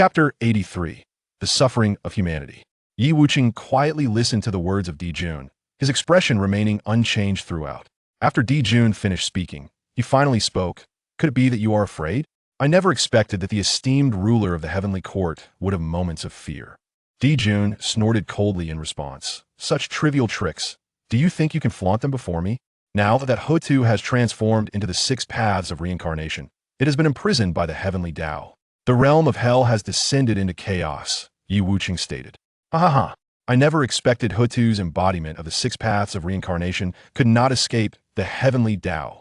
Chapter 83. The Suffering of Humanity. Yi Wuchen quietly listened to the words of Di Jun, his expression remaining unchanged throughout. After Di Jun finished speaking, he finally spoke. Could it be that you are afraid? I never expected that the esteemed ruler of the heavenly court would have moments of fear. Di Jun snorted coldly in response. Such trivial tricks. Do you think you can flaunt them before me? Now that Hutu has transformed into the 6 paths of reincarnation, it has been imprisoned by the heavenly Tao. The realm of hell has descended into chaos, Yi Wuchen stated. Ha ha ha. I never expected Hutu's embodiment of the 6 paths of reincarnation could not escape the heavenly Tao.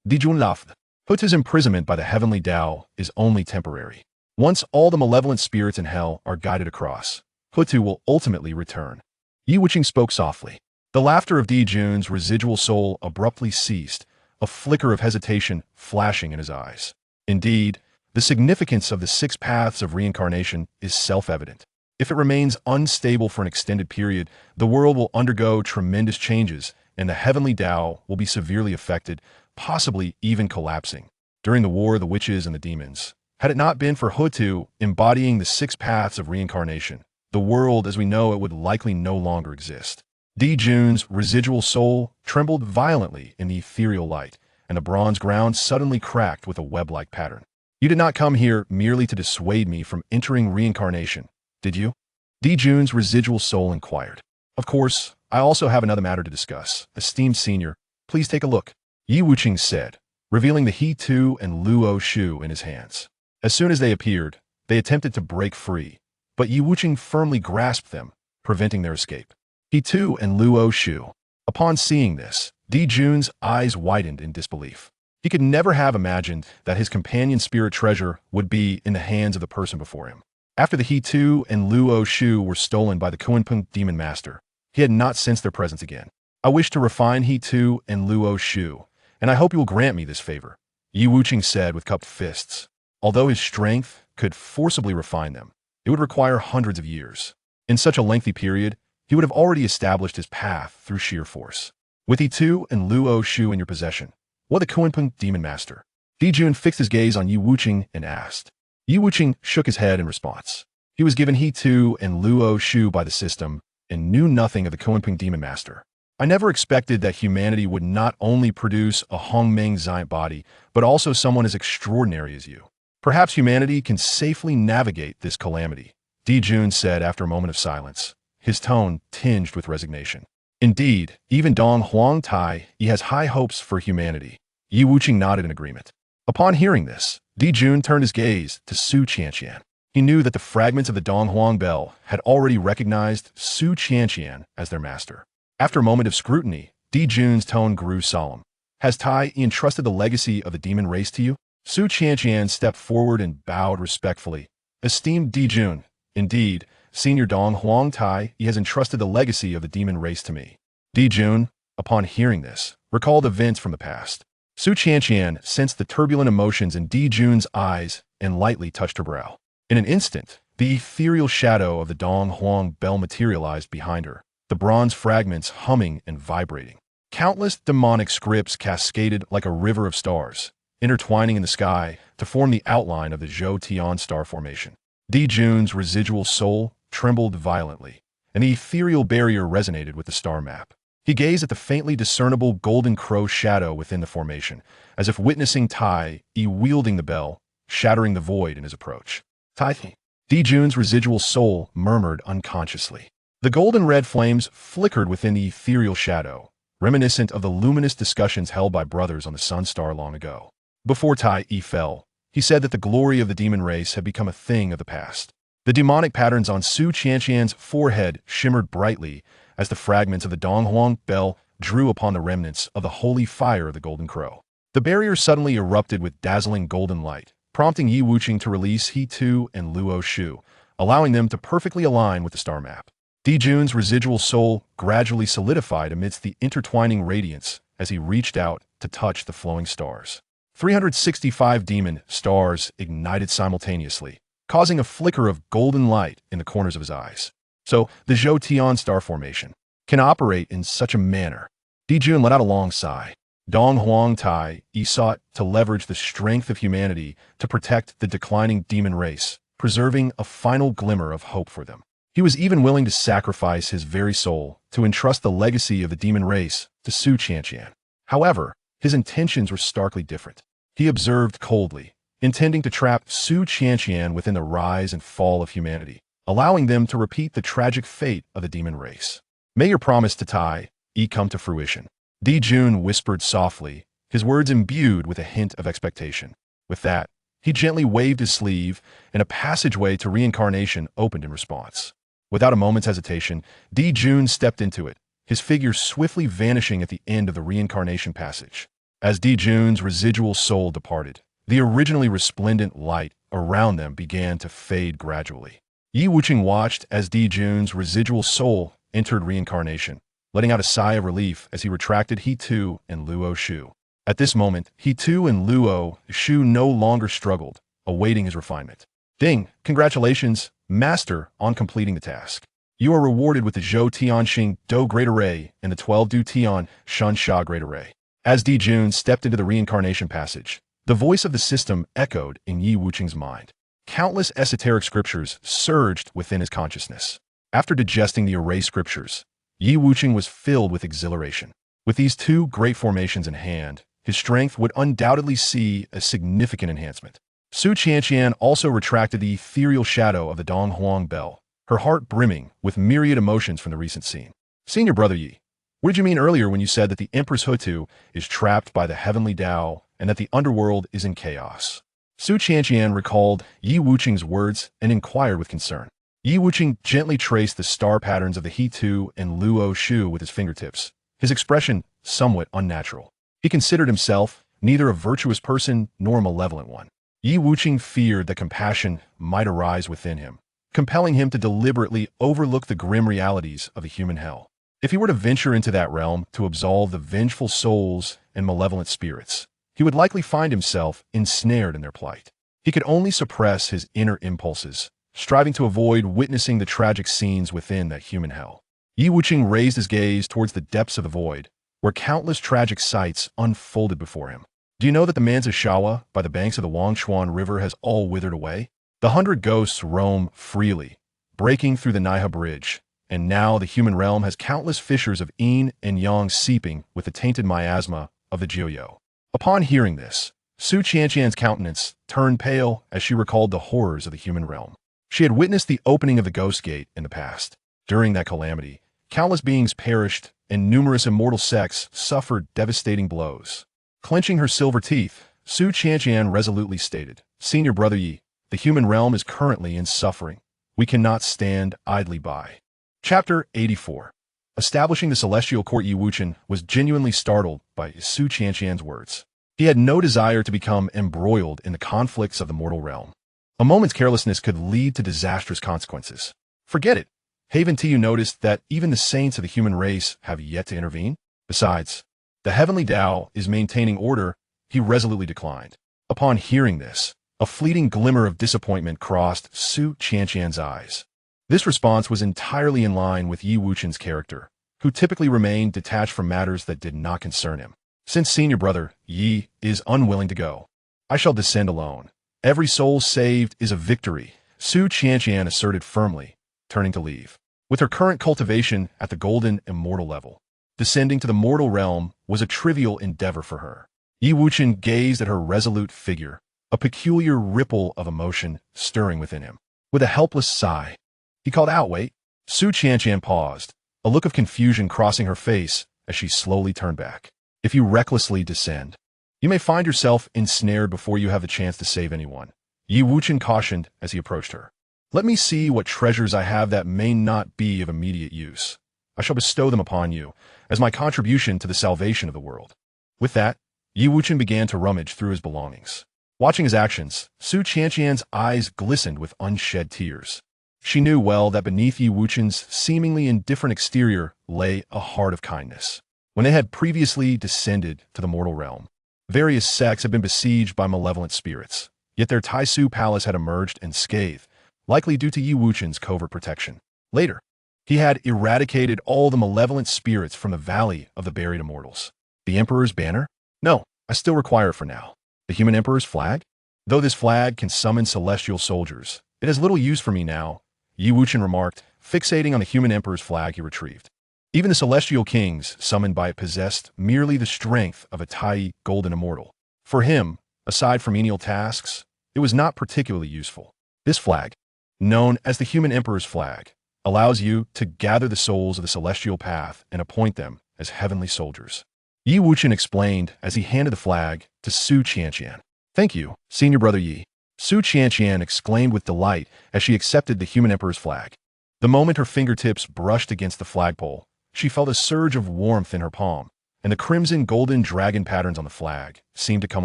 Di Jun laughed. Hutu's imprisonment by the heavenly Tao is only temporary. Once all the malevolent spirits in hell are guided across, Hutu will ultimately return. Yi Wuchen spoke softly. The laughter of Di Jun's residual soul abruptly ceased, a flicker of hesitation flashing in his eyes. Indeed, the significance of the 6 paths of reincarnation is self-evident. If it remains unstable for an extended period, the world will undergo tremendous changes, and the heavenly Tao will be severely affected, possibly even collapsing. During the War of the Witches and the Demons, had it not been for Hutu embodying the 6 paths of reincarnation, the world as we know it would likely no longer exist. Di Jun's residual soul trembled violently in the ethereal light, and the bronze ground suddenly cracked with a web-like pattern. You did not come here merely to dissuade me from entering reincarnation, did you? Di Jun's residual soul inquired. Of course, I also have another matter to discuss. Esteemed senior, please take a look, Yi Wuchen said, revealing the He Tu and Luo Shu in his hands. As soon as they appeared, they attempted to break free, but Yi Wuchen firmly grasped them, preventing their escape. He Tu and Luo Shu. Upon seeing this, Di Jun's eyes widened in disbelief. He could never have imagined that his companion spirit treasure would be in the hands of the person before him. After the He Tu and Luo Shu were stolen by the Kunpeng demon master, he had not sensed their presence again. I wish to refine He Tu and Luo Shu, and I hope you will grant me this favor, Yi Wuchen said with cupped fists. Although his strength could forcibly refine them, it would require hundreds of years. In such a lengthy period, he would have already established his path through sheer force. With He Tu and Luo Shu in your possession, what the Kunpeng demon master? Di Jun fixed his gaze on Yi Wuchen and asked. Yi Wuchen shook his head in response. He was given He Tu and Luo Shu by the system and knew nothing of the Kunpeng demon master. I never expected that humanity would not only produce a Hongmeng giant body, but also someone as extraordinary as you. Perhaps humanity can safely navigate this calamity, Di Jun said after a moment of silence, his tone tinged with resignation. Indeed, even Dong Huang Tai, he has high hopes for humanity. Yi Wuchen nodded in agreement. Upon hearing this, Di Jun turned his gaze to Su Qianqian. He knew that the fragments of the Dong Huang bell had already recognized Su Qianqian as their master. After a moment of scrutiny, Di Jun's tone grew solemn. Has Tai entrusted the legacy of the demon race to you? Su Qianqian stepped forward and bowed respectfully. Esteemed Di Jun, indeed, Senior Dong Huang Tai, he has entrusted the legacy of the demon race to me. Di Jun, upon hearing this, recalled events from the past. Su Qianqian sensed the turbulent emotions in Di Jun's eyes and lightly touched her brow. In an instant, the ethereal shadow of the Dong Huang bell materialized behind her, the bronze fragments humming and vibrating. Countless demonic scripts cascaded like a river of stars, intertwining in the sky to form the outline of the Zhou Tian star formation. Di Jun's residual soul trembled violently, and the ethereal barrier resonated with the star map. He gazed at the faintly discernible golden crow shadow within the formation, as if witnessing Tai wielding the bell, shattering the void in his approach. Tai. Di Jun's residual soul murmured unconsciously. The golden red flames flickered within the ethereal shadow, reminiscent of the luminous discussions held by brothers on the Sun Star long ago. Before Tai fell, he said that the glory of the demon race had become a thing of the past. The demonic patterns on Su Qianqian's forehead shimmered brightly as the fragments of the Dong Huang bell drew upon the remnants of the holy fire of the Golden Crow. The barrier suddenly erupted with dazzling golden light, prompting Yi Wuchen to release He Tu and Luo Shu, allowing them to perfectly align with the star map. Di Jun's residual soul gradually solidified amidst the intertwining radiance as he reached out to touch the flowing stars. 365 demon stars ignited simultaneously, causing a flicker of golden light in the corners of his eyes. So, the Zhou Tian star formation can operate in such a manner. Di Jun let out a long sigh. Dong Huang Tai sought to leverage the strength of humanity to protect the declining demon race, preserving a final glimmer of hope for them. He was even willing to sacrifice his very soul to entrust the legacy of the demon race to Su Qianqian. However, his intentions were starkly different. He observed coldly, intending to trap Su Qianqian within the rise and fall of humanity, allowing them to repeat the tragic fate of the demon race. May your promise to Tai come to fruition. Di Jun whispered softly, his words imbued with a hint of expectation. With that, he gently waved his sleeve, and a passageway to reincarnation opened in response. Without a moment's hesitation, Di Jun stepped into it, his figure swiftly vanishing at the end of the reincarnation passage. As Di Jun's residual soul departed, the originally resplendent light around them began to fade gradually. Yi Wuchen watched as Di Jun's residual soul entered reincarnation, letting out a sigh of relief as he retracted He Tu and Luo Shu. At this moment, He Tu and Luo Shu no longer struggled, awaiting his refinement. Ding, congratulations, Master, on completing the task. You are rewarded with the Zhou Tianxing Do Great Array and the 12 Du Tian Shan Sha Great Array. As Di Jun stepped into the reincarnation passage, the voice of the system echoed in Yi Wuchen's mind. Countless esoteric scriptures surged within his consciousness. After digesting the array scriptures, Yi Wuchen was filled with exhilaration. With these two great formations in hand, his strength would undoubtedly see a significant enhancement. Su Qianqian also retracted the ethereal shadow of the Dong Huang bell, her heart brimming with myriad emotions from the recent scene. Senior Brother Yi, what did you mean earlier when you said that the Empress Hutu is trapped by the heavenly Tao and that the underworld is in chaos? Su Qianqian recalled Yi Wuchen's words and inquired with concern. Yi Wuchen gently traced the star patterns of the He Tu and Luo Shu with his fingertips, his expression somewhat unnatural. He considered himself neither a virtuous person nor a malevolent one. Yi Wuchen feared that compassion might arise within him, compelling him to deliberately overlook the grim realities of the human hell. If he were to venture into that realm to absolve the vengeful souls and malevolent spirits, he would likely find himself ensnared in their plight. He could only suppress his inner impulses, striving to avoid witnessing the tragic scenes within that human hell. Yi Wuchen raised his gaze towards the depths of the void, where countless tragic sights unfolded before him. Do you know that the Manzi Shawa by the banks of the Wangchuan River has all withered away? The 100 ghosts roam freely, breaking through the Naiha Bridge, and now the human realm has countless fissures of yin and yang seeping with the tainted miasma of the Jiuyo. Upon hearing this, Su Qianqian's countenance turned pale as she recalled the horrors of the human realm. She had witnessed the opening of the Ghost Gate in the past. During that calamity, countless beings perished, and numerous immortal sects suffered devastating blows. Clenching her silver teeth, Su Qianqian resolutely stated, Senior Brother Yi, the human realm is currently in suffering. We cannot stand idly by. Chapter 84. Establishing the celestial court. Yi Wuchen was genuinely startled by Su Qianqian's words. He had no desire to become embroiled in the conflicts of the mortal realm. A moment's carelessness could lead to disastrous consequences. Forget it. Haven't you noticed that even the saints of the human race have yet to intervene? Besides, the heavenly Tao is maintaining order. He resolutely declined. Upon hearing this, a fleeting glimmer of disappointment crossed Su Qianqian's eyes. This response was entirely in line with Yi Wuchen's character, who typically remained detached from matters that did not concern him. Since Senior Brother Yi is unwilling to go, I shall descend alone. Every soul saved is a victory, Su Qianqian asserted firmly, turning to leave. With her current cultivation at the golden immortal level, descending to the mortal realm was a trivial endeavor for her. Yi Wuchen gazed at her resolute figure, a peculiar ripple of emotion stirring within him. With a helpless sigh, he called out, "Wait." Su Qianqian paused, a look of confusion crossing her face as she slowly turned back. If you recklessly descend, you may find yourself ensnared before you have the chance to save anyone, Yi Wuchen cautioned as he approached her. Let me see what treasures I have that may not be of immediate use. I shall bestow them upon you as my contribution to the salvation of the world. With that, Yi Wuchen began to rummage through his belongings. Watching his actions, Su Qianqian's eyes glistened with unshed tears. She knew well that beneath Yi Wuchen's seemingly indifferent exterior lay a heart of kindness. When they had previously descended to the mortal realm, various sects had been besieged by malevolent spirits, yet their Taisu palace had emerged unscathed, likely due to Yi Wuchen's covert protection. Later, he had eradicated all the malevolent spirits from the Valley of the Buried Immortals. The Emperor's banner? No, I still require it for now. The human Emperor's flag? Though this flag can summon celestial soldiers, It has little use for me now, Yi Wuchen remarked, fixating on the human emperor's flag he retrieved. Even the celestial kings summoned by it possessed merely the strength of a tiny golden immortal. For him, aside from menial tasks, it was not particularly useful. This flag, known as the human emperor's flag, allows you to gather the souls of the celestial path and appoint them as heavenly soldiers. Yi Wuchen explained as he handed the flag to Su Qianqian. Thank you, senior brother Yi. Su Qianqian exclaimed with delight as she accepted the human emperor's flag. The moment her fingertips brushed against the flagpole, she felt a surge of warmth in her palm, and the crimson golden dragon patterns on the flag seemed to come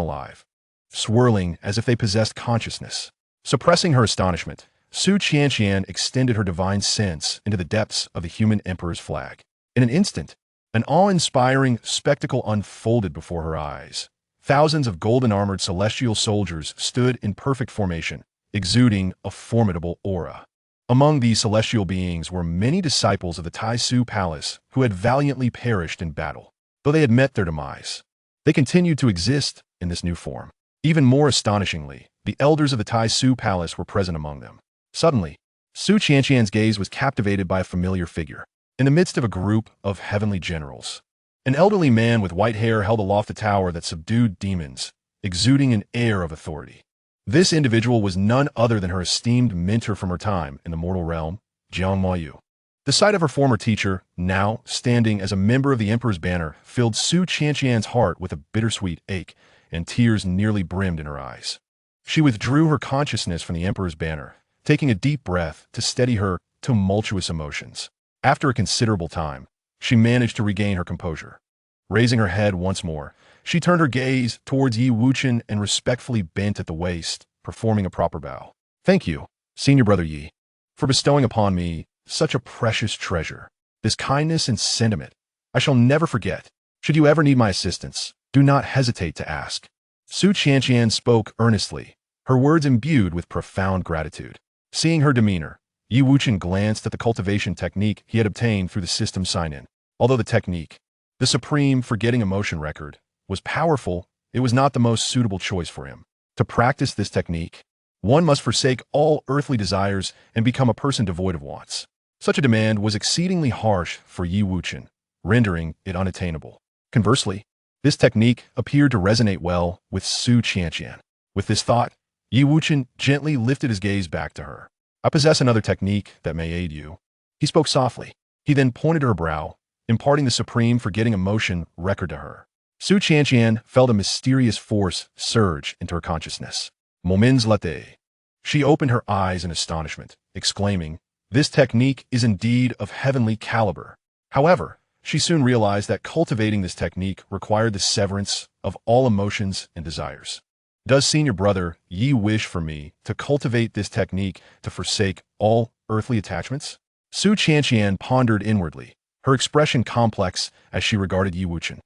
alive, swirling as if they possessed consciousness. Suppressing her astonishment, Su Qianqian extended her divine sense into the depths of the human emperor's flag. In an instant, an awe-inspiring spectacle unfolded before her eyes. Thousands of golden-armored celestial soldiers stood in perfect formation, exuding a formidable aura. Among these celestial beings were many disciples of the Tai Su Palace who had valiantly perished in battle. Though they had met their demise, they continued to exist in this new form. Even more astonishingly, the elders of the Tai Su Palace were present among them. Suddenly, Su Qianqian's gaze was captivated by a familiar figure. In the midst of a group of heavenly generals, an elderly man with white hair held aloft a tower that subdued demons, exuding an air of authority. This individual was none other than her esteemed mentor from her time in the mortal realm, Jiang Moyu. The sight of her former teacher, now standing as a member of the Emperor's banner, filled Su Qianqian's heart with a bittersweet ache, and tears nearly brimmed in her eyes. She withdrew her consciousness from the Emperor's banner, taking a deep breath to steady her tumultuous emotions. After a considerable time, she managed to regain her composure. Raising her head once more, she turned her gaze towards Yi Wuchen and respectfully bent at the waist, performing a proper bow. Thank you, senior brother Yi, for bestowing upon me such a precious treasure. This kindness and sentiment I shall never forget. Should you ever need my assistance, do not hesitate to ask. Su Qianqian spoke earnestly, her words imbued with profound gratitude. Seeing her demeanor, Yi Wuchen glanced at the cultivation technique he had obtained through the system sign-in. Although the technique, the supreme forgetting emotion record, was powerful, it was not the most suitable choice for him. To practice this technique, one must forsake all earthly desires and become a person devoid of wants. Such a demand was exceedingly harsh for Yi Wuchen, rendering it unattainable. Conversely, this technique appeared to resonate well with Su Qianqian. With this thought, Yi Wuchen gently lifted his gaze back to her. I possess another technique that may aid you. He spoke softly. He then pointed to her brow, imparting the supreme forgetting emotion record to her. Su Qianqian felt a mysterious force surge into her consciousness. Moments later, she opened her eyes in astonishment, exclaiming, "This technique is indeed of heavenly caliber." However, she soon realized that cultivating this technique required the severance of all emotions and desires. Does senior brother Yi wish for me to cultivate this technique to forsake all earthly attachments? Su Qianqian pondered inwardly, her expression complex as she regarded Yi Wuchen.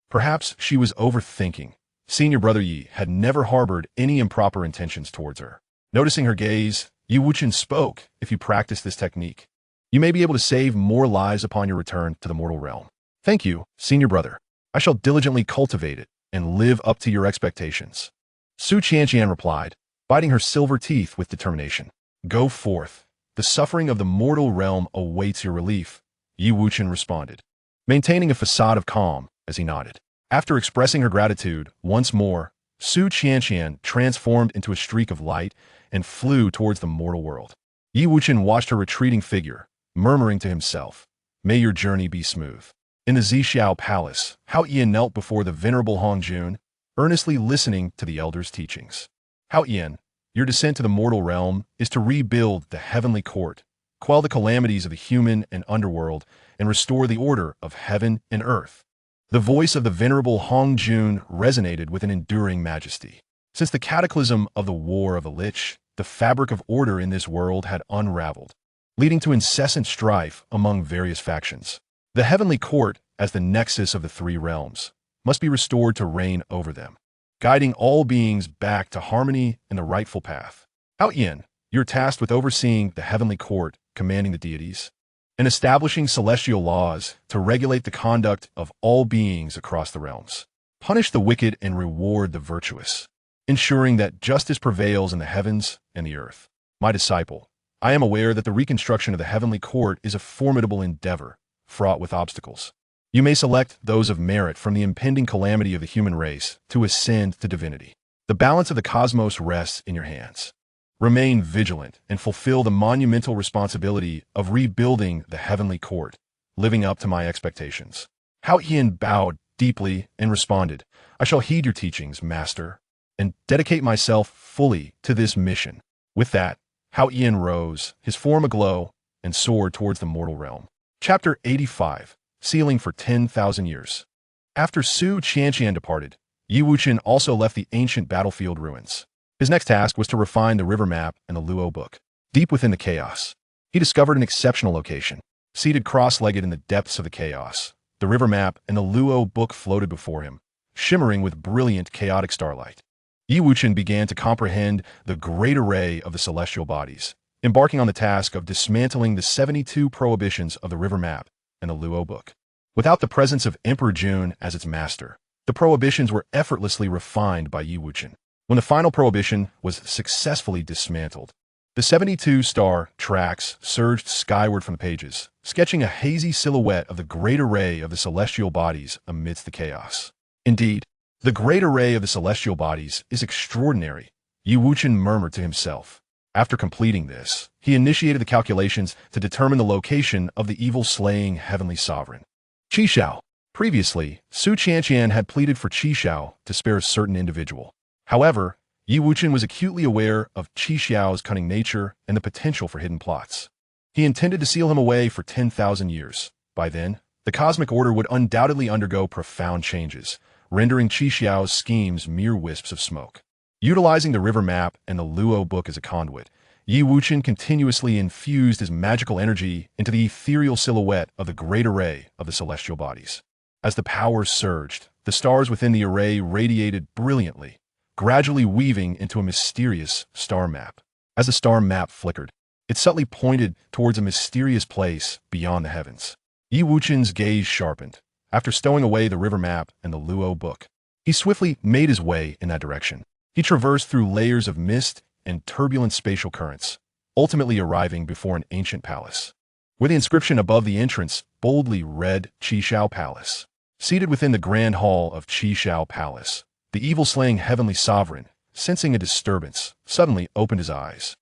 Perhaps she was overthinking. Senior brother Yi had never harbored any improper intentions towards her. Noticing her gaze, Yi Wuchen spoke, "If you practice this technique, you may be able to save more lives upon your return to the mortal realm." Thank you, senior brother. I shall diligently cultivate it and live up to your expectations. Su Qianqian replied, biting her silver teeth with determination. Go forth. The suffering of the mortal realm awaits your relief, Yi Wuchen responded, maintaining a facade of calm as he nodded. After expressing her gratitude once more, Su Qianqian transformed into a streak of light and flew towards the mortal world. Yi Wuchen watched her retreating figure, murmuring to himself, "May your journey be smooth." In the Zixiao Palace, Hao Ian knelt before the venerable Hong Jun, earnestly listening to the elders' teachings. Hao Ian, your descent to the mortal realm is to rebuild the heavenly court, quell the calamities of the human and underworld, and restore the order of heaven and earth. The voice of the venerable Hong Jun resonated with an enduring majesty. Since the cataclysm of the War of the Lich, the fabric of order in this world had unraveled, leading to incessant strife among various factions. The heavenly court, as the nexus of the three realms, must be restored to reign over them, guiding all beings back to harmony and the rightful path. Hao Ian, you're tasked with overseeing the heavenly court, commanding the deities, and establishing celestial laws to regulate the conduct of all beings across the realms. Punish the wicked and reward the virtuous, ensuring that justice prevails in the heavens and the earth. My disciple, I am aware that the reconstruction of the heavenly court is a formidable endeavor, fraught with obstacles. You may select those of merit from the impending calamity of the human race to ascend to divinity. The balance of the cosmos rests in your hands. Remain vigilant and fulfill the monumental responsibility of rebuilding the heavenly court, living up to my expectations. Hao Yin bowed deeply and responded, I shall heed your teachings, Master, and dedicate myself fully to this mission. With that, Hao Yin rose, his form aglow, and soared towards the mortal realm. Chapter 85, Sealing for 10,000 Years. After Su Qianqian departed, Yi Wuchen also left the ancient battlefield ruins. His next task was to refine the river map and the Luo book. Deep within the chaos, he discovered an exceptional location. Seated cross-legged in the depths of the chaos, the river map and the Luo book floated before him, shimmering with brilliant chaotic starlight. Yi Wuchen began to comprehend the great array of the celestial bodies, embarking on the task of dismantling the 72 prohibitions of the river map and the Luo book. Without the presence of Emperor Jun as its master, the prohibitions were effortlessly refined by Yi Wuchen. When the final prohibition was successfully dismantled, the 72-star tracks surged skyward from the pages, sketching a hazy silhouette of the great array of the celestial bodies amidst the chaos. Indeed, the great array of the celestial bodies is extraordinary, Yi Wuchen murmured to himself. After completing this, he initiated the calculations to determine the location of the evil-slaying heavenly sovereign. Qi Xiao. Previously, Su Qianqian had pleaded for Qi Xiao to spare a certain individual. However, Yi Wuchen was acutely aware of Qi Xiao's cunning nature and the potential for hidden plots. He intended to seal him away for 10,000 years. By then, the cosmic order would undoubtedly undergo profound changes, rendering Qi Xiao's schemes mere wisps of smoke. Utilizing the river map and the Luo book as a conduit, Yi Wuchen continuously infused his magical energy into the ethereal silhouette of the great array of the celestial bodies. As the power surged, the stars within the array radiated brilliantly, gradually weaving into a mysterious star map. As the star map flickered, it subtly pointed towards a mysterious place beyond the heavens. Yi Wuchen's gaze sharpened. After stowing away the river map and the Luo book, he swiftly made his way in that direction. He traversed through layers of mist and turbulent spatial currents, ultimately arriving before an ancient palace, where the inscription above the entrance boldly read Qi Xiao Palace. Seated within the grand hall of Qi Xiao Palace, the evil-slaying heavenly sovereign, sensing a disturbance, suddenly opened his eyes.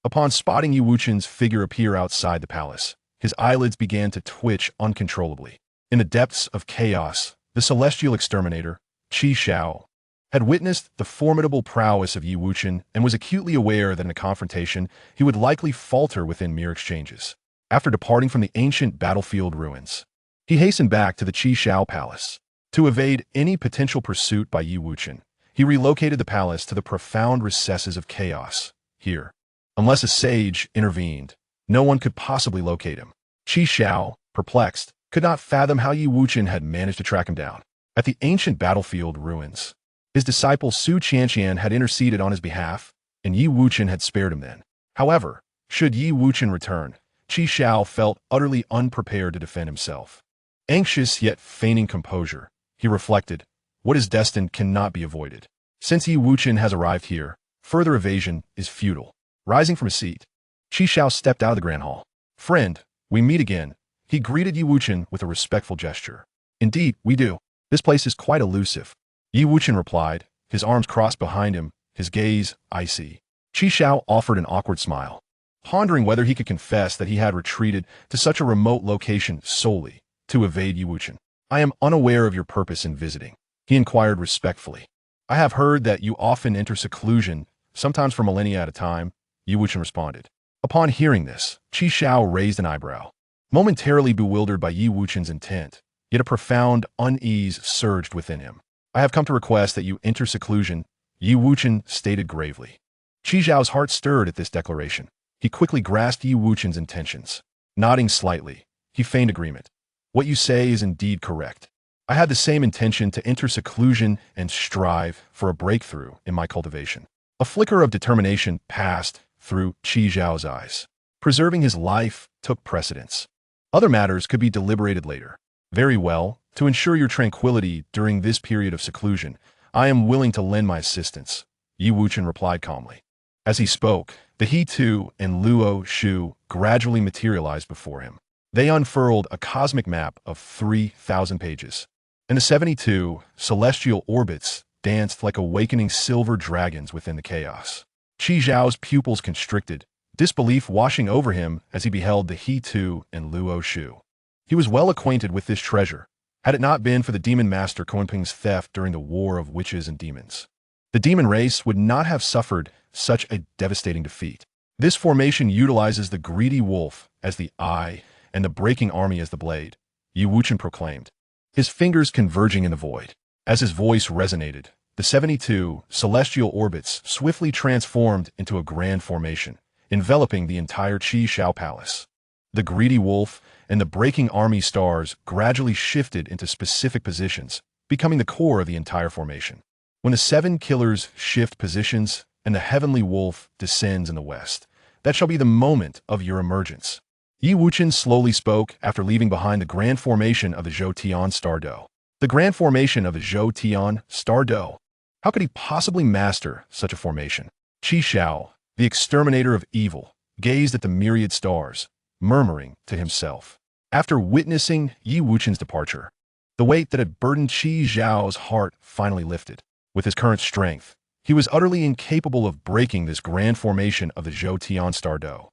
Upon spotting Yi Wuchen's figure appear outside the palace, his eyelids began to twitch uncontrollably. In the depths of chaos, the celestial exterminator, Qi Xiao, had witnessed the formidable prowess of Yi Wuchen and was acutely aware that in a confrontation, he would likely falter within mere exchanges. After departing from the ancient battlefield ruins, he hastened back to the Qi Xiao Palace. To evade any potential pursuit by Yi Wuchen, he relocated the palace to the profound recesses of chaos. Here, unless a sage intervened, no one could possibly locate him. Qi Xiao, perplexed, could not fathom how Yi Wuchen had managed to track him down. At the ancient battlefield ruins, his disciple Su Qianqian had interceded on his behalf, and Yi Wuchen had spared him then. However, should Yi Wuchen return, Qi Xiao felt utterly unprepared to defend himself. Anxious yet feigning composure, he reflected, what is destined cannot be avoided. Since Yi Wuchen has arrived here, further evasion is futile. Rising from his seat, Qi Xiao stepped out of the grand hall. Friend, we meet again. He greeted Yi Wuchen with a respectful gesture. Indeed, we do. This place is quite elusive. Yi Wuchen replied, his arms crossed behind him, his gaze icy. Qi Xiao offered an awkward smile, pondering whether he could confess that he had retreated to such a remote location solely to evade Yi Wuchen. I am unaware of your purpose in visiting, he inquired respectfully. I have heard that you often enter seclusion, sometimes for millennia at a time, Yi Wuchen responded. Upon hearing this, Qi Xiao raised an eyebrow, momentarily bewildered by Yi Wuchen's intent, yet a profound unease surged within him. I have come to request that you enter seclusion, Yi Wuchen stated gravely. Qi Xiao's heart stirred at this declaration. He quickly grasped Yi Wuchen's intentions. Nodding slightly, he feigned agreement. What you say is indeed correct. I had the same intention to enter seclusion and strive for a breakthrough in my cultivation. A flicker of determination passed through Qi Xiao's eyes. Preserving his life took precedence. Other matters could be deliberated later. Very well, to ensure your tranquility during this period of seclusion, I am willing to lend my assistance, Yi Wuchen replied calmly. As he spoke, the He Tu and Luo Shu gradually materialized before him. They unfurled a cosmic map of 3,000 pages, and the 72 celestial orbits danced like awakening silver dragons within the chaos. Qi Zhao's pupils constricted, disbelief washing over him as he beheld the He Tu and Luo Shu. He was well acquainted with this treasure, had it not been for the demon master Kunping's theft during the War of Witches and Demons. The demon race would not have suffered such a devastating defeat. This formation utilizes the greedy wolf as the eye and the breaking army as the blade, Wuchen proclaimed, his fingers converging in the void. As his voice resonated, the 72 celestial orbits swiftly transformed into a grand formation, enveloping the entire Qi Shao Palace. The greedy wolf and the breaking army stars gradually shifted into specific positions, becoming the core of the entire formation. When the 7 killers shift positions and the heavenly wolf descends in the west, that shall be the moment of your emergence. Yi Wuchen slowly spoke after leaving behind the grand formation of the Zhou Tian Star Doe. The grand formation of the Zhou Tian Star Doe. How could he possibly master such a formation? Qi Shao, the exterminator of evil, gazed at the myriad stars, murmuring to himself. After witnessing Yi Wuchen's departure, the weight that had burdened Qi Zhao's heart finally lifted. With his current strength, he was utterly incapable of breaking this grand formation of the Zhou Tian Star Doe.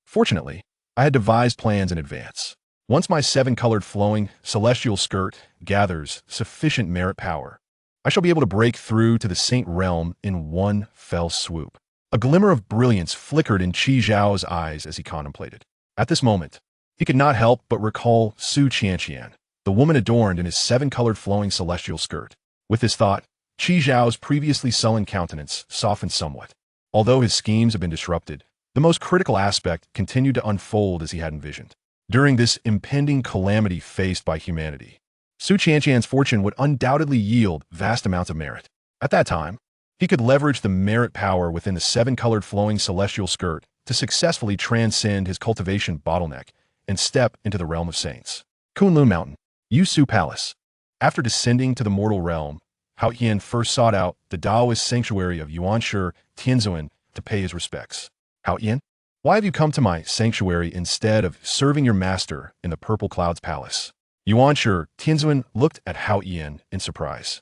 Fortunately, I had devised plans in advance. Once my 7-colored flowing celestial skirt gathers sufficient merit power, I shall be able to break through to the Saint Realm in one fell swoop. A glimmer of brilliance flickered in Qi Zhao's eyes as he contemplated. At this moment, he could not help but recall Su Qianqian, the woman adorned in his 7-colored flowing celestial skirt. With this thought, Qi Zhao's previously sullen countenance softened somewhat. Although his schemes had been disrupted, the most critical aspect continued to unfold as he had envisioned. During this impending calamity faced by humanity, Su Qianqian's fortune would undoubtedly yield vast amounts of merit. At that time, he could leverage the merit power within the 7-colored flowing celestial skirt to successfully transcend his cultivation bottleneck and step into the realm of saints. Kunlun Mountain, Yusu Palace. After descending to the mortal realm, Hao Yin first sought out the Taoist sanctuary of Yuanshi Tianzuan to pay his respects. Hao Yin, why have you come to my sanctuary instead of serving your master in the Purple Clouds Palace? Yuanshi Tianzuan looked at Hao Yin in surprise.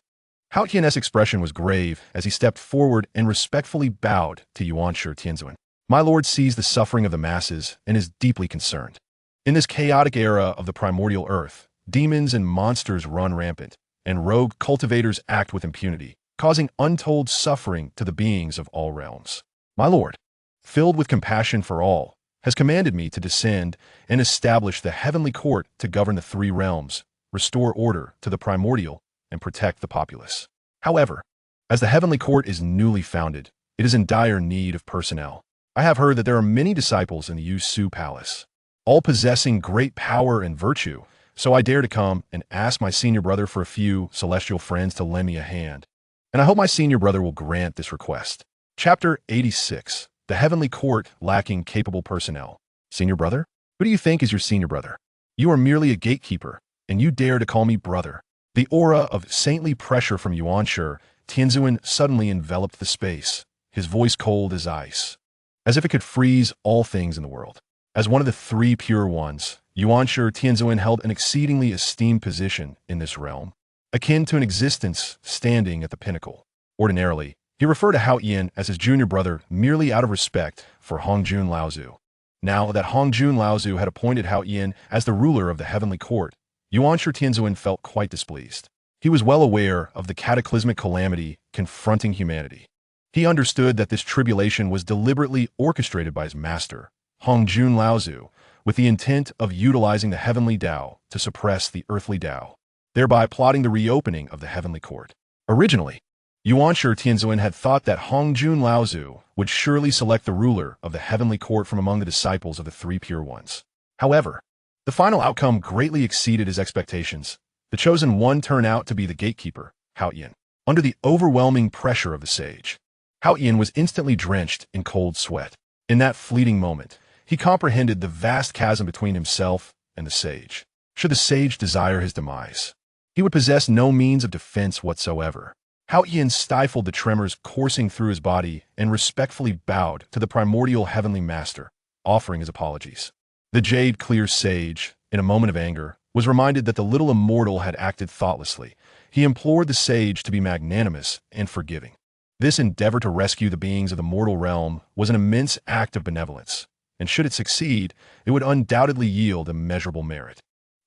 Hao Yin's expression was grave as he stepped forward and respectfully bowed to Yuanshi Tianzuan. My lord sees the suffering of the masses and is deeply concerned. In this chaotic era of the primordial earth, demons and monsters run rampant, and rogue cultivators act with impunity, causing untold suffering to the beings of all realms. My lord, filled with compassion for all, has commanded me to descend and establish the heavenly court to govern the 3 realms, restore order to the primordial, and protect the populace. However, as the heavenly court is newly founded, it is in dire need of personnel. I have heard that there are many disciples in the Yusu Palace, all possessing great power and virtue, so I dare to come and ask my senior brother for a few celestial friends to lend me a hand. And I hope my senior brother will grant this request. Chapter 86. The Heavenly Court lacking capable personnel. Senior brother? Who do you think is your senior brother? You are merely a gatekeeper, and you dare to call me brother. The aura of saintly pressure from Yuanshi Tianzuan suddenly enveloped the space, his voice cold as ice, as if it could freeze all things in the world. As one of the 3 pure ones, Yuanshi Tianzuan held an exceedingly esteemed position in this realm, akin to an existence standing at the pinnacle. Ordinarily, he referred to Hao Yin as his junior brother merely out of respect for Hongjun Laozu. Now that Hongjun Laozu had appointed Hao Yin as the ruler of the heavenly court, Yuanshi Tianzuan felt quite displeased. He was well aware of the cataclysmic calamity confronting humanity. He understood that this tribulation was deliberately orchestrated by his master, Hongjun Laozu, with the intent of utilizing the heavenly Tao to suppress the earthly Tao, thereby plotting the reopening of the heavenly court. Originally, Yuanshi Tianzuan had thought that Hongjun Laozu would surely select the ruler of the heavenly court from among the disciples of the 3 pure ones. However, the final outcome greatly exceeded his expectations. The chosen one turned out to be the gatekeeper, Hao Yin. Under the overwhelming pressure of the sage, Hao Yin was instantly drenched in cold sweat. In that fleeting moment, he comprehended the vast chasm between himself and the sage. Should the sage desire his demise, he would possess no means of defense whatsoever. Hao Yin stifled the tremors coursing through his body and respectfully bowed to the primordial heavenly master, offering his apologies. The jade-clear sage, in a moment of anger, was reminded that the little immortal had acted thoughtlessly. He implored the sage to be magnanimous and forgiving. This endeavor to rescue the beings of the mortal realm was an immense act of benevolence, and should it succeed, it would undoubtedly yield immeasurable merit.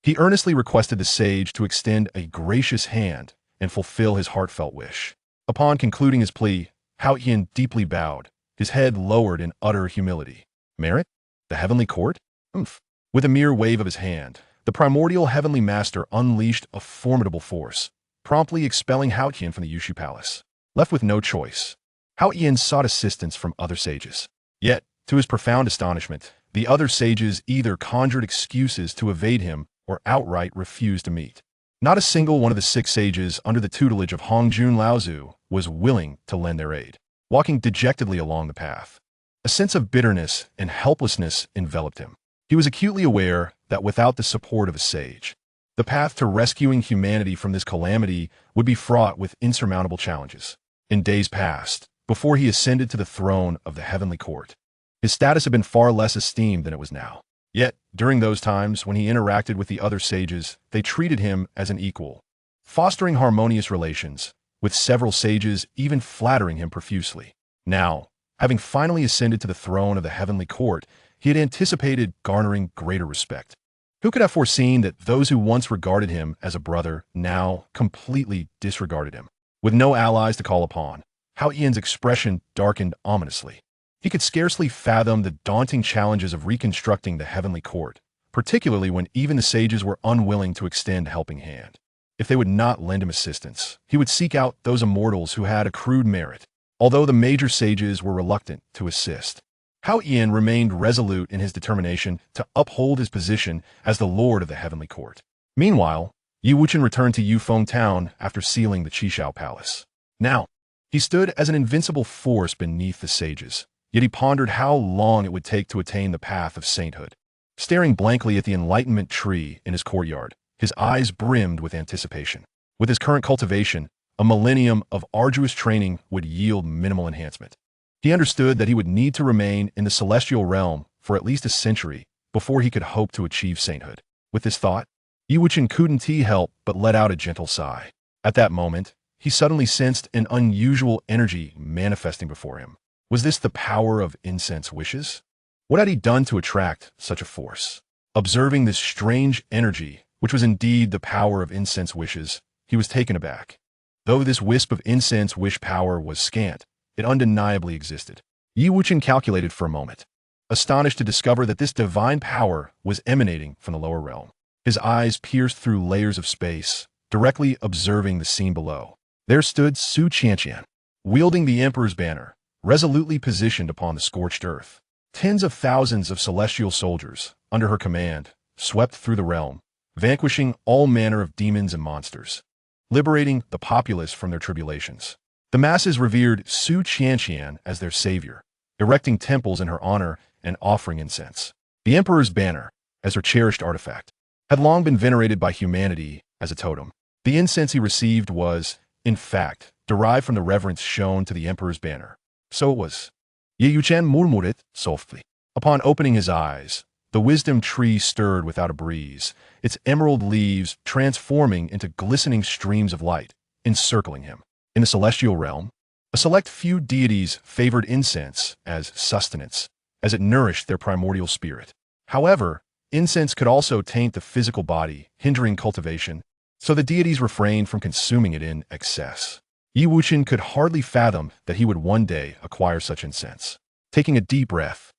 He earnestly requested the sage to extend a gracious hand and fulfill his heartfelt wish. Upon concluding his plea, Hao Yin deeply bowed, his head lowered in utter humility. Merit? The heavenly court? Umph. With a mere wave of his hand, the primordial heavenly master unleashed a formidable force, promptly expelling Hao Yin from the Yushu Palace. Left with no choice, Hao Yin sought assistance from other sages. Yet, to his profound astonishment, the other sages either conjured excuses to evade him or outright refused to meet. Not a single one of the 6 sages under the tutelage of Hongjun Laozu was willing to lend their aid. Walking dejectedly along the path, a sense of bitterness and helplessness enveloped him. He was acutely aware that without the support of a sage, the path to rescuing humanity from this calamity would be fraught with insurmountable challenges. In days past, before he ascended to the throne of the heavenly court, his status had been far less esteemed than it was now. Yet, during those times when he interacted with the other sages, they treated him as an equal, fostering harmonious relations, with several sages even flattering him profusely. Now, having finally ascended to the throne of the heavenly court, he had anticipated garnering greater respect. Who could have foreseen that those who once regarded him as a brother now completely disregarded him? With no allies to call upon, Hao Yin's expression darkened ominously. He could scarcely fathom the daunting challenges of reconstructing the heavenly court, particularly when even the sages were unwilling to extend a helping hand. If they would not lend him assistance, he would seek out those immortals who had accrued merit, although the major sages were reluctant to assist. Hao Yin remained resolute in his determination to uphold his position as the lord of the heavenly court. Meanwhile, Yi Wuchen returned to Yufeng town after sealing the Qishao palace. Now, he stood as an invincible force beneath the sages, yet he pondered how long it would take to attain the path of sainthood. Staring blankly at the enlightenment tree in his courtyard, his eyes brimmed with anticipation. With his current cultivation, a millennium of arduous training would yield minimal enhancement. He understood that he would need to remain in the celestial realm for at least a century before he could hope to achieve sainthood. With this thought, Yi Wuchen couldn't help but let out a gentle sigh. At that moment, he suddenly sensed an unusual energy manifesting before him. Was this the power of incense wishes? What had he done to attract such a force? Observing this strange energy, which was indeed the power of incense wishes, he was taken aback. Though this wisp of incense wish power was scant, it undeniably existed. Yi Wuchen calculated for a moment, astonished to discover that this divine power was emanating from the lower realm. His eyes pierced through layers of space, directly observing the scene below. There stood Su Qianqian, wielding the Emperor's banner, resolutely positioned upon the scorched earth. Tens of thousands of celestial soldiers, under her command, swept through the realm, vanquishing all manner of demons and monsters, liberating the populace from their tribulations. The masses revered Su Qianqian as their savior, erecting temples in her honor and offering incense. The Emperor's banner, as her cherished artifact, had long been venerated by humanity as a totem. The incense he received was, in fact, derived from the reverence shown to the Emperor's banner. So it was. Yi Wuchen murmured softly. Upon opening his eyes, the wisdom tree stirred without a breeze, its emerald leaves transforming into glistening streams of light, encircling him. In the celestial realm, a select few deities favored incense as sustenance, as it nourished their primordial spirit. However, incense could also taint the physical body, hindering cultivation, so the deities refrained from consuming it in excess. Yi Wuchen could hardly fathom that he would one day acquire such incense. Taking a deep breath,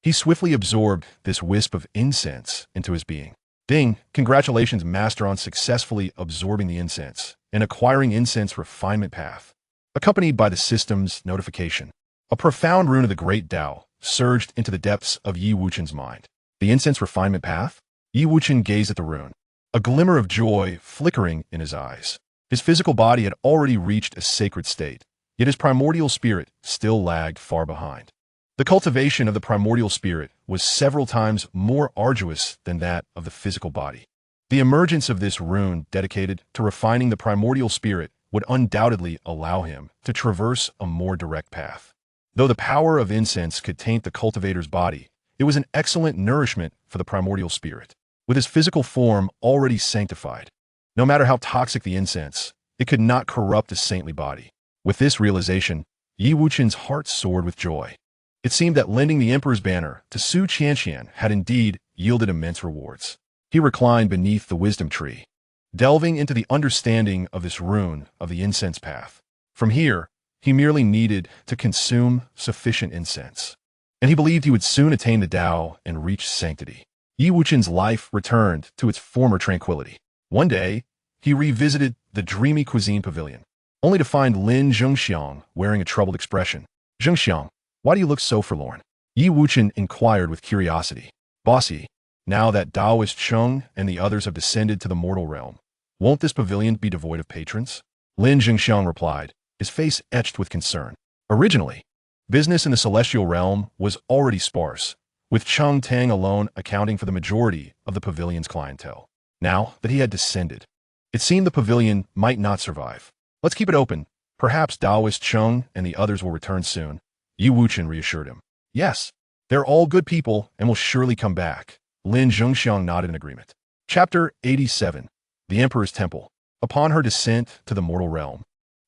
he swiftly absorbed this wisp of incense into his being. Ding! Congratulations, Master, on successfully absorbing the incense and acquiring incense refinement path. Accompanied by the system's notification, a profound rune of the Great Tao surged into the depths of Yi Wuchen's mind. The incense refinement path? Yi Wuchen gazed at the rune, a glimmer of joy flickering in his eyes. His physical body had already reached a sacred state, yet his primordial spirit still lagged far behind. The cultivation of the primordial spirit was several times more arduous than that of the physical body. The emergence of this rune dedicated to refining the primordial spirit would undoubtedly allow him to traverse a more direct path. Though the power of incense could taint the cultivator's body, it was an excellent nourishment for the primordial spirit. With his physical form already sanctified, no matter how toxic the incense, it could not corrupt his saintly body. With this realization, Yi Wuchen's heart soared with joy. It seemed that lending the emperor's banner to Su Qianqian had indeed yielded immense rewards. He reclined beneath the wisdom tree, delving into the understanding of this rune of the incense path. From here, he merely needed to consume sufficient incense, and he believed he would soon attain the Tao and reach sanctity. Yi Wuchen's life returned to its former tranquility. One day, he revisited the dreamy cuisine pavilion, only to find Lin Zhengxiang wearing a troubled expression. "Zhengxiang, why do you look so forlorn?" Yi Wuchen inquired with curiosity. "Bossy, now that Taoist Cheng and the others have descended to the mortal realm, won't this pavilion be devoid of patrons?" Lin Zhengxiang replied, his face etched with concern. Originally, business in the celestial realm was already sparse, with Cheng Tang alone accounting for the majority of the pavilion's clientele. Now that he had descended, it seemed the pavilion might not survive. "Let's keep it open. Perhaps Taoist Cheng and the others will return soon," Yi Wuchen reassured him. "Yes, they're all good people and will surely come back." Lin Zhengxiang nodded in agreement. Chapter 87. The Emperor's Temple. Upon her descent to the mortal realm,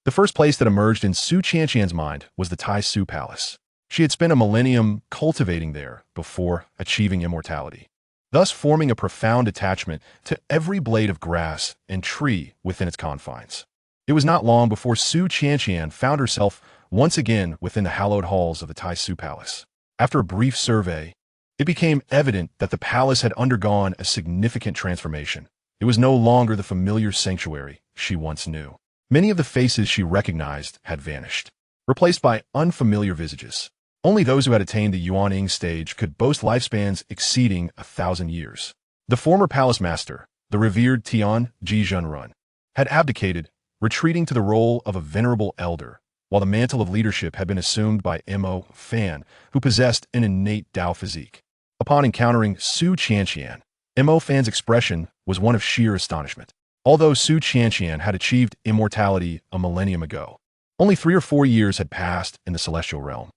the first place that emerged in Su Qianqian's mind was the Tai Su Palace. She had spent a millennium cultivating there before achieving immortality, thus forming a profound attachment to every blade of grass and tree within its confines. It was not long before Su Qianqian found herself once again within the hallowed halls of the Tai Su Palace. After a brief survey, it became evident that the palace had undergone a significant transformation. It was no longer the familiar sanctuary she once knew. Many of the faces she recognized had vanished, replaced by unfamiliar visages. Only those who had attained the Yuanying stage could boast lifespans exceeding 1,000 years. The former palace master, the revered Tian Ji Zhenrun, had abdicated, retreating to the role of a venerable elder, while the mantle of leadership had been assumed by Mo Fan, who possessed an innate Tao physique. Upon encountering Su Qianqian, Mo Fan's expression was one of sheer astonishment. Although Su Qianqian had achieved immortality a millennium ago, only 3 or 4 years had passed in the celestial realm.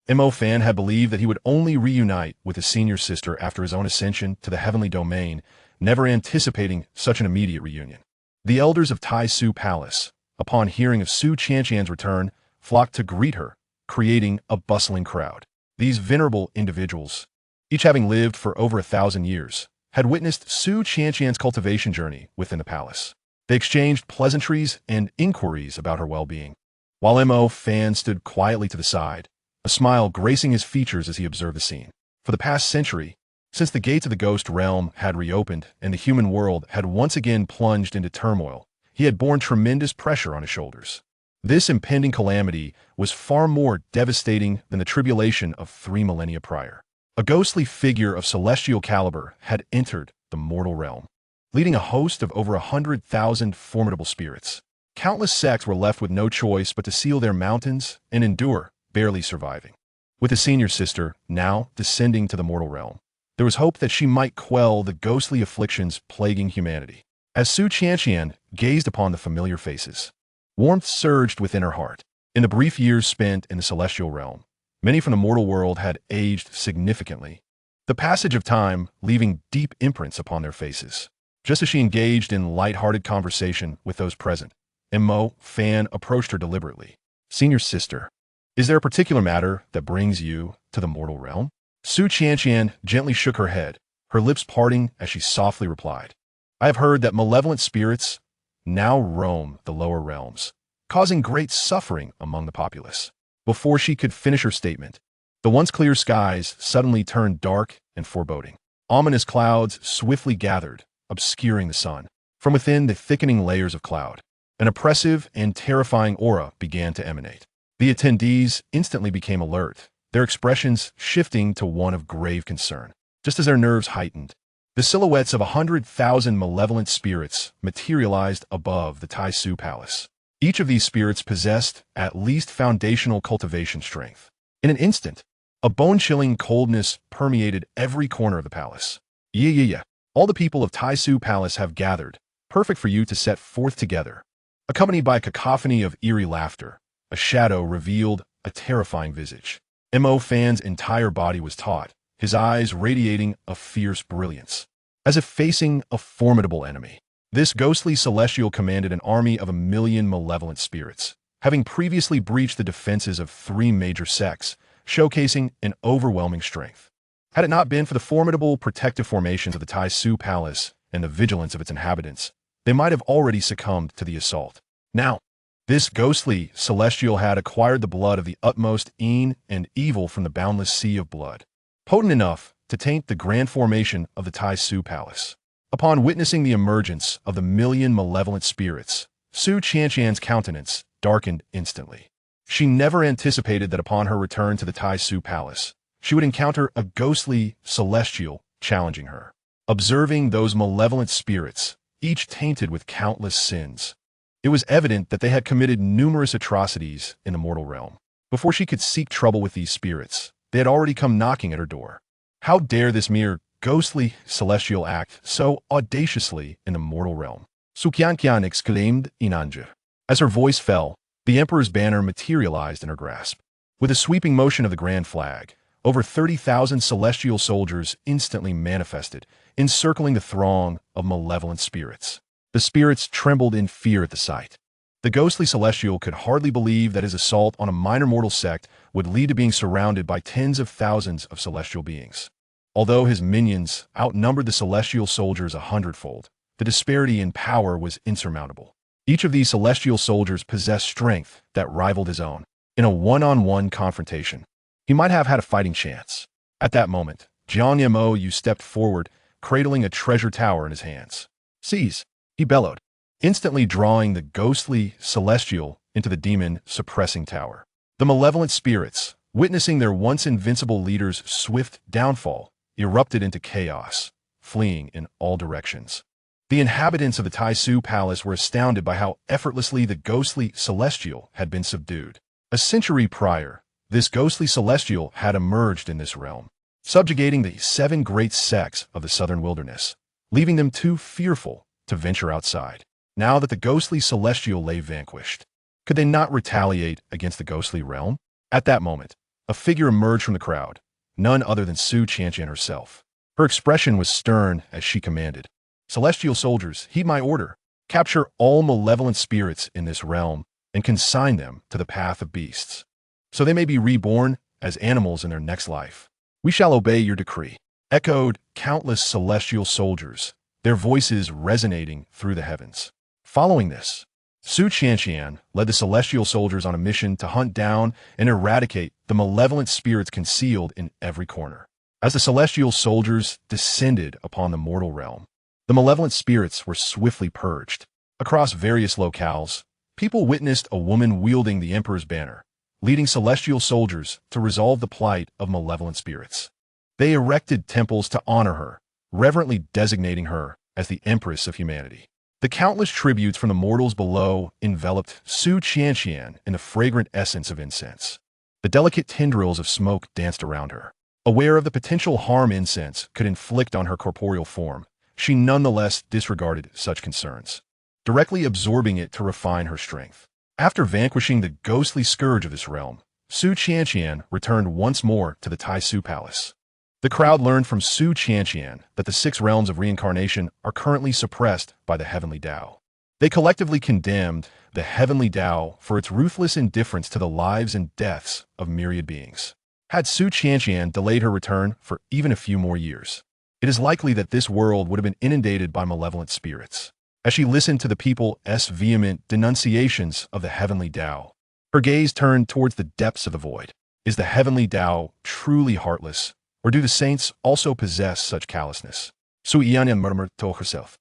Mo Fan had believed that he would only reunite with his senior sister after his own ascension to the heavenly domain, never anticipating such an immediate reunion. The elders of Tai Su Palace, upon hearing of Su Qianqian's return, flocked to greet her, creating a bustling crowd. These venerable individuals, each having lived for over 1,000 years, had witnessed Su Qianqian's cultivation journey within the palace. They exchanged pleasantries and inquiries about her well-being, while Mo Fan stood quietly to the side, a smile gracing his features as he observed the scene. For the past century, since the gates of the ghost realm had reopened and the human world had once again plunged into turmoil, he had borne tremendous pressure on his shoulders. This impending calamity was far more devastating than the tribulation of 3 millennia prior. A ghostly figure of celestial caliber had entered the mortal realm, leading a host of over 100,000 formidable spirits. Countless sects were left with no choice but to seal their mountains and endure, barely surviving. With the senior sister now descending to the mortal realm, there was hope that she might quell the ghostly afflictions plaguing humanity. As Su Qianqian gazed upon the familiar faces, warmth surged within her heart. In the brief years spent in the celestial realm, many from the mortal world had aged significantly, the passage of time leaving deep imprints upon their faces. Just as she engaged in light-hearted conversation with those present, Mo Fan approached her deliberately. "Senior sister, is there a particular matter that brings you to the mortal realm?" Su Qianqian gently shook her head, her lips parting as she softly replied, "I have heard that malevolent spirits now roam the lower realms, causing great suffering among the populace." Before she could finish her statement, the once clear skies suddenly turned dark and foreboding. Ominous clouds swiftly gathered, obscuring the sun. From within the thickening layers of cloud, an oppressive and terrifying aura began to emanate. The attendees instantly became alert, their expressions shifting to one of grave concern. Just as their nerves heightened, the silhouettes of 100,000 malevolent spirits materialized above the Tai Su Palace. Each of these spirits possessed at least foundational cultivation strength. In an instant, a bone-chilling coldness permeated every corner of the palace. Yeah. All the people of Tai Su Palace have gathered, perfect for you to set forth together. accompanied by a cacophony of eerie laughter. A shadow revealed a terrifying visage. Mo Fan's entire body was taut, his eyes radiating a fierce brilliance, as if facing a formidable enemy. This ghostly celestial commanded an army of 1,000,000 malevolent spirits, having previously breached the defenses of 3 major sects, showcasing an overwhelming strength. Had it not been for the formidable protective formations of the Tai Su Palace and the vigilance of its inhabitants, they might have already succumbed to the assault. Now, this ghostly celestial had acquired the blood of the utmost ean and evil from the boundless sea of blood, potent enough to taint the grand formation of the Tai Su Palace. Upon witnessing the emergence of the 1,000,000 malevolent spirits, Su Qianqian's countenance darkened instantly. She never anticipated that upon her return to the Tai Su Palace, she would encounter a ghostly celestial challenging her. Observing those malevolent spirits, each tainted with countless sins, it was evident that they had committed numerous atrocities in the mortal realm. Before she could seek trouble with these spirits, they had already come knocking at her door. How dare this mere ghostly celestial act so audaciously in the mortal realm? Su Qianqian exclaimed in anger. As her voice fell, the Emperor's banner materialized in her grasp. With a sweeping motion of the grand flag, over 30,000 celestial soldiers instantly manifested, encircling the throng of malevolent spirits. The spirits trembled in fear at the sight. The ghostly celestial could hardly believe that his assault on a minor mortal sect would lead to being surrounded by tens of thousands of celestial beings. Although his minions outnumbered the celestial soldiers 100-fold, the disparity in power was insurmountable. Each of these celestial soldiers possessed strength that rivaled his own. In a one-on-one confrontation, he might have had a fighting chance. At that moment, Jiang Mo Yu stepped forward, cradling a treasure tower in his hands. "Seize!" he bellowed, instantly drawing the ghostly celestial into the demon-suppressing tower. The malevolent spirits, witnessing their once invincible leader's swift downfall, erupted into chaos, fleeing in all directions. The inhabitants of the Tai Su Palace were astounded by how effortlessly the ghostly celestial had been subdued. A century prior, this ghostly celestial had emerged in this realm, subjugating the 7 great sects of the southern wilderness, leaving them too fearful to venture outside. Now that the ghostly celestial lay vanquished, could they not retaliate against the ghostly realm? At that moment, a figure emerged from the crowd, none other than Su Qianqian herself. Her expression was stern as she commanded, "Celestial soldiers, heed my order. Capture all malevolent spirits in this realm and consign them to the path of beasts, so they may be reborn as animals in their next life." "We shall obey your decree," echoed countless celestial soldiers, their voices resonating through the heavens. Following this, Su Qianqian led the celestial soldiers on a mission to hunt down and eradicate the malevolent spirits concealed in every corner. As the celestial soldiers descended upon the mortal realm, the malevolent spirits were swiftly purged. Across various locales, people witnessed a woman wielding the Emperor's banner, leading celestial soldiers to resolve the plight of malevolent spirits. They erected temples to honor her, reverently designating her as the Empress of Humanity. The countless tributes from the mortals below enveloped Su Qianqian in the fragrant essence of incense. The delicate tendrils of smoke danced around her. Aware of the potential harm incense could inflict on her corporeal form, she nonetheless disregarded such concerns, directly absorbing it to refine her strength. After vanquishing the ghostly scourge of this realm, Su Qianqian returned once more to the Tai Su Palace. The crowd learned from Su Qianqian that the 6 realms of reincarnation are currently suppressed by the Heavenly Tao. They collectively condemned the Heavenly Tao for its ruthless indifference to the lives and deaths of myriad beings. Had Su Qianqian delayed her return for even a few more years, it is likely that this world would have been inundated by malevolent spirits. As she listened to the people's vehement denunciations of the Heavenly Tao, her gaze turned towards the depths of the void. Is the Heavenly Tao truly heartless? Or do the saints also possess such callousness? Su Qianqian murmured to herself,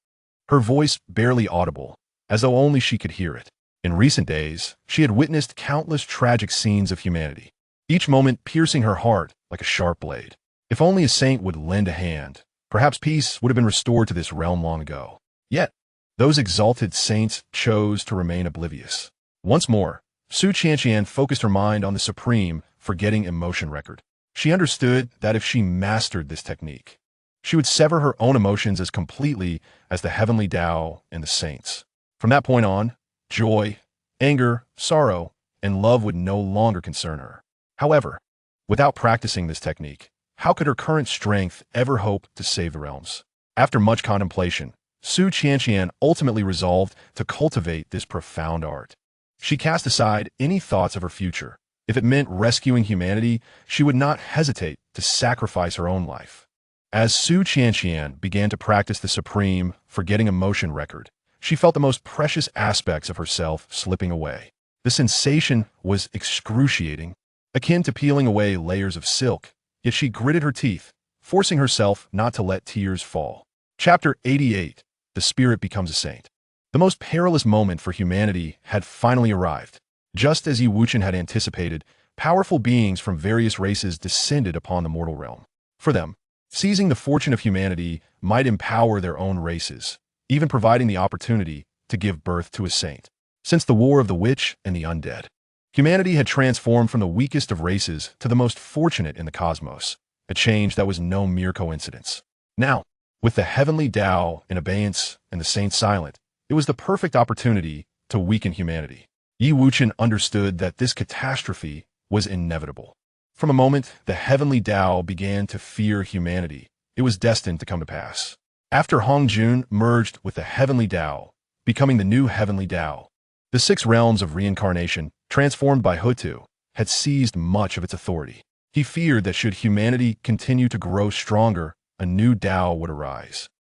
her voice barely audible, as though only she could hear it. In recent days, she had witnessed countless tragic scenes of humanity, each moment piercing her heart like a sharp blade. If only a saint would lend a hand, perhaps peace would have been restored to this realm long ago. Yet, those exalted saints chose to remain oblivious. Once more, Su Qianqian focused her mind on the supreme forgetting emotion record. She understood that if she mastered this technique, she would sever her own emotions as completely as the Heavenly Tao and the saints. From that point on, Joy, anger, sorrow, and love would no longer concern her. However, without practicing this technique, how could her current strength ever hope to save the realms? After much contemplation, Su Qianqian ultimately resolved to cultivate this profound art. She cast aside any thoughts of her future. If it meant rescuing humanity, she would not hesitate to sacrifice her own life. As Su Qianqian began to practice the supreme forgetting emotion record, she felt the most precious aspects of herself slipping away. The sensation was excruciating, akin to peeling away layers of silk, yet she gritted her teeth, forcing herself not to let tears fall. Chapter 88. The Spirit Becomes a Saint. The most perilous moment for humanity had finally arrived. Just as Wuchen had anticipated, powerful beings from various races descended upon the mortal realm. For them, seizing the fortune of humanity might empower their own races, even providing the opportunity to give birth to a saint. Since the War of the Witch and the Undead, humanity had transformed from the weakest of races to the most fortunate in the cosmos, a change that was no mere coincidence. Now, with the heavenly Tao in abeyance and the saints silent, it was the perfect opportunity to weaken humanity. Wuchen understood that this catastrophe was inevitable. From a moment the heavenly Tao began to fear humanity, it was destined to come to pass. After Hongjun merged with the heavenly Tao, becoming the new heavenly Tao, the 6 realms of reincarnation, transformed by Hutu, had seized much of its authority. He feared that should humanity continue to grow stronger, a new Tao would arise,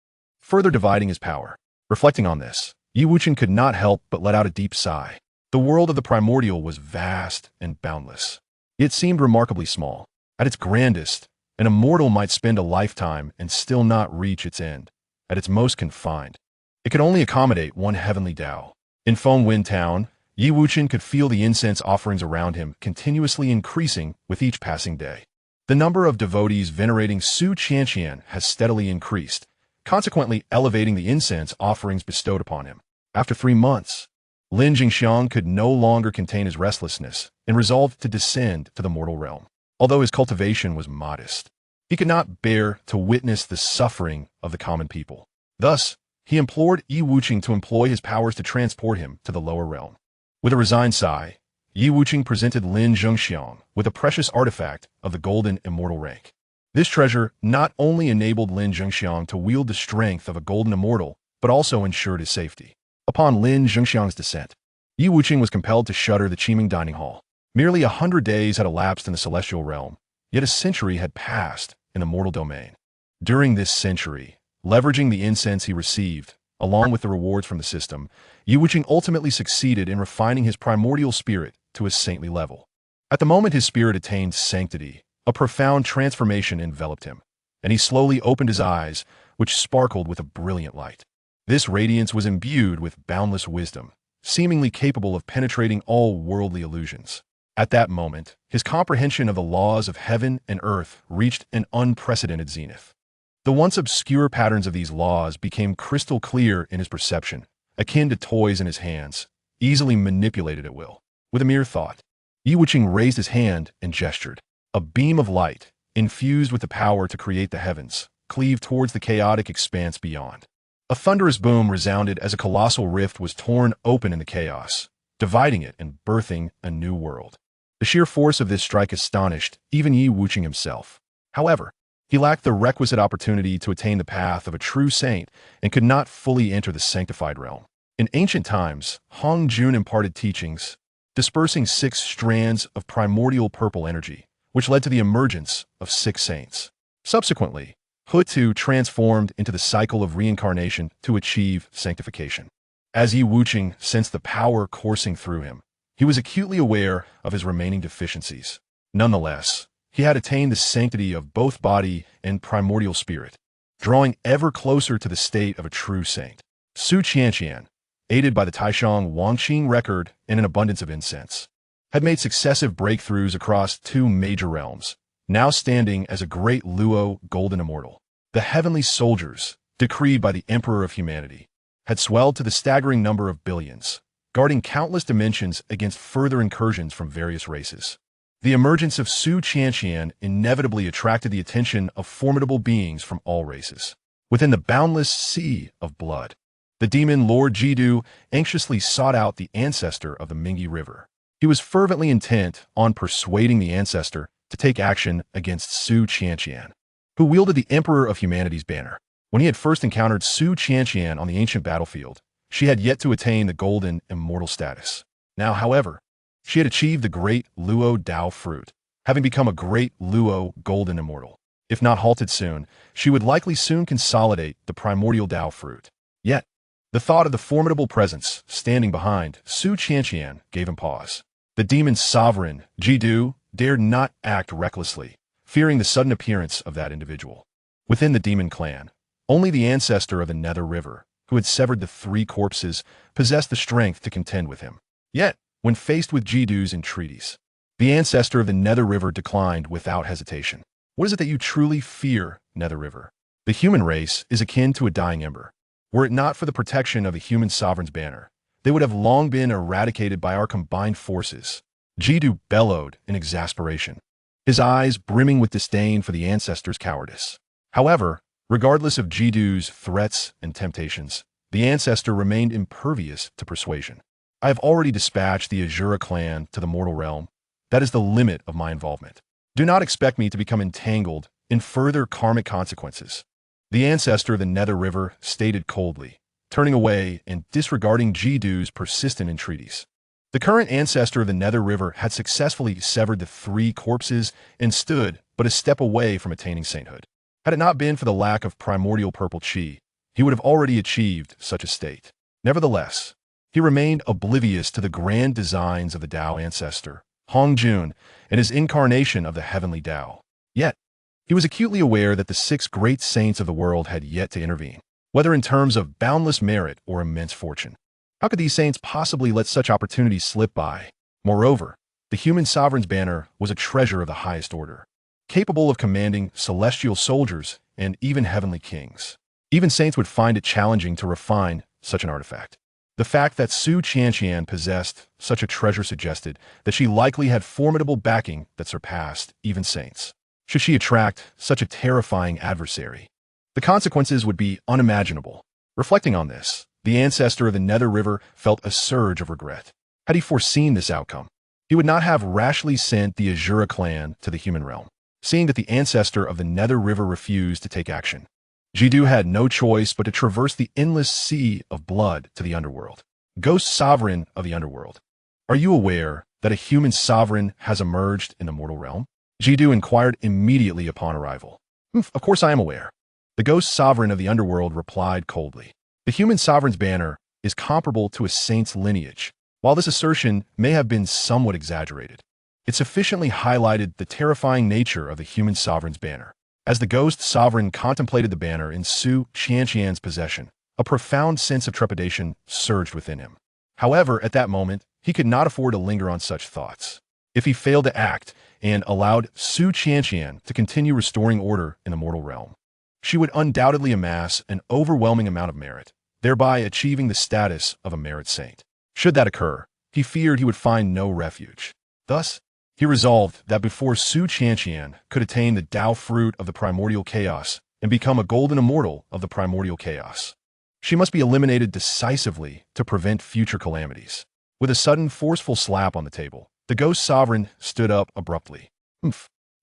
further dividing his power. Reflecting on this, Wuchen could not help but let out a deep sigh. The world of the primordial was vast and boundless. It seemed remarkably small. At its grandest, an immortal might spend a lifetime and still not reach its end. At its most confined, it could only accommodate one heavenly Tao. In Fengwen Town, Wuchen could feel the incense offerings around him continuously increasing with each passing day. The number of devotees venerating Su Qianqian has steadily increased, consequently elevating the incense offerings bestowed upon him. After 3 months, Lin Jingxiang could no longer contain his restlessness and resolved to descend to the mortal realm. Although his cultivation was modest, he could not bear to witness the suffering of the common people. Thus, he implored Wuchen to employ his powers to transport him to the lower realm. With a resigned sigh, Wuchen presented Lin Jingxiang with a precious artifact of the golden immortal rank. This treasure not only enabled Lin Jingxiang to wield the strength of a golden immortal, but also ensured his safety. Upon Lin Jingxiang's descent, Wuchen was compelled to shutter the Qiming dining hall. Merely 100 days had elapsed in the celestial realm, yet a century had passed in the mortal domain. During this century, leveraging the incense he received, along with the rewards from the system, Wuchen ultimately succeeded in refining his primordial spirit to a saintly level. At the moment his spirit attained sanctity, a profound transformation enveloped him, and he slowly opened his eyes, which sparkled with a brilliant light. This radiance was imbued with boundless wisdom, seemingly capable of penetrating all worldly illusions. At that moment, his comprehension of the laws of heaven and earth reached an unprecedented zenith. The once obscure patterns of these laws became crystal clear in his perception, akin to toys in his hands, easily manipulated at will. With a mere thought, Wuchen raised his hand and gestured. A beam of light, infused with the power to create the heavens, cleaved towards the chaotic expanse beyond. A thunderous boom resounded as a colossal rift was torn open in the chaos, dividing it and birthing a new world. The sheer force of this strike astonished even Wuchen himself. However, he lacked the requisite opportunity to attain the path of a true saint and could not fully enter the sanctified realm. In ancient times, Hongjun imparted teachings, dispersing 6 strands of primordial purple energy, which led to the emergence of 6 saints. Subsequently, Hutu transformed into the cycle of reincarnation to achieve sanctification. As Wuchen sensed the power coursing through him, he was acutely aware of his remaining deficiencies. Nonetheless, he had attained the sanctity of both body and primordial spirit, drawing ever closer to the state of a true saint. Su Qianqian, aided by the Taishang Wangqing record and an abundance of incense, had made successive breakthroughs across 2 major realms, now standing as a great Luo golden immortal. The heavenly soldiers, decreed by the Emperor of Humanity, had swelled to the staggering number of billions, guarding countless dimensions against further incursions from various races. The emergence of Su Qianqian inevitably attracted the attention of formidable beings from all races. Within the boundless sea of blood, The demon Lord Jidu anxiously sought out the ancestor of the Mingi River. He was fervently intent on persuading the ancestor to take action against Su Qianqian, who wielded the Emperor of Humanity's banner. When he had first encountered Su Qianqian on the ancient battlefield, she had yet to attain the golden immortal status. Now, however, she had achieved the great Luo Dao fruit, having become a great Luo golden immortal. If not halted soon, she would likely soon consolidate the primordial Dao fruit. Yet, the thought of the formidable presence standing behind Su Qianqian gave him pause. The demon sovereign, Jidu, dared not act recklessly, fearing the sudden appearance of that individual. Within the demon clan, only the ancestor of the Nether River, who had severed the 3 corpses, possessed the strength to contend with him. Yet, when faced with Jidu's entreaties, the ancestor of the Nether River declined without hesitation. What is it that you truly fear, Nether River? The human race is akin to a dying ember. Were it not for the protection of the human sovereign's banner, they would have long been eradicated by our combined forces. Jidu bellowed in exasperation, his eyes brimming with disdain for the ancestor's cowardice. However, regardless of Jidu's threats and temptations, the ancestor remained impervious to persuasion. I have already dispatched the Azura clan to the mortal realm. That is the limit of my involvement. Do not expect me to become entangled in further karmic consequences. The ancestor of the Nether River stated coldly, turning away and disregarding Jidu's persistent entreaties. The current ancestor of the Nether River had successfully severed the 3 corpses and stood but a step away from attaining sainthood. Had it not been for the lack of primordial purple chi, he would have already achieved such a state. Nevertheless, he remained oblivious to the grand designs of the Dao ancestor, Hongjun, and his incarnation of the heavenly Dao. Yet, he was acutely aware that the 6 great saints of the world had yet to intervene, whether in terms of boundless merit or immense fortune. How could these saints possibly let such opportunities slip by? Moreover, the human sovereign's banner was a treasure of the highest order, capable of commanding celestial soldiers and even heavenly kings. Even saints would find it challenging to refine such an artifact. The fact that Su Qianqian possessed such a treasure suggested that she likely had formidable backing that surpassed even saints. Should she attract such a terrifying adversary, the consequences would be unimaginable. Reflecting on this, the ancestor of the Nether River felt a surge of regret. Had he foreseen this outcome, he would not have rashly sent the Azura clan to the human realm. Seeing that the ancestor of the Nether River refused to take action, Jidu had no choice but to traverse the endless sea of blood to the underworld. Ghost sovereign of the underworld, are you aware that a human sovereign has emerged in the mortal realm? Jidu inquired immediately upon arrival. Of course I am aware. The ghost sovereign of the underworld replied coldly. The human sovereign's banner is comparable to a saint's lineage. While this assertion may have been somewhat exaggerated, it sufficiently highlighted the terrifying nature of the human sovereign's banner. As the ghost sovereign contemplated the banner in Su Qianqian's possession, a profound sense of trepidation surged within him. However, at that moment, he could not afford to linger on such thoughts. If he failed to act and allowed Su Qianqian to continue restoring order in the mortal realm, she would undoubtedly amass an overwhelming amount of merit, thereby achieving the status of a merit saint. Should that occur, he feared he would find no refuge. Thus, he resolved that before Su Qianqian could attain the Dao fruit of the primordial chaos and become a golden immortal of the primordial chaos, she must be eliminated decisively to prevent future calamities. With a sudden forceful slap on the table, the ghost sovereign stood up abruptly.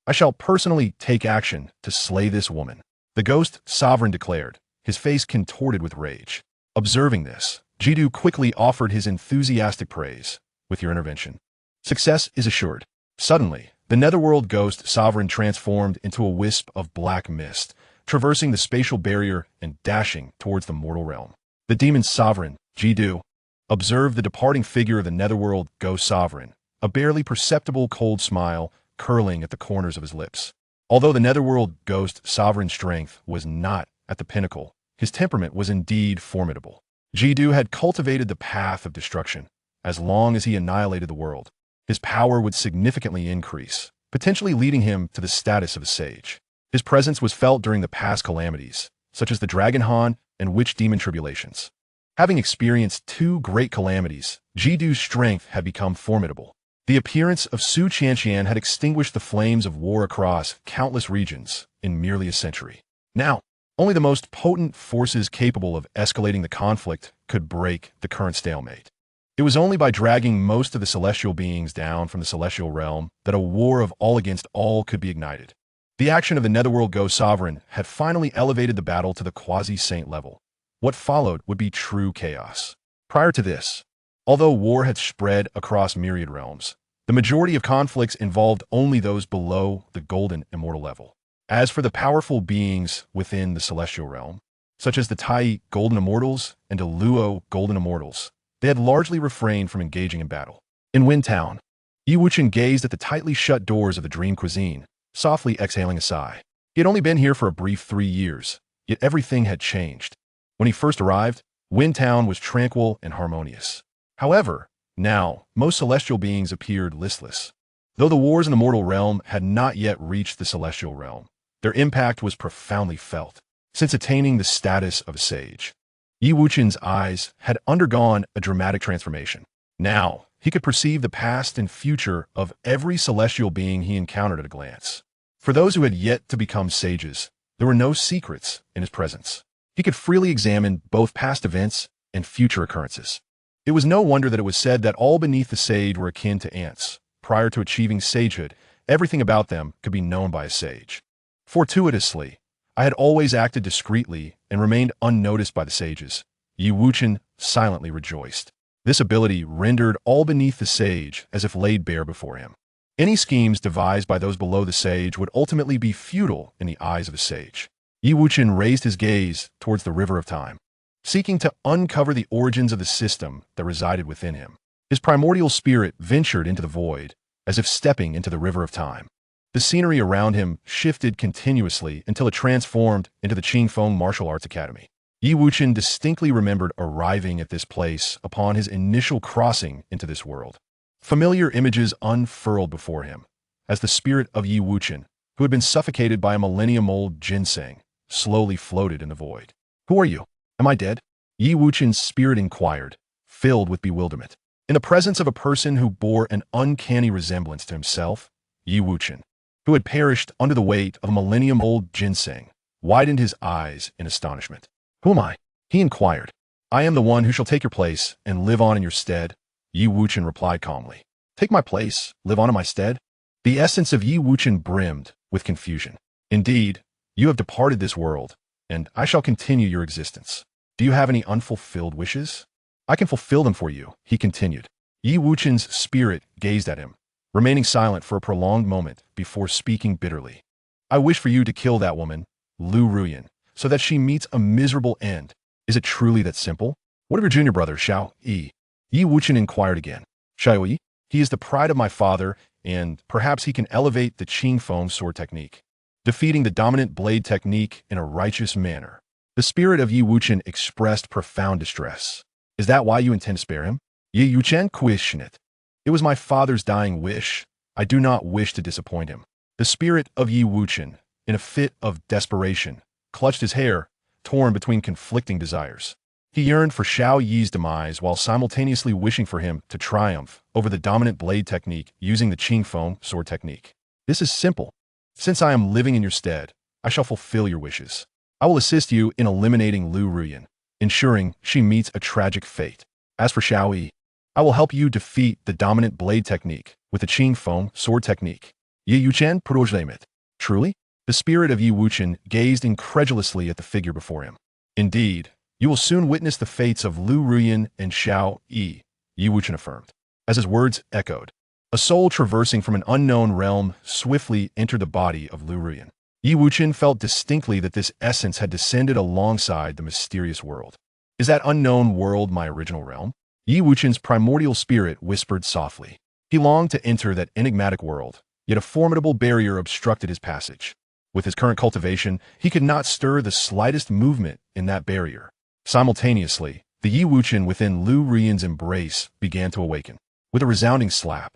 I shall personally take action to slay this woman, the ghost sovereign declared, his face contorted with rage. Observing this, Jidu quickly offered his enthusiastic praise. With your intervention, success is assured. Suddenly, the netherworld ghost sovereign transformed into a wisp of black mist, traversing the spatial barrier and dashing towards the mortal realm. The demon sovereign, Jidu, observed the departing figure of the netherworld ghost sovereign, a barely perceptible cold smile curling at the corners of his lips. Although the netherworld ghost sovereign's strength was not at the pinnacle, his temperament was indeed formidable. Jidu had cultivated the path of destruction. As long as he annihilated the world, his power would significantly increase, potentially leading him to the status of a sage. His presence was felt during the past calamities, such as the Dragon Han and Witch Demon tribulations. Having experienced 2 great calamities, Jidu's strength had become formidable. The appearance of Su Qianqian had extinguished the flames of war across countless regions in merely a century. Now, Only the most potent forces capable of escalating the conflict could break the current stalemate. It was only by dragging most of the celestial beings down from the celestial realm that a war of all against all could be ignited. The action of the Netherworld Ghost Sovereign had finally elevated the battle to the quasi-saint level. What followed would be true chaos. Prior to this, although war had spread across myriad realms, the majority of conflicts involved only those below the golden immortal level. As for the powerful beings within the celestial realm, such as the Tai Golden Immortals and the Luo Golden Immortals, they had largely refrained from engaging in battle. In Wind Town, Wuchen gazed at the tightly shut doors of the Dream Cuisine, softly exhaling a sigh. He had only been here for a brief 3 years, yet everything had changed. When he first arrived, Wind Town was tranquil and harmonious. However, now, most celestial beings appeared listless. Though the wars in the mortal realm had not yet reached the celestial realm, their impact was profoundly felt, since attaining the status of a sage. Wuchen's eyes had undergone a dramatic transformation. Now, he could perceive the past and future of every celestial being he encountered at a glance. For those who had yet to become sages, there were no secrets in his presence. He could freely examine both past events and future occurrences. It was no wonder that it was said that all beneath the sage were akin to ants. Prior to achieving sagehood, everything about them could be known by a sage. Fortuitously, I had always acted discreetly and remained unnoticed by the sages. Wuchen silently rejoiced. This ability rendered all beneath the sage as if laid bare before him. Any schemes devised by those below the sage would ultimately be futile in the eyes of a sage. Wuchen raised his gaze towards the river of time, seeking to uncover the origins of the system that resided within him. His primordial spirit ventured into the void, as if stepping into the river of time. The scenery around him shifted continuously until it transformed into the Qingfeng Martial Arts Academy. Wuchen distinctly remembered arriving at this place upon his initial crossing into this world. Familiar images unfurled before him, as the spirit of Wuchen, who had been suffocated by a millennium-old ginseng, slowly floated in the void. "Who are you? Am I dead?" Wuchen's spirit inquired, filled with bewilderment. In the presence of a person who bore an uncanny resemblance to himself, Wuchen, who had perished under the weight of a millennium-old ginseng, widened his eyes in astonishment. "Who am I?" he inquired. "I am the one who shall take your place and live on in your stead," Wuchen replied calmly. "Take my place, live on in my stead?" The essence of Wuchen brimmed with confusion. "Indeed, you have departed this world, and I shall continue your existence. Do you have any unfulfilled wishes? I can fulfill them for you," he continued. Wuchen's spirit gazed at him, remaining silent for a prolonged moment before speaking bitterly. "I wish for you to kill that woman, Lu Ruyan, so that she meets a miserable end. Is it truly that simple? What of your junior brother, Xiao Yi?" Wuchen inquired again. "Xiao Yi? He is the pride of my father, and perhaps he can elevate the Qingfeng sword technique, defeating the dominant blade technique in a righteous manner." The spirit of Wuchen expressed profound distress. "Is that why you intend to spare him?" Wuchen questioned it. "It was my father's dying wish. I do not wish to disappoint him." The spirit of Wuchen, in a fit of desperation, clutched his hair, torn between conflicting desires. He yearned for Xiao Yi's demise while simultaneously wishing for him to triumph over the dominant blade technique using the Qingfeng sword technique. "This is simple. Since I am living in your stead, I shall fulfill your wishes. I will assist you in eliminating Lu Ruyan, ensuring she meets a tragic fate. As for Xiao Yi, I will help you defeat the dominant blade technique with the Qingfeng sword technique." Wuchen project. Truly? The spirit of Wuchen gazed incredulously at the figure before him. "Indeed, you will soon witness the fates of Lu Ruyan and Xiao Yi," Wuchen affirmed. As his words echoed, a soul traversing from an unknown realm swiftly entered the body of Lu Ruyan. Wuchen felt distinctly that this essence had descended alongside the mysterious world. "Is that unknown world my original realm?" Wuchen's primordial spirit whispered softly. He longed to enter that enigmatic world, yet a formidable barrier obstructed his passage. With his current cultivation, he could not stir the slightest movement in that barrier. Simultaneously, the Wuchen within Lu Ruyan's embrace began to awaken. With a resounding slap,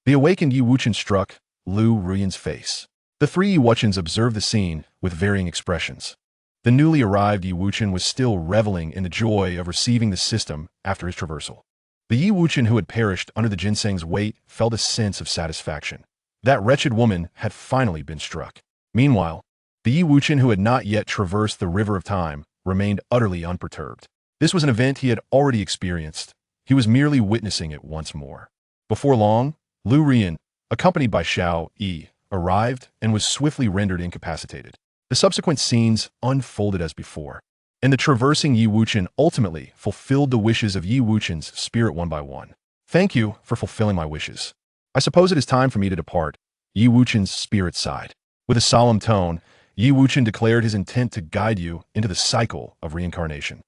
the awakened Wuchen struck Lu Ruyan's face. The three Wuchens observed the scene with varying expressions. The newly arrived Wuchen was still reveling in the joy of receiving the system after his traversal. The Wuchen who had perished under the ginseng's weight felt a sense of satisfaction. That wretched woman had finally been struck. Meanwhile, The Yi Wuchen, who had not yet traversed the river of time, remained utterly unperturbed. This was an event he had already experienced. He was merely witnessing it once more. Before long, Lu Rian, accompanied by Xiao Yi, arrived and was swiftly rendered incapacitated. The subsequent scenes unfolded as before, and the traversing Yi Wuchen ultimately fulfilled the wishes of Yi Wuchen's spirit one by one. Thank you for fulfilling my wishes. I suppose it is time for me to depart. Yi Wuchen's spirit sighed. With a solemn tone, Yi Wuchen declared his intent to guide you into the cycle of reincarnation,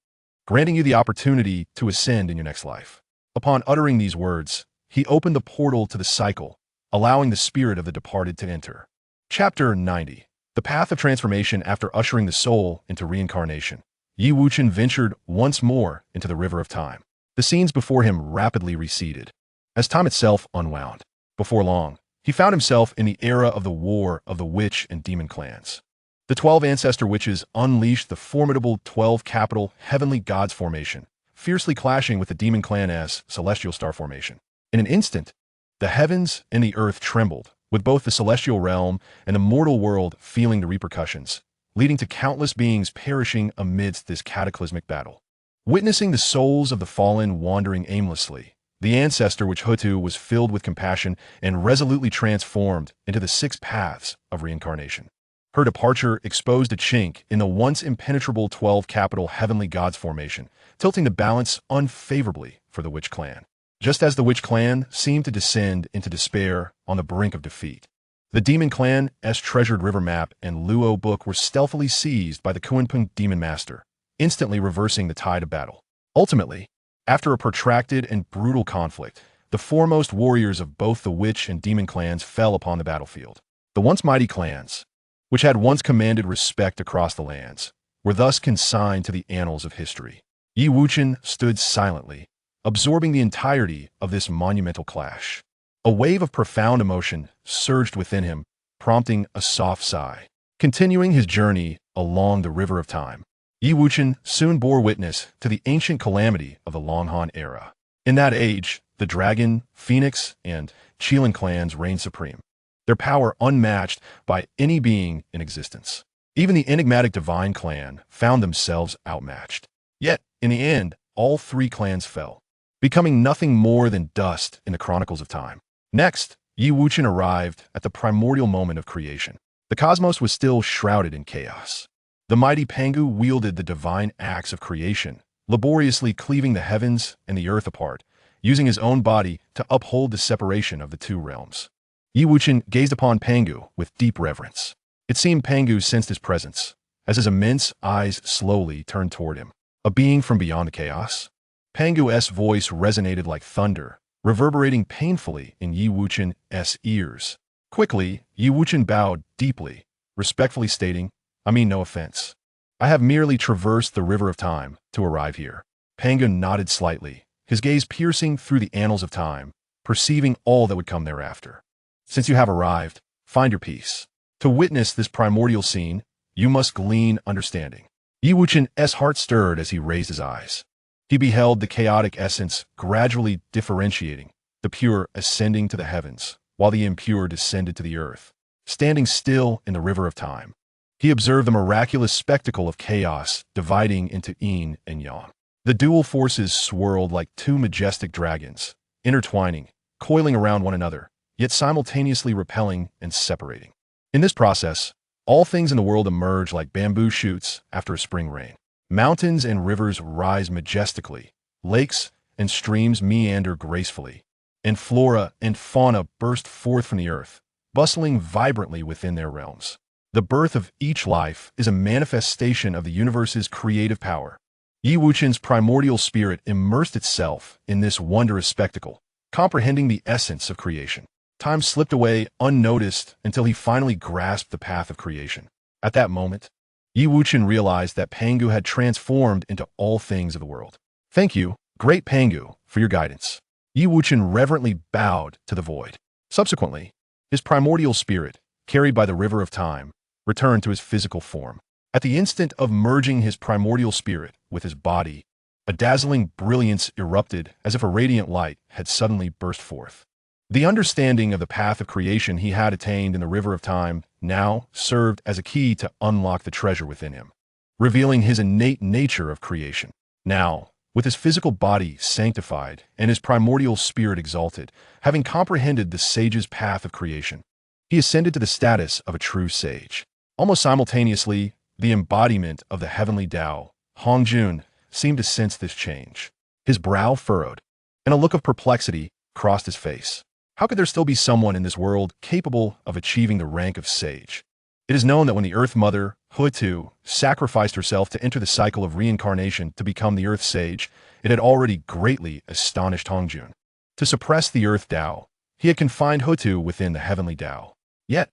granting you the opportunity to ascend in your next life. Upon uttering these words, he opened the portal to the cycle, allowing the spirit of the departed to enter. Chapter 90. The Path of Transformation. After ushering the soul into reincarnation, Yi Wuchen ventured once more into the river of time. The scenes before him rapidly receded, as time itself unwound. Before long, he found himself in the era of the war of the witch and demon clans. The 12 ancestor witches unleashed the formidable 12 capital heavenly gods formation, fiercely clashing with the demon clan as celestial star formation. In an instant, the heavens and the earth trembled, with both the celestial realm and the mortal world feeling the repercussions, leading to countless beings perishing amidst this cataclysmic battle. Witnessing the souls of the fallen wandering aimlessly, the ancestor witch Hutu was filled with compassion and resolutely transformed into the 6 paths of reincarnation. Her departure exposed a chink in the once impenetrable 12 capital heavenly gods formation, tilting the balance unfavorably for the witch clan. Just as the witch clan seemed to descend into despair on the brink of defeat, the demon clan's treasured river map and Luo book were stealthily seized by the Kuanping demon master, instantly reversing the tide of battle. Ultimately, after a protracted and brutal conflict, the foremost warriors of both the witch and demon clans fell upon the battlefield. The once mighty clans, which had once commanded respect across the lands, were thus consigned to the annals of history. Yi Wuchen stood silently, absorbing the entirety of this monumental clash. A wave of profound emotion surged within him, prompting a soft sigh. Continuing his journey along the river of time, Yi Wuchen soon bore witness to the ancient calamity of the Longhan era. In that age, the Dragon, Phoenix, and Qilin clans reigned supreme, their power unmatched by any being in existence. Even the enigmatic Divine clan found themselves outmatched. Yet, in the end, all 3 clans fell, becoming nothing more than dust in the chronicles of time. Next, Yi Wuchen arrived at the primordial moment of creation. The cosmos was still shrouded in chaos. The mighty Pangu wielded the divine axe of creation, laboriously cleaving the heavens and the earth apart, using his own body to uphold the separation of the 2 realms. Yi Wuchen gazed upon Pangu with deep reverence. It seemed Pangu sensed his presence, as his immense eyes slowly turned toward him. A being from beyond the chaos? Pangu's voice resonated like thunder, reverberating painfully in Yi Wuchen's ears. Quickly, Yi Wuchen bowed deeply, respectfully stating, "I mean no offense. I have merely traversed the river of time to arrive here." Pangu nodded slightly, his gaze piercing through the annals of time, perceiving all that would come thereafter. "Since you have arrived, find your peace. To witness this primordial scene, you must glean understanding." Yi Wuchen's heart stirred as he raised his eyes. He beheld the chaotic essence gradually differentiating, the pure ascending to the heavens, while the impure descended to the earth. Standing still in the river of time, he observed the miraculous spectacle of chaos dividing into yin and yang. The dual forces swirled like 2 majestic dragons, intertwining, coiling around one another, yet simultaneously repelling and separating. In this process, all things in the world emerge like bamboo shoots after a spring rain. Mountains and rivers rise majestically, lakes and streams meander gracefully, and flora and fauna burst forth from the earth, bustling vibrantly within their realms. The birth of each life is a manifestation of the universe's creative power. Yi Wuchen's primordial spirit immersed itself in this wondrous spectacle, comprehending the essence of creation. Time slipped away unnoticed until he finally grasped the path of creation. At that moment, Yi Wuchen realized that Pangu had transformed into all things of the world. "Thank you, great Pangu, for your guidance." Yi Wuchen reverently bowed to the void. Subsequently, his primordial spirit, carried by the river of time, returned to his physical form. At the instant of merging his primordial spirit with his body, a dazzling brilliance erupted as if a radiant light had suddenly burst forth. The understanding of the path of creation he had attained in the river of time now served as a key to unlock the treasure within him, revealing his innate nature of creation. Now, with his physical body sanctified and his primordial spirit exalted, having comprehended the sage's path of creation, he ascended to the status of a true sage. Almost simultaneously, the embodiment of the heavenly Tao, Hongjun, seemed to sense this change. His brow furrowed, and a look of perplexity crossed his face. How could there still be someone in this world capable of achieving the rank of sage? It is known that when the Earth Mother, Hutu, sacrificed herself to enter the cycle of reincarnation to become the Earth Sage, it had already greatly astonished Hongjun. To suppress the Earth Tao, he had confined Hutu within the heavenly Tao. Yet,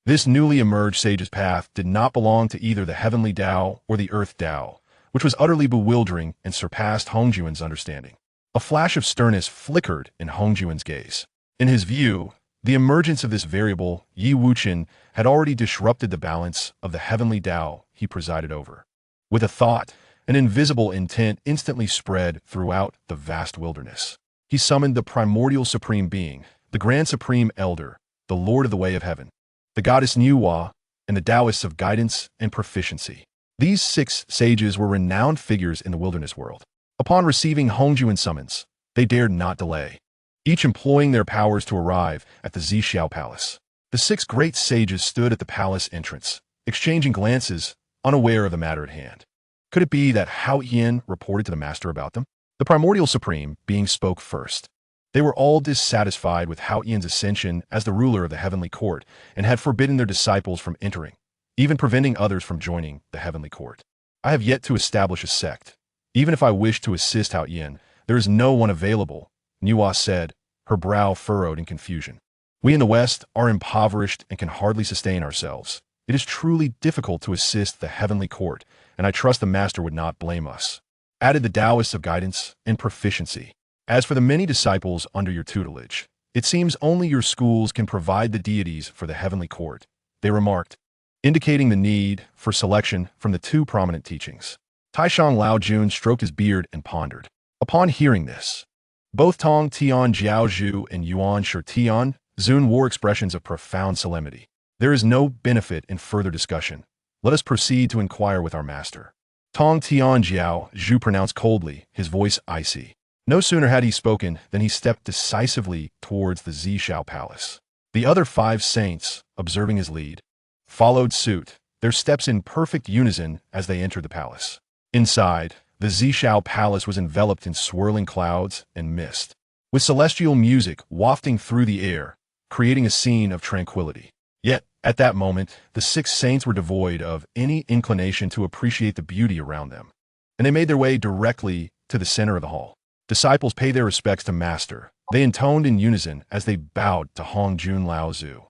this newly emerged sage's path did not belong to either the heavenly Tao or the Earth Tao, which was utterly bewildering and surpassed Hongjun's understanding. A flash of sternness flickered in Hongjun's gaze. In his view, the emergence of this variable, Wuchen, had already disrupted the balance of the heavenly Tao he presided over. With a thought, an invisible intent instantly spread throughout the vast wilderness. He summoned the primordial supreme being, the grand supreme elder, the Lord of the Way of Heaven, the goddess Nuwa, and the Taoists of guidance and proficiency. These 6 sages were renowned figures in the wilderness world. Upon receiving Hongjun's summons, they dared not delay, each employing their powers to arrive at the Zixiao Palace. The 6 great sages stood at the palace entrance, exchanging glances, unaware of the matter at hand. Could it be that Hao Yin reported to the master about them? The primordial supreme being spoke first. They were all dissatisfied with Hao Yin's ascension as the ruler of the heavenly court and had forbidden their disciples from entering, even preventing others from joining the heavenly court. I have yet to establish a sect. Even if I wish to assist Hao Yin, there is no one available, Nuwa said, her brow furrowed in confusion. We in the West are impoverished and can hardly sustain ourselves. It is truly difficult to assist the heavenly court, and I trust the master would not blame us. Added the Taoists of guidance and proficiency. As for the many disciples under your tutelage, it seems only your schools can provide the deities for the heavenly court, they remarked, indicating the need for selection from the 2 prominent teachings. Taishang Laojun stroked his beard and pondered. Upon hearing this, both Tong Tian Jiaozhu and Yuan Shi Tian Zun wore expressions of profound solemnity. There is no benefit in further discussion. Let us proceed to inquire with our master. Tong Tian Jiaozhu pronounced coldly, his voice icy. No sooner had he spoken than he stepped decisively towards the Zixiao Palace. The other 5 saints, observing his lead, followed suit, their steps in perfect unison as they entered the palace. Inside, the Zixiao Palace was enveloped in swirling clouds and mist, with celestial music wafting through the air, creating a scene of tranquility. Yet, at that moment, the 6 saints were devoid of any inclination to appreciate the beauty around them, and they made their way directly to the center of the hall. Disciples paid their respects to master. They intoned in unison as they bowed to Hongjun Laozu.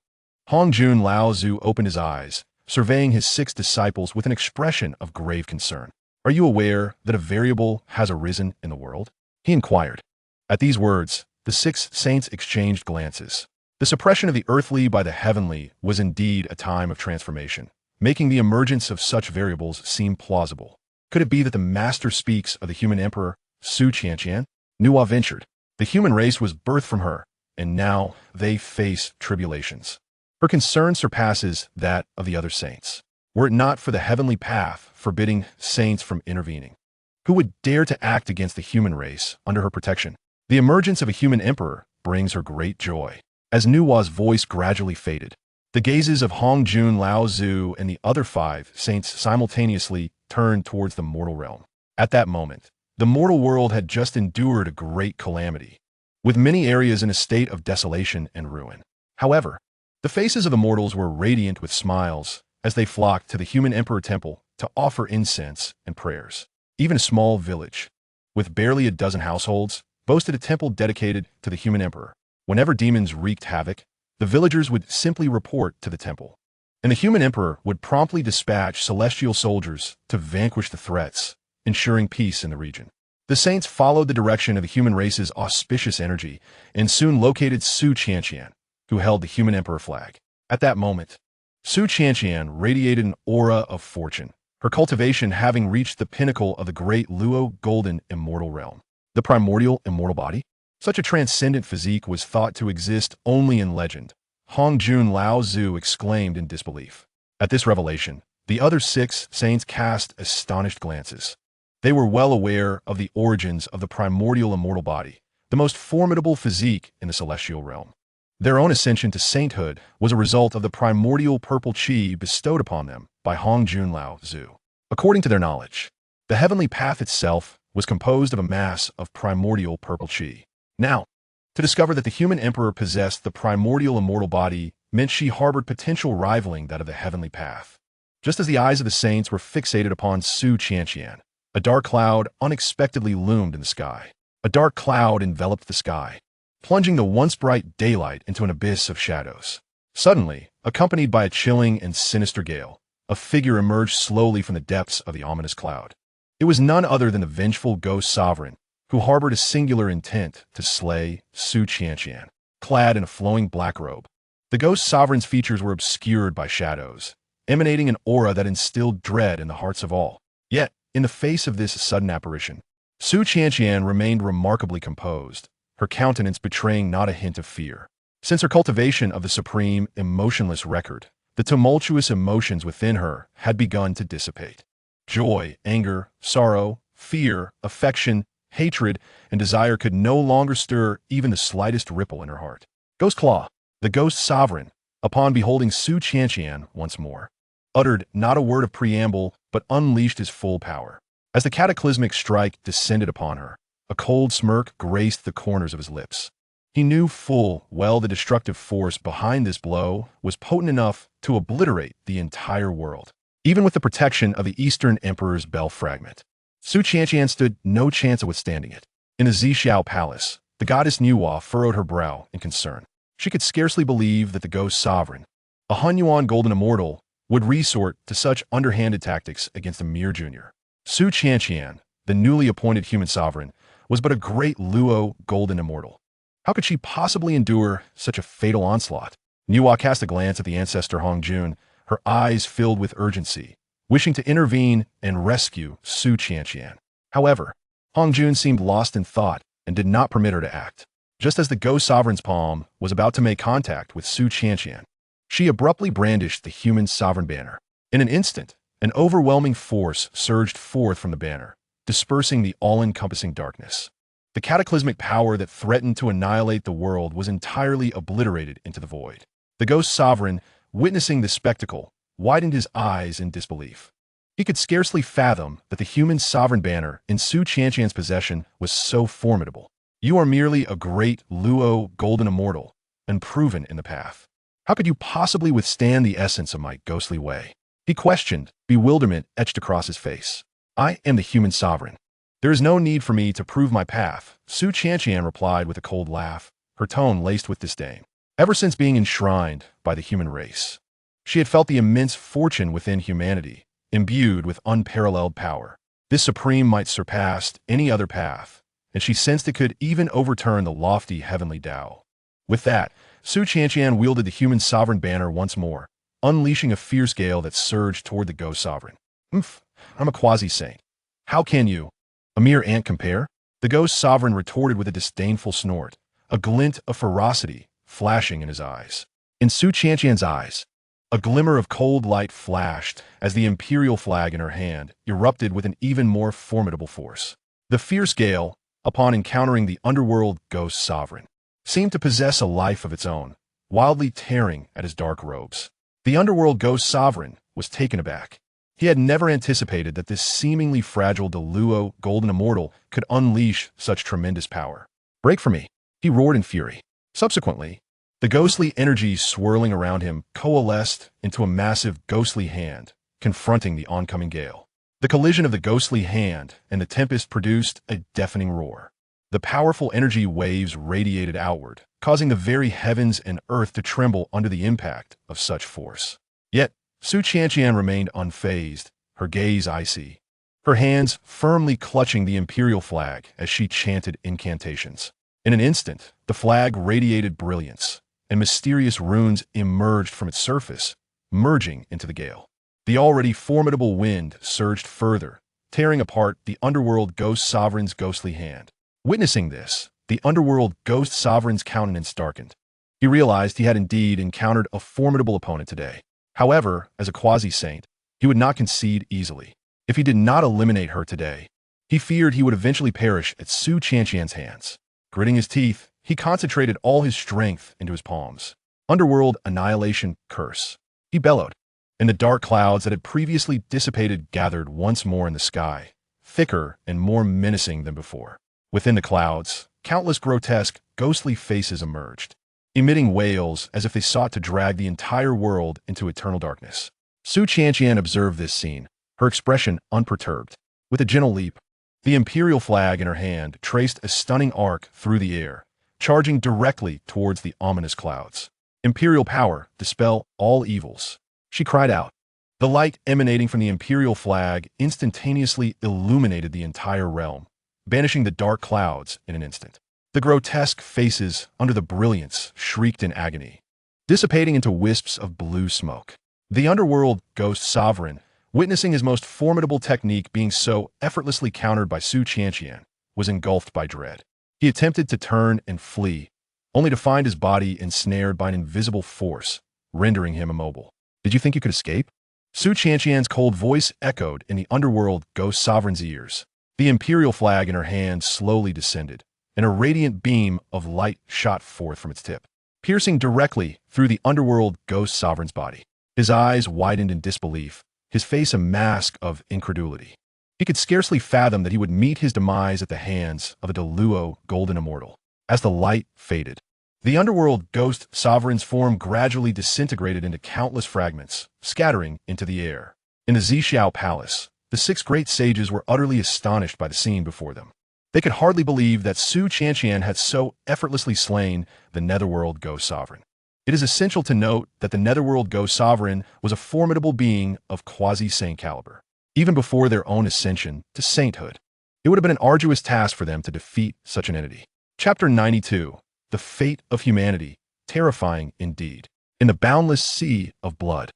Hongjun Laozu opened his eyes, surveying his 6 disciples with an expression of grave concern. Are you aware that a variable has arisen in the world? He inquired. At these words, the 6 saints exchanged glances. The suppression of the earthly by the heavenly was indeed a time of transformation, making the emergence of such variables seem plausible. Could it be that the master speaks of the human emperor, Su Qianqian? Nuwa ventured. The human race was birthed from her, and now they face tribulations. Her concern surpasses that of the other saints. Were it not for the heavenly path forbidding saints from intervening, who would dare to act against the human race under her protection? The emergence of a human emperor brings her great joy. As Nuwa's voice gradually faded, the gazes of Hongjun Laozu and the other 5 saints simultaneously turned towards the mortal realm. At that moment, the mortal world had just endured a great calamity, with many areas in a state of desolation and ruin. However, the faces of the mortals were radiant with smiles as they flocked to the human emperor temple to offer incense and prayers. Even a small village, with barely a dozen households, boasted a temple dedicated to the human emperor. Whenever demons wreaked havoc, the villagers would simply report to the temple, and the human emperor would promptly dispatch celestial soldiers to vanquish the threats, ensuring peace in the region. The saints followed the direction of the human race's auspicious energy and soon located Su Qianqian, who held the human emperor flag. At that moment, Su Qianqian radiated an aura of fortune, her cultivation having reached the pinnacle of the great Luo golden immortal realm. The primordial immortal body? Such a transcendent physique was thought to exist only in legend. Hongjun Lao Zu exclaimed in disbelief. At this revelation, the other 6 saints cast astonished glances. They were well aware of the origins of the primordial immortal body, the most formidable physique in the celestial realm. Their own ascension to sainthood was a result of the primordial purple chi bestowed upon them by Hongjun Lao Zu. According to their knowledge, the heavenly path itself was composed of a mass of primordial purple chi. Now, to discover that the human emperor possessed the primordial immortal body meant she harbored potential rivaling that of the heavenly path. Just as the eyes of the saints were fixated upon Su Qianqian, a dark cloud unexpectedly loomed in the sky. A dark cloud enveloped the sky, plunging the once bright daylight into an abyss of shadows. Suddenly, accompanied by a chilling and sinister gale, a figure emerged slowly from the depths of the ominous cloud. It was none other than the vengeful ghost sovereign, who harbored a singular intent to slay Su Qianqian. Clad in a flowing black robe, the ghost sovereign's features were obscured by shadows, emanating an aura that instilled dread in the hearts of all. Yet, in the face of this sudden apparition, Su Qianqian remained remarkably composed, her countenance betraying not a hint of fear. Since her cultivation of the supreme, emotionless record, the tumultuous emotions within her had begun to dissipate. Joy, anger, sorrow, fear, affection, hatred, and desire could no longer stir even the slightest ripple in her heart. Ghost Claw, the ghost sovereign, upon beholding Su Qianqian once more, uttered not a word of preamble but unleashed his full power. As the cataclysmic strike descended upon her, a cold smirk graced the corners of his lips. He knew full well the destructive force behind this blow was potent enough to obliterate the entire world, even with the protection of the Eastern Emperor's bell fragment. Su Qianqian stood no chance of withstanding it. In the Zixiao Palace, the goddess Nuwa furrowed her brow in concern. She could scarcely believe that the ghost sovereign, a Hunyuan golden immortal, would resort to such underhanded tactics against a mere junior. Su Qianqian, the newly appointed human sovereign, was but a great Luo golden immortal. How could she possibly endure such a fatal onslaught? Nuwa cast a glance at the ancestor Hongjun, her eyes filled with urgency, wishing to intervene and rescue Su Qianqian. However, Hongjun seemed lost in thought and did not permit her to act. Just as the ghost sovereign's palm was about to make contact with Su Qianqian, she abruptly brandished the human sovereign banner. In an instant, an overwhelming force surged forth from the banner, dispersing the all-encompassing darkness. The cataclysmic power that threatened to annihilate the world was entirely obliterated into the void. The ghost sovereign, witnessing the spectacle, widened his eyes in disbelief. He could scarcely fathom that the human sovereign banner in Su Qianqian's possession was so formidable. You are merely a great Luo golden immortal, unproven in the path. How could you possibly withstand the essence of my ghostly way? He questioned, bewilderment etched across his face. I am the human sovereign. There is no need for me to prove my path, Su Qianqian replied with a cold laugh, her tone laced with disdain. Ever since being enshrined by the human race, she had felt the immense fortune within humanity, imbued with unparalleled power. This supreme might surpass any other path, and she sensed it could even overturn the lofty heavenly Tao. With that, Su Qianqian wielded the human sovereign banner once more, unleashing a fierce gale that surged toward the ghost sovereign. I'm a quasi-saint. How can you, a mere ant, compare? The ghost sovereign retorted with a disdainful snort, a glint of ferocity flashing in his eyes. In Su Qianqian's eyes, a glimmer of cold light flashed as the imperial flag in her hand erupted with an even more formidable force. The fierce gale, upon encountering the underworld ghost sovereign, seemed to possess a life of its own, wildly tearing at his dark robes. The underworld ghost sovereign was taken aback. He had never anticipated that this seemingly fragile Deluo golden immortal could unleash such tremendous power. Break for me, he roared in fury. Subsequently, the ghostly energy swirling around him coalesced into a massive ghostly hand, confronting the oncoming gale. The collision of the ghostly hand and the tempest produced a deafening roar. The powerful energy waves radiated outward, causing the very heavens and earth to tremble under the impact of such force. Yet, Su Qianqian remained unfazed, her gaze icy, her hands firmly clutching the imperial flag as she chanted incantations. In an instant, the flag radiated brilliance, and mysterious runes emerged from its surface, merging into the gale. The already formidable wind surged further, tearing apart the underworld ghost sovereign's ghostly hand. Witnessing this, the underworld ghost sovereign's countenance darkened. He realized he had indeed encountered a formidable opponent today. However, as a quasi-saint, he would not concede easily. If he did not eliminate her today, he feared he would eventually perish at Su Qianqian's hands. Gritting his teeth, he concentrated all his strength into his palms. Underworld annihilation curse. He bellowed, and the dark clouds that had previously dissipated gathered once more in the sky, thicker and more menacing than before. Within the clouds, countless grotesque, ghostly faces emerged, emitting wails as if they sought to drag the entire world into eternal darkness. Su Qianqian observed this scene, her expression unperturbed. With a gentle leap, the imperial flag in her hand traced a stunning arc through the air, charging directly towards the ominous clouds. Imperial power, dispel all evils. She cried out. The light emanating from the imperial flag instantaneously illuminated the entire realm, banishing the dark clouds in an instant. The grotesque faces under the brilliance shrieked in agony, dissipating into wisps of blue smoke. The underworld ghost sovereign, witnessing his most formidable technique being so effortlessly countered by Su Qianqian, was engulfed by dread. He attempted to turn and flee, only to find his body ensnared by an invisible force, rendering him immobile. Did you think you could escape? Su Qianqian's cold voice echoed in the underworld ghost sovereign's ears. The imperial flag in her hand slowly descended, and a radiant beam of light shot forth from its tip, piercing directly through the underworld ghost sovereign's body. His eyes widened in disbelief, his face a mask of incredulity. He could scarcely fathom that he would meet his demise at the hands of a Deluo golden immortal. As the light faded, the underworld ghost sovereign's form gradually disintegrated into countless fragments, scattering into the air. In the Zixiao Palace, the 6 great sages were utterly astonished by the scene before them. They could hardly believe that Su Qianqian had so effortlessly slain the netherworld ghost sovereign. It is essential to note that the netherworld ghost sovereign was a formidable being of quasi-saint caliber. Even before their own ascension to sainthood, it would have been an arduous task for them to defeat such an entity. Chapter 92. The Fate of Humanity, terrifying indeed. In the boundless sea of blood,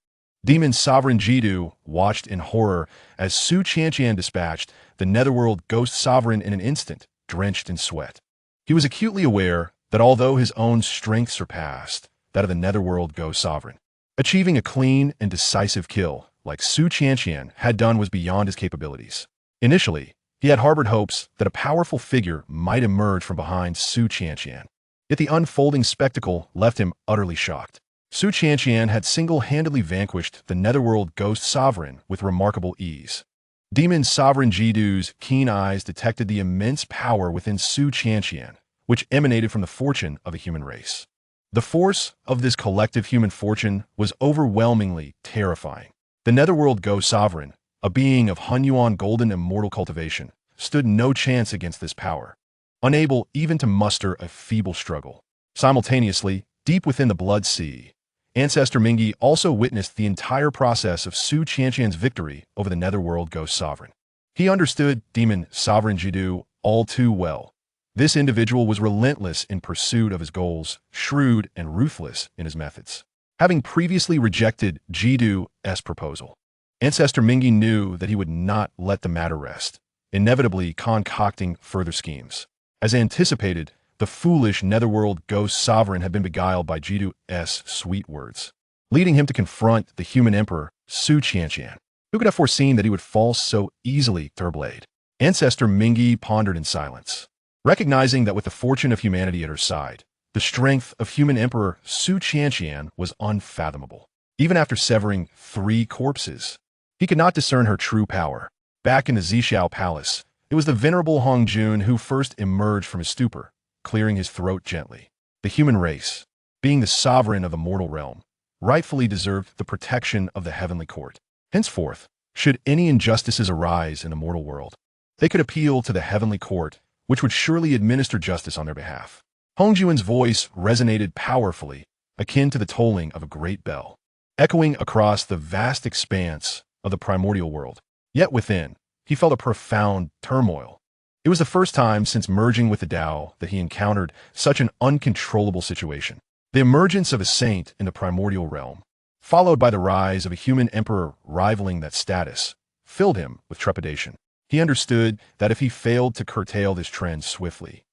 demon sovereign Jidu watched in horror as Su Qianqian dispatched the netherworld ghost sovereign in an instant, drenched in sweat. He was acutely aware that although his own strength surpassed that of the netherworld ghost sovereign, achieving a clean and decisive kill like Su Qianqian had done was beyond his capabilities. Initially, he had harbored hopes that a powerful figure might emerge from behind Su Qianqian. Yet the unfolding spectacle left him utterly shocked. Su Qianqian had single-handedly vanquished the netherworld ghost sovereign with remarkable ease. Demon sovereign Jidu's keen eyes detected the immense power within Su Qianqian, which emanated from the fortune of the human race. The force of this collective human fortune was overwhelmingly terrifying. The netherworld ghost sovereign, a being of Hunyuan golden immortal cultivation, stood no chance against this power, unable even to muster a feeble struggle. Simultaneously, deep within the blood sea, Ancestor Mingi also witnessed the entire process of Su Qianqian's victory over the netherworld ghost sovereign. He understood demon sovereign Jidu all too well. This individual was relentless in pursuit of his goals, shrewd and ruthless in his methods. Having previously rejected Jidu's proposal, Ancestor Mingi knew that he would not let the matter rest, inevitably concocting further schemes. As anticipated, the foolish netherworld ghost sovereign had been beguiled by Jidu's sweet words, leading him to confront the human emperor, Su Qianqian. Who could have foreseen that he would fall so easily to her blade? Ancestor Mingi pondered in silence, recognizing that with the fortune of humanity at her side, the strength of human emperor Su Qianqian was unfathomable. Even after severing 3 corpses, he could not discern her true power. Back in the Zixiao Palace, it was the venerable Hongjun who first emerged from his stupor, clearing his throat gently. The human race, being the sovereign of the mortal realm, rightfully deserved the protection of the heavenly court. Henceforth, should any injustices arise in the mortal world, they could appeal to the heavenly court, which would surely administer justice on their behalf. Hongjun's voice resonated powerfully, akin to the tolling of a great bell, echoing across the vast expanse of the primordial world. Yet within, he felt a profound turmoil. It was the first time since merging with the Tao that he encountered such an uncontrollable situation. The emergence of a saint in the primordial realm, followed by the rise of a human emperor rivaling that status, filled him with trepidation. He understood that if he failed to curtail this trend swiftly,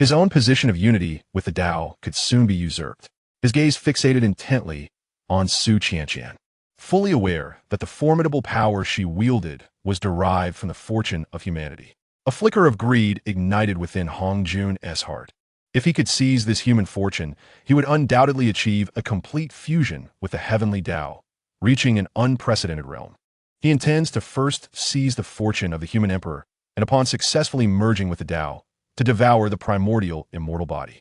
His own position of unity with the Tao could soon be usurped. His gaze fixated intently on Su Qianqian, fully aware that the formidable power she wielded was derived from the fortune of humanity. A flicker of greed ignited within Hong Jun's heart. If he could seize this human fortune, he would undoubtedly achieve a complete fusion with the heavenly Tao, reaching an unprecedented realm. He intends to first seize the fortune of the human emperor, and upon successfully merging with the Tao, to devour the primordial immortal body.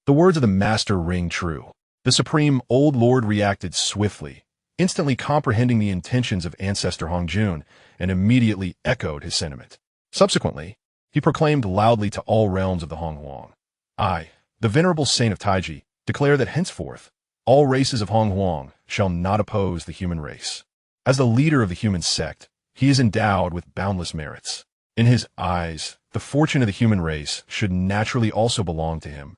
The words of the master ring true. The supreme old lord reacted swiftly, instantly comprehending the intentions of ancestor Hong Jun, and immediately echoed his sentiment. Subsequently, he proclaimed loudly to all realms of the Hong Huang, I, the venerable saint of Taiji, declare that henceforth, all races of Hong Huang shall not oppose the human race. As the leader of the human sect, he is endowed with boundless merits. In his eyes, the fortune of the human race should naturally also belong to him.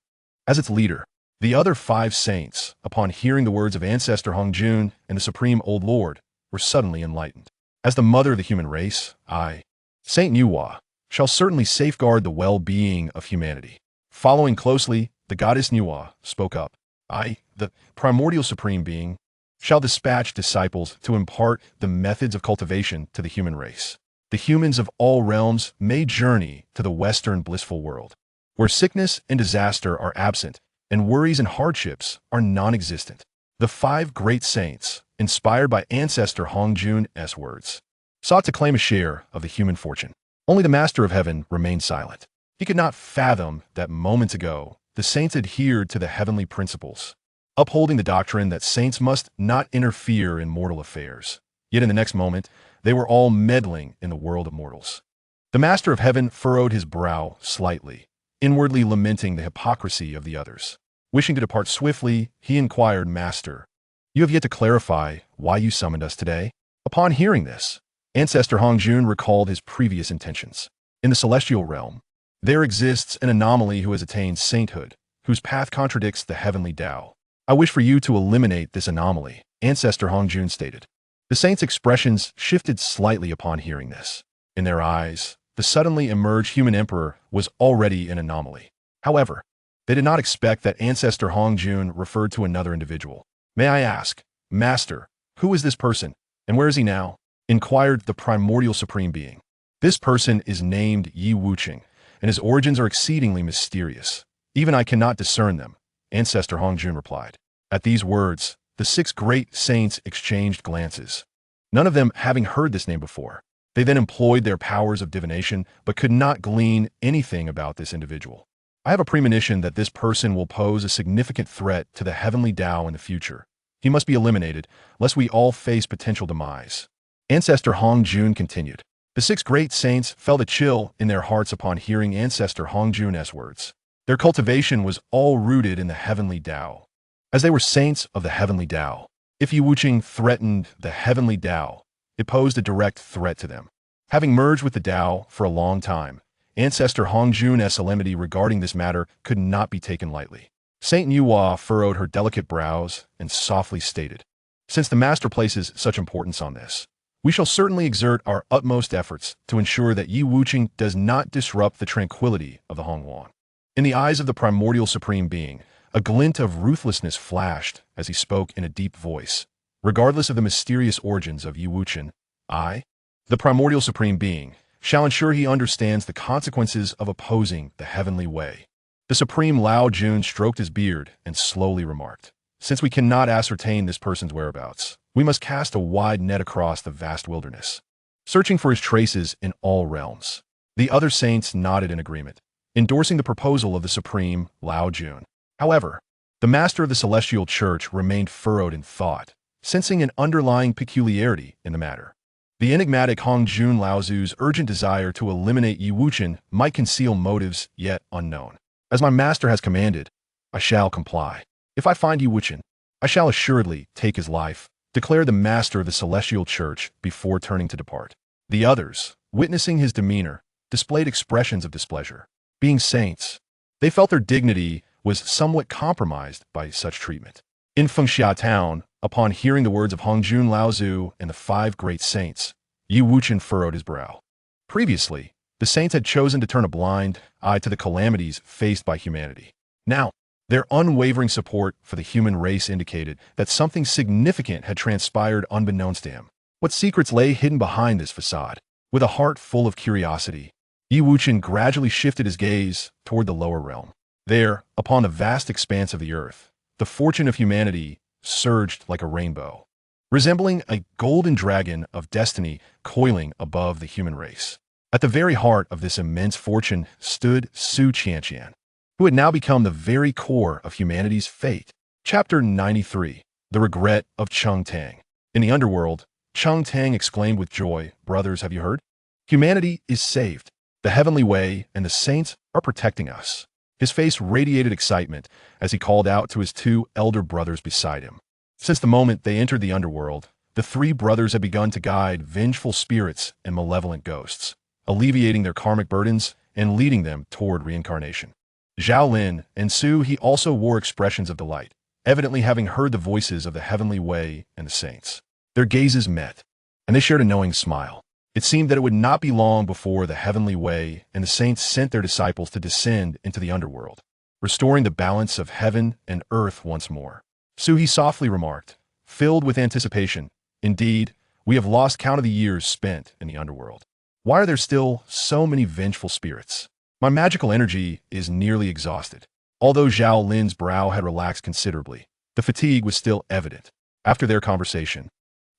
As its leader, the other 5 saints, upon hearing the words of ancestor Hong Jun and the supreme old lord, were suddenly enlightened. As the mother of the human race, I, Saint Nuwa, shall certainly safeguard the well-being of humanity. Following closely, the goddess Nuwa spoke up. I, the primordial supreme being, shall dispatch disciples to impart the methods of cultivation to the human race. The humans of all realms may journey to the Western blissful world, where sickness and disaster are absent, and worries and hardships are non-existent. The 5 great saints, inspired by ancestor Hong Jun's words, sought to claim a share of the human fortune. Only the Master of Heaven remained silent. He could not fathom that moments ago, the saints adhered to the heavenly principles, upholding the doctrine that saints must not interfere in mortal affairs. Yet in the next moment, they were all meddling in the world of mortals. The Master of Heaven furrowed his brow slightly, inwardly lamenting the hypocrisy of the others. Wishing to depart swiftly, he inquired, Master, you have yet to clarify why you summoned us today? Upon hearing this, ancestor Hong Jun recalled his previous intentions. In the celestial realm, there exists an anomaly who has attained sainthood, whose path contradicts the heavenly Tao. I wish for you to eliminate this anomaly, ancestor Hong Jun stated. The saints' expressions shifted slightly upon hearing this. In their eyes, the suddenly emerged human emperor was already an anomaly. However, they did not expect that ancestor Hong Jun referred to another individual. May I ask, Master, who is this person, and where is he now? Inquired the primordial supreme being. This person is named Wuchen, and his origins are exceedingly mysterious. Even I cannot discern them, ancestor Hong Jun replied. At these words, the 6 great saints exchanged glances, none of them having heard this name before. They then employed their powers of divination, but could not glean anything about this individual. I have a premonition that this person will pose a significant threat to the heavenly Tao in the future. He must be eliminated, lest we all face potential demise. Ancestor Hong Jun continued. The 6 great saints felt a chill in their hearts upon hearing ancestor Hong Jun's words. Their cultivation was all rooted in the heavenly Tao. As they were saints of the heavenly Tao, if Wuchen threatened the heavenly Tao, it posed a direct threat to them. Having merged with the Tao for a long time, ancestor Hong Jun's solemnity regarding this matter could not be taken lightly. Saint Nuwa furrowed her delicate brows and softly stated, Since the Master places such importance on this, we shall certainly exert our utmost efforts to ensure that Wuchen does not disrupt the tranquility of the Hong Huang. In the eyes of the primordial supreme being, a glint of ruthlessness flashed as he spoke in a deep voice. Regardless of the mysterious origins of Wuchen, I, the primordial supreme being, shall ensure he understands the consequences of opposing the heavenly way. The supreme Lao Jun stroked his beard and slowly remarked, Since we cannot ascertain this person's whereabouts, we must cast a wide net across the vast wilderness, searching for his traces in all realms. The other saints nodded in agreement, endorsing the proposal of the supreme Lao Jun. However, the master of the celestial church remained furrowed in thought, sensing an underlying peculiarity in the matter. The enigmatic Hong Jun Laozu's urgent desire to eliminate Wuchen might conceal motives yet unknown. As my master has commanded, I shall comply. If I find Wuchen, I shall assuredly take his life, declared the master of the celestial church before turning to depart. The others, witnessing his demeanor, displayed expressions of displeasure. Being saints, they felt their dignity was somewhat compromised by such treatment. In Fengxia town, upon hearing the words of Hong Jun Laozu and the 5 great saints, Wuchen furrowed his brow. Previously, The saints had chosen to turn a blind eye to the calamities faced by humanity. Now, their unwavering support for the human race indicated that something significant had transpired unbeknownst to him. What secrets lay hidden behind this facade? With a heart full of curiosity, Wuchen gradually shifted his gaze toward the lower realm. There, upon the vast expanse of the earth, the fortune of humanity surged like a rainbow, resembling a golden dragon of destiny coiling above the human race. At the very heart of this immense fortune stood Su Qianqian, who had now become the very core of humanity's fate. Chapter 93. The Regret of Cheng Tang. In the underworld, Cheng Tang exclaimed with joy, "Brothers, have you heard? Humanity is saved. The heavenly way and the saints are protecting us." His face radiated excitement as he called out to his two elder brothers beside him. Since the moment they entered the underworld, the three brothers had begun to guide vengeful spirits and malevolent ghosts, alleviating their karmic burdens and leading them toward reincarnation. Zhao Lin and Su He also wore expressions of delight, evidently having heard the voices of the heavenly way and the saints. Their gazes met, and they shared a knowing smile. It seemed that it would not be long before the heavenly way and the saints sent their disciples to descend into the underworld, restoring the balance of heaven and earth once more. Su He softly remarked, filled with anticipation, "Indeed, we have lost count of the years spent in the underworld. Why are there still so many vengeful spirits? My magical energy is nearly exhausted." Although Zhao Lin's brow had relaxed considerably, the fatigue was still evident. After their conversation,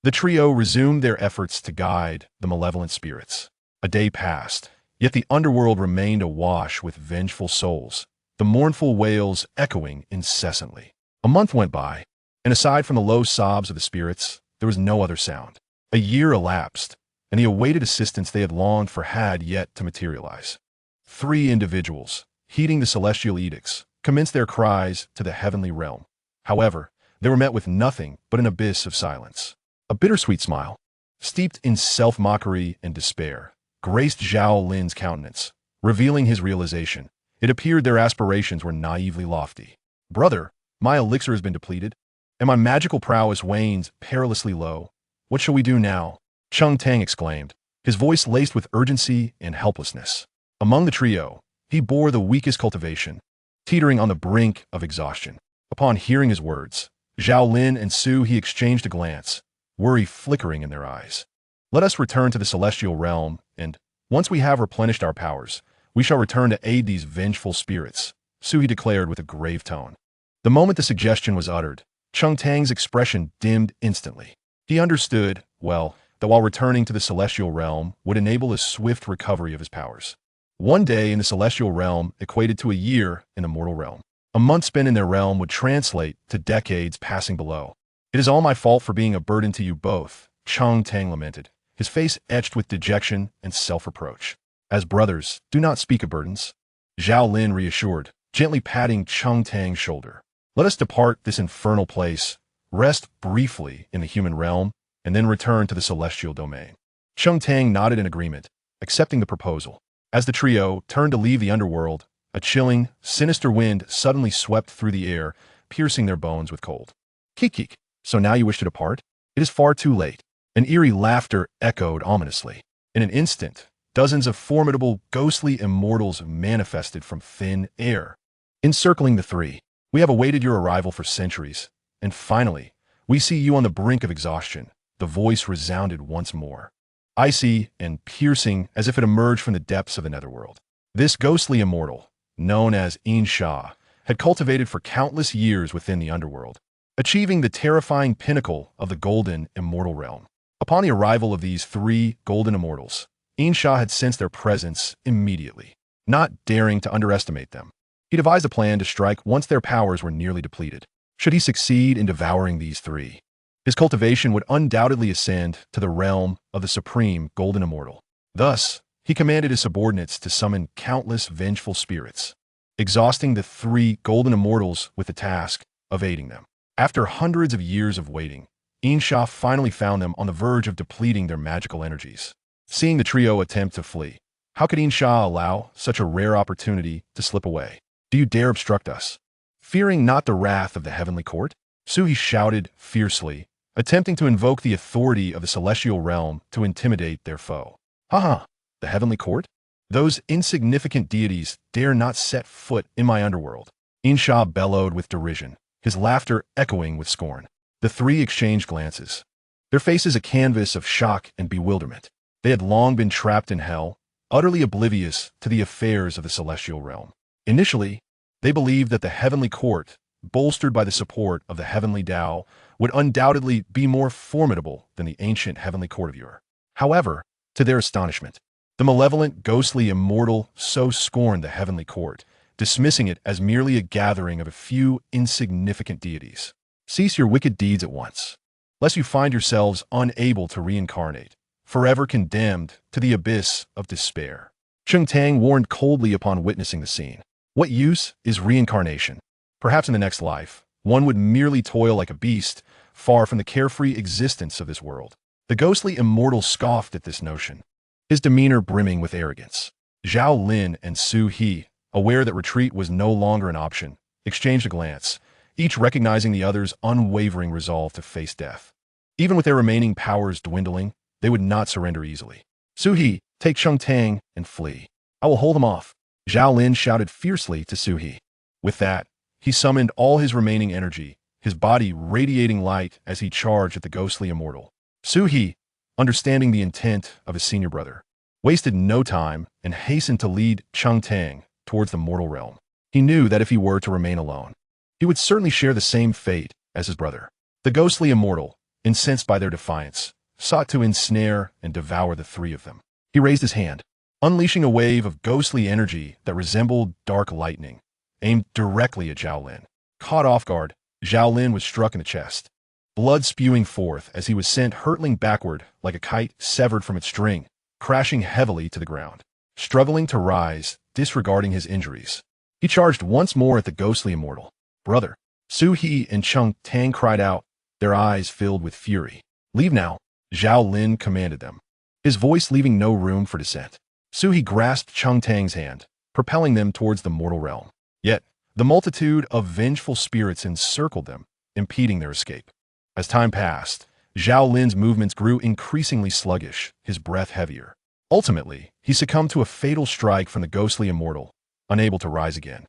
the trio resumed their efforts to guide the malevolent spirits. A day passed, yet the underworld remained awash with vengeful souls, the mournful wails echoing incessantly. A month went by, and aside from the low sobs of the spirits, there was no other sound. A year elapsed, and the awaited assistance they had longed for had yet to materialize. 3 individuals, heeding the celestial edicts, commenced their cries to the heavenly realm. However, they were met with nothing but an abyss of silence. A bittersweet smile, steeped in self-mockery and despair, graced Zhao Lin's countenance, revealing his realization. It appeared their aspirations were naively lofty. "Brother, my elixir has been depleted, and my magical prowess wanes perilously low. What shall we do now?" Cheng Tang exclaimed, his voice laced with urgency and helplessness. Among the trio, he bore the weakest cultivation, teetering on the brink of exhaustion. Upon hearing his words, Zhao Lin and Su He exchanged a glance, worry flickering in their eyes. "Let us return to the celestial realm, and, once we have replenished our powers, we shall return to aid these vengeful spirits," Su He declared with a grave tone. The moment the suggestion was uttered, Cheng Tang's expression dimmed instantly. He understood, well, that while returning to the celestial realm would enable a swift recovery of his powers. One day in the celestial realm equated to a year in the mortal realm. A month spent in their realm would translate to decades passing below. "It is all my fault for being a burden to you both," Cheng Tang lamented, his face etched with dejection and self-reproach. "As brothers, do not speak of burdens," Zhao Lin reassured, gently patting Cheng Tang's shoulder. "Let us depart this infernal place, rest briefly in the human realm, and then return to the celestial domain." Cheng Tang nodded in agreement, accepting the proposal. As the trio turned to leave the underworld, a chilling, sinister wind suddenly swept through the air, piercing their bones with cold. "Kik, so now you wish to depart? It is far too late." An eerie laughter echoed ominously. In an instant, dozens of formidable, ghostly immortals manifested from thin air, encircling the three. "We have awaited your arrival for centuries, and finally, we see you on the brink of exhaustion." The voice resounded once more, icy and piercing as if it emerged from the depths of the netherworld. This ghostly immortal, known as In Sha, had cultivated for countless years within the underworld, achieving the terrifying pinnacle of the golden immortal realm. Upon the arrival of these 3 golden immortals, In Sha had sensed their presence immediately, not daring to underestimate them. He devised a plan to strike once their powers were nearly depleted. Should he succeed in devouring these 3, his cultivation would undoubtedly ascend to the realm of the supreme golden immortal. Thus, he commanded his subordinates to summon countless vengeful spirits, exhausting the 3 golden immortals with the task of aiding them. After hundreds of years of waiting, In Sha finally found them on the verge of depleting their magical energies. Seeing the trio attempt to flee, how could In Sha allow such a rare opportunity to slip away? "Do you dare obstruct us? Fearing not the wrath of the heavenly court?" Su He shouted fiercely, attempting to invoke the authority of the celestial realm to intimidate their foe. "Haha, the heavenly court? Those insignificant deities dare not set foot in my underworld. Insha bellowed with derision, his laughter echoing with scorn. The three exchanged glances, their faces a canvas of shock and bewilderment. They had long been trapped in hell, utterly oblivious to the affairs of the celestial realm. Initially, they believed that the heavenly court, bolstered by the support of the heavenly Tao, would undoubtedly be more formidable than the ancient heavenly court of Ur. However, to their astonishment, the malevolent, ghostly immortal so scorned the heavenly court, dismissing it as merely a gathering of a few insignificant deities. Cease your wicked deeds at once, lest you find yourselves unable to reincarnate, forever condemned to the abyss of despair. Cheng Tang warned coldly upon witnessing the scene. What use is reincarnation? Perhaps in the next life, one would merely toil like a beast, far from the carefree existence of this world. The ghostly immortal scoffed at this notion, his demeanor brimming with arrogance. Zhao Lin and Su He, aware that retreat was no longer an option, exchanged a glance, each recognizing the other's unwavering resolve to face death. Even with their remaining powers dwindling, they would not surrender easily. Su He, take Cheng Tang and flee. I will hold him off. Zhao Lin shouted fiercely to Su He. With that, he summoned all his remaining energy, his body radiating light as he charged at the ghostly immortal. Su He, understanding the intent of his senior brother, wasted no time and hastened to lead Cheng Tang towards the mortal realm. He knew that if he were to remain alone, he would certainly share the same fate as his brother. The ghostly immortal, incensed by their defiance, sought to ensnare and devour the three of them. He raised his hand, unleashing a wave of ghostly energy that resembled dark lightning, aimed directly at Zhao Lin. Caught off guard, Zhao Lin was struck in the chest, blood spewing forth as he was sent hurtling backward like a kite severed from its string, crashing heavily to the ground. Struggling to rise, disregarding his injuries, he charged once more at the ghostly immortal. Brother! Su He and Cheng Tang cried out, their eyes filled with fury. Leave now, Zhao Lin commanded them, his voice leaving no room for dissent. Su He grasped Cheng Tang's hand, propelling them towards the mortal realm. Yet, the multitude of vengeful spirits encircled them, impeding their escape. As time passed, Zhao Lin's movements grew increasingly sluggish, his breath heavier. Ultimately, he succumbed to a fatal strike from the ghostly immortal, unable to rise again.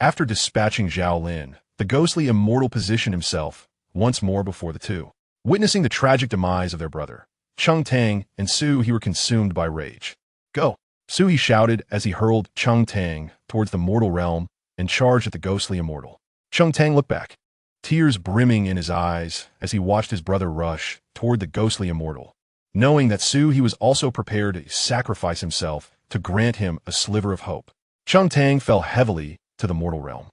After dispatching Zhao Lin, the ghostly immortal positioned himself once more before the two. Witnessing the tragic demise of their brother, Cheng Tang and Su He were consumed by rage. Go! Su He shouted as he hurled Cheng Tang towards the mortal realm and charged at the ghostly immortal. Cheng Tang looked back, tears brimming in his eyes as he watched his brother rush toward the ghostly immortal, knowing that Su He was also prepared to sacrifice himself to grant him a sliver of hope. Cheng Tang fell heavily to the mortal realm,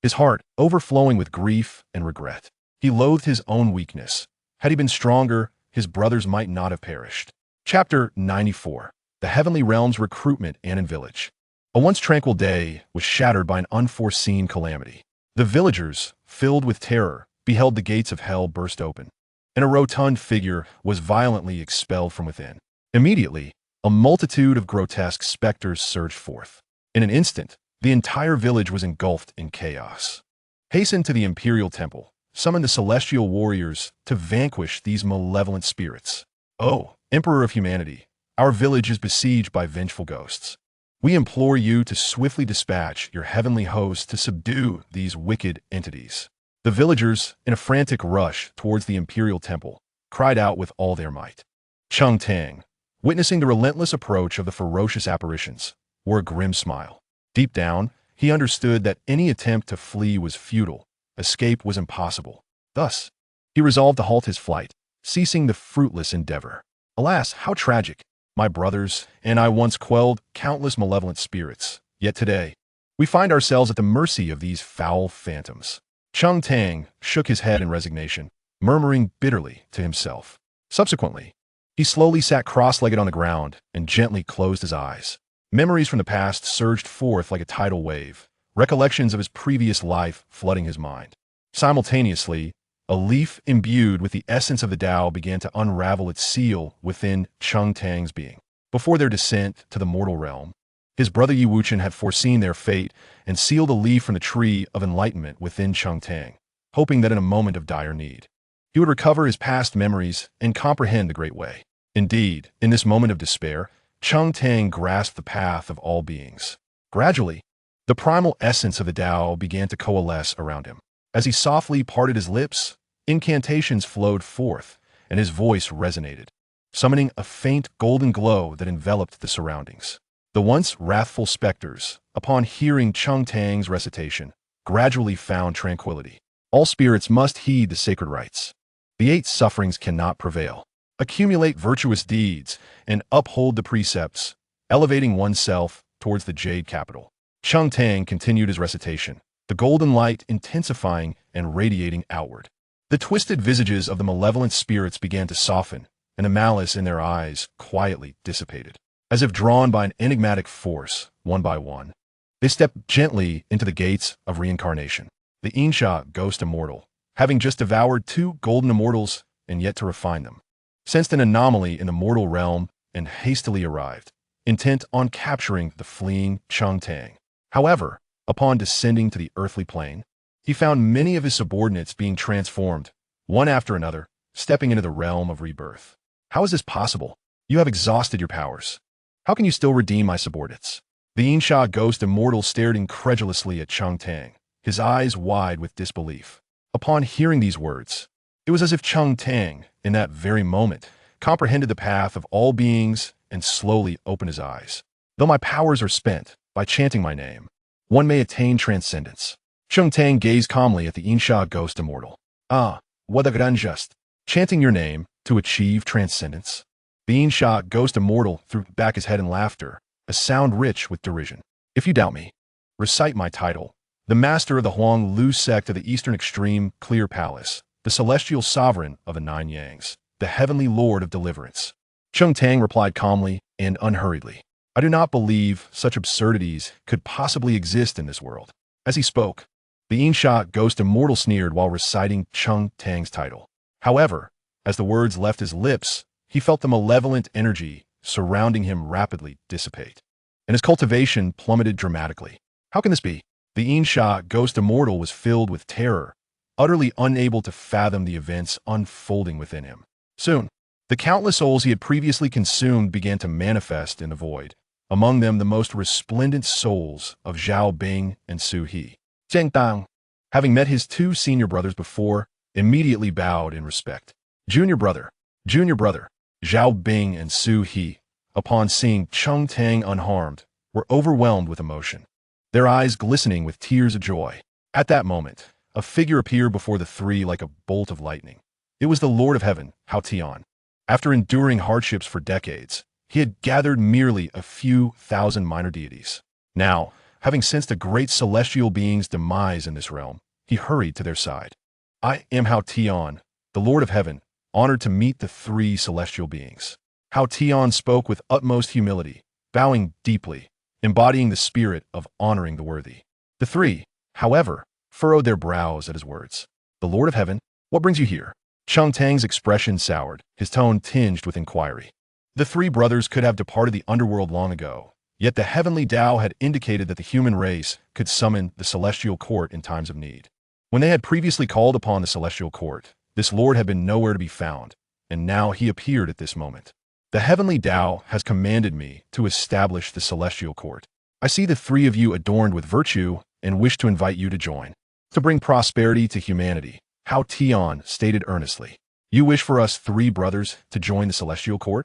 his heart overflowing with grief and regret. He loathed his own weakness. Had he been stronger, his brothers might not have perished. Chapter 94. The Heavenly Realm's Recruitment and Village. A once tranquil day was shattered by an unforeseen calamity. The villagers, filled with terror, beheld the gates of hell burst open, and a rotund figure was violently expelled from within. Immediately, a multitude of grotesque specters surged forth. In an instant, the entire village was engulfed in chaos. Hasten to the imperial temple, summon the celestial warriors to vanquish these malevolent spirits. Oh, Emperor of humanity, our village is besieged by vengeful ghosts. We implore you to swiftly dispatch your heavenly host to subdue these wicked entities. The villagers, in a frantic rush towards the imperial temple, cried out with all their might. Cheng Tang, witnessing the relentless approach of the ferocious apparitions, wore a grim smile. Deep down, he understood that any attempt to flee was futile. Escape was impossible. Thus, he resolved to halt his flight, ceasing the fruitless endeavor. Alas, how tragic! My brothers and I once quelled countless malevolent spirits, yet today, we find ourselves at the mercy of these foul phantoms. Cheng Tang shook his head in resignation, murmuring bitterly to himself. Subsequently, he slowly sat cross-legged on the ground and gently closed his eyes. Memories from the past surged forth like a tidal wave, recollections of his previous life flooding his mind. Simultaneously, a leaf imbued with the essence of the Tao began to unravel its seal within Cheng Tang's being. Before their descent to the mortal realm, his brother Wuchen had foreseen their fate and sealed a leaf from the tree of enlightenment within Cheng Tang, hoping that in a moment of dire need, he would recover his past memories and comprehend the Great Way. Indeed, in this moment of despair, Chung Tang grasped the path of all beings. Gradually, the primal essence of the Tao began to coalesce around him. As he softly parted his lips, incantations flowed forth, and his voice resonated, summoning a faint golden glow that enveloped the surroundings. The once wrathful specters, upon hearing Chung Tang's recitation, gradually found tranquility. All spirits must heed the sacred rites. The 8 sufferings cannot prevail. Accumulate virtuous deeds and uphold the precepts, elevating oneself towards the Jade Capital. Chung Tang continued his recitation, the golden light intensifying and radiating outward. The twisted visages of the malevolent spirits began to soften, and the malice in their eyes quietly dissipated. As if drawn by an enigmatic force, one by one, they stepped gently into the gates of reincarnation. The Insha Ghost Immortal, having just devoured 2 golden immortals and yet to refine them, sensed an anomaly in the mortal realm and hastily arrived, intent on capturing the fleeing Chung Tang. However, upon descending to the earthly plane, he found many of his subordinates being transformed, one after another, stepping into the realm of rebirth. How is this possible? You have exhausted your powers. How can you still redeem my subordinates? The Insha Ghost Immortal stared incredulously at Chung Tang, his eyes wide with disbelief. Upon hearing these words, it was as if Chung Tang, in that very moment, comprehended the path of all beings and slowly opened his eyes. Though my powers are spent, by chanting my name, one may attain transcendence. Chung Tang gazed calmly at the Insha Ghost Immortal. Ah, what a unjust. Chanting your name to achieve transcendence. The Insha Ghost Immortal threw back his head in laughter, a sound rich with derision. If you doubt me, recite my title, the master of the Huang Lu sect of the Eastern Extreme Clear Palace, the celestial sovereign of the 9 Yangs, the heavenly lord of deliverance. Chung Tang replied calmly and unhurriedly. I do not believe such absurdities could possibly exist in this world. As he spoke, the Insha Ghost Immortal sneered while reciting Chung Tang's title. However, as the words left his lips, he felt the malevolent energy surrounding him rapidly dissipate, and his cultivation plummeted dramatically. How can this be? The Insha Ghost Immortal was filled with terror, utterly unable to fathom the events unfolding within him. Soon, the countless souls he had previously consumed began to manifest in the void, among them the most resplendent souls of Zhao Bing and Su He. Zheng Dang, having met his 2 senior brothers before, immediately bowed in respect. Junior brother, Zhao Bing and Su He, upon seeing Chung Tang unharmed, were overwhelmed with emotion, their eyes glistening with tears of joy. At that moment, a figure appeared before the 3 like a bolt of lightning. It was the Lord of Heaven, Hao Tian. After enduring hardships for decades, he had gathered merely a few thousand minor deities. Now, having sensed a great celestial being's demise in this realm, he hurried to their side. I am Hao Tian, the Lord of Heaven, honored to meet the 3 celestial beings. Hao Tian spoke with utmost humility, bowing deeply, embodying the spirit of honoring the worthy. The 3, however, furrowed their brows at his words. The Lord of Heaven, what brings you here? Chung Tang's expression soured, his tone tinged with inquiry. The 3 brothers could have departed the underworld long ago, yet the heavenly Tao had indicated that the human race could summon the celestial court in times of need. When they had previously called upon the celestial court, this lord had been nowhere to be found, and now he appeared at this moment. The heavenly Tao has commanded me to establish the celestial court. I see the 3 of you adorned with virtue and wish to invite you to join. To bring prosperity to humanity, Hao Tian stated earnestly. You wish for us 3 brothers to join the celestial court?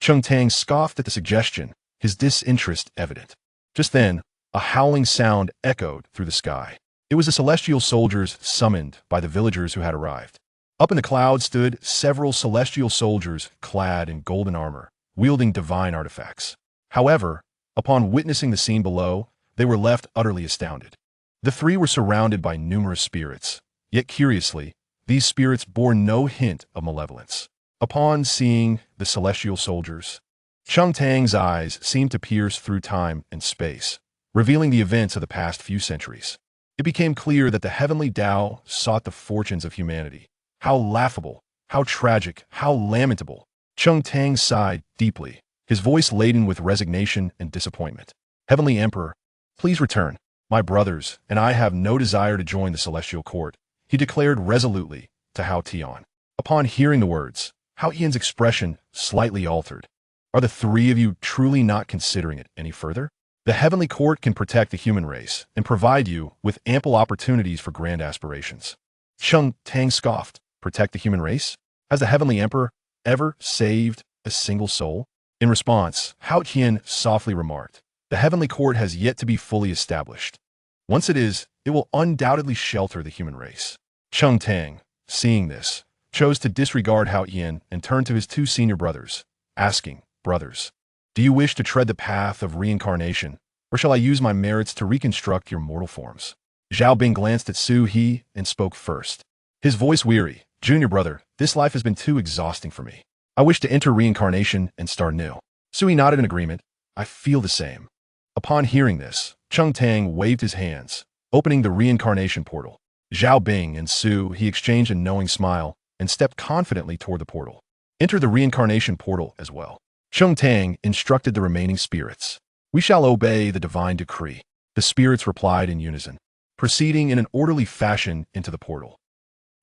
Chung Tang scoffed at the suggestion, his disinterest evident. Just then, a howling sound echoed through the sky. It was the celestial soldiers summoned by the villagers who had arrived. Up in the clouds stood several celestial soldiers clad in golden armor, wielding divine artifacts. However, upon witnessing the scene below, they were left utterly astounded. The 3 were surrounded by numerous spirits, yet curiously, these spirits bore no hint of malevolence. Upon seeing the celestial soldiers, Chung Tang's eyes seemed to pierce through time and space, revealing the events of the past few centuries. It became clear that the heavenly Tao sought the fortunes of humanity. How laughable, how tragic, how lamentable. Chung Tang sighed deeply, his voice laden with resignation and disappointment. Heavenly Emperor, please return. My brothers and I have no desire to join the celestial court, he declared resolutely to Hao Tian. Upon hearing the words, Hao Tian's expression slightly altered. Are the three of you truly not considering it any further? The heavenly court can protect the human race and provide you with ample opportunities for grand aspirations. Cheng Tang scoffed. Protect the human race? Has the heavenly emperor ever saved a single soul? In response, Hao Qian softly remarked, the heavenly court has yet to be fully established. Once it is, it will undoubtedly shelter the human race. Cheng Tang, seeing this, chose to disregard Hao Qian and turned to his two senior brothers, asking, brothers, do you wish to tread the path of reincarnation, or shall I use my merits to reconstruct your mortal forms? Zhao Bing glanced at Su He and spoke first. His voice weary, junior brother, this life has been too exhausting for me. I wish to enter reincarnation and start new. Su He nodded in agreement. I feel the same. Upon hearing this, Cheng Tang waved his hands, opening the reincarnation portal. Zhao Bing and Su He exchanged a knowing smile and stepped confidently toward the portal. Enter the reincarnation portal as well. Cheng Tang instructed the remaining spirits. We shall obey the divine decree. The spirits replied in unison, proceeding in an orderly fashion into the portal.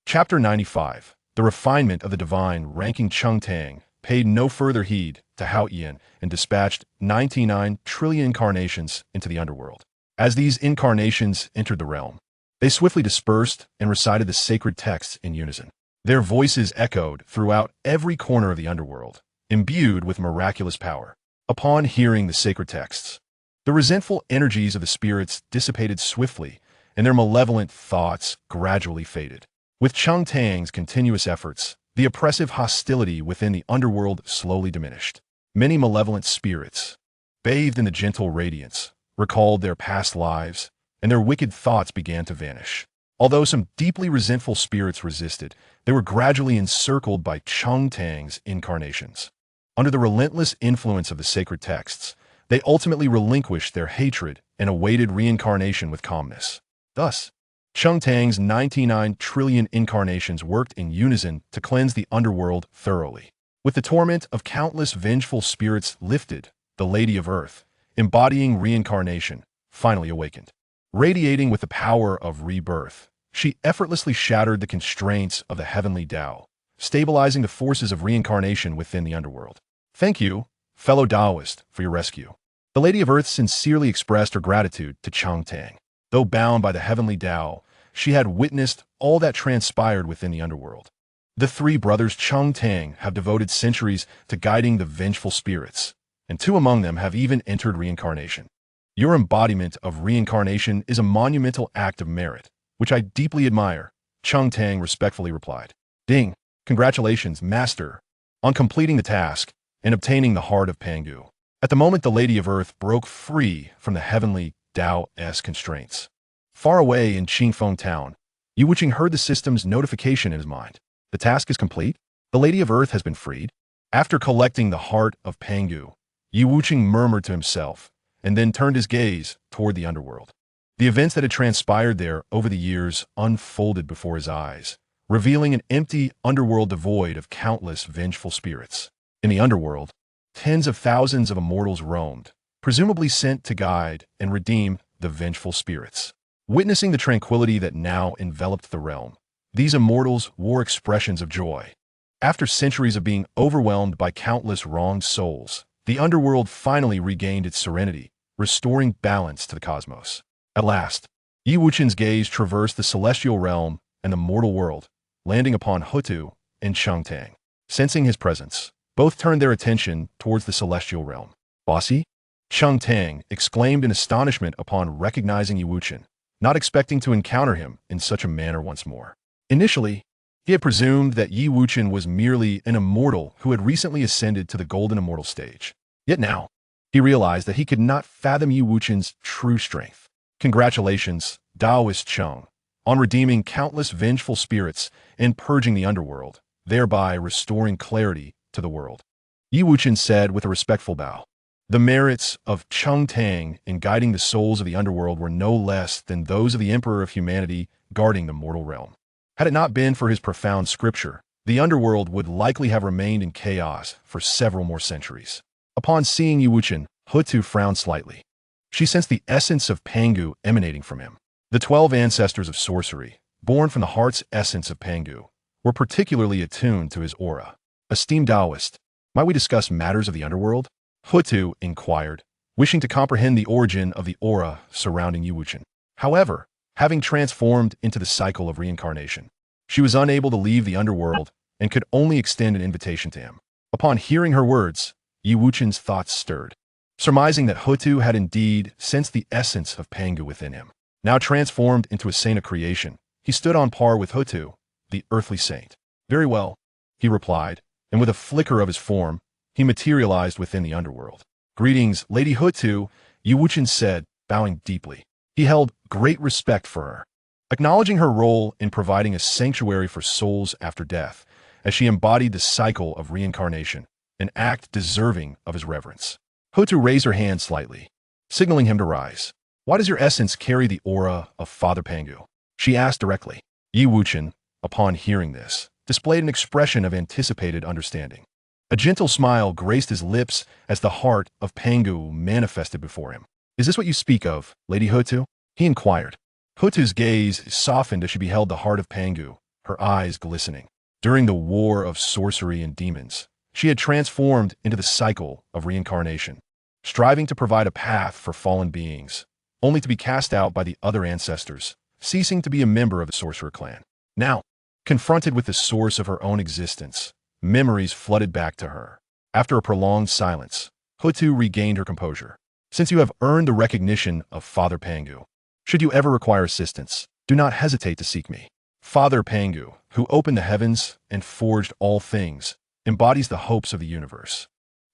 Chapter 95. The refinement of the divine. Ranking Cheng Tang paid no further heed to Hao Qian and dispatched 99 trillion incarnations into the underworld. As these incarnations entered the realm, they swiftly dispersed and recited the sacred texts in unison. Their voices echoed throughout every corner of the underworld, imbued with miraculous power. Upon hearing the sacred texts, the resentful energies of the spirits dissipated swiftly, and their malevolent thoughts gradually faded. With Cheng Tang's continuous efforts, the oppressive hostility within the underworld slowly diminished. Many malevolent spirits, bathed in the gentle radiance, recalled their past lives, and their wicked thoughts began to vanish. Although some deeply resentful spirits resisted, they were gradually encircled by Cheng Tang's incarnations. Under the relentless influence of the sacred texts, they ultimately relinquished their hatred and awaited reincarnation with calmness. Thus, Cheng Tang's 99 trillion incarnations worked in unison to cleanse the underworld thoroughly. With the torment of countless vengeful spirits lifted, the Lady of Earth, embodying reincarnation, finally awakened. Radiating with the power of rebirth, she effortlessly shattered the constraints of the heavenly Tao, stabilizing the forces of reincarnation within the underworld. Thank you, fellow Taoist, for your rescue. The Lady of Earth sincerely expressed her gratitude to Cheng Tang. Though bound by the heavenly Tao, she had witnessed all that transpired within the underworld. The three brothers Cheng Tang have devoted centuries to guiding the vengeful spirits, and two among them have even entered reincarnation. Your embodiment of reincarnation is a monumental act of merit, which I deeply admire, Cheng Tang respectfully replied. Ding, congratulations, master, on completing the task and obtaining the heart of Pangu. At the moment the Lady of Earth broke free from the heavenly Tao-esque constraints. Far away in Qingfeng town, Yu Wuchen heard the system's notification in his mind. The task is complete. The Lady of Earth has been freed. After collecting the heart of Pangu, Yu Wuchen murmured to himself, and then turned his gaze toward the underworld. The events that had transpired there over the years unfolded before his eyes, revealing an empty underworld devoid of countless vengeful spirits. In the underworld, tens of thousands of immortals roamed, presumably sent to guide and redeem the vengeful spirits. Witnessing the tranquility that now enveloped the realm, these immortals wore expressions of joy. After centuries of being overwhelmed by countless wronged souls, the underworld finally regained its serenity, restoring balance to the cosmos. At last, Yi Wuchen's gaze traversed the celestial realm and the mortal world, landing upon Hutu and Cheng Tang. Sensing his presence, both turned their attention towards the celestial realm. Bossy? Cheng Tang exclaimed in astonishment upon recognizing Yi Wuchen, not expecting to encounter him in such a manner once more. Initially, he had presumed that Yi Wuchen was merely an immortal who had recently ascended to the golden immortal stage. Yet now, he realized that he could not fathom Yi Wuchen's true strength. Congratulations, Taoist Cheng, on redeeming countless vengeful spirits and purging the underworld, thereby restoring clarity to the world. Yi Wuchen said with a respectful bow. The merits of Cheng Tang in guiding the souls of the underworld were no less than those of the Emperor of Humanity guarding the mortal realm. Had it not been for his profound scripture, the underworld would likely have remained in chaos for several more centuries. Upon seeing Yi Wuchen, Hutu frowned slightly. She sensed the essence of Pangu emanating from him. The 12 ancestors of sorcery, born from the heart's essence of Pangu, were particularly attuned to his aura. Esteemed Taoist, Might we discuss matters of the underworld? Hutu inquired, wishing to comprehend the origin of the aura surrounding Wuchen. However, having transformed into the cycle of reincarnation, she was unable to leave the underworld and could only extend an invitation to him. Upon hearing her words, Wuchen's thoughts stirred, surmising that Hutu had indeed sensed the essence of Pangu within him. Now transformed into a saint of creation, he stood on par with Hutu, the earthly saint. Very well, he replied, and with a flicker of his form, he materialized within the underworld. Greetings, Lady Hutu, Wuchen said, bowing deeply. He held great respect for her, acknowledging her role in providing a sanctuary for souls after death, as she embodied the cycle of reincarnation, an act deserving of his reverence. Hutu raised her hand slightly, signaling him to rise. Why does your essence carry the aura of Father Pangu? She asked directly. Wuchen, upon hearing this, displayed an expression of anticipated understanding. A gentle smile graced his lips as the heart of Pangu manifested before him. Is this what you speak of, Lady Hutu? He inquired. Hutu's gaze softened as she beheld the heart of Pangu, her eyes glistening. During the war of sorcery and demons, she had transformed into the cycle of reincarnation, striving to provide a path for fallen beings, only to be cast out by the other ancestors, ceasing to be a member of the sorcerer clan. Now, confronted with the source of her own existence, memories flooded back to her. After a prolonged silence, Hutu regained her composure. Since you have earned the recognition of Father Pangu, should you ever require assistance, do not hesitate to seek me. Father Pangu, who opened the heavens and forged all things, embodies the hopes of the universe.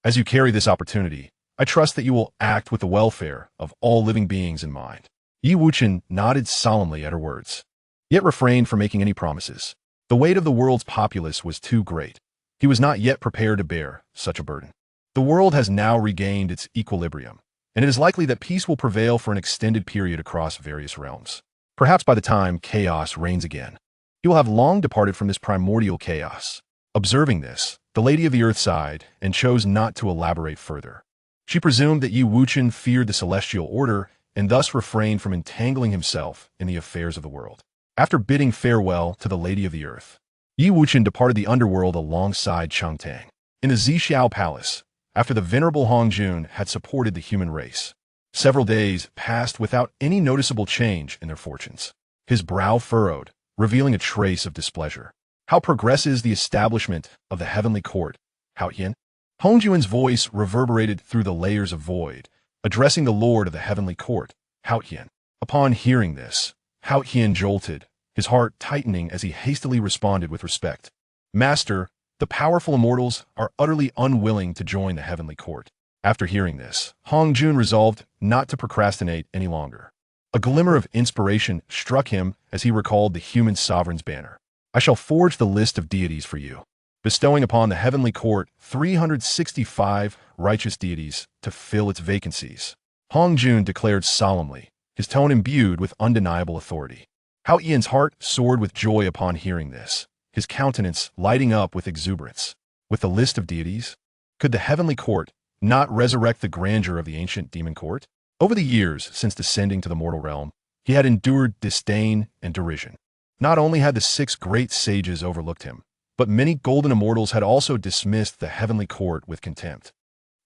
As you carry this opportunity, I trust that you will act with the welfare of all living beings in mind. Wuchen nodded solemnly at her words, yet refrained from making any promises. The weight of the world's populace was too great. He was not yet prepared to bear such a burden. The world has now regained its equilibrium, and it is likely that peace will prevail for an extended period across various realms. Perhaps by the time chaos reigns again, he will have long departed from this primordial chaos. Observing this, the Lady of the Earth sighed and chose not to elaborate further. She presumed that Wuchen feared the celestial order and thus refrained from entangling himself in the affairs of the world. After bidding farewell to the Lady of the Earth, Wuchen departed the underworld alongside Changtang. In the Zixiao Palace, after the venerable Hongjun had supported the human race, several days passed without any noticeable change in their fortunes. His brow furrowed, revealing a trace of displeasure. How progresses the establishment of the heavenly court, Haotian? Hongjun's voice reverberated through the layers of void, addressing the lord of the heavenly court, Haotian. Upon hearing this, Haotian jolted, his heart tightening as he hastily responded with respect. Master, the powerful immortals are utterly unwilling to join the heavenly court. After hearing this, Hongjun resolved not to procrastinate any longer. A glimmer of inspiration struck him as he recalled the human sovereign's banner. I shall forge the list of deities for you, bestowing upon the heavenly court 365 righteous deities to fill its vacancies. Hongjun declared solemnly, his tone imbued with undeniable authority. Hao Ian's heart soared with joy upon hearing this, his countenance lighting up with exuberance. With the list of deities, could the heavenly court not resurrect the grandeur of the ancient demon court? Over the years since descending to the mortal realm, he had endured disdain and derision. Not only had the 6 great sages overlooked him, but many golden immortals had also dismissed the heavenly court with contempt.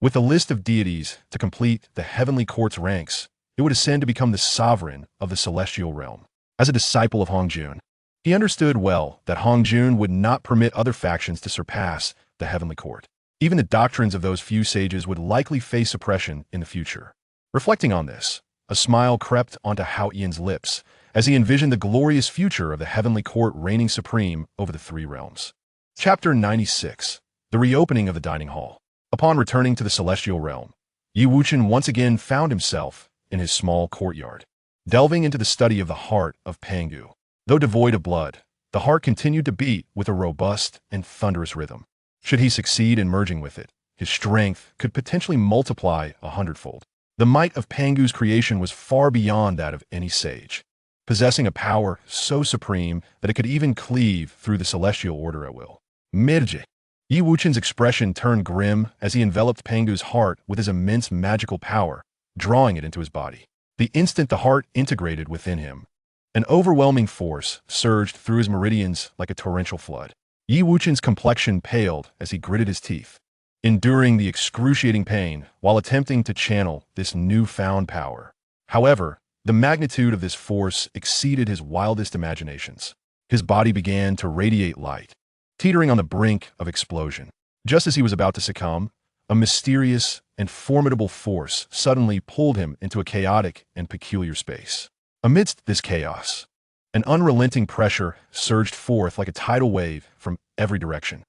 With a list of deities to complete the heavenly court's ranks, it would ascend to become the sovereign of the celestial realm. As a disciple of Hongjun, he understood well that Hongjun would not permit other factions to surpass the heavenly court. Even the doctrines of those few sages would likely face suppression in the future. Reflecting on this, a smile crept onto Hao Ian's lips as he envisioned the glorious future of the heavenly court reigning supreme over the 3 realms. Chapter 96. The Reopening of the Dining Hall. Upon returning to the celestial realm, Wuchen once again found himself in his small courtyard, delving into the study of the heart of Pangu. Though devoid of blood, the heart continued to beat with a robust and thunderous rhythm. Should he succeed in merging with it, his strength could potentially multiply 100-fold. The might of Pangu's creation was far beyond that of any sage, possessing a power so supreme that it could even cleave through the celestial order at will. Mirje. Wuchen's expression turned grim as he enveloped Pangu's heart with his immense magical power, drawing it into his body. The instant the heart integrated within him, an overwhelming force surged through his meridians like a torrential flood. Wuchen's complexion paled as he gritted his teeth. enduring the excruciating pain while attempting to channel this newfound power. However, the magnitude of this force exceeded his wildest imaginations. His body began to radiate light, teetering on the brink of explosion. Just as he was about to succumb, a mysterious and formidable force suddenly pulled him into a chaotic and peculiar space. Amidst this chaos, an unrelenting pressure surged forth like a tidal wave from every direction.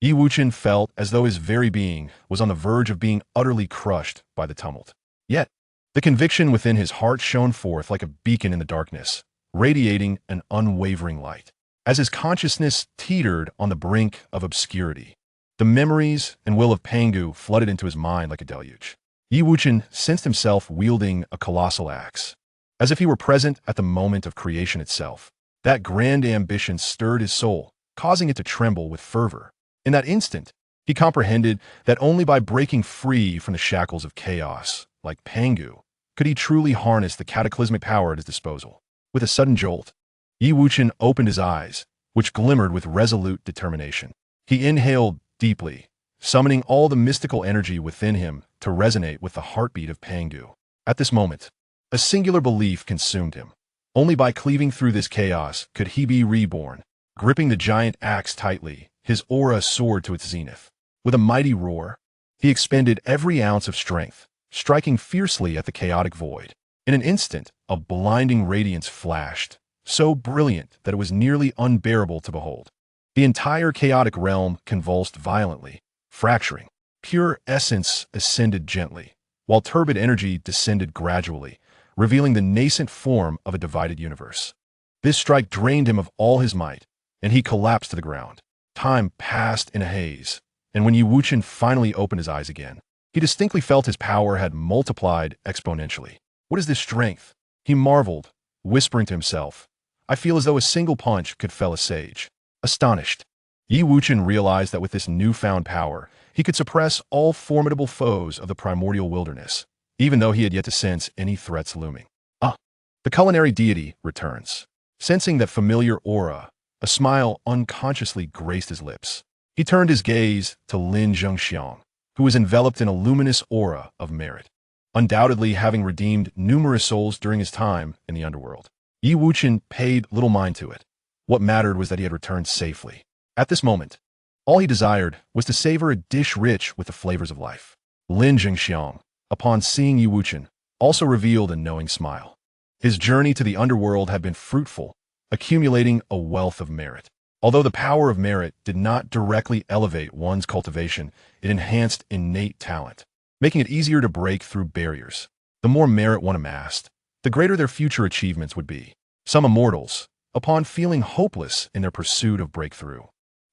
Wuchen felt as though his very being was on the verge of being utterly crushed by the tumult. Yet, the conviction within his heart shone forth like a beacon in the darkness, radiating an unwavering light. As his consciousness teetered on the brink of obscurity, the memories and will of Pangu flooded into his mind like a deluge. Wuchen sensed himself wielding a colossal axe, as if he were present at the moment of creation itself. That grand ambition stirred his soul, causing it to tremble with fervor. In that instant, he comprehended that only by breaking free from the shackles of chaos, like Pangu, could he truly harness the cataclysmic power at his disposal. With a sudden jolt, Wuchen opened his eyes, which glimmered with resolute determination. He inhaled deeply, summoning all the mystical energy within him to resonate with the heartbeat of Pangu. At this moment, a singular belief consumed him. Only by cleaving through this chaos could he be reborn. Gripping the giant axe tightly, his aura soared to its zenith. With a mighty roar, he expended every ounce of strength, striking fiercely at the chaotic void. In an instant, a blinding radiance flashed, so brilliant that it was nearly unbearable to behold. The entire chaotic realm convulsed violently, fracturing. Pure essence ascended gently, while turbid energy descended gradually, revealing the nascent form of a divided universe. This strike drained him of all his might, and he collapsed to the ground. Time passed in a haze, and when Wuchen finally opened his eyes again, he distinctly felt his power had multiplied exponentially. What is this strength? He marveled, whispering to himself, I feel as though a single punch could fell a sage. Astonished, Wuchen realized that with this newfound power, he could suppress all formidable foes of the primordial wilderness, even though he had yet to sense any threats looming. The culinary deity returns. Sensing that familiar aura, a smile unconsciously graced his lips. He turned his gaze to Lin Zhengxiang, who was enveloped in a luminous aura of merit, undoubtedly having redeemed numerous souls during his time in the underworld. Wuchen paid little mind to it. What mattered was that he had returned safely. At this moment, all he desired was to savor a dish rich with the flavors of life. Lin Zhengxiang, upon seeing Wuchen, also revealed a knowing smile. His journey to the underworld had been fruitful, accumulating a wealth of merit. Although the power of merit did not directly elevate one's cultivation, it enhanced innate talent, making it easier to break through barriers. The more merit one amassed, the greater their future achievements would be. Some immortals, upon feeling hopeless in their pursuit of breakthrough,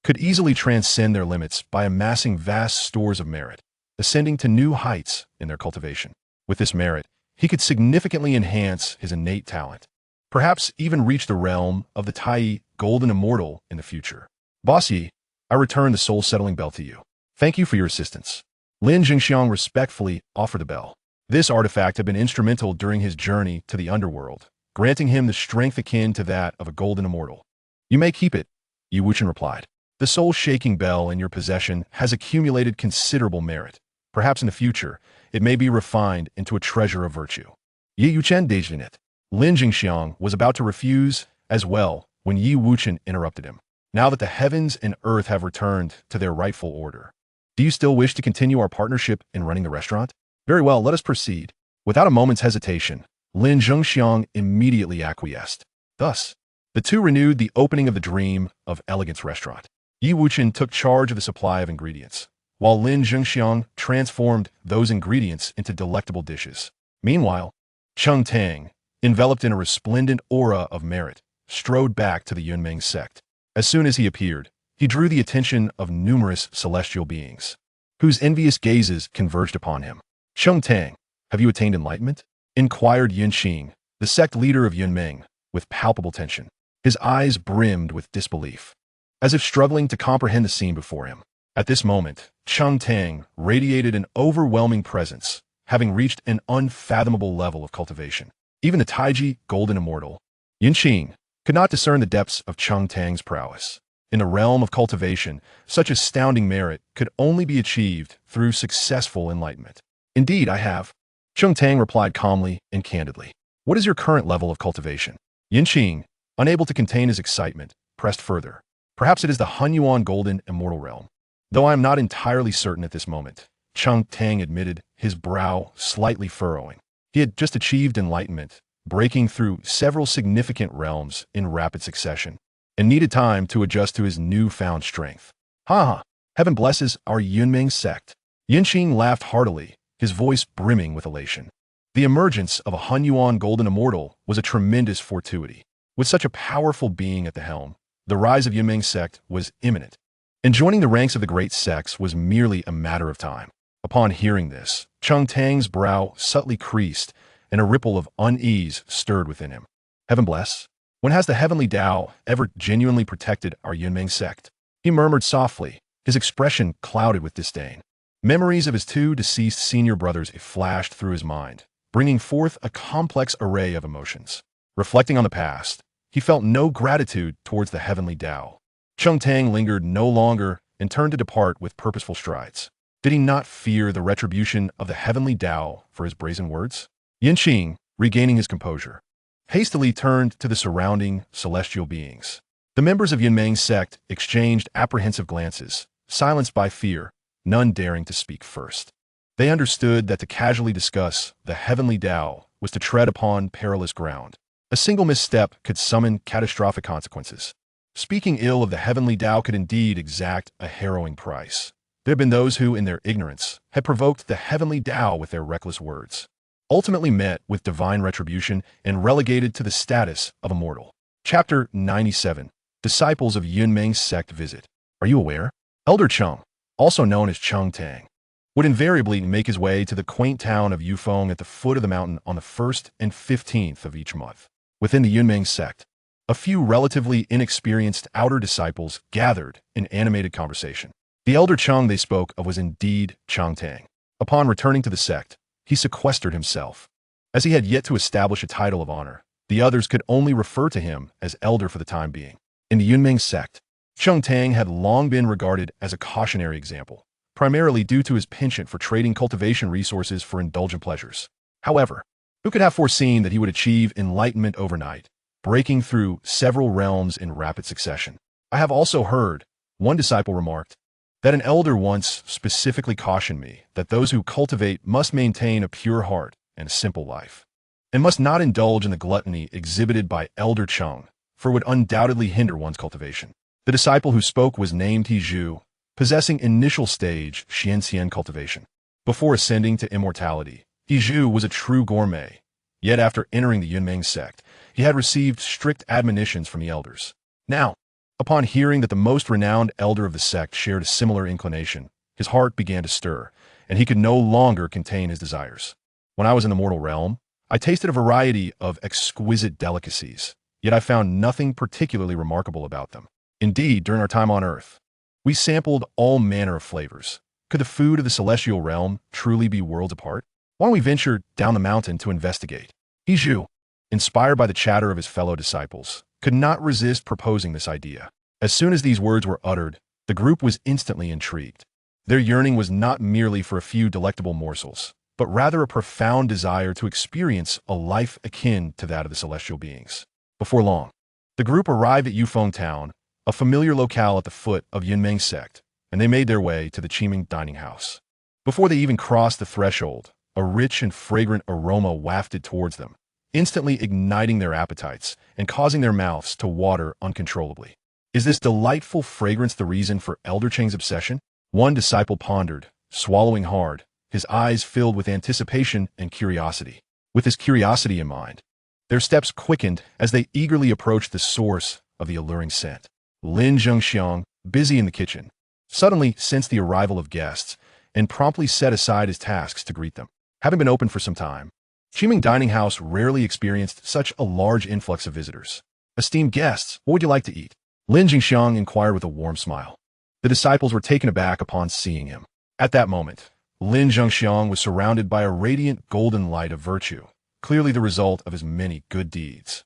could easily transcend their limits by amassing vast stores of merit, ascending to new heights in their cultivation. With this merit, he could significantly enhance his innate talent, perhaps even reach the realm of the Tai Golden Immortal in the future. Boss Yi, I return the soul-settling bell to you. Thank you for your assistance. Lin Zhengxiang respectfully offered the bell. This artifact had been instrumental during his journey to the underworld, granting him the strength akin to that of a golden immortal. You may keep it, Wuchen replied. The soul-shaking bell in your possession has accumulated considerable merit. Perhaps in the future, it may be refined into a treasure of virtue. Wuchen dejin it. Lin Zhengxiang was about to refuse as well when Wuchen interrupted him. Now that the heavens and earth have returned to their rightful order, do you still wish to continue our partnership in running the restaurant? Very well, let us proceed. Without a moment's hesitation, Lin Zhengxiang immediately acquiesced. Thus, the two renewed the opening of the Dream of Elegance restaurant. Wuchen took charge of the supply of ingredients, while Lin Zhengxiang transformed those ingredients into delectable dishes. Meanwhile, Cheng Tang, enveloped in a resplendent aura of merit, strode back to the Yunmeng sect. As soon as he appeared, he drew the attention of numerous celestial beings, whose envious gazes converged upon him. Cheng Tang, have you attained enlightenment? Inquired Yunxing, the sect leader of Yunmeng, with palpable tension. His eyes brimmed with disbelief, as if struggling to comprehend the scene before him. At this moment, Cheng Tang radiated an overwhelming presence, having reached an unfathomable level of cultivation. Even the Taiji Golden Immortal, Yunxing, could not discern the depths of Cheng Tang's prowess. In the realm of cultivation, such astounding merit could only be achieved through successful enlightenment. Indeed, I have. Chung Tang replied calmly and candidly. What is your current level of cultivation? Yin Qing, unable to contain his excitement, pressed further. Perhaps it is the Hunyuan Golden Immortal Realm. Though I am not entirely certain at this moment, Chung Tang admitted, his brow slightly furrowing. He had just achieved enlightenment, breaking through several significant realms in rapid succession, and needed time to adjust to his newfound strength. Ha ha! Heaven blesses our Yunming sect. Yin Qing laughed heartily, his voice brimming with elation. The emergence of a Hunyuan Golden Immortal was a tremendous fortuity. With such a powerful being at the helm, the rise of Yunming sect was imminent, and joining the ranks of the great sects was merely a matter of time. Upon hearing this, Chung Tang's brow subtly creased, and a ripple of unease stirred within him. Heaven bless? When has the heavenly Tao ever genuinely protected our Yunming sect? He murmured softly, his expression clouded with disdain. Memories of his two deceased senior brothers flashed through his mind, bringing forth a complex array of emotions. Reflecting on the past, he felt no gratitude towards the heavenly Tao. Chung Tang lingered no longer and turned to depart with purposeful strides. Did he not fear the retribution of the heavenly Tao for his brazen words? Yin Qing, regaining his composure, hastily turned to the surrounding celestial beings. The members of Yunming's sect exchanged apprehensive glances, silenced by fear, none daring to speak first. They understood that to casually discuss the heavenly Tao was to tread upon perilous ground. A single misstep could summon catastrophic consequences. Speaking ill of the heavenly Tao could indeed exact a harrowing price. There had been those who, in their ignorance, had provoked the heavenly Tao with their reckless words, ultimately met with divine retribution and relegated to the status of immortal. Chapter 97. Disciples of Yunming's sect visit. Are you aware? Elder Chung, also known as Chung Tang, would invariably make his way to the quaint town of Yufeng at the foot of the mountain on the 1st and 15th of each month. Within the Yunming sect, a few relatively inexperienced outer disciples gathered in animated conversation. The elder Chung they spoke of was indeed Chung Tang. Upon returning to the sect, he sequestered himself. As he had yet to establish a title of honor, the others could only refer to him as elder for the time being. In the Yunming sect, Chung Tang had long been regarded as a cautionary example, primarily due to his penchant for trading cultivation resources for indulgent pleasures. However, who could have foreseen that he would achieve enlightenment overnight, breaking through several realms in rapid succession? I have also heard, one disciple remarked, that an elder once specifically cautioned me that those who cultivate must maintain a pure heart and a simple life, and must not indulge in the gluttony exhibited by Elder Chung, for it would undoubtedly hinder one's cultivation. The disciple who spoke was named Hizhu, possessing initial stage Xianxian cultivation. Before ascending to immortality, Hizhu was a true gourmet, yet after entering the Yunming sect, he had received strict admonitions from the elders. Now, upon hearing that the most renowned elder of the sect shared a similar inclination, his heart began to stir, and he could no longer contain his desires. When I was in the mortal realm, I tasted a variety of exquisite delicacies, yet I found nothing particularly remarkable about them. Indeed, during our time on Earth, we sampled all manner of flavors. Could the food of the celestial realm truly be worlds apart? Why don't we venture down the mountain to investigate? Hizhu, inspired by the chatter of his fellow disciples, could not resist proposing this idea. As soon as these words were uttered, the group was instantly intrigued. Their yearning was not merely for a few delectable morsels, but rather a profound desire to experience a life akin to that of the celestial beings. Before long, the group arrived at Yufeng Town, a familiar locale at the foot of Yunming sect, and they made their way to the Qiming dining house. Before they even crossed the threshold, a rich and fragrant aroma wafted towards them, instantly igniting their appetites and causing their mouths to water uncontrollably. Is this delightful fragrance the reason for Elder Cheng's obsession? One disciple pondered, swallowing hard, his eyes filled with anticipation and curiosity. With this curiosity in mind, their steps quickened as they eagerly approached the source of the alluring scent. Lin Zhengxiang, busy in the kitchen, suddenly sensed the arrival of guests and promptly set aside his tasks to greet them. Having been open for some time, Qiming Dining House rarely experienced such a large influx of visitors. Esteemed guests, what would you like to eat? Lin Jingxiang inquired with a warm smile. The disciples were taken aback upon seeing him. At that moment, Lin Zhengxiang was surrounded by a radiant golden light of virtue, clearly the result of his many good deeds.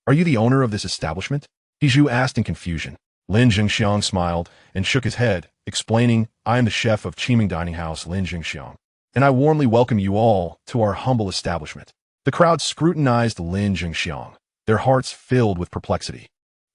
Are you the owner of this establishment? Hizhu asked in confusion. Lin Jingxiang smiled and shook his head, explaining, I am the chef of Qiming Dining House, Lin Jingxiang, and I warmly welcome you all to our humble establishment. The crowd scrutinized Lin Jingxiang, their hearts filled with perplexity.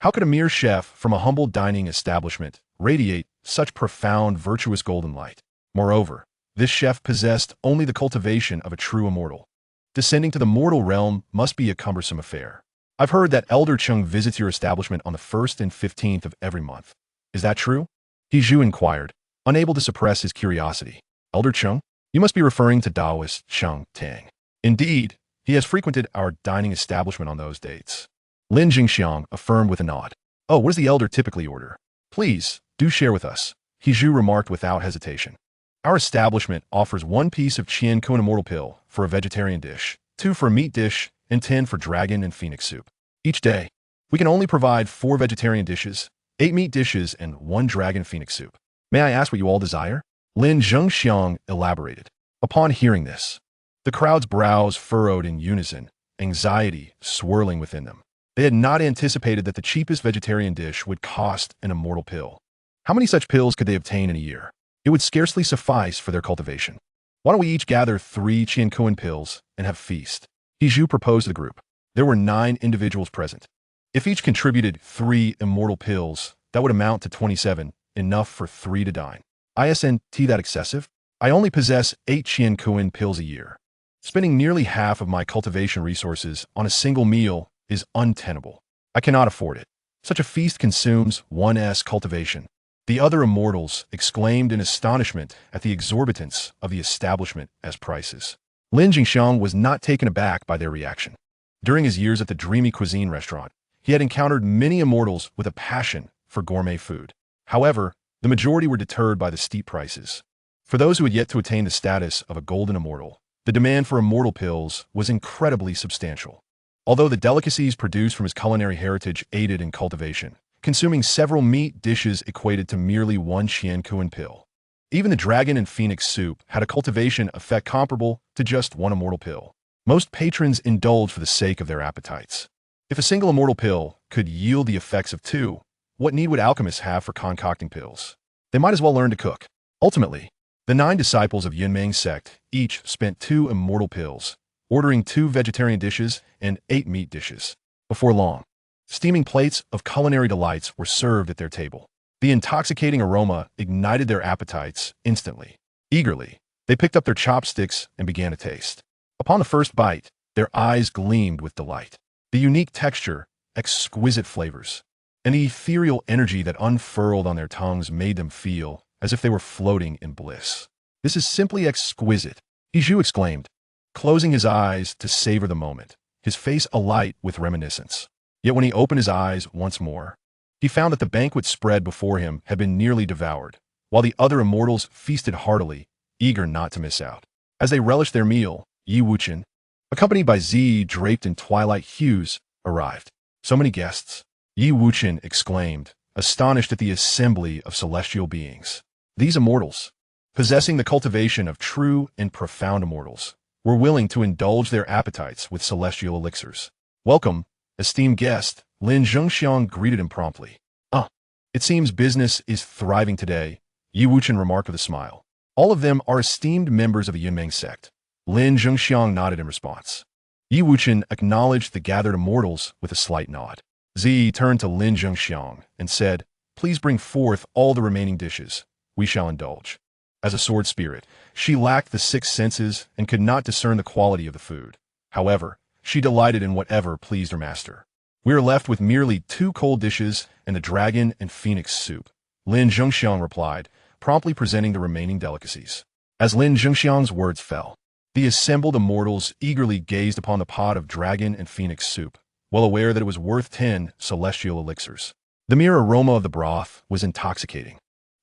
How could a mere chef from a humble dining establishment radiate such profound, virtuous golden light? Moreover, this chef possessed only the cultivation of a true immortal. Descending to the mortal realm must be a cumbersome affair. I've heard that Elder Chung visits your establishment on the 1st and 15th of every month. Is that true? He Zhu inquired, unable to suppress his curiosity. Elder Chung? You must be referring to Taoist Chung Tang. Indeed, he has frequented our dining establishment on those dates. Lin Jingxiang affirmed with a nod. Oh, what does the elder typically order? Please, do share with us, He Zhu remarked without hesitation. Our establishment offers 1 piece of Qian Kun Immortal Pill for a vegetarian dish, 2 for a meat dish, and 10 for dragon and phoenix soup. Each day, we can only provide 4 vegetarian dishes, 8 meat dishes, and 1 dragon phoenix soup. May I ask what you all desire? Lin Zhengxiang elaborated. Upon hearing this, the crowd's brows furrowed in unison, anxiety swirling within them. They had not anticipated that the cheapest vegetarian dish would cost an immortal pill. How many such pills could they obtain in a year? It would scarcely suffice for their cultivation. Why don't we each gather 3 Qiankuan pills and have feast? He Zhu proposed to the group. There were 9 individuals present. If each contributed 3 immortal pills, that would amount to 27, enough for 3 to dine. Isn't that excessive? I only possess 8 Qiankuan pills a year. Spending nearly half of my cultivation resources on a single meal is untenable. I cannot afford it. Such a feast consumes one's cultivation. The other immortals exclaimed in astonishment at the exorbitance of the establishment as prices. Lin Jingxiang was not taken aback by their reaction. During his years at the Dreamy Cuisine restaurant, he had encountered many immortals with a passion for gourmet food. However, the majority were deterred by the steep prices. For those who had yet to attain the status of a golden immortal, the demand for immortal pills was incredibly substantial. Although the delicacies produced from his culinary heritage aided in cultivation, consuming several meat dishes equated to merely 1 Qiankuan pill. Even the dragon and phoenix soup had a cultivation effect comparable to just 1 immortal pill. Most patrons indulged for the sake of their appetites. If a single immortal pill could yield the effects of 2, what need would alchemists have for concocting pills? They might as well learn to cook. Ultimately, the 9 disciples of Yunmeng sect each spent 2 immortal pills, ordering 2 vegetarian dishes and 8 meat dishes. Before long, steaming plates of culinary delights were served at their table. The intoxicating aroma ignited their appetites instantly. Eagerly, they picked up their chopsticks and began to taste. Upon the first bite, their eyes gleamed with delight. The unique texture, exquisite flavors, and the ethereal energy that unfurled on their tongues made them feel as if they were floating in bliss. This is simply exquisite, He Zhu exclaimed, closing his eyes to savor the moment, his face alight with reminiscence. Yet when he opened his eyes once more, he found that the banquet spread before him had been nearly devoured, while the other immortals feasted heartily, eager not to miss out. As they relished their meal, Wuchen, accompanied by Zi draped in twilight hues, arrived. So many guests, Wuchen exclaimed, astonished at the assembly of celestial beings. These immortals, possessing the cultivation of true and profound immortals, were willing to indulge their appetites with celestial elixirs. Welcome, esteemed guest, Lin Zhengxiang greeted him promptly. It seems business is thriving today, Wuchen remarked with a smile. All of them are esteemed members of the Yunmeng sect. Lin Zhengxiang nodded in response. Wuchen acknowledged the gathered immortals with a slight nod. Zi turned to Lin Zhengxiang and said, Please bring forth all the remaining dishes. We shall indulge. As a sword spirit, she lacked the 6 senses and could not discern the quality of the food. However, she delighted in whatever pleased her master. We are left with merely 2 cold dishes and the dragon and phoenix soup, Lin Zhengxiang replied, promptly presenting the remaining delicacies. As Lin Zhengxiang's words fell, the assembled immortals eagerly gazed upon the pot of dragon and phoenix soup, well aware that it was worth 10 celestial elixirs. The mere aroma of the broth was intoxicating.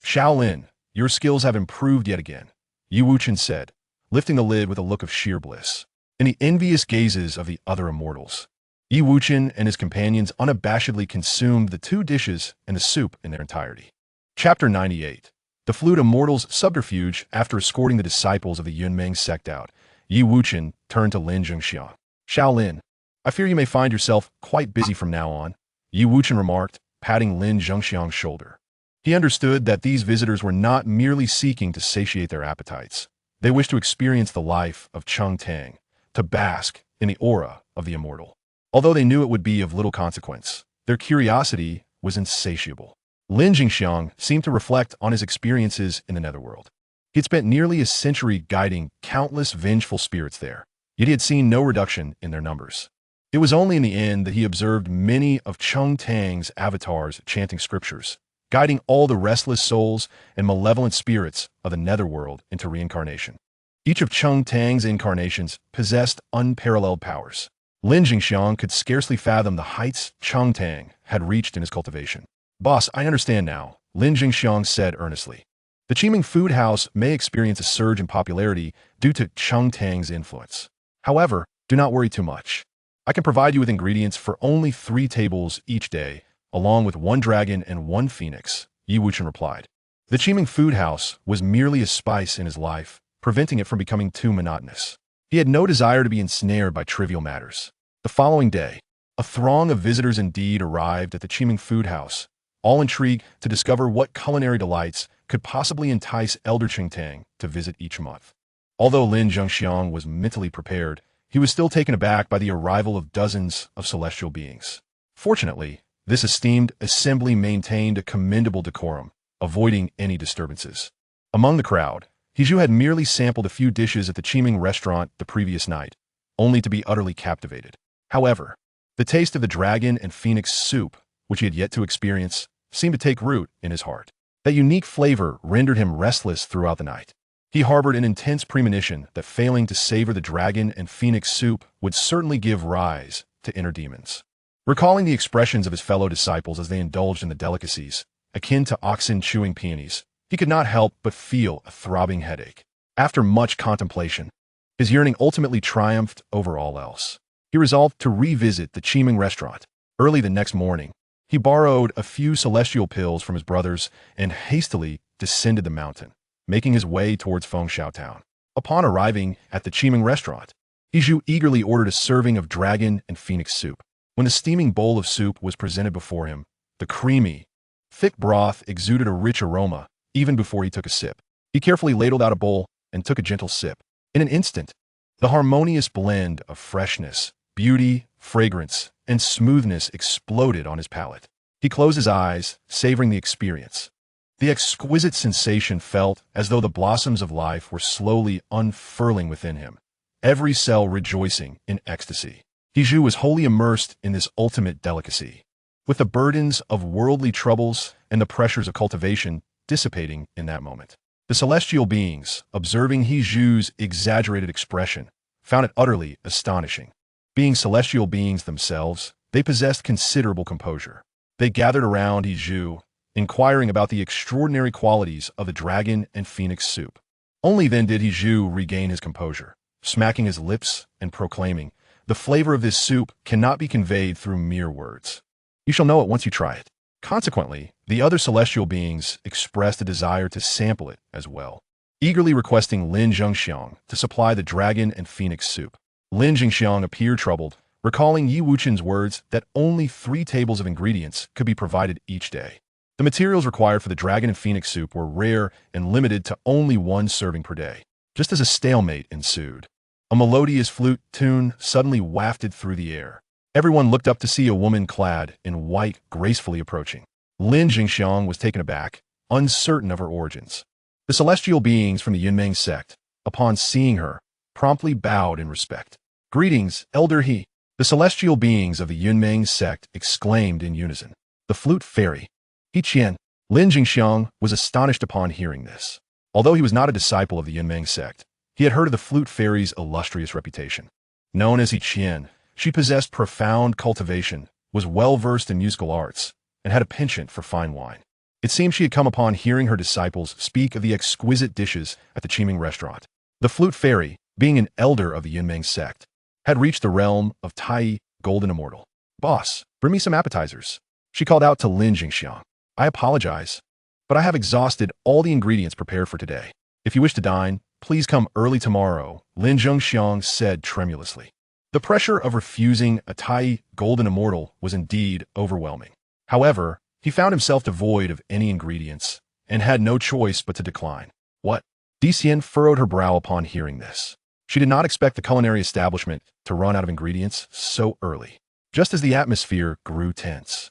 Shaolin, your skills have improved yet again, Wuchen said, lifting the lid with a look of sheer bliss. In the envious gazes of the other immortals, Wuchen and his companions unabashedly consumed the 2 dishes and the soup in their entirety. Chapter 98. The Flute Immortal's Subterfuge. After escorting the disciples of the Yunmeng sect out, Wuchen turned to Lin Zhengxiang. Shaolin, I fear you may find yourself quite busy from now on, Wuchen remarked, patting Lin Zhengxiang's shoulder. He understood that these visitors were not merely seeking to satiate their appetites. They wished to experience the life of Cheng Tang, to bask in the aura of the immortal. Although they knew it would be of little consequence, their curiosity was insatiable. Lin Zhengxiang seemed to reflect on his experiences in the netherworld. He had spent nearly a century guiding countless vengeful spirits there, yet he had seen no reduction in their numbers. It was only in the end that he observed many of Cheng Tang's avatars chanting scriptures, guiding all the restless souls and malevolent spirits of the netherworld into reincarnation. Each of Cheng Tang's incarnations possessed unparalleled powers. Lin Zhengxiang could scarcely fathom the heights Cheng Tang had reached in his cultivation. "Boss, I understand now," Lin Zhengxiang said earnestly. "The Qiming food house may experience a surge in popularity due to Cheng Tang's influence. However, do not worry too much. I can provide you with ingredients for only 3 tables each day, along with 1 dragon and 1 phoenix," Wuchen replied. The Qiming food house was merely a spice in his life, preventing it from becoming too monotonous. He had no desire to be ensnared by trivial matters. The following day, a throng of visitors indeed arrived at the Qiming food house, all intrigued to discover what culinary delights could possibly entice Elder Cheng Tang to visit each month. Although Lin Zhengxiang was mentally prepared, he was still taken aback by the arrival of dozens of celestial beings. Fortunately, this esteemed assembly maintained a commendable decorum, avoiding any disturbances. Among the crowd, Hiju had merely sampled a few dishes at the Qiming restaurant the previous night, only to be utterly captivated. However, the taste of the dragon and phoenix soup, which he had yet to experience, seemed to take root in his heart. That unique flavor rendered him restless throughout the night. He harbored an intense premonition that failing to savor the dragon and phoenix soup would certainly give rise to inner demons. Recalling the expressions of his fellow disciples as they indulged in the delicacies, akin to oxen chewing peonies, he could not help but feel a throbbing headache. After much contemplation, his yearning ultimately triumphed over all else. He resolved to revisit the Qiming restaurant. Early the next morning, he borrowed a few celestial pills from his brothers and hastily descended the mountain, making his way towards Fengshan town. Upon arriving at the Qiming restaurant, Hiju eagerly ordered a serving of dragon and phoenix soup. When the steaming bowl of soup was presented before him, the creamy, thick broth exuded a rich aroma even before he took a sip. He carefully ladled out a bowl and took a gentle sip. In an instant, the harmonious blend of freshness, beauty, fragrance, and smoothness exploded on his palate. He closed his eyes, savoring the experience. The exquisite sensation felt as though the blossoms of life were slowly unfurling within him, every cell rejoicing in ecstasy. Hiju was wholly immersed in this ultimate delicacy, with the burdens of worldly troubles and the pressures of cultivation dissipating in that moment. The celestial beings, observing Hiju's exaggerated expression, found it utterly astonishing. Being celestial beings themselves, they possessed considerable composure. They gathered around Hiju, inquiring about the extraordinary qualities of the dragon and phoenix soup. Only then did Hiju regain his composure, smacking his lips and proclaiming, "The flavor of this soup cannot be conveyed through mere words. You shall know it once you try it." Consequently, the other celestial beings expressed a desire to sample it as well, eagerly requesting Lin Zhengxiang to supply the dragon and phoenix soup. Lin Zhengxiang appeared troubled, recalling Yi Wuchen's words that only 3 tables of ingredients could be provided each day. The materials required for the dragon and phoenix soup were rare and limited to only 1 serving per day. Just as a stalemate ensued, a melodious flute tune suddenly wafted through the air. Everyone looked up to see a woman clad in white gracefully approaching. Lin Zhengxiang was taken aback, uncertain of her origins. The celestial beings from the Yunmeng sect, upon seeing her, promptly bowed in respect. "Greetings, Elder He." The celestial beings of the Yunmeng sect exclaimed in unison. "The flute fairy, He Qian." Lin Zhengxiang was astonished upon hearing this. Although he was not a disciple of the Yunmeng sect, he had heard of the flute fairy's illustrious reputation. Known as He Qian, she possessed profound cultivation, was well-versed in musical arts, and had a penchant for fine wine. It seemed she had come upon hearing her disciples speak of the exquisite dishes at the Qiming restaurant. The flute fairy, being an elder of the Yunmeng sect, had reached the realm of Tai, Golden Immortal. "Boss, bring me some appetizers," she called out to Lin Zhengxiang. "I apologize, but I have exhausted all the ingredients prepared for today. If you wish to dine, please come early tomorrow," Lin Zhengxiang said tremulously. The pressure of refusing a Tai Golden Immortal was indeed overwhelming. However, He found himself devoid of any ingredients and had no choice but to decline. What? Dician furrowed her brow upon hearing this. She did not expect the culinary establishment to run out of ingredients so early. Just as the atmosphere grew tense,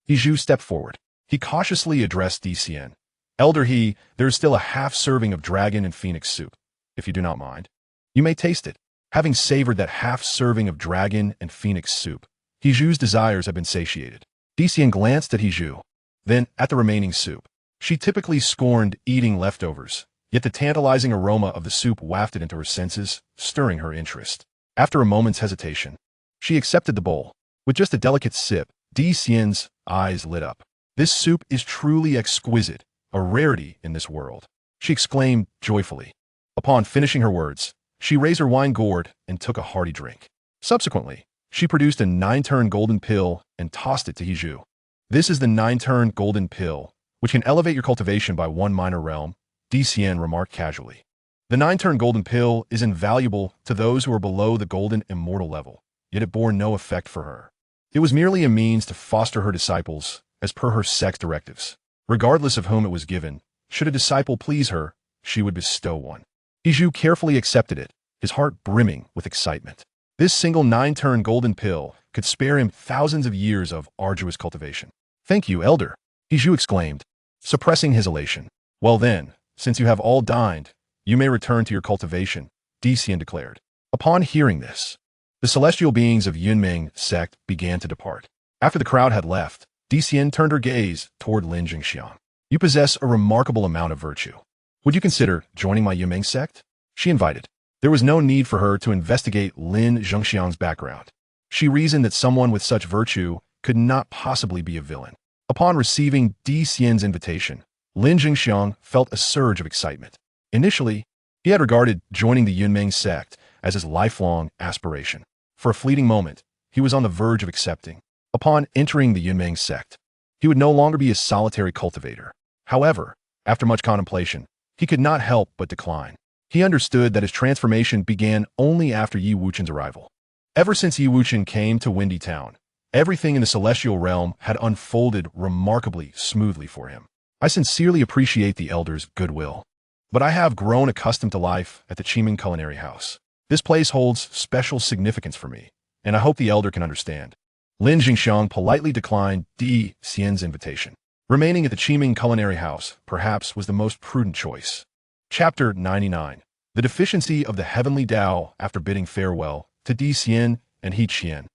Iju stepped forward. He cautiously addressed Dician. Elder He, there is still a half-serving of dragon and phoenix soup, if you do not mind. You may taste it. Having savored that half-serving of dragon and phoenix soup, Hiju's desires have been satiated. Dician glanced at Hiju, then at the remaining soup. She typically scorned eating leftovers, yet the tantalizing aroma of the soup wafted into her senses, stirring her interest. After a moment's hesitation, she accepted the bowl. With just a delicate sip, Dician's eyes lit up. This soup is truly exquisite, a rarity in this world, she exclaimed joyfully. Upon finishing her words, she raised her wine gourd and took a hearty drink. Subsequently, she produced a 9-turn golden pill and tossed it to Hiju. This is the 9-turn golden pill, which can elevate your cultivation by 1 minor realm, Dician remarked casually. The 9-turn golden pill is invaluable to those who are below the golden immortal level, yet it bore no effect for her. It was merely a means to foster her disciples, as per her sect's directives. Regardless of whom it was given, should a disciple please her, she would bestow one. Hiju carefully accepted it, his heart brimming with excitement. This single 9-turn golden pill could spare him thousands of years of arduous cultivation. Thank you, Elder, Hiju exclaimed, suppressing his elation. Well then, since you have all dined, you may return to your cultivation, Dician declared. Upon hearing this, the celestial beings of Yunming sect began to depart. After the crowd had left, Dician turned her gaze toward Lin Jingxiang. You possess a remarkable amount of virtue. Would you consider joining my Yunming sect? She invited. There was no need for her to investigate Lin Jingxiang's background. She reasoned that someone with such virtue could not possibly be a villain. Upon receiving Dician's invitation, Lin Jingxiang felt a surge of excitement. Initially, he had regarded joining the Yunming sect as his lifelong aspiration. For a fleeting moment, he was on the verge of accepting. Upon entering the Yunming sect, he would no longer be a solitary cultivator. However, after much contemplation, he could not help but decline. He understood that his transformation began only after Yi Wuchen's arrival. Ever since Yi Wuchen came to Windy Town, everything in the celestial realm had unfolded remarkably smoothly for him. I sincerely appreciate the Elder's goodwill, but I have grown accustomed to life at the Qiming Culinary House. This place holds special significance for me, and I hope the Elder can understand. Lin Jingxiang politely declined Dician's invitation. Remaining at the Qiming Culinary House, perhaps, was the most prudent choice. Chapter 99. The deficiency of the heavenly Tao after bidding farewell to Dician and He Qian.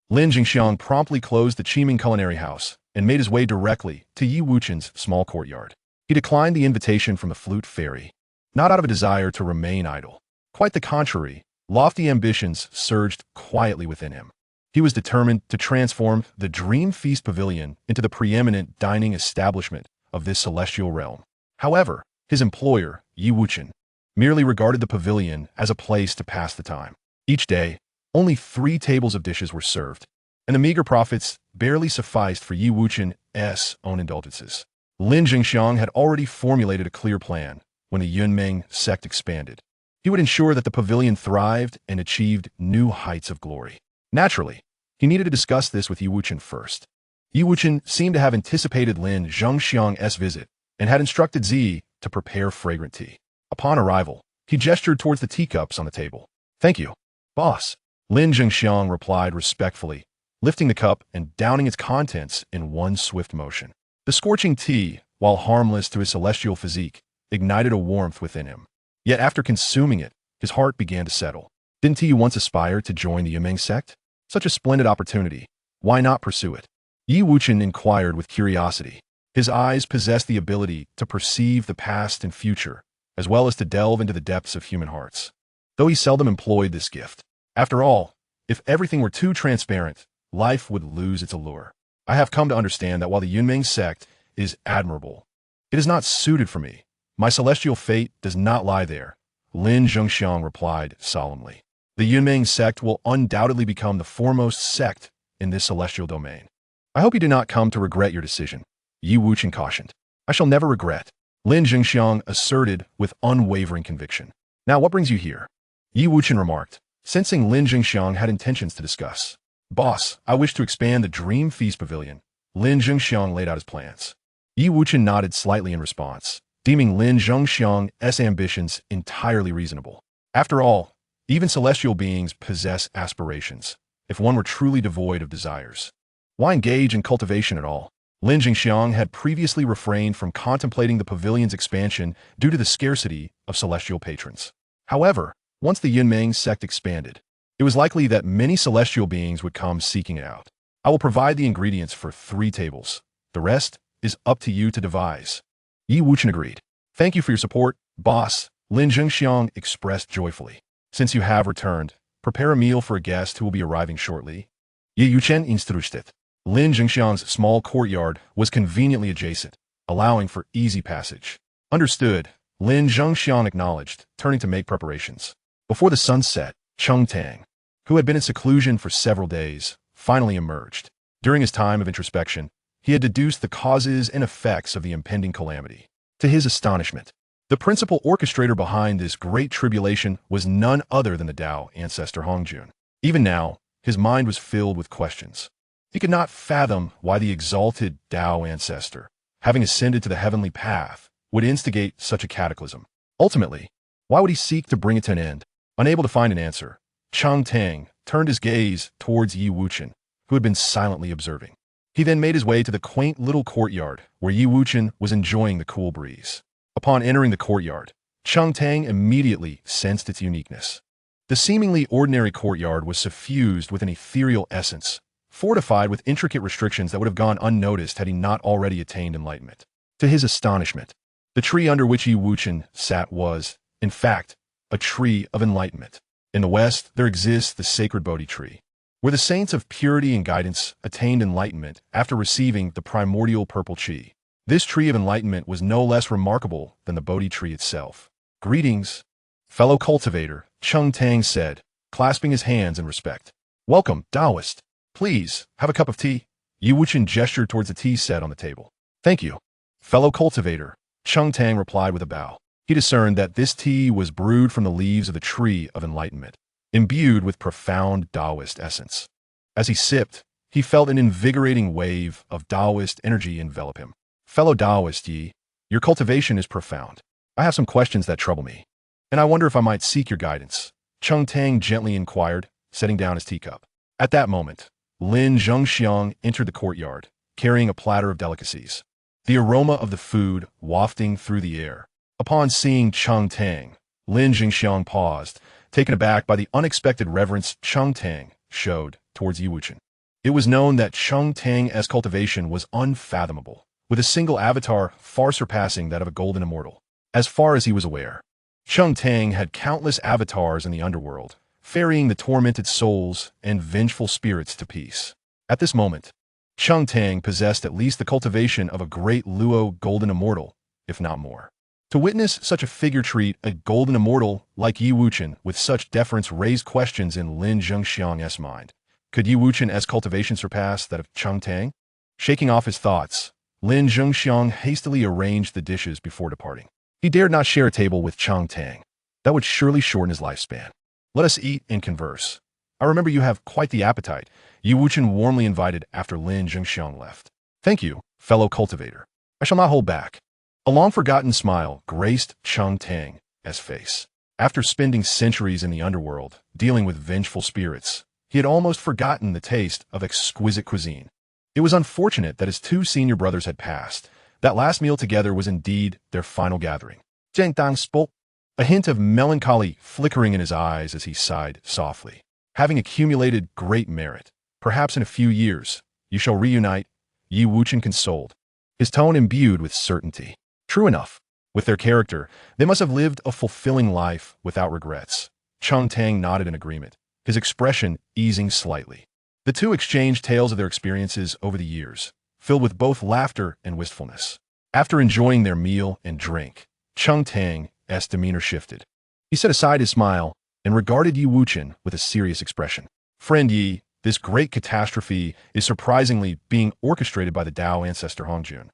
Lin Jingxiang promptly closed the Qiming Culinary House and made his way directly to Yi Wuchen's small courtyard. He declined the invitation from the Flute Fairy, not out of a desire to remain idle. Quite the contrary, lofty ambitions surged quietly within him. He was determined to transform the Dream Feast Pavilion into the preeminent dining establishment of this celestial realm. However, his employer, Yi Wuchen, merely regarded the pavilion as a place to pass the time. Each day, only 3 tables of dishes were served, and the meager profits barely sufficed for Yi Wuchen's own indulgences. Lin Jingxiang had already formulated a clear plan when the Yunming sect expanded. He would ensure that the pavilion thrived and achieved new heights of glory. Naturally, he needed to discuss this with Yi Wuchen first. Yi Wuchen seemed to have anticipated Lin Jingxiang's visit and had instructed Zi to prepare fragrant tea. Upon arrival, he gestured towards the teacups on the table. Thank you, boss, Lin Jingxiang replied respectfully, lifting the cup and downing its contents in one swift motion. The scorching tea, while harmless to his celestial physique, ignited a warmth within him. Yet after consuming it, his heart began to settle. Didn't he once aspire to join the Yunming sect? Such a splendid opportunity. Why not pursue it? Yi Wuchen inquired with curiosity. His eyes possessed the ability to perceive the past and future, as well as to delve into the depths of human hearts. Though he seldom employed this gift. After all, if everything were too transparent, life would lose its allure. I have come to understand that while the Yunming sect is admirable, it is not suited for me. My celestial fate does not lie there, Lin Jingxiang replied solemnly. The Yunming sect will undoubtedly become the foremost sect in this celestial domain. I hope you do not come to regret your decision, Yi Wuchen cautioned. I shall never regret, Lin Jingxiang asserted with unwavering conviction. Now what brings you here? Yi Wuchen remarked, sensing Lin Jingxiang had intentions to discuss. Boss, I wish to expand the Dream Feast Pavilion, Lin Zhengxiang laid out his plans. Yi Wuchen nodded slightly in response, deeming Lin Zhengxiang's ambitions entirely reasonable. After all, even celestial beings possess aspirations, if one were truly devoid of desires. Why engage in cultivation at all? Lin Zhengxiang had previously refrained from contemplating the pavilion's expansion due to the scarcity of celestial patrons. However, once the Yunmeng sect expanded, it was likely that many celestial beings would come seeking it out. I will provide the ingredients for 3 tables. The rest is up to you to devise. Yi Wuchen agreed. Thank you for your support, boss, Lin Zhengxiang expressed joyfully. Since you have returned, prepare a meal for a guest who will be arriving shortly. Yi Wuchen instructed. Lin Zhengxiang's small courtyard was conveniently adjacent, allowing for easy passage. Understood, Lin Zhengxiang acknowledged, turning to make preparations. Before the sun set, Cheng Tang, who had been in seclusion for several days, finally emerged. During his time of introspection, he had deduced the causes and effects of the impending calamity. To his astonishment, the principal orchestrator behind this great tribulation was none other than the Tao ancestor Hongjun. Even now, his mind was filled with questions. He could not fathom why the exalted Tao ancestor, having ascended to the heavenly path, would instigate such a cataclysm. Ultimately, why would he seek to bring it to an end? Unable to find an answer, Cheng Tang turned his gaze towards Yi Wuchen, who had been silently observing. He then made his way to the quaint little courtyard where Yi Wuchen was enjoying the cool breeze. Upon entering the courtyard, Cheng Tang immediately sensed its uniqueness. The seemingly ordinary courtyard was suffused with an ethereal essence, fortified with intricate restrictions that would have gone unnoticed had he not already attained enlightenment. To his astonishment, the tree under which Yi Wuchen sat was, in fact, a tree of enlightenment. In the West, there exists the sacred Bodhi tree, where the saints of purity and guidance attained enlightenment after receiving the primordial purple chi. This tree of enlightenment was no less remarkable than the Bodhi tree itself. Greetings, fellow cultivator, Cheng Tang said, clasping his hands in respect. Welcome, Taoist. Please, have a cup of tea. Yi Wuchen gestured towards the tea set on the table. Thank you, fellow cultivator, Cheng Tang replied with a bow. He discerned that this tea was brewed from the leaves of the tree of enlightenment, imbued with profound Taoist essence. As he sipped, he felt an invigorating wave of Taoist energy envelop him. Fellow Taoist Yi, your cultivation is profound. I have some questions that trouble me, and I wonder if I might seek your guidance, Cheng Tang gently inquired, setting down his teacup. At that moment, Lin Zhengxiang entered the courtyard, carrying a platter of delicacies, the aroma of the food wafting through the air. Upon seeing Cheng Tang, Lin Zhengxiang paused, taken aback by the unexpected reverence Cheng Tang showed towards Yi Wuchen. It was known that Cheng Tang's cultivation was unfathomable, with a single avatar far surpassing that of a golden immortal. As far as he was aware, Cheng Tang had countless avatars in the underworld, ferrying the tormented souls and vengeful spirits to peace. At this moment, Cheng Tang possessed at least the cultivation of a great Luo golden immortal, if not more. To witness such a figure treat a golden immortal like Yi Wuchen with such deference raised questions in Lin Zhengxiang's mind. Could Yi Wuchen's cultivation surpass that of Cheng Tang? Shaking off his thoughts, Lin Zhengxiang hastily arranged the dishes before departing. He dared not share a table with Cheng Tang. That would surely shorten his lifespan. Let us eat and converse. I remember you have quite the appetite, Yi Wuchen warmly invited after Lin Zhengxiang left. Thank you, fellow cultivator. I shall not hold back. A long-forgotten smile graced Cheng Tang's face. After spending centuries in the underworld, dealing with vengeful spirits, he had almost forgotten the taste of exquisite cuisine. It was unfortunate that his 2 senior brothers had passed. That last meal together was indeed their final gathering. Zheng Tang spoke, a hint of melancholy flickering in his eyes as he sighed softly. Having accumulated great merit, perhaps in a few years, you shall reunite, Yi Wuchen consoled, his tone imbued with certainty. True enough, with their character, they must have lived a fulfilling life without regrets. Cheng Tang nodded in agreement, his expression easing slightly. The two exchanged tales of their experiences over the years, filled with both laughter and wistfulness. After enjoying their meal and drink, Cheng Tang's demeanor shifted. He set aside his smile and regarded Yi Wuchen with a serious expression. Friend Yi, this great catastrophe is surprisingly being orchestrated by the Tao ancestor Hongjun.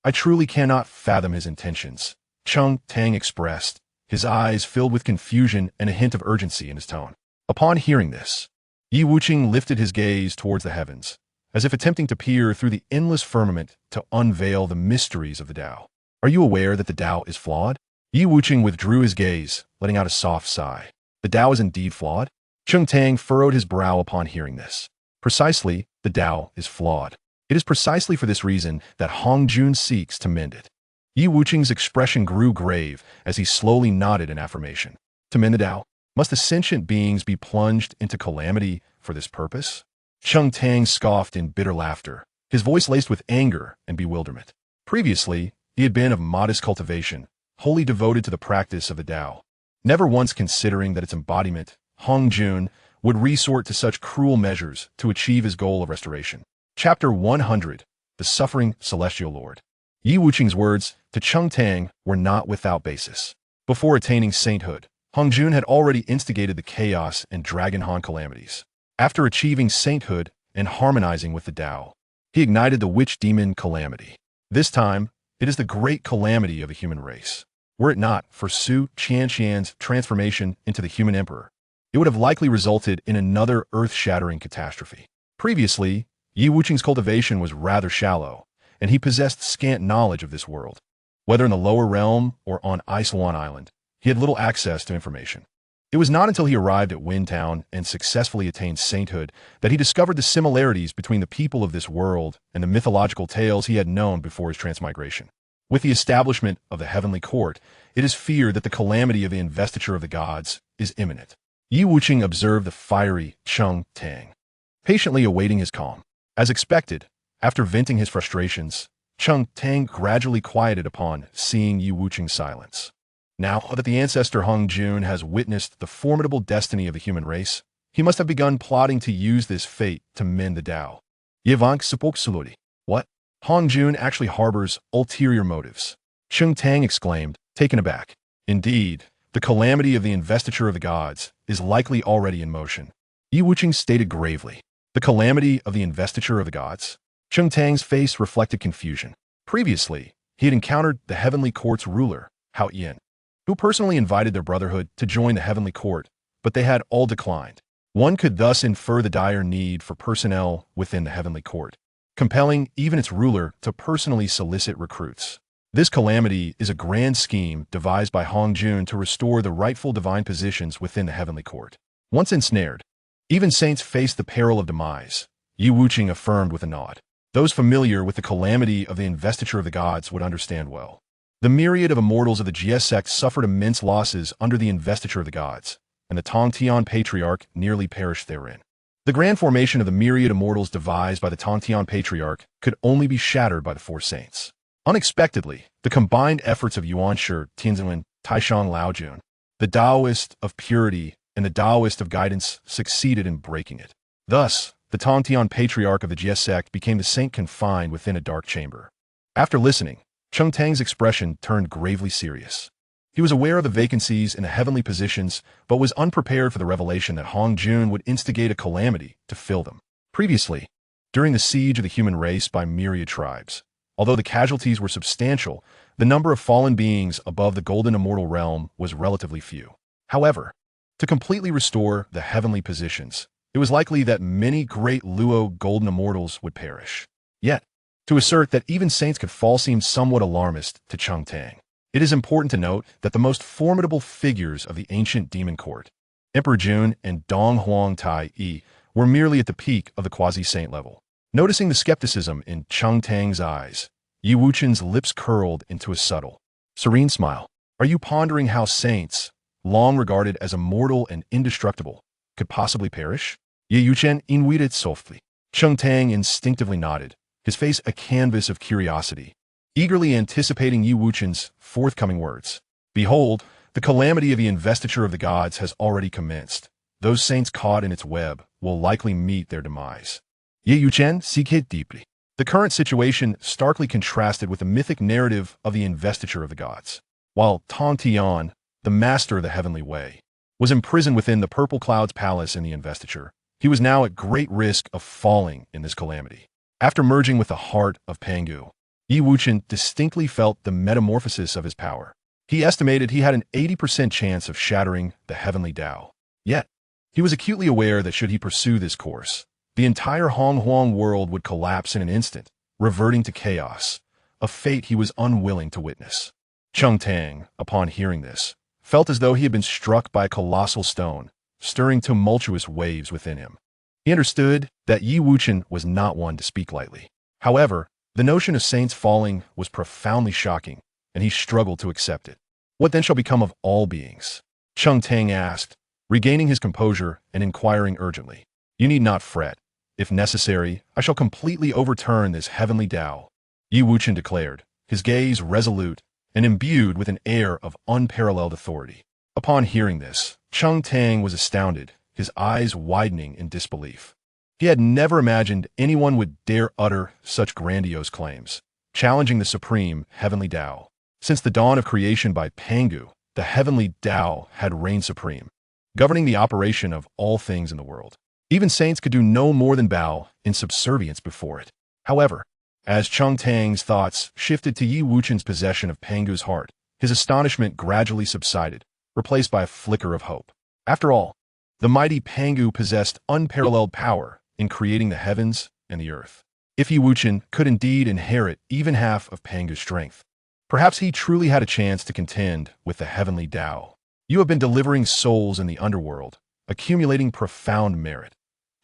I truly cannot fathom his intentions, Cheng Tang expressed, his eyes filled with confusion and a hint of urgency in his tone. Upon hearing this, Yi Wuchen lifted his gaze towards the heavens, as if attempting to peer through the endless firmament to unveil the mysteries of the Tao. Are you aware that the Tao is flawed? Yi Wuchen withdrew his gaze, letting out a soft sigh. The Tao is indeed flawed? Cheng Tang furrowed his brow upon hearing this. Precisely, the Tao is flawed. It is precisely for this reason that Hong Jun seeks to mend it. Yi Wuchen's expression grew grave as he slowly nodded in affirmation. To mend the Tao, must the sentient beings be plunged into calamity for this purpose? Cheng Tang scoffed in bitter laughter, his voice laced with anger and bewilderment. Previously, he had been of modest cultivation, wholly devoted to the practice of the Tao, never once considering that its embodiment, Hong Jun, would resort to such cruel measures to achieve his goal of restoration. Chapter 100, The Suffering Celestial Lord. Yi Wuchen's words to Cheng Tang were not without basis. Before attaining sainthood, Hong Jun had already instigated the chaos and Dragon Han calamities. After achieving sainthood and harmonizing with the Tao, he ignited the witch demon calamity. This time, it is the great calamity of the human race. Were it not for Su Qianqian's transformation into the human emperor, it would have likely resulted in another earth-shattering catastrophe. Previously, Yi Wuchen's cultivation was rather shallow, and he possessed scant knowledge of this world. Whether in the lower realm or on Isolon Island, he had little access to information. It was not until he arrived at Windtown and successfully attained sainthood that he discovered the similarities between the people of this world and the mythological tales he had known before his transmigration. With the establishment of the heavenly court, it is feared that the calamity of the investiture of the gods is imminent. Yi Wuchen observed the fiery Cheng Tang, patiently awaiting his calm. As expected, after venting his frustrations, Cheng Tang gradually quieted upon seeing Yi Wuchen's silence. Now that the ancestor Hong Jun has witnessed the formidable destiny of the human race, he must have begun plotting to use this fate to mend the Tao. Yevank spoke slowly. What? Hong Jun actually harbors ulterior motives. Cheng Tang exclaimed, taken aback. Indeed, the calamity of the investiture of the gods is likely already in motion. Yi Wuchen stated gravely. The calamity of the investiture of the gods? Cheng Tang's face reflected confusion. Previously, he had encountered the heavenly court's ruler, Hao Yin, who personally invited their brotherhood to join the heavenly court, but they had all declined. One could thus infer the dire need for personnel within the heavenly court, compelling even its ruler to personally solicit recruits. This calamity is a grand scheme devised by Hong Jun to restore the rightful divine positions within the heavenly court. Once ensnared, even saints face the peril of demise, Yi Wuchen affirmed with a nod. Those familiar with the calamity of the investiture of the gods would understand well. The myriad of immortals of the Jie sect suffered immense losses under the investiture of the gods, and the Tongtian Patriarch nearly perished therein. The grand formation of the myriad immortals devised by the Tongtian Patriarch could only be shattered by the four saints. Unexpectedly, the combined efforts of Yuanshi, Tianzilin, Taishang Laojun, the Taoist of purity and the Taoist of guidance succeeded in breaking it. Thus, the Tongtian Patriarch of the Jie sect became the saint confined within a dark chamber. After listening, Cheng Tang's expression turned gravely serious. He was aware of the vacancies in the heavenly positions, but was unprepared for the revelation that Hong Jun would instigate a calamity to fill them. Previously, during the siege of the human race by myriad tribes, although the casualties were substantial, the number of fallen beings above the golden immortal realm was relatively few. However, to completely restore the heavenly positions, it was likely that many great Luo golden immortals would perish. Yet, to assert that even saints could fall seemed somewhat alarmist to Cheng Tang. It is important to note that the most formidable figures of the ancient demon court, Emperor Jun and Dong Huang Tai Yi, were merely at the peak of the quasi-saint level. Noticing the skepticism in Cheng Tang's eyes, Yi Wuchen's lips curled into a subtle, serene smile. Are you pondering how saints, long regarded as immortal and indestructible, could possibly perish? Yi Wuchen invited softly. Cheng Tang instinctively nodded, his face a canvas of curiosity, eagerly anticipating Yi Wuchen's forthcoming words. Behold, the calamity of the investiture of the gods has already commenced. Those saints caught in its web will likely meet their demise. Yi Wuchen seek it deeply. The current situation starkly contrasted with the mythic narrative of the investiture of the gods. While Tong Tian, the master of the heavenly way, was imprisoned within the purple cloud's palace in the investiture, he was now at great risk of falling in this calamity. After merging with the heart of Pangu, Yi Wuchen distinctly felt the metamorphosis of his power. He estimated he had an 80% chance of shattering the heavenly Tao. Yet, he was acutely aware that should he pursue this course, the entire Hong Huang world would collapse in an instant, reverting to chaos, a fate he was unwilling to witness. Chung Tang, upon hearing this, felt as though he had been struck by a colossal stone, stirring tumultuous waves within him. He understood that Yi Wuchen was not one to speak lightly. However, the notion of saints falling was profoundly shocking, and he struggled to accept it. What then shall become of all beings? Chung Tang asked, regaining his composure and inquiring urgently. You need not fret. If necessary, I shall completely overturn this heavenly Tao, Yi Wuchen declared, his gaze resolute and imbued with an air of unparalleled authority. Upon hearing this, Chung Tang was astounded, his eyes widening in disbelief. He had never imagined anyone would dare utter such grandiose claims, challenging the supreme heavenly Tao. Since the dawn of creation by Pangu, the heavenly Tao had reigned supreme, governing the operation of all things in the world. Even saints could do no more than bow in subservience before it. However, as Chung Tang's thoughts shifted to Yi Wuchen's possession of Pangu's heart, his astonishment gradually subsided, replaced by a flicker of hope. After all, the mighty Pangu possessed unparalleled power in creating the heavens and the earth. If Yi Wuchen could indeed inherit even half of Pangu's strength, perhaps he truly had a chance to contend with the heavenly Tao. You have been delivering souls in the underworld, accumulating profound merit.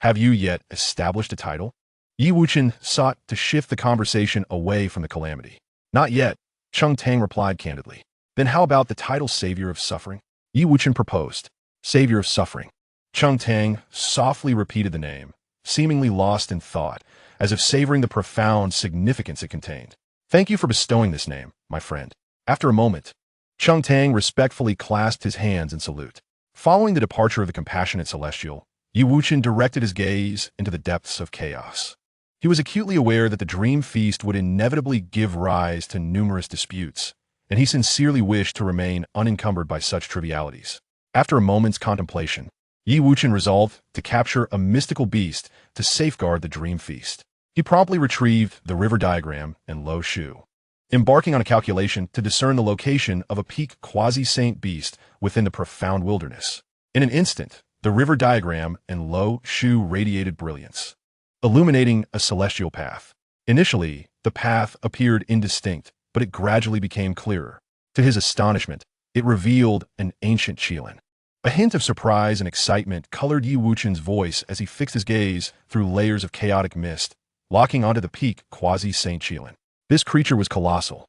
Have you yet established a title? Yi Wuchen sought to shift the conversation away from the calamity. Not yet, Chung Tang replied candidly. Then how about the title Savior of Suffering? Yi Wuchen proposed. Savior of Suffering. Chung Tang softly repeated the name, seemingly lost in thought, as if savoring the profound significance it contained. Thank you for bestowing this name, my friend. After a moment, Chung Tang respectfully clasped his hands in salute. Following the departure of the compassionate celestial, Yi Wuchen directed his gaze into the depths of chaos. He was acutely aware that the dream feast would inevitably give rise to numerous disputes, and he sincerely wished to remain unencumbered by such trivialities. After a moment's contemplation, Yi Wuchen resolved to capture a mystical beast to safeguard the dream feast. He promptly retrieved the river diagram and Lo Shu, embarking on a calculation to discern the location of a peak quasi-saint beast within the profound wilderness. In an instant, the river diagram and Lo Shu radiated brilliance, illuminating a celestial path. Initially, the path appeared indistinct, but it gradually became clearer. To his astonishment, it revealed an ancient Qilin. A hint of surprise and excitement colored Yi Wuchen's voice as he fixed his gaze through layers of chaotic mist, locking onto the peak quasi-saint Qilin. This creature was colossal,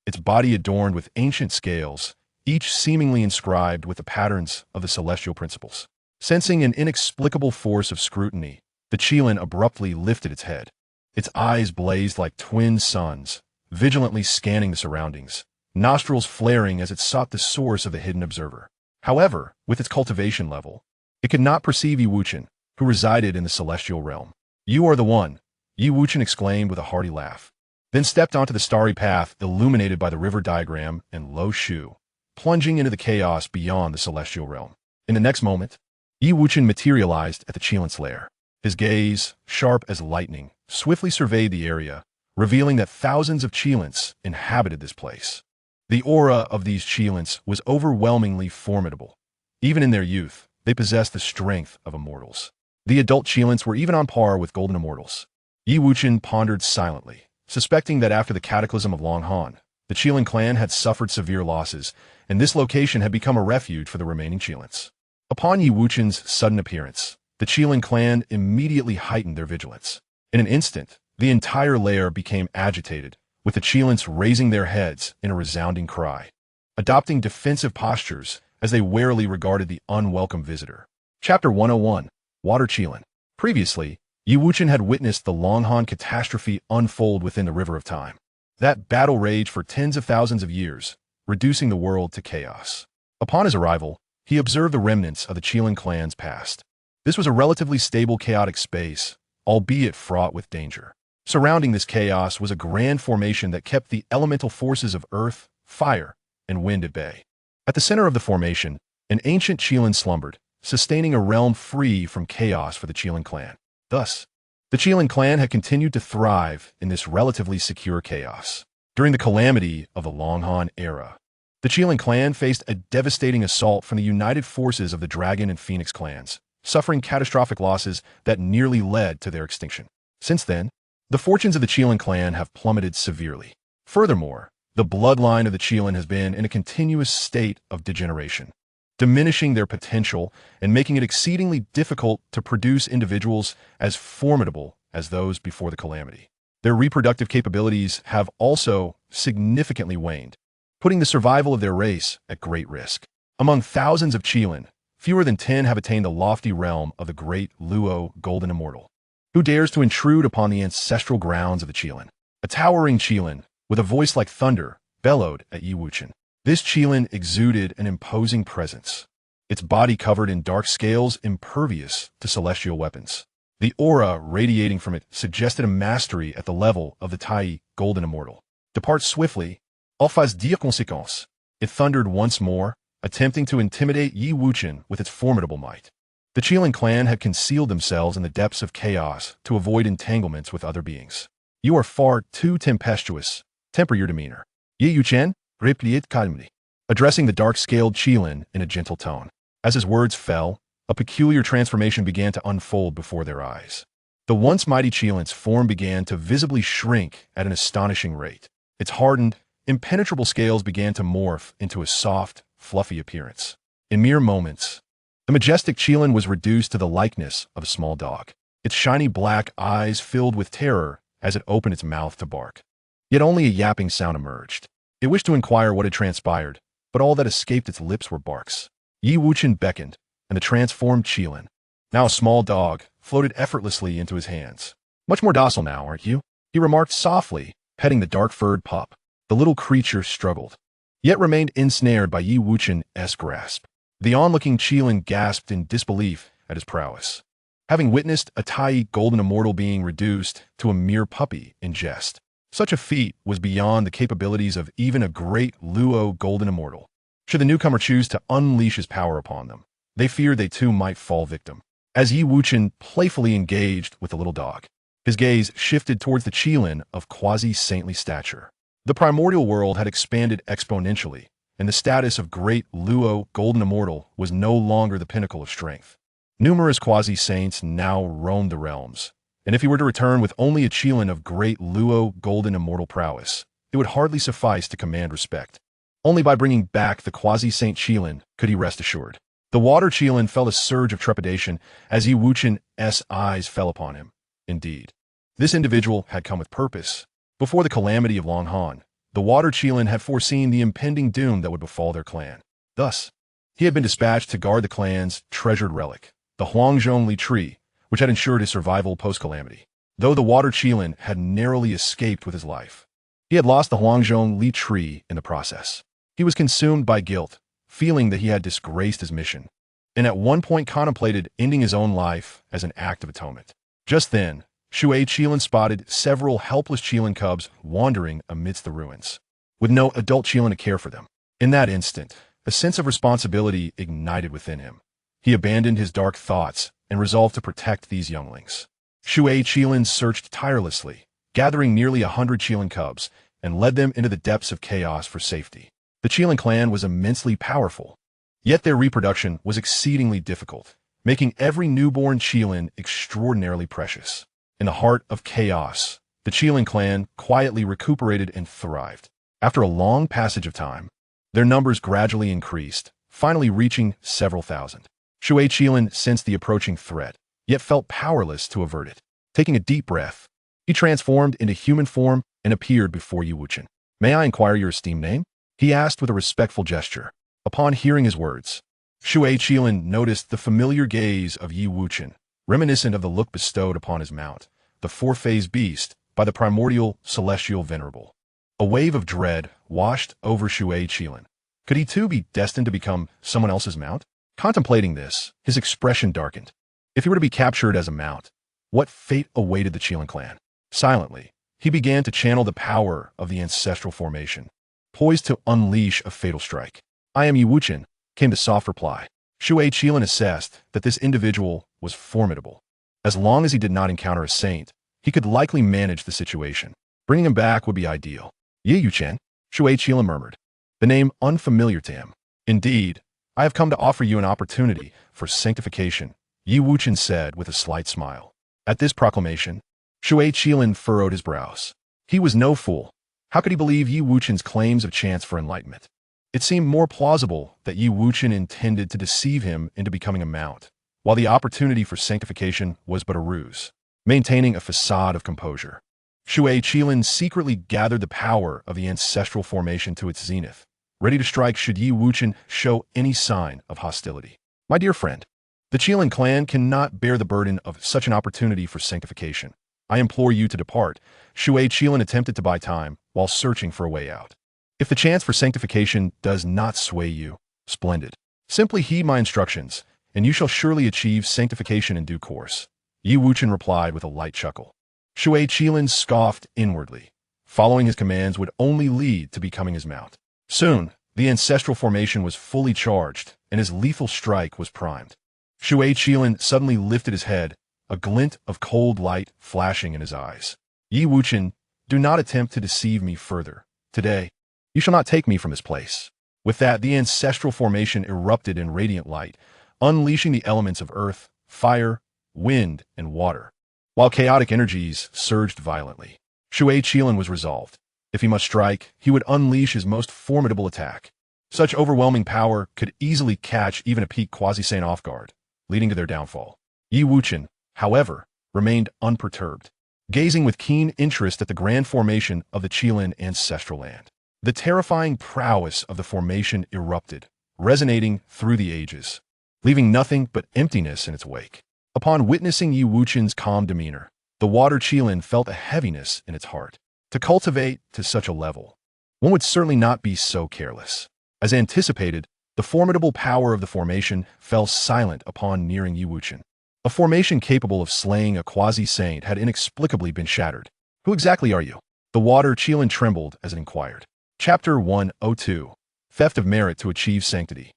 its body adorned with ancient scales, each seemingly inscribed with the patterns of the celestial principles. Sensing an inexplicable force of scrutiny, the Qilin abruptly lifted its head. Its eyes blazed like twin suns, vigilantly scanning the surroundings, nostrils flaring as it sought the source of the hidden observer. However, with its cultivation level, it could not perceive Yi Wuchen, who resided in the celestial realm. You are the one, Yi Wuchen exclaimed with a hearty laugh, then stepped onto the starry path illuminated by the river diagram and Lo Shu, plunging into the chaos beyond the celestial realm. In the next moment, Yi Wuchen materialized at the Qilin's lair. His gaze, sharp as lightning, swiftly surveyed the area, revealing that thousands of Qilins inhabited this place. The aura of these Qilins was overwhelmingly formidable. Even in their youth, they possessed the strength of immortals. The adult Qilins were even on par with golden immortals. Yi Wuchen pondered silently, suspecting that after the cataclysm of Long Han, the Qilin clan had suffered severe losses, and this location had become a refuge for the remaining Qilins. Upon Yi Wuchen's sudden appearance, the Qilin clan immediately heightened their vigilance. In an instant, the entire lair became agitated, with the Qilins raising their heads in a resounding cry, adopting defensive postures as they warily regarded the unwelcome visitor. Chapter 101, Water Qilin. Previously, Yi Wuchen had witnessed the Long Han catastrophe unfold within the River of Time. That battle raged for tens of thousands of years, reducing the world to chaos. Upon his arrival, he observed the remnants of the Qilin clan's past. This was a relatively stable chaotic space, albeit fraught with danger. Surrounding this chaos was a grand formation that kept the elemental forces of earth, fire, and wind at bay. At the center of the formation, an ancient Qilin slumbered, sustaining a realm free from chaos for the Qilin clan. Thus, the Qilin clan had continued to thrive in this relatively secure chaos. During the calamity of the Long Han era, the Qilin clan faced a devastating assault from the united forces of the Dragon and Phoenix clans, suffering catastrophic losses that nearly led to their extinction. Since then, the fortunes of the Qilin clan have plummeted severely. Furthermore, the bloodline of the Qilin has been in a continuous state of degeneration, diminishing their potential and making it exceedingly difficult to produce individuals as formidable as those before the calamity. Their reproductive capabilities have also significantly waned, putting the survival of their race at great risk. Among thousands of Qilin, fewer than 10 have attained the lofty realm of the Great Luo Golden Immortal. Who dares to intrude upon the ancestral grounds of the Qilin? A towering Qilin, with a voice like thunder, bellowed at Wuchen. This Qilin exuded an imposing presence, its body covered in dark scales impervious to celestial weapons. The aura radiating from it suggested a mastery at the level of the Tai Golden Immortal. Depart swiftly, en face de conséquence. It thundered once more, attempting to intimidate Wuchen with its formidable might. The Qilin clan had concealed themselves in the depths of chaos to avoid entanglements with other beings. You are far too tempestuous. Temper your demeanor. Wuchen replied calmly, addressing the dark-scaled Qilin in a gentle tone. As his words fell, a peculiar transformation began to unfold before their eyes. The once mighty Qilin's form began to visibly shrink at an astonishing rate. Its hardened, impenetrable scales began to morph into a soft, fluffy appearance. In mere moments, the majestic Qilin was reduced to the likeness of a small dog. Its shiny black eyes filled with terror as it opened its mouth to bark. Yet only a yapping sound emerged. It wished to inquire what had transpired, but all that escaped its lips were barks. Wuchen beckoned, and the transformed Qilin, now a small dog, floated effortlessly into his hands. Much more docile now, aren't you? He remarked softly, petting the dark-furred pup. The little creature struggled, yet remained ensnared by Wuchen's grasp. The onlooking Qilin gasped in disbelief at his prowess, having witnessed a Tai Golden Immortal being reduced to a mere puppy in jest. Such a feat was beyond the capabilities of even a Great Luo Golden Immortal. Should the newcomer choose to unleash his power upon them, they feared they too might fall victim. As Wuchen playfully engaged with the little dog, his gaze shifted towards the Qilin of quasi-saintly stature. The primordial world had expanded exponentially, and the status of Great Luo Golden Immortal was no longer the pinnacle of strength. Numerous quasi-saints now roamed the realms, and if he were to return with only a Qilin of Great Luo Golden Immortal prowess, it would hardly suffice to command respect. Only by bringing back the quasi-saint Qilin could he rest assured. The water Qilin felt a surge of trepidation as Wuchen's eyes fell upon him. Indeed, this individual had come with purpose. Before the calamity of Long Han, the water Qilin had foreseen the impending doom that would befall their clan. Thus, he had been dispatched to guard the clan's treasured relic, the Huangzhong tree, which had ensured his survival post-calamity. Though the water Qilin had narrowly escaped with his life, he had lost the Huangzhong tree in the process. He was consumed by guilt, feeling that he had disgraced his mission, and at one point contemplated ending his own life as an act of atonement. Just then, Shui Qilin spotted several helpless Qilin cubs wandering amidst the ruins, with no adult Qilin to care for them. In that instant, a sense of responsibility ignited within him. He abandoned his dark thoughts and resolved to protect these younglings. Shui Qilin searched tirelessly, gathering nearly 100 Qilin cubs, and led them into the depths of chaos for safety. The Qilin clan was immensely powerful, yet their reproduction was exceedingly difficult, making every newborn Qilin extraordinarily precious. In the heart of chaos, the Qilin clan quietly recuperated and thrived. After a long passage of time, their numbers gradually increased, finally reaching several thousand. Shui Qilin sensed the approaching threat, yet felt powerless to avert it. Taking a deep breath, he transformed into human form and appeared before Wuchen. "May I inquire your esteemed name?" he asked with a respectful gesture. Upon hearing his words, Shui Qilin noticed the familiar gaze of Wuchen, reminiscent of the look bestowed upon his mount, the four-phased beast, by the primordial celestial venerable. A wave of dread washed over Shui Qilin. Could he too be destined to become someone else's mount? Contemplating this, his expression darkened. If he were to be captured as a mount, what fate awaited the Qilin clan? Silently, he began to channel the power of the ancestral formation, poised to unleash a fatal strike. "I am Wuchen," came the soft reply. Shui Qilin assessed that this individual was formidable. As long as he did not encounter a saint, he could likely manage the situation. Bringing him back would be ideal. "Wuchen," Shui Qilin murmured, the name unfamiliar to him. "Indeed, I have come to offer you an opportunity for sanctification Yi Wuchen said with a slight smile. At this proclamation, Shui Qilin furrowed his brows. He was no fool. How could he believe Yi Wuchen's claims of chance for enlightenment? It seemed more plausible that Yi Wuchen intended to deceive him into becoming a mount, while the opportunity for sanctification was but a ruse, maintaining a facade of composure. Shui Qilin secretly gathered the power of the ancestral formation to its zenith, ready to strike should Yi Wuchen show any sign of hostility. My dear friend, the Qilin clan cannot bear the burden of such an opportunity for sanctification. I implore you to depart. Shui Qilin attempted to buy time while searching for a way out. If the chance for sanctification does not sway you, splendid. Simply heed my instructions, and you shall surely achieve sanctification in due course. Yi Wuchen replied with a light chuckle. Shui Qilin scoffed inwardly. Following his commands would only lead to becoming his mount. Soon, the ancestral formation was fully charged, and his lethal strike was primed. Shui Qilin suddenly lifted his head, a glint of cold light flashing in his eyes. Yi Wuchen, do not attempt to deceive me further. Today, you shall not take me from this place. With that, the ancestral formation erupted in radiant light, unleashing the elements of earth, fire, wind, and water. While chaotic energies surged violently, Shui Qilin was resolved. If he must strike, he would unleash his most formidable attack. Such overwhelming power could easily catch even a peak quasi-saint off guard, leading to their downfall. Yi Wuchen, however, remained unperturbed, gazing with keen interest at the grand formation of the Qilin ancestral land. The terrifying prowess of the formation erupted, resonating through the ages, leaving nothing but emptiness in its wake. Upon witnessing Yi Wuchen's calm demeanor, the water Qilin felt a heaviness in its heart. To cultivate to such a level, one would certainly not be so careless. As anticipated, the formidable power of the formation fell silent upon nearing Yi Wuchen. A formation capable of slaying a quasi-saint had inexplicably been shattered. Who exactly are you? The water Qilin trembled as it inquired. Chapter 102. Theft of Merit to Achieve Sanctity.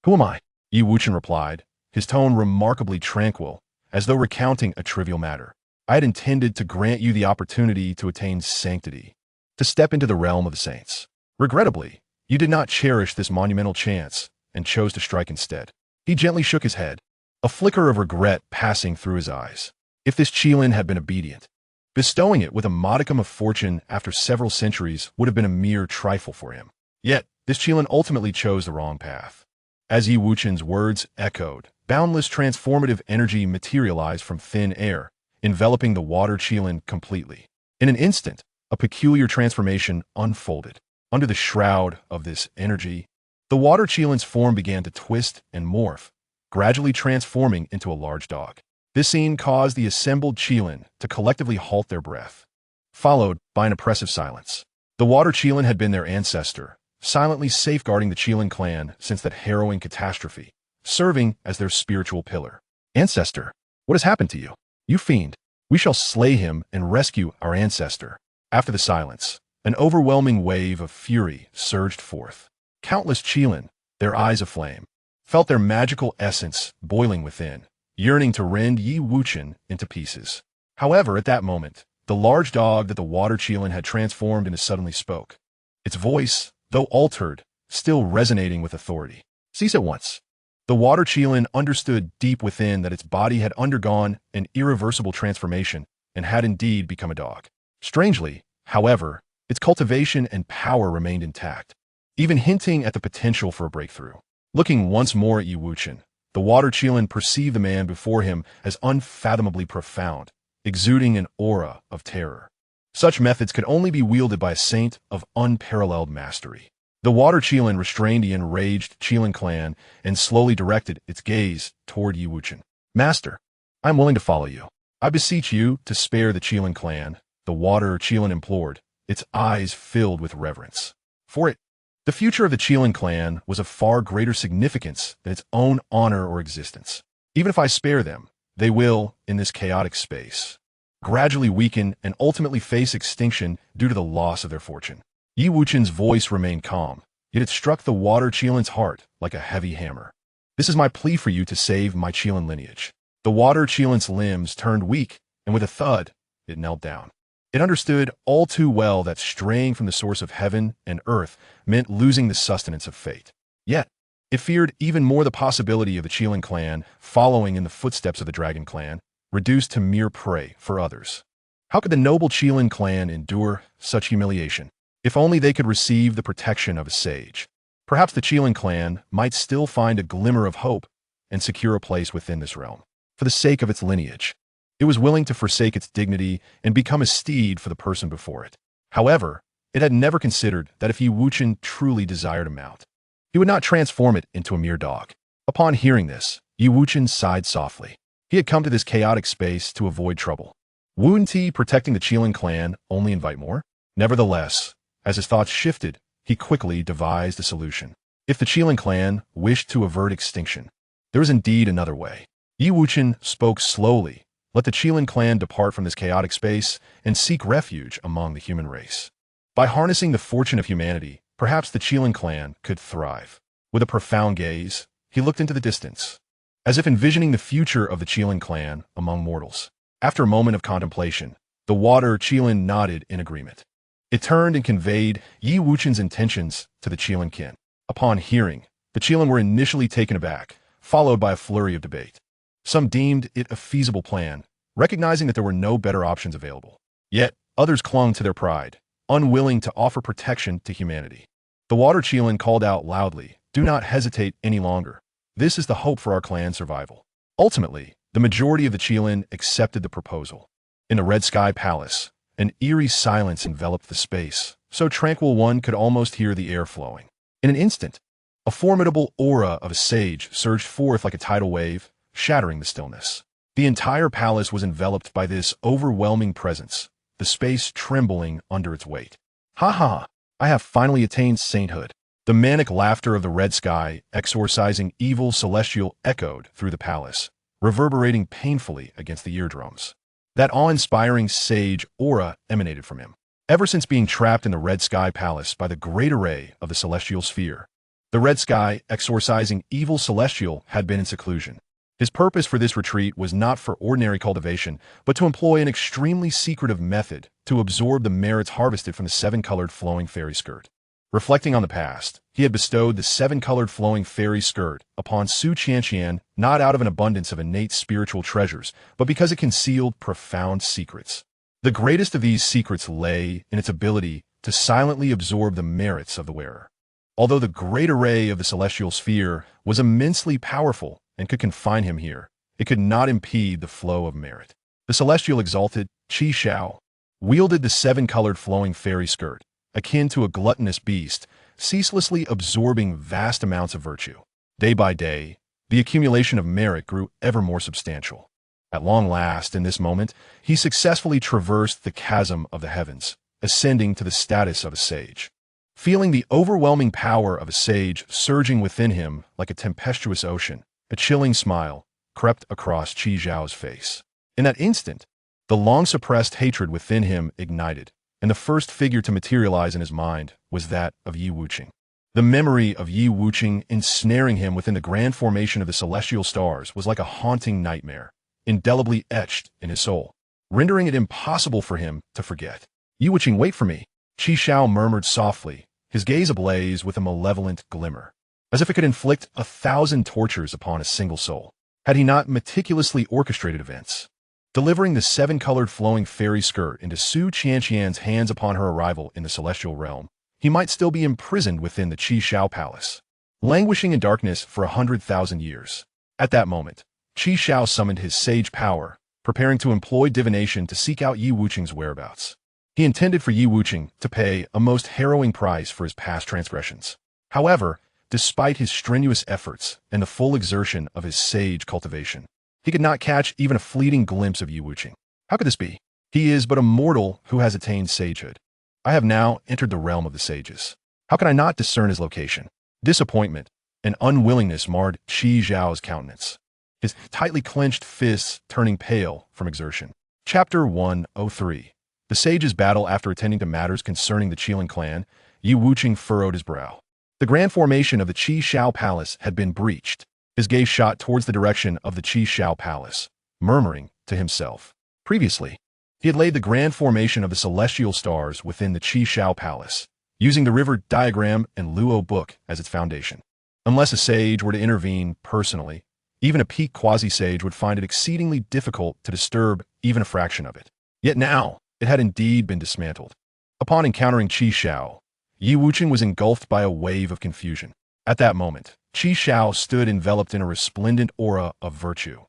Who am I? Yi Wuchen replied, his tone remarkably tranquil, as though recounting a trivial matter. I had intended to grant you the opportunity to attain sanctity, to step into the realm of the saints. Regrettably, you did not cherish this monumental chance and chose to strike instead. He gently shook his head, a flicker of regret passing through his eyes. If this Qilin had been obedient, bestowing it with a modicum of fortune after several centuries would have been a mere trifle for him. Yet, this Qilin ultimately chose the wrong path. As Yi Wuchen's words echoed, boundless transformative energy materialized from thin air, enveloping the water Qilin completely. In an instant, a peculiar transformation unfolded. Under the shroud of this energy, the water Qilin's form began to twist and morph, gradually transforming into a large dog. This scene caused the assembled Qilin to collectively halt their breath, followed by an oppressive silence. The water Qilin had been their ancestor, silently safeguarding the Qilin clan since that harrowing catastrophe, serving as their spiritual pillar. Ancestor, what has happened to you? You fiend, we shall slay him and rescue our ancestor. After the silence, an overwhelming wave of fury surged forth. Countless Qilin, their eyes aflame, felt their magical essence boiling within, yearning to rend Yi Wuchen into pieces. However, at that moment, the large dog that the water Qilin had transformed into suddenly spoke. Its voice, though altered, still resonating with authority. Cease at once. The water Qilin understood deep within that its body had undergone an irreversible transformation and had indeed become a dog. Strangely, however, its cultivation and power remained intact, even hinting at the potential for a breakthrough. Looking once more at Yi Wuchen, the water Qilin perceived the man before him as unfathomably profound, exuding an aura of terror. Such methods could only be wielded by a saint of unparalleled mastery. The water Qilin restrained the enraged Qilin clan and slowly directed its gaze toward Yi Wuchen. Master, I am willing to follow you. I beseech you to spare the Qilin clan, the water Qilin implored, its eyes filled with reverence. For it, the future of the Qilin clan was of far greater significance than its own honor or existence. Even if I spare them, they will, in this chaotic space, gradually weaken and ultimately face extinction due to the loss of their fortune. Yi Wuchen's voice remained calm, yet it struck the water Qilin's heart like a heavy hammer. This is my plea for you to save my Qilin lineage. The water Qilin's limbs turned weak, and with a thud, it knelt down. It understood all too well that straying from the source of heaven and earth meant losing the sustenance of fate. Yet, It feared even more the possibility of the Qilin clan following in the footsteps of the Dragon clan, reduced to mere prey for others. How could the noble Qilin clan endure such humiliation? If only they could receive the protection of a sage. Perhaps the Qilin clan might still find a glimmer of hope and secure a place within this realm. For the sake of its lineage, it was willing to forsake its dignity and become a steed for the person before it. However, it had never considered that if Wuchen truly desired a mount, he would not transform it into a mere dog. Upon hearing this, Wuchen sighed softly. He had come to this chaotic space to avoid trouble. Wouldn't he, protecting the Qilin clan, only invite more? Nevertheless, as his thoughts shifted, he quickly devised a solution. If the Qilin clan wished to avert extinction, there was indeed another way. Wuchen spoke slowly. Let the Qilin clan depart from this chaotic space and seek refuge among the human race. By harnessing the fortune of humanity, perhaps the Qilin clan could thrive. With a profound gaze, he looked into the distance, as if envisioning the future of the Qilin clan among mortals. After a moment of contemplation, the water Qilin nodded in agreement. It turned and conveyed Wuchen's intentions to the Qilin kin. Upon hearing, the Qilin were initially taken aback, followed by a flurry of debate. Some deemed it a feasible plan, recognizing that there were no better options available. Yet, others clung to their pride, unwilling to offer protection to humanity. The Water Qilin called out loudly, "Do not hesitate any longer. This is the hope for our clan's survival." Ultimately, the majority of the Qilin accepted the proposal. In the Red Sky Palace, an eerie silence enveloped the space, so tranquil one could almost hear the air flowing. In an instant, a formidable aura of a sage surged forth like a tidal wave, shattering the stillness. The entire palace was enveloped by this overwhelming presence, the space trembling under its weight. "Ha ha! I have finally attained sainthood." The manic laughter of the red sky, exorcising evil celestial, echoed through the palace, reverberating painfully against the eardrums. That awe-inspiring sage aura emanated from him. Ever since being trapped in the Red Sky Palace by the great array of the celestial sphere, the red sky, exorcising evil celestial, had been in seclusion. His purpose for this retreat was not for ordinary cultivation, but to employ an extremely secretive method to absorb the merits harvested from the seven-colored flowing fairy skirt. Reflecting on the past, he had bestowed the seven-colored flowing fairy skirt upon Su Qianqian not out of an abundance of innate spiritual treasures, but because it concealed profound secrets. The greatest of these secrets lay in its ability to silently absorb the merits of the wearer. Although the great array of the celestial sphere was immensely powerful and could confine him here, it could not impede the flow of merit. The celestial exalted, Qi Shao, wielded the seven-colored flowing fairy skirt, akin to a gluttonous beast, ceaselessly absorbing vast amounts of virtue. Day by day, the accumulation of merit grew ever more substantial. At long last, in this moment, he successfully traversed the chasm of the heavens, ascending to the status of a sage. Feeling the overwhelming power of a sage surging within him like a tempestuous ocean, a chilling smile crept across Qi Zhao's face. In that instant, the long-suppressed hatred within him ignited, and the first figure to materialize in his mind was that of Wuchen. The memory of Wuchen ensnaring him within the grand formation of the celestial stars was like a haunting nightmare, indelibly etched in his soul, rendering it impossible for him to forget. "Wuchen, wait for me," Qi Shao murmured softly, his gaze ablaze with a malevolent glimmer, as if it could inflict 1,000 tortures upon a single soul. Had he not meticulously orchestrated events, delivering the seven-colored flowing fairy skirt into Su Qianqian's hands upon her arrival in the celestial realm, he might still be imprisoned within the Qi Shao Palace, languishing in darkness for 100,000 years. At that moment, Qi Shao summoned his sage power, preparing to employ divination to seek out Wuchen's whereabouts. He intended for Wuchen to pay a most harrowing price for his past transgressions. However, despite his strenuous efforts and the full exertion of his sage cultivation, he could not catch even a fleeting glimpse of Wuchen. How could this be? He is but a mortal who has attained sagehood. I have now entered the realm of the sages. How can I not discern his location? Disappointment and unwillingness marred Qi Zhao's countenance, his tightly clenched fists turning pale from exertion. Chapter 103. The sage's battle. After attending to matters concerning the Qilin clan, Wuchen furrowed his brow. The grand formation of the Qi Shao Palace had been breached. His gaze shot towards the direction of the Qi Shao Palace, murmuring to himself. Previously, he had laid the grand formation of the celestial stars within the Qi Shao Palace, using the river diagram and Luo book as its foundation. Unless a sage were to intervene personally, even a peak quasi-sage would find it exceedingly difficult to disturb even a fraction of it. Yet now, it had indeed been dismantled. Upon encountering Qi Shao, Yi Wuchen was engulfed by a wave of confusion. At that moment, Qi Shao stood enveloped in a resplendent aura of virtue.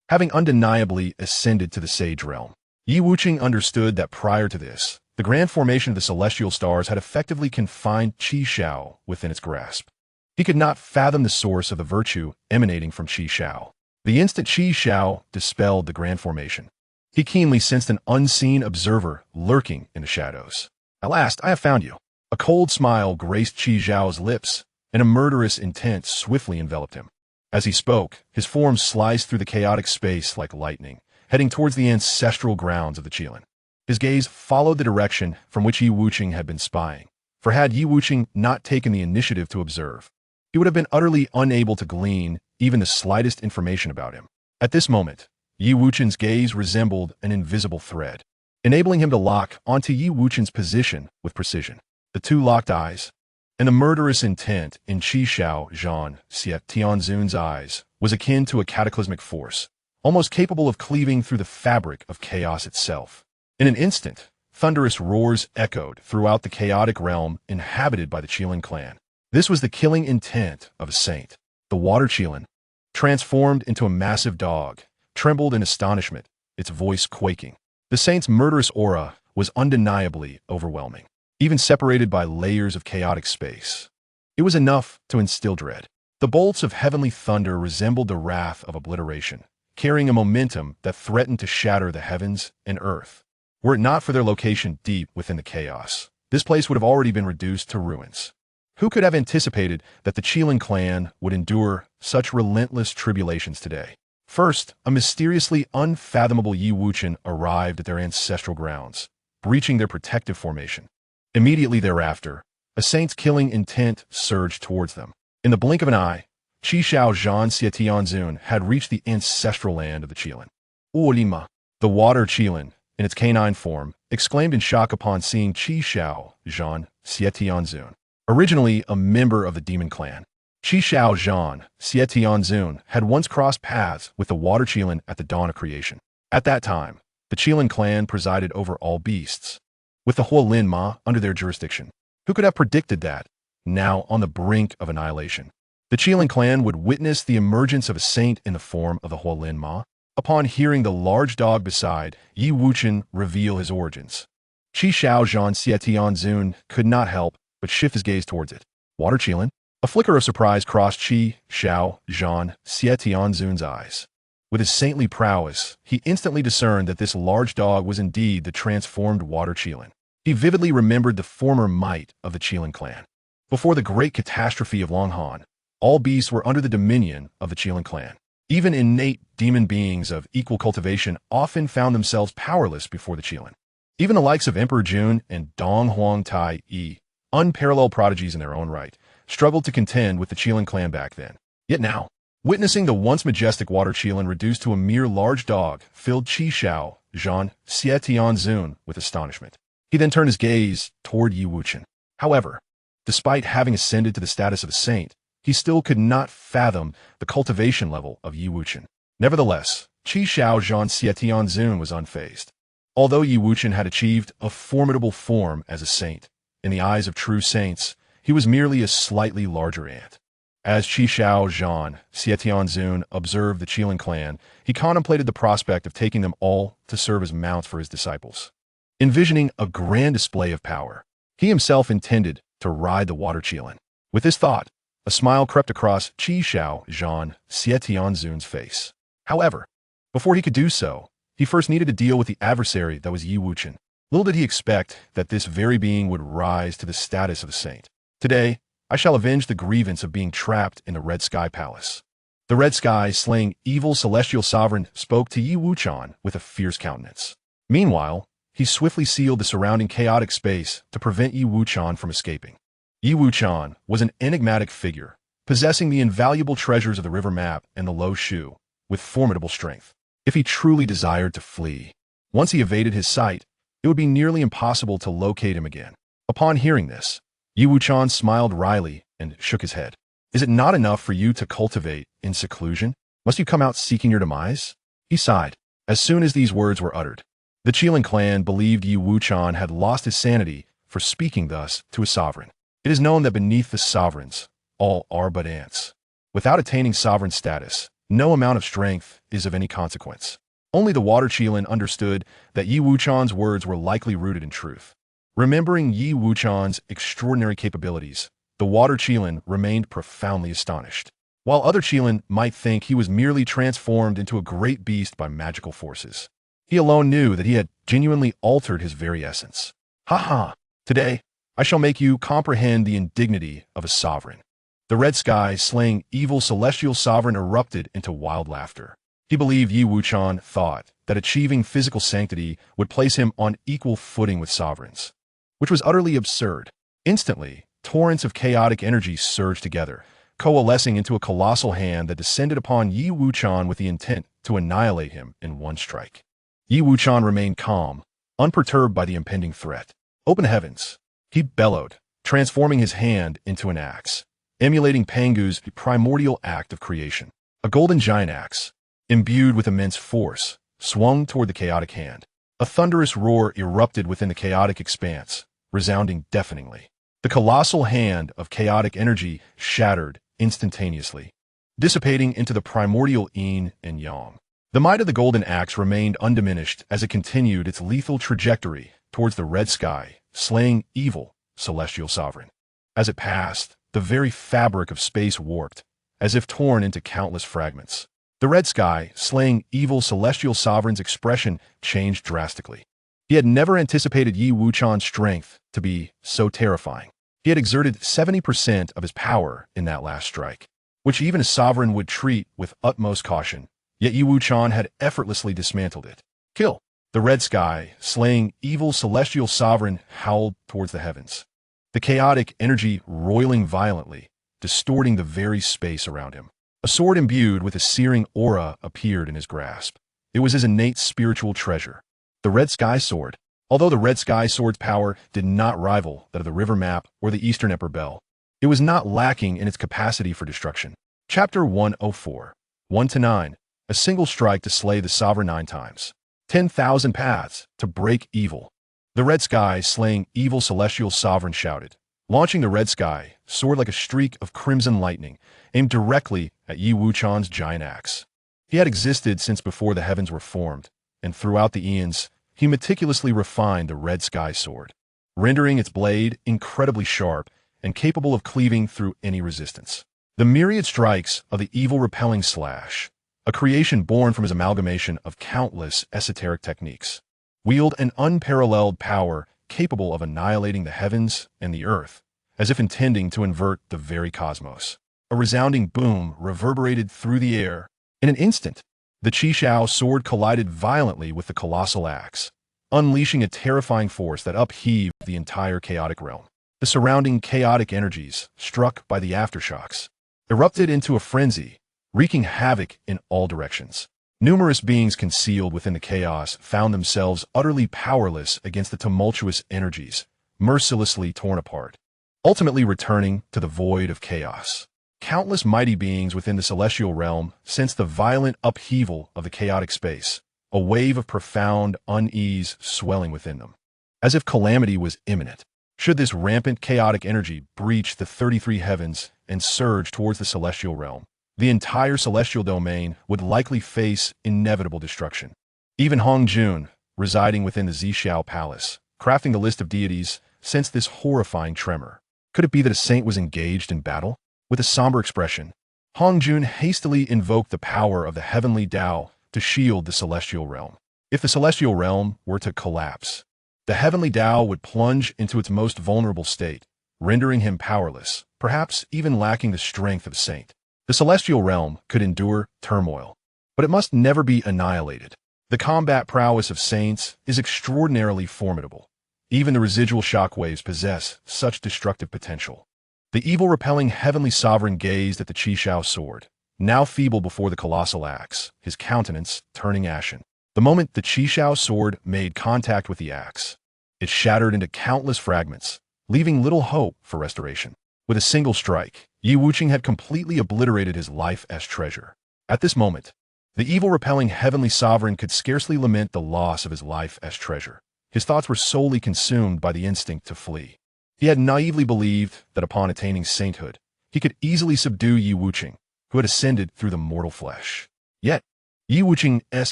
Having undeniably ascended to the sage realm, Yi Wuchen understood that prior to this, the grand formation of the celestial stars had effectively confined Qi Shao within its grasp. He could not fathom the source of the virtue emanating from Qi Shao. The instant Qi Shao dispelled the grand formation, he keenly sensed an unseen observer lurking in the shadows. At last, I have found you. A cold smile graced Qi Shao's lips, and a murderous intent swiftly enveloped him. As he spoke, his form sliced through the chaotic space like lightning, heading towards the ancestral grounds of the Qilin. His gaze followed the direction from which Yi Wuchen had been spying, for had Yi Wuchen not taken the initiative to observe, he would have been utterly unable to glean even the slightest information about him. At this moment, Yi Wuchen's gaze resembled an invisible thread, enabling him to lock onto Yi Wuchen's position with precision. The two locked eyes, and the murderous intent in Qi Shao Zhan Xie Tianzun's eyes was akin to a cataclysmic force, almost capable of cleaving through the fabric of chaos itself. In an instant, thunderous roars echoed throughout the chaotic realm inhabited by the Qilin clan. This was the killing intent of a saint. The water Qilin, transformed into a massive dog, trembled in astonishment, its voice quaking. The saint's murderous aura was undeniably overwhelming, even separated by layers of chaotic space. It was enough to instill dread. The bolts of heavenly thunder resembled the wrath of obliteration, carrying a momentum that threatened to shatter the heavens and earth. Were it not for their location deep within the chaos, this place would have already been reduced to ruins. Who could have anticipated that the Qilin clan would endure such relentless tribulations today? First, a mysteriously unfathomable Yi Wuchen arrived at their ancestral grounds, breaching their protective formation. Immediately thereafter, a saint's killing intent surged towards them. In the blink of an eye, Qi Shao Zhan Xie Tianzun had reached the ancestral land of the Qilin. Ulima, the water Qilin, in its canine form, exclaimed in shock upon seeing Qi Shao Zhan Xie Tianzun. Originally a member of the demon clan, Qi Shao Zhan Xie Tianzun had once crossed paths with the water Qilin at the dawn of creation. At that time, the Qilin clan presided over all beasts, with the Huolin Ma under their jurisdiction. Who could have predicted that, now on the brink of annihilation, the Qilin clan would witness the emergence of a saint in the form of the Huolin Ma? Upon hearing the large dog beside Yi Wuchen reveal his origins, Qi Shao Zhan Xie Tianzun could not help but shift his gaze towards it. Water Qilin? A flicker of surprise crossed Qi Shao Zhan Xie Tianzun's eyes. With his saintly prowess, he instantly discerned that this large dog was indeed the transformed water Qilin. He vividly remembered the former might of the Qilin clan. Before the great catastrophe of Longhan, all beasts were under the dominion of the Qilin clan. Even innate demon beings of equal cultivation often found themselves powerless before the Qilin. Even the likes of Emperor Jun and Dong Huang Tai Yi, unparalleled prodigies in their own right, struggled to contend with the Qilin clan back then. Yet now, witnessing the once majestic water Qilin reduced to a mere large dog filled Qi Shao Zhan Xie Tianzun with astonishment. He then turned his gaze toward Yi Wuchen. However, despite having ascended to the status of a saint, he still could not fathom the cultivation level of Yi Wuchen. Nevertheless, Qi Shao Zhan Xie Tianzun was unfazed. Although Yi Wuchen had achieved a formidable form as a saint, in the eyes of true saints, he was merely a slightly larger ant. As Qi Shao Zhan Xie Tianzun observed the Qilin clan, he contemplated the prospect of taking them all to serve as mounts for his disciples. Envisioning a grand display of power, he himself intended to ride the water Qilin. With this thought, a smile crept across Qi Shao Zhan Xie Tianzun's face. However, before he could do so, he first needed to deal with the adversary that was Yi Wuchen. Little did he expect that this very being would rise to the status of a saint. Today, I shall avenge the grievance of being trapped in the Red Sky Palace. The Red Sky, slaying evil celestial sovereign, spoke to Yi Wuchen with a fierce countenance. Meanwhile, he swiftly sealed the surrounding chaotic space to prevent Yi Wuchen from escaping. Yi Wuchen was an enigmatic figure, possessing the invaluable treasures of the river map and the Lo Shu, with formidable strength. If he truly desired to flee, once he evaded his sight, it would be nearly impossible to locate him again. Upon hearing this, Yi Wuchen smiled wryly and shook his head. Is it not enough for you to cultivate in seclusion? Must you come out seeking your demise? He sighed. As soon as these words were uttered, the Qilin clan believed Yi Wuchen had lost his sanity for speaking thus to his sovereign. It is known that beneath the sovereigns, all are but ants. Without attaining sovereign status, no amount of strength is of any consequence. Only the Water Qilin understood that Yi Wuchen's words were likely rooted in truth. Remembering Yi Wuchen's extraordinary capabilities, the Water Qilin remained profoundly astonished. While other Qilin might think he was merely transformed into a great beast by magical forces, he alone knew that he had genuinely altered his very essence. Ha ha! Today, I shall make you comprehend the indignity of a sovereign. The red sky, slaying evil celestial sovereign, erupted into wild laughter. He believed Yi Wuchen thought that achieving physical sanctity would place him on equal footing with sovereigns, which was utterly absurd. Instantly, torrents of chaotic energy surged together, coalescing into a colossal hand that descended upon Yi Wuchen with the intent to annihilate him in one strike. Yi Wuchen remained calm, unperturbed by the impending threat. Open heavens, he bellowed, transforming his hand into an axe, emulating Pangu's primordial act of creation. A golden giant axe, imbued with immense force, swung toward the chaotic hand. A thunderous roar erupted within the chaotic expanse, resounding deafeningly. The colossal hand of chaotic energy shattered instantaneously, dissipating into the primordial yin and yang. The might of the golden axe remained undiminished as it continued its lethal trajectory towards the red sky, slaying evil celestial sovereign. As it passed, the very fabric of space warped, as if torn into countless fragments. The red sky, slaying evil celestial sovereign's expression changed drastically. He had never anticipated Yi Wuchen's strength to be so terrifying. He had exerted 70% of his power in that last strike, which even a sovereign would treat with utmost caution, yet Yi Wuchen had effortlessly dismantled it. Kill! The red sky, slaying evil celestial sovereign, howled towards the heavens, the chaotic energy roiling violently, distorting the very space around him. A sword imbued with a searing aura appeared in his grasp. It was his innate spiritual treasure, the Red Sky Sword. Although the Red Sky Sword's power did not rival that of the River Map or the Eastern Emperor Bell, it was not lacking in its capacity for destruction. Chapter 104, 1-9, a single strike to slay the sovereign 9 times. 10,000 paths to break evil. The red sky, slaying evil celestial sovereign, shouted, launching the red sky, sword like a streak of crimson lightning, aimed directly at Yi Wuchen's giant axe. He had existed since before the heavens were formed, and throughout the eons, he meticulously refined the red sky sword, rendering its blade incredibly sharp and capable of cleaving through any resistance. The myriad strikes of the evil-repelling slash, a creation born from his amalgamation of countless esoteric techniques, wield an unparalleled power capable of annihilating the heavens and the earth, as if intending to invert the very cosmos. A resounding boom reverberated through the air. In an instant, the Qishao sword collided violently with the colossal axe, unleashing a terrifying force that upheaved the entire chaotic realm. The surrounding chaotic energies, struck by the aftershocks, erupted into a frenzy, wreaking havoc in all directions. Numerous beings concealed within the chaos found themselves utterly powerless against the tumultuous energies, mercilessly torn apart, ultimately returning to the void of chaos. Countless mighty beings within the celestial realm sensed the violent upheaval of the chaotic space, a wave of profound unease swelling within them, as if calamity was imminent. Should this rampant chaotic energy breach the 33 heavens and surge towards the celestial realm, the entire celestial domain would likely face inevitable destruction. Even Hong Jun, residing within the Zhixiao Palace, crafting the list of deities, sensed this horrifying tremor. Could it be that a saint was engaged in battle? With a somber expression, Hong Jun hastily invoked the power of the heavenly Tao to shield the celestial realm. If the celestial realm were to collapse, the heavenly Tao would plunge into its most vulnerable state, rendering him powerless, perhaps even lacking the strength of a saint. The celestial realm could endure turmoil, but it must never be annihilated. The combat prowess of saints is extraordinarily formidable. Even the residual shockwaves possess such destructive potential. The evil-repelling heavenly sovereign gazed at the Qishao sword, now feeble before the colossal axe, his countenance turning ashen. The moment the Qishao sword made contact with the axe, it shattered into countless fragments, leaving little hope for restoration. With a single strike, Yi Wuching had completely obliterated his life as treasure. At this moment, the evil-repelling heavenly sovereign could scarcely lament the loss of his life as treasure. His thoughts were solely consumed by the instinct to flee. He had naively believed that upon attaining sainthood, he could easily subdue Yi Wuching, who had ascended through the mortal flesh. Yet, Yi Wuching's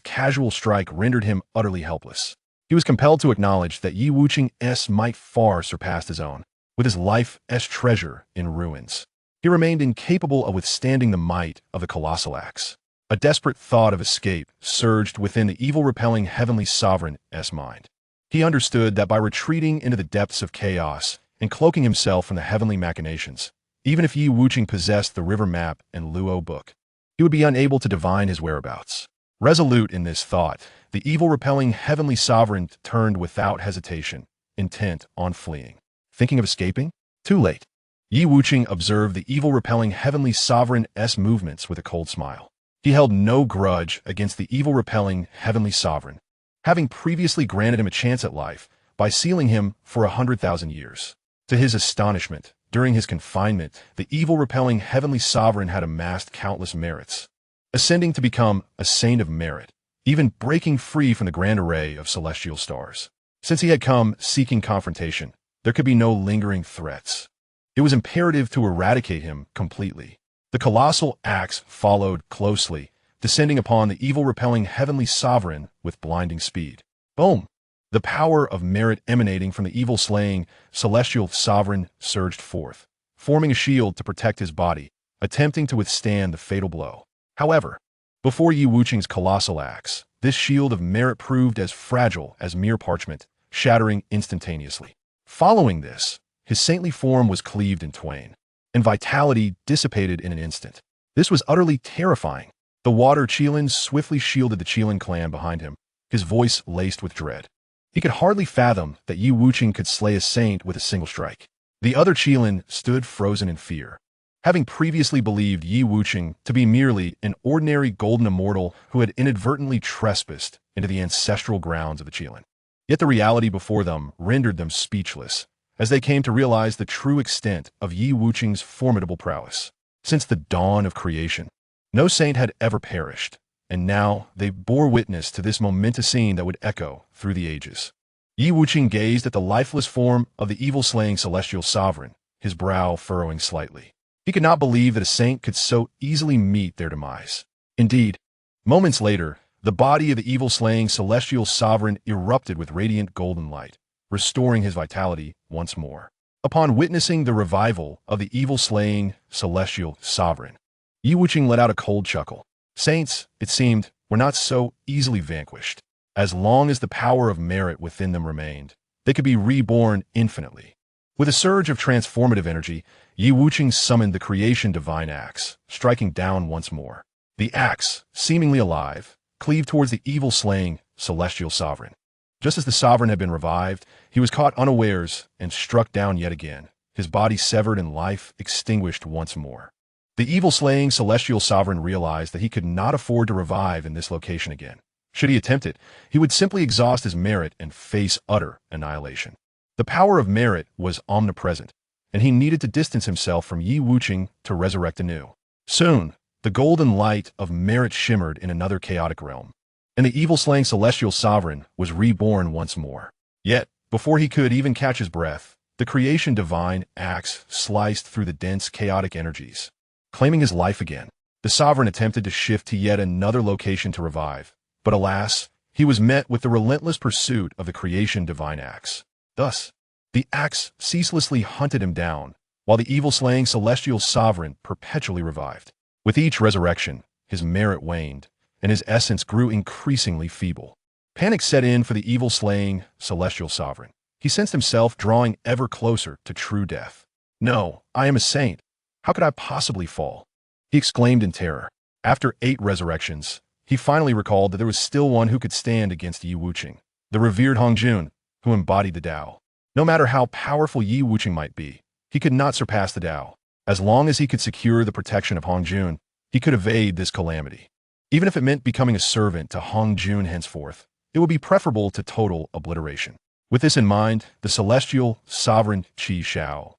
casual strike rendered him utterly helpless. He was compelled to acknowledge that Yi Wuching's might far surpassed his own, with his life as treasure in ruins. He remained incapable of withstanding the might of the colossal axe. A desperate thought of escape surged within the evil-repelling heavenly sovereign's mind. He understood that by retreating into the depths of chaos and cloaking himself from the heavenly machinations, even if Yi Wuching possessed the river map and Luo book, he would be unable to divine his whereabouts. Resolute in this thought, the evil-repelling heavenly sovereign turned without hesitation, intent on fleeing. Thinking of escaping? Too late. Yi Wuching observed the evil-repelling heavenly sovereign's movements with a cold smile. He held no grudge against the evil-repelling heavenly sovereign, having previously granted him a chance at life by sealing him for 100,000 years. To his astonishment, during his confinement, the evil-repelling heavenly sovereign had amassed countless merits, ascending to become a saint of merit, even breaking free from the grand array of celestial stars. Since he had come seeking confrontation, there could be no lingering threats. It was imperative to eradicate him completely. The colossal axe followed closely, descending upon the evil-repelling heavenly sovereign with blinding speed. Boom! The power of merit emanating from the evil-slaying celestial sovereign surged forth, forming a shield to protect his body, attempting to withstand the fatal blow. However, before Yi Wuching's colossal axe, this shield of merit proved as fragile as mere parchment, shattering instantaneously. Following this, his saintly form was cleaved in twain, and vitality dissipated in an instant. This was utterly terrifying. The water Qilin swiftly shielded the Qilin clan behind him, his voice laced with dread. He could hardly fathom that Yi Wuching could slay a saint with a single strike. The other Qilin stood frozen in fear, having previously believed Yi Wuching to be merely an ordinary golden immortal who had inadvertently trespassed into the ancestral grounds of the Qilin. Yet the reality before them rendered them speechless, as they came to realize the true extent of Yi Wuching's formidable prowess. Since the dawn of creation, no saint had ever perished, and now they bore witness to this momentous scene that would echo through the ages. Yi Wuching gazed at the lifeless form of the evil-slaying celestial sovereign, his brow furrowing slightly. He could not believe that a saint could so easily meet their demise. Indeed, moments later, the body of the evil-slaying celestial sovereign erupted with radiant golden light, restoring his vitality once more. Upon witnessing the revival of the evil-slaying celestial sovereign, Yi Wuching let out a cold chuckle. Saints, it seemed, were not so easily vanquished. As long as the power of merit within them remained, they could be reborn infinitely. With a surge of transformative energy, Yi Wuching summoned the creation-divine axe, striking down once more. The axe, seemingly alive, cleaved towards the evil-slaying celestial sovereign. Just as the sovereign had been revived, he was caught unawares and struck down yet again, his body severed and life extinguished once more. The evil-slaying celestial sovereign realized that he could not afford to revive in this location again. Should he attempt it, he would simply exhaust his merit and face utter annihilation. The power of merit was omnipresent, and he needed to distance himself from Yi Wuching to resurrect anew. Soon, the golden light of merit shimmered in another chaotic realm, and the evil-slaying celestial sovereign was reborn once more. Yet, before he could even catch his breath, the creation-divine axe sliced through the dense chaotic energies. Claiming his life again, the sovereign attempted to shift to yet another location to revive, but alas, he was met with the relentless pursuit of the creation-divine axe. Thus, the axe ceaselessly hunted him down, while the evil-slaying celestial sovereign perpetually revived. With each resurrection, his merit waned, and his essence grew increasingly feeble. Panic set in for the evil-slaying celestial sovereign. He sensed himself drawing ever closer to true death. "No, I am a saint. How could I possibly fall?" he exclaimed in terror. After 8 resurrections, he finally recalled that there was still one who could stand against Yi Wuching, the revered Hongjun, who embodied the Tao. No matter how powerful Yi Wuching might be, he could not surpass the Tao. As long as he could secure the protection of Hongjun, he could evade this calamity. Even if it meant becoming a servant to Hongjun henceforth, it would be preferable to total obliteration. With this in mind, the celestial sovereign Qi Shao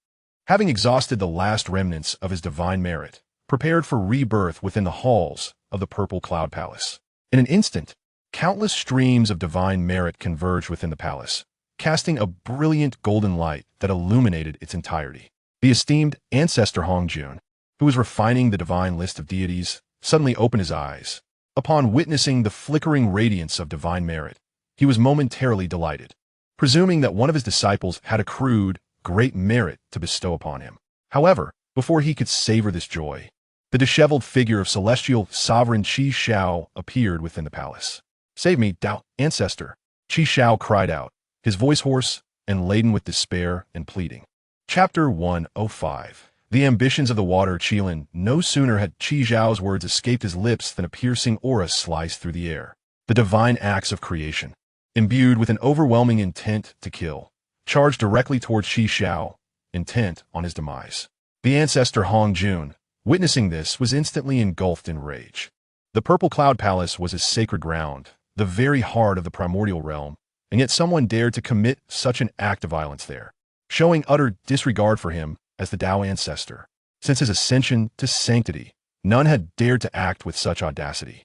having exhausted the last remnants of his divine merit, prepared for rebirth within the halls of the Purple Cloud Palace. In an instant, countless streams of divine merit converged within the palace, casting a brilliant golden light that illuminated its entirety. The esteemed ancestor Hong Jun, who was refining the divine list of deities, suddenly opened his eyes. Upon witnessing the flickering radiance of divine merit, he was momentarily delighted, presuming that one of his disciples had accrued great merit to bestow upon him. However, before he could savor this joy, the disheveled figure of celestial sovereign Qi Shao appeared within the palace. "Save me, Tao ancestor!" Qi Shao cried out, his voice hoarse and laden with despair and pleading. Chapter 105. The ambitions of the water Qilin. No sooner had Qi Zhao's words escaped his lips than a piercing aura sliced through the air. The divine acts of creation, imbued with an overwhelming intent to kill, charged directly towards Qi Shao, intent on his demise. The ancestor Hong Jun, witnessing this, was instantly engulfed in rage. The Purple Cloud Palace was his sacred ground, the very heart of the primordial realm, and yet someone dared to commit such an act of violence there, showing utter disregard for him as the Tao ancestor. Since his ascension to sanctity, none had dared to act with such audacity.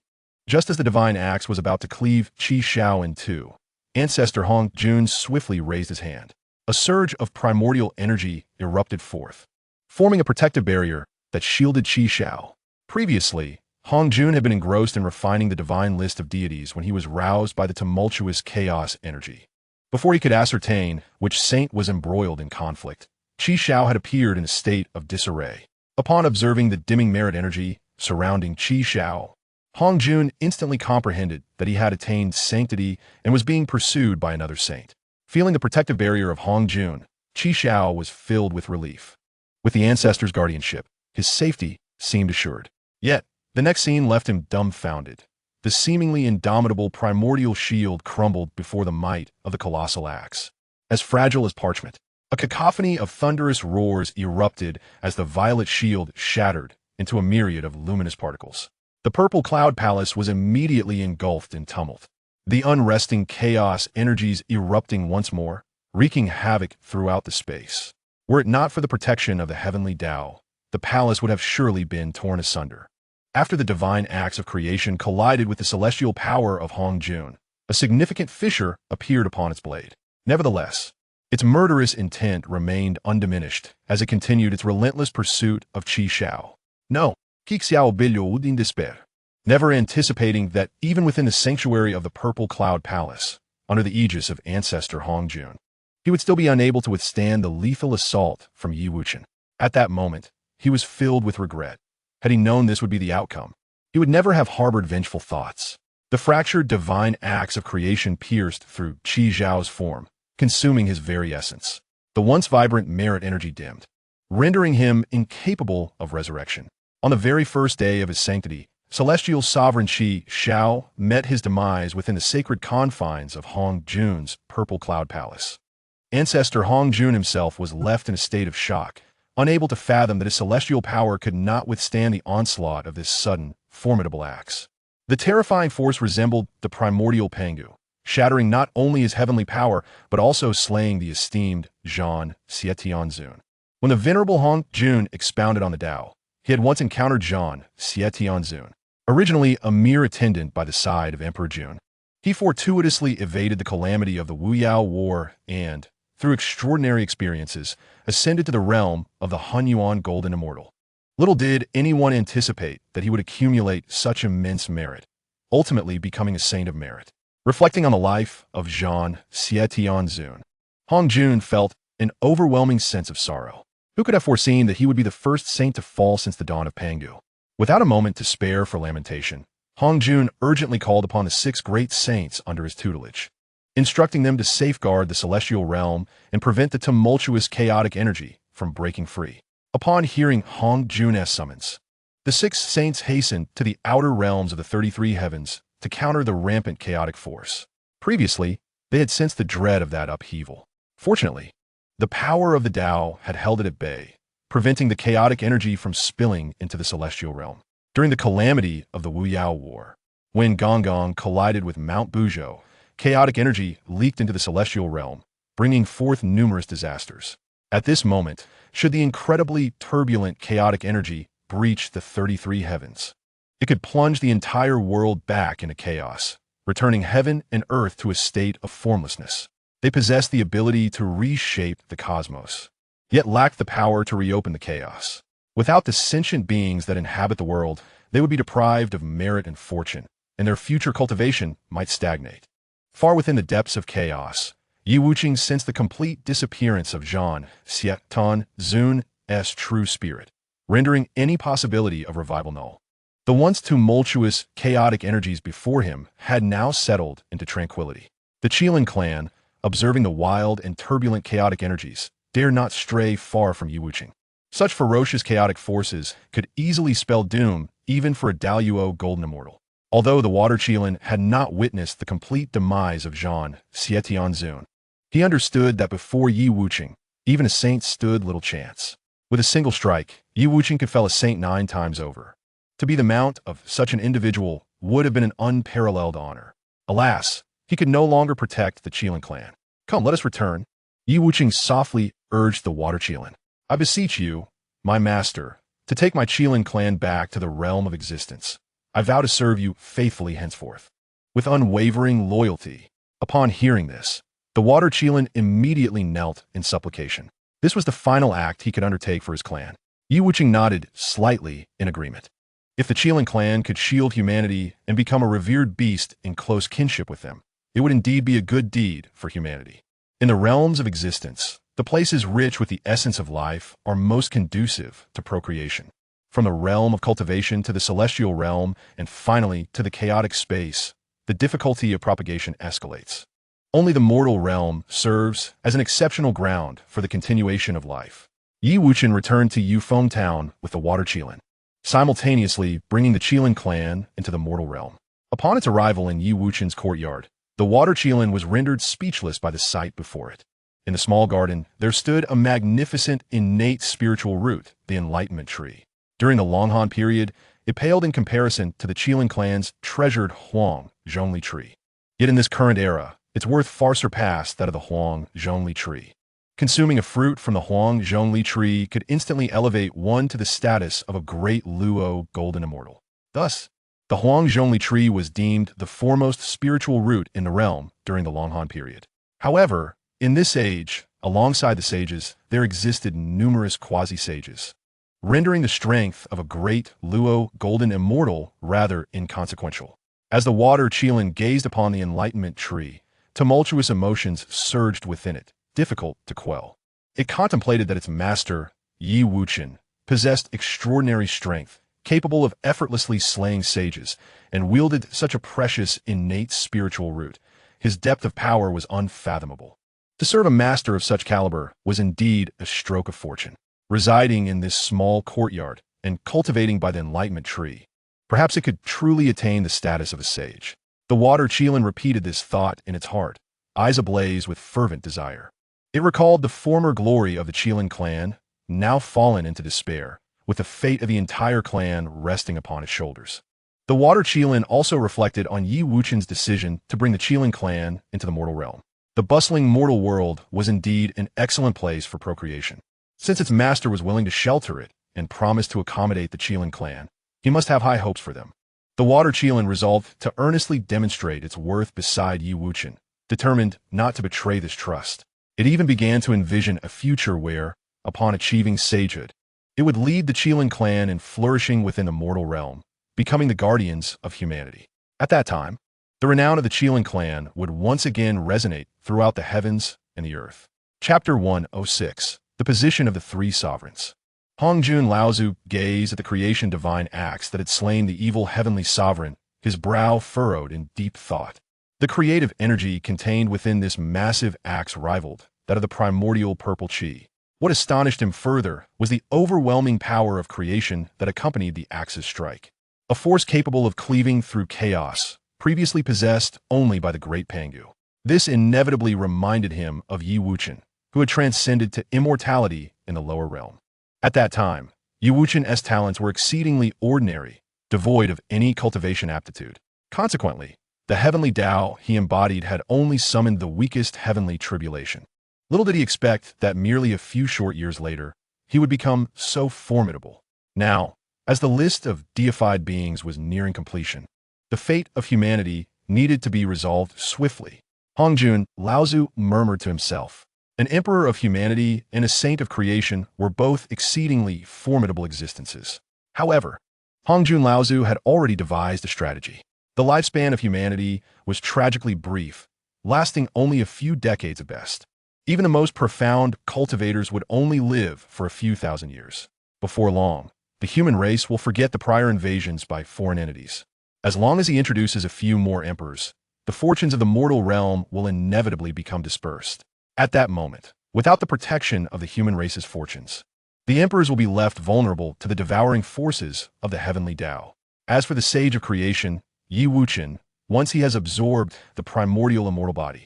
Just as the divine axe was about to cleave Qi Shao in two, ancestor Hong Jun swiftly raised his hand. A surge of primordial energy erupted forth, forming a protective barrier that shielded Qi Shao. Previously, Hong Jun had been engrossed in refining the divine list of deities when he was roused by the tumultuous chaos energy. Before he could ascertain which saint was embroiled in conflict, Qi Shao had appeared in a state of disarray. Upon observing the dimming merit energy surrounding Qi Shao, Hong Jun instantly comprehended that he had attained sanctity and was being pursued by another saint. Feeling the protective barrier of Hong Jun, Qi Shao was filled with relief. With the ancestor's guardianship, his safety seemed assured. Yet, the next scene left him dumbfounded. The seemingly indomitable primordial shield crumbled before the might of the colossal axe. As fragile as parchment, a cacophony of thunderous roars erupted as the violet shield shattered into a myriad of luminous particles. The Purple Cloud Palace was immediately engulfed in tumult, the unresting chaos energies erupting once more, wreaking havoc throughout the space. Were it not for the protection of the heavenly Tao, the palace would have surely been torn asunder. After the divine acts of creation collided with the celestial power of Hong Jun, a significant fissure appeared upon its blade. Nevertheless, its murderous intent remained undiminished as it continued its relentless pursuit of Qi Shao. No, Qi Xiao billowed in despair, never anticipating that even within the sanctuary of the Purple Cloud Palace, under the aegis of ancestor Hong Jun, he would still be unable to withstand the lethal assault from Wuchen. At that moment, he was filled with regret. Had he known this would be the outcome, he would never have harbored vengeful thoughts. The fractured divine acts of creation pierced through Qi Zhao's form, consuming his very essence. The once vibrant merit energy dimmed, rendering him incapable of resurrection. On the very first day of his sanctity, celestial sovereign Qi Shao met his demise within the sacred confines of Hong Jun's Purple Cloud Palace. Ancestor Hong Jun himself was left in a state of shock, unable to fathom that his celestial power could not withstand the onslaught of this sudden, formidable axe. The terrifying force resembled the primordial Pangu, shattering not only his heavenly power, but also slaying the esteemed Zhan Xietianzun. When the venerable Hong Jun expounded on the Tao, he had once encountered Zhan Xietianzun, originally a mere attendant by the side of Emperor Jun. He fortuitously evaded the calamity of the Wuyao War and, through extraordinary experiences, ascended to the realm of the Hunyuan Golden Immortal. Little did anyone anticipate that he would accumulate such immense merit, ultimately becoming a saint of merit. Reflecting on the life of Zhan Xietianzun, Hong Jun felt an overwhelming sense of sorrow. Who could have foreseen that he would be the first saint to fall since the dawn of Pangu? Without a moment to spare for lamentation, Hong Jun urgently called upon the 6 great saints under his tutelage, instructing them to safeguard the celestial realm and prevent the tumultuous chaotic energy from breaking free. Upon hearing Hong Jun's summons, the 6 saints hastened to the outer realms of the 33 heavens to counter the rampant chaotic force. Previously, they had sensed the dread of that upheaval. Fortunately, the power of the Tao had held it at bay, preventing the chaotic energy from spilling into the celestial realm. During the calamity of the Wuyao War, when Gonggong collided with Mount Buzhou, chaotic energy leaked into the celestial realm, bringing forth numerous disasters. At this moment, should the incredibly turbulent chaotic energy breach the 33 heavens, it could plunge the entire world back into chaos, returning heaven and earth to a state of formlessness. They possess the ability to reshape the cosmos, yet lack the power to reopen the chaos. Without the sentient beings that inhabit the world, they would be deprived of merit and fortune, and their future cultivation might stagnate. Far within the depths of chaos, Yi Wucheng sensed the complete disappearance of Zhan Xian Zun's true spirit, rendering any possibility of revival null. The once tumultuous, chaotic energies before him had now settled into tranquility. The Qilin clan, observing the wild and turbulent chaotic energies, dare not stray far from Yi Wucheng. Such ferocious chaotic forces could easily spell doom even for a Daluo golden immortal. Although the Water Qilin had not witnessed the complete demise of Zhan Xian, he understood that before Yi Wucheng, even a saint stood little chance. With a single strike, Yi Wucheng could fell a saint 9 times over. To be the mount of such an individual would have been an unparalleled honor. Alas, he could no longer protect the Qilin clan. Come, let us return. Yi Wucheng softly urged the Water Qilin. I beseech you, my master, to take my Qilin clan back to the realm of existence. I vow to serve you faithfully henceforth, with unwavering loyalty. Upon hearing this, the Water Qilin immediately knelt in supplication. This was the final act he could undertake for his clan. Yi Wucheng nodded slightly in agreement. If the Qilin clan could shield humanity and become a revered beast in close kinship with them, it would indeed be a good deed for humanity. In the realms of existence, the places rich with the essence of life are most conducive to procreation. From the realm of cultivation to the celestial realm and finally to the chaotic space, the difficulty of propagation escalates. Only the mortal realm serves as an exceptional ground for the continuation of life. Yi Wucheng returned to Yufeng town with the Water Qilin, simultaneously bringing the Qilin clan into the mortal realm. Upon its arrival in Yi Wucheng's courtyard, the Water Qilin was rendered speechless by the sight before it. In the small garden, there stood a magnificent innate spiritual root, the Enlightenment Tree. During the Longhan period, it paled in comparison to the Qilin clan's treasured Huang Zhongli tree. Yet in this current era, its worth far surpassed that of the Huang Zhongli tree. Consuming a fruit from the Huang Zhongli tree could instantly elevate one to the status of a great Luo golden immortal. Thus, the Huang Zhongli tree was deemed the foremost spiritual root in the realm during the Longhan period. However, in this age, alongside the sages, there existed numerous quasi-sages, rendering the strength of a great Luo golden immortal rather inconsequential. As the Water Qilin gazed upon the Enlightenment Tree, tumultuous emotions surged within it, difficult to quell. It contemplated that its master, Yi Wucheng, possessed extraordinary strength, capable of effortlessly slaying sages, and wielded such a precious innate spiritual root. His depth of power was unfathomable. To serve a master of such caliber was indeed a stroke of fortune. Residing in this small courtyard and cultivating by the Enlightenment Tree, perhaps it could truly attain the status of a sage. The Water Qilin repeated this thought in its heart, eyes ablaze with fervent desire. It recalled the former glory of the Qilin clan, now fallen into despair, with the fate of the entire clan resting upon its shoulders. The Water Qilin also reflected on Yi Wucheng's decision to bring the Qilin clan into the mortal realm. The bustling mortal world was indeed an excellent place for procreation. Since its master was willing to shelter it and promised to accommodate the Qilin clan, he must have high hopes for them. The Water Qilin resolved to earnestly demonstrate its worth beside Yi Wucheng, determined not to betray this trust. It even began to envision a future where, upon achieving sagehood, it would lead the Qilin clan in flourishing within the mortal realm, becoming the guardians of humanity. At that time, the renown of the Qilin clan would once again resonate throughout the heavens and the earth. Chapter 106. The Position of the Three Sovereigns. Hongjun Laozu gazed at the creation divine axe that had slain the evil heavenly sovereign, his brow furrowed in deep thought. The creative energy contained within this massive axe rivaled that of the primordial purple chi. What astonished him further was the overwhelming power of creation that accompanied the axe's strike. A force capable of cleaving through chaos, previously possessed only by the great Pangu. This inevitably reminded him of Yi Wucheng, who had transcended to immortality in the lower realm. At that time, Yi Wucheng's talents were exceedingly ordinary, devoid of any cultivation aptitude. Consequently, the heavenly Tao he embodied had only summoned the weakest heavenly tribulation. Little did he expect that merely a few short years later, he would become so formidable. Now, as the list of deified beings was nearing completion, the fate of humanity needed to be resolved swiftly. Hongjun Laozu murmured to himself. An emperor of humanity and a saint of creation were both exceedingly formidable existences. However, Hongjun Laozu had already devised a strategy. The lifespan of humanity was tragically brief, lasting only a few decades at best. Even the most profound cultivators would only live for a few thousand years. Before long, the human race will forget the prior invasions by foreign entities. As long as he introduces a few more emperors, the fortunes of the mortal realm will inevitably become dispersed. At that moment, without the protection of the human race's fortunes, the emperors will be left vulnerable to the devouring forces of the heavenly Tao. As for the sage of creation, Wuchen, once he has absorbed the primordial immortal body,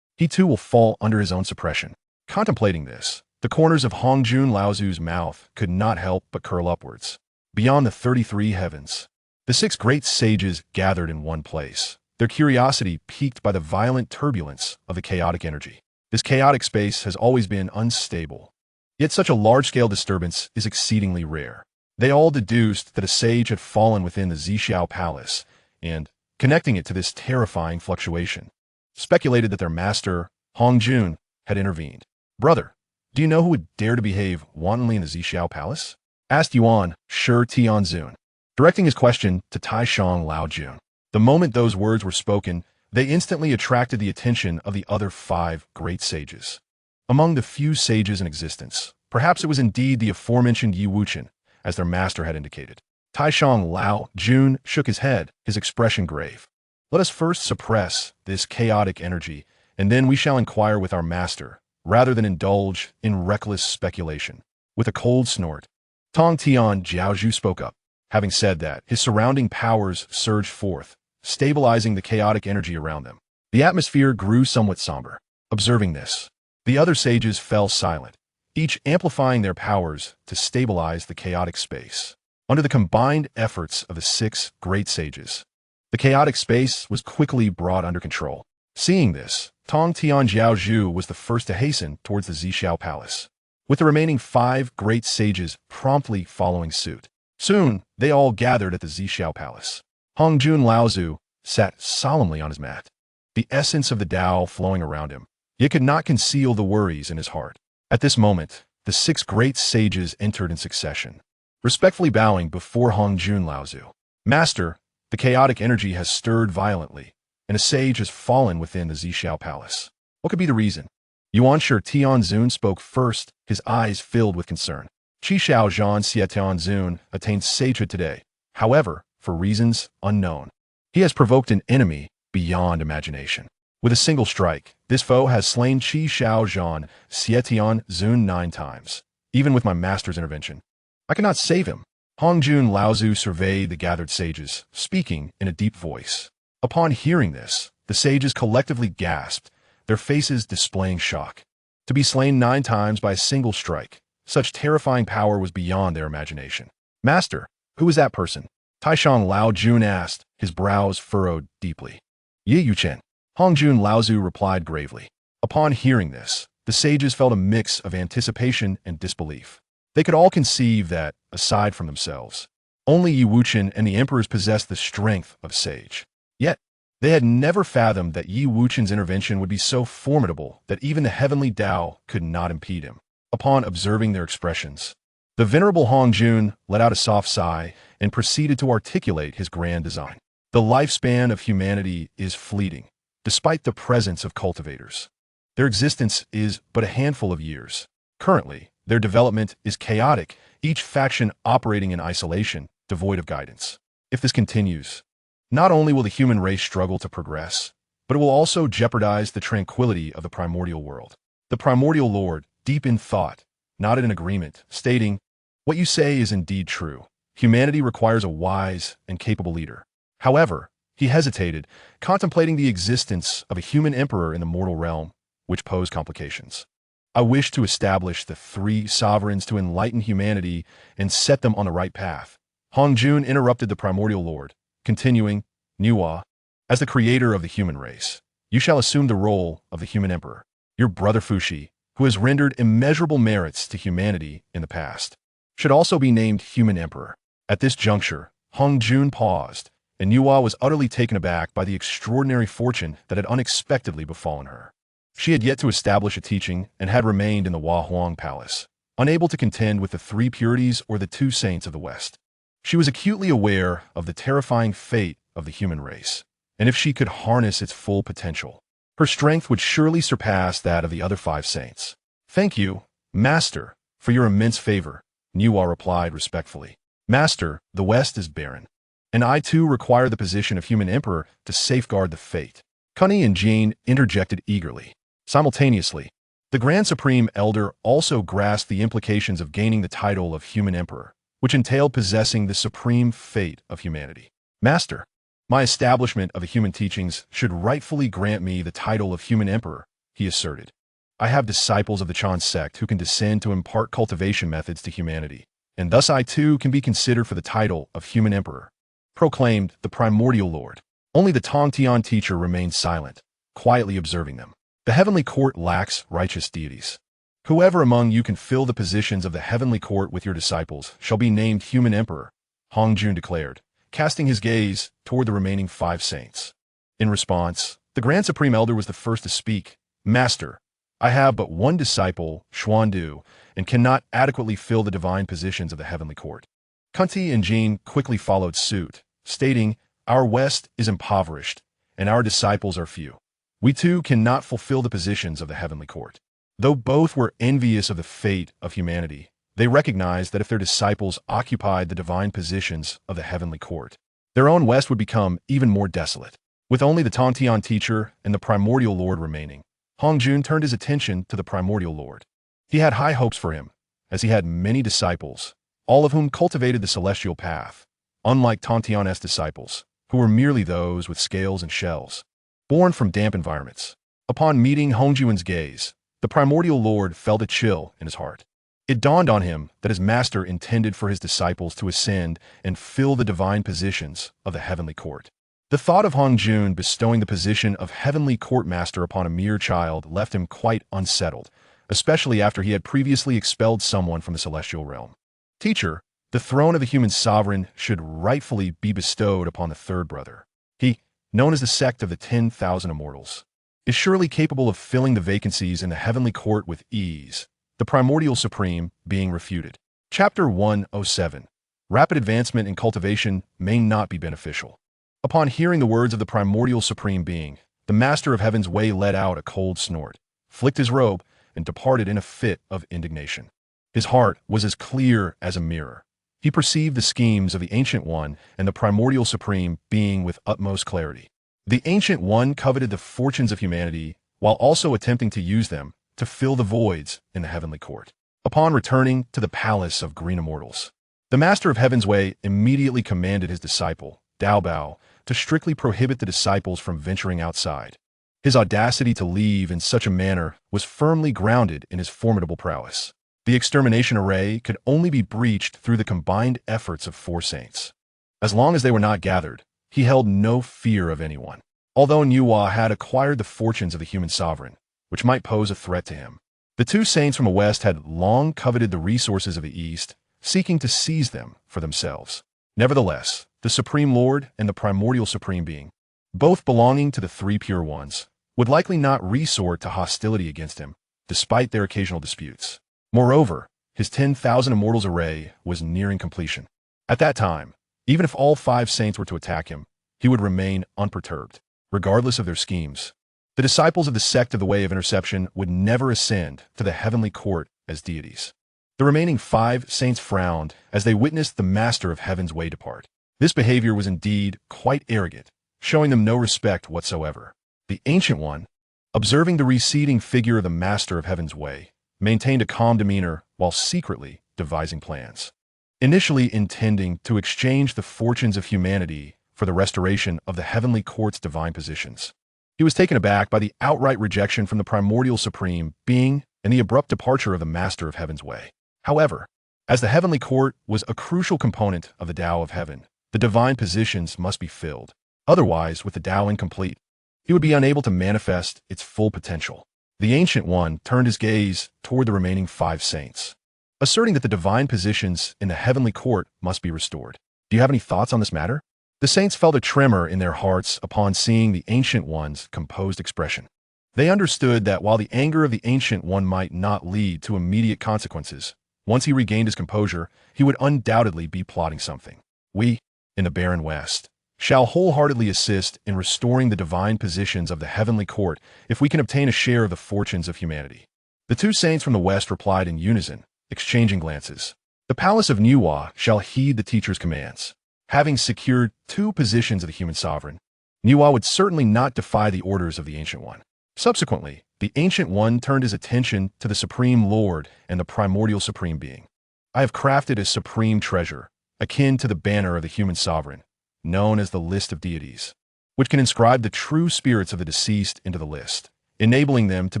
he too will fall under his own suppression. Contemplating this, the corners of Hongjun Laozu's mouth could not help but curl upwards. Beyond the 33 heavens, the 6 great sages gathered in one place, their curiosity piqued by the violent turbulence of the chaotic energy. This chaotic space has always been unstable, yet such a large-scale disturbance is exceedingly rare. They all deduced that a sage had fallen within the Zixiao Palace and, connecting it to this terrifying fluctuation, speculated that their master, Hongjun, had intervened. "Brother, do you know who would dare to behave wantonly in the Zixiao Palace?" asked Yuan Shi Tianzun, directing his question to Taishang Laojun. The moment those words were spoken, they instantly attracted the attention of the other 5 great sages. Among the few sages in existence, perhaps it was indeed the aforementioned Wuchen, as their master had indicated. Taishang Laojun shook his head, his expression grave. "Let us first suppress this chaotic energy, and then we shall inquire with our master, rather than indulge in reckless speculation." With a cold snort, Tong Tian Jiaozhu spoke up. Having said that, his surrounding powers surged forth, stabilizing the chaotic energy around them. The atmosphere grew somewhat somber. Observing this, the other sages fell silent, each amplifying their powers to stabilize the chaotic space. Under the combined efforts of the 6 great sages, the chaotic space was quickly brought under control. Seeing this, Tong Tian Jiaozhu was the first to hasten towards the Zixiao Palace, with the remaining 5 great sages promptly following suit. Soon, they all gathered at the Zixiao Palace. Hongjun Laozu sat solemnly on his mat, the essence of the Tao flowing around him, yet could not conceal the worries in his heart. At this moment, the 6 great sages entered in succession, respectfully bowing before Hongjun Laozu. "Master, the chaotic energy has stirred violently, and a sage has fallen within the Zixiao Palace. What could be the reason?" Yuan Shi Tianzun spoke first, his eyes filled with concern. "Qishao Zhan Tianzun attained sagehood today. However, for reasons unknown, he has provoked an enemy beyond imagination. With a single strike, this foe has slain Qishao Zhan Tianzun 9 times. Even with my master's intervention, I cannot save him." Hongjun Laozu surveyed the gathered sages, speaking in a deep voice. Upon hearing this, the sages collectively gasped, their faces displaying shock. To be slain 9 times by a single strike, such terrifying power was beyond their imagination. "Master, who is that person?" Taishang Laojun asked, his brows furrowed deeply. "Wuchen," Hongjun Laozu replied gravely. Upon hearing this, the sages felt a mix of anticipation and disbelief. They could all conceive that, aside from themselves, only Wuchen and the emperors possessed the strength of sage. Yet, they had never fathomed that Wuchen's intervention would be so formidable that even the heavenly Tao could not impede him. Upon observing their expressions, the venerable Hongjun let out a soft sigh and proceeded to articulate his grand design. "The lifespan of humanity is fleeting, despite the presence of cultivators. Their existence is but a handful of years. Currently, their development is chaotic, each faction operating in isolation, devoid of guidance. If this continues, not only will the human race struggle to progress, but it will also jeopardize the tranquility of the primordial world." The primordial lord, deep in thought, nodded in agreement, stating, "What you say is indeed true. Humanity requires a wise and capable leader." However, he hesitated, contemplating the existence of a human emperor in the mortal realm, which posed complications. "I wish to establish the 3 sovereigns to enlighten humanity and set them on the right path." Hongjun interrupted the primordial lord, continuing, "Nuwa, as the creator of the human race, you shall assume the role of the human emperor. Your brother Fushi, who who has rendered immeasurable merits to humanity in the past, should also be named Human Emperor. At this juncture, Hong Jun paused, and Yuhua was utterly taken aback by the extraordinary fortune that had unexpectedly befallen her. She had yet to establish a teaching and had remained in the Hua Huang Palace, unable to contend with the three purities or the two saints of the West. She was acutely aware of the terrifying fate of the human race, and if she could harness its full potential, her strength would surely surpass that of the other five saints. "Thank you, Master, for your immense favor," Yuhua replied respectfully. "Master, the West is barren, and I too require the position of Human Emperor to safeguard the fate." Cunny and Jean interjected eagerly. Simultaneously, the Grand Supreme Elder also grasped the implications of gaining the title of Human Emperor, which entailed possessing the supreme fate of humanity. "Master, my establishment of the human teachings should rightfully grant me the title of Human Emperor," he asserted. "I have disciples of the Chan sect who can descend to impart cultivation methods to humanity, and thus I too can be considered for the title of Human Emperor," proclaimed the Primordial Lord. Only the Tongtian teacher remained silent, quietly observing them. "The heavenly court lacks righteous deities. Whoever among you can fill the positions of the heavenly court with your disciples shall be named Human Emperor," Hong Jun declared, casting his gaze toward the remaining five saints. In response, the Grand Supreme Elder was the first to speak. "Master, I have but one disciple, Xuandu, and cannot adequately fill the divine positions of the heavenly court." Kunti and Jean quickly followed suit, stating, "Our West is impoverished, and our disciples are few. We too cannot fulfill the positions of the heavenly court." Though both were envious of the fate of humanity, they recognized that if their disciples occupied the divine positions of the heavenly court, their own West would become even more desolate. With only the Tongtian teacher and the Primordial Lord remaining, Hong Jun turned his attention to the Primordial Lord. He had high hopes for him, as he had many disciples, all of whom cultivated the celestial path, unlike Tongtian's disciples, who were merely those with scales and shells, born from damp environments. Upon meeting Hong Jun's gaze, the Primordial Lord felt a chill in his heart. It dawned on him that his master intended for his disciples to ascend and fill the divine positions of the heavenly court. The thought of Hong Jun bestowing the position of heavenly court master upon a mere child left him quite unsettled, especially after he had previously expelled someone from the celestial realm. "Teacher, the throne of the human sovereign should rightfully be bestowed upon the third brother. He, known as the sect of the 10,000 Immortals, is surely capable of filling the vacancies in the heavenly court with ease," the Primordial Supreme being refuted. Chapter 107. Rapid advancement in cultivation may not be beneficial. Upon hearing the words of the Primordial Supreme Being, the Master of Heaven's Way let out a cold snort, flicked his robe, and departed in a fit of indignation. His heart was as clear as a mirror. He perceived the schemes of the Ancient One and the Primordial Supreme Being with utmost clarity. The Ancient One coveted the fortunes of humanity while also attempting to use them to fill the voids in the heavenly court. Upon returning to the palace of green immortals, the Master of Heaven's Way immediately commanded his disciple, Dao Bao, to strictly prohibit the disciples from venturing outside. His audacity to leave in such a manner was firmly grounded in his formidable prowess. The extermination array could only be breached through the combined efforts of four saints. As long as they were not gathered, he held no fear of anyone. Although Yuhua had acquired the fortunes of the human sovereign, which might pose a threat to him, the two saints from the West had long coveted the resources of the East, seeking to seize them for themselves. Nevertheless, the Supreme Lord and the Primordial Supreme Being, both belonging to the Three Pure Ones, would likely not resort to hostility against him, despite their occasional disputes. Moreover, his 10,000 Immortals array was nearing completion. At that time, even if all five saints were to attack him, he would remain unperturbed, regardless of their schemes. The disciples of the sect of the Way of Interception would never ascend to the heavenly court as deities. The remaining five saints frowned as they witnessed the Master of Heaven's Way depart. This behavior was indeed quite arrogant, showing them no respect whatsoever. The Ancient One, observing the receding figure of the Master of Heaven's Way, maintained a calm demeanor while secretly devising plans. Initially intending to exchange the fortunes of humanity for the restoration of the heavenly court's divine positions, he was taken aback by the outright rejection from the Primordial Supreme Being and the abrupt departure of the Master of Heaven's Way. However, as the heavenly court was a crucial component of the Tao of Heaven, the divine positions must be filled. Otherwise, with the Tao incomplete, he would be unable to manifest its full potential. The Ancient One turned his gaze toward the remaining 5 saints, asserting that the divine positions in the heavenly court must be restored. Do you have any thoughts on this matter? The saints felt a tremor in their hearts upon seeing the Ancient One's composed expression. They understood that while the anger of the Ancient One might not lead to immediate consequences, once he regained his composure, he would undoubtedly be plotting something. We, in the barren West, shall wholeheartedly assist in restoring the divine positions of the heavenly court if we can obtain a share of the fortunes of humanity. The 2 saints from the West replied in unison, exchanging glances. The palace of Niwa shall heed the teacher's commands. Having secured 2 positions of the human sovereign, Niwa would certainly not defy the orders of the Ancient One. Subsequently, the Ancient One turned his attention to the Supreme Lord and the primordial Supreme Being. I have crafted a supreme treasure, akin to the banner of the human sovereign, known as the List of Deities, which can inscribe the true spirits of the deceased into the list, enabling them to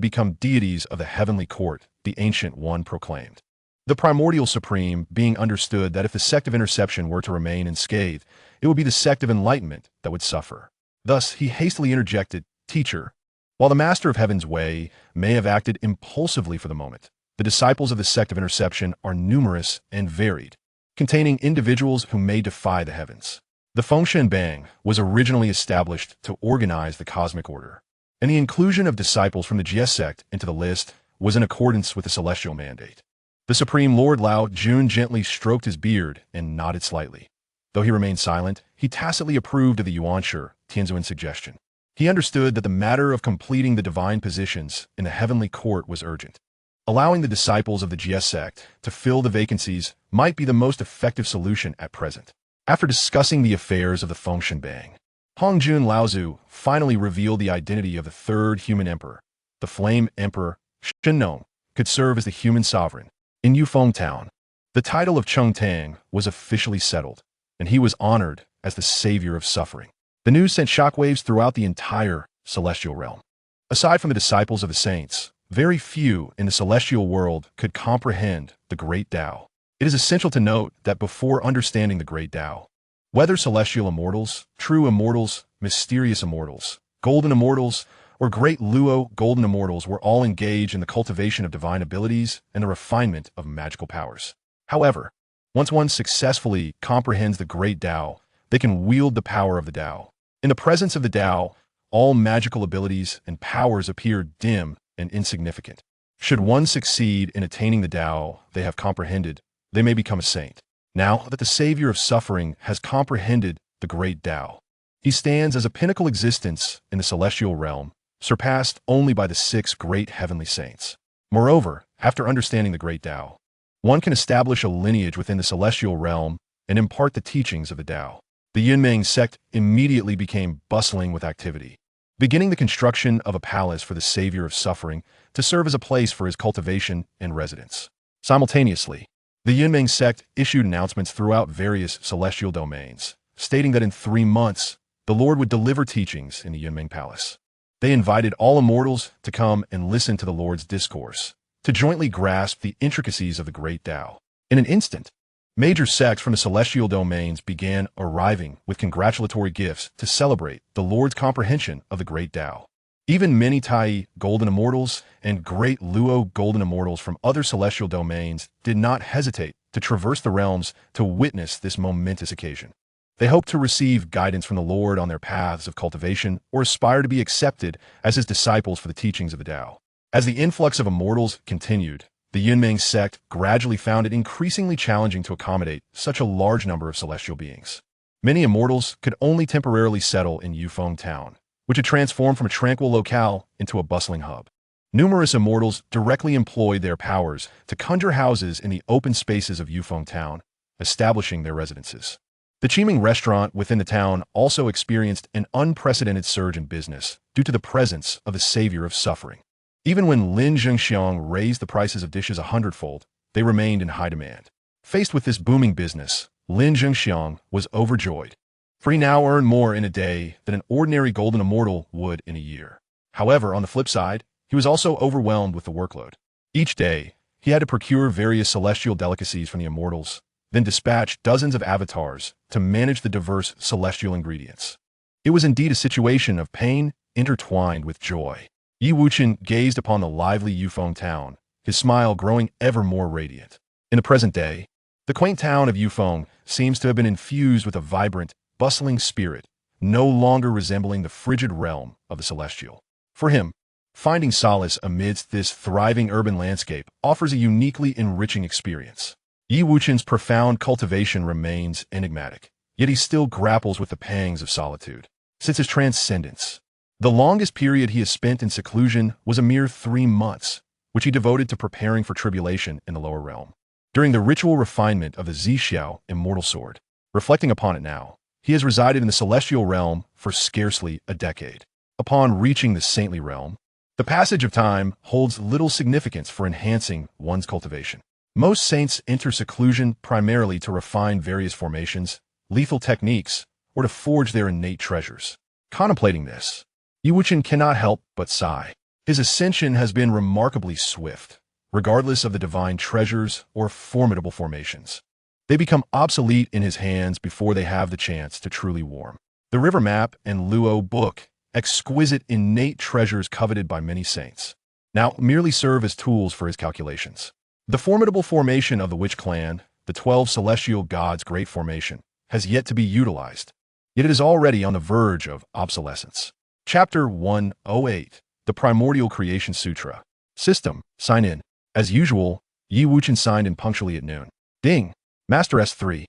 become deities of the heavenly court, the Ancient One proclaimed. The primordial Supreme Being understood that if the sect of interception were to remain unscathed, it would be the sect of enlightenment that would suffer. Thus, he hastily interjected, "Teacher, while the Master of Heaven's way may have acted impulsively for the moment, the disciples of the sect of interception are numerous and varied, containing individuals who may defy the heavens. The Fengshen Bang was originally established to organize the cosmic order, and the inclusion of disciples from the Jie sect into the list was in accordance with the celestial mandate." The Supreme Lord Lao Jun gently stroked his beard and nodded slightly. Though he remained silent, he tacitly approved of the Yuanshi Tianzuan's suggestion. He understood that the matter of completing the divine positions in the heavenly court was urgent. Allowing the disciples of the Jie sect to fill the vacancies might be the most effective solution at present. After discussing the affairs of the Fengshen Bang, Hongjun Laozu finally revealed the identity of the 3rd human emperor. The Flame Emperor, Shenong, could serve as the human sovereign. In Yufeng Town, the title of Cheng Tang was officially settled, and he was honored as the savior of suffering. The news sent shockwaves throughout the entire celestial realm. Aside from the disciples of the saints, very few in the celestial world could comprehend the Great Tao. It is essential to note that before understanding the Great Tao, whether celestial immortals, true immortals, mysterious immortals, golden immortals, or great Luo golden immortals were all engaged in the cultivation of divine abilities and the refinement of magical powers. However, once one successfully comprehends the Great Tao, they can wield the power of the Tao. In the presence of the Tao, all magical abilities and powers appear dim and insignificant. Should one succeed in attaining the Tao they have comprehended, they may become a saint. Now that the savior of suffering has comprehended the Great Tao, he stands as a pinnacle existence in the celestial realm, surpassed only by the 6 great heavenly saints. Moreover, after understanding the Great Tao, one can establish a lineage within the celestial realm and impart the teachings of the Tao. The Yunmeng sect immediately became bustling with activity, beginning the construction of a palace for the savior of suffering to serve as a place for his cultivation and residence. Simultaneously, the Yunmeng sect issued announcements throughout various celestial domains, stating that in 3 months, the Lord would deliver teachings in the Yunmeng Palace. They invited all immortals to come and listen to the Lord's discourse, to jointly grasp the intricacies of the Great Tao. In an instant, major sects from the celestial domains began arriving with congratulatory gifts to celebrate the Lord's comprehension of the Great Tao. Even many Tai golden immortals and great Luo golden immortals from other celestial domains did not hesitate to traverse the realms to witness this momentous occasion. They hoped to receive guidance from the Lord on their paths of cultivation or aspire to be accepted as his disciples for the teachings of the Tao. As the influx of immortals continued, the Yunmeng sect gradually found it increasingly challenging to accommodate such a large number of celestial beings. Many immortals could only temporarily settle in Yufeng Town, which had transformed from a tranquil locale into a bustling hub. Numerous immortals directly employed their powers to conjure houses in the open spaces of Yufeng Town, establishing their residences. The Qiming restaurant within the town also experienced an unprecedented surge in business due to the presence of the savior of suffering. Even when Lin Zhengxiang raised the prices of dishes 100-fold, they remained in high demand. Faced with this booming business, Lin Zhengxiang was overjoyed, for he now earned more in a day than an ordinary golden immortal would in a year. However, on the flip side, he was also overwhelmed with the workload. Each day, he had to procure various celestial delicacies from the immortals, then dispatch dozens of avatars to manage the diverse celestial ingredients. It was indeed a situation of pain intertwined with joy. Yi Wuchen gazed upon the lively Yufeng town, his smile growing ever more radiant. In the present day, the quaint town of Yufeng seems to have been infused with a vibrant, bustling spirit, no longer resembling the frigid realm of the celestial. For him, finding solace amidst this thriving urban landscape offers a uniquely enriching experience. Yi Wuchen's profound cultivation remains enigmatic, yet he still grapples with the pangs of solitude. Since his transcendence, the longest period he has spent in seclusion was a mere 3 months, which he devoted to preparing for tribulation in the lower realm. During the ritual refinement of the Zhixiao immortal sword, reflecting upon it now, he has resided in the celestial realm for scarcely a decade. Upon reaching the saintly realm, the passage of time holds little significance for enhancing one's cultivation. Most saints enter seclusion primarily to refine various formations, lethal techniques, or to forge their innate treasures. Contemplating this, Yi Wuchen cannot help but sigh. His ascension has been remarkably swift, regardless of the divine treasures or formidable formations. They become obsolete in his hands before they have the chance to truly warm. The river map and Luo book, exquisite innate treasures coveted by many saints, now merely serve as tools for his calculations. The formidable formation of the Witch clan, the 12 celestial gods' great formation, has yet to be utilized, yet it is already on the verge of obsolescence. Chapter 108, The Primordial Creation Sutra. System, sign in. As usual, Yi Wuchen signed in punctually at noon. Ding. Master S3.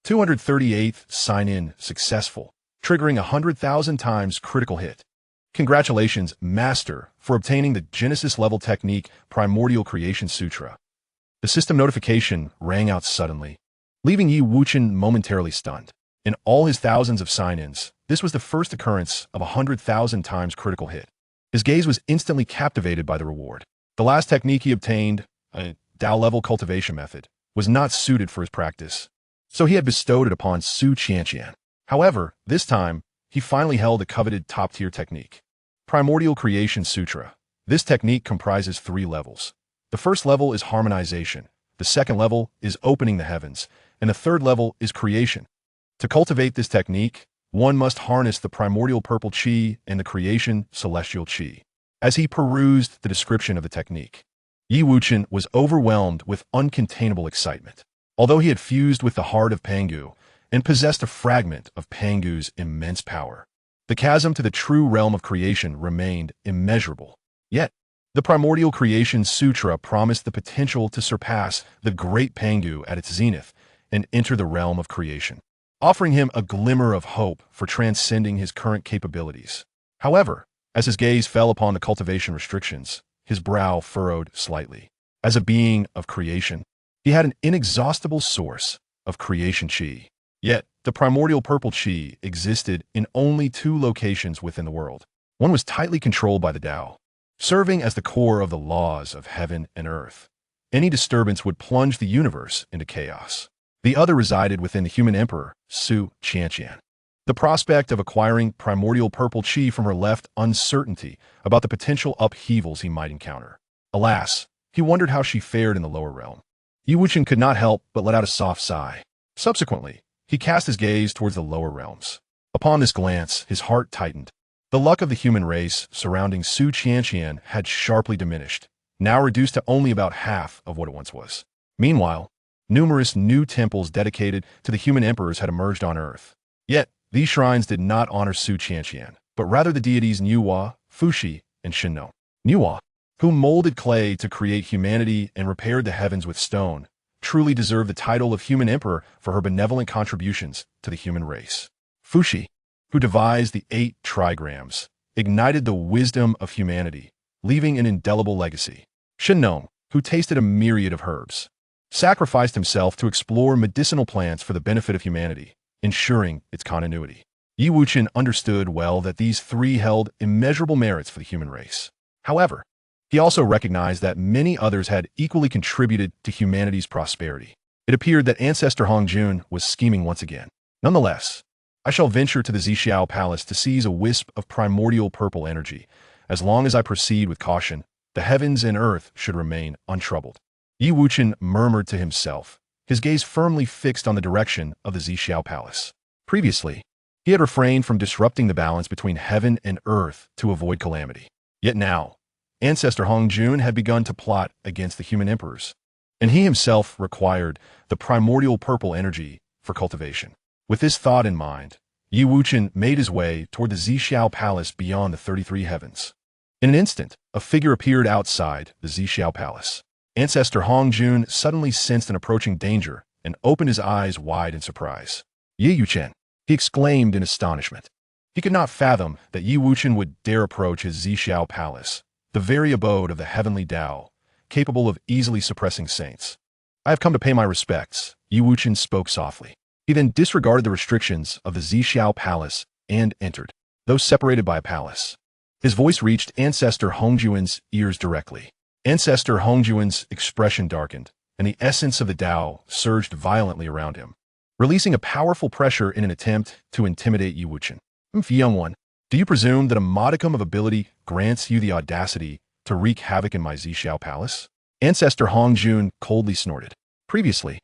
238th sign-in successful, triggering 100,000 times critical hit. Congratulations, Master, for obtaining the Genesis-level technique Primordial Creation Sutra. The system notification rang out suddenly, leaving Yi Wuchen momentarily stunned. In all his thousands of sign-ins, this was the first occurrence of 100,000 times critical hit. His gaze was instantly captivated by the reward. The last technique he obtained, a Tao-level cultivation method, was not suited for his practice, so he had bestowed it upon Su Qianqian. However, this time, he finally held the coveted top-tier technique. Primordial Creation Sutra. This technique comprises 3 levels. The first level is harmonization, the second level is opening the heavens, and the third level is creation. To cultivate this technique, one must harness the primordial purple qi and the creation celestial qi. As he perused the description of the technique, Yi Wuchen was overwhelmed with uncontainable excitement. Although he had fused with the heart of Pangu and possessed a fragment of Pangu's immense power, the chasm to the true realm of creation remained immeasurable. Yet, the Primordial Creation Sutra promised the potential to surpass the great Pangu at its zenith and enter the realm of creation, offering him a glimmer of hope for transcending his current capabilities. However, as his gaze fell upon the cultivation restrictions, his brow furrowed slightly. As a being of creation, he had an inexhaustible source of creation qi. Yet, the primordial purple qi existed in only 2 locations within the world. One was tightly controlled by the Tao, serving as the core of the laws of heaven and earth. Any disturbance would plunge the universe into chaos. The other resided within the human emperor, Su Qianqian. The prospect of acquiring primordial purple qi from her left uncertainty about the potential upheavals he might encounter. Alas, he wondered how she fared in the lower realm. Yi Wuchen could not help but let out a soft sigh. Subsequently, he cast his gaze towards the lower realms. Upon this glance, his heart tightened. The luck of the human race surrounding Su Qianqian had sharply diminished, now reduced to only about half of what it once was. Meanwhile, numerous new temples dedicated to the human emperors had emerged on Earth. Yet, these shrines did not honor Su Qianqian, but rather the deities Niuhua, Fuxi, and Shinno. Niuhua, who molded clay to create humanity and repaired the heavens with stone, truly deserved the title of human emperor for her benevolent contributions to the human race. Fuxi, who devised the 8 trigrams, ignited the wisdom of humanity, leaving an indelible legacy. Shinno, who tasted a myriad of herbs, sacrificed himself to explore medicinal plants for the benefit of humanity, ensuring its continuity. Yi Wuchen understood well that these 3 held immeasurable merits for the human race. However, he also recognized that many others had equally contributed to humanity's prosperity. It appeared that Ancestor Hongjun was scheming once again. Nonetheless, I shall venture to the Zhixiao Palace to seize a wisp of primordial purple energy. As long as I proceed with caution, the heavens and earth should remain untroubled. Yi Wuchen murmured to himself, his gaze firmly fixed on the direction of the Zhixiao Palace. Previously, he had refrained from disrupting the balance between heaven and earth to avoid calamity. Yet now, Ancestor Hong Jun had begun to plot against the human emperors, and he himself required the primordial purple energy for cultivation. With this thought in mind, Yi Wuchen made his way toward the Zixiao Palace beyond the 33 heavens. In an instant, a figure appeared outside the Zixiao Palace. Ancestor Hong Jun suddenly sensed an approaching danger and opened his eyes wide in surprise. Yi Wuchen, he exclaimed in astonishment. He could not fathom that Yi Wuchen would dare approach his Zixiao Palace, the very abode of the heavenly Tao, capable of easily suppressing saints. I have come to pay my respects, Yi Wuchen spoke softly. He then disregarded the restrictions of the Zixiao Palace and entered, though separated by a palace. His voice reached Ancestor Hongjuan's ears directly. Ancestor Hongjuan's expression darkened, and the essence of the Tao surged violently around him, releasing a powerful pressure in an attempt to intimidate Yi Wuchen. Young one, do you presume that a modicum of ability grants you the audacity to wreak havoc in my Zixiao Palace? Ancestor Hongjun coldly snorted. Previously,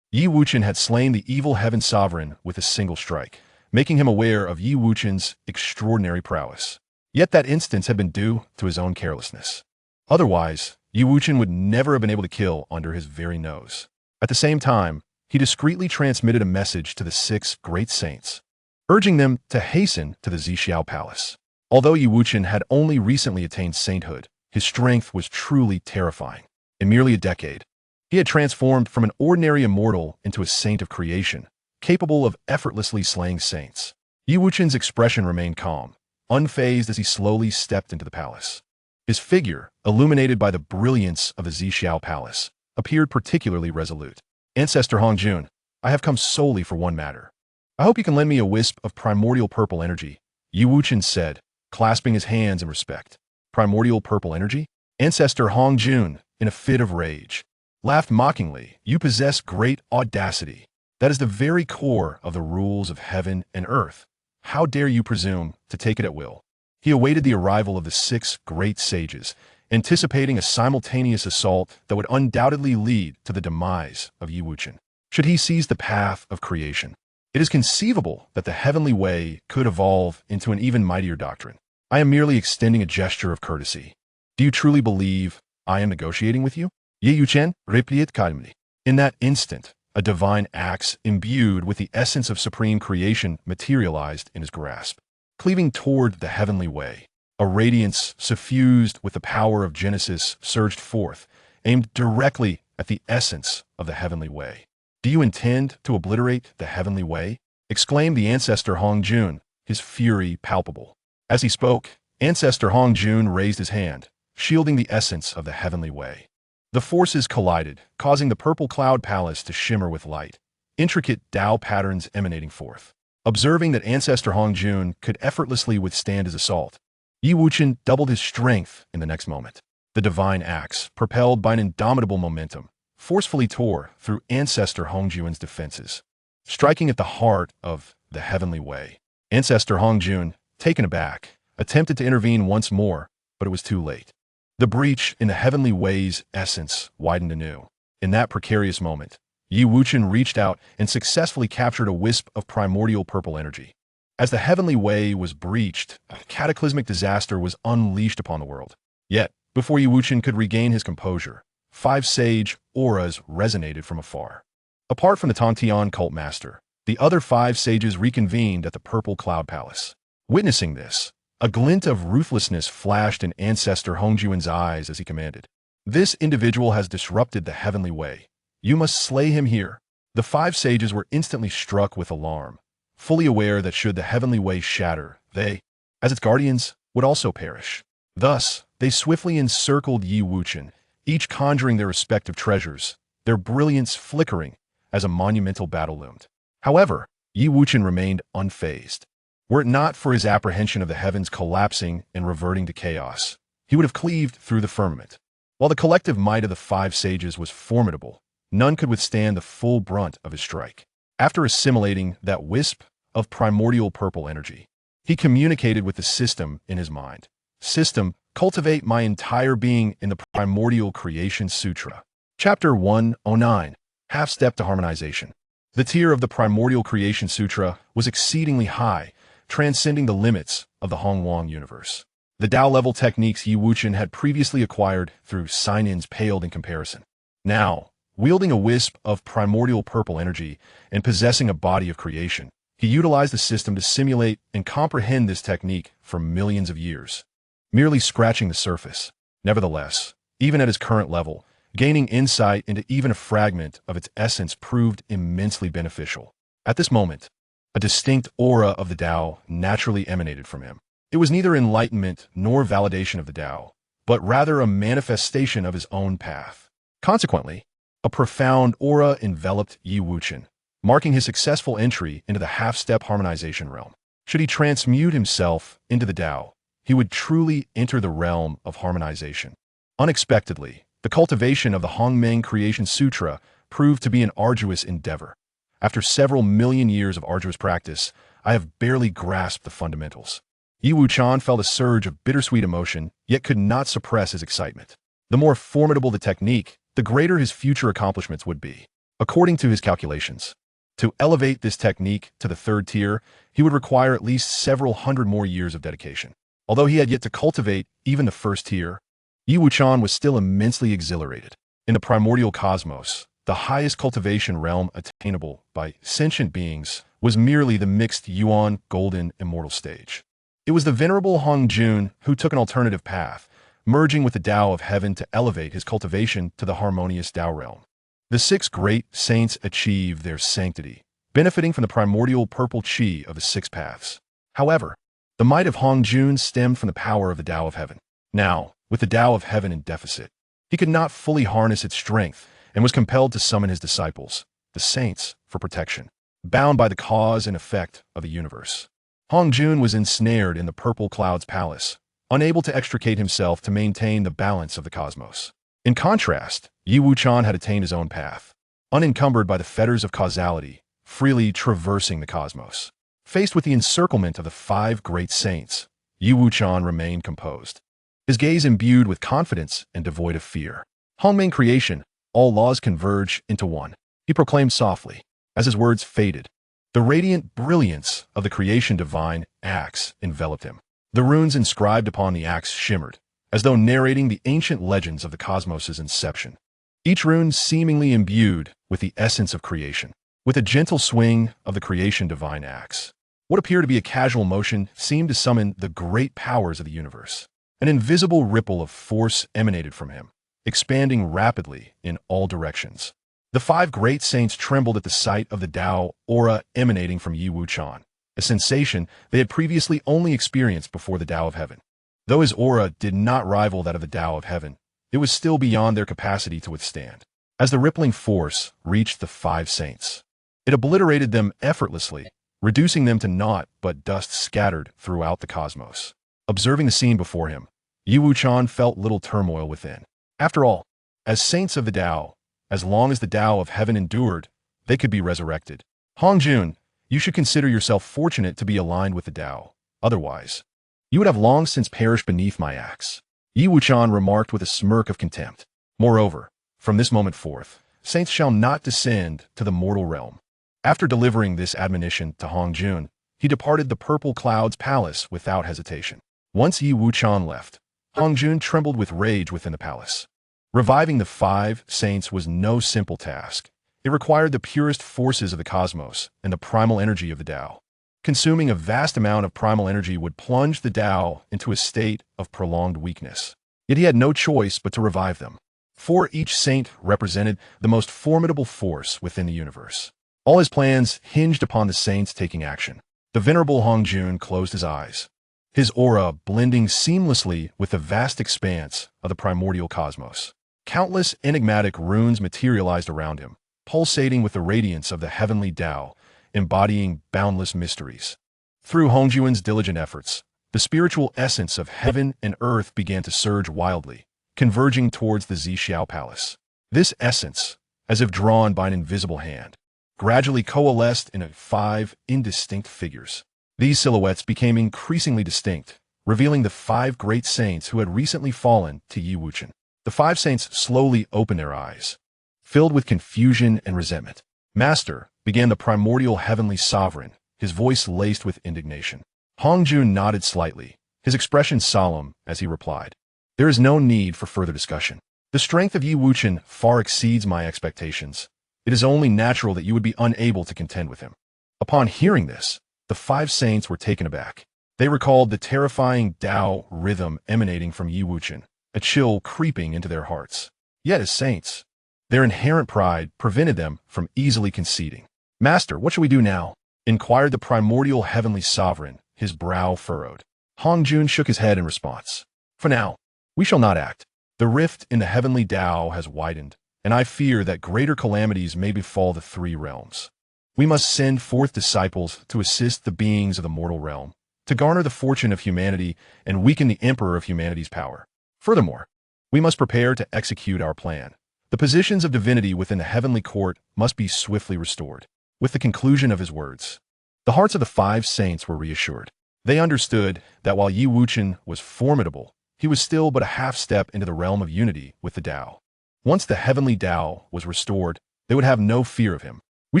Yi Wuchen had slain the evil heaven sovereign with a single strike, making him aware of Yi Wuchen's extraordinary prowess. Yet that instance had been due to his own carelessness. Otherwise, Yi Wuchen would never have been able to kill under his very nose. At the same time, he discreetly transmitted a message to the 6 great saints, urging them to hasten to the Zixiao Palace. Although Yi Wuchen had only recently attained sainthood, his strength was truly terrifying. In merely a decade, he had transformed from an ordinary immortal into a saint of creation, capable of effortlessly slaying saints. Yi Wuchen's expression remained calm, unfazed as he slowly stepped into the palace. His figure, illuminated by the brilliance of the Zixiao Palace, appeared particularly resolute. Ancestor Hongjun, I have come solely for one matter. I hope you can lend me a wisp of primordial purple energy, Yi Wuchen said, clasping his hands in respect. Primordial purple energy? Ancestor Hongjun, in a fit of rage, laughed mockingly. You possess great audacity. That is the very core of the rules of heaven and earth. How dare you presume to take it at will? He awaited the arrival of the 6 great sages, anticipating a simultaneous assault that would undoubtedly lead to the demise of Yi Wuchen, should he seize the path of creation. It is conceivable that the heavenly way could evolve into an even mightier doctrine. I am merely extending a gesture of courtesy. Do you truly believe I am negotiating with you? Yi Wuchen replied calmly. In that instant, a divine axe imbued with the essence of supreme creation materialized in his grasp, cleaving toward the heavenly way. A radiance suffused with the power of Genesis surged forth, aimed directly at the essence of the heavenly way. Do you intend to obliterate the heavenly way? Exclaimed the Ancestor Hongjun, his fury palpable. As he spoke, Ancestor Hongjun raised his hand, shielding the essence of the heavenly way. The forces collided, causing the purple cloud palace to shimmer with light, intricate Tao patterns emanating forth. Observing that Ancestor Hongjun could effortlessly withstand his assault, Yi Wuchen doubled his strength in the next moment. The divine axe, propelled by an indomitable momentum, forcefully tore through Ancestor Hongjun's defenses, striking at the heart of the heavenly way. Ancestor Hongjun, taken aback, attempted to intervene once more, but it was too late. The breach in the heavenly way's essence widened anew. In that precarious moment, Yi Wuchen reached out and successfully captured a wisp of primordial purple energy. As the heavenly way was breached, a cataclysmic disaster was unleashed upon the world. Yet, before Yi Wuchen could regain his composure, 5 sage auras resonated from afar. Apart from the Tongtian cult master, the other 5 sages reconvened at the purple cloud palace. Witnessing this, a glint of ruthlessness flashed in Ancestor Hongjuan's eyes as he commanded. This individual has disrupted the heavenly way. You must slay him here. The 5 sages were instantly struck with alarm, fully aware that should the heavenly way shatter, they, as its guardians, would also perish. Thus, they swiftly encircled Yi Wuchen, each conjuring their respective treasures, their brilliance flickering as a monumental battle loomed. However, Yi Wuchen remained unfazed. Were it not for his apprehension of the heavens collapsing and reverting to chaos, he would have cleaved through the firmament. While the collective might of the 5 sages was formidable, none could withstand the full brunt of his strike. After assimilating that wisp of primordial purple energy, he communicated with the system in his mind. System, cultivate my entire being in the Primordial Creation Sutra. Chapter 109, Half Step to Harmonization. The tier of the Primordial Creation Sutra was exceedingly high, transcending the limits of the Hongwang universe. The Dao-level techniques Yi Wuchen had previously acquired through sign-ins paled in comparison. Now, wielding a wisp of primordial purple energy and possessing a body of creation, he utilized the system to simulate and comprehend this technique for millions of years, merely scratching the surface. Nevertheless, even at his current level, gaining insight into even a fragment of its essence proved immensely beneficial. At this moment, a distinct aura of the Tao naturally emanated from him. It was neither enlightenment nor validation of the Tao, but rather a manifestation of his own path. Consequently, a profound aura enveloped Yi Wuchen, marking his successful entry into the half-step harmonization realm. Should he transmute himself into the Tao, he would truly enter the realm of harmonization. Unexpectedly, the cultivation of the Hongmeng Creation Sutra proved to be an arduous endeavor. After several million years of arduous practice, I have barely grasped the fundamentals. Yi Wuchen felt a surge of bittersweet emotion, yet could not suppress his excitement. The more formidable the technique, the greater his future accomplishments would be. According to his calculations, to elevate this technique to the third tier, he would require at least several hundred more years of dedication. Although he had yet to cultivate even the first tier, Yi Wuchen was still immensely exhilarated. In the primordial cosmos, the highest cultivation realm attainable by sentient beings was merely the mixed Yuan golden immortal stage. It was the venerable Hong Jun who took an alternative path, merging with the Tao of heaven to elevate his cultivation to the harmonious Tao realm. The 6 great saints achieved their sanctity, benefiting from the primordial purple chi of the 6 paths. However, the might of Hong Jun stemmed from the power of the Tao of heaven. Now, with the Tao of heaven in deficit, he could not fully harness its strength and was compelled to summon his disciples, the saints, for protection, bound by the cause and effect of the universe. Hong Jun was ensnared in the purple cloud's palace, unable to extricate himself to maintain the balance of the cosmos. In contrast, Yi Wuchen had attained his own path, unencumbered by the fetters of causality, freely traversing the cosmos. Faced with the encirclement of the 5 great saints, Yi Wuchen remained composed, his gaze imbued with confidence and devoid of fear. Hongmeng creation, all laws converge into one, he proclaimed softly. As his words faded, the radiant brilliance of the creation divine axe enveloped him. The runes inscribed upon the axe shimmered, as though narrating the ancient legends of the cosmos' inception. Each rune seemingly imbued with the essence of creation. With a gentle swing of the creation divine axe, what appeared to be a casual motion seemed to summon the great powers of the universe. An invisible ripple of force emanated from him, expanding rapidly in all directions. The 5 great saints trembled at the sight of the Tao aura emanating from Yi Wuchen, a sensation they had previously only experienced before the Tao of heaven. Though his aura did not rival that of the Tao of heaven, it was still beyond their capacity to withstand. As the rippling force reached the 5 saints, it obliterated them effortlessly, reducing them to naught but dust scattered throughout the cosmos. Observing the scene before him, Yi Wuchen felt little turmoil within. After all, as saints of the Tao, as long as the Tao of heaven endured, they could be resurrected. Hong Jun, you should consider yourself fortunate to be aligned with the Tao. Otherwise, you would have long since perished beneath my axe. Yi Wuchen remarked with a smirk of contempt. Moreover, from this moment forth, saints shall not descend to the mortal realm. After delivering this admonition to Hong Jun, he departed the purple cloud's palace without hesitation. Once Yi Wuchen left, Hong Jun trembled with rage within the palace. Reviving the 5 saints was no simple task. It required the purest forces of the cosmos and the primal energy of the Tao. Consuming a vast amount of primal energy would plunge the Tao into a state of prolonged weakness. Yet he had no choice but to revive them. For each saint represented the most formidable force within the universe. All his plans hinged upon the saints taking action. The venerable Hong Jun closed his eyes, his aura blending seamlessly with the vast expanse of the primordial cosmos. Countless enigmatic runes materialized around him, pulsating with the radiance of the heavenly Tao, embodying boundless mysteries. Through Hong Jun's diligent efforts, the spiritual essence of heaven and earth began to surge wildly, converging towards the Zixiao Palace. This essence, as if drawn by an invisible hand, gradually coalesced into 5 indistinct figures. These silhouettes became increasingly distinct, revealing the 5 great saints who had recently fallen to Yi Wuchen. The 5 saints slowly opened their eyes, filled with confusion and resentment. Master, began the primordial heavenly sovereign, his voice laced with indignation. Hong Jun nodded slightly, his expression solemn as he replied, "There is no need for further discussion. The strength of Yi Wuchen far exceeds my expectations. It is only natural that you would be unable to contend with him." Upon hearing this, the five saints were taken aback. They recalled the terrifying Tao rhythm emanating from Yi Wuchen, a chill creeping into their hearts. Yet as saints, their inherent pride prevented them from easily conceding. "Master, what shall we do now?" inquired the primordial heavenly sovereign, his brow furrowed. Hongjun shook his head in response. "For now, we shall not act. The rift in the heavenly Tao has widened, and I fear that greater calamities may befall the three realms. We must send forth disciples to assist the beings of the mortal realm, to garner the fortune of humanity and weaken the emperor of humanity's power. Furthermore, we must prepare to execute our plan. The positions of divinity within the heavenly court must be swiftly restored." With the conclusion of his words, the hearts of the five saints were reassured. They understood that while Yi Wuchen was formidable, he was still but a half step into the realm of unity with the Tao. Once the heavenly Tao was restored, they would have no fear of him. "We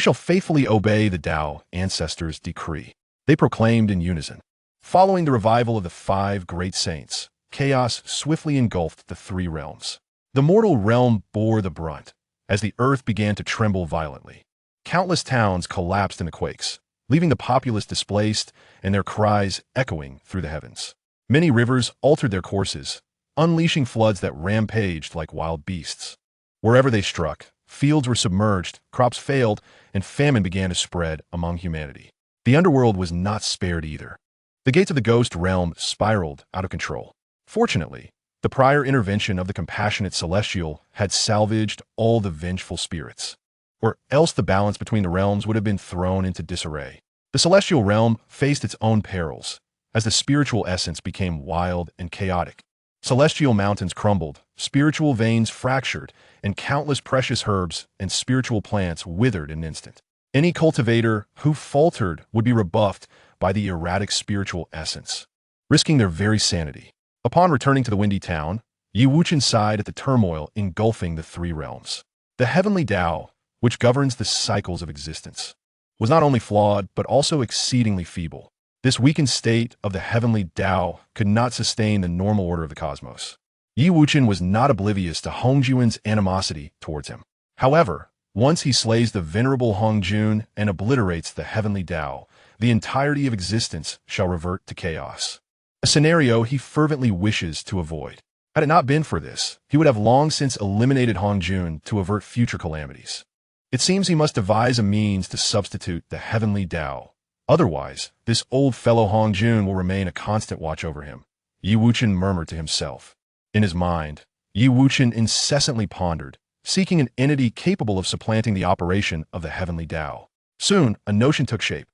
shall faithfully obey the Tao ancestors' decree," they proclaimed in unison. Following the revival of the five great saints, chaos swiftly engulfed the three realms. The mortal realm bore the brunt, as the earth began to tremble violently. Countless towns collapsed in the quakes, leaving the populace displaced and their cries echoing through the heavens. Many rivers altered their courses, unleashing floods that rampaged like wild beasts. Wherever they struck, fields were submerged, crops failed, and famine began to spread among humanity. The underworld was not spared either. The gates of the ghost realm spiraled out of control. Fortunately, the prior intervention of the compassionate celestial had salvaged all the vengeful spirits, or else the balance between the realms would have been thrown into disarray. The celestial realm faced its own perils, as the spiritual essence became wild and chaotic. Celestial mountains crumbled, spiritual veins fractured, and countless precious herbs and spiritual plants withered in an instant. Any cultivator who faltered would be rebuffed by the erratic spiritual essence, risking their very sanity. Upon returning to the windy town, Yi Wuchen sighed at the turmoil engulfing the three realms. The heavenly Tao, which governs the cycles of existence, was not only flawed but also exceedingly feeble. This weakened state of the heavenly Tao could not sustain the normal order of the cosmos. Yi Wuchen was not oblivious to Hongjun's animosity towards him. However, once he slays the venerable Hongjun and obliterates the heavenly Tao, the entirety of existence shall revert to chaos. A scenario he fervently wishes to avoid. Had it not been for this, he would have long since eliminated Hongjun to avert future calamities. It seems he must devise a means to substitute the heavenly Tao. Otherwise, this old fellow Hongjun will remain a constant watch over him, Yi Wuchen murmured to himself. In his mind, Yi Wuchen incessantly pondered, seeking an entity capable of supplanting the operation of the heavenly Tao. Soon, a notion took shape.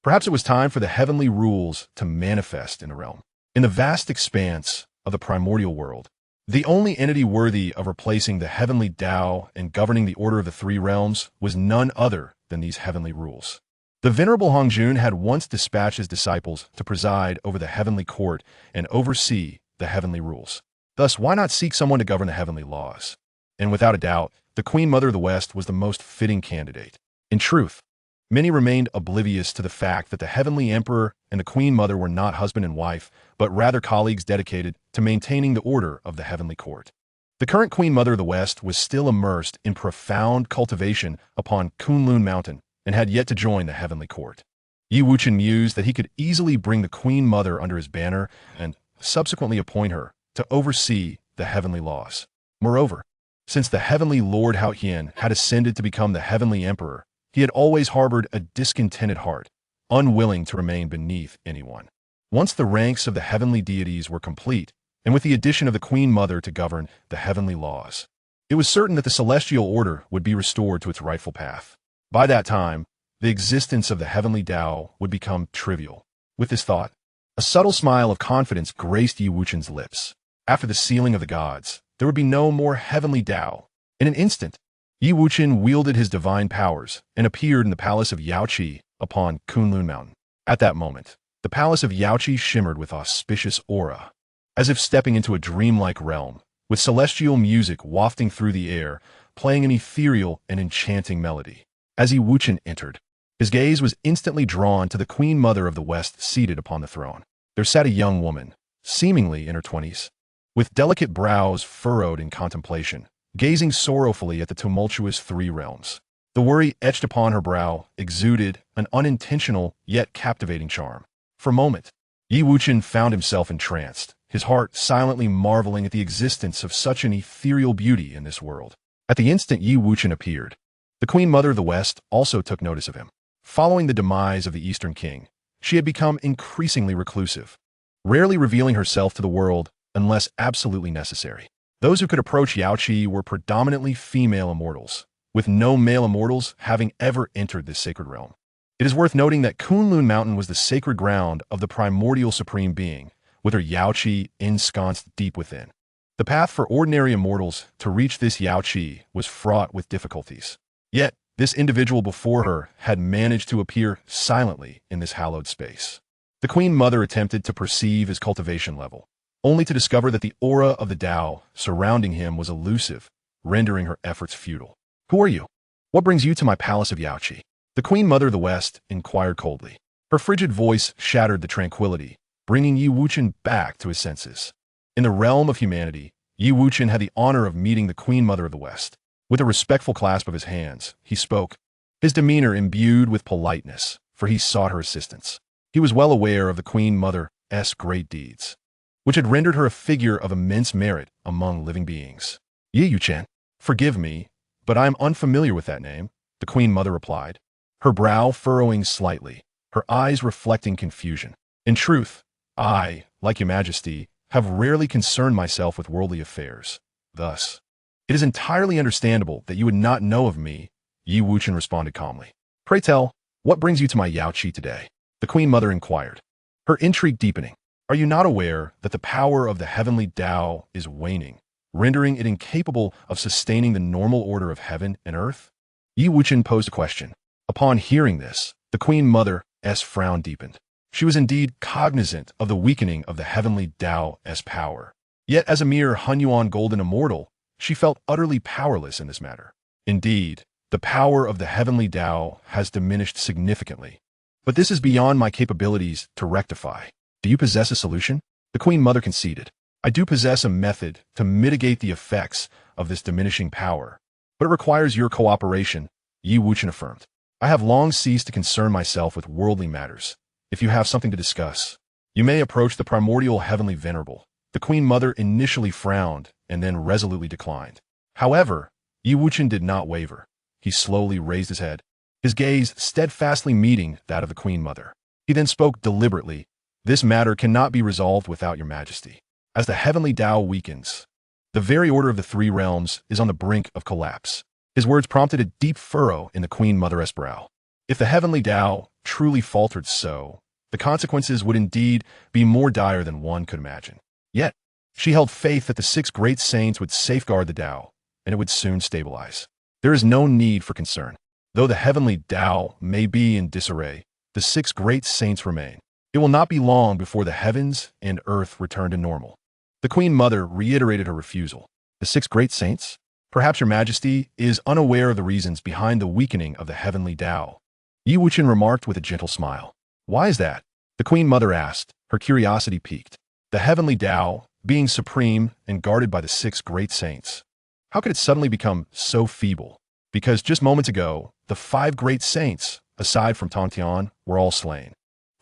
Perhaps it was time for the heavenly rules to manifest in the realm. In the vast expanse of the primordial world, the only entity worthy of replacing the heavenly Tao and governing the order of the three realms was none other than these heavenly rules. The venerable Hongjun had once dispatched his disciples to preside over the heavenly court and oversee the heavenly rules. Thus, why not seek someone to govern the heavenly laws? And without a doubt, the Queen Mother of the West was the most fitting candidate. In truth, many remained oblivious to the fact that the heavenly emperor and the Queen Mother were not husband and wife, but rather colleagues dedicated to maintaining the order of the heavenly court. The current Queen Mother of the West was still immersed in profound cultivation upon Kunlun Mountain and had yet to join the heavenly court. Yi Wuchen mused that he could easily bring the Queen Mother under his banner and subsequently appoint her to oversee the heavenly laws. Moreover, since the heavenly Lord Haotian had ascended to become the heavenly emperor, he had always harbored a discontented heart, unwilling to remain beneath anyone. Once the ranks of the heavenly deities were complete, and with the addition of the Queen Mother to govern the heavenly laws, it was certain that the celestial order would be restored to its rightful path. By that time, the existence of the heavenly Tao would become trivial. With this thought, a subtle smile of confidence graced Yi Wuchen's lips. After the sealing of the gods, there would be no more heavenly Tao. In an instant, Yi Wuchen wielded his divine powers and appeared in the palace of Yaoqi upon Kunlun Mountain. At that moment, the palace of Yaoqi shimmered with auspicious aura, as if stepping into a dreamlike realm, with celestial music wafting through the air, playing an ethereal and enchanting melody. As Yi Wuchen entered, his gaze was instantly drawn to the Queen Mother of the West seated upon the throne. There sat a young woman, seemingly in her 20s, with delicate brows furrowed in contemplation, gazing sorrowfully at the tumultuous three realms. The worry etched upon her brow exuded an unintentional yet captivating charm. For a moment, Yi Wuchen found himself entranced, his heart silently marveling at the existence of such an ethereal beauty in this world. At the instant Yi Wuchen appeared, the Queen Mother of the West also took notice of him. Following the demise of the Eastern King, she had become increasingly reclusive, rarely revealing herself to the world unless absolutely necessary. Those who could approach Yaoqi were predominantly female immortals, with no male immortals having ever entered this sacred realm. It is worth noting that Kunlun Mountain was the sacred ground of the primordial supreme being, with her Yaoqi ensconced deep within. The path for ordinary immortals to reach this Yaoqi was fraught with difficulties. Yet, this individual before her had managed to appear silently in this hallowed space. The Queen Mother attempted to perceive his cultivation level, only to discover that the aura of the Tao surrounding him was elusive, rendering her efforts futile. "Who are you? What brings you to my palace of Yaoqi?" The Queen Mother of the West inquired coldly. Her frigid voice shattered the tranquility, bringing Yi Wuchen back to his senses. In the realm of humanity, Yi Wuchen had the honor of meeting the Queen Mother of the West. With a respectful clasp of his hands, he spoke, his demeanor imbued with politeness, for he sought her assistance. He was well aware of the Queen Mother's great deeds, which had rendered her a figure of immense merit among living beings. "Yi Wuchen, forgive me, but I am unfamiliar with that name," the Queen Mother replied, her brow furrowing slightly, her eyes reflecting confusion. "In truth, I, like your Majesty, have rarely concerned myself with worldly affairs. Thus, it is entirely understandable that you would not know of me," Yi Wuchen responded calmly. "Pray tell, what brings you to my Yaoqi today?" the Queen Mother inquired, her intrigue deepening. "Are you not aware that the power of the heavenly Tao is waning, rendering it incapable of sustaining the normal order of heaven and earth?" Yi Wuchen posed a question. Upon hearing this, the Queen Mother's frown deepened. She was indeed cognizant of the weakening of the heavenly Tao's power. Yet as a mere Hunyuan golden immortal, she felt utterly powerless in this matter. "Indeed, the power of the heavenly Tao has diminished significantly. But this is beyond my capabilities to rectify. Do you possess a solution?" The Queen Mother conceded. "I do possess a method to mitigate the effects of this diminishing power, but it requires your cooperation," Yi Wuchen affirmed. "I have long ceased to concern myself with worldly matters. If you have something to discuss, you may approach the primordial heavenly venerable." The Queen Mother initially frowned and then resolutely declined. However, Yi Wuchen did not waver. He slowly raised his head, his gaze steadfastly meeting that of the Queen Mother. He then spoke deliberately, "This matter cannot be resolved without your Majesty. As the heavenly Tao weakens, the very order of the three realms is on the brink of collapse." His words prompted a deep furrow in the Queen Mother's brow. If the heavenly Tao truly faltered so, the consequences would indeed be more dire than one could imagine. Yet, she held faith that the six great saints would safeguard the Tao, and it would soon stabilize. There is no need for concern. Though the heavenly Tao may be in disarray, the six great saints remain. It will not be long before the heavens and earth return to normal. The Queen Mother reiterated her refusal. "The six great saints? Perhaps your Majesty is unaware of the reasons behind the weakening of the heavenly Tao," Yi Wuchen remarked with a gentle smile. "Why is that?" the Queen Mother asked, her curiosity piqued. "The heavenly Tao, being supreme and guarded by the six great saints, how could it suddenly become so feeble? Because just moments ago, the five great saints, aside from Tontian, were all slain.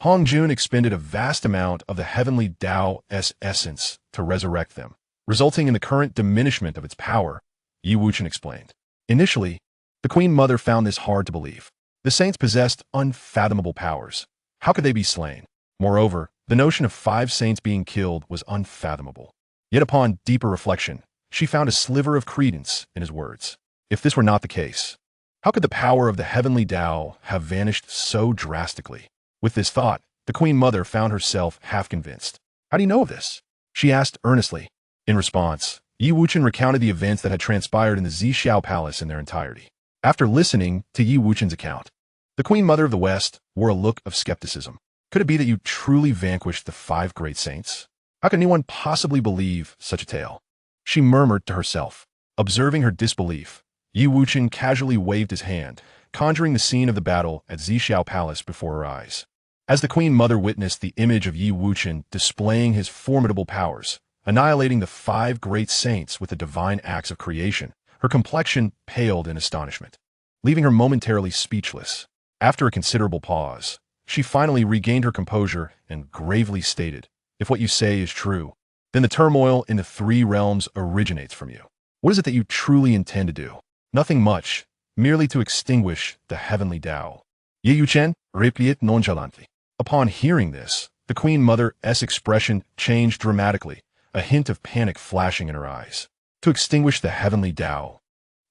Hong Jun expended a vast amount of the heavenly Tao's essence to resurrect them, resulting in the current diminishment of its power," Yi Wuchen explained. Initially, the Queen Mother found this hard to believe. The saints possessed unfathomable powers. How could they be slain? Moreover, the notion of five saints being killed was unfathomable. Yet upon deeper reflection, she found a sliver of credence in his words. If this were not the case, how could the power of the heavenly Tao have vanished so drastically? With this thought, the Queen Mother found herself half convinced. "How do you know of this?" she asked earnestly. In response, Yi Wuchen recounted the events that had transpired in the Zixiao Palace in their entirety. After listening to Yi Wuchen's account, the Queen Mother of the West wore a look of skepticism. "Could it be that you truly vanquished the five great saints? How could anyone possibly believe such a tale?" she murmured to herself. Observing her disbelief, Yi Wuchen casually waved his hand, conjuring the scene of the battle at Zixiao Palace before her eyes. As the Queen Mother witnessed the image of Wuchen displaying his formidable powers, annihilating the 5 great saints with the divine acts of creation, her complexion paled in astonishment, leaving her momentarily speechless. After a considerable pause, she finally regained her composure and gravely stated, "If what you say is true, then the turmoil in the 3 realms originates from you. What is it that you truly intend to do?" "Nothing much, merely to extinguish the heavenly Tao." Wuchen replied nonchalantly. Upon hearing this, the Queen Mother's expression changed dramatically, a hint of panic flashing in her eyes. "To extinguish the heavenly Tao.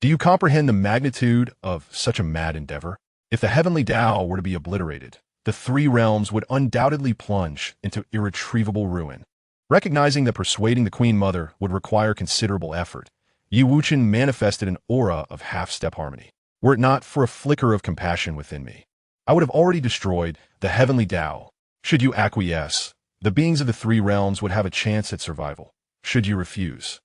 Do you comprehend the magnitude of such a mad endeavor? If the heavenly Tao were to be obliterated, the 3 realms would undoubtedly plunge into irretrievable ruin." Recognizing that persuading the Queen Mother would require considerable effort, Wuchen manifested an aura of half-step harmony. "Were it not for a flicker of compassion within me, I would have already destroyed the heavenly Tao. Should you acquiesce, the beings of the 3 realms would have a chance at survival. Should you refuse,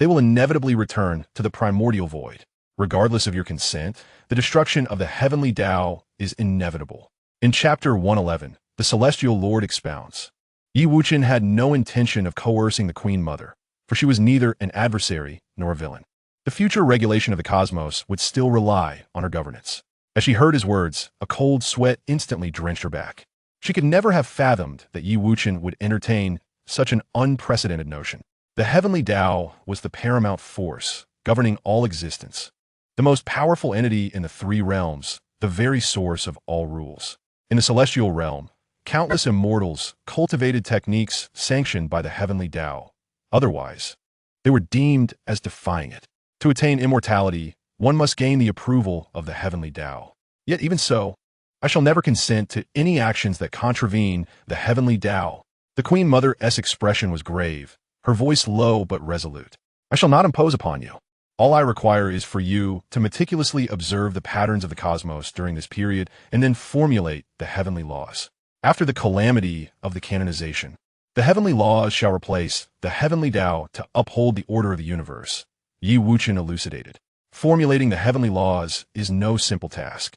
they will inevitably return to the primordial void. Regardless of your consent, the destruction of the heavenly Tao is inevitable." In Chapter 111, the Celestial Lord expounds, Wuchen had no intention of coercing the Queen Mother, for she was neither an adversary nor a villain. The future regulation of the cosmos would still rely on her governance. As she heard his words, a cold sweat instantly drenched her back. She could never have fathomed that Wuchen would entertain such an unprecedented notion. The heavenly Tao was the paramount force governing all existence, the most powerful entity in the 3 realms, the very source of all rules. In the celestial realm, countless immortals cultivated techniques sanctioned by the heavenly Tao. Otherwise, they were deemed as defying it. To attain immortality, one must gain the approval of the heavenly Tao. Yet even so, I shall never consent to any actions that contravene the heavenly Tao. The Queen Mother's expression was grave, her voice low but resolute. "I shall not impose upon you. All I require is for you to meticulously observe the patterns of the cosmos during this period and then formulate the heavenly laws. After the calamity of the canonization, the heavenly laws shall replace the heavenly Tao to uphold the order of the universe." Wuchen elucidated. Formulating the heavenly laws is no simple task.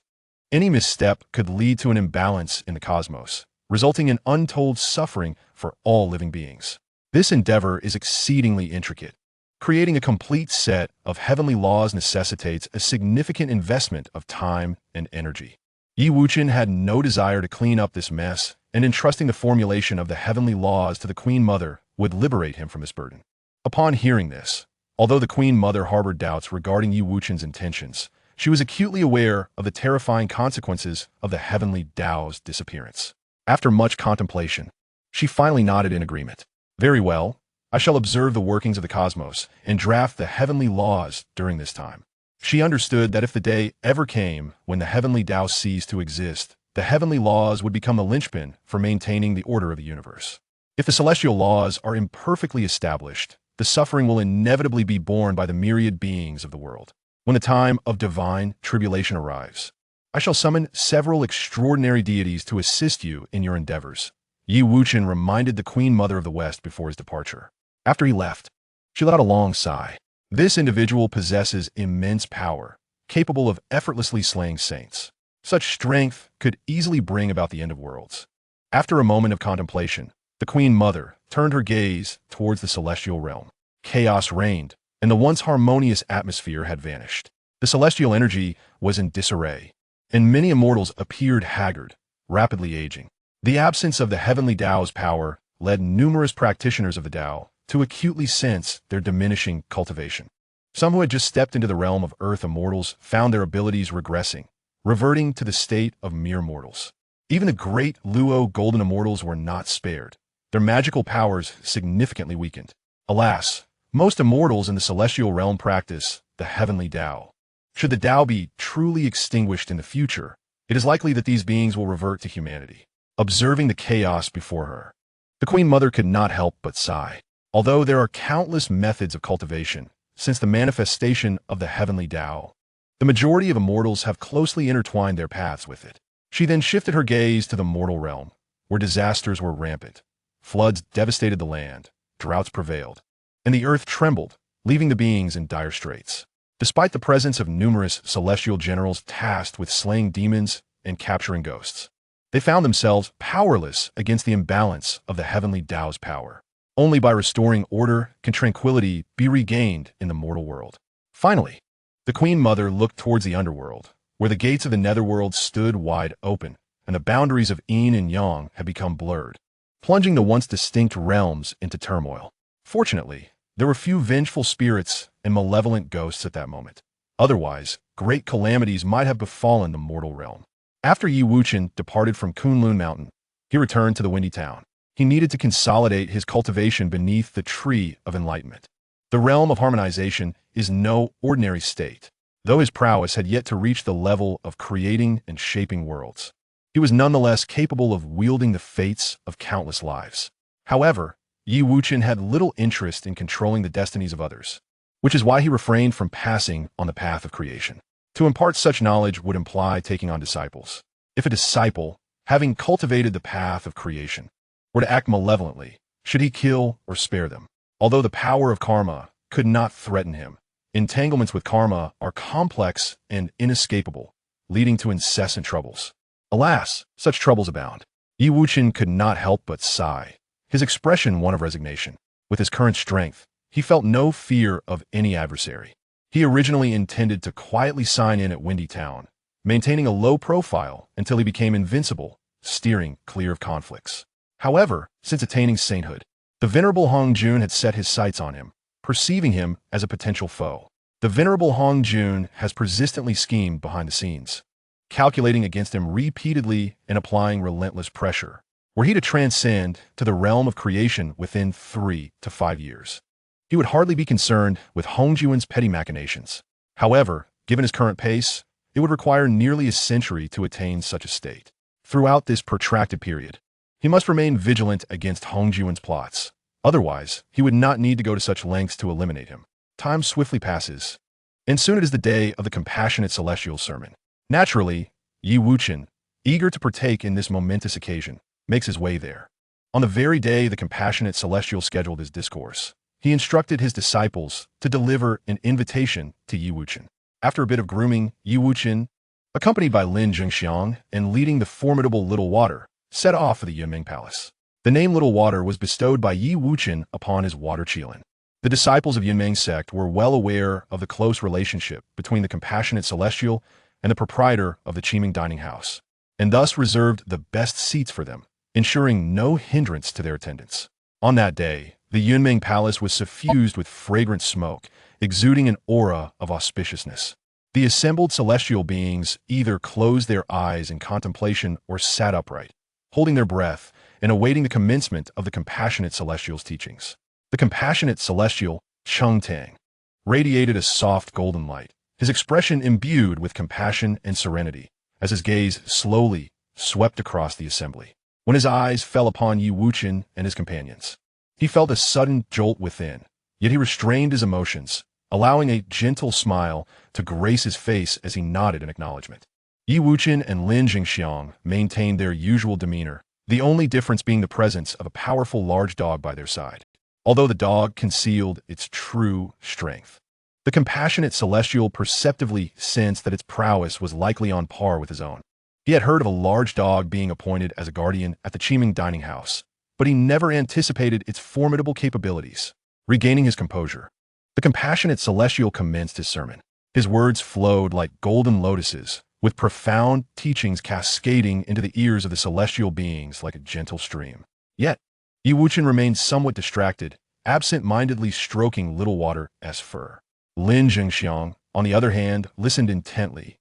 Any misstep could lead to an imbalance in the cosmos, resulting in untold suffering for all living beings. This endeavor is exceedingly intricate. Creating a complete set of heavenly laws necessitates a significant investment of time and energy. Wuchen had no desire to clean up this mess, and entrusting the formulation of the heavenly laws to the Queen Mother would liberate him from this burden. Upon hearing this, although the Queen Mother harbored doubts regarding Wuchen's intentions, she was acutely aware of the terrifying consequences of the heavenly Tao's disappearance. After much contemplation, she finally nodded in agreement. "Very well, I shall observe the workings of the cosmos and draft the heavenly laws during this time." She understood that if the day ever came when the heavenly Tao ceased to exist, the heavenly laws would become the linchpin for maintaining the order of the universe. If the celestial laws are imperfectly established, the suffering will inevitably be borne by the myriad beings of the world. When the time of divine tribulation arrives, I shall summon several extraordinary deities to assist you in your endeavors. Wuchen reminded the Queen Mother of the West before his departure. After he left, she let out a long sigh. This individual possesses immense power, capable of effortlessly slaying saints. Such strength could easily bring about the end of worlds. After a moment of contemplation, the Queen Mother turned her gaze towards the celestial realm. Chaos reigned, and the once harmonious atmosphere had vanished. The celestial energy was in disarray, and many immortals appeared haggard, rapidly aging. The absence of the heavenly Tao's power led numerous practitioners of the Tao to acutely sense their diminishing cultivation. Some who had just stepped into the realm of Earth immortals found their abilities regressing, reverting to the state of mere mortals. Even the great Luo golden immortals were not spared, their magical powers significantly weakened. Alas, most immortals in the celestial realm practice the heavenly Tao. Should the Tao be truly extinguished in the future, it is likely that these beings will revert to humanity. Observing the chaos before her, the Queen Mother could not help but sigh. Although there are countless methods of cultivation, since the manifestation of the heavenly Tao, the majority of immortals have closely intertwined their paths with it. She then shifted her gaze to the mortal realm, where disasters were rampant. Floods devastated the land, droughts prevailed, and the earth trembled, leaving the beings in dire straits. Despite the presence of numerous celestial generals tasked with slaying demons and capturing ghosts, They found themselves powerless against the imbalance of the heavenly Tao's power. Only by restoring order can tranquility be regained in the mortal world. Finally, the Queen Mother looked towards the underworld, where the gates of the netherworld stood wide open, and the boundaries of yin and yang had become blurred, plunging the once distinct realms into turmoil. Fortunately, there were few vengeful spirits and malevolent ghosts at that moment. Otherwise, great calamities might have befallen the mortal realm. After Wuchen departed from Kunlun Mountain, he returned to the Windy Town. He needed to consolidate his cultivation beneath the tree of enlightenment. The realm of harmonization is no ordinary state. Though his prowess had yet to reach the level of creating and shaping worlds, he was nonetheless capable of wielding the fates of countless lives. However, Wuchen had little interest in controlling the destinies of others, which is why he refrained from passing on the path of creation. To impart such knowledge would imply taking on disciples. If a disciple, having cultivated the path of creation, were to act malevolently, should he kill or spare them? Although the power of karma could not threaten him, entanglements with karma are complex and inescapable, leading to incessant troubles. Alas, such troubles abound. Wuchen could not help but sigh, his expression one of resignation. With his current strength, he felt no fear of any adversary. He originally intended to quietly sign in at Windy Town, maintaining a low profile until he became invincible, steering clear of conflicts. However, since attaining sainthood, the venerable Hong Jun had set his sights on him, perceiving him as a potential foe. The venerable Hong Jun has persistently schemed behind the scenes, calculating against him repeatedly and applying relentless pressure, were he to transcend to the realm of creation within 3 to 5 years. He would hardly be concerned with Hong Jun's petty machinations. However, given his current pace, it would require nearly a century to attain such a state. Throughout this protracted period, he must remain vigilant against Hong Jun's plots. Otherwise, he would not need to go to such lengths to eliminate him. Time swiftly passes, and soon it is the day of the compassionate celestial sermon. Naturally, Wuchen, eager to partake in this momentous occasion, makes his way there. On the very day the compassionate celestial scheduled his discourse, he instructed his disciples to deliver an invitation to Wuchen. After a bit of grooming, Wuchen, accompanied by Lin Zhengxiang and leading the formidable Little Water, set off for the Yunming Palace. The name Little Water was bestowed by Wuchen upon his water Qilin. The disciples of Yunming sect were well aware of the close relationship between the compassionate celestial and the proprietor of the Qiming dining house, and thus reserved the best seats for them, ensuring no hindrance to their attendance. On that day, the Yunming Palace was suffused with fragrant smoke, exuding an aura of auspiciousness. The assembled celestial beings either closed their eyes in contemplation or sat upright, holding their breath and awaiting the commencement of the compassionate celestial's teachings. The compassionate celestial, Cheng Tang, radiated a soft golden light, his expression imbued with compassion and serenity, as his gaze slowly swept across the assembly. When his eyes fell upon Wuchen and his companions, he felt a sudden jolt within, yet he restrained his emotions, allowing a gentle smile to grace his face as he nodded in acknowledgement. Wuchen and Lin Zhengxiang maintained their usual demeanor, the only difference being the presence of a powerful large dog by their side, although the dog concealed its true strength. The compassionate celestial perceptively sensed that its prowess was likely on par with his own. He had heard of a large dog being appointed as a guardian at the Qiming dining house, but he never anticipated its formidable capabilities. Regaining his composure, the compassionate celestial commenced his sermon. His words flowed like golden lotuses, with profound teachings cascading into the ears of the celestial beings like a gentle stream. Yet, Wuchen remained somewhat distracted, absent-mindedly stroking Little Water's fur. Lin Zhengxiang, on the other hand, listened intently,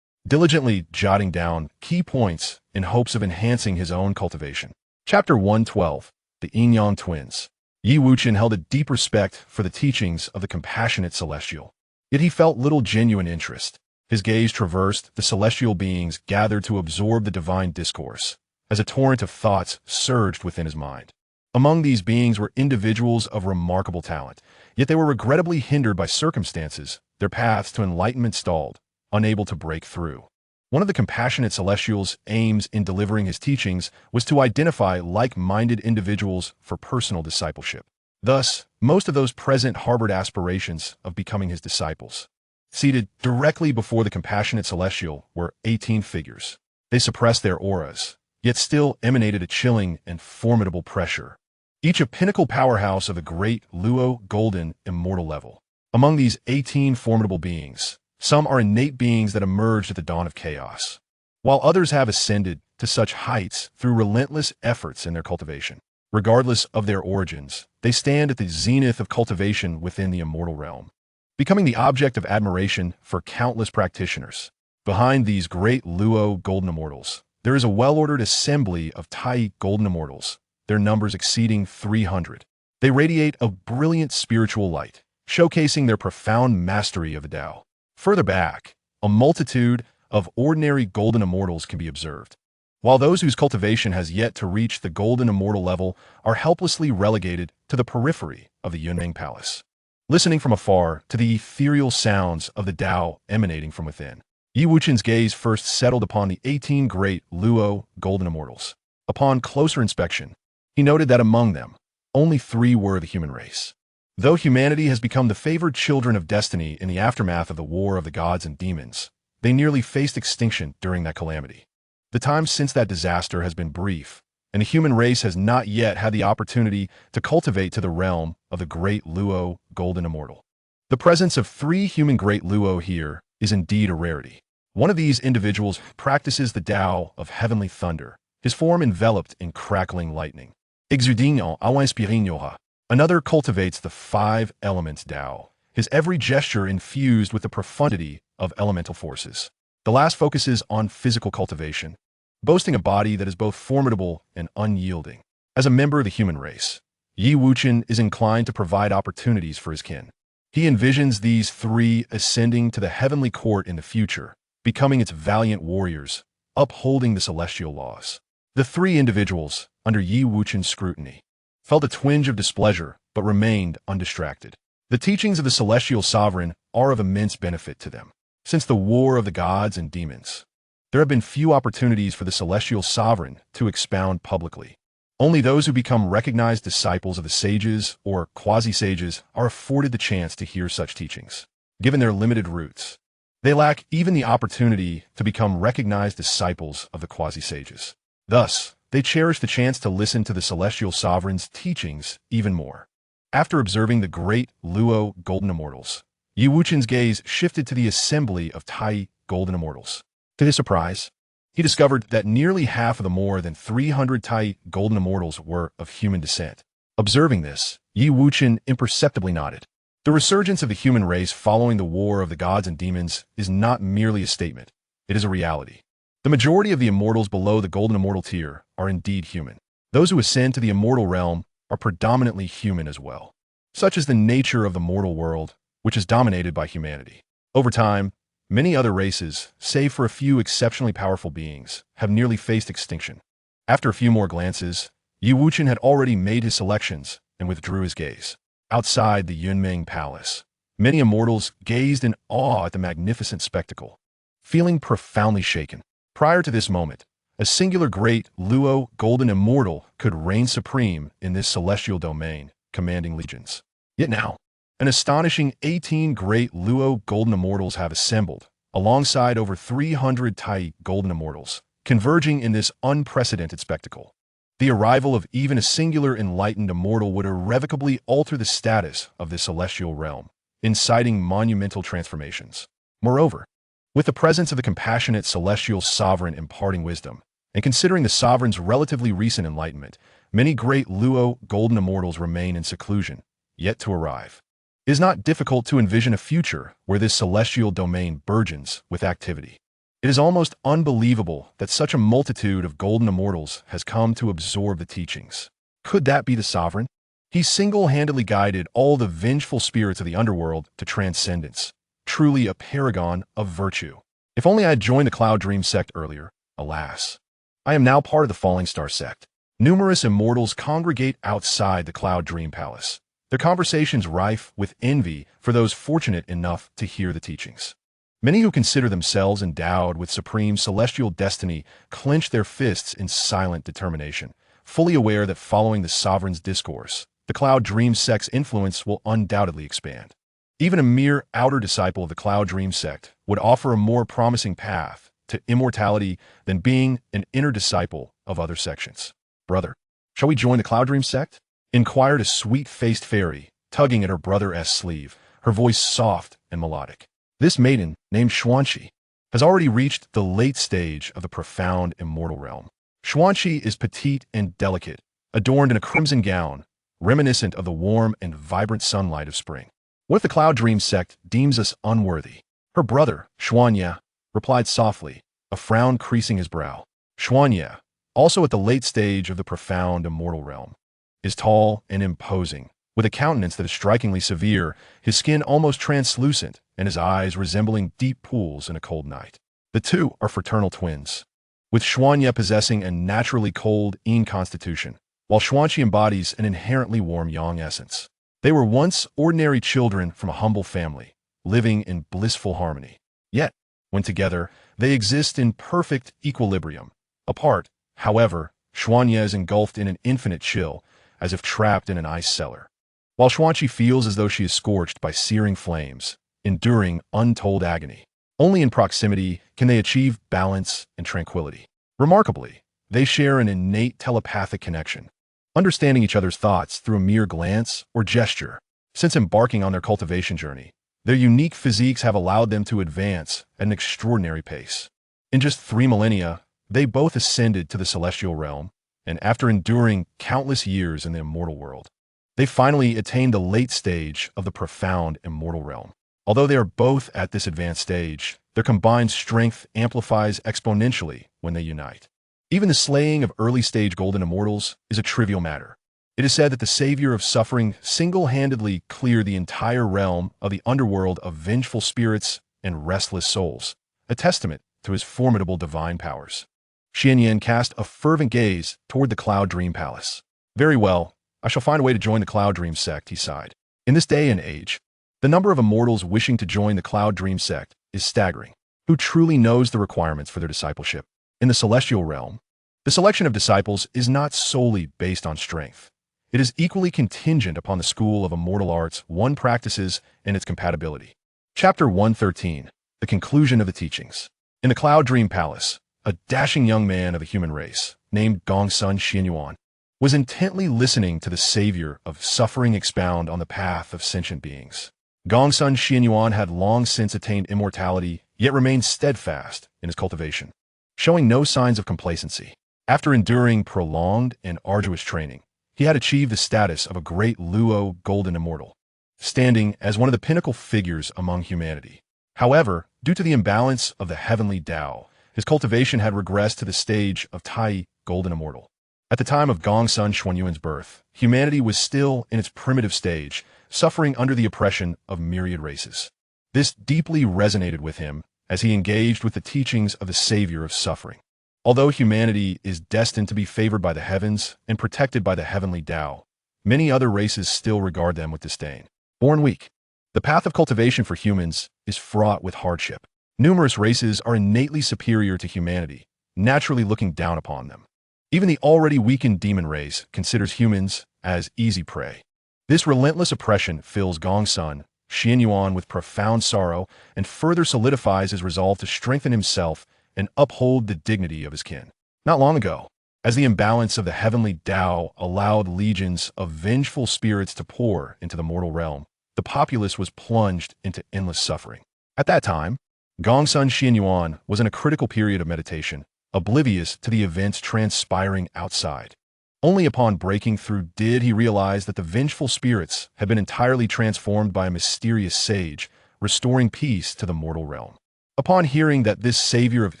diligently jotting down key points in hopes of enhancing his own cultivation. Chapter 112, The Yin-Yang Twins. Wuchen held a deep respect for the teachings of the compassionate celestial, yet he felt little genuine interest. His gaze traversed the celestial beings gathered to absorb the divine discourse, as a torrent of thoughts surged within his mind. Among these beings were individuals of remarkable talent, yet they were regrettably hindered by circumstances, their paths to enlightenment stalled, unable to break through. One of the compassionate celestial's aims in delivering his teachings was to identify like-minded individuals for personal discipleship. Thus, most of those present harbored aspirations of becoming his disciples. Seated directly before the compassionate celestial were 18 figures. They suppressed their auras, yet still emanated a chilling and formidable pressure, each a pinnacle powerhouse of the great Luo golden immortal level. Among these 18 formidable beings, some are innate beings that emerged at the dawn of chaos, while others have ascended to such heights through relentless efforts in their cultivation. Regardless of their origins, they stand at the zenith of cultivation within the immortal realm, becoming the object of admiration for countless practitioners. Behind these great Luo golden immortals, there is a well-ordered assembly of Tai golden immortals, their numbers exceeding 300. They radiate a brilliant spiritual light, showcasing their profound mastery of the Tao. Further back, a multitude of ordinary golden immortals can be observed, while those whose cultivation has yet to reach the golden immortal level are helplessly relegated to the periphery of the Yunmeng Palace, listening from afar to the ethereal sounds of the Tao emanating from within. Yi Wuchen's gaze first settled upon the 18 great Luo golden immortals. Upon closer inspection, he noted that among them, only 3 were the human race. Though humanity has become the favored children of destiny in the aftermath of the war of the gods and demons, they nearly faced extinction during that calamity. The time since that disaster has been brief, and the human race has not yet had the opportunity to cultivate to the realm of the great Luo golden immortal. The presence of 3 human great Luo here is indeed a rarity. One of these individuals practices the Tao of heavenly thunder, his form enveloped in crackling lightning. Exuding awakens. Another cultivates the 5 elements Tao, his every gesture infused with the profundity of elemental forces. The last focuses on physical cultivation, boasting a body that is both formidable and unyielding. As a member of the human race, Yi Wuchen is inclined to provide opportunities for his kin. He envisions these 3 ascending to the heavenly court in the future, becoming its valiant warriors, upholding the celestial laws. The 3 individuals, under Yi Wuchen's scrutiny, felt a twinge of displeasure but remained undistracted. The teachings of the celestial sovereign are of immense benefit to them. Since the war of the gods and demons, there have been few opportunities for the celestial sovereign to expound publicly. Only those who become recognized disciples of the sages or quasi-sages are afforded the chance to hear such teachings. Given their limited roots, they lack even the opportunity to become recognized disciples of the quasi-sages. Thus, they cherish the chance to listen to the celestial sovereign's teachings even more. After observing the great Luo golden immortals, Yi Wuchen's gaze shifted to the assembly of Tai golden immortals. To his surprise, he discovered that nearly half of the more than 300 Tai golden immortals were of human descent. Observing this, Yi Wuchen imperceptibly nodded. The resurgence of the human race following the war of the gods and demons is not merely a statement, it is a reality. The majority of the immortals below the golden immortal tier are indeed human. Those who ascend to the immortal realm are predominantly human as well. Such is the nature of the mortal world, which is dominated by humanity. Over time, many other races, save for a few exceptionally powerful beings, have nearly faced extinction. After a few more glances, Yi Wuchen had already made his selections and withdrew his gaze. Outside the Yunmeng Palace, many immortals gazed in awe at the magnificent spectacle, feeling profoundly shaken. Prior to this moment, a singular great Luo golden immortal could reign supreme in this celestial domain, commanding legions. Yet now, an astonishing 18 great Luo golden immortals have assembled, alongside over 300 Tai golden immortals, converging in this unprecedented spectacle. The arrival of even a singular enlightened immortal would irrevocably alter the status of this celestial realm, inciting monumental transformations. Moreover, with the presence of the compassionate celestial sovereign imparting wisdom, and considering the sovereign's relatively recent enlightenment, many great Luo golden immortals remain in seclusion, yet to arrive. It is not difficult to envision a future where this celestial domain burgeons with activity. It is almost unbelievable that such a multitude of golden immortals has come to absorb the teachings. Could that be the sovereign? He single-handedly guided all the vengeful spirits of the underworld to transcendence, truly a paragon of virtue. If only I had joined the Cloud Dream sect earlier. Alas, I am now part of the Falling Star sect. Numerous immortals congregate outside the Cloud Dream Palace, their conversations rife with envy for those fortunate enough to hear the teachings. Many who consider themselves endowed with supreme celestial destiny clench their fists in silent determination, fully aware that following the sovereign's discourse, the Cloud Dream sect's influence will undoubtedly expand. Even a mere outer disciple of the Cloud Dream sect would offer a more promising path to immortality than being an inner disciple of other sections. "Brother, shall we join the Cloud Dream sect?" inquired a sweet-faced fairy, tugging at her brother's sleeve, her voice soft and melodic. This maiden, named Xuanqi, has already reached the late stage of the profound immortal realm. Xuanqi is petite and delicate, adorned in a crimson gown, reminiscent of the warm and vibrant sunlight of spring. "What if the Cloud Dream sect deems us unworthy?" Her brother, Xuanya, replied softly, a frown creasing his brow. Xuanya, also at the late stage of the profound immortal realm, is tall and imposing, with a countenance that is strikingly severe, his skin almost translucent, and his eyes resembling deep pools in a cold night. The two are fraternal twins, with Xuanya possessing a naturally cold yin constitution, while Xuanqi embodies an inherently warm yang essence. They were once ordinary children from a humble family, living in blissful harmony. Yet, when together, they exist in perfect equilibrium. Apart, however, Xuanya is engulfed in an infinite chill, as if trapped in an ice cellar, while Xuanqi feels as though she is scorched by searing flames, enduring untold agony. Only in proximity can they achieve balance and tranquility. Remarkably, they share an innate telepathic connection, understanding each other's thoughts through a mere glance or gesture. Since embarking on their cultivation journey, their unique physiques have allowed them to advance at an extraordinary pace. In just 3 millennia, they both ascended to the celestial realm, and after enduring countless years in the immortal world, they finally attained the late stage of the profound immortal realm. Although they are both at this advanced stage, their combined strength amplifies exponentially when they unite. Even the slaying of early-stage golden immortals is a trivial matter. It is said that the savior of suffering single-handedly cleared the entire realm of the underworld of vengeful spirits and restless souls, a testament to his formidable divine powers. Xianyan cast a fervent gaze toward the Cloud Dream Palace. "Very well, I shall find a way to join the Cloud Dream sect," he sighed. In this day and age, the number of immortals wishing to join the Cloud Dream sect is staggering. Who truly knows the requirements for their discipleship? In the celestial realm, the selection of disciples is not solely based on strength. It is equally contingent upon the school of immortal arts one practices and its compatibility. Chapter 113, The Conclusion of the Teachings. In the Cloud Dream Palace, a dashing young man of the human race, named Gongsun Xianyuan, was intently listening to the savior of suffering expound on the path of sentient beings. Gongsun Xianyuan had long since attained immortality, yet remained steadfast in his cultivation, showing no signs of complacency. After enduring prolonged and arduous training, he had achieved the status of a great Luo golden immortal, standing as one of the pinnacle figures among humanity. However, due to the imbalance of the heavenly Tao, his cultivation had regressed to the stage of Tai golden immortal. At the time of Gongsun Xuanyuan's birth, humanity was still in its primitive stage, suffering under the oppression of myriad races. This deeply resonated with him as he engaged with the teachings of the savior of suffering. Although humanity is destined to be favored by the heavens and protected by the heavenly Tao, many other races still regard them with disdain. Born weak, the path of cultivation for humans is fraught with hardship. Numerous races are innately superior to humanity, naturally looking down upon them. Even the already weakened demon race considers humans as easy prey. This relentless oppression fills Gongsun Xianyuan with profound sorrow and further solidifies his resolve to strengthen himself and uphold the dignity of his kin. Not long ago, as the imbalance of the heavenly Tao allowed legions of vengeful spirits to pour into the mortal realm, the populace was plunged into endless suffering. At that time, Gongsun Xianyuan was in a critical period of meditation, oblivious to the events transpiring outside. Only upon breaking through did he realize that the vengeful spirits had been entirely transformed by a mysterious sage, restoring peace to the mortal realm. Upon hearing that this savior of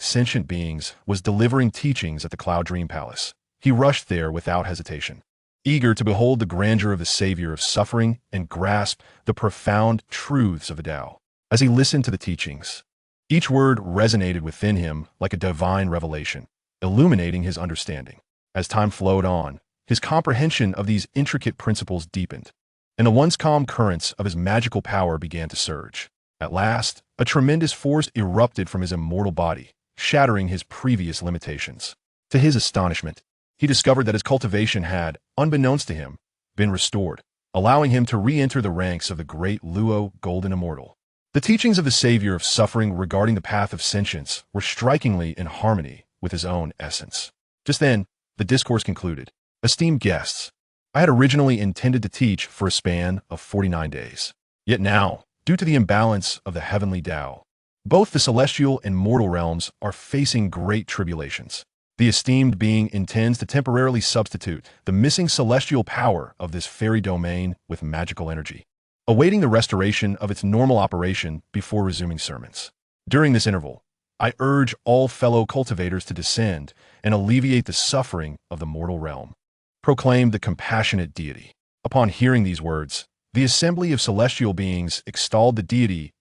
sentient beings was delivering teachings at the Cloud Dream Palace, he rushed there without hesitation, eager to behold the grandeur of the savior of suffering and grasp the profound truths of the Tao. As he listened to the teachings, each word resonated within him like a divine revelation, illuminating his understanding. As time flowed on, his comprehension of these intricate principles deepened, and the once calm currents of his magical power began to surge. At last, a tremendous force erupted from his immortal body, shattering his previous limitations. To his astonishment, he discovered that his cultivation had, unbeknownst to him, been restored, allowing him to re-enter the ranks of the great Luo Golden Immortal. The teachings of the savior of suffering regarding the path of sentience were strikingly in harmony with his own essence. Just then, the discourse concluded. Esteemed guests, I had originally intended to teach for a span of 49 days. Yet now, due to the imbalance of the heavenly Tao, both the celestial and mortal realms are facing great tribulations. The esteemed being intends to temporarily substitute the missing celestial power of this fairy domain with magical energy, awaiting the restoration of its normal operation before resuming sermons. During this interval, I urge all fellow cultivators to descend and alleviate the suffering of the mortal realm, proclaimed the compassionate deity. Upon hearing these words, the assembly of celestial beings extolled the deity's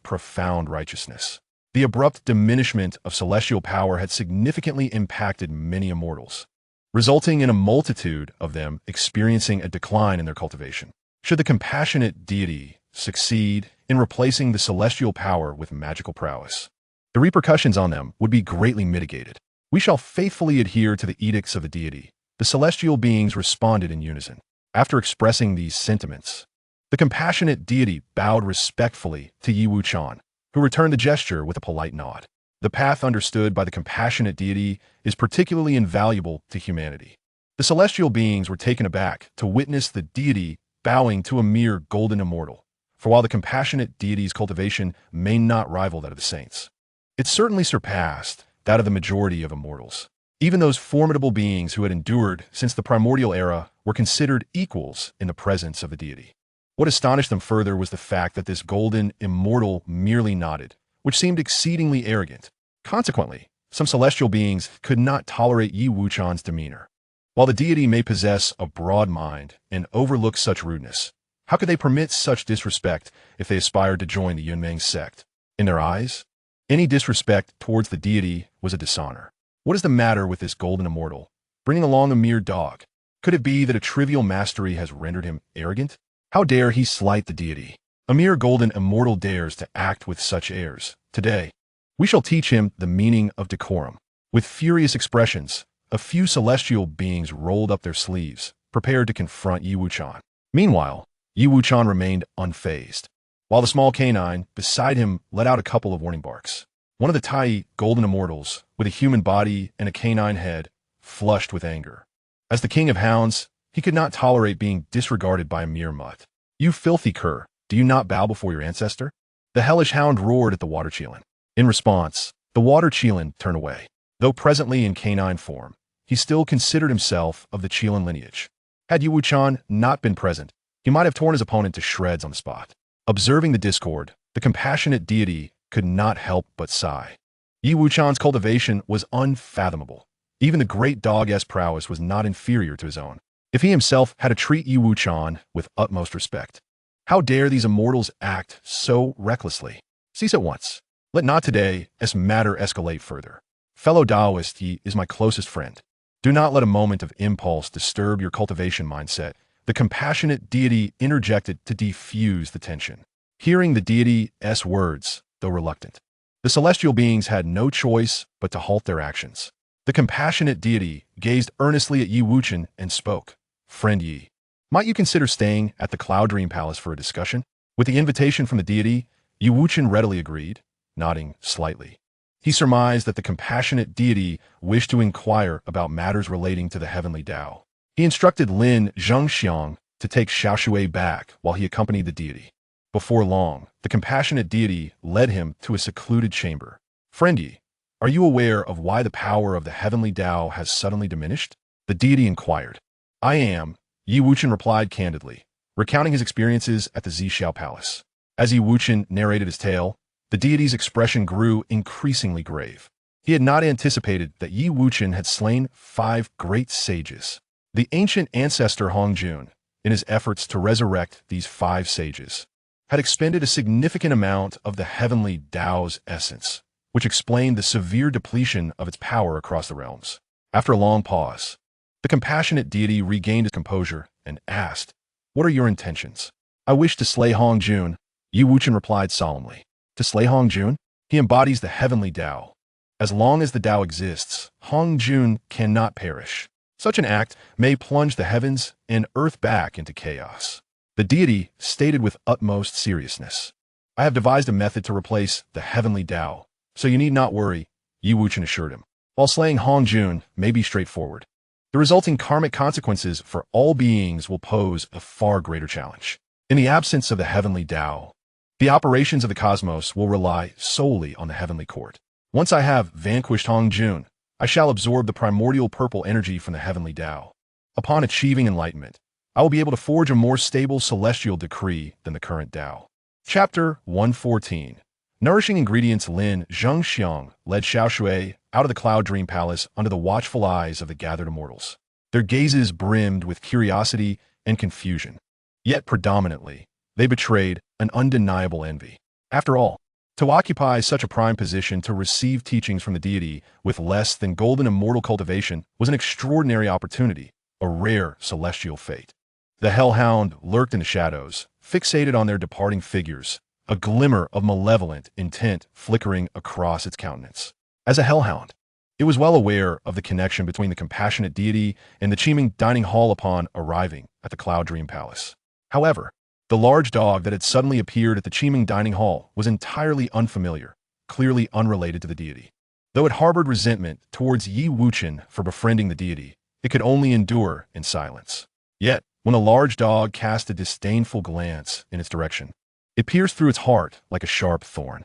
profound righteousness. The abrupt diminishment of celestial power had significantly impacted many immortals, resulting in a multitude of them experiencing a decline in their cultivation. Should the compassionate deity succeed in replacing the celestial power with magical prowess, the repercussions on them would be greatly mitigated. We shall faithfully adhere to the edicts of the deity. The celestial beings responded in unison. After expressing these sentiments, the compassionate deity bowed respectfully to Wuchen, who returned the gesture with a polite nod. The path understood by the compassionate deity is particularly invaluable to humanity. The celestial beings were taken aback to witness the deity bowing to a mere golden immortal, for while the compassionate deity's cultivation may not rival that of the saints, it certainly surpassed that of the majority of immortals. Even those formidable beings who had endured since the primordial era were considered equals in the presence of the deity. What astonished them further was the fact that this golden immortal merely nodded, which seemed exceedingly arrogant. Consequently, some celestial beings could not tolerate Wuchen's demeanor. While the deity may possess a broad mind and overlook such rudeness, how could they permit such disrespect if they aspired to join the Yunmeng sect? In their eyes, any disrespect towards the deity was a dishonor. What is the matter with this golden immortal, bringing along a mere dog? Could it be that a trivial mastery has rendered him arrogant? How dare he slight the deity? A mere golden immortal dares to act with such airs. Today, we shall teach him the meaning of decorum. With furious expressions, a few celestial beings rolled up their sleeves, prepared to confront Wuchen. Meanwhile, Wuchen remained unfazed, while the small canine beside him let out a couple of warning barks. One of the Tai golden immortals, with a human body and a canine head, flushed with anger. As the king of hounds, he could not tolerate being disregarded by a mere mutt. You filthy cur, do you not bow before your ancestor? The hellish hound roared at the water chelan. In response, the water chelan turned away. Though presently in canine form, he still considered himself of the chelan lineage. Had Wuchen not been present, he might have torn his opponent to shreds on the spot. Observing the discord, the compassionate deity could not help but sigh. Wuchen's cultivation was unfathomable. Even the great dog's prowess was not inferior to his own. If he himself had to treat Wuchen with utmost respect, how dare these immortals act so recklessly? Cease at once. Let not today's matter escalate further. Fellow Taoist, he is my closest friend. Do not let a moment of impulse disturb your cultivation mindset. The compassionate deity interjected to defuse the tension. Hearing the deity's words, though reluctant, the celestial beings had no choice but to halt their actions. The compassionate deity gazed earnestly at Wuchen and spoke. Friend Yi, might you consider staying at the Cloud Dream Palace for a discussion? With the invitation from the deity, Wuchen readily agreed, nodding slightly. He surmised that the compassionate deity wished to inquire about matters relating to the heavenly Tao. He instructed Lin Zhengxiang to take Xiaoshui back while he accompanied the deity. Before long, the compassionate deity led him to a secluded chamber. Friend Yi, are you aware of why the power of the heavenly Tao has suddenly diminished? The deity inquired. I am, Wuchen replied candidly, recounting his experiences at the Zhixiao Palace. As Wuchen narrated his tale, the deity's expression grew increasingly grave. He had not anticipated that Wuchen had slain 5 great sages. The ancient ancestor Hongjun, in his efforts to resurrect these 5 sages, had expended a significant amount of the heavenly Tao's essence, which explained the severe depletion of its power across the realms. After a long pause, the compassionate deity regained his composure and asked, "What are your intentions?" "I wish to slay Hongjun," Wuchen replied solemnly. "To slay Hongjun? He embodies the heavenly Tao. As long as the Tao exists, Hongjun cannot perish. Such an act may plunge the heavens and earth back into chaos." The deity stated with utmost seriousness. I have devised a method to replace the heavenly Tao, so you need not worry, Yi Wuchen assured him. While slaying Hong Jun may be straightforward, the resulting karmic consequences for all beings will pose a far greater challenge. In the absence of the heavenly Tao, the operations of the cosmos will rely solely on the heavenly court. Once I have vanquished Hong Jun, I shall absorb the primordial purple energy from the heavenly Tao. Upon achieving enlightenment, I will be able to forge a more stable celestial decree than the current Tao. Chapter 114. Nourishing ingredients. Lin Zhengxiang led Xiao Shui out of the Cloud Dream Palace under the watchful eyes of the gathered immortals. Their gazes brimmed with curiosity and confusion. Yet predominantly, they betrayed an undeniable envy. After all, to occupy such a prime position to receive teachings from the deity with less than golden immortal cultivation was an extraordinary opportunity, a rare celestial fate. The hellhound lurked in the shadows, fixated on their departing figures, a glimmer of malevolent intent flickering across its countenance. As a hellhound, it was well aware of the connection between the compassionate deity and the Qiming dining hall upon arriving at the Cloud Dream Palace. However, the large dog that had suddenly appeared at the Qiming dining hall was entirely unfamiliar, clearly unrelated to the deity. Though it harbored resentment towards Yi Wuchen for befriending the deity, it could only endure in silence. Yet, when the large dog cast a disdainful glance in its direction, it pierced through its heart like a sharp thorn.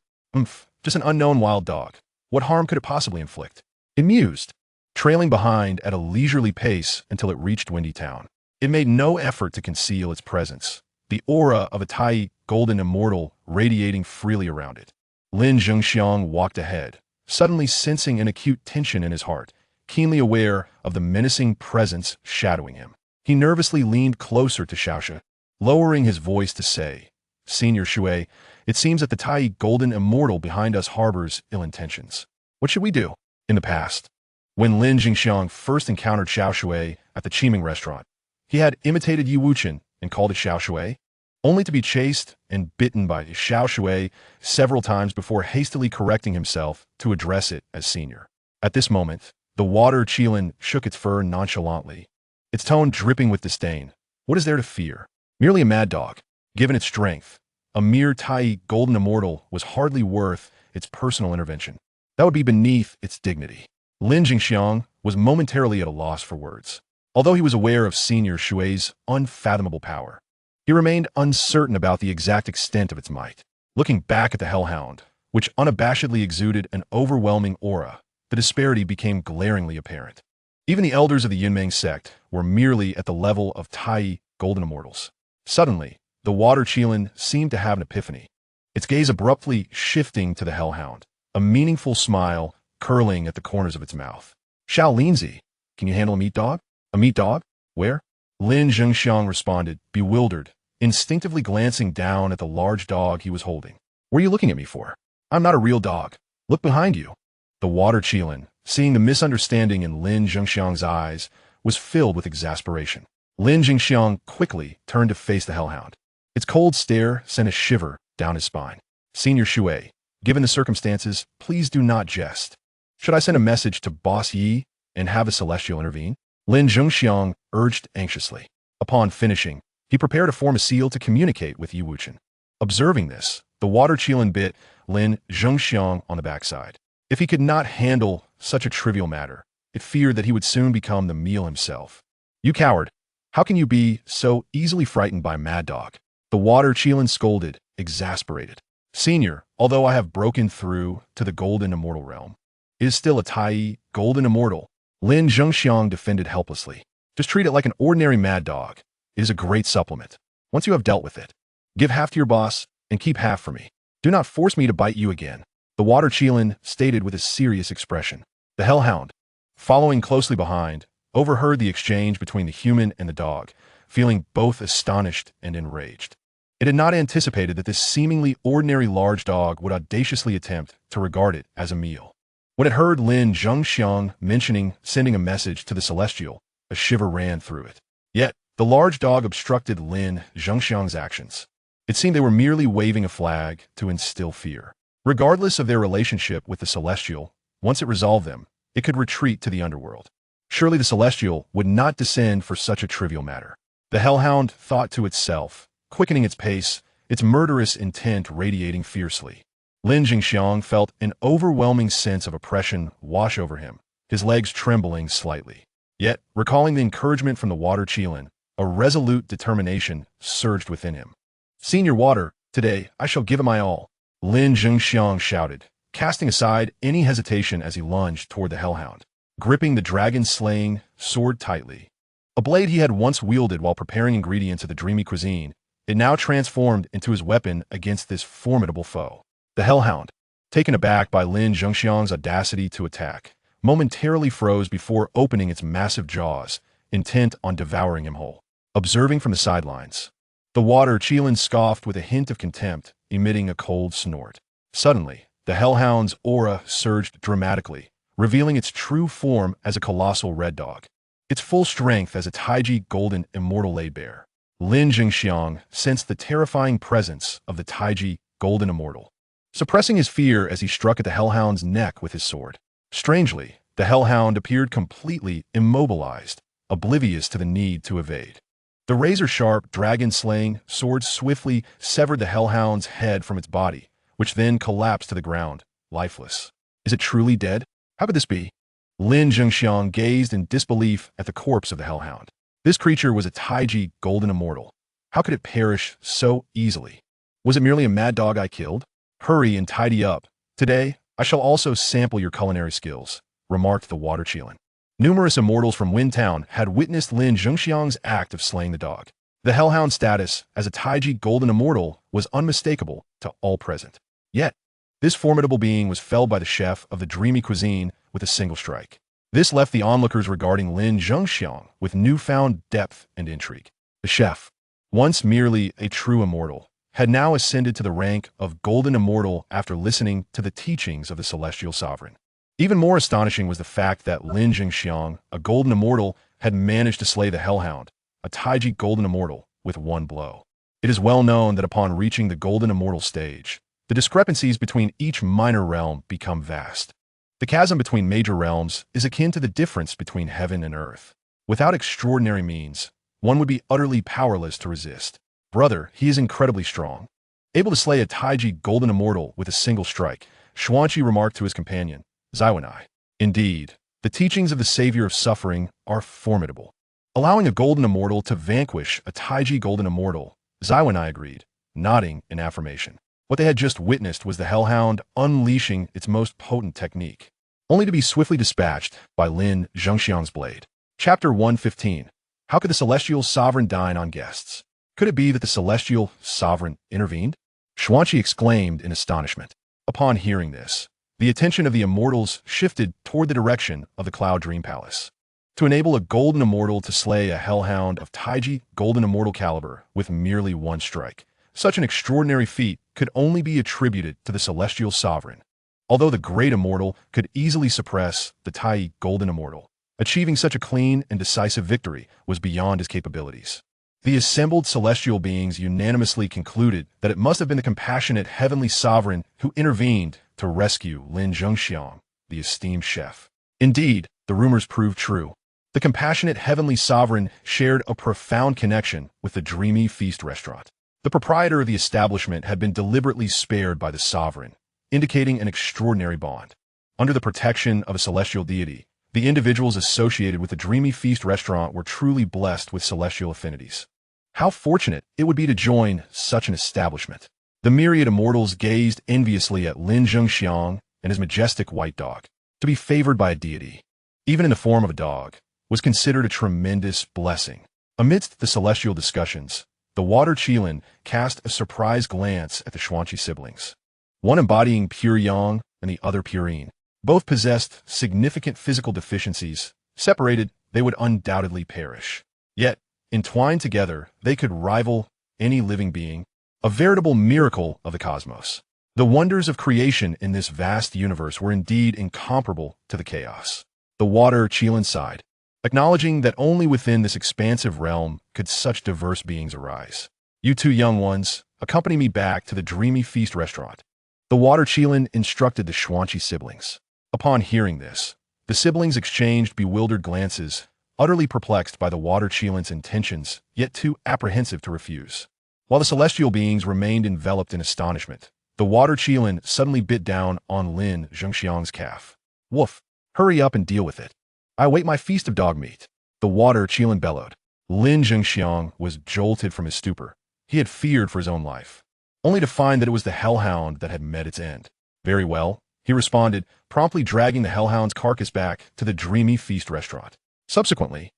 Just an unknown wild dog. What harm could it possibly inflict? It mused, trailing behind at a leisurely pace until it reached Windy Town. It made no effort to conceal its presence, the aura of a Tai golden immortal radiating freely around it. Lin Zhengxiang walked ahead, suddenly sensing an acute tension in his heart, keenly aware of the menacing presence shadowing him. He nervously leaned closer to Xiaoshe, lowering his voice to say, "Senior Shui, it seems that the Tai golden immortal behind us harbors ill intentions. What should we do?" In the past, when Lin Zhengxiang first encountered Xiao Shui at the Qiming restaurant, he had imitated Yi Wuchen and called it Xiao Shui, only to be chased and bitten by Xiao Shui several times before hastily correcting himself to address it as senior. At this moment, the water Qilin shook its fur nonchalantly, its tone dripping with disdain. What is there to fear? Merely a mad dog. Given its strength, a mere Tai golden immortal was hardly worth its personal intervention. That would be beneath its dignity. Lin Zhengxiang was momentarily at a loss for words. Although he was aware of Senior Shui's unfathomable power, he remained uncertain about the exact extent of its might. Looking back at the hellhound, which unabashedly exuded an overwhelming aura, the disparity became glaringly apparent. Even the elders of the Yunmeng sect were merely at the level of Tai golden immortals. Suddenly, the water Qilin seemed to have an epiphany, its gaze abruptly shifting to the hellhound, a meaningful smile curling at the corners of its mouth. "Xiao Linzi, can you handle a meat dog?" "A meat dog? Where?" Lin Zhengxiang responded, bewildered, instinctively glancing down at the large dog he was holding. "What are you looking at me for? I'm not a real dog. Look behind you." The water Qilin, seeing the misunderstanding in Lin Zhengxiang's eyes, was filled with exasperation. Lin Zhengxiang quickly turned to face the hellhound. Its cold stare sent a shiver down his spine. "Senior Shui, given the circumstances, please do not jest. Should I send a message to Boss Yi and have a celestial intervene?" Lin Zhengxiang urged anxiously. Upon finishing, he prepared to form a seal to communicate with Yi Wuchen. Observing this, the water Qilin bit Lin Zhengxiang on the backside. If he could not handle such a trivial matter, it feared that he would soon become the meal himself. "You coward! How can you be so easily frightened by a mad dog?" The water Qilin scolded, exasperated. "Senior, although I have broken through to the golden immortal realm, it is still a Tai golden immortal," Lin Zhengxiang defended helplessly. "Just treat it like an ordinary mad dog. It is a great supplement. Once you have dealt with it, give half to your boss and keep half for me. Do not force me to bite you again," the water Qilin stated with a serious expression. The hellhound, following closely behind, overheard the exchange between the human and the dog, feeling both astonished and enraged. It had not anticipated that this seemingly ordinary large dog would audaciously attempt to regard it as a meal. When it heard Lin Zhengxiang mentioning sending a message to the Celestial, a shiver ran through it. Yet, the large dog obstructed Lin Zhengxiang's actions. It seemed they were merely waving a flag to instill fear. Regardless of their relationship with the Celestial, once it resolved them, it could retreat to the underworld. Surely the Celestial would not descend for such a trivial matter. The hellhound thought to itself, quickening its pace its murderous intent radiating fiercely. Lin Jingxiang felt an overwhelming sense of oppression wash over him, his legs trembling slightly. Yet, recalling the encouragement from the water Qilin, a resolute determination surged within him. "Senior Water, today I shall give it my all," Lin Jingxiang shouted, casting aside any hesitation as he lunged toward the hellhound, gripping the dragon-slaying sword tightly. A blade he had once wielded while preparing ingredients of the dreamy cuisine, it now transformed into his weapon against this formidable foe. The hellhound, taken aback by Lin Zhengxiang's audacity to attack, momentarily froze before opening its massive jaws, intent on devouring him whole. Observing from the sidelines, the water Qilin scoffed with a hint of contempt, emitting a cold snort. Suddenly, the hellhound's aura surged dramatically, revealing its true form as a colossal red dog, its full strength as a Taiji golden immortal laid bare. Lin Jingxiang sensed the terrifying presence of the Taiji golden immortal, suppressing his fear as he struck at the hellhound's neck with his sword. Strangely, the hellhound appeared completely immobilized, oblivious to the need to evade. The razor-sharp, dragon-slaying sword swiftly severed the hellhound's head from its body, which then collapsed to the ground, lifeless. Is it truly dead? How could this be? Lin Jingxiang gazed in disbelief at the corpse of the hellhound. This creature was a Taiji golden immortal. How could it perish so easily? Was it merely a mad dog I killed? "Hurry and tidy up. Today, I shall also sample your culinary skills," remarked the water Qilin. Numerous immortals from Wind Town had witnessed Lin Zhengxiang's act of slaying the dog. The hellhound's status as a Taiji golden immortal was unmistakable to all present. Yet, this formidable being was felled by the chef of the dreamy cuisine with a single strike. This left the onlookers regarding Lin Zhengxiang with newfound depth and intrigue. The chef, once merely a true immortal, had now ascended to the rank of golden immortal after listening to the teachings of the celestial sovereign. Even more astonishing was the fact that Lin Jingxiang, a golden immortal, had managed to slay the hellhound, a Taiji golden immortal, with one blow. It is well known that upon reaching the golden immortal stage, the discrepancies between each minor realm become vast. The chasm between major realms is akin to the difference between heaven and earth. Without extraordinary means, one would be utterly powerless to resist. "Brother, he is incredibly strong. Able to slay a Taiji golden immortal with a single strike," Xuanqi remarked to his companion, Zaiwanai. Indeed, the teachings of the savior of suffering are formidable. Allowing a golden immortal to vanquish a Taiji golden immortal, Zaiwanai agreed, nodding in affirmation. What they had just witnessed was the hellhound unleashing its most potent technique, only to be swiftly dispatched by Lin Zhengxiang's blade. Chapter 115. How could the celestial sovereign dine on guests? Could it be that the celestial sovereign intervened? Xuanqi exclaimed in astonishment. Upon hearing this, the attention of the immortals shifted toward the direction of the Cloud Dream Palace. To enable a golden immortal to slay a hellhound of Taiji golden immortal caliber with merely one strike, such an extraordinary feat could only be attributed to the celestial sovereign. Although the great immortal could easily suppress the Tai golden immortal, achieving such a clean and decisive victory was beyond his capabilities. The assembled celestial beings unanimously concluded that it must have been the compassionate heavenly sovereign who intervened to rescue Lin Zhengxiang, the esteemed chef. Indeed, the rumors proved true. The compassionate heavenly sovereign shared a profound connection with the dreamy feast restaurant. The proprietor of the establishment had been deliberately spared by the sovereign, indicating an extraordinary bond. Under the protection of a celestial deity, the individuals associated with the dreamy feast restaurant were truly blessed with celestial affinities. How fortunate it would be to join such an establishment. The myriad immortals gazed enviously at Lin Zhengxiang and his majestic white dog. To be favored by a deity, even in the form of a dog, was considered a tremendous blessing. Amidst the celestial discussions, the water Qilin cast a surprised glance at the Xuanqi siblings. One embodying pure yang and the other pure yin. Both possessed significant physical deficiencies. Separated, they would undoubtedly perish. Yet, entwined together, they could rival any living being, a veritable miracle of the cosmos. The wonders of creation in this vast universe were indeed incomparable to the chaos. The water Qilin sighed, acknowledging that only within this expansive realm could such diverse beings arise. "You two young ones, accompany me back to the dreamy feast restaurant," the water Qilin instructed the Xuanqi siblings. Upon hearing this, the siblings exchanged bewildered glances, utterly perplexed by the water Qilin's intentions, yet too apprehensive to refuse. While the celestial beings remained enveloped in astonishment, the water Qilin suddenly bit down on Lin Zhengxiang's calf. Woof! Hurry up and deal with it. I await my feast of dog meat. The water Qilin bellowed. Lin Zhengxiang was jolted from his stupor. He had feared for his own life, only to find that it was the hellhound that had met its end. Very well, he responded, promptly dragging the hellhound's carcass back to the dreamy feast restaurant. Subsequently,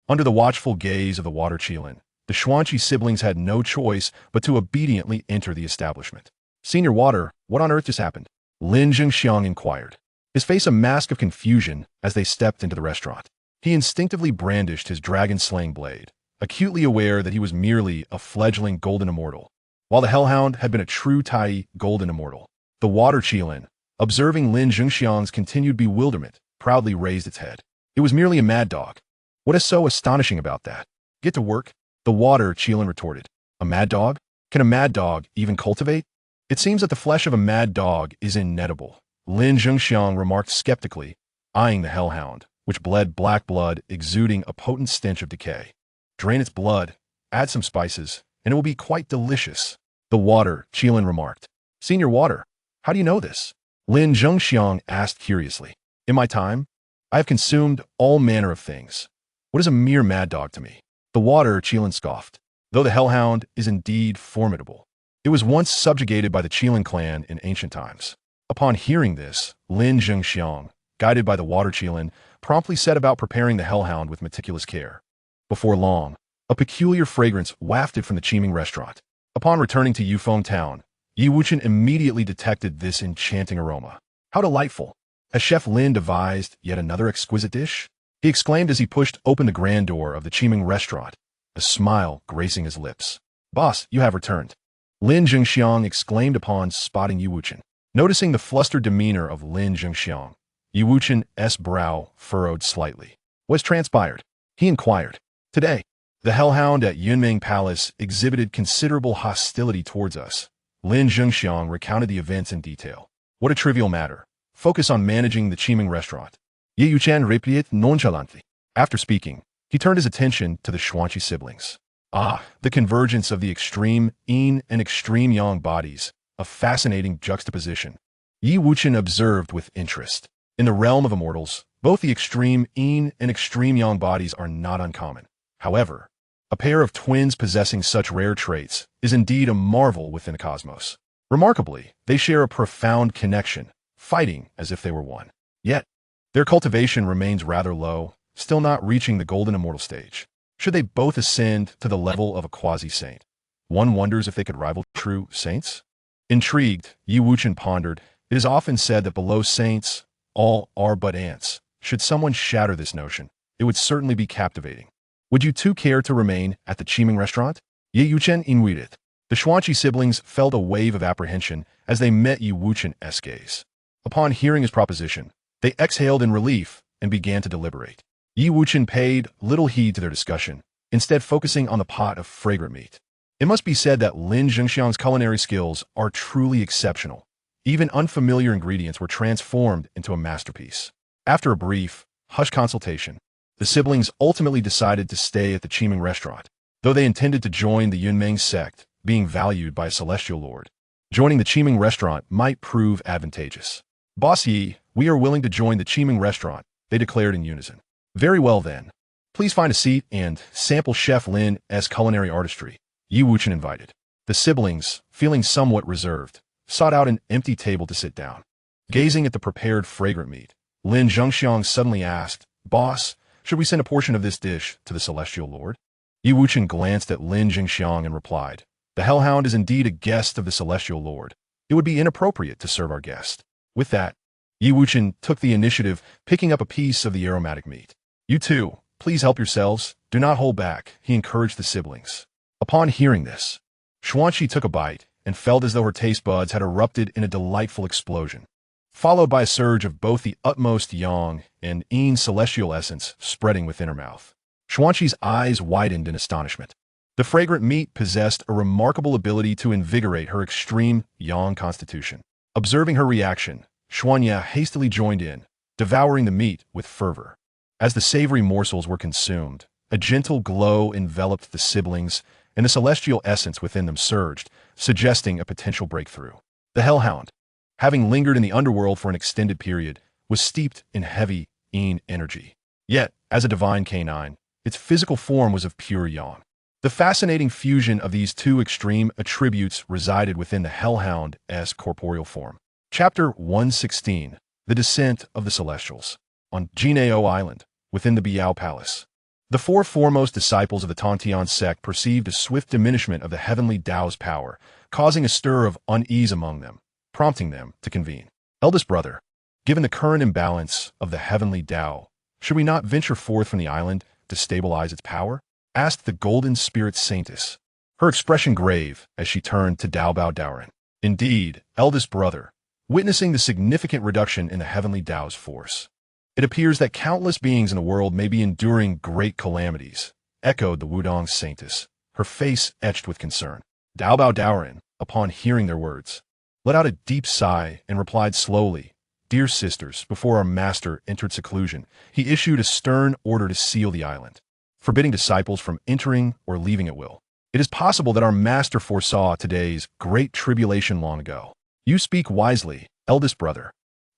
under the watchful gaze of the water Qilin, the Xuanqi siblings had no choice but to obediently enter the establishment. Senior Water, what on earth just happened? Lin Zhengxiang inquired, his face a mask of confusion as they stepped into the restaurant. He instinctively brandished his dragon-slaying blade, acutely aware that he was merely a fledgling golden immortal, while the hellhound had been a true Tai golden immortal. The water Qilin, observing Lin Zhengxiang's continued bewilderment, proudly raised its head. It was merely a mad dog. What is so astonishing about that? Get to work, the water Qilin retorted. A mad dog? Can a mad dog even cultivate? It seems that the flesh of a mad dog is inedible, Lin Zhengxiang remarked skeptically, eyeing the hellhound, which bled black blood exuding a potent stench of decay. Drain its blood, add some spices, and it will be quite delicious, the water Qilin remarked. Senior Water, how do you know this? Lin Zhengxiang asked curiously. In my time, I have consumed all manner of things. What is a mere mad dog to me? The water Qilin scoffed. Though the hellhound is indeed formidable, it was once subjugated by the Qilin clan in ancient times. Upon hearing this, Lin Zhengxiang, guided by the water Qilin, promptly set about preparing the hellhound with meticulous care. Before long, a peculiar fragrance wafted from the Qiming restaurant. Upon returning to Yufeng town, Wuchen immediately detected this enchanting aroma. How delightful! Has Chef Lin devised yet another exquisite dish? He exclaimed as he pushed open the grand door of the Qiming restaurant, a smile gracing his lips. Boss, you have returned. Lin Zhengxiang exclaimed upon spotting Wuchen. Noticing the flustered demeanor of Lin Zhengxiang, Wuchen's brow furrowed slightly. What's transpired? He inquired. Today, the hellhound at Yunming Palace exhibited considerable hostility towards us. Lin Zhengxiang recounted the events in detail. What a trivial matter. Focus on managing the Qiming restaurant. Ye Yuchen replied nonchalantly. After speaking, he turned his attention to the Xuanqi siblings. Ah, the convergence of the extreme yin and extreme yang bodies, a fascinating juxtaposition. Yi Wuchen observed with interest. In the realm of immortals, both the extreme yin and extreme yang bodies are not uncommon. However, a pair of twins possessing such rare traits is indeed a marvel within the cosmos. Remarkably, they share a profound connection, fighting as if they were one. Yet, their cultivation remains rather low, still not reaching the golden immortal stage. Should they both ascend to the level of a quasi-saint? One wonders if they could rival true saints? Intrigued, Yi Wuchen pondered, it is often said that below saints, all are but ants. Should someone shatter this notion, it would certainly be captivating. Would you two care to remain at the Qiming restaurant? Ye Yuchen inquired. The Xuanqi siblings felt a wave of apprehension as they met Yi Wuchen's gaze. Upon hearing his proposition, they exhaled in relief and began to deliberate. Yi Wuchen paid little heed to their discussion, instead focusing on the pot of fragrant meat. It must be said that Lin Zhengxiang's culinary skills are truly exceptional. Even unfamiliar ingredients were transformed into a masterpiece. After a brief, hushed consultation, the siblings ultimately decided to stay at the Qiming restaurant, though they intended to join the Yunmeng sect, being valued by a celestial lord. Joining the Qiming restaurant might prove advantageous. Boss Yi, we are willing to join the Qiming restaurant, they declared in unison. Very well then. Please find a seat and sample Chef Lin's culinary artistry, Yi Wuchen invited. The siblings, feeling somewhat reserved, sought out an empty table to sit down. Gazing at the prepared fragrant meat, Lin Zhengxiang suddenly asked, Boss, should we send a portion of this dish to the celestial lord? Yi Wuchen glanced at Lin Zhengxiang and replied, The hellhound is indeed a guest of the celestial lord. It would be inappropriate to serve our guest. With that, Yi Wuchen took the initiative, picking up a piece of the aromatic meat. You two, please help yourselves. Do not hold back, he encouraged the siblings. Upon hearing this, Xuanqi took a bite and felt as though her taste buds had erupted in a delightful explosion, followed by a surge of both the utmost yang and yin celestial essence spreading within her mouth. Xuanqi's eyes widened in astonishment. The fragrant meat possessed a remarkable ability to invigorate her extreme yang constitution. Observing her reaction, Xuanya hastily joined in, devouring the meat with fervor. As the savory morsels were consumed, a gentle glow enveloped the siblings and the celestial essence within them surged, suggesting a potential breakthrough. The Hellhound, having lingered in the underworld for an extended period, was steeped in heavy energy. Yet, as a divine canine, its physical form was of pure yang. The fascinating fusion of these two extreme attributes resided within the Hellhound's corporeal form. Chapter 116. The Descent of the Celestials. On Jinao Island, within the Biao Palace, the four foremost disciples of the Tantian sect perceived a swift diminishment of the heavenly Tao's power, causing a stir of unease among them, prompting them to convene. Eldest brother, given the current imbalance of the heavenly Tao, should we not venture forth from the island to stabilize its power? Asked the golden spirit saintess, her expression grave as she turned to Dao Bao Daoren. Indeed, eldest brother, witnessing the significant reduction in the heavenly Tao's force, it appears that countless beings in the world may be enduring great calamities, echoed the Wudong saintess, her face etched with concern. Dao Bao Daoren, upon hearing their words, let out a deep sigh and replied slowly, Dear sisters, before our master entered seclusion, he issued a stern order to seal the island, forbidding disciples from entering or leaving at will. It is possible that our master foresaw today's great tribulation long ago. You speak wisely, eldest brother.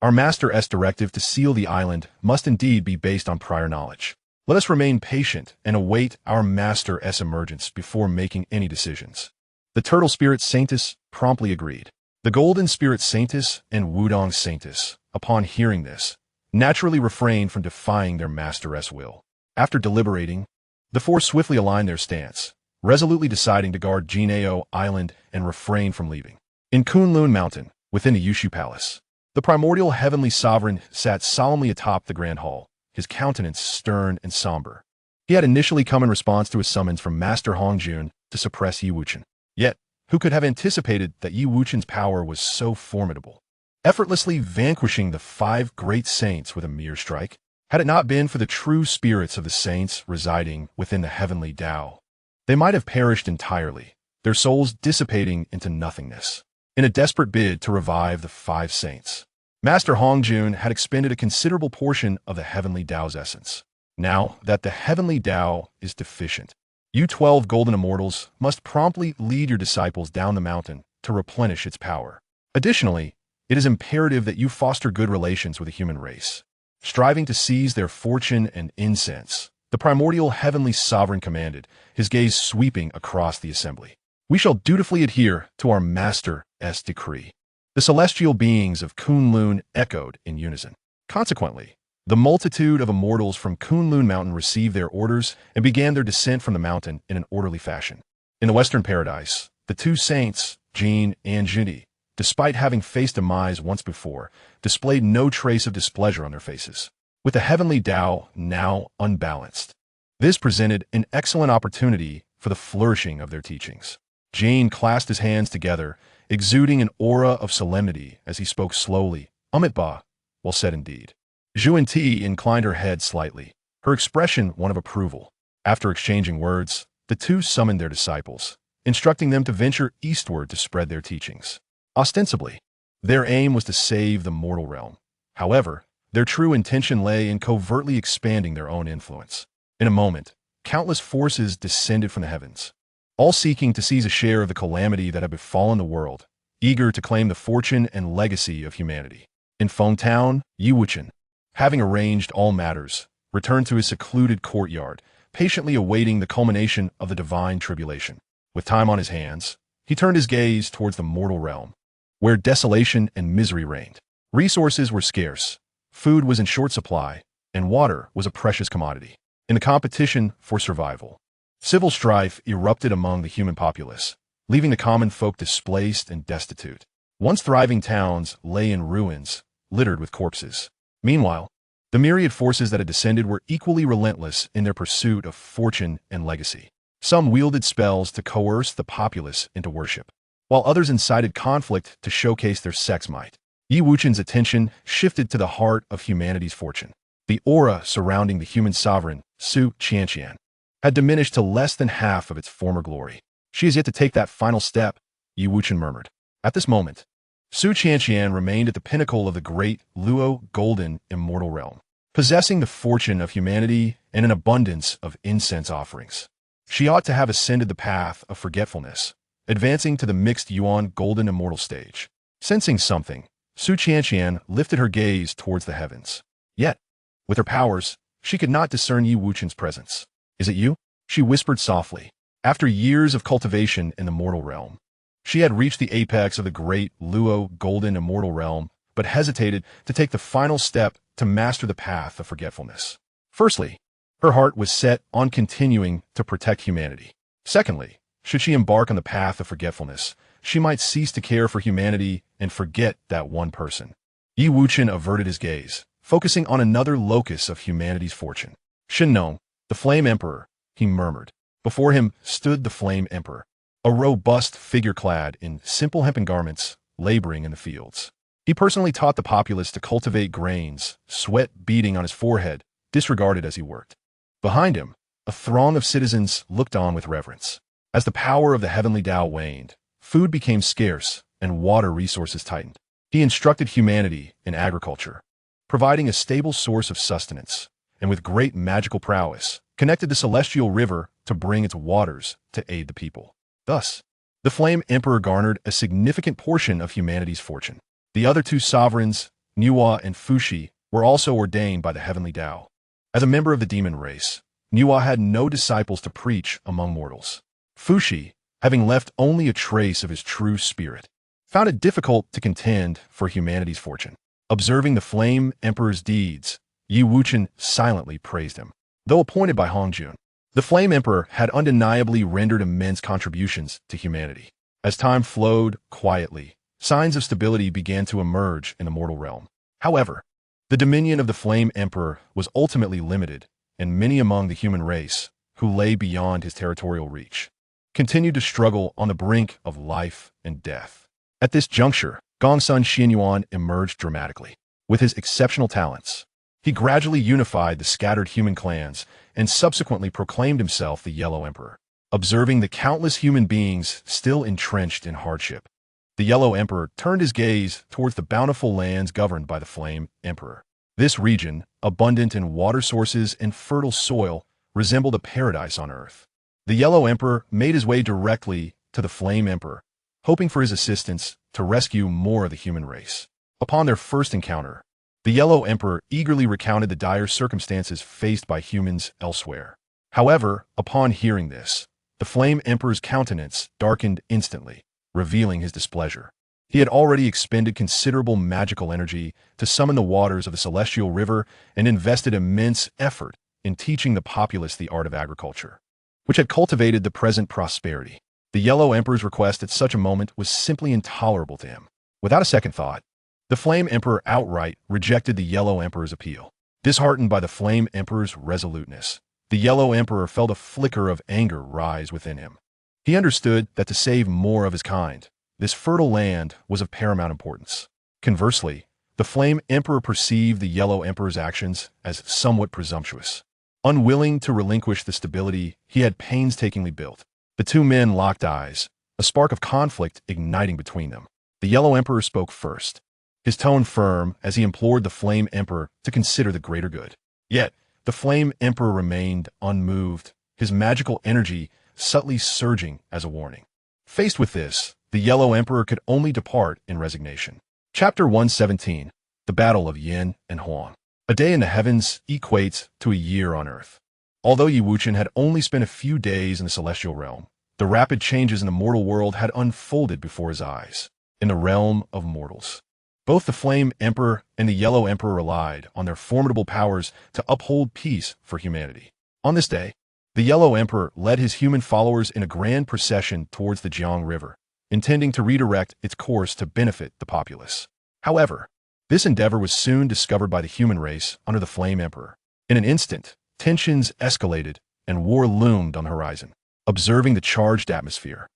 Our master's directive to seal the island must indeed be based on prior knowledge. Let us remain patient and await our master's emergence before making any decisions. The turtle spirit saintess promptly agreed. The golden spirit saintess and Wudong saintess, upon hearing this, naturally refrained from defying their master's will. After deliberating, the four swiftly aligned their stance, resolutely deciding to guard Jinao Island and refrain from leaving. In Kunlun Mountain, within the Yushu Palace, the primordial heavenly sovereign sat solemnly atop the grand hall, his countenance stern and somber. He had initially come in response to a summons from Master Hongjun to suppress Yi Wuchen. Yet, who could have anticipated that Yi Wuchen's power was so formidable, effortlessly vanquishing the 5 great saints with a mere strike? Had it not been for the true spirits of the saints residing within the heavenly Tao, they might have perished entirely, their souls dissipating into nothingness. In a desperate bid to revive the 5 saints, Master Hongjun had expended a considerable portion of the heavenly Tao's essence. Now that the heavenly Tao is deficient, you 12 golden immortals must promptly lead your disciples down the mountain to replenish its power. Additionally, it is imperative that you foster good relations with the human race, striving to seize their fortune and incense. The primordial heavenly sovereign commanded, his gaze sweeping across the assembly. We shall dutifully adhere to our master's decree. The celestial beings of Kunlun echoed in unison. Consequently, the multitude of immortals from Kunlun Mountain received their orders and began their descent from the mountain in an orderly fashion. In the Western Paradise, the 2 saints, Jin and Junyi, despite having faced demise once before, displayed no trace of displeasure on their faces. With the heavenly Tao now unbalanced, this presented an excellent opportunity for the flourishing of their teachings. Jin clasped his hands together, exuding an aura of solemnity as he spoke slowly, Ba, well said indeed. Zhuan Ti inclined her head slightly, her expression one of approval. After exchanging words, the 2 summoned their disciples, instructing them to venture eastward to spread their teachings. Ostensibly, their aim was to save the mortal realm. However, their true intention lay in covertly expanding their own influence. In a moment, countless forces descended from the heavens, all seeking to seize a share of the calamity that had befallen the world, eager to claim the fortune and legacy of humanity. In Feng Town, Yi Wuchen, having arranged all matters, returned to his secluded courtyard, patiently awaiting the culmination of the divine tribulation. With time on his hands, he turned his gaze towards the mortal realm, where desolation and misery reigned. Resources were scarce, food was in short supply, and water was a precious commodity. In the competition for survival, civil strife erupted among the human populace, leaving the common folk displaced and destitute. Once thriving towns lay in ruins, littered with corpses. Meanwhile, the myriad forces that had descended were equally relentless in their pursuit of fortune and legacy. Some wielded spells to coerce the populace into worship, while others incited conflict to showcase their sex might. Yi Wuchen's attention shifted to the heart of humanity's fortune. The aura surrounding the human sovereign, Su Qianqian, had diminished to less than half of its former glory. She has yet to take that final step, Yi Wuchen murmured. At this moment, Su Qianqian remained at the pinnacle of the great Luo golden immortal realm, possessing the fortune of humanity and an abundance of incense offerings. She ought to have ascended the path of forgetfulness, advancing to the mixed yuan golden immortal stage. Sensing something, Su Qianqian lifted her gaze towards the heavens. Yet, with her powers, she could not discern Yi Wuchen's presence. "Is it you?" she whispered softly. After years of cultivation in the mortal realm, she had reached the apex of the great Luo golden immortal realm, but hesitated to take the final step to master the path of forgetfulness. Firstly, her heart was set on continuing to protect humanity. Secondly, should she embark on the path of forgetfulness, she might cease to care for humanity and forget that one person. Yi Wuchen averted his gaze, focusing on another locus of humanity's fortune. "Shenong, the Flame Emperor," he murmured. Before him stood the Flame Emperor, a robust figure clad in simple hempen garments, laboring in the fields. He personally taught the populace to cultivate grains, sweat beading on his forehead, disregarded as he worked. Behind him, a throng of citizens looked on with reverence. As the power of the heavenly Tao waned, food became scarce and water resources tightened. He instructed humanity in agriculture, providing a stable source of sustenance, and with great magical prowess, connected the celestial river to bring its waters to aid the people. Thus, the Flame Emperor garnered a significant portion of humanity's fortune. The other two sovereigns, Nuwa and Fushi, were also ordained by the heavenly Tao. As a member of the demon race, Nuwa had no disciples to preach among mortals. Fushi, having left only a trace of his true spirit, found it difficult to contend for humanity's fortune. Observing the Flame Emperor's deeds, Yi Wuchen silently praised him. Though appointed by Hongjun, the Flame Emperor had undeniably rendered immense contributions to humanity. As time flowed quietly, signs of stability began to emerge in the mortal realm. However, the dominion of the Flame Emperor was ultimately limited, and many among the human race, who lay beyond his territorial reach, continued to struggle on the brink of life and death. At this juncture, Gongsun Xianyuan emerged dramatically. With his exceptional talents, he gradually unified the scattered human clans and subsequently proclaimed himself the Yellow Emperor. Observing the countless human beings still entrenched in hardship, the Yellow Emperor turned his gaze towards the bountiful lands governed by the Flame Emperor. This region, abundant in water sources and fertile soil, resembled a paradise on earth. The Yellow Emperor made his way directly to the Flame Emperor, hoping for his assistance to rescue more of the human race. Upon their first encounter, the Yellow Emperor eagerly recounted the dire circumstances faced by humans elsewhere. However, upon hearing this, the Flame Emperor's countenance darkened instantly, revealing his displeasure. He had already expended considerable magical energy to summon the waters of the celestial river and invested immense effort in teaching the populace the art of agriculture, which had cultivated the present prosperity. The Yellow Emperor's request at such a moment was simply intolerable to him. Without a second thought, the Flame Emperor outright rejected the Yellow Emperor's appeal. Disheartened by the Flame Emperor's resoluteness, the Yellow Emperor felt a flicker of anger rise within him. He understood that to save more of his kind, this fertile land was of paramount importance. Conversely, the Flame Emperor perceived the Yellow Emperor's actions as somewhat presumptuous. Unwilling to relinquish the stability he had painstakingly built, the two men locked eyes, a spark of conflict igniting between them. The Yellow Emperor spoke first, his tone firm as he implored the Flame Emperor to consider the greater good. Yet, the Flame Emperor remained unmoved, his magical energy subtly surging as a warning. Faced with this, the Yellow Emperor could only depart in resignation. Chapter 117, The Battle of Yin and Huang. A day in the heavens equates to a year on earth. Although Yi Wuchen had only spent a few days in the celestial realm, the rapid changes in the mortal world had unfolded before his eyes. In the realm of mortals, both the Flame Emperor and the Yellow Emperor relied on their formidable powers to uphold peace for humanity. On this day, the Yellow Emperor led his human followers in a grand procession towards the Jiang River, intending to redirect its course to benefit the populace. However, this endeavor was soon discovered by the human race under the Flame Emperor. In an instant, tensions escalated and war loomed on the horizon. Observing the charged atmosphere,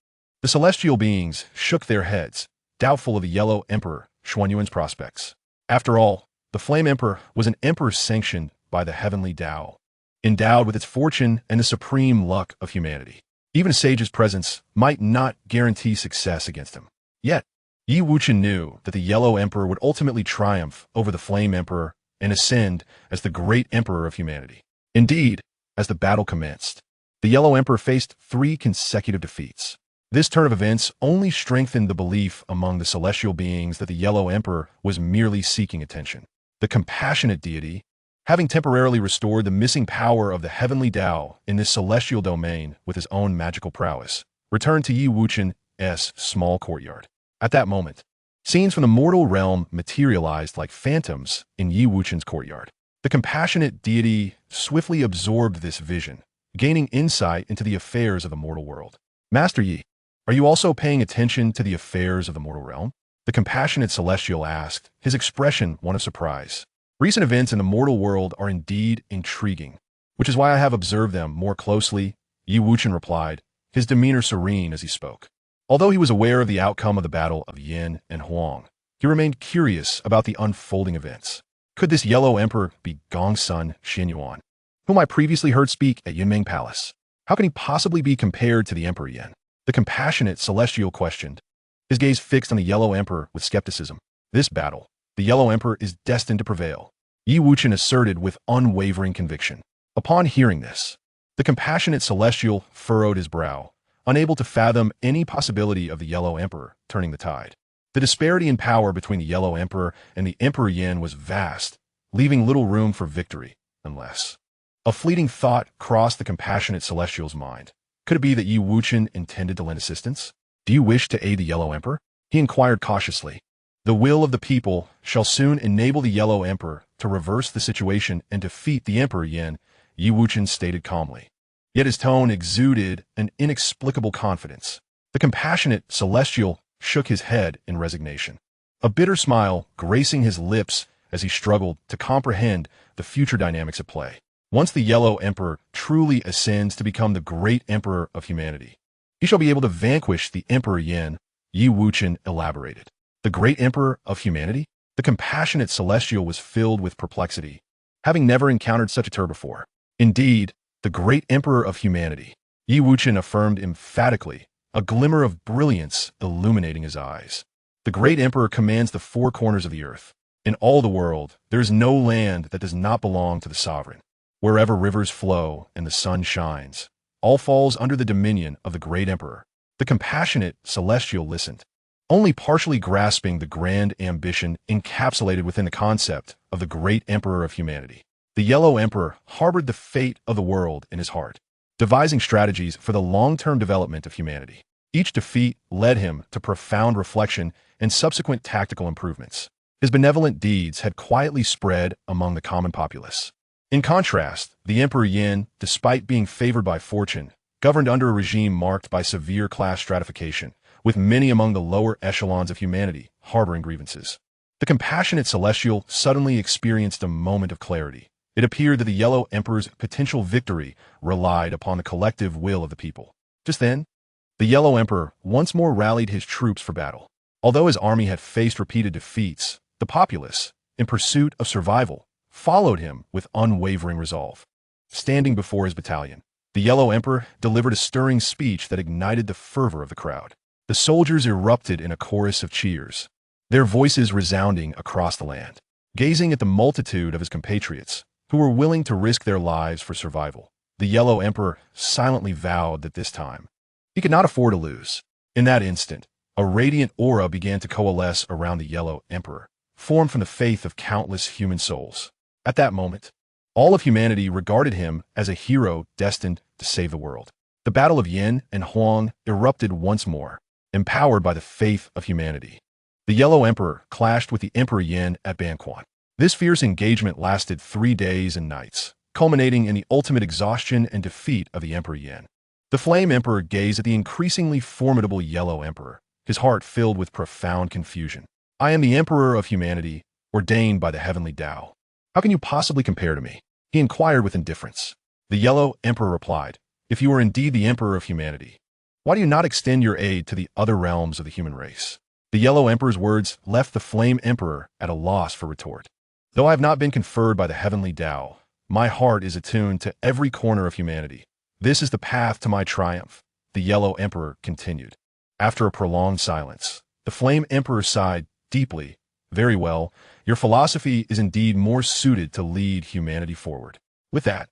the celestial beings shook their heads, doubtful of the Yellow Emperor Xuanyuan's prospects. After all, the Flame Emperor was an emperor sanctioned by the heavenly Tao, endowed with its fortune and the supreme luck of humanity. Even a sage's presence might not guarantee success against him. Yet, Yi Wuchen knew that the Yellow Emperor would ultimately triumph over the Flame Emperor and ascend as the great emperor of humanity. Indeed, as the battle commenced, The Yellow Emperor faced 3 consecutive defeats. This turn of events only strengthened the belief among the celestial beings that the Yellow Emperor was merely seeking attention. The compassionate deity, having temporarily restored the missing power of the heavenly Tao in this celestial domain with his own magical prowess, returned to Yi Wuchen's small courtyard. At that moment, scenes from the mortal realm materialized like phantoms in Yi Wuchen's courtyard. The compassionate deity swiftly absorbed this vision, gaining insight into the affairs of the mortal world. Master Yi, are you also paying attention to the affairs of the mortal realm? The compassionate celestial asked, his expression one of surprise. Recent events in the mortal world are indeed intriguing, which is why I have observed them more closely, Yi Wuchen replied, his demeanor serene as he spoke. Although he was aware of the outcome of the battle of Yin and Huang, he remained curious about the unfolding events. Could this Yellow Emperor be Gong's son, Xinyuan, whom I previously heard speak at Yunmeng Palace? How can he possibly be compared to the Emperor Yin? The compassionate celestial questioned, his gaze fixed on the Yellow Emperor with skepticism. This battle, the Yellow Emperor is destined to prevail, Yi Wuchen asserted with unwavering conviction. Upon hearing this, the compassionate celestial furrowed his brow, unable to fathom any possibility of the Yellow Emperor turning the tide. The disparity in power between the Yellow Emperor and the Emperor Yin was vast, leaving little room for victory, unless... A fleeting thought crossed the compassionate celestial's mind. Could it be that Yi Wuchen intended to lend assistance? Do you wish to aid the Yellow Emperor? He inquired cautiously. The will of the people shall soon enable the Yellow Emperor to reverse the situation and defeat the Emperor Yin, Yi Wuchen stated calmly. Yet his tone exuded an inexplicable confidence. The compassionate celestial shook his head in resignation, a bitter smile gracing his lips as he struggled to comprehend the future dynamics at play. Once the Yellow Emperor truly ascends to become the great emperor of humanity, he shall be able to vanquish the Emperor Yin, Yi Wuchen elaborated. The great emperor of humanity? The compassionate celestial was filled with perplexity, having never encountered such a term before. Indeed, the great emperor of humanity, Yi Wuchen affirmed emphatically, a glimmer of brilliance illuminating his eyes. The great emperor commands the 4 corners of the earth. In all the world, there is no land that does not belong to the sovereign. Wherever rivers flow and the sun shines, all falls under the dominion of the great emperor. The compassionate celestial listened, only partially grasping the grand ambition encapsulated within the concept of the great emperor of humanity. The Yellow Emperor harbored the fate of the world in his heart, devising strategies for the long-term development of humanity. Each defeat led him to profound reflection and subsequent tactical improvements. His benevolent deeds had quietly spread among the common populace. In contrast, the Emperor Yin, despite being favored by fortune, governed under a regime marked by severe class stratification, with many among the lower echelons of humanity harboring grievances. The compassionate celestial suddenly experienced a moment of clarity. It appeared that the Yellow Emperor's potential victory relied upon the collective will of the people. Just then, the Yellow Emperor once more rallied his troops for battle. Although his army had faced repeated defeats, the populace, in pursuit of survival, followed him with unwavering resolve. Standing before his battalion, the Yellow Emperor delivered a stirring speech that ignited the fervor of the crowd. The soldiers erupted in a chorus of cheers, their voices resounding across the land. Gazing at the multitude of his compatriots, who were willing to risk their lives for survival, the Yellow Emperor silently vowed that this time, he could not afford to lose. In that instant, a radiant aura began to coalesce around the Yellow Emperor, formed from the faith of countless human souls. At that moment, all of humanity regarded him as a hero destined to save the world. The Battle of Yin and Huang erupted once more, empowered by the faith of humanity. The Yellow Emperor clashed with the Emperor Yin at Banquan. This fierce engagement lasted 3 days and nights, culminating in the ultimate exhaustion and defeat of the Emperor Yin. The Flame Emperor gazed at the increasingly formidable Yellow Emperor, his heart filled with profound confusion. I am the Emperor of humanity, ordained by the heavenly Tao. How can you possibly compare to me? He inquired with indifference. The Yellow Emperor replied, if you are indeed the Emperor of humanity, why do you not extend your aid to the other realms of the human race? The Yellow Emperor's words left the Flame Emperor at a loss for retort. Though I have not been conferred by the heavenly Tao, my heart is attuned to every corner of humanity. This is the path to my triumph, the Yellow Emperor continued. After a prolonged silence, the Flame Emperor sighed deeply. Very well, your philosophy is indeed more suited to lead humanity forward. With that,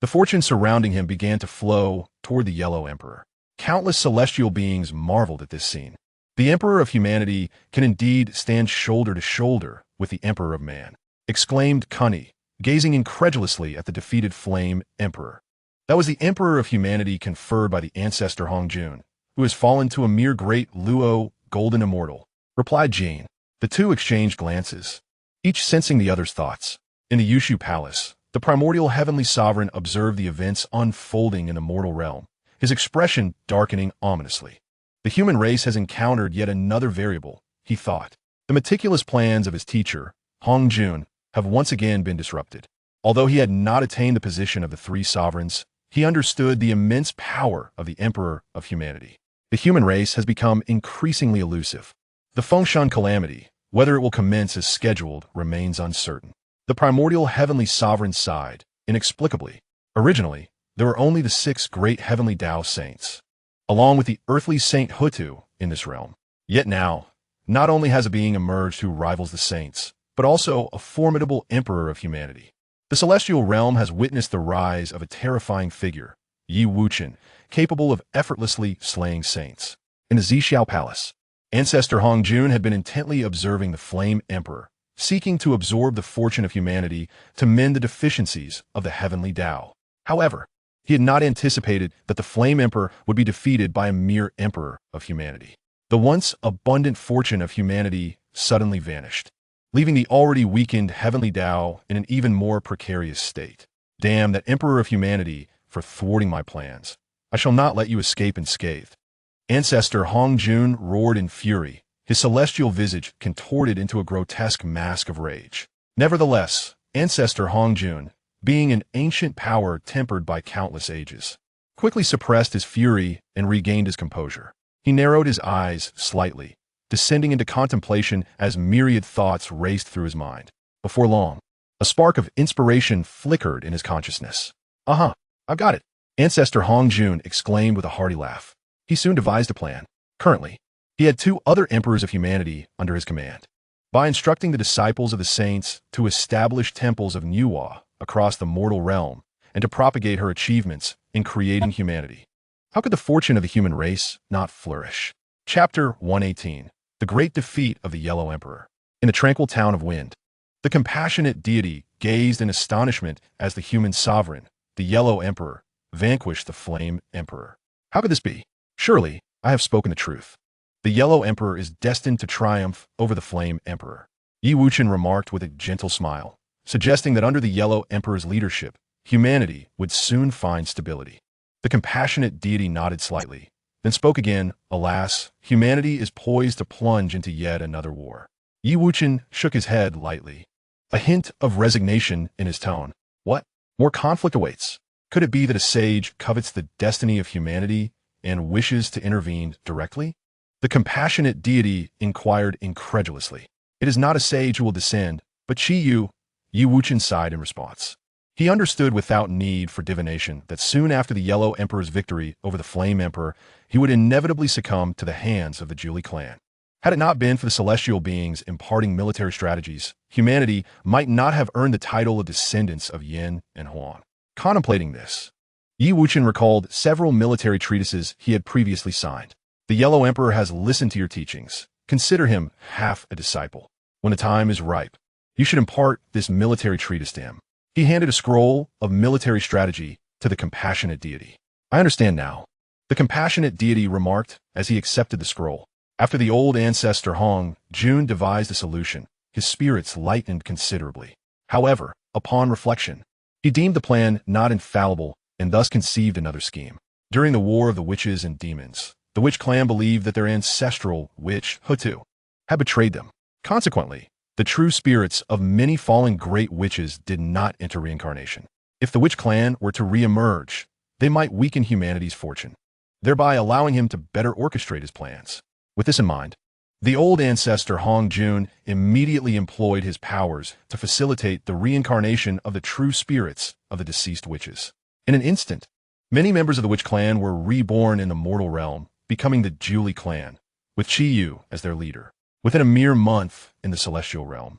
The fortune surrounding him began to flow toward the Yellow Emperor. Countless celestial beings marveled at this scene. The Emperor of Humanity can indeed stand shoulder to shoulder with the Emperor of Man, exclaimed Cunny, gazing incredulously at the defeated Flame Emperor. That was the Emperor of Humanity conferred by the ancestor Hongjun, who has fallen to a mere great Luo golden immortal, replied Jane. The two exchanged glances, each sensing the other's thoughts. In the Yushu Palace, the primordial heavenly sovereign observed the events unfolding in the mortal realm, his expression darkening ominously. The human race has encountered yet another variable, he thought. The meticulous plans of his teacher, Hongjun, have once again been disrupted. Although he had not attained the position of the three sovereigns, he understood the immense power of the Emperor of Humanity. The human race has become increasingly elusive. The Fengshan calamity, whether it will commence as scheduled, remains uncertain. The primordial heavenly sovereign sighed, inexplicably. Originally, there were only the 6 great heavenly Tao saints, along with the earthly Saint Hutu in this realm. Yet now, not only has a being emerged who rivals the saints, but also a formidable Emperor of Humanity. The celestial realm has witnessed the rise of a terrifying figure, Yi Wuchen, capable of effortlessly slaying saints. In the Zixiao Palace, ancestor Hongjun had been intently observing the Flame Emperor, seeking to absorb the fortune of humanity to mend the deficiencies of the heavenly Tao. However, he had not anticipated that the Flame Emperor would be defeated by a mere Emperor of Humanity. The once abundant fortune of humanity suddenly vanished, leaving the already weakened heavenly Tao in an even more precarious state. Damn that Emperor of Humanity for thwarting my plans. I shall not let you escape unscathed. Ancestor Hongjun roared in fury, his celestial visage contorted into a grotesque mask of rage. Nevertheless, Ancestor Hongjun, being an ancient power tempered by countless ages, quickly suppressed his fury and regained his composure. He narrowed his eyes slightly, descending into contemplation as myriad thoughts raced through his mind. Before long, a spark of inspiration flickered in his consciousness. I've got it, Ancestor Hongjun exclaimed with a hearty laugh. He soon devised a plan. Currently, he had 2 other emperors of humanity under his command. By instructing the disciples of the saints to establish temples of Nuwa across the mortal realm and to propagate her achievements in creating humanity, how could the fortune of the human race not flourish? Chapter 118. The Great Defeat of the Yellow Emperor. In the tranquil town of Wind, the compassionate deity gazed in astonishment as the human sovereign, the Yellow Emperor, vanquished the Flame Emperor. How could this be? Surely, I have spoken the truth. The Yellow Emperor is destined to triumph over the Flame Emperor. Yi Wuchen remarked with a gentle smile, suggesting that under the Yellow Emperor's leadership, humanity would soon find stability. The compassionate deity nodded slightly, then spoke again. Alas, humanity is poised to plunge into yet another war. Yi Wuchen shook his head lightly, a hint of resignation in his tone. What? More conflict awaits? Could it be that a sage covets the destiny of humanity and wishes to intervene directly? The compassionate deity inquired incredulously. It is not a sage who will descend, but Yi Wuchen sighed in response. He understood without need for divination that soon after the Yellow Emperor's victory over the Flame Emperor, he would inevitably succumb to the hands of the Zhuli clan. Had it not been for the celestial beings imparting military strategies, humanity might not have earned the title of descendants of Yin and Huan. Contemplating this, Yi Wuchen recalled several military treatises he had previously signed. The Yellow Emperor has listened to your teachings. Consider him half a disciple. When the time is ripe, you should impart this military treatise to him. He handed a scroll of military strategy to the compassionate deity. I understand now, the compassionate deity remarked as he accepted the scroll. After the old ancestor Hongjun devised a solution, his spirits lightened considerably. However, upon reflection, he deemed the plan not infallible and thus conceived another scheme. During the War of the Witches and Demons, the Witch clan believed that their ancestral witch, Hutu, had betrayed them. Consequently, the true spirits of many fallen great witches did not enter reincarnation. If the Witch clan were to re-emerge, they might weaken humanity's fortune, thereby allowing him to better orchestrate his plans. With this in mind, the old ancestor Hongjun immediately employed his powers to facilitate the reincarnation of the true spirits of the deceased witches. In an instant, many members of the Witch clan were reborn in the mortal realm, becoming the Zhuli clan, with Qiyu as their leader. Within a mere month in the celestial realm,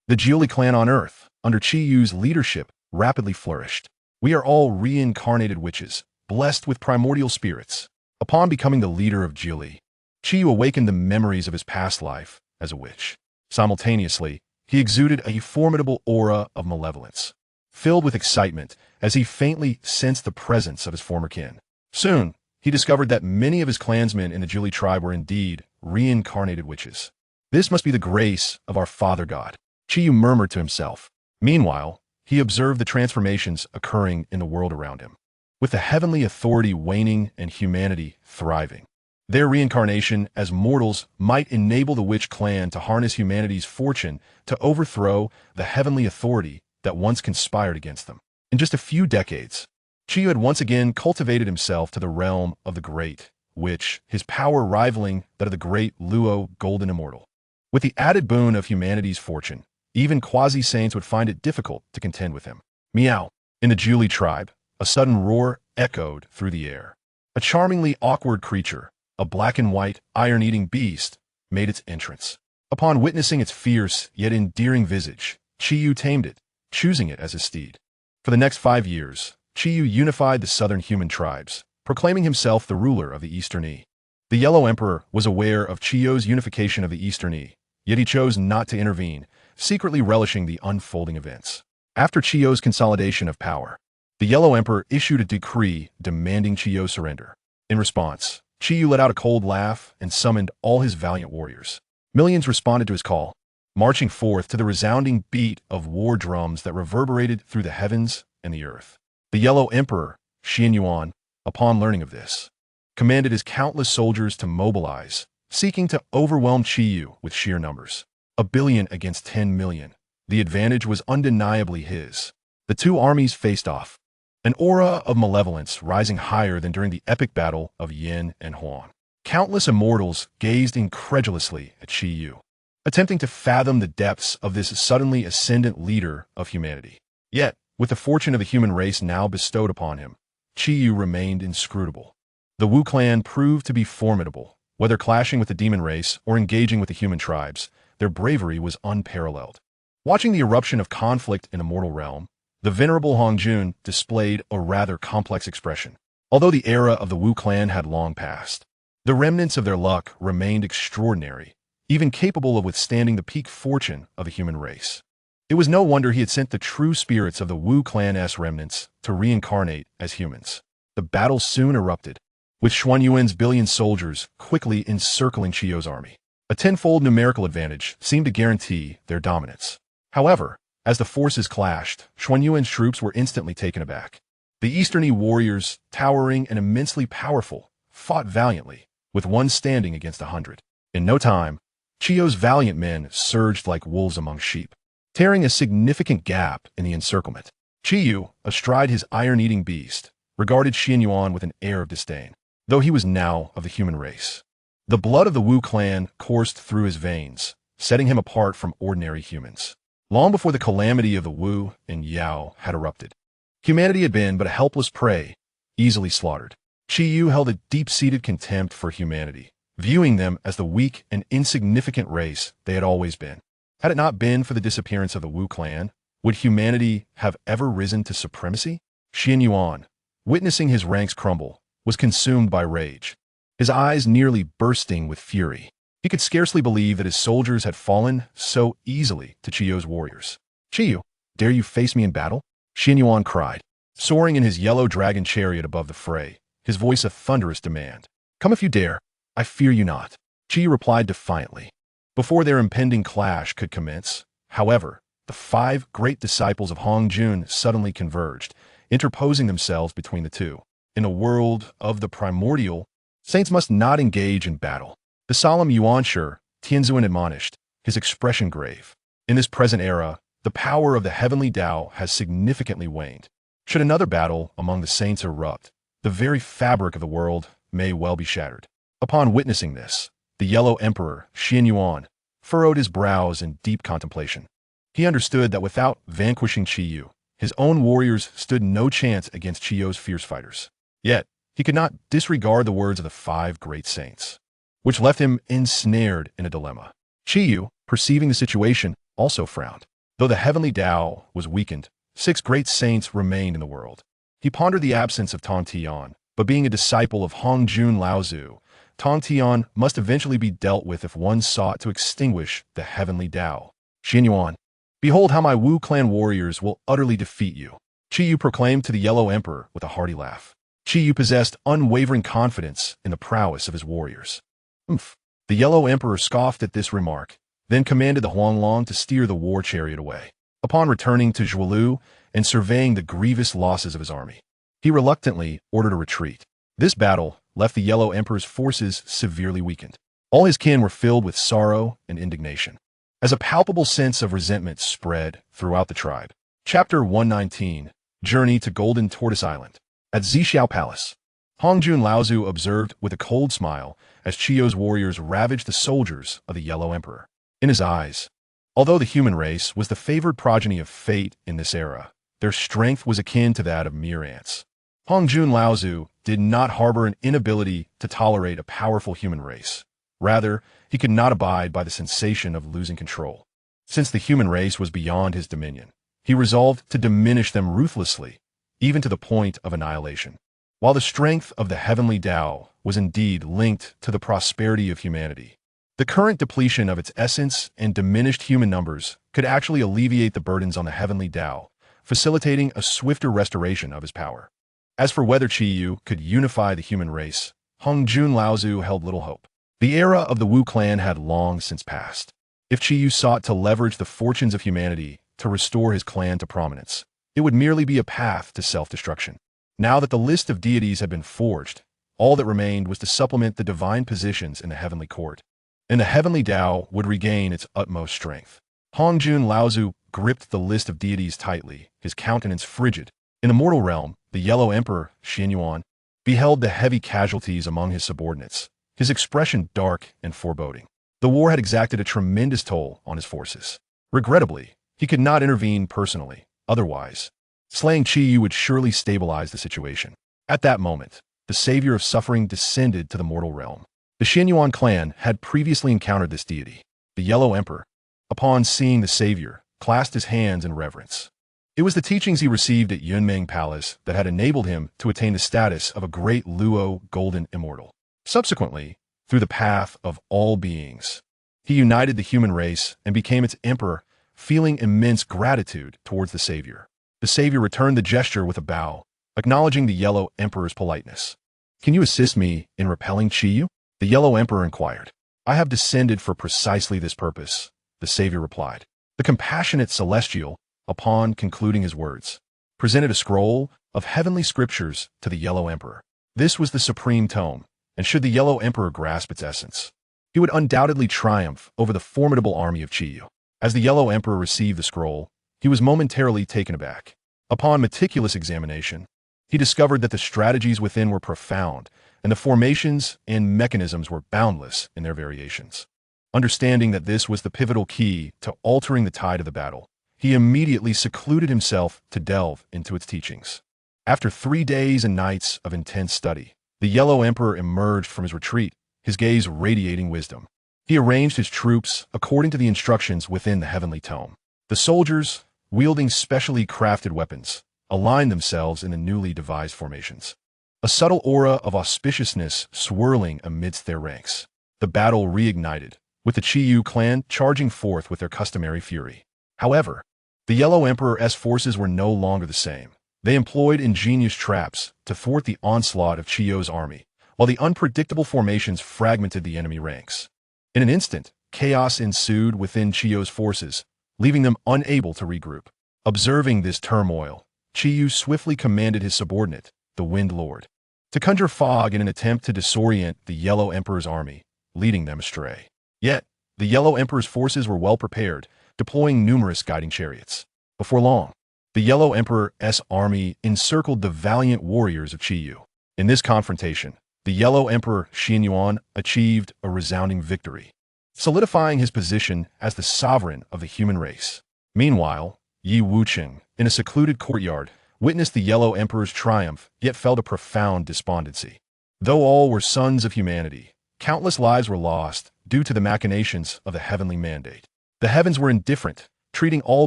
the Zhuli clan on Earth, under Qiyu's leadership, rapidly flourished. We are all reincarnated witches, blessed with primordial spirits. Upon becoming the leader of Jili, Qiyu awakened the memories of his past life as a witch. Simultaneously, he exuded a formidable aura of malevolence, filled with excitement as he faintly sensed the presence of his former kin. Soon, he discovered that many of his clansmen in the Jili tribe were indeed reincarnated witches. This must be the grace of our Father God, Qiyu murmured to himself. Meanwhile, he observed the transformations occurring in the world around him, with the heavenly authority waning and humanity thriving. Their reincarnation as mortals might enable the witch clan to harness humanity's fortune to overthrow the heavenly authority that once conspired against them. In just a few decades, Qiyu had once again cultivated himself to the realm of the Great Witch, his power rivaling that of the Great Luo Golden Immortal. With the added boon of humanity's fortune, even quasi-saints would find it difficult to contend with him. Meow. In the Jili tribe, a sudden roar echoed through the air. A charmingly awkward creature, a black and white, iron-eating beast, made its entrance. Upon witnessing its fierce yet endearing visage, Qiyu tamed it, choosing it as his steed. For the next 5 years, Qiyu unified the southern human tribes, proclaiming himself the ruler of the Eastern E. The Yellow Emperor was aware of Qiyu's unification of the Eastern E, yet he chose not to intervene, secretly relishing the unfolding events. After Qiyu's consolidation of power, the Yellow Emperor issued a decree demanding Qiyu's surrender. In response, Qiyu let out a cold laugh and summoned all his valiant warriors. Millions responded to his call, marching forth to the resounding beat of war drums that reverberated through the heavens and the earth. The Yellow Emperor, Xianyuan, upon learning of this, commanded his countless soldiers to mobilize, seeking to overwhelm Qiyu with sheer numbers. 1 billion against 10 million. The advantage was undeniably his. The two armies faced off, an aura of malevolence rising higher than during the epic battle of Yin and Huan. Countless immortals gazed incredulously at Qiyu, attempting to fathom the depths of this suddenly ascendant leader of humanity. Yet, with the fortune of the human race now bestowed upon him, Qiyu remained inscrutable. The Wu clan proved to be formidable. Whether clashing with the demon race or engaging with the human tribes, their bravery was unparalleled. Watching the eruption of conflict in the mortal realm, the venerable Hongjun displayed a rather complex expression. Although the era of the Wu clan had long passed, the remnants of their luck remained extraordinary, even capable of withstanding the peak fortune of the human race. It was no wonder he had sent the true spirits of the Wu clan's remnants to reincarnate as humans. The battle soon erupted, with Xuanyuan's billion soldiers quickly encircling Qiyu's army. A tenfold numerical advantage seemed to guarantee their dominance. However, as the forces clashed, Xuanyuan's troops were instantly taken aback. The Eastern E warriors, towering and immensely powerful, fought valiantly, with one standing against 100. In no time, Qiyu's valiant men surged like wolves among sheep, tearing a significant gap in the encirclement. Qiyu, astride his iron-eating beast, regarded Xianyuan with an air of disdain, though he was now of the human race. The blood of the Wu clan coursed through his veins, setting him apart from ordinary humans. Long before the calamity of the Wu and Yao had erupted, humanity had been but a helpless prey, easily slaughtered. Qiyu held a deep-seated contempt for humanity, viewing them as the weak and insignificant race they had always been. Had it not been for the disappearance of the Wu clan, would humanity have ever risen to supremacy? Xianyuan, witnessing his ranks crumble, was consumed by rage, his eyes nearly bursting with fury. He could scarcely believe that his soldiers had fallen so easily to Qiyu's warriors. "Qiyu, dare you face me in battle?" Xianyuan cried, soaring in his yellow dragon chariot above the fray, his voice a thunderous demand. "Come if you dare, I fear you not," Qiyu replied defiantly. Before their impending clash could commence, however, the 5 great disciples of Hongjun suddenly converged, interposing themselves between the two. In a world of the primordial, saints must not engage in battle. The solemn Yuanshi, Tianzuan admonished, his expression grave. In this present era, the power of the heavenly Tao has significantly waned. Should another battle among the saints erupt, the very fabric of the world may well be shattered. Upon witnessing this, the Yellow Emperor, Xianyuan, furrowed his brows in deep contemplation. He understood that without vanquishing Qiyu, his own warriors stood no chance against Qiyu's fierce fighters. Yet, he could not disregard the words of the 5 great saints, which left him ensnared in a dilemma. Qiyu, perceiving the situation, also frowned. Though the heavenly Tao was weakened, 6 great saints remained in the world. He pondered the absence of Tang Tian, but being a disciple of Hongjun Laozu, Tang Tian must eventually be dealt with if one sought to extinguish the heavenly Tao. Xianyuan, behold how my Wu clan warriors will utterly defeat you, Qi Yu proclaimed to the Yellow Emperor with a hearty laugh. Qi Yu possessed unwavering confidence in the prowess of his warriors. Oomph. The Yellow Emperor scoffed at this remark, then commanded the Huanglong to steer the war chariot away. Upon returning to Zhuolu and surveying the grievous losses of his army, he reluctantly ordered a retreat. This battle left the Yellow Emperor's forces severely weakened. All his kin were filled with sorrow and indignation, as a palpable sense of resentment spread throughout the tribe. Chapter 119, Journey to Golden Tortoise Island. At Zixiao Palace, Hongjun Laozu observed with a cold smile as Qiu's warriors ravaged the soldiers of the Yellow Emperor. In his eyes, although the human race was the favored progeny of fate in this era, their strength was akin to that of mere ants. Hongjun Laozu did not harbor an inability to tolerate a powerful human race. Rather, he could not abide by the sensation of losing control. Since the human race was beyond his dominion, he resolved to diminish them ruthlessly, even to the point of annihilation. While the strength of the heavenly Tao was indeed linked to the prosperity of humanity, the current depletion of its essence and diminished human numbers could actually alleviate the burdens on the heavenly Tao, facilitating a swifter restoration of his power. As for whether Qi Yu could unify the human race, Hongjun Laozu held little hope. The era of the Wu clan had long since passed. If Qi Yu sought to leverage the fortunes of humanity to restore his clan to prominence, it would merely be a path to self-destruction. Now that the list of deities had been forged, all that remained was to supplement the divine positions in the heavenly court, and the heavenly Tao would regain its utmost strength. Hongjun Laozu gripped the list of deities tightly, his countenance frigid. In the mortal realm, the Yellow Emperor, Xianyuan, beheld the heavy casualties among his subordinates, his expression dark and foreboding. The war had exacted a tremendous toll on his forces. Regrettably, he could not intervene personally. Otherwise, slaying Qi Yu would surely stabilize the situation. At that moment, the savior of suffering descended to the mortal realm. The Xianyuan clan had previously encountered this deity. The Yellow Emperor, upon seeing the savior, clasped his hands in reverence. It was the teachings he received at Yunmeng Palace that had enabled him to attain the status of a great Luo golden immortal. Subsequently, through the path of all beings, he united the human race and became its emperor, feeling immense gratitude towards the savior. The savior returned the gesture with a bow, acknowledging the Yellow Emperor's politeness. "Can you assist me in repelling Qi Yu?" the Yellow Emperor inquired. "I have descended for precisely this purpose," the savior replied. The compassionate celestial, upon concluding his words, presented a scroll of heavenly scriptures to the Yellow Emperor. This was the supreme tome, and should the Yellow Emperor grasp its essence, he would undoubtedly triumph over the formidable army of Qi Yu. As the Yellow Emperor received the scroll, he was momentarily taken aback. Upon meticulous examination, he discovered that the strategies within were profound, and the formations and mechanisms were boundless in their variations. Understanding that this was the pivotal key to altering the tide of the battle, he immediately secluded himself to delve into its teachings. After 3 days and nights of intense study, the Yellow Emperor emerged from his retreat, his gaze radiating wisdom. He arranged his troops according to the instructions within the heavenly tome. The soldiers, wielding specially crafted weapons, aligned themselves in the newly devised formations, a subtle aura of auspiciousness swirling amidst their ranks. The battle reignited, with the Qi Yu clan charging forth with their customary fury. However, the Yellow Emperor's forces were no longer the same. They employed ingenious traps to thwart the onslaught of Qi Yu's army, while the unpredictable formations fragmented the enemy ranks. In an instant, chaos ensued within Qi Yu's forces, leaving them unable to regroup. Observing this turmoil, Qi Yu swiftly commanded his subordinate, the Wind Lord, to conjure fog in an attempt to disorient the Yellow Emperor's army, leading them astray. Yet, the Yellow Emperor's forces were well prepared, deploying numerous guiding chariots. Before long, the Yellow Emperor's army encircled the valiant warriors of Qi Yu. In this confrontation, the Yellow Emperor Xianyuan achieved a resounding victory, solidifying his position as the sovereign of the human race. Meanwhile, Yi Wuchen, in a secluded courtyard, witnessed the Yellow Emperor's triumph, yet felt a profound despondency. Though all were sons of humanity, countless lives were lost due to the machinations of the heavenly mandate. The heavens were indifferent, treating all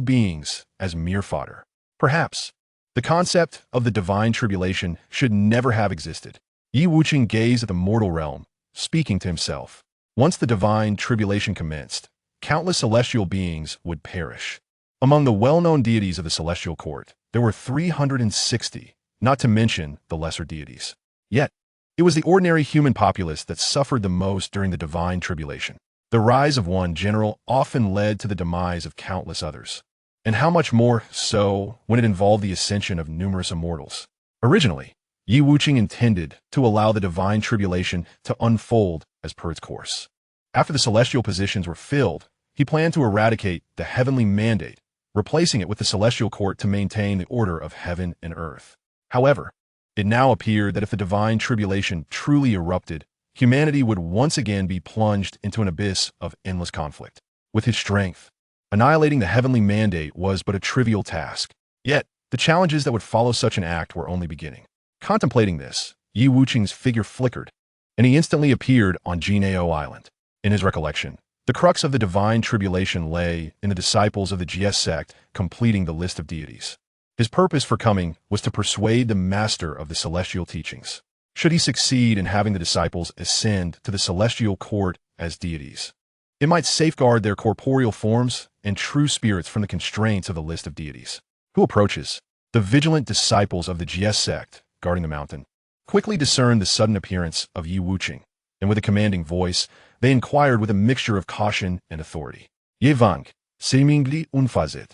beings as mere fodder. Perhaps, The concept of the divine tribulation should never have existed. Yi Wuchen gazed at the mortal realm, speaking to himself. Once the divine tribulation commenced, countless celestial beings would perish. Among the well-known deities of the celestial court, there were 360, not to mention the lesser deities. Yet, it was the ordinary human populace that suffered the most during the divine tribulation. The rise of one general often led to the demise of countless others. And how much more so when it involved the ascension of numerous immortals. Originally, Yi Wuchen intended to allow the divine tribulation to unfold as per its course. After the celestial positions were filled, he planned to eradicate the heavenly mandate, replacing it with the celestial court to maintain the order of heaven and earth. However, it now appeared that if the divine tribulation truly erupted, humanity would once again be plunged into an abyss of endless conflict. With his strength, annihilating the heavenly mandate was but a trivial task. Yet, the challenges that would follow such an act were only beginning. Contemplating this, Yi Wuchen's figure flickered, and he instantly appeared on Jinao Island. In his recollection, the crux of the divine tribulation lay in the disciples of the GS sect completing the list of deities. His purpose for coming was to persuade the master of the celestial teachings. Should he succeed in having the disciples ascend to the celestial court as deities, it might safeguard their corporeal forms and true spirits from the constraints of the list of deities. Who approaches? The vigilant disciples of the GS sect, guarding the mountain, quickly discerned the sudden appearance of Yi Wuchen, and with a commanding voice, they inquired with a mixture of caution and authority. Ye Wang, seemingly unfazed,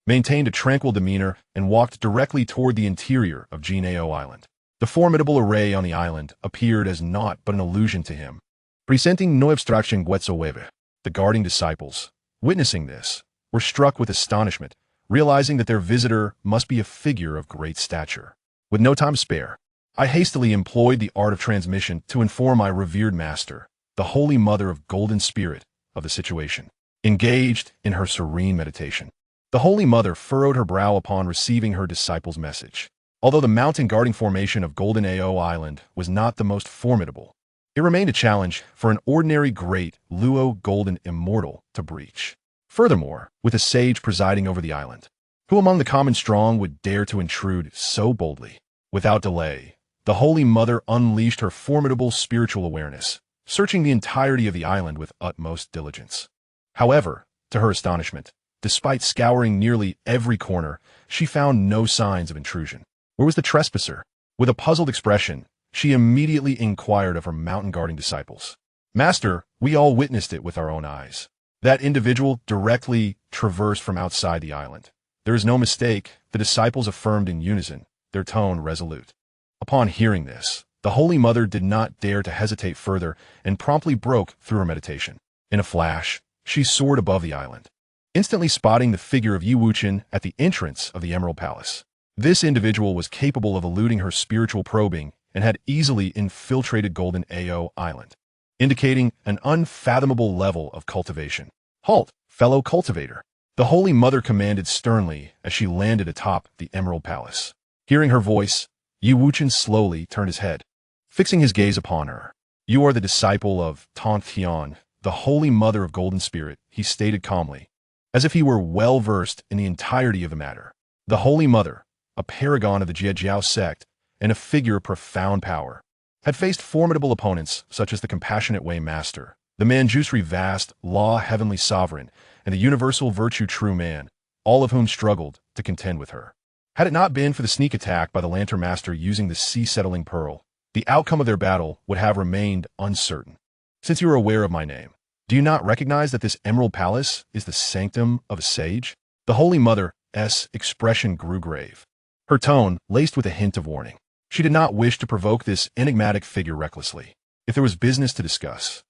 maintained a tranquil demeanor and walked directly toward the interior of Jinao Island. The formidable array on the island appeared as naught but an illusion to him, presenting no abstraction whatsoever. The guarding disciples, witnessing this, were struck with astonishment, realizing that their visitor must be a figure of great stature. With no time to spare, I hastily employed the art of transmission to inform my revered master, the Holy Mother of Golden Spirit, of the situation. Engaged in her serene meditation, the Holy Mother furrowed her brow upon receiving her disciple's message. Although the mountain guarding formation of Golden Ao Island was not the most formidable, it remained a challenge for an ordinary great Luo Golden Immortal to breach. Furthermore, with a sage presiding over the island, who among the common strong would dare to intrude so boldly? Without delay, the Holy Mother unleashed her formidable spiritual awareness, searching the entirety of the island with utmost diligence. However, to her astonishment, despite scouring nearly every corner, she found no signs of intrusion. Where was the trespasser? With a puzzled expression, she immediately inquired of her mountain-guarding disciples. Master, we all witnessed it with our own eyes. That individual directly traversed from outside the island. There is no mistake, the disciples affirmed in unison, their tone resolute. Upon hearing this, the Holy Mother did not dare to hesitate further and promptly broke through her meditation. In a flash, she soared above the island, instantly spotting the figure of Yi Wuchen at the entrance of the Emerald Palace. This individual was capable of eluding her spiritual probing and had easily infiltrated Golden Ao Island, indicating an unfathomable level of cultivation. Halt, fellow cultivator! The Holy Mother commanded sternly as she landed atop the Emerald Palace. Hearing her voice, Yi Wuchen slowly turned his head, fixing his gaze upon her. You are the disciple of Tang Tian, the Holy Mother of Golden Spirit, he stated calmly, as if he were well versed in the entirety of the matter. The Holy Mother, a paragon of the Jiejiao sect and a figure of profound power, had faced formidable opponents such as the Compassionate Way Master, the Manjusri Vast Law Heavenly Sovereign, and the Universal Virtue True Man, all of whom struggled to contend with her. Had it not been for the sneak attack by the Lantern Master using the Sea-Settling Pearl, the outcome of their battle would have remained uncertain. Since you are aware of my name, do you not recognize that this Emerald Palace is the sanctum of a sage? The Holy Mother's expression grew grave, her tone laced with a hint of warning. She did not wish to provoke this enigmatic figure recklessly. If there was business to discuss,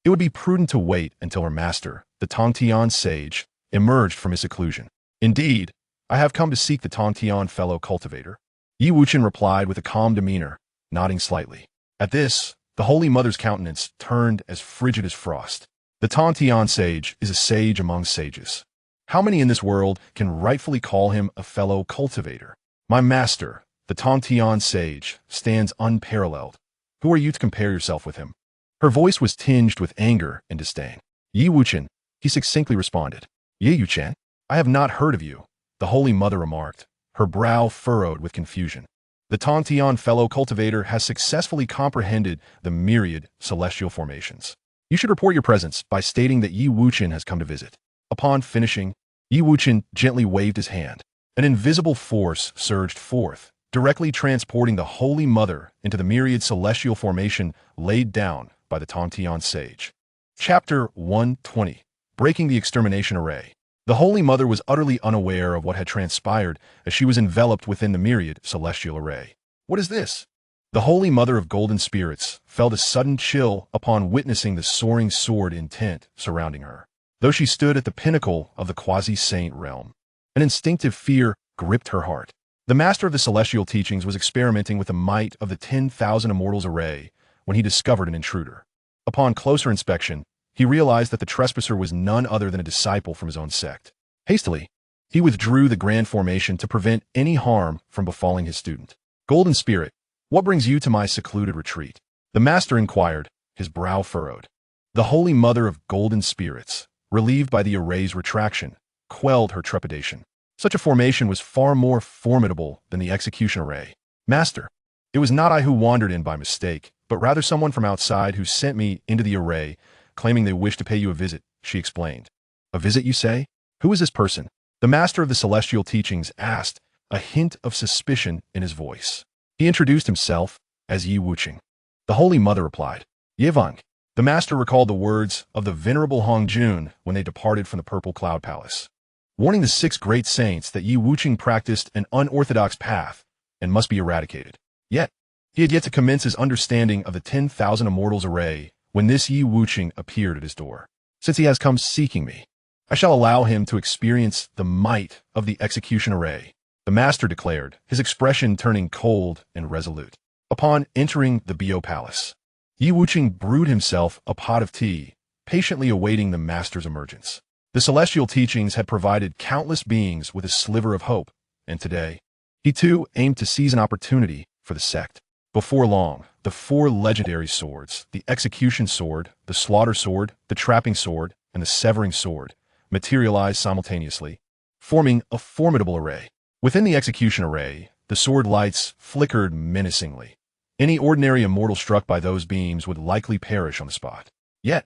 it would be prudent to wait until her master, the Tongtian sage, emerged from his seclusion. Indeed, I have come to seek the Tongtian fellow cultivator. Yi Wuchen replied with a calm demeanor, nodding slightly. At this, the Holy Mother's countenance turned as frigid as frost. The Tongtian sage is a sage among sages. How many in this world can rightfully call him a fellow cultivator? My master, the Tongtian sage, stands unparalleled. Who are you to compare yourself with him? Her voice was tinged with anger and disdain. Yi Wuchen, he succinctly responded. Ye Yuchen, I have not heard of you, the Holy Mother remarked, her brow furrowed with confusion. The Tongtian fellow cultivator has successfully comprehended the myriad celestial formations. You should report your presence by stating that Yi Wuchen has come to visit. Upon finishing, Yi Wuchen gently waved his hand. An invisible force surged forth, directly transporting the Holy Mother into the myriad celestial formation laid down by the Tongtian sage. Chapter 120. Breaking the Extermination Array. The Holy Mother was utterly unaware of what had transpired as she was enveloped within the myriad celestial array. What is this? The Holy Mother of Golden Spirits felt a sudden chill upon witnessing the soaring sword intent surrounding her. Though she stood at the pinnacle of the quasi-saint realm, an instinctive fear gripped her heart. The Master of the Celestial Teachings was experimenting with the might of the 10,000 Immortals array when he discovered an intruder. Upon closer inspection, he realized that the trespasser was none other than a disciple from his own sect. Hastily, he withdrew the grand formation to prevent any harm from befalling his student. Golden Spirit, what brings you to my secluded retreat? The Master inquired, his brow furrowed. The Holy Mother of Golden Spirits, relieved by the array's retraction, quelled her trepidation. Such a formation was far more formidable than the execution array. Master, it was not I who wandered in by mistake, but rather someone from outside who sent me into the array, claiming they wished to pay you a visit, she explained. A visit, you say? Who is this person? The Master of the Celestial Teachings asked, a hint of suspicion in his voice. He introduced himself as Yi Wuchen. The Holy Mother replied, Yevang. The Master recalled the words of the Venerable Hongjun when they departed from the Purple Cloud Palace, warning the 6 great saints that Yi Wuchen practiced an unorthodox path and must be eradicated. Yet, he had yet to commence his understanding of the 10,000 Immortals array when this Yi Wuchen appeared at his door. Since he has come seeking me, I shall allow him to experience the might of the execution array, the Master declared, his expression turning cold and resolute. Upon entering the Bio Palace, Yi Wuchen brewed himself a pot of tea, patiently awaiting the Master's emergence. The Celestial Teachings had provided countless beings with a sliver of hope, and today, he too aimed to seize an opportunity for the sect. Before long, the 4 legendary swords, the Execution Sword, the Slaughter Sword, the Trapping Sword, and the Severing Sword, materialized simultaneously, forming a formidable array. Within the Execution array, the sword lights flickered menacingly. Any ordinary immortal struck by those beams would likely perish on the spot. Yet,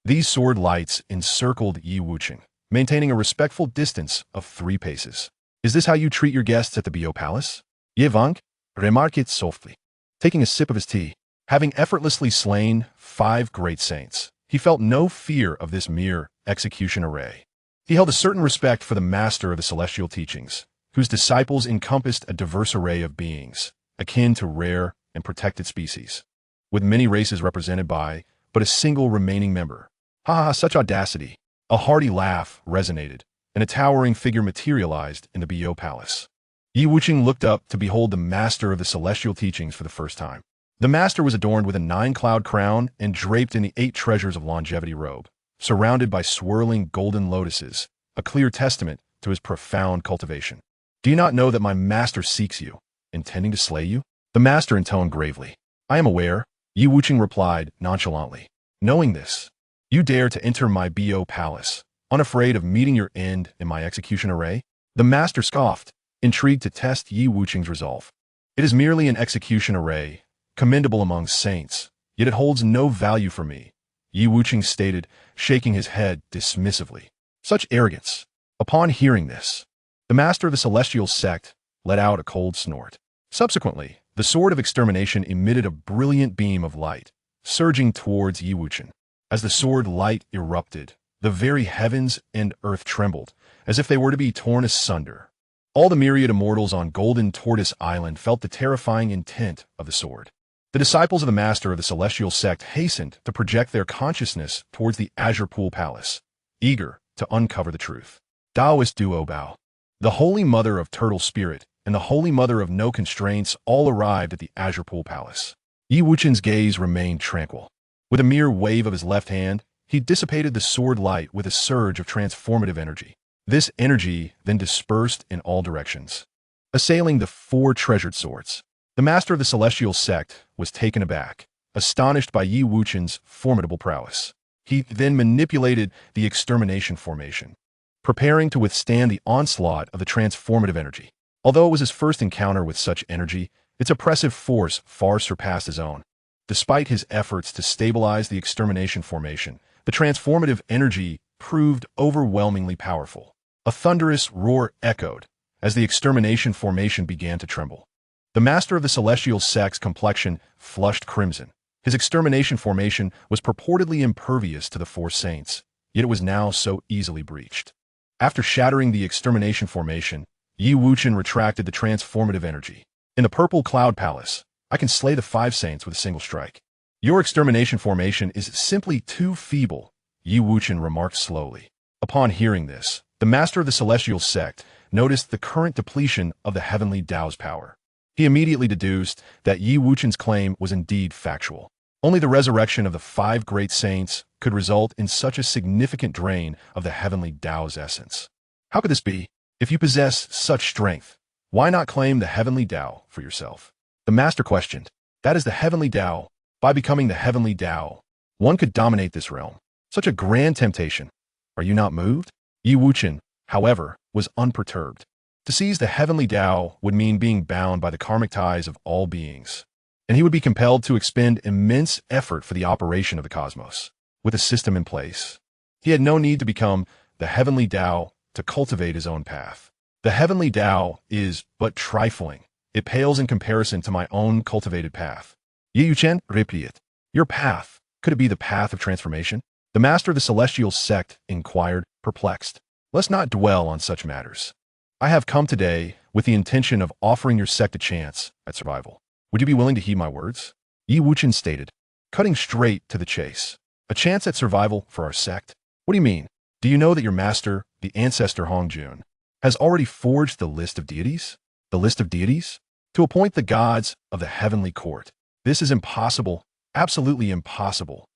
these sword lights encircled Yi Wuchen, maintaining a respectful distance of 3 paces. Is this how you treat your guests at the Bio Palace? Yevang remarked it softly. Taking a sip of his tea, having effortlessly slain 5 great saints, he felt no fear of this mere execution array. He held a certain respect for the Master of the Celestial Teachings, whose disciples encompassed a diverse array of beings, akin to rare and protected species, with many races represented by but a single remaining member. Ha, such audacity! A hearty laugh resonated, and a towering figure materialized in the Bio Palace. Yi Wuchen looked up to behold the Master of the Celestial Teachings for the first time. The Master was adorned with a 9-cloud crown and draped in the 8 treasures of longevity robe, surrounded by swirling golden lotuses, a clear testament to his profound cultivation. Do you not know that my Master seeks you, intending to slay you? The Master intoned gravely. I am aware, Yi Wuchen replied nonchalantly. Knowing this, you dare to enter my Bio Palace, unafraid of meeting your end in my execution array? The Master scoffed, intrigued to test Yi Wuchen's resolve. It is merely an execution array, commendable among saints, yet it holds no value for me, Yi Wuchen stated, shaking his head dismissively. Such arrogance. Upon hearing this, the Master of the Celestial Sect let out a cold snort. Subsequently, the Sword of Extermination emitted a brilliant beam of light, surging towards Yi Wuchen. As the sword light erupted, the very heavens and earth trembled, as if they were to be torn asunder. All the myriad immortals on Golden Tortoise Island felt the terrifying intent of the sword. The disciples of the Master of the Celestial Sect hastened to project their consciousness towards the Azure Pool Palace, eager to uncover the truth. Taoist Duo Bao, the Holy Mother of Turtle Spirit, and the Holy Mother of No Constraints all arrived at the Azure Pool Palace. Yi Wuchen's gaze remained tranquil. With a mere wave of his left hand, he dissipated the sword light with a surge of transformative energy. This energy then dispersed in all directions, assailing the 4 treasured swords. The Master of the Celestial Sect was taken aback, astonished by Yi Wuchen's formidable prowess. He then manipulated the extermination formation, preparing to withstand the onslaught of the transformative energy. Although it was his first encounter with such energy, its oppressive force far surpassed his own. Despite his efforts to stabilize the extermination formation, the transformative energy proved overwhelmingly powerful. A thunderous roar echoed as the extermination formation began to tremble. The master of the celestial sect's complexion flushed crimson. His extermination formation was purportedly impervious to the four saints, yet it was now so easily breached. After shattering the extermination formation, Wuchen retracted the transformative energy. In the purple cloud palace, I can slay the five saints with a single strike. Your extermination formation is simply too feeble, Wuchen remarked slowly. Upon hearing this, the master of the celestial sect noticed the current depletion of the heavenly Tao's power. He immediately deduced that Wuchen's claim was indeed factual. Only the resurrection of the five great saints could result in such a significant drain of the heavenly Tao's essence. How could this be? If you possess such strength, why not claim the heavenly Tao for yourself? The master questioned. That is the heavenly Tao. By becoming the heavenly Tao, one could dominate this realm. Such a grand temptation. Are you not moved? Wuchen, however, was unperturbed. To seize the heavenly Tao would mean being bound by the karmic ties of all beings, and he would be compelled to expend immense effort for the operation of the cosmos. With a system in place, he had no need to become the heavenly Tao to cultivate his own path. The heavenly Tao is but trifling. It pales in comparison to my own cultivated path. Wuchen, repeat. Your path, could it be the path of transformation? The master of the celestial sect inquired, perplexed. Let's not dwell on such matters. I have come today with the intention of offering your sect a chance at survival. Would you be willing to heed my words? Wuchen stated, cutting straight to the chase. A chance at survival for our sect? What do you mean? Do you know that your master, the ancestor Hongjun, has already forged the list of deities? The list of deities? To appoint the gods of the heavenly court. This is impossible, absolutely impossible.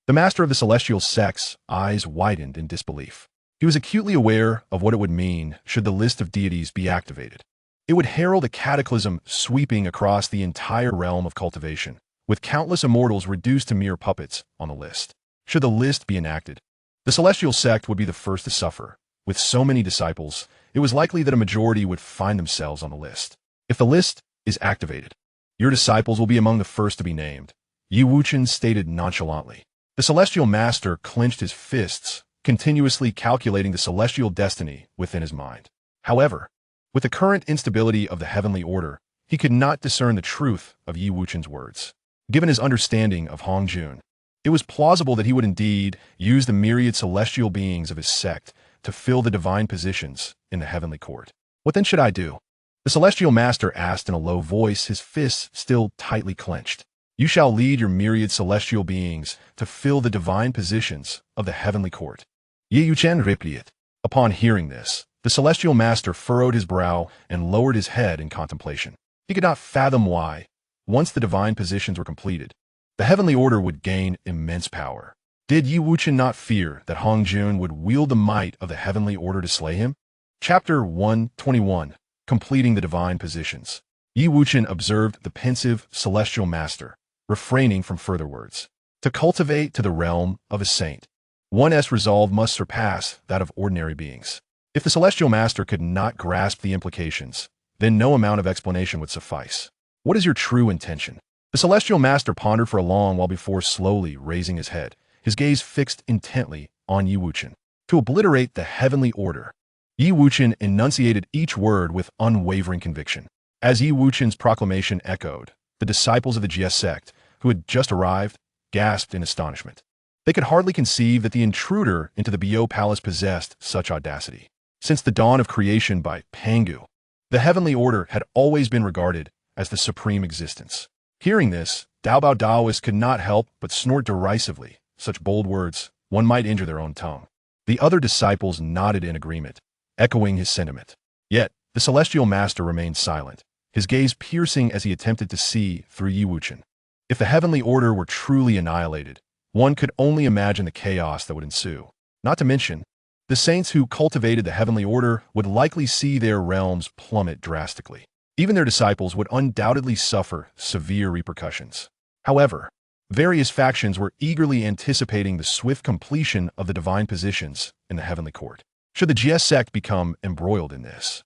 The master of the celestial sect's eyes widened in disbelief. He was acutely aware of what it would mean should the list of deities be activated. It would herald a cataclysm sweeping across the entire realm of cultivation, with countless immortals reduced to mere puppets on the list. Should the list be enacted, the celestial sect would be the first to suffer. With so many disciples, it was likely that a majority would find themselves on the list. If the list is activated, your disciples will be among the first to be named, Wuchen stated nonchalantly. The celestial master clenched his fists, continuously calculating the celestial destiny within his mind. However, with the current instability of the heavenly order, he could not discern the truth of Wuchen's words. Given his understanding of Hongjun, it was plausible that he would indeed use the myriad celestial beings of his sect to fill the divine positions in the heavenly court. What then should I do? The celestial master asked in a low voice, his fists still tightly clenched. You shall lead your myriad celestial beings to fill the divine positions of the heavenly court. Wuchen replied. Upon hearing this, the celestial master furrowed his brow and lowered his head in contemplation. He could not fathom why, once the divine positions were completed, the heavenly order would gain immense power. Did Wuchen not fear that Hongjun would wield the might of the heavenly order to slay him? Chapter 121. Completing the divine positions. Wuchen observed the pensive celestial master, refraining from further words. To cultivate to the realm of a saint, one's resolve must surpass that of ordinary beings. If the celestial master could not grasp the implications, then no amount of explanation would suffice. What is your true intention? The celestial master pondered for a long while before slowly raising his head, his gaze fixed intently on Wuchen. To obliterate the heavenly order. Wuchen enunciated each word with unwavering conviction. As Wuchen's proclamation echoed, the disciples of the GS sect, who had just arrived, gasped in astonishment. They could hardly conceive that the intruder into the Bio Palace possessed such audacity. Since the dawn of creation by Pangu, the heavenly order had always been regarded as the supreme existence. Hearing this, Daobao Daoists could not help but snort derisively. Such bold words, one might injure their own tongue. The other disciples nodded in agreement, echoing his sentiment. Yet, the celestial master remained silent, his gaze piercing as he attempted to see through Wuchen. If the heavenly order were truly annihilated, one could only imagine the chaos that would ensue. Not to mention, the saints who cultivated the heavenly order would likely see their realms plummet drastically. Even their disciples would undoubtedly suffer severe repercussions. However, various factions were eagerly anticipating the swift completion of the divine positions in the heavenly court. Should the GS sect become embroiled in this,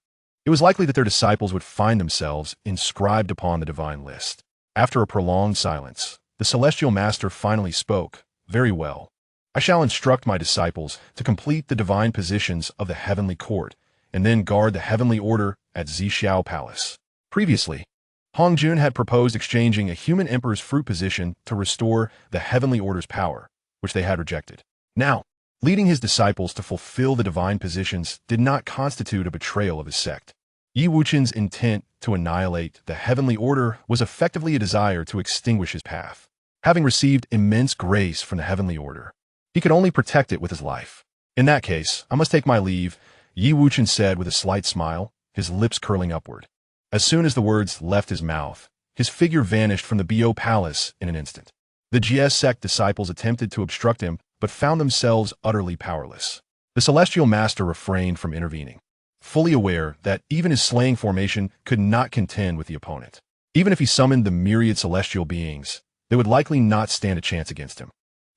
It was likely that their disciples would find themselves inscribed upon the divine list. After a prolonged silence, the celestial master finally spoke. Very well. I shall instruct my disciples to complete the divine positions of the heavenly court, and then guard the heavenly order at Zhixiao Palace. Previously, Hongjun had proposed exchanging a human emperor's fruit position to restore the heavenly order's power, which they had rejected. Now, leading his disciples to fulfill the divine positions did not constitute a betrayal of his sect. Yi Wuchen's intent to annihilate the heavenly order was effectively a desire to extinguish his path. Having received immense grace from the heavenly order, he could only protect it with his life. In that case, I must take my leave, Yi Wuchen said with a slight smile, his lips curling upward. As soon as the words left his mouth, his figure vanished from the Bo Palace in an instant. The GS sect disciples attempted to obstruct him, but found themselves utterly powerless. The celestial master refrained from intervening, fully aware that even his slaying formation could not contend with the opponent. Even if he summoned the myriad celestial beings, they would likely not stand a chance against him.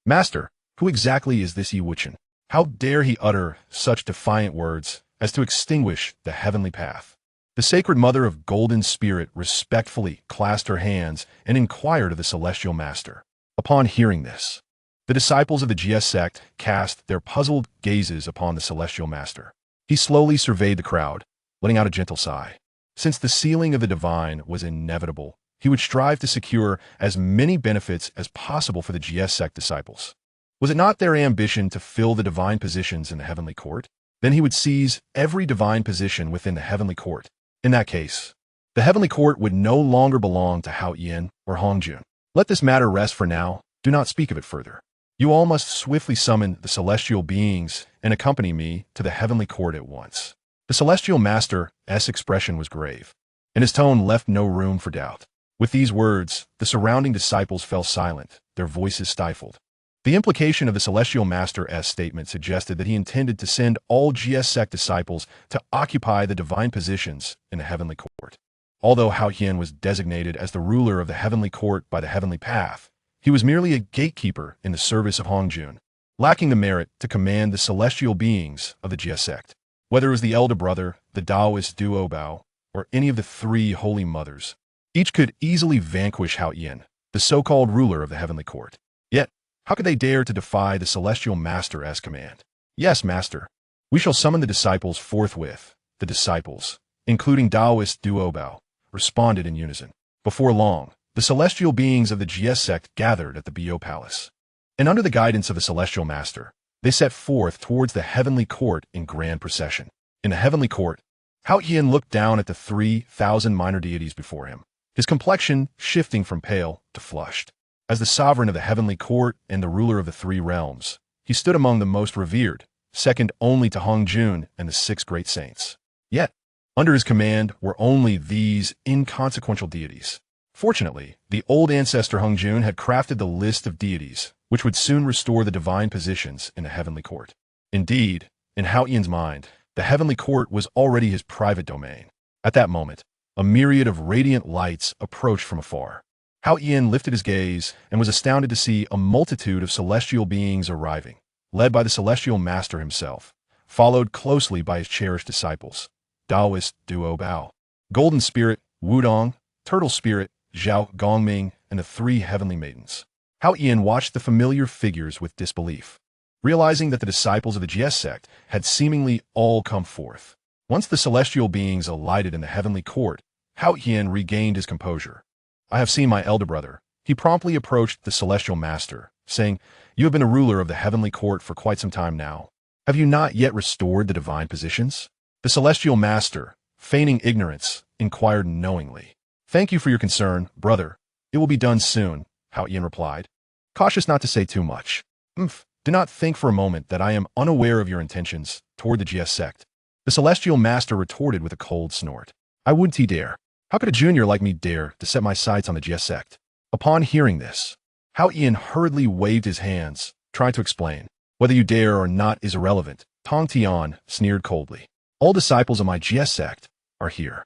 Master, who exactly is this Yi Wuchen? How dare he utter such defiant words as to extinguish the heavenly path? The sacred mother of golden spirit respectfully clasped her hands and inquired of the celestial master. Upon hearing this, the disciples of the GS sect cast their puzzled gazes upon the celestial master. He slowly surveyed the crowd, letting out a gentle sigh. Since the sealing of the divine was inevitable, he would strive to secure as many benefits as possible for the GS sect disciples. Was it not their ambition to fill the divine positions in the heavenly court? Then he would seize every divine position within the heavenly court. In that case, the heavenly court would no longer belong to Hao Yin or Hongjun. Let this matter rest for now. Do not speak of it further. You all must swiftly summon the celestial beings and accompany me to the heavenly court at once. The celestial master's expression was grave, and his tone left no room for doubt. With these words, the surrounding disciples fell silent, their voices stifled. The implication of the celestial master's statement suggested that he intended to send all GS sect disciples to occupy the divine positions in the heavenly court. Although Hao Yin was designated as the ruler of the heavenly court by the heavenly path, he was merely a gatekeeper in the service of Hongjun, lacking the merit to command the celestial beings of the GS sect. Whether it was the elder brother, the Taoist Duobao, or any of the three holy mothers, each could easily vanquish Hao Yin, the so-called ruler of the heavenly court. Yet, how could they dare to defy the celestial master's command? Yes, master. We shall summon the disciples forthwith. The disciples, including Taoist Duobao, responded in unison. Before long, the celestial beings of the GS sect gathered at the Bo Palace. And under the guidance of the celestial master, they set forth towards the heavenly court in grand procession. In the heavenly court, Hao Yin looked down at the 3,000 minor deities before him, his complexion shifting from pale to flushed. As the sovereign of the heavenly court and the ruler of the three realms, he stood among the most revered, second only to Hongjun and the 6 great saints. Yet, under his command were only these inconsequential deities. Fortunately, the old ancestor Hongjun had crafted the list of deities, which would soon restore the divine positions in the heavenly court. Indeed, in Hao Yin's mind, the heavenly court was already his private domain. At that moment, a myriad of radiant lights approached from afar. Hao Yin lifted his gaze and was astounded to see a multitude of celestial beings arriving, led by the celestial master himself, followed closely by his cherished disciples, Taoist Duobao, Golden Spirit, Wudong, Turtle Spirit, Zhao Gongming, and the 3 heavenly maidens. Hao Yin watched the familiar figures with disbelief, realizing that the disciples of the GS sect had seemingly all come forth. Once the celestial beings alighted in the heavenly court, Hao Yin regained his composure. I have seen my elder brother. He promptly approached the celestial master, saying, You have been a ruler of the heavenly court for quite some time now. Have you not yet restored the divine positions? The celestial master, feigning ignorance, inquired knowingly. Thank you for your concern, brother. It will be done soon, Hao Yin replied, cautious not to say too much. Do not think for a moment that I am unaware of your intentions toward the GS sect. The celestial master retorted with a cold snort. I wouldn't he dare. How could a junior like me dare to set my sights on the GS sect? Upon hearing this, Hao Yin hurriedly waved his hands, trying to explain. Whether you dare or not is irrelevant, Tong Tian sneered coldly. All disciples of my GS sect are here.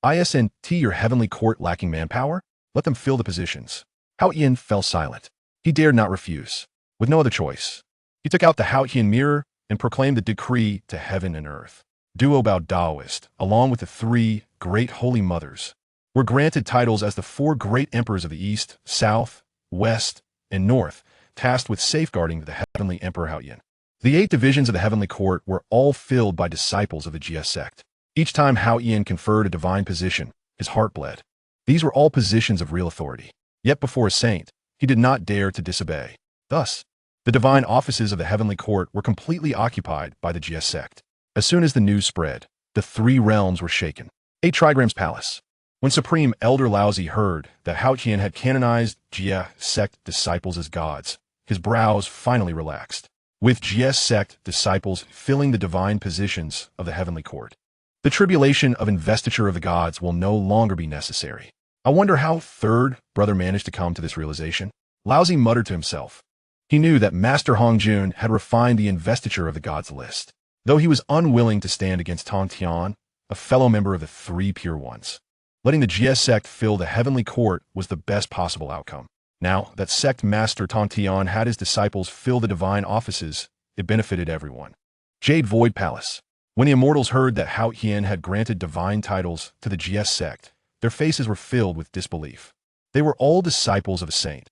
Isn't your heavenly court lacking manpower? Let them fill the positions. Hao Yin fell silent. He dared not refuse. With no other choice, he took out the Hao Yin mirror and proclaimed the decree to heaven and earth. duo Bao Daoist, along with the three great holy mothers, were granted titles as the four great emperors of the East, South, West, and North, tasked with safeguarding the heavenly emperor Haoyan. The 8 divisions of the heavenly court were all filled by disciples of the GS sect. Each time Haoyan conferred a divine position, his heart bled. These were all positions of real authority. Yet before a saint, he did not dare to disobey. Thus, the divine offices of the heavenly court were completely occupied by the GS sect. As soon as the news spread, the 3 realms were shaken. 8 Trigram's palace. When Supreme Elder Laozi heard that Haoyan had canonized GS sect disciples as gods, his brows finally relaxed. With GS sect disciples filling the divine positions of the heavenly court, the tribulation of investiture of the gods will no longer be necessary. I wonder how third brother managed to come to this realization. Laozi muttered to himself. He knew that Master Hongjun had refined the investiture of the gods list, though he was unwilling to stand against Tong Tian, a fellow member of the 3 Pure Ones. Letting the GS sect fill the heavenly court was the best possible outcome. Now that sect master Tong Tian had his disciples fill the divine offices, it benefited everyone. Jade Void Palace. When the immortals heard that Haoyan had granted divine titles to the GS sect, their faces were filled with disbelief. They were all disciples of a saint.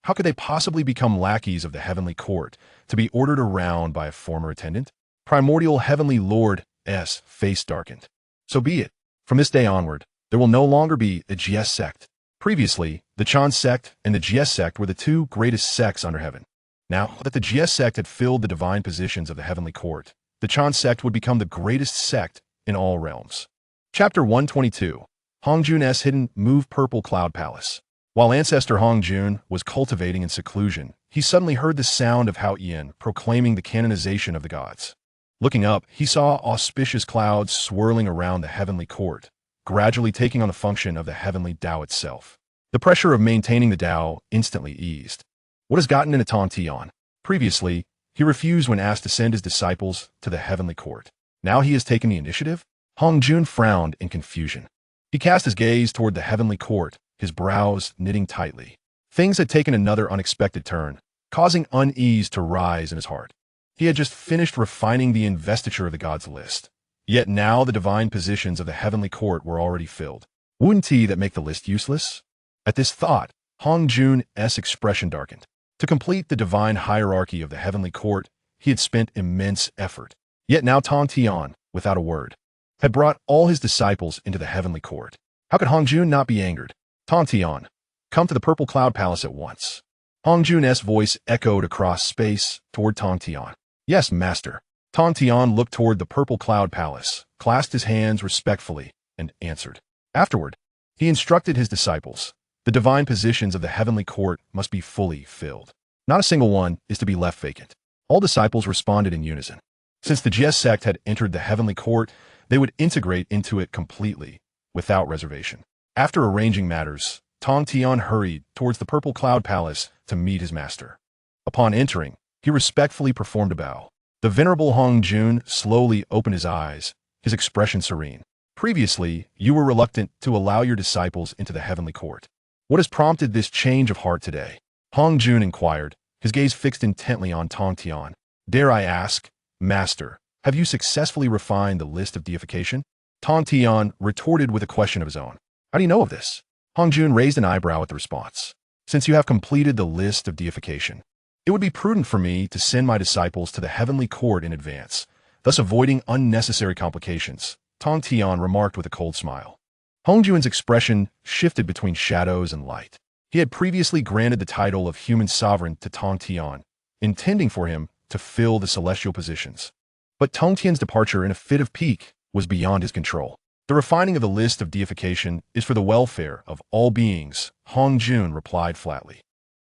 How could they possibly become lackeys of the heavenly court, to be ordered around by a former attendant? Primordial Heavenly Lord's face darkened. So be it. From this day onward, there will no longer be a GS sect. Previously, the Chan sect and the GS sect were the 2 greatest sects under heaven. Now that the GS sect had filled the divine positions of the heavenly court, the Chan sect would become the greatest sect in all realms. Chapter 122. Hongjun's Hidden Move Purple Cloud Palace. While Ancestor Hongjun was cultivating in seclusion, he suddenly heard the sound of Haoyan proclaiming the canonization of the gods. Looking up, he saw auspicious clouds swirling around the heavenly court, gradually taking on the function of the heavenly Tao itself. The pressure of maintaining the Tao instantly eased. What has gotten into Tong Tian? Previously, he refused when asked to send his disciples to the heavenly court. Now he has taken the initiative? Hongjun frowned in confusion. He cast his gaze toward the heavenly court, his brows knitting tightly. Things had taken another unexpected turn, causing unease to rise in his heart. He had just finished refining the investiture of the gods list. Yet now the divine positions of the heavenly court were already filled. Wouldn't he that make the list useless? At this thought, Hongjun's expression darkened. To complete the divine hierarchy of the heavenly court, he had spent immense effort. Yet now Tong Tian, without a word, had brought all his disciples into the heavenly court. How could Hongjun not be angered? Tong Tian, come to the Purple Cloud Palace at once. Hongjun's voice echoed across space toward Tong Tian. Yes, master. Tong Tian looked toward the Purple Cloud Palace, clasped his hands respectfully, and answered. Afterward, he instructed his disciples. The divine positions of the heavenly court must be fully filled. Not a single one is to be left vacant. All disciples responded in unison. Since the GS sect had entered the heavenly court, they would integrate into it completely, without reservation. After arranging matters, Tong Tian hurried towards the Purple Cloud Palace to meet his master. Upon entering, he respectfully performed a bow. The venerable Hongjun slowly opened his eyes, his expression serene. Previously, you were reluctant to allow your disciples into the heavenly court. What has prompted this change of heart today? Hongjun inquired, his gaze fixed intently on Tong Tian. Dare I ask, master, have you successfully refined the list of deification? Tong Tian retorted with a question of his own. How do you know of this? Hongjun raised an eyebrow at the response. Since you have completed the list of deification, it would be prudent for me to send my disciples to the heavenly court in advance, thus avoiding unnecessary complications, Tong Tian remarked with a cold smile. Hongjun's expression shifted between shadows and light. He had previously granted the title of human sovereign to Tong Tian, intending for him to fill the celestial positions. But Tong Tian's departure in a fit of pique was beyond his control. The refining of the list of deification is for the welfare of all beings, Hongjun replied flatly.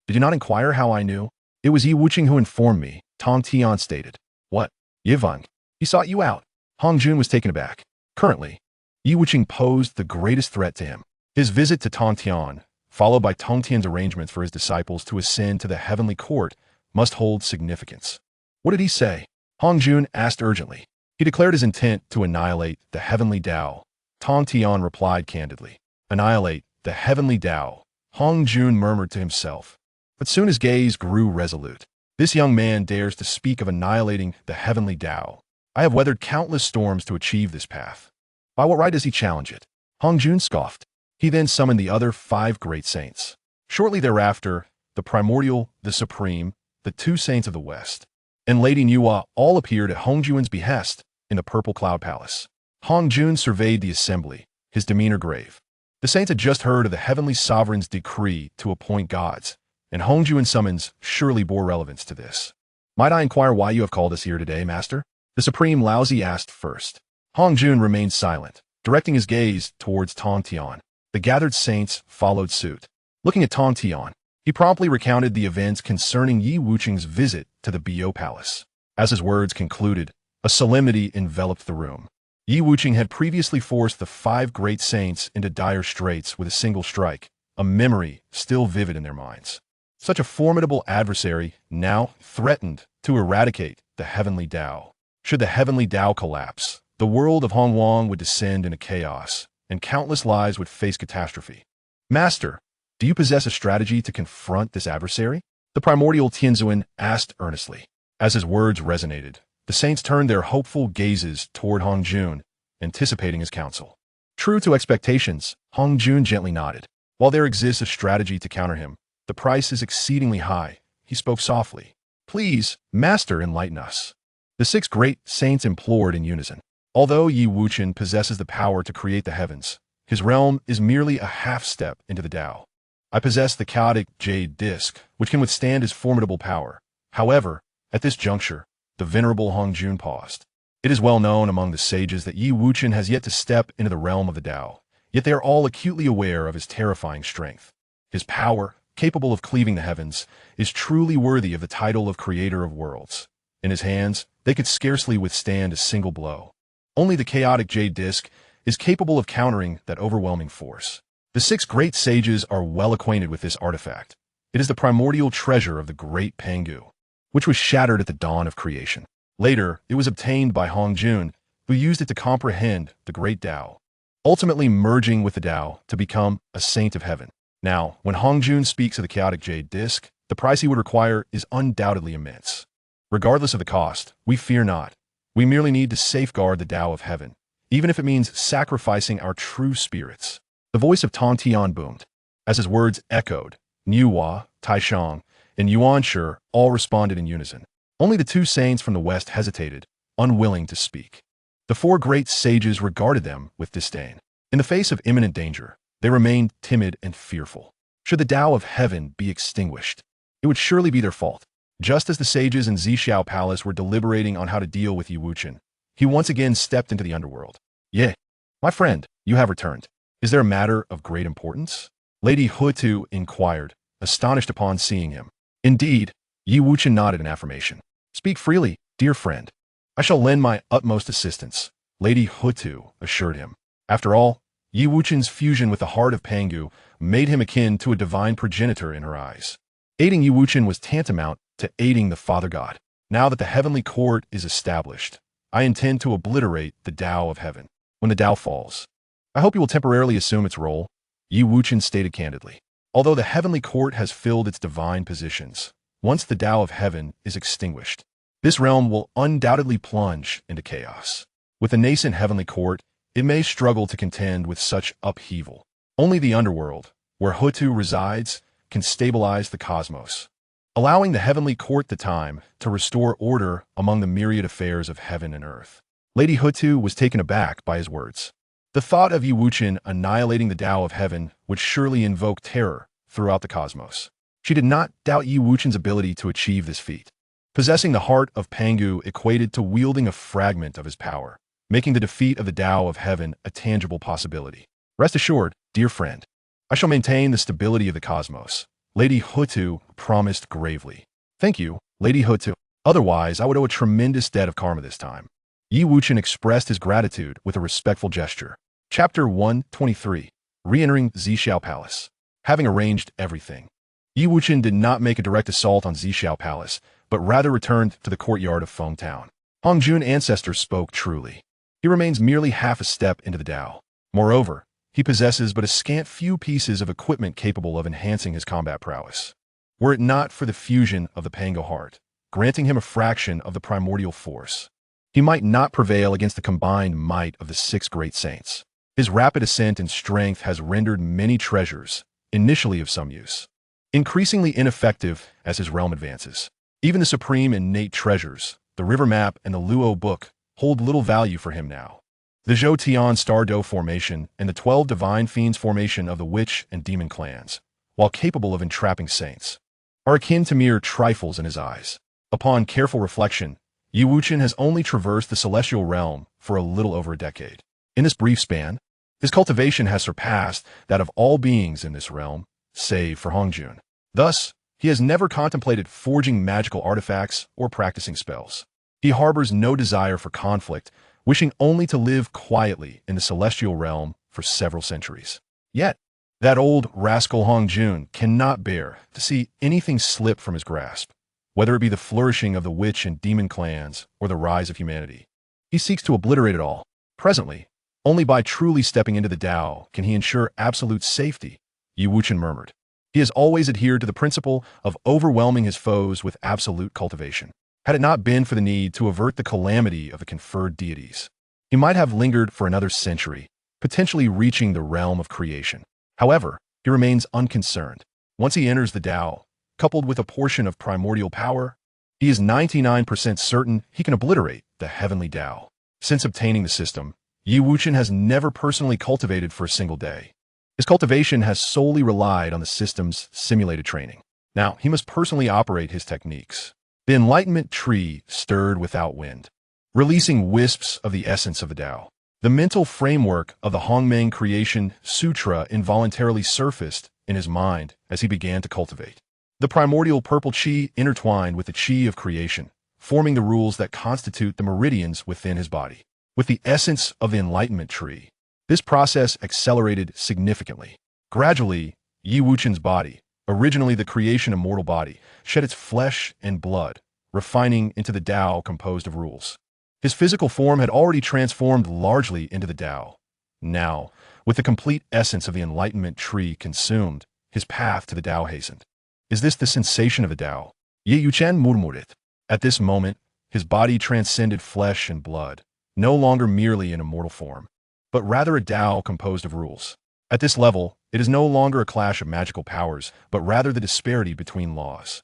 Did you not inquire how I knew? It was Yi Wuchen who informed me, Tong Tian stated. What? Yivang? He sought you out. Hongjun was taken aback. Currently, Yi Wuchen posed the greatest threat to him. His visit to Tong Tian, followed by Tong Tian's arrangements for his disciples to ascend to the heavenly court, must hold significance. What did he say? Hongjun asked urgently. He declared his intent to annihilate the heavenly Tao. Tong Tian replied candidly. Annihilate the heavenly Tao, Hongjun murmured to himself. But soon his gaze grew resolute. This young man dares to speak of annihilating the heavenly Tao. I have weathered countless storms to achieve this path. By what right does he challenge it? Hongjun scoffed. He then summoned the other 5 great saints. Shortly thereafter, the primordial, the supreme, the 2 saints of the west, and Lady Nuwa all appeared at Hongjun's behest in the Purple Cloud Palace. Hongjun surveyed the assembly, his demeanor grave. The saints had just heard of the heavenly sovereign's decree to appoint gods, and Hongjun's summons surely bore relevance to this. Might I inquire why you have called us here today, master? The supreme Laozi asked first. Hongjun remained silent, directing his gaze towards Tong Tian. The gathered saints followed suit. Looking at Tong Tian, he promptly recounted the events concerning Yi Wucheng's visit to the Bo Palace. As his words concluded, a solemnity enveloped the room. Yi Wucheng had previously forced the 5 great saints into dire straits with a single strike, a memory still vivid in their minds. Such a formidable adversary now threatened to eradicate the heavenly Tao. Should the heavenly Tao collapse, the world of Hongwang would descend into chaos, and countless lives would face catastrophe. Master, do you possess a strategy to confront this adversary? The primordial Tianzuan asked earnestly. As his words resonated, the saints turned their hopeful gazes toward Hongjun, anticipating his counsel. True to expectations, Hongjun gently nodded. While there exists a strategy to counter him, the price is exceedingly high. He spoke softly. Please, Master, enlighten us. The 6 great saints implored in unison. Although Yi Wuchen possesses the power to create the heavens, his realm is merely a half-step into the Tao. I possess the chaotic jade disc, which can withstand his formidable power. However, at this juncture, the venerable Hongjun paused. It is well known among the sages that Yi Wuchen has yet to step into the realm of the Tao, yet they are all acutely aware of his terrifying strength. His power, capable of cleaving the heavens, is truly worthy of the title of creator of worlds. In his hands, they could scarcely withstand a single blow. Only the chaotic jade disc is capable of countering that overwhelming force. The 6 great sages are well acquainted with this artifact. It is the primordial treasure of the great Pangu, which was shattered at the dawn of creation. Later, it was obtained by Hongjun, who used it to comprehend the great Tao, ultimately merging with the Tao to become a saint of heaven. Now, when Hongjun speaks of the chaotic jade disc, the price he would require is undoubtedly immense. Regardless of the cost, we fear not. We merely need to safeguard the Tao of heaven, even if it means sacrificing our true spirits. The voice of Tong Tian boomed. As his words echoed, Nuwa, Taishang, and Yuanshi all responded in unison. Only the 2 saints from the west hesitated, unwilling to speak. The 4 great sages regarded them with disdain. In the face of imminent danger, they remained timid and fearful. Should the Tao of heaven be extinguished, it would surely be their fault. Just as the sages in Zhixiao Palace were deliberating on how to deal with Yi Wuchen, he once again stepped into the underworld. "Ye, my friend, you have returned. Is there a matter of great importance?" Lady Hutu inquired, astonished upon seeing him. Indeed, Yi Wuchen nodded in affirmation. "Speak freely, dear friend. I shall lend my utmost assistance," Lady Hutu assured him. After all, Yi Wuchen's fusion with the heart of Pangu made him akin to a divine progenitor in her eyes. Aiding Yi Wuchen was tantamount to aiding the Father God. Now that the heavenly court is established, I intend to obliterate the Tao of heaven. When the Tao falls, I hope you will temporarily assume its role, Yi Wuchen stated candidly. Although the heavenly court has filled its divine positions, once the Tao of heaven is extinguished, this realm will undoubtedly plunge into chaos. With the nascent heavenly court, it may struggle to contend with such upheaval. Only the underworld, where Hutu resides, can stabilize the cosmos, allowing the heavenly court the time to restore order among the myriad affairs of heaven and earth. Lady Hutu was taken aback by his words. The thought of Yi Wuchen annihilating the Tao of heaven would surely invoke terror throughout the cosmos. She did not doubt Yi Wuchen's ability to achieve this feat. Possessing the heart of Pangu equated to wielding a fragment of his power, making the defeat of the Tao of heaven a tangible possibility. Rest assured, dear friend, I shall maintain the stability of the cosmos, Lady Hutu promised gravely. Thank you, Lady Hutu. Otherwise, I would owe a tremendous debt of karma this time. Yi Wuchen expressed his gratitude with a respectful gesture. Chapter 123. Re-entering Zhixiao Palace. Having arranged everything, Yi Wuchen did not make a direct assault on Zhixiao Palace, but rather returned to the courtyard of Feng Town. Hongjun ancestors spoke truly. He remains merely half a step into the Tao. Moreover, he possesses but a scant few pieces of equipment capable of enhancing his combat prowess. Were it not for the fusion of the Pango heart, granting him a fraction of the primordial force, he might not prevail against the combined might of the 6 great saints. His rapid ascent in strength has rendered many treasures, initially of some use, increasingly ineffective as his realm advances. Even the supreme innate treasures, the river map and the Luo book, hold little value for him now. The Zhou Tian Star Doe formation and the 12 divine fiends formation of the witch and demon clans, while capable of entrapping saints, are akin to mere trifles in his eyes. Upon careful reflection, Wuchen has only traversed the celestial realm for a little over a decade. In this brief span, his cultivation has surpassed that of all beings in this realm, save for Hongjun. Thus, he has never contemplated forging magical artifacts or practicing spells. He harbors no desire for conflict, wishing only to live quietly in the celestial realm for several centuries. Yet, that old rascal Hongjun cannot bear to see anything slip from his grasp, whether it be the flourishing of the witch and demon clans or the rise of humanity. He seeks to obliterate it all. Presently, only by truly stepping into the Tao can he ensure absolute safety, Wuchen murmured. He has always adhered to the principle of overwhelming his foes with absolute cultivation. Had it not been for the need to avert the calamity of the conferred deities, he might have lingered for another century, potentially reaching the realm of creation. However, he remains unconcerned. Once he enters the Tao, coupled with a portion of primordial power, he is 99% certain he can obliterate the heavenly Tao. Since obtaining the system, Wuchen has never personally cultivated for a single day. His cultivation has solely relied on the system's simulated training. Now, he must personally operate his techniques. The enlightenment tree stirred without wind, releasing wisps of the essence of the Tao. The mental framework of the Hongmeng Creation Sutra involuntarily surfaced in his mind as he began to cultivate. The primordial purple qi intertwined with the qi of creation, forming the rules that constitute the meridians within his body. With the essence of the enlightenment tree, this process accelerated significantly. Gradually, Wuchen's body, originally the creation immortal body, shed its flesh and blood, refining into the Tao composed of rules. His physical form had already transformed largely into the Tao. Now, with the complete essence of the enlightenment tree consumed, his path to the Tao hastened. Is this the sensation of the Tao? Wuchen murmured. At this moment, his body transcended flesh and blood, no longer merely in immortal form, but rather a Tao composed of rules. At this level, it is no longer a clash of magical powers, but rather the disparity between laws.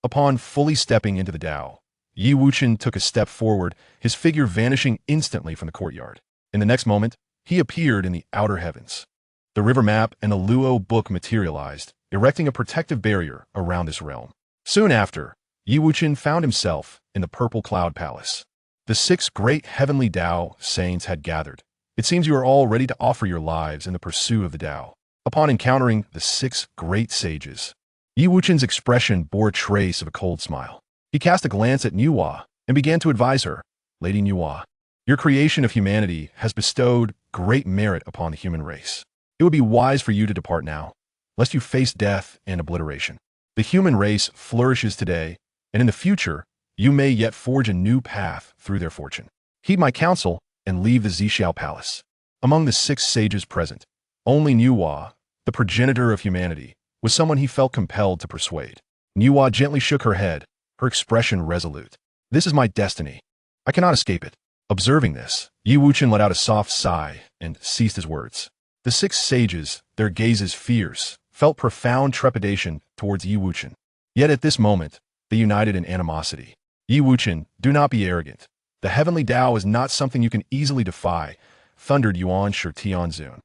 Upon fully stepping into the Tao, Wuchen took a step forward, his figure vanishing instantly from the courtyard. In the next moment, he appeared in the outer heavens. The river map and the Luo book materialized, erecting a protective barrier around this realm. Soon after, Wuchen found himself in the Purple Cloud Palace. The 6 great heavenly Tao saints had gathered. It seems you are all ready to offer your lives in the pursuit of the Tao. Upon encountering the 6 great sages, Wuchen's expression bore a trace of a cold smile. He cast a glance at Nuwa and began to advise her, Lady Nuwa, your creation of humanity has bestowed great merit upon the human race. It would be wise for you to depart now, lest you face death and obliteration. The human race flourishes today, and in the future, you may yet forge a new path through their fortune. Heed my counsel and leave the Zixiao Palace. Among the 6 sages present, only Nuwa, the progenitor of humanity, was someone he felt compelled to persuade. Nuwa gently shook her head, her expression resolute. This is my destiny. I cannot escape it. Observing this, Wuchen let out a soft sigh and ceased his words. The 6 sages, their gazes fierce, felt profound trepidation towards Wuchen. Yet at this moment, they united in animosity. Wuchen, do not be arrogant. The heavenly Tao is not something you can easily defy, thundered Yuan Shi Tianzun.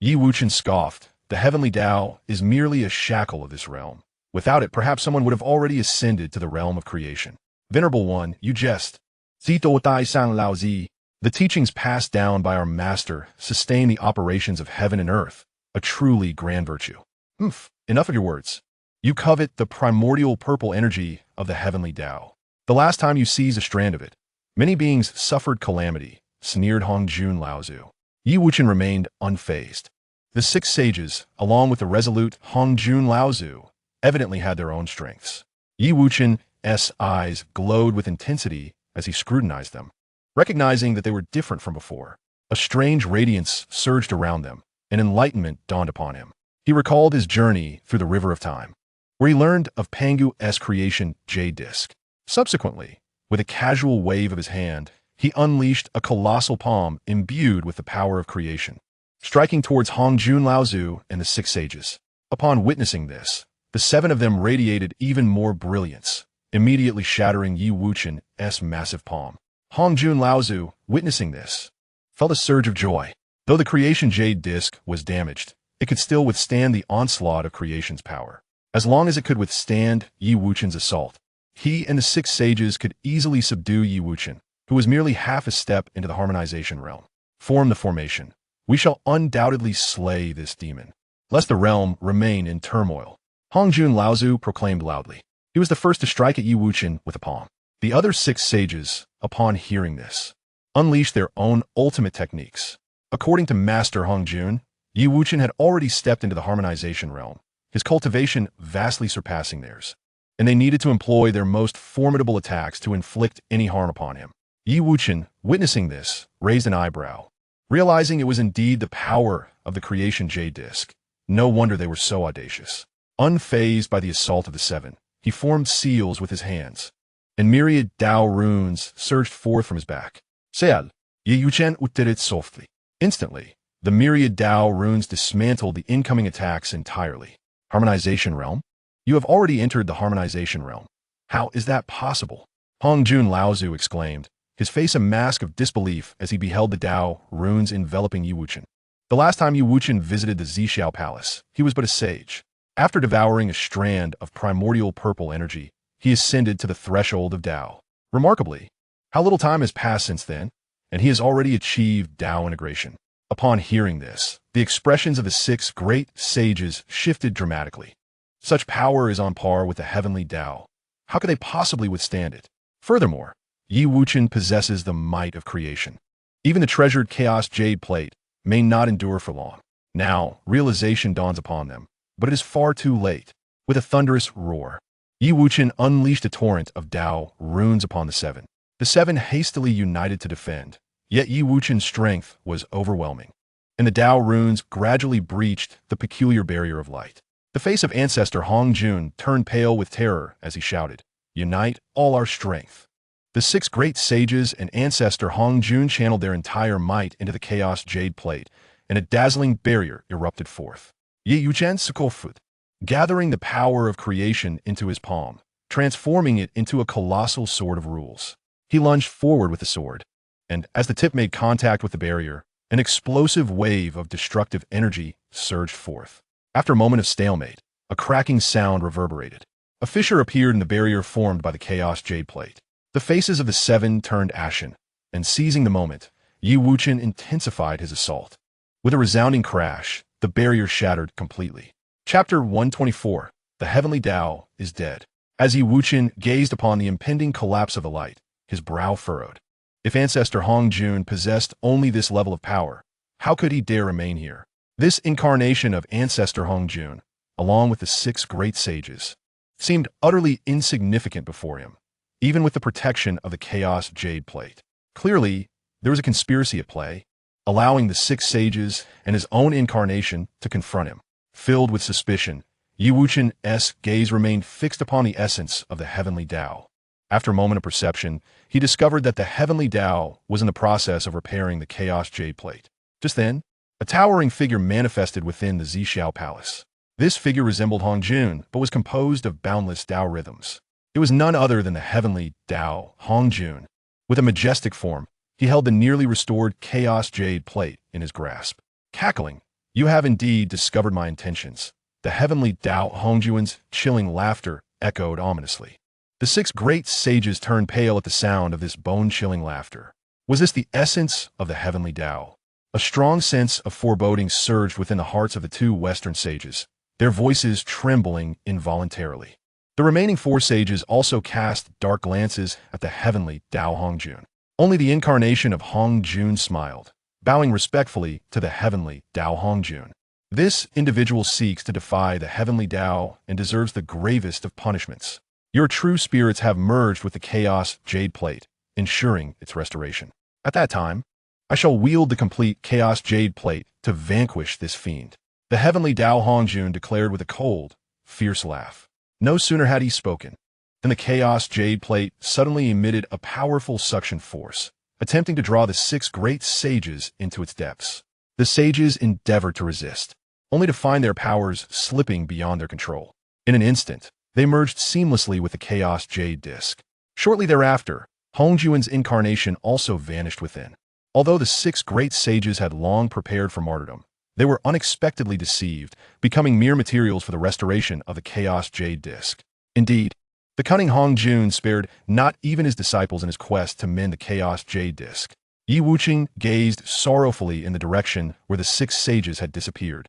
Wuchen scoffed. The heavenly Tao is merely a shackle of this realm. Without it, perhaps someone would have already ascended to the realm of creation. Venerable one, you jest. Zito Tai Sang Lao Zi. The teachings passed down by our master sustain the operations of heaven and earth, a truly grand virtue. Enough of your words. You covet the primordial purple energy of the heavenly Tao. The last time you seized a strand of it, many beings suffered calamity, sneered Hongjun Laozu. Wuchen remained unfazed. The 6 sages, along with the resolute Hongjun Laozu, evidently had their own strengths. Wuchen's eyes glowed with intensity as he scrutinized them. Recognizing that they were different from before, a strange radiance surged around them, and enlightenment dawned upon him. He recalled his journey through the river of time, where he learned of Pangu's creation Jade Disc. Subsequently, with a casual wave of his hand, he unleashed a colossal palm imbued with the power of creation, striking towards Hongjun Laozu and the six sages. Upon witnessing this, the seven of them radiated even more brilliance, immediately shattering Yi Wuchen's massive palm. Hongjun Laozu, witnessing this, felt a surge of joy. Though the creation jade disc was damaged, it could still withstand the onslaught of creation's power. As long as it could withstand Yi Wuchen's assault, he and the six sages could easily subdue Yi Wuchen, who was merely half a step into the harmonization realm. Form the formation. We shall undoubtedly slay this demon, lest the realm remain in turmoil. Hongjun Laozu proclaimed loudly. He was the first to strike at Yi Wuchen with a palm. The other six sages, upon hearing this, unleashed their own ultimate techniques. According to Master Hongjun, Yi Wuchen had already stepped into the harmonization realm, his cultivation vastly surpassing theirs, and they needed to employ their most formidable attacks to inflict any harm upon him. Yi Wuchen, witnessing this, raised an eyebrow, realizing it was indeed the power of the creation jade disc. No wonder they were so audacious. Unfazed by the assault of the seven, he formed seals with his hands, and myriad Dao runes surged forth from his back. Seal, Yi Wuchen uttered it softly. Instantly, the myriad Dao runes dismantled the incoming attacks entirely. Harmonization realm? You have already entered the harmonization realm. How is that possible? Hongjun Laozu exclaimed, his face a mask of disbelief as he beheld the Dao runes enveloping Yi Wuchen. The last time Yi Wuchen visited the Zixiao Palace, he was but a sage. After devouring a strand of primordial purple energy, he ascended to the threshold of Dao. Remarkably, how little time has passed since then, and he has already achieved Dao integration. Upon hearing this, the expressions of the six great sages shifted dramatically. Such power is on par with the heavenly Dao. How could they possibly withstand it? Furthermore, Yi Wuchen possesses the might of creation. Even the treasured chaos jade plate may not endure for long. Now, realization dawns upon them, but it is far too late. With a thunderous roar, Yi Wuchen unleashed a torrent of Dao runes upon the seven. The seven hastily united to defend, yet Yi Wuchen's strength was overwhelming, and the Dao runes gradually breached the peculiar barrier of light. The face of Ancestor Hongjun turned pale with terror as he shouted, "Unite all our strength." The six great sages and Ancestor Hongjun channeled their entire might into the chaos jade plate, and a dazzling barrier erupted forth. Yi Wuchen Sukofut, gathering the power of creation into his palm, transforming it into a colossal sword of rules. He lunged forward with the sword, and as the tip made contact with the barrier, an explosive wave of destructive energy surged forth. After a moment of stalemate, a cracking sound reverberated. A fissure appeared in the barrier formed by the chaos jade plate. The faces of the seven turned ashen, and seizing the moment, Yi Wuchen intensified his assault. With a resounding crash, the barrier shattered completely. Chapter 124. The Heavenly Dao is Dead. As Yi Wuchen gazed upon the impending collapse of the light, his brow furrowed. If Ancestor Hongjun possessed only this level of power, how could he dare remain here? This incarnation of Ancestor Hongjun, along with the six great sages, seemed utterly insignificant before him, even with the protection of the Chaos Jade Plate. Clearly, there was a conspiracy at play, allowing the six sages and his own incarnation to confront him. Filled with suspicion, Yi Wuchen's gaze remained fixed upon the essence of the Heavenly Dao. After a moment of perception, he discovered that the Heavenly Dao was in the process of repairing the Chaos Jade Plate. Just then, a towering figure manifested within the Zixiao Palace. This figure resembled Hongjun, but was composed of boundless Dao rhythms. It was none other than the Heavenly Dao, Hongjun. With a majestic form, he held the nearly restored Chaos Jade Plate in his grasp. Cackling, "You have indeed discovered my intentions." The Heavenly Dao Hongjun's chilling laughter echoed ominously. The six great sages turned pale at the sound of this bone-chilling laughter. Was this the essence of the Heavenly Dao? A strong sense of foreboding surged within the hearts of the two Western sages, their voices trembling involuntarily. The remaining four sages also cast dark glances at the Heavenly Dao Hongjun. Only the incarnation of Hongjun smiled, bowing respectfully to the Heavenly Dao Hongjun. This individual seeks to defy the Heavenly Dao and deserves the gravest of punishments. Your true spirits have merged with the Chaos Jade Plate, ensuring its restoration. At that time, I shall wield the complete Chaos Jade Plate to vanquish this fiend. The Heavenly Dao Hongjun declared with a cold, fierce laugh. No sooner had he spoken than the Chaos Jade Plate suddenly emitted a powerful suction force, attempting to draw the 6 great sages into its depths. The sages endeavored to resist, only to find their powers slipping beyond their control. In an instant, they merged seamlessly with the Chaos Jade Disc. Shortly thereafter, Hongjuan's incarnation also vanished within. Although the 6 great sages had long prepared for martyrdom, they were unexpectedly deceived, becoming mere materials for the restoration of the Chaos Jade Disc. Indeed, the cunning Hongjun spared not even his disciples in his quest to mend the Chaos Jade Disc. Yi Wuchen gazed sorrowfully in the direction where the 6 sages had disappeared.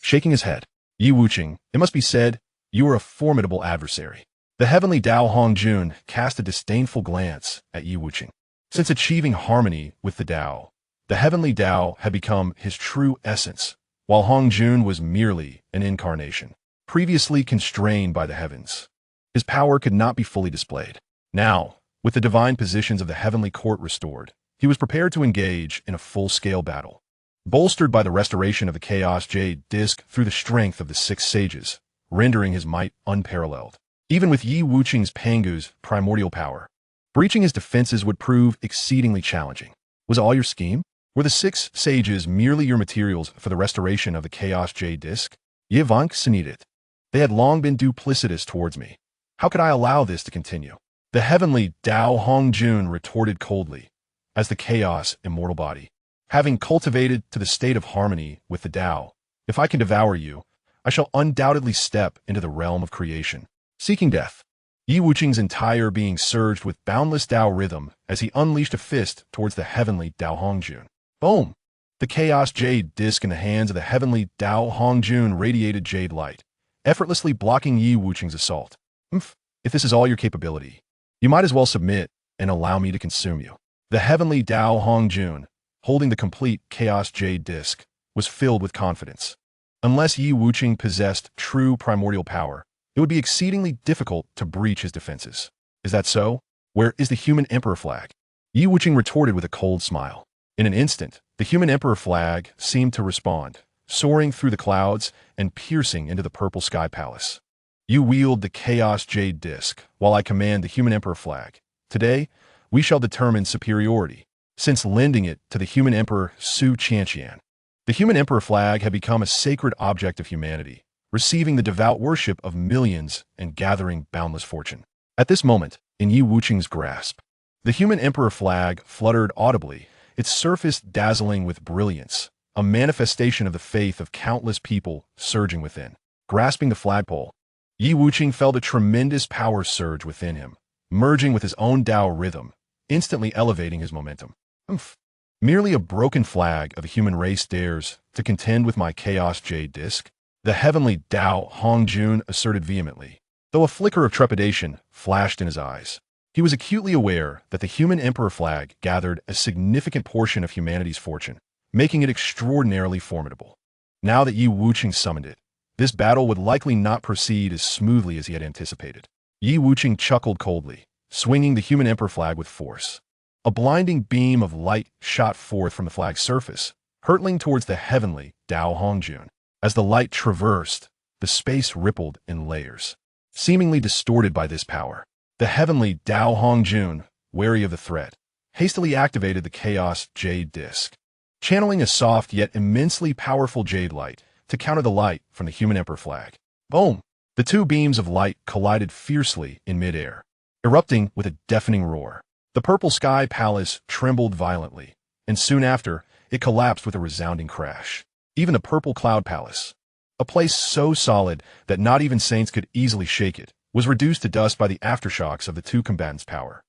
Shaking his head, Yi Wuchen, it must be said, you are a formidable adversary. The heavenly Dao Hongjun cast a disdainful glance at Yi Wuchen. Since achieving harmony with the Dao, the heavenly Dao had become his true essence, while Hongjun was merely an incarnation, previously constrained by the heavens. His power could not be fully displayed. Now, with the divine positions of the heavenly court restored, he was prepared to engage in a full-scale battle. Bolstered by the restoration of the Chaos Jade Disc through the strength of the 6 sages, rendering his might unparalleled. Even with Yi Wuchen's Pangu's primordial power, breaching his defenses would prove exceedingly challenging. Was it all your scheme? Were the 6 sages merely your materials for the restoration of the Chaos Jade Disc? Ye Vank it. They had long been duplicitous towards me. How could I allow this to continue? The heavenly Dao Hongjun retorted coldly, as the Chaos Immortal body. Having cultivated to the state of harmony with the Dao, if I can devour you, I shall undoubtedly step into the realm of creation, seeking death. Yi Wuchen's entire being surged with boundless Dao rhythm as he unleashed a fist towards the heavenly Dao Hongjun. Boom! The Chaos Jade Disc in the hands of the heavenly Dao Hongjun radiated jade light, effortlessly blocking Yi Wuchen's assault. If this is all your capability, you might as well submit and allow me to consume you. The heavenly Dao Hongjun, holding the complete Chaos Jade Disc, was filled with confidence. Unless Yi Wuchen possessed true primordial power, it would be exceedingly difficult to breach his defenses. Is that so? Where is the human emperor flag? Yi Wuchen retorted with a cold smile. In an instant, the human emperor flag seemed to respond, soaring through the clouds and piercing into the purple sky palace. You wield the Chaos Jade Disc, while I command the human emperor flag. Today, we shall determine superiority, since lending it to the human emperor Su Qianqian. The human emperor flag had become a sacred object of humanity, receiving the devout worship of millions and gathering boundless fortune. At this moment, in Yi Wuchen's grasp, the human emperor flag fluttered audibly, its surface dazzling with brilliance, a manifestation of the faith of countless people surging within. Grasping the flagpole, Yi Wuchen felt a tremendous power surge within him, merging with his own Dao rhythm, instantly elevating his momentum. Merely a broken flag of the human race dares to contend with my Chaos Jade Disc? The heavenly Dao Hongjun asserted vehemently, though a flicker of trepidation flashed in his eyes. He was acutely aware that the human emperor flag gathered a significant portion of humanity's fortune, making it extraordinarily formidable. Now that Yi Wuchen summoned it, this battle would likely not proceed as smoothly as he had anticipated. Yi Wuchen chuckled coldly, swinging the human emperor flag with force. A blinding beam of light shot forth from the flag's surface, hurtling towards the heavenly Dao Hongjun. As the light traversed, the space rippled in layers. Seemingly distorted by this power, the heavenly Dao Hongjun, wary of the threat, hastily activated the Chaos Jade Disc, channeling a soft yet immensely powerful jade light to counter the light from the human emperor flag. Boom! The 2 beams of light collided fiercely in midair, erupting with a deafening roar. The purple sky palace trembled violently, and soon after, it collapsed with a resounding crash. Even the purple cloud palace, a place so solid that not even saints could easily shake it, was reduced to dust by the aftershocks of the 2 combatants' power.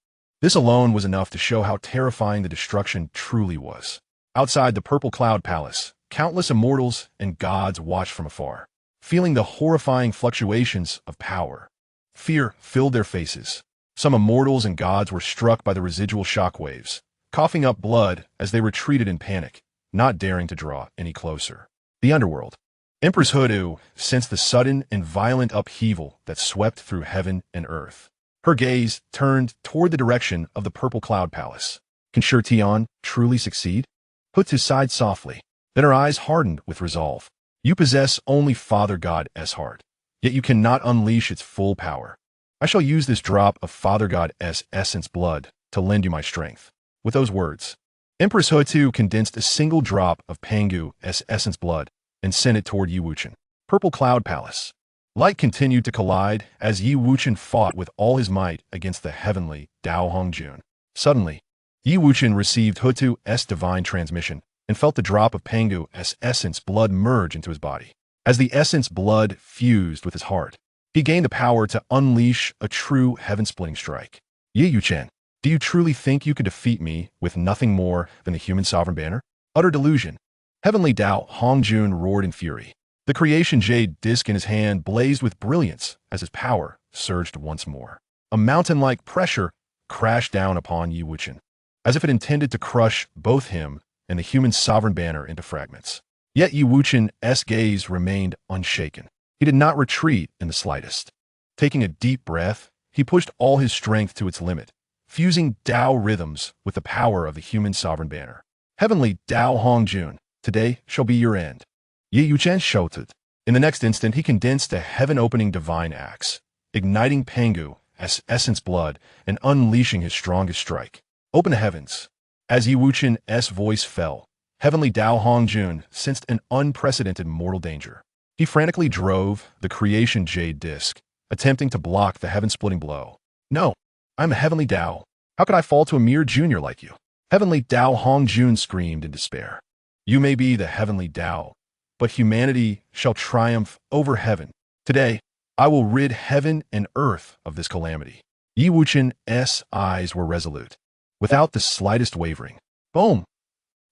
This alone was enough to show how terrifying the destruction truly was. Outside the purple cloud palace, countless immortals and gods watched from afar, feeling the horrifying fluctuations of power. Fear filled their faces. Some immortals and gods were struck by the residual shockwaves, coughing up blood as they retreated in panic, not daring to draw any closer. The underworld. Empress Hoodoo sensed the sudden and violent upheaval that swept through heaven and earth. Her gaze turned toward the direction of the purple cloud palace. Can Shi Tian truly succeed? Put to side softly. Then her eyes hardened with resolve. You possess only Father God's heart, yet you cannot unleash its full power. I shall use this drop of Father God's essence blood to lend you my strength. With those words, Empress Hutu condensed a single drop of Pangu's essence blood and sent it toward Yi Wuchen. Purple Cloud Palace. Light continued to collide as Yi Wuchen fought with all his might against the heavenly Dao Hongjun. Suddenly, Yi Wuchen received Hutu's divine transmission and felt the drop of Pangu's essence blood merge into his body. As the essence blood fused with his heart, he gained the power to unleash a true heaven-splitting strike. Yi Wuchen, do you truly think you could defeat me with nothing more than the human sovereign banner? Utter delusion. Heavenly Dao Hongjun roared in fury. The creation jade disc in his hand blazed with brilliance as his power surged once more. A mountain-like pressure crashed down upon Yi Wuchen, as if it intended to crush both him and the human sovereign banner into fragments. Yet Yi Wuchen's gaze remained unshaken. He did not retreat in the slightest. Taking a deep breath, he pushed all his strength to its limit, fusing Dao rhythms with the power of the human sovereign banner. Heavenly Dao Hongjun, today shall be your end. Yi Wuchen shouted. In the next instant, he condensed a heaven-opening divine axe, igniting Pangu's essence blood and unleashing his strongest strike. Open the heavens. As Yi Wuchen's voice fell, Heavenly Dao Hongjun sensed an unprecedented mortal danger. He frantically drove the creation jade disc, attempting to block the heaven-splitting blow. No, I'm a Heavenly Dao. How could I fall to a mere junior like you? Heavenly Dao Hongjun screamed in despair. You may be the Heavenly Dao, but humanity shall triumph over heaven. Today, I will rid heaven and earth of this calamity. Yi Wuchen's eyes were resolute, without the slightest wavering. Boom!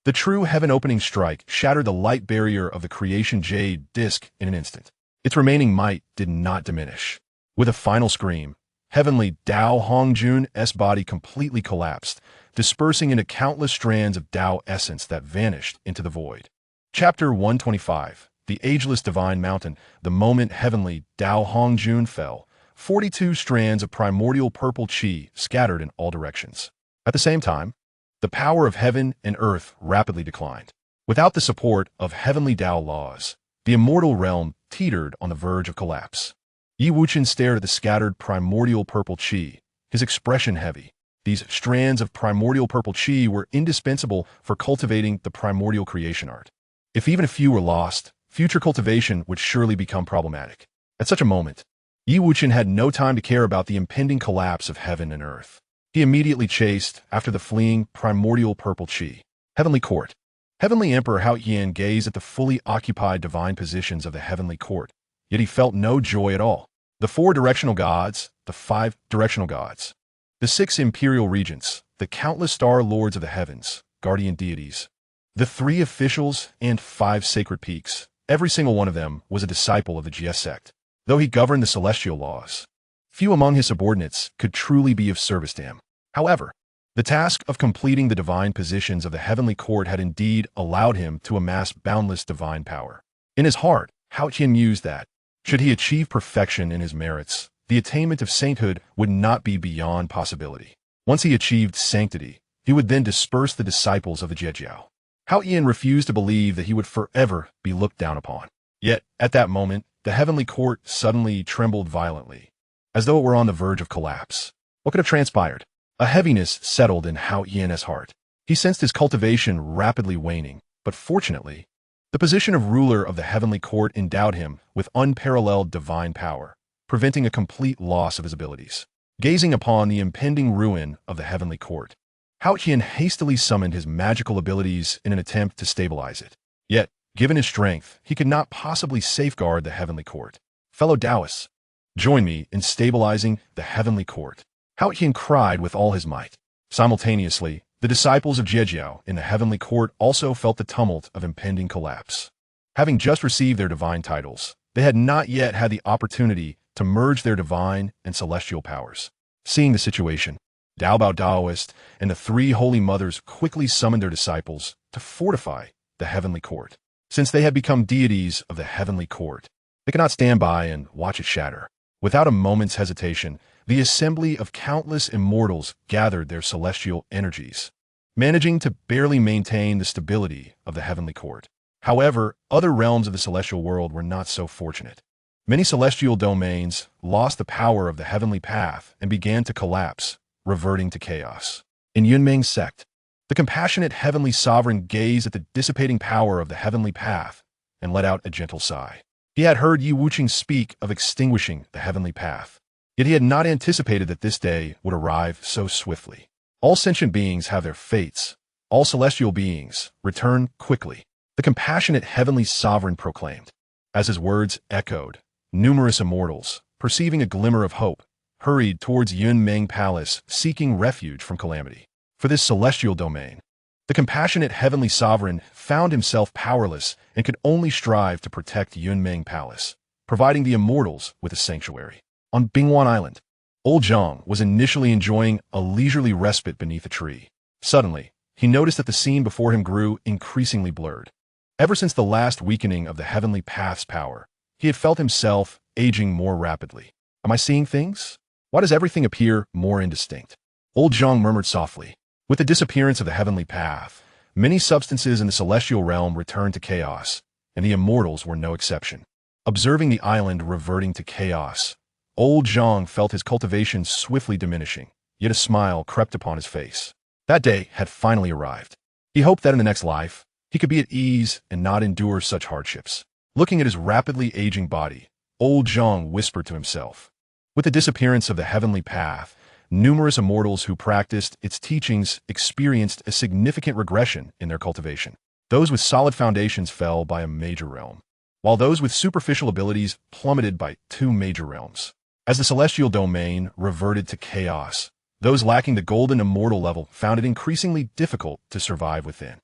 The true heaven-opening strike shattered the light barrier of the creation jade disc in an instant. Its remaining might did not diminish. With a final scream, Heavenly Dao Hongjun's body completely collapsed, dispersing into countless strands of Dao essence that vanished into the void. Chapter 125, The Ageless Divine Mountain. The moment Heavenly Dao Hongjun fell, 42 strands of primordial purple chi scattered in all directions. At the same time, the power of heaven and earth rapidly declined. Without the support of heavenly Dao laws, the immortal realm teetered on the verge of collapse. Yi Wuchen stared at the scattered primordial purple chi, his expression heavy. These strands of primordial purple chi were indispensable for cultivating the primordial creation art. If even a few were lost, future cultivation would surely become problematic. At such a moment, Yi Wuchen had no time to care about the impending collapse of heaven and earth. He immediately chased after the fleeing primordial purple chi. Heavenly Court. Heavenly Emperor Hao Yin gazed at the fully occupied divine positions of the heavenly court, yet he felt no joy at all. The 4 directional gods, the 5 directional gods, the 6 imperial regents, the countless star lords of the heavens, guardian deities, the 3 officials and 5 sacred peaks, every single one of them was a disciple of the GS sect. Though he governed the celestial laws, few among his subordinates could truly be of service to him. However, the task of completing the divine positions of the heavenly court had indeed allowed him to amass boundless divine power. In his heart, Hao Qian mused that, should he achieve perfection in his merits, the attainment of sainthood would not be beyond possibility. Once he achieved sanctity, he would then disperse the disciples of the Zhejiao. Hao Qian refused to believe that he would forever be looked down upon. Yet, at that moment, the heavenly court suddenly trembled violently, as though it were on the verge of collapse. What could have transpired? A heaviness settled in Hao Qian's heart. He sensed his cultivation rapidly waning, but fortunately, the position of ruler of the heavenly court endowed him with unparalleled divine power, preventing a complete loss of his abilities. Gazing upon the impending ruin of the heavenly court, Hao Qian hastily summoned his magical abilities in an attempt to stabilize it. Yet, given his strength, he could not possibly safeguard the heavenly court. Fellow Taoists, join me in stabilizing the heavenly court. Hao Qian cried with all his might. Simultaneously, the disciples of Zhejiao in the heavenly court also felt the tumult of impending collapse. Having just received their divine titles, they had not yet had the opportunity to merge their divine and celestial powers. Seeing the situation, Daobao Daoist and the 3 holy mothers quickly summoned their disciples to fortify the heavenly court. Since they had become deities of the heavenly court, they could not stand by and watch it shatter. Without a moment's hesitation, the assembly of countless immortals gathered their celestial energies, managing to barely maintain the stability of the heavenly court. However, other realms of the celestial world were not so fortunate. Many celestial domains lost the power of the heavenly path and began to collapse, reverting to chaos. In Yunmeng's sect, The compassionate heavenly sovereign gazed at the dissipating power of the heavenly path and let out a gentle sigh. He had heard Wuchen speak of extinguishing the heavenly path, yet he had not anticipated that this day would arrive so swiftly. All sentient beings have their fates. All celestial beings return quickly, the compassionate heavenly sovereign proclaimed. As his words echoed, numerous immortals, perceiving a glimmer of hope, hurried towards Yunmeng Palace seeking refuge from calamity. For this celestial domain, the compassionate heavenly sovereign found himself powerless and could only strive to protect Yunmeng Palace, providing the immortals with a sanctuary. On Bingwan Island, old Zhang was initially enjoying a leisurely respite beneath a tree. Suddenly, he noticed that the scene before him grew increasingly blurred. Ever since the last weakening of the heavenly path's power, he had felt himself aging more rapidly. Am I seeing things? Why does everything appear more indistinct? Old Zhang murmured softly. With the disappearance of the heavenly path, many substances in the celestial realm returned to chaos, and the immortals were no exception. Observing the island reverting to chaos, old Zhang felt his cultivation swiftly diminishing, yet a smile crept upon his face. That day had finally arrived. He hoped that in the next life, he could be at ease and not endure such hardships. Looking at his rapidly aging body, old Zhang whispered to himself. With the disappearance of the heavenly path, numerous immortals who practiced its teachings experienced a significant regression in their cultivation. Those with solid foundations fell by a major realm, while those with superficial abilities plummeted by 2 major realms. As the celestial domain reverted to chaos, those lacking the golden immortal level found it increasingly difficult to survive within.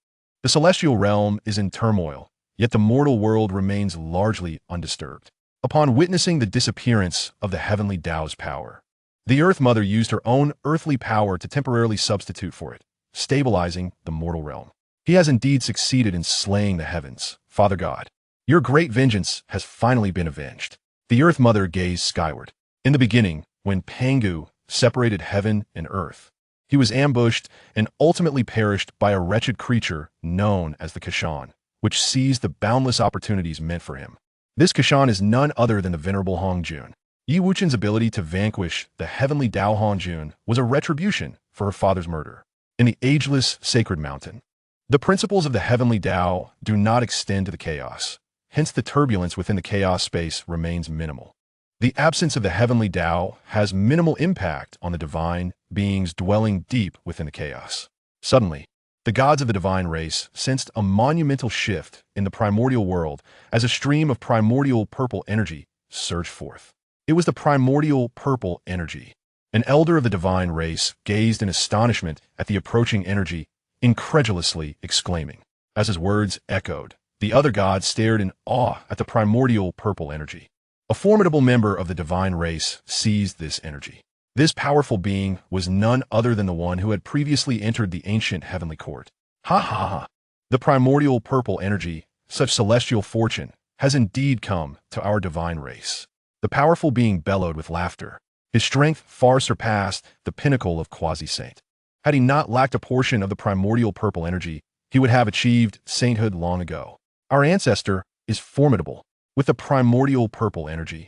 The celestial realm is in turmoil, yet the mortal world remains largely undisturbed. Upon witnessing the disappearance of the heavenly Tao's power, the Earth Mother used her own earthly power to temporarily substitute for it, stabilizing the mortal realm. He has indeed succeeded in slaying the heavens, Father God. Your great vengeance has finally been avenged. The Earth Mother gazed skyward. In the beginning, when Pangu separated heaven and earth, he was ambushed and ultimately perished by a wretched creature known as the Kashan, which seized the boundless opportunities meant for him. This Kashan is none other than the venerable Hongjun. Wuchen's ability to vanquish the heavenly Dao Hongjun was a retribution for her father's murder. In the ageless sacred mountain, the principles of the heavenly Dao do not extend to the chaos, hence the turbulence within the chaos space remains minimal. The absence of the heavenly Dao has minimal impact on the divine beings dwelling deep within the chaos. Suddenly, the gods of the divine race sensed a monumental shift in the primordial world as a stream of primordial purple energy surged forth. It was the primordial purple energy. An elder of the divine race gazed in astonishment at the approaching energy, incredulously exclaiming. As his words echoed, the other gods stared in awe at the primordial purple energy. A formidable member of the divine race seized this energy. This powerful being was none other than the one who had previously entered the ancient heavenly court. Ha ha ha! The primordial purple energy, such celestial fortune, has indeed come to our divine race. The powerful being bellowed with laughter. His strength far surpassed the pinnacle of quasi-saint. Had he not lacked a portion of the primordial purple energy, he would have achieved sainthood long ago. Our ancestor is formidable. With the primordial purple energy,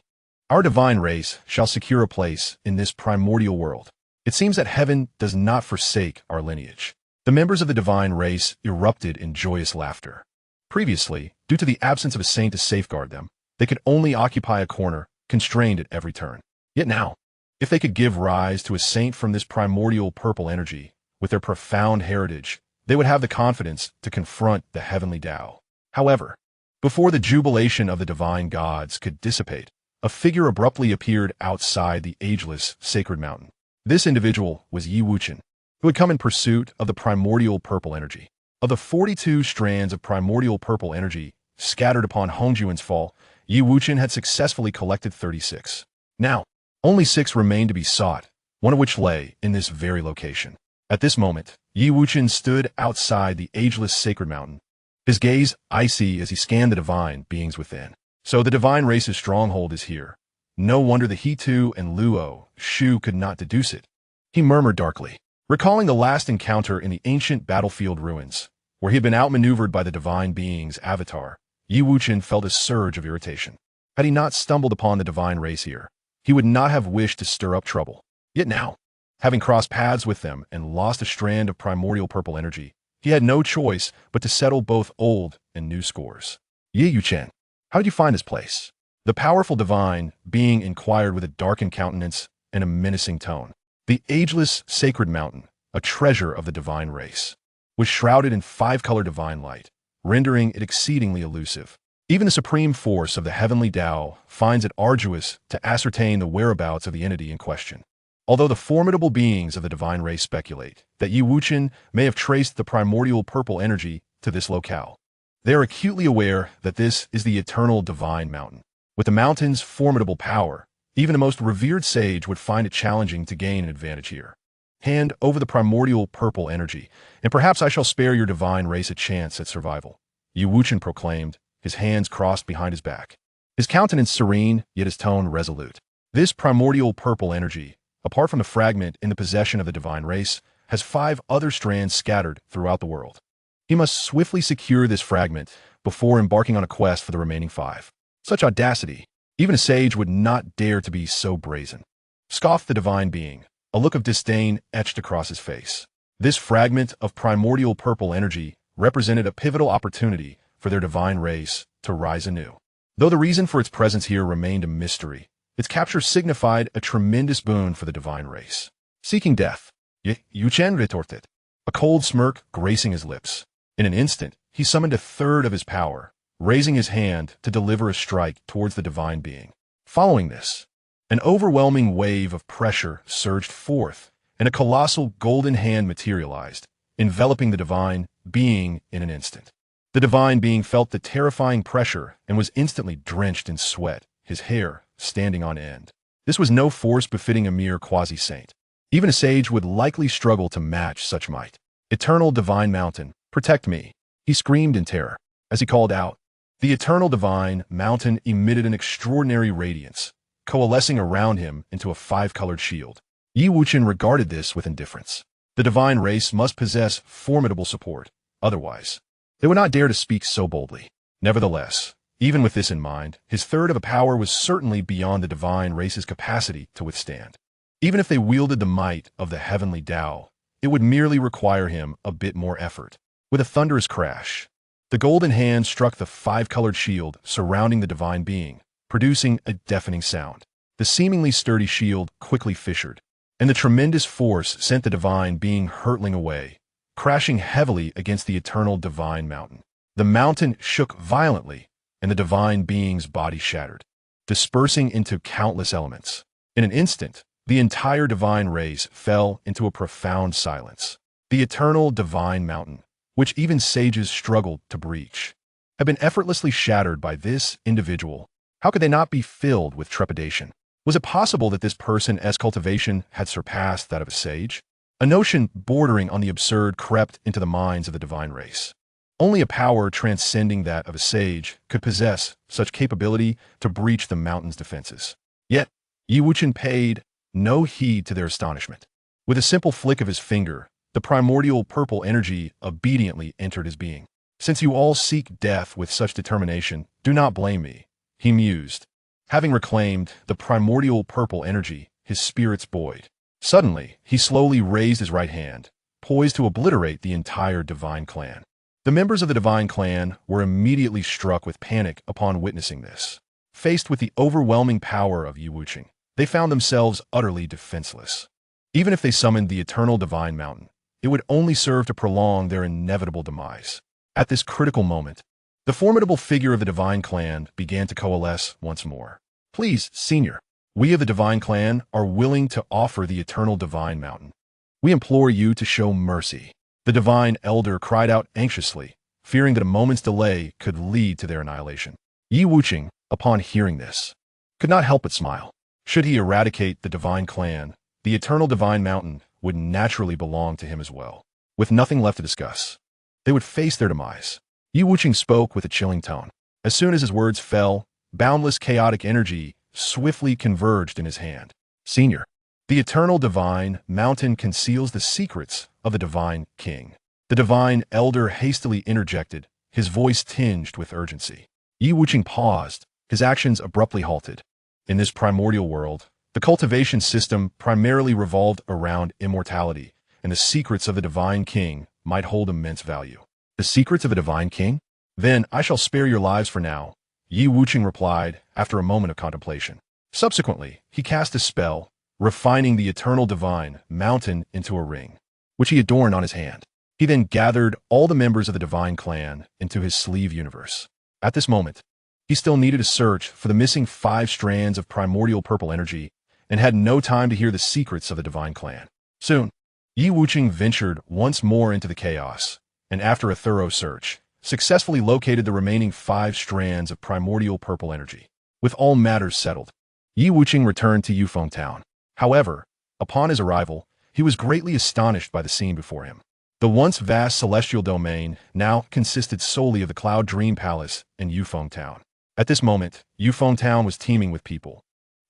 our divine race shall secure a place in this primordial world. It seems that heaven does not forsake our lineage. The members of the divine race erupted in joyous laughter. Previously, due to the absence of a saint to safeguard them, they could only occupy a corner, constrained at every turn. Yet now, if they could give rise to a saint from this primordial purple energy, with their profound heritage, they would have the confidence to confront the heavenly Tao. However, before the jubilation of the divine gods could dissipate, a figure abruptly appeared outside the ageless sacred mountain. This individual was Wuchen, who had come in pursuit of the primordial purple energy. Of the 42 strands of primordial purple energy scattered upon Hongjuan's fall, Wuchen had successfully collected 36. Now, only 6 remained to be sought, one of which lay in this very location. At this moment, Wuchen stood outside the ageless sacred mountain, his gaze icy as he scanned the divine beings within. So the divine race's stronghold is here. No wonder the He-Tu and Luo Shu could not deduce it. He murmured darkly, recalling the last encounter in the ancient battlefield ruins, where he had been outmaneuvered by the divine being's avatar. Wuchen felt a surge of irritation. Had he not stumbled upon the divine race here, he would not have wished to stir up trouble. Yet now, Having crossed paths with them and lost a strand of primordial purple energy, he had no choice but to settle both old and new scores. Yi Wuchen, how did you find this place? The powerful divine being inquired with a darkened countenance and a menacing tone. The ageless sacred mountain, a treasure of the divine race, was shrouded in five-color divine light, rendering it exceedingly elusive. Even the supreme force of the heavenly Tao finds it arduous to ascertain the whereabouts of the entity in question. Although the formidable beings of the divine race speculate that Yi Wuchen may have traced the primordial purple energy to this locale, they are acutely aware that this is the eternal divine mountain. With the mountain's formidable power, even the most revered sage would find it challenging to gain an advantage here. Hand over the primordial purple energy, and perhaps I shall spare your divine race a chance at survival, Yi Wuchen proclaimed, his hands crossed behind his back. His countenance serene, yet his tone resolute. This primordial purple energy, apart from the fragment in the possession of the divine race, has 5 other strands scattered throughout the world. He must swiftly secure this fragment before embarking on a quest for the remaining 5. Such audacity! Even a sage would not dare to be so brazen. Scoffed the divine being, a look of disdain etched across his face. This fragment of primordial purple energy represented a pivotal opportunity for their divine race to rise anew. Though the reason for its presence here remained a mystery, its capture signified a tremendous boon for the divine race. Seeking death, Yi Wuchen retorted, a cold smirk gracing his lips. In an instant, he summoned a third of his power, raising his hand to deliver a strike towards the divine being. Following this, an overwhelming wave of pressure surged forth, and a colossal golden hand materialized, enveloping the divine being in an instant. The divine being felt the terrifying pressure and was instantly drenched in sweat, his hair standing on end. This was no force befitting a mere quasi-saint. Even a sage would likely struggle to match such might. Eternal divine mountain, protect me, he screamed in terror. As he called out, the eternal divine mountain emitted an extraordinary radiance, coalescing around him into a 5-colored shield. Yi Wuchen regarded this with indifference. The divine race must possess formidable support, otherwise they would not dare to speak so boldly. Nevertheless, even with this in mind, his third of a power was certainly beyond the divine race's capacity to withstand. Even if they wielded the might of the heavenly Tao, it would merely require him a bit more effort. With a thunderous crash, the golden hand struck the 5-colored shield surrounding the divine being, producing a deafening sound. The seemingly sturdy shield quickly fissured, and the tremendous force sent the divine being hurtling away, crashing heavily against the eternal divine mountain. The mountain shook violently, and the divine being's body shattered, dispersing into countless elements. In an instant, the entire divine race fell into a profound silence. The eternal divine mountain, which even sages struggled to breach, had been effortlessly shattered by this individual. How could they not be filled with trepidation? Was it possible that this person's cultivation had surpassed that of a sage? A notion bordering on the absurd crept into the minds of the divine race. Only a power transcending that of a sage could possess such capability to breach the mountain's defenses. Yet, Yi Wuchen paid no heed to their astonishment. With a simple flick of his finger, the primordial purple energy obediently entered his being. Since you all seek death with such determination, do not blame me, he mused. Having reclaimed the primordial purple energy, his spirits buoyed. Suddenly, he slowly raised his right hand, poised to obliterate the entire divine clan. The members of the divine clan were immediately struck with panic upon witnessing this. Faced with the overwhelming power of Yi Wuchen, they found themselves utterly defenseless. Even if they summoned the eternal divine mountain, it would only serve to prolong their inevitable demise. At this critical moment, the formidable figure of the divine clan began to coalesce once more. Please, Senior, we of the divine clan are willing to offer the eternal divine mountain. We implore you to show mercy. The divine elder cried out anxiously, fearing that a moment's delay could lead to their annihilation. Yi Wuchen, upon hearing this, could not help but smile. Should he eradicate the divine clan, the eternal divine mountain would naturally belong to him as well. With nothing left to discuss, they would face their demise. Yi Wuchen spoke with a chilling tone. As soon as his words fell, boundless chaotic energy swiftly converged in his hand. Senior, the eternal divine mountain conceals the secrets of the divine king. The divine elder hastily interjected, his voice tinged with urgency. Yi Wuchen paused, his actions abruptly halted. In this primordial world, The cultivation system primarily revolved around immortality, and the secrets of the Divine King might hold immense value. The secrets of a Divine King? Then I shall spare your lives for now, Yi Wuchen replied after a moment of contemplation. Subsequently, he cast a spell, refining the eternal divine mountain into a ring, which he adorned on his hand. He then gathered all the members of the divine clan into his sleeve universe. At this moment, he still needed to search for the missing 5 strands of primordial purple energy and had no time to hear the secrets of the divine clan. Soon, Yi Wuchen ventured once more into the chaos, and after a thorough search, successfully located the remaining 5 strands of primordial purple energy. With all matters settled, Yi Wuchen returned to Yufeng Town. However, upon his arrival, he was greatly astonished by the scene before him. The once vast celestial domain now consisted solely of the Cloud Dream Palace in Yufeng Town. At this moment, Yufeng Town was teeming with people,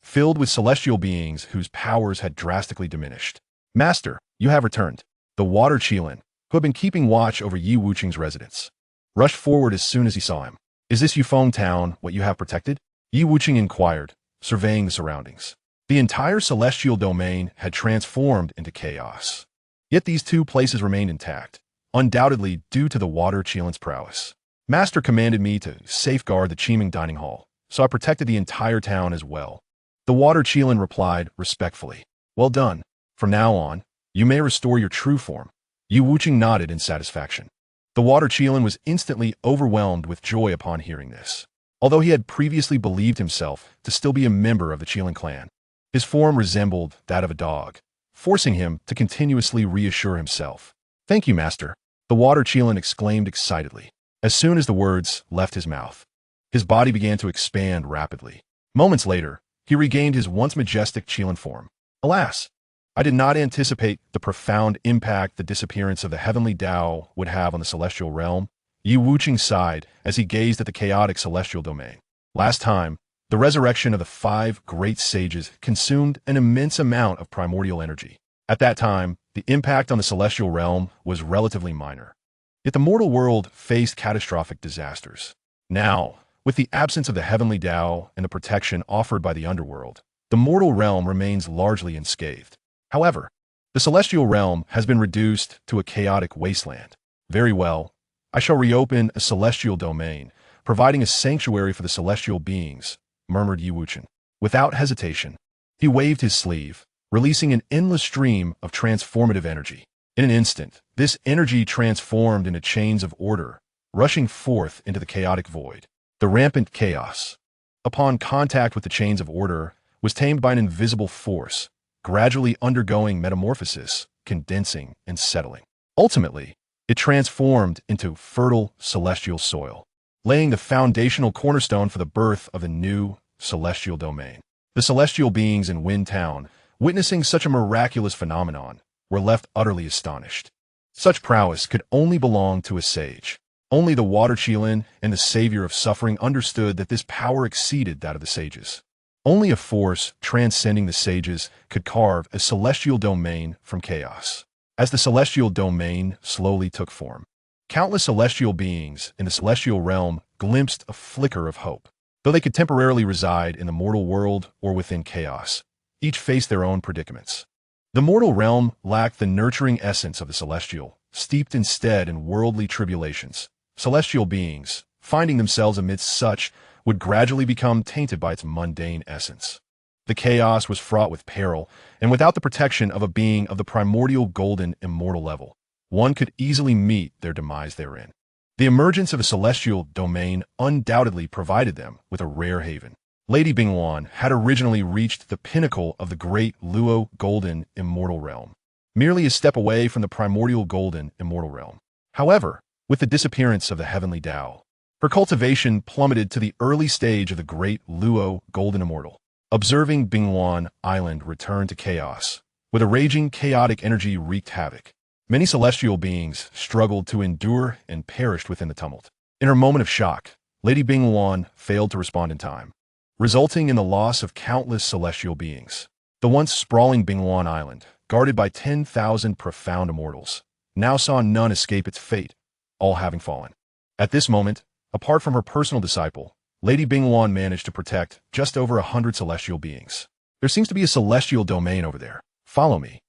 filled with celestial beings whose powers had drastically diminished. Master, you have returned. The water Qilin, who had been keeping watch over Yi Wuchen's residence, rushed forward as soon as he saw him. Is this Yufeng Town what you have protected? Yi Wuchen inquired, surveying the surroundings. The entire celestial domain had transformed into chaos. Yet these 2 places remained intact, undoubtedly due to the water Qilin's prowess. Master commanded me to safeguard the Qiming dining hall, so I protected the entire town as well. The water Qilin replied respectfully. Well done. From now on, you may restore your true form. Yi Wuchen nodded in satisfaction. The water Qilin was instantly overwhelmed with joy upon hearing this. Although he had previously believed himself to still be a member of the Qilin clan, his form resembled that of a dog, forcing him to continuously reassure himself. Thank you, Master, the water Qilin exclaimed excitedly. As soon as the words left his mouth, his body began to expand rapidly. Moments later, he regained his once majestic Qilin form. Alas, I did not anticipate the profound impact the disappearance of the heavenly Tao would have on the celestial realm. Yi Wuchen sighed as he gazed at the chaotic celestial domain. Last time, the resurrection of the 5 great sages consumed an immense amount of primordial energy. At that time, the impact on the celestial realm was relatively minor. Yet the mortal world faced catastrophic disasters. Now, with the absence of the heavenly Tao and the protection offered by the underworld, the mortal realm remains largely unscathed. However, the celestial realm has been reduced to a chaotic wasteland. Very well, I shall reopen a celestial domain, providing a sanctuary for the celestial beings, murmured Yi Wuchen. Without hesitation, he waved his sleeve, releasing an endless stream of transformative energy. In an instant, this energy transformed into chains of order, rushing forth into the chaotic void. The rampant chaos, upon contact with the chains of order, was tamed by an invisible force, gradually undergoing metamorphosis, condensing, and settling. Ultimately, it transformed into fertile celestial soil, laying the foundational cornerstone for the birth of a new celestial domain. The celestial beings in Wind Town, witnessing such a miraculous phenomenon, were left utterly astonished. Such prowess could only belong to a sage. Only the water Qilin and the savior of suffering understood that this power exceeded that of the sages. Only a force transcending the sages could carve a celestial domain from chaos. As the celestial domain slowly took form, countless celestial beings in the celestial realm glimpsed a flicker of hope. Though they could temporarily reside in the mortal world or within chaos, each faced their own predicaments. The mortal realm lacked the nurturing essence of the celestial, steeped instead in worldly tribulations. Celestial beings, finding themselves amidst such, would gradually become tainted by its mundane essence. The chaos was fraught with peril, and without the protection of a being of the primordial golden immortal level, one could easily meet their demise therein. The emergence of a celestial domain undoubtedly provided them with a rare haven. Lady Bingwan had originally reached the pinnacle of the great Luo golden immortal realm, merely a step away from the primordial golden immortal realm. However, with the disappearance of the heavenly Tao, her cultivation plummeted to the early stage of the great Luo golden immortal. Observing Bingwan Island return to chaos, with a raging chaotic energy wreaked havoc. Many celestial beings struggled to endure and perished within the tumult. In her moment of shock, Lady Bingwan failed to respond in time, resulting in the loss of countless celestial beings. The once sprawling Bingwan Island, guarded by 10,000 profound immortals, now saw none escape its fate, all having fallen. At this moment, apart from her personal disciple, Lady Bingwan managed to protect just over 100 celestial beings. There seems to be a celestial domain over there. Follow me,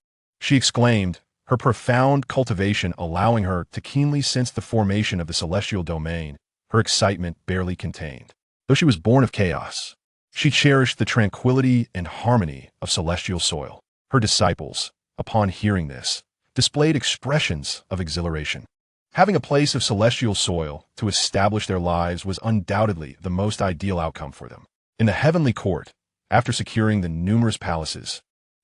she exclaimed, her profound cultivation allowing her to keenly sense the formation of the celestial domain, her excitement barely contained. Though she was born of chaos, she cherished the tranquility and harmony of celestial soil. Her disciples, upon hearing this, displayed expressions of exhilaration. Having a place of celestial soil to establish their lives was undoubtedly the most ideal outcome for them. In the heavenly court, after securing the numerous palaces,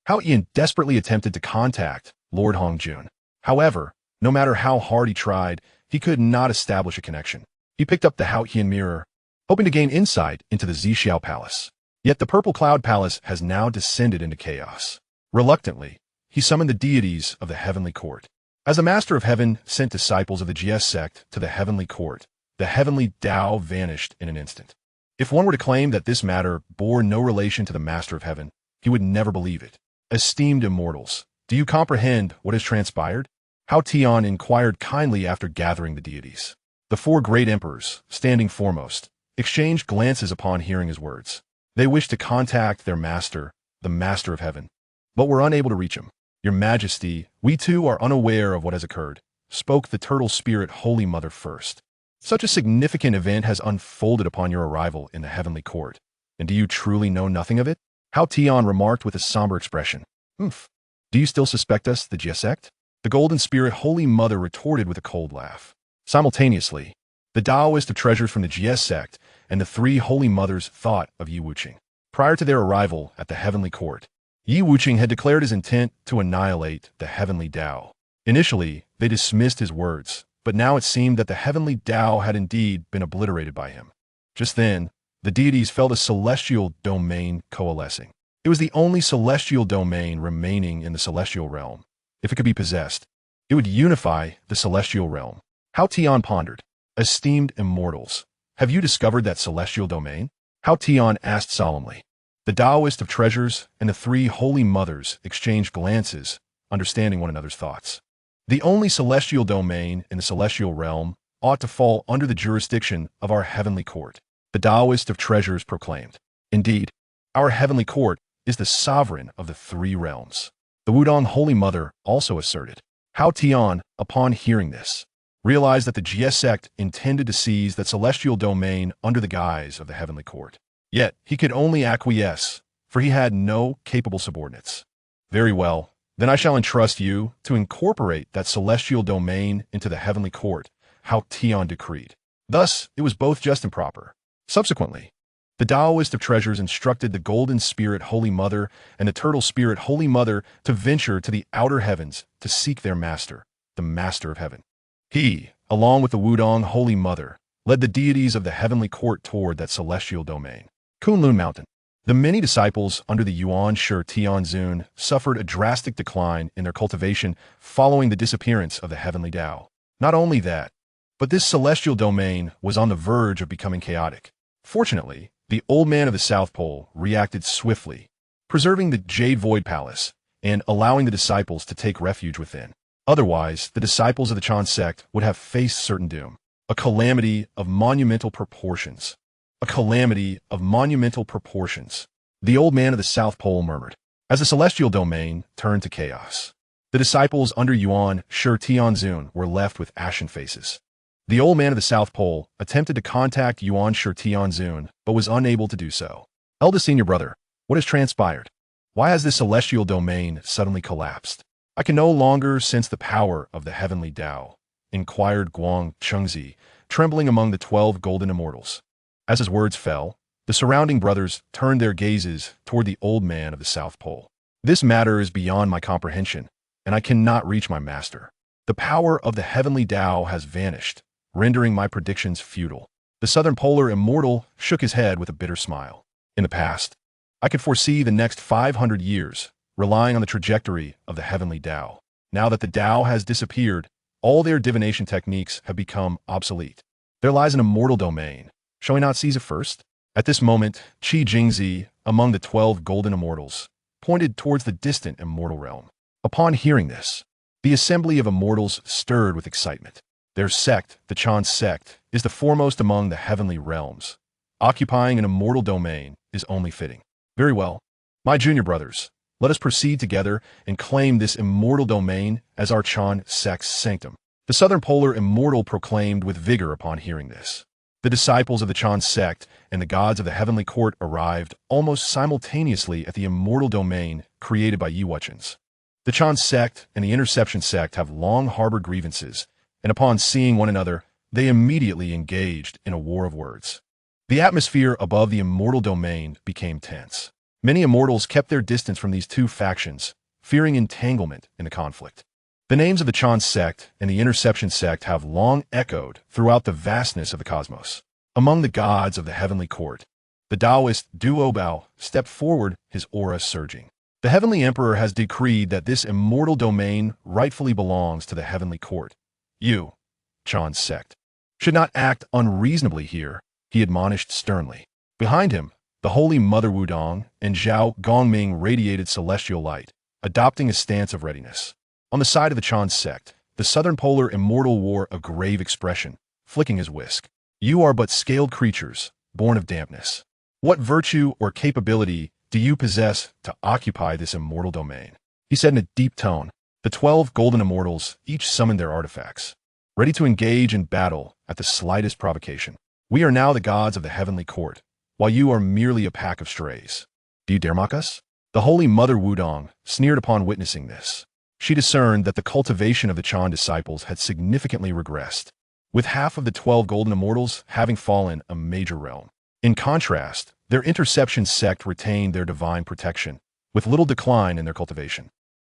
Hao Yin desperately attempted to contact Lord Hongjun. However, no matter how hard he tried, he could not establish a connection. He picked up the Hao Yin mirror, hoping to gain insight into the Zixiao Palace. Yet the Purple Cloud Palace has now descended into chaos. Reluctantly, he summoned the deities of the heavenly court. As the Master of Heaven sent disciples of the GS sect to the heavenly court, the heavenly Tao vanished in an instant. If one were to claim that this matter bore no relation to the Master of Heaven, he would never believe it. Esteemed immortals, do you comprehend what has transpired? Hao Tian inquired kindly after gathering the deities. The four great emperors, standing foremost, exchanged glances upon hearing his words. They wished to contact their master, the Master of Heaven, but were unable to reach him. Your Majesty, we too are unaware of what has occurred, spoke the Turtle Spirit Holy Mother first. Such a significant event has unfolded upon your arrival in the heavenly court, and do you truly know nothing of it? Hao Tian remarked with a somber expression. Do you still suspect us, the Jia sect? The Golden Spirit Holy Mother retorted with a cold laugh. Simultaneously, the Taoist of treasures from the Jia sect and the three Holy Mothers thought of Yi Wucheng. Prior to their arrival at the heavenly court, Yi Wucheng had declared his intent to annihilate the heavenly Tao. Initially, they dismissed his words, but now it seemed that the heavenly Tao had indeed been obliterated by him. Just then, the deities felt a celestial domain coalescing. It was the only celestial domain remaining in the celestial realm. If it could be possessed, it would unify the celestial realm. Hao Tian pondered. Esteemed immortals, have you discovered that celestial domain? Hao Tian asked solemnly. The Taoist of treasures and the three Holy Mothers exchanged glances, understanding one another's thoughts. The only celestial domain in the celestial realm ought to fall under the jurisdiction of our heavenly court, the Taoist of treasures proclaimed. Indeed, our heavenly court is the sovereign of the three realms. The Wudong Holy Mother also asserted. Hao Tian, upon hearing this, realized that the Jia sect intended to seize that celestial domain under the guise of the heavenly court. Yet, he could only acquiesce, for he had no capable subordinates. Very well, then I shall entrust you to incorporate that celestial domain into the heavenly court, Hao Tian decreed. Thus, it was both just and proper. Subsequently, the Taoist of treasures instructed the Golden Spirit Holy Mother and the Turtle Spirit Holy Mother to venture to the outer heavens to seek their master, the Master of Heaven. He, along with the Wudong Holy Mother, led the deities of the heavenly court toward that celestial domain. Kunlun Mountain. The many disciples under the Yuan Shi Tianzun suffered a drastic decline in their cultivation following the disappearance of the heavenly Tao. Not only that, but this celestial domain was on the verge of becoming chaotic. Fortunately, the old man of the South Pole reacted swiftly, preserving the Jade Void Palace and allowing the disciples to take refuge within. Otherwise, the disciples of the Chan sect would have faced certain doom. A calamity of monumental proportions. A calamity of monumental proportions, the old man of the South Pole murmured, as the celestial domain turned to chaos. The disciples under Yuan Shi Tianzun were left with ashen faces. The old man of the South Pole attempted to contact Yuan Shi Tianzun, but was unable to do so. Eldest senior brother, what has transpired? Why has this celestial domain suddenly collapsed? I can no longer sense the power of the heavenly Tao, inquired Guang Chengzi, trembling among the 12 golden immortals. As his words fell, the surrounding brothers turned their gazes toward the old man of the South Pole. This matter is beyond my comprehension, and I cannot reach my master. The power of the heavenly Tao has vanished, rendering my predictions futile. The Southern Polar Immortal shook his head with a bitter smile. In the past, I could foresee the next 500 years, relying on the trajectory of the heavenly Tao. Now that the Tao has disappeared, all their divination techniques have become obsolete. There lies an immortal domain. Shall we not seize it first? At this moment, Qi Jingzi, among the 12 golden immortals, pointed towards the distant immortal realm. Upon hearing this, the assembly of immortals stirred with excitement. Their sect, the Chan sect, is the foremost among the heavenly realms. Occupying an immortal domain is only fitting. Very well, My junior brothers, let us proceed together and claim this immortal domain as our Chan sect's sanctum. The Southern Polar Immortal proclaimed with vigor upon hearing this. The disciples of the Chan sect and the gods of the heavenly court arrived almost simultaneously at the immortal domain created by Wuchens. The Chan sect and the Interception sect have long harbored grievances, and upon seeing one another, they immediately engaged in a war of words. The atmosphere above the immortal domain became tense. Many immortals kept their distance from these two factions, fearing entanglement in the conflict. The names of the Chan sect and the Interception sect have long echoed throughout the vastness of the cosmos. Among the gods of the heavenly court, the Taoist Duobao stepped forward, his aura surging. The heavenly emperor has decreed that this immortal domain rightfully belongs to the heavenly court. You, Chan sect, should not act unreasonably here, he admonished sternly. Behind him, the Holy Mother Wudong and Zhao Gongming radiated celestial light, adopting a stance of readiness. On the side of the Chan sect, the Southern Polar Immortal wore a grave expression, flicking his whisk. You are but scaled creatures, born of dampness. What virtue or capability do you possess to occupy this immortal domain? He said in a deep tone. The 12 golden immortals each summoned their artifacts, ready to engage in battle at the slightest provocation. We are now the gods of the heavenly court, while you are merely a pack of strays. Do you dare mock us? The Holy Mother Wudong sneered upon witnessing this. She discerned that the cultivation of the Chan disciples had significantly regressed, with half of the 12 golden immortals having fallen a major realm. In contrast, their Interception sect retained their divine protection, with little decline in their cultivation.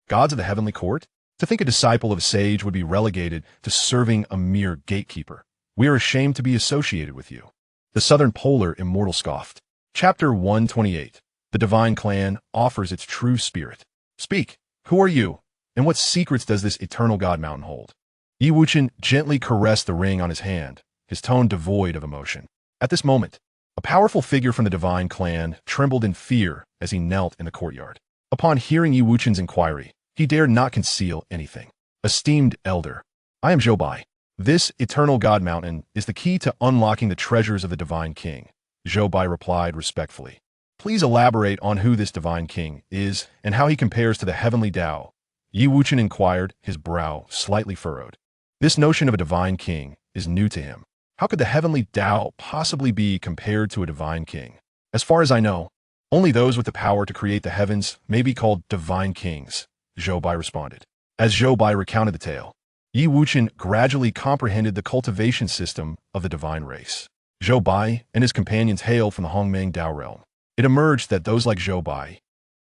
Gods of the heavenly court? To think a disciple of a sage would be relegated to serving a mere gatekeeper. We are ashamed to be associated with you. The Southern Polar Immortal scoffed. Chapter 128. The Divine Clan offers its true spirit. Speak. Who are you? And what secrets does this eternal God mountain hold? Wuchen gently caressed the ring on his hand, his tone devoid of emotion. At this moment, a powerful figure from the Divine Clan trembled in fear as he knelt in the courtyard. Upon hearing Wuchen's inquiry, he dared not conceal anything. Esteemed elder, I am Zhou. This eternal God mountain is the key to unlocking the treasures of the Divine King, Zhou replied respectfully. Please elaborate on who this Divine King is and how he compares to the heavenly Tao. Wuchen inquired, his brow slightly furrowed. This notion of a divine king is new to him. How could the heavenly Tao possibly be compared to a divine king? As far as I know, only those with the power to create the heavens may be called divine kings, Zhou responded. As Zhou recounted the tale, Wuchen gradually comprehended the cultivation system of the divine race. Zhou and his companions hail from the Hongmeng Tao realm. It emerged that those like Zhou,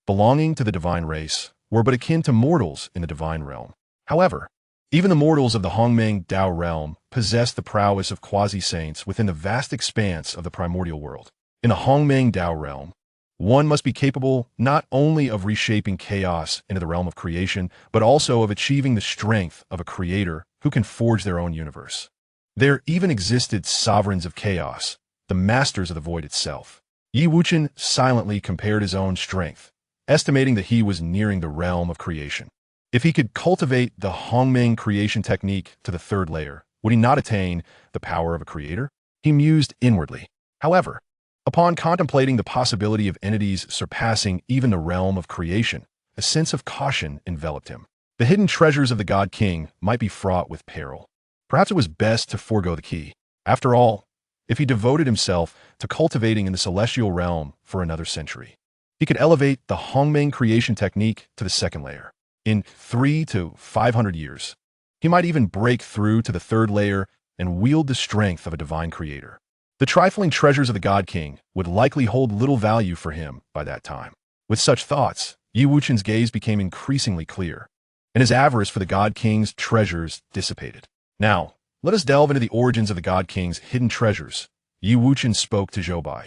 belonging to the divine race, were but akin to mortals in the divine realm. However, even the mortals of the Hongmeng Tao realm possessed the prowess of quasi-saints within the vast expanse of the primordial world. In the Hongmeng Tao realm, one must be capable not only of reshaping chaos into the realm of creation, but also of achieving the strength of a creator who can forge their own universe. There even existed sovereigns of chaos, the masters of the void itself. Wuchen silently compared his own strength, estimating that he was nearing the realm of creation. If he could cultivate the Hongmeng creation technique to the third layer, would he not attain the power of a creator? He mused inwardly. However, upon contemplating the possibility of entities surpassing even the realm of creation, a sense of caution enveloped him. The hidden treasures of the God King might be fraught with peril. Perhaps it was best to forego the key. After all, if he devoted himself to cultivating in the celestial realm for another century, he could elevate the Hongmeng creation technique to the second layer. In 300 to 500 years, he might even break through to the third layer and wield the strength of a divine creator. The trifling treasures of the God King would likely hold little value for him by that time. With such thoughts, Wuchen's gaze became increasingly clear, and his avarice for the God King's treasures dissipated. Now, let us delve into the origins of the God King's hidden treasures. Wuchen spoke to Zhou.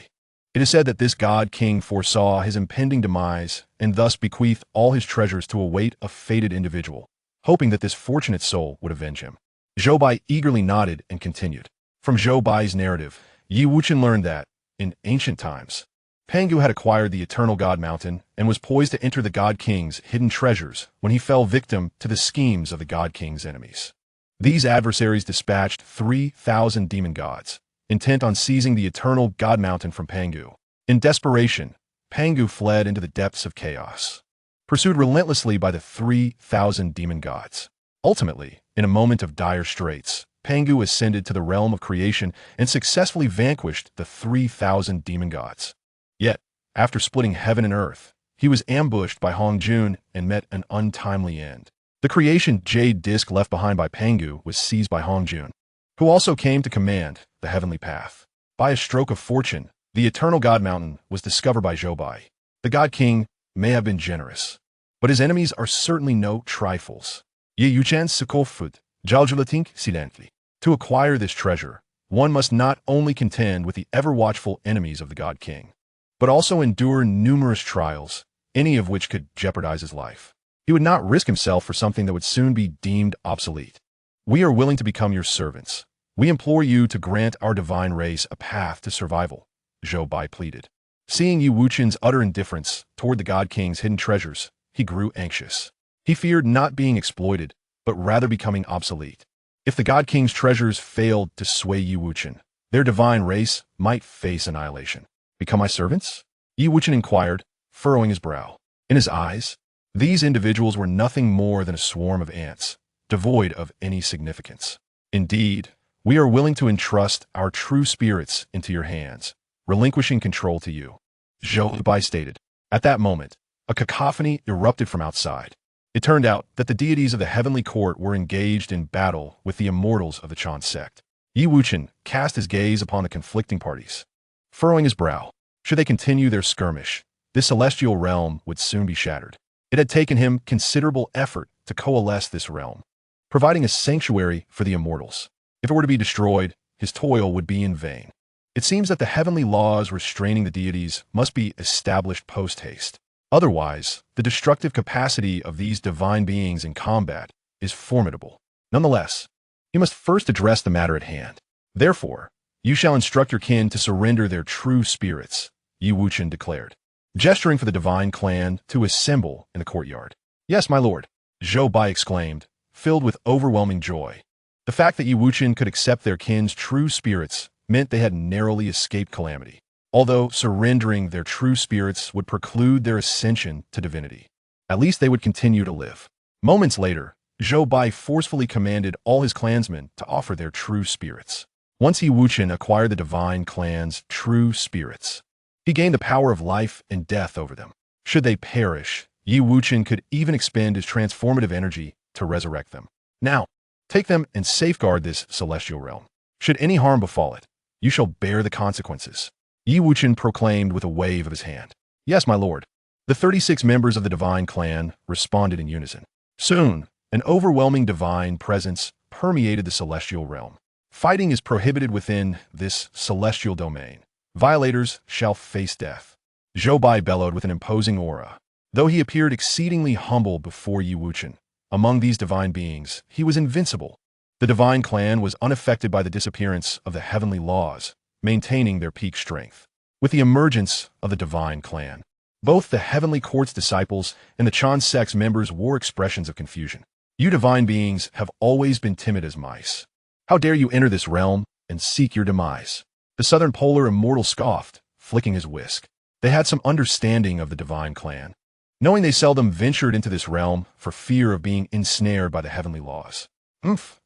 It is said that this God King foresaw his impending demise and thus bequeathed all his treasures to await a fated individual, hoping that this fortunate soul would avenge him. Zhou eagerly nodded and continued. From Zhou's narrative, Wuchen learned that, in ancient times, Pangu had acquired the eternal God Mountain and was poised to enter the God King's hidden treasures when he fell victim to the schemes of the God King's enemies. These adversaries dispatched 3,000 demon gods, intent on seizing the eternal God Mountain from Pangu. In desperation, Pangu fled into the depths of chaos, pursued relentlessly by the 3,000 demon gods. Ultimately, in a moment of dire straits, Pangu ascended to the realm of creation and successfully vanquished the 3,000 demon gods. Yet, after splitting heaven and earth, he was ambushed by Hongjun and met an untimely end. The creation jade disc left behind by Pangu was seized by Hongjun, who also came to command the heavenly path. By a stroke of fortune, the eternal god mountain was discovered by Zhoubai. The god king may have been generous, but his enemies are certainly no trifles. Ye Wuchen Sikofut, Jaljulating Silently. To acquire this treasure, one must not only contend with the ever-watchful enemies of the god king, but also endure numerous trials, any of which could jeopardize his life. He would not risk himself for something that would soon be deemed obsolete. We are willing to become your servants. We implore you to grant our divine race a path to survival, Zhou Bai pleaded. Seeing Yi Wuchen's utter indifference toward the God King's hidden treasures, he grew anxious. He feared not being exploited, but rather becoming obsolete. If the God King's treasures failed to sway Yi Wuchen, their divine race might face annihilation. Become my servants? Yi Wuchen inquired, furrowing his brow. In his eyes, these individuals were nothing more than a swarm of ants, devoid of any significance. Indeed, we are willing to entrust our true spirits into your hands, relinquishing control to you, Zhou Bai stated. At that moment, a cacophony erupted from outside. It turned out that the deities of the heavenly court were engaged in battle with the immortals of the Chan sect. Yi Wuchen cast his gaze upon the conflicting parties. Furrowing his brow, should they continue their skirmish, this celestial realm would soon be shattered. It had taken him considerable effort to coalesce this realm, providing a sanctuary for the immortals. If it were to be destroyed, his toil would be in vain. It seems that the heavenly laws restraining the deities must be established post-haste. Otherwise, the destructive capacity of these divine beings in combat is formidable. Nonetheless, you must first address the matter at hand. Therefore, you shall instruct your kin to surrender their true spirits, Yi Wuchen declared, gesturing for the divine clan to assemble in the courtyard. Yes, my lord, Zhou Bai exclaimed, filled with overwhelming joy. The fact that Yi Wuchen could accept their kin's true spirits meant they had narrowly escaped calamity, although surrendering their true spirits would preclude their ascension to divinity. At least they would continue to live. Moments later, Zhou Bai forcefully commanded all his clansmen to offer their true spirits. Once Yi Wuchen acquired the divine clan's true spirits, he gained the power of life and death over them. Should they perish, Yi Wuchen could even expend his transformative energy to resurrect them. Now, take them and safeguard this celestial realm. Should any harm befall it, you shall bear the consequences, Yi Wuchen proclaimed with a wave of his hand. Yes, my lord. The 36 members of the divine clan responded in unison. Soon, an overwhelming divine presence permeated the celestial realm. Fighting is prohibited within this celestial domain. Violators shall face death. Zhou Bai bellowed with an imposing aura. Though he appeared exceedingly humble before Yi Wuchen, among these divine beings, he was invincible. The divine clan was unaffected by the disappearance of the heavenly laws, maintaining their peak strength. With the emergence of the divine clan, both the heavenly court's disciples and the Chan sect's members wore expressions of confusion. You divine beings have always been timid as mice. How dare you enter this realm and seek your demise? The Southern Polar Immortal scoffed, flicking his whisk. They had some understanding of the divine clan, knowing they seldom ventured into this realm for fear of being ensnared by the heavenly laws.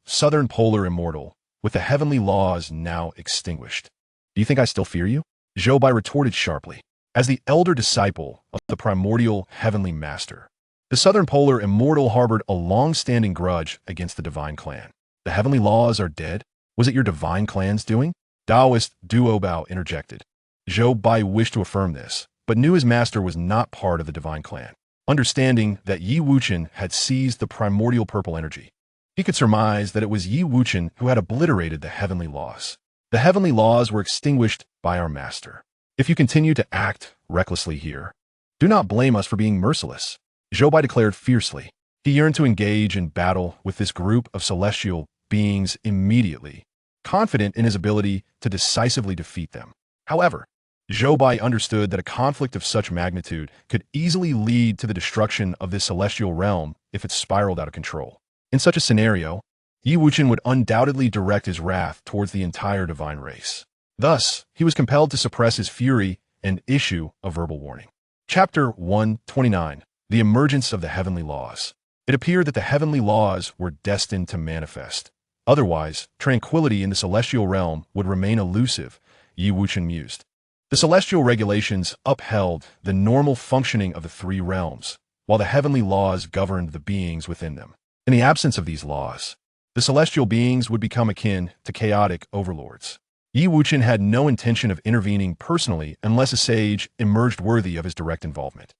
Southern Polar Immortal, with the heavenly laws now extinguished. Do you think I still fear you? Zhou Bai retorted sharply. As the elder disciple of the primordial heavenly master, the Southern Polar Immortal harbored a long-standing grudge against the divine clan. The heavenly laws are dead? Was it your divine clan's doing? Taoist Duo Bao interjected. Zhou Bai wished to affirm this, but knew his master was not part of the divine clan. Understanding that Yi Wuchen had seized the primordial purple energy, he could surmise that it was Yi Wuchen who had obliterated the heavenly laws. The heavenly laws were extinguished by our master. If you continue to act recklessly here, do not blame us for being merciless, Zhou Bai declared fiercely. He yearned to engage in battle with this group of celestial beings immediately, confident in his ability to decisively defeat them. However, Zhou Bai understood that a conflict of such magnitude could easily lead to the destruction of this celestial realm if it spiraled out of control. In such a scenario, Yi Wuchen would undoubtedly direct his wrath towards the entire divine race. Thus, he was compelled to suppress his fury and issue a verbal warning. Chapter 129. The Emergence of the Heavenly Laws. It appeared that the heavenly laws were destined to manifest. Otherwise, tranquility in the celestial realm would remain elusive, Wuchen mused. The celestial regulations upheld the normal functioning of the three realms, while the heavenly laws governed the beings within them. In the absence of these laws, the celestial beings would become akin to chaotic overlords. Wuchen had no intention of intervening personally unless a sage emerged worthy of his direct involvement.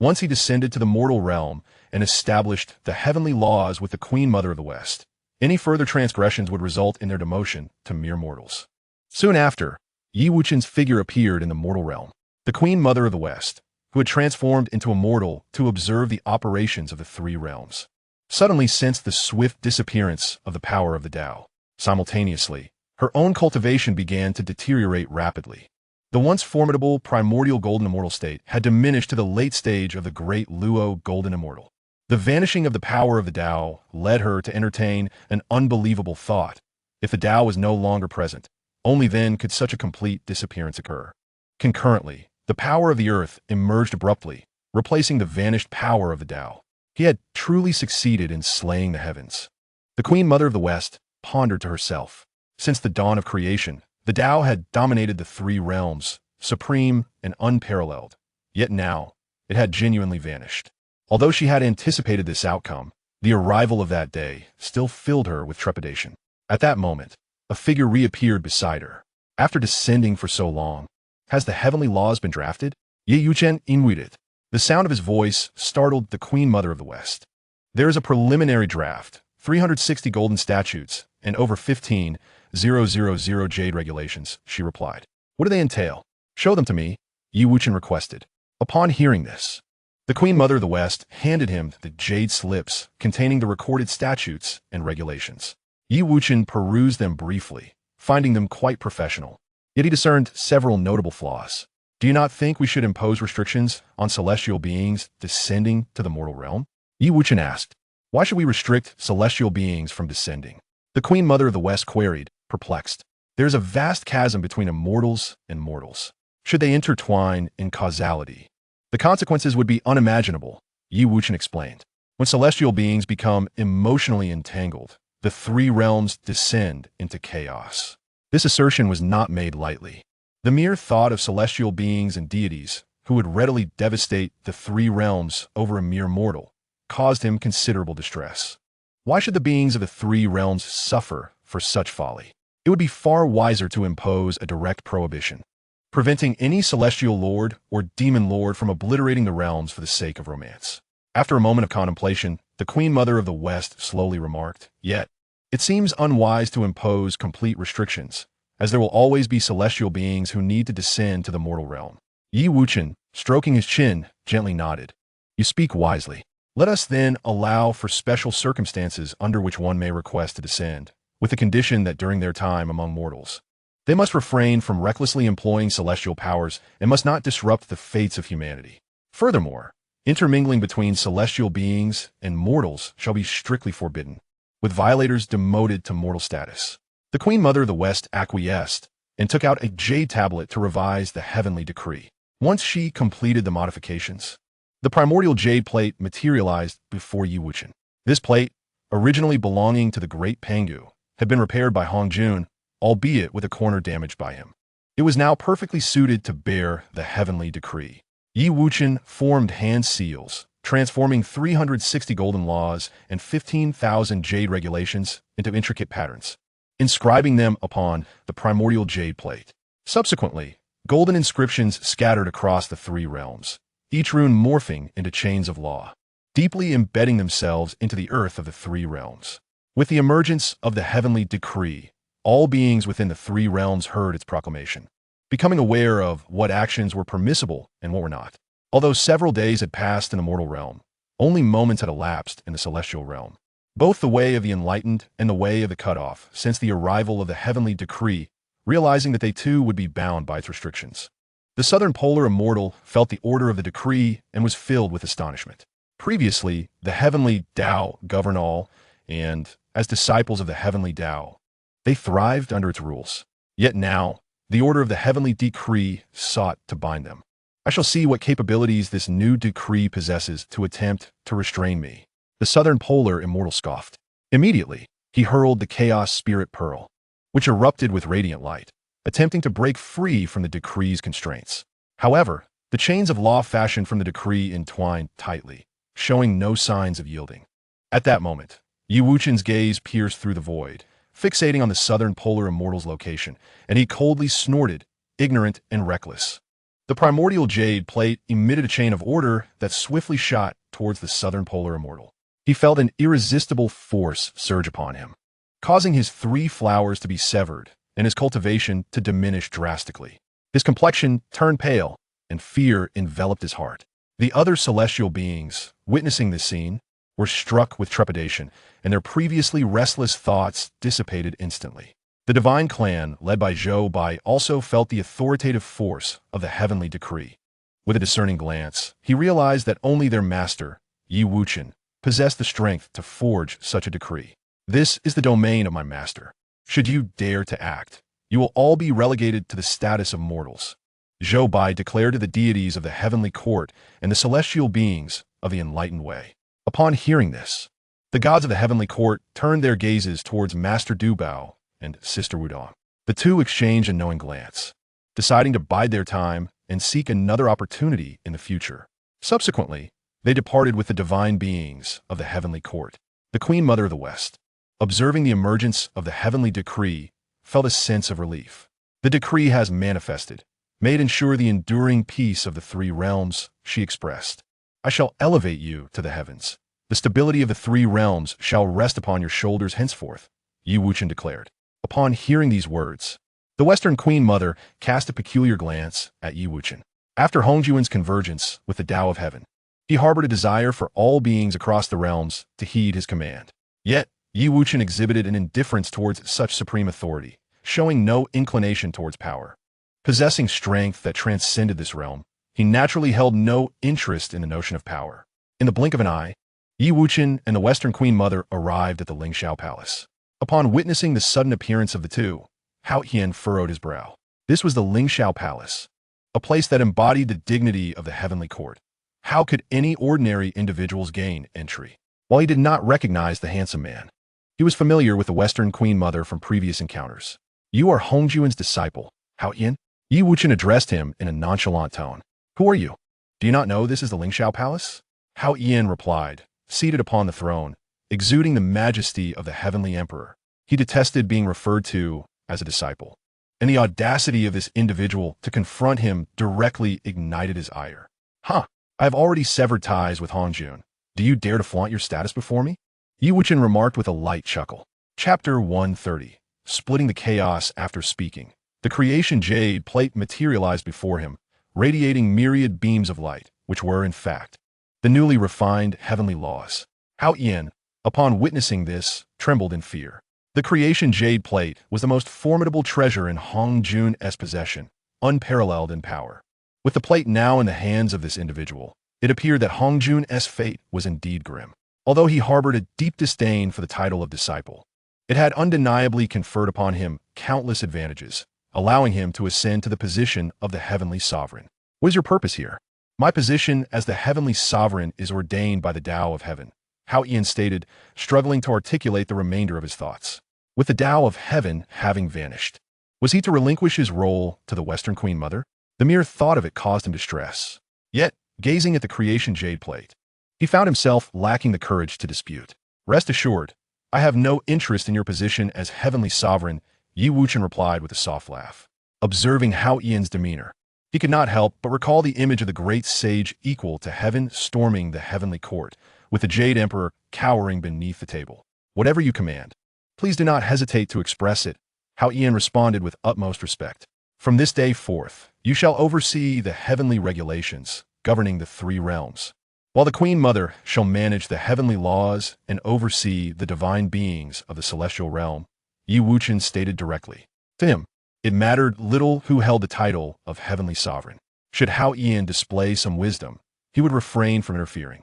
Once he descended to the mortal realm and established the heavenly laws with the Queen Mother of the West, any further transgressions would result in their demotion to mere mortals. Soon after, Wuchen's figure appeared in the mortal realm. The Queen Mother of the West, who had transformed into a mortal to observe the operations of the three realms, suddenly sensed the swift disappearance of the power of the Tao. Simultaneously, her own cultivation began to deteriorate rapidly. The once formidable primordial golden immortal state had diminished to the late stage of the great Luo golden immortal. The vanishing of the power of the Tao led her to entertain an unbelievable thought. If the Tao was no longer present, only then could such a complete disappearance occur. Concurrently, the power of the earth emerged abruptly, replacing the vanished power of the Tao. He had truly succeeded in slaying the heavens. The Queen Mother of the West pondered to herself. Since the dawn of creation, the Tao had dominated the three realms, supreme and unparalleled. Yet now, it had genuinely vanished. Although she had anticipated this outcome, the arrival of that day still filled her with trepidation. At that moment, a figure reappeared beside her. After descending for so long, has the heavenly laws been drafted? Wuchen inwitted. The sound of his voice startled the Queen Mother of the West. There is a preliminary draft, 360 golden statutes, and over 15,000 jade regulations, she replied. What do they entail? Show them to me, Wuchen requested. Upon hearing this, the Queen Mother of the West handed him the jade slips containing the recorded statutes and regulations. Wuchen perused them briefly, finding them quite professional. Yet he discerned several notable flaws. Do you not think we should impose restrictions on celestial beings descending to the mortal realm? Wuchen asked. Why should we restrict celestial beings from descending? The Queen Mother of the West queried, perplexed. There is a vast chasm between immortals and mortals. Should they intertwine in causality, the consequences would be unimaginable, Wuchen explained. When celestial beings become emotionally entangled, the three realms descend into chaos. This assertion was not made lightly. The mere thought of celestial beings and deities who would readily devastate the three realms over a mere mortal caused him considerable distress. Why should the beings of the three realms suffer for such folly? It would be far wiser to impose a direct prohibition, preventing any celestial lord or demon lord from obliterating the realms for the sake of romance. After a moment of contemplation, the Queen Mother of the West slowly remarked, Yet, it seems unwise to impose complete restrictions, as there will always be celestial beings who need to descend to the mortal realm. Wuchen, stroking his chin, gently nodded. You speak wisely. Let us then allow for special circumstances under which one may request to descend, with the condition that during their time among mortals, they must refrain from recklessly employing celestial powers and must not disrupt the fates of humanity. Furthermore, intermingling between celestial beings and mortals shall be strictly forbidden, with violators demoted to mortal status. The Queen Mother of the West acquiesced and took out a jade tablet to revise the heavenly decree. Once she completed the modifications, the primordial jade plate materialized before Wuchen. This plate, originally belonging to the great Pangu, had been repaired by Hongjun, albeit with a corner damaged by him. It was now perfectly suited to bear the heavenly decree. Wuchen formed hand seals, transforming 360 golden laws and 15,000 jade regulations into intricate patterns, inscribing them upon the primordial jade plate. Subsequently, golden inscriptions scattered across the three realms, each rune morphing into chains of law, deeply embedding themselves into the earth of the three realms. With the emergence of the heavenly decree, all beings within the three realms heard its proclamation, becoming aware of what actions were permissible and what were not. Although several days had passed in the mortal realm, only moments had elapsed in the celestial realm. Both the way of the enlightened and the way of the cut-off, since the arrival of the heavenly decree, realizing that they too would be bound by its restrictions. The southern polar immortal felt the order of the decree and was filled with astonishment. Previously, the heavenly Tao governed all, and, as disciples of the heavenly Tao, they thrived under its rules. Yet now, the order of the heavenly decree sought to bind them. I I shall see what capabilities this new decree possesses to attempt to restrain me. The Southern Polar Immortal scoffed. Immediately, he hurled the Chaos Spirit Pearl, which erupted with radiant light, attempting to break free from the decree's constraints. However, the chains of law fashioned from the decree entwined tightly, showing no signs of yielding. At that moment, Wuchen's gaze pierced through the void, fixating on the Southern Polar Immortal's location, and he coldly snorted, ignorant and reckless. The primordial jade plate emitted a chain of order that swiftly shot towards the Southern Polar Immortal. He felt an irresistible force surge upon him, causing his 3 flowers to be severed and his cultivation to diminish drastically. His complexion turned pale, and fear enveloped his heart. The other celestial beings, witnessing this scene, were struck with trepidation, and their previously restless thoughts dissipated instantly. The divine clan, led by Zhou Bai, also felt the authoritative force of the heavenly decree. With a discerning glance, he realized that only their master, Wuchen, possessed the strength to forge such a decree. This is the domain of my master. Should you dare to act, you will all be relegated to the status of mortals. Zhou Bai declared to the deities of the heavenly court and the celestial beings of the enlightened way. Upon hearing this, the gods of the heavenly court turned their gazes towards Master Dubao and Sister Wudong. The two exchanged a knowing glance, deciding to bide their time and seek another opportunity in the future. Subsequently, they departed with the divine beings of the heavenly court. The Queen Mother of the West, observing the emergence of the heavenly decree, felt a sense of relief. The decree has manifested, made ensure the enduring peace of the 3 realms, she expressed. I shall elevate you to the heavens. The stability of the 3 realms shall rest upon your shoulders henceforth, Wuchen declared. Upon hearing these words, the Western Queen Mother cast a peculiar glance at Wuchen. After Hongjuan's convergence with the Tao of Heaven, he harbored a desire for all beings across the realms to heed his command. Yet, Wuchen exhibited an indifference towards such supreme authority, showing no inclination towards power. Possessing strength that transcended this realm, he naturally held no interest in the notion of power. In the blink of an eye, Wuchen and the Western Queen Mother arrived at the Lingxiao Palace. Upon witnessing the sudden appearance of the two, Hao Qian furrowed his brow. This was the Lingxiao Palace, a place that embodied the dignity of the heavenly court. How could any ordinary individuals gain entry? While he did not recognize the handsome man, he was familiar with the Western Queen Mother from previous encounters. You are Hongjuan's disciple, Hao Qian? Wuchen addressed him in a nonchalant tone. Who are you? Do you not know this is the Lingxiao Palace? Hao Qian replied, seated upon the throne, exuding the majesty of the heavenly emperor. He detested being referred to as a disciple, and the audacity of this individual to confront him directly ignited his ire. Huh, I have already severed ties with Hongjuan. Do you dare to flaunt your status before me? Wuchen remarked with a light chuckle. Chapter 130. Splitting the chaos after speaking. The creation jade plate materialized before him, radiating myriad beams of light, which were, in fact, the newly refined heavenly laws. Hao Qian, upon witnessing this, trembled in fear. The creation jade plate was the most formidable treasure in Hongjuan's possession, unparalleled in power. With the plate now in the hands of this individual, it appeared that Hongjuan's fate was indeed grim. Although he harbored a deep disdain for the title of disciple, it had undeniably conferred upon him countless advantages, allowing him to ascend to the position of the heavenly sovereign. What is your purpose here? My position as the heavenly sovereign is ordained by the Tao of Heaven, Hao Qian stated, struggling to articulate the remainder of his thoughts. With the Tao of Heaven having vanished, was he to relinquish his role to the Western Queen Mother? The mere thought of it caused him distress. Yet, gazing at the creation jade plate, he found himself lacking the courage to dispute. Rest assured, I have no interest in your position as heavenly sovereign, Wuchen replied with a soft laugh. Observing Hao Qian's demeanor, he could not help but recall the image of the great sage equal to heaven storming the heavenly court, with the Jade Emperor cowering beneath the table. Whatever you command, please do not hesitate to express it, Hao Qian responded with utmost respect. From this day forth, you shall oversee the heavenly regulations governing the 3 realms, while the Queen Mother shall manage the heavenly laws and oversee the divine beings of the celestial realm, Wuchen stated directly. To him, it mattered little who held the title of heavenly sovereign. Should Hao Qian display some wisdom, he would refrain from interfering.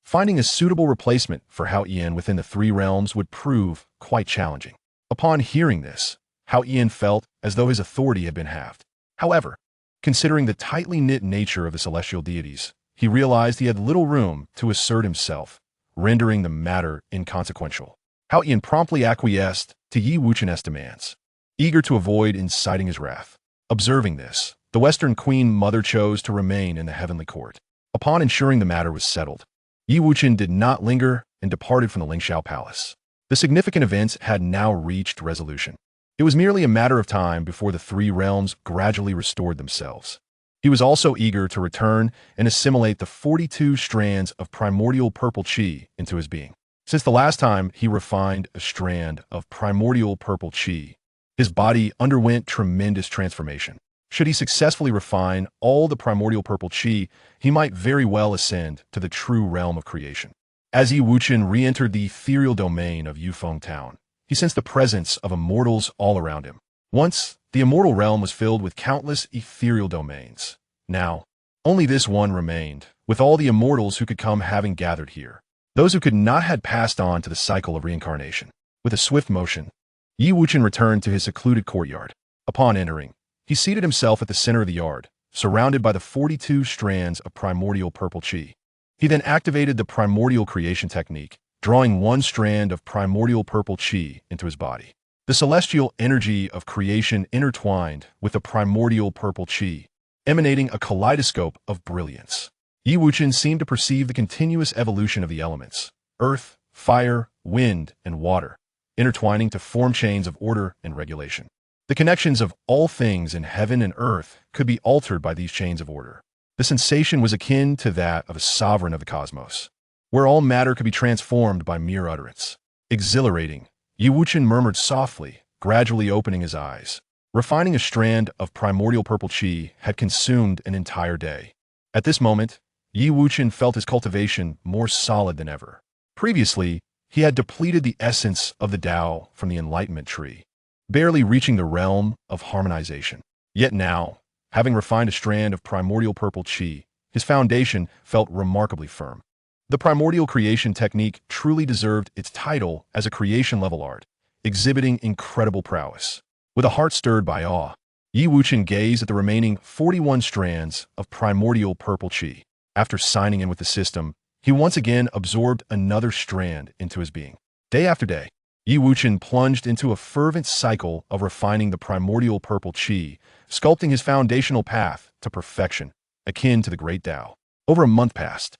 Finding a suitable replacement for Hao Qian within the 3 realms would prove quite challenging. Upon hearing this, Hao Qian felt as though his authority had been halved. However, Considering the tightly knit nature of the celestial deities, he realized he had little room to assert himself, rendering the matter inconsequential. Hao Yan promptly acquiesced to Yi Wuchen's demands, eager to avoid inciting his wrath. Observing this, the Western Queen Mother chose to remain in the heavenly court. Upon ensuring the matter was settled, Yi Wuchen did not linger and departed from the Lingxiao Palace. The significant events had now reached resolution. It was merely a matter of time before the three realms gradually restored themselves. He was also eager to return and assimilate the 42 strands of primordial purple qi into his being. Since the last time he refined a strand of primordial purple qi, his body underwent tremendous transformation. Should he successfully refine all the primordial purple qi, he might very well ascend to the true realm of creation. As Yi Wuchen re-entered the ethereal domain of Yufeng Town, he sensed the presence of immortals all around him. Once, the immortal realm was filled with countless ethereal domains. Now, only this one remained, with all the immortals who could come having gathered here. Those who could not had passed on to the cycle of reincarnation. With a swift motion, Yi Wuchen returned to his secluded courtyard. Upon entering, he seated himself at the center of the yard, surrounded by the 42 strands of primordial purple qi. He then activated the primordial creation technique, drawing one strand of primordial purple qi into his body. The celestial energy of creation intertwined with the primordial purple qi, emanating a kaleidoscope of brilliance. Yi Wuchen seemed to perceive the continuous evolution of the elements, earth, fire, wind, and water, intertwining to form chains of order and regulation. The connections of all things in heaven and earth could be altered by these chains of order. The sensation was akin to that of a sovereign of the cosmos, where all matter could be transformed by mere utterance. Exhilarating, Yi Wuchen murmured softly, gradually opening his eyes. Refining a strand of primordial purple qi had consumed an entire day. At this moment, Yi Wuchen felt his cultivation more solid than ever. Previously, he had depleted the essence of the Tao from the enlightenment tree, barely reaching the realm of harmonization. Yet now, having refined a strand of primordial purple qi, his foundation felt remarkably firm. The primordial creation technique truly deserved its title as a creation-level art, exhibiting incredible prowess. With a heart stirred by awe, Yi Wuchen gazed at the remaining 41 strands of primordial purple qi. After signing in with the system, he once again absorbed another strand into his being. Day after day, Yi Wuchen plunged into a fervent cycle of refining the primordial purple qi, sculpting his foundational path to perfection, akin to the Great Tao. Over a month passed.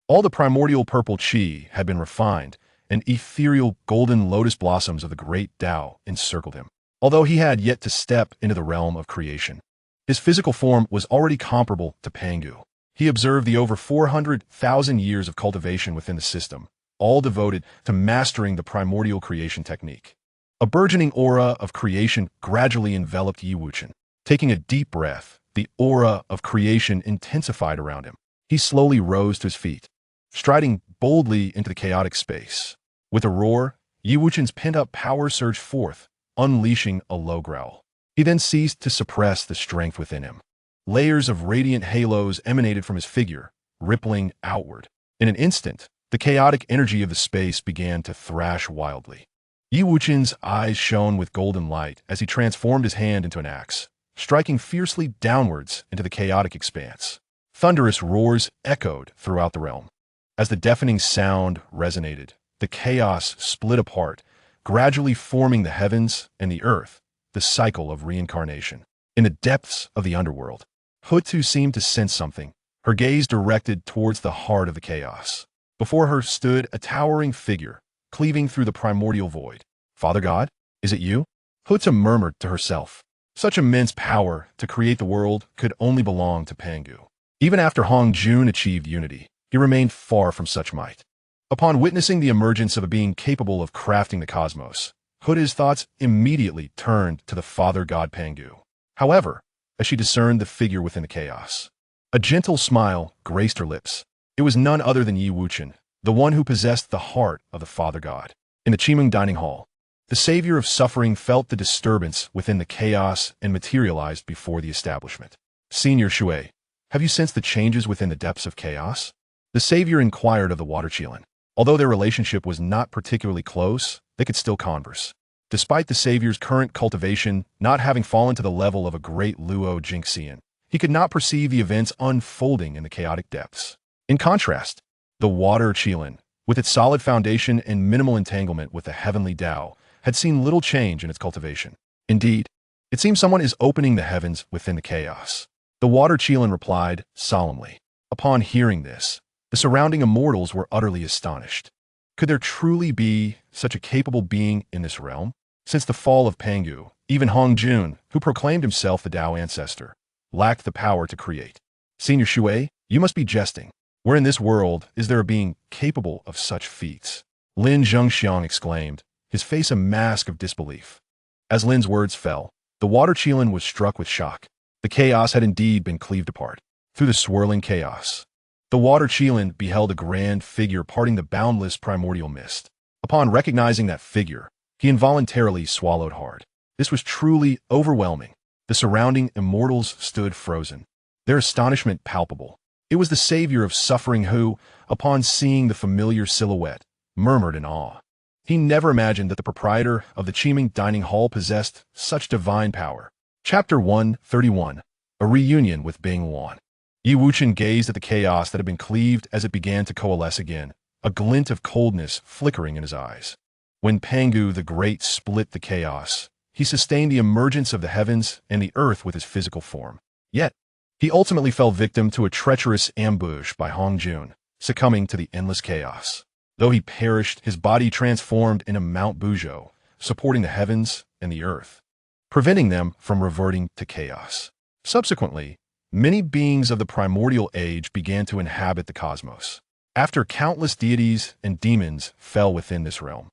All the primordial purple qi had been refined, and ethereal golden lotus blossoms of the Great Tao encircled him. Although he had yet to step into the realm of creation, his physical form was already comparable to Pangu. He observed the over 400,000 years of cultivation within the system, all devoted to mastering the primordial creation technique. A burgeoning aura of creation gradually enveloped Yi Wuchen. Taking a deep breath, the aura of creation intensified around him. He slowly rose to his feet, striding boldly into the chaotic space. With a roar, Yi Wuchen's pent-up power surged forth, unleashing a low growl. He then ceased to suppress the strength within him. Layers of radiant halos emanated from his figure, rippling outward. In an instant, the chaotic energy of the space began to thrash wildly. Yi Wuchen's eyes shone with golden light as he transformed his hand into an axe, striking fiercely downwards into the chaotic expanse. Thunderous roars echoed throughout the realm. As the deafening sound resonated, the chaos split apart, gradually forming the heavens and the earth, the cycle of reincarnation. In the depths of the underworld, Hutu seemed to sense something, her gaze directed towards the heart of the chaos. Before her stood a towering figure, cleaving through the primordial void. "Father God, is it you?" Hutu murmured to herself. Such immense power to create the world could only belong to Pangu. Even after Hong Jun achieved unity, he remained far from such might. Upon witnessing the emergence of a being capable of crafting the cosmos, Hutu's thoughts immediately turned to the Father God Pangu. However, as she discerned the figure within the chaos, a gentle smile graced her lips. It was none other than Yi Wuchen, the one who possessed the heart of the Father God. In the Qimeng dining hall, the savior of suffering felt the disturbance within the chaos and materialized before the establishment. "Senior Shui, have you sensed the changes within the depths of chaos?" The savior inquired of the water Qilin. Although their relationship was not particularly close, they could still converse. Despite the savior's current cultivation not having fallen to the level of a great Luo Jingxian, He could not perceive the events unfolding in the chaotic depths. In contrast, the water Qilin, with its solid foundation and minimal entanglement with the heavenly Tao, had seen little change in its cultivation. Indeed, it seems someone is opening the heavens within the chaos. The water Qilin replied solemnly. Upon hearing this, the surrounding immortals were utterly astonished. Could there truly be such a capable being in this realm? Since the fall of Pangu, even Hongjun, who proclaimed himself the Tao ancestor, lacked the power to create. Senior Shui, you must be jesting. Where in this world is there a being capable of such feats? Lin Zhengxiang exclaimed, his face a mask of disbelief. As Lin's words fell, the water Qilin was struck with shock. The chaos had indeed been cleaved apart. Through the swirling chaos, the water Qilin beheld a grand figure parting the boundless primordial mist. Upon recognizing that figure, he involuntarily swallowed hard. This was truly overwhelming. The surrounding immortals stood frozen, their astonishment palpable. It was the savior of suffering who, upon seeing the familiar silhouette, murmured in awe. He never imagined that the proprietor of the Qiming dining hall possessed such divine power. Chapter 131. A Reunion with Bing Wan. Yi Wuchen gazed at the chaos that had been cleaved as it began to coalesce again, a glint of coldness flickering in his eyes. When Pangu the Great split the chaos, he sustained the emergence of the heavens and the earth with his physical form. Yet, he ultimately fell victim to a treacherous ambush by Hongjun, succumbing to the endless chaos. Though he perished, his body transformed into Mount Buzhou, supporting the heavens and the earth, preventing them from reverting to chaos. Subsequently, many beings of the primordial age began to inhabit the cosmos. After countless deities and demons fell within this realm,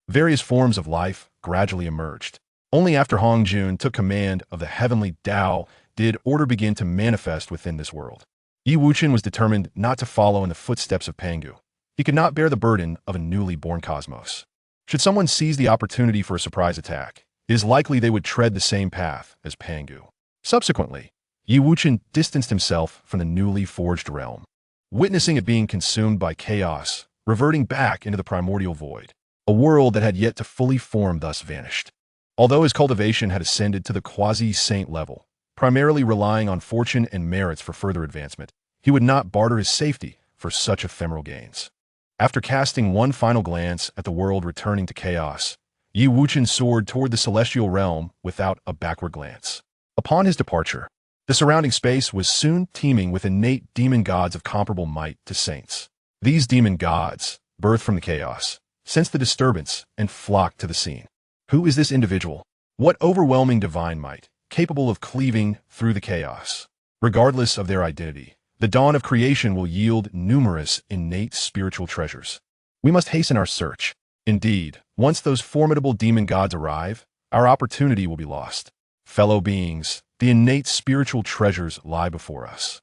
various forms of life gradually emerged. Only after Hongjun took command of the heavenly Tao did order begin to manifest within this world. Yi Wuchen was determined not to follow in the footsteps of Pangu. He could not bear the burden of a newly born cosmos. Should someone seize the opportunity for a surprise attack, it is likely they would tread the same path as Pangu. Subsequently, Yi Wuchen distanced himself from the newly forged realm, witnessing it being consumed by chaos, reverting back into the primordial void. A world that had yet to fully form thus vanished. Although his cultivation had ascended to the quasi-saint level, primarily relying on fortune and merits for further advancement, he would not barter his safety for such ephemeral gains. After casting one final glance at the world returning to chaos, Yi Wuchen soared toward the celestial realm without a backward glance. Upon his departure, the surrounding space was soon teeming with innate demon gods of comparable might to saints. These demon gods, birthed from the chaos, sensed the disturbance and flocked to the scene. Who is this individual? What overwhelming divine might, capable of cleaving through the chaos? Regardless of their identity, the dawn of creation will yield numerous innate spiritual treasures. We must hasten our search. Indeed, once those formidable demon gods arrive, our opportunity will be lost. Fellow beings, the innate spiritual treasures lie before us.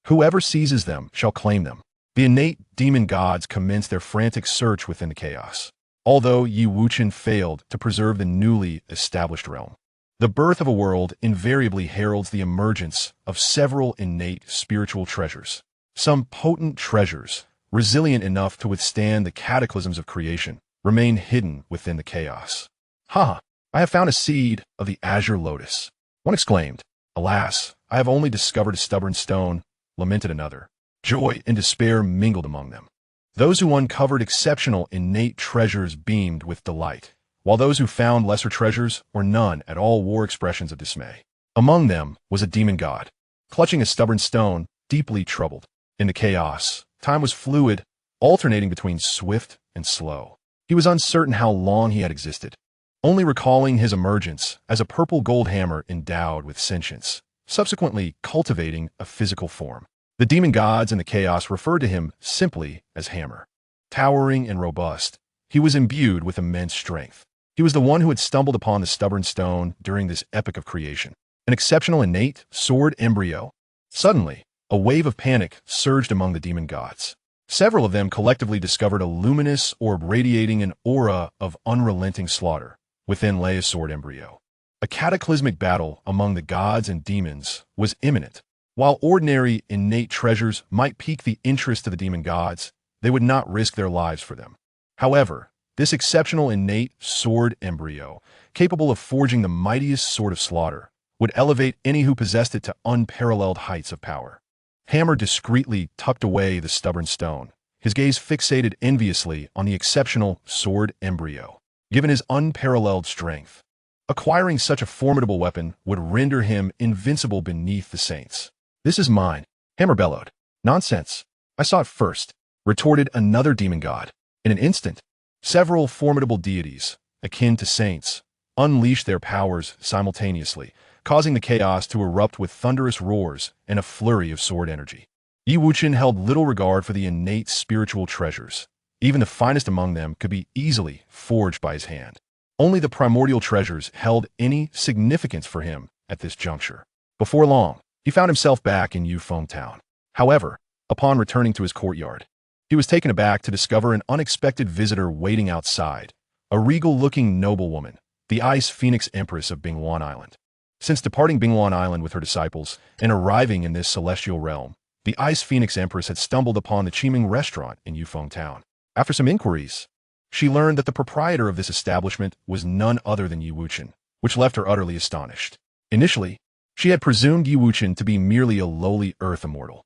Whoever seizes them shall claim them. The innate demon gods commence their frantic search within the chaos. Although Yi Wuchen failed to preserve the newly established realm, the birth of a world invariably heralds the emergence of several innate spiritual treasures. Some potent treasures, resilient enough to withstand the cataclysms of creation, remain hidden within the chaos. Ha! I have found a seed of the azure lotus. One exclaimed. Alas, I have only discovered a stubborn stone, lamented another. Joy and despair mingled among them. Those who uncovered exceptional innate treasures beamed with delight, while those who found lesser treasures or none at all wore expressions of dismay. Among them was a demon god, clutching a stubborn stone, deeply troubled. In the chaos, time was fluid, alternating between swift and slow. He was uncertain how long he had existed, only recalling his emergence as a purple gold hammer endowed with sentience, subsequently cultivating a physical form. The demon gods in the chaos referred to him simply as Hammer. Towering and robust, he was imbued with immense strength. He was the one who had stumbled upon the stubborn stone during this epic of creation, an exceptional innate sword embryo. Suddenly, a wave of panic surged among the demon gods. Several of them collectively discovered a luminous orb radiating an aura of unrelenting slaughter within lay a sword embryo. A cataclysmic battle among the gods and demons was imminent. While ordinary innate treasures might pique the interest of the demon gods, they would not risk their lives for them. However, this exceptional innate sword embryo, capable of forging the mightiest sword of slaughter, would elevate any who possessed it to unparalleled heights of power. Hammer discreetly tucked away the stubborn stone, his gaze fixated enviously on the exceptional sword embryo. Given his unparalleled strength, acquiring such a formidable weapon would render him invincible beneath the saints. "This is mine," Hammer bellowed. "Nonsense. I saw it first," retorted another demon god. In an instant, several formidable deities, akin to saints, unleashed their powers simultaneously, causing the chaos to erupt with thunderous roars and a flurry of sword energy. Wuchen held little regard for the innate spiritual treasures. Even the finest among them could be easily forged by his hand. Only the primordial treasures held any significance for him at this juncture. Before long, he found himself back in Wuchen town. However, upon returning to his courtyard, he was taken aback to discover an unexpected visitor waiting outside, a regal-looking noblewoman, the Ice Phoenix Empress of Bingwan Island. Since departing Bingwan Island with her disciples and arriving in this celestial realm, the Ice Phoenix Empress had stumbled upon the Qiming restaurant in Wuchen town. After some inquiries, she learned that the proprietor of this establishment was none other than Wuchen, which left her utterly astonished. Initially, she had presumed Wuchen to be merely a lowly earth immortal.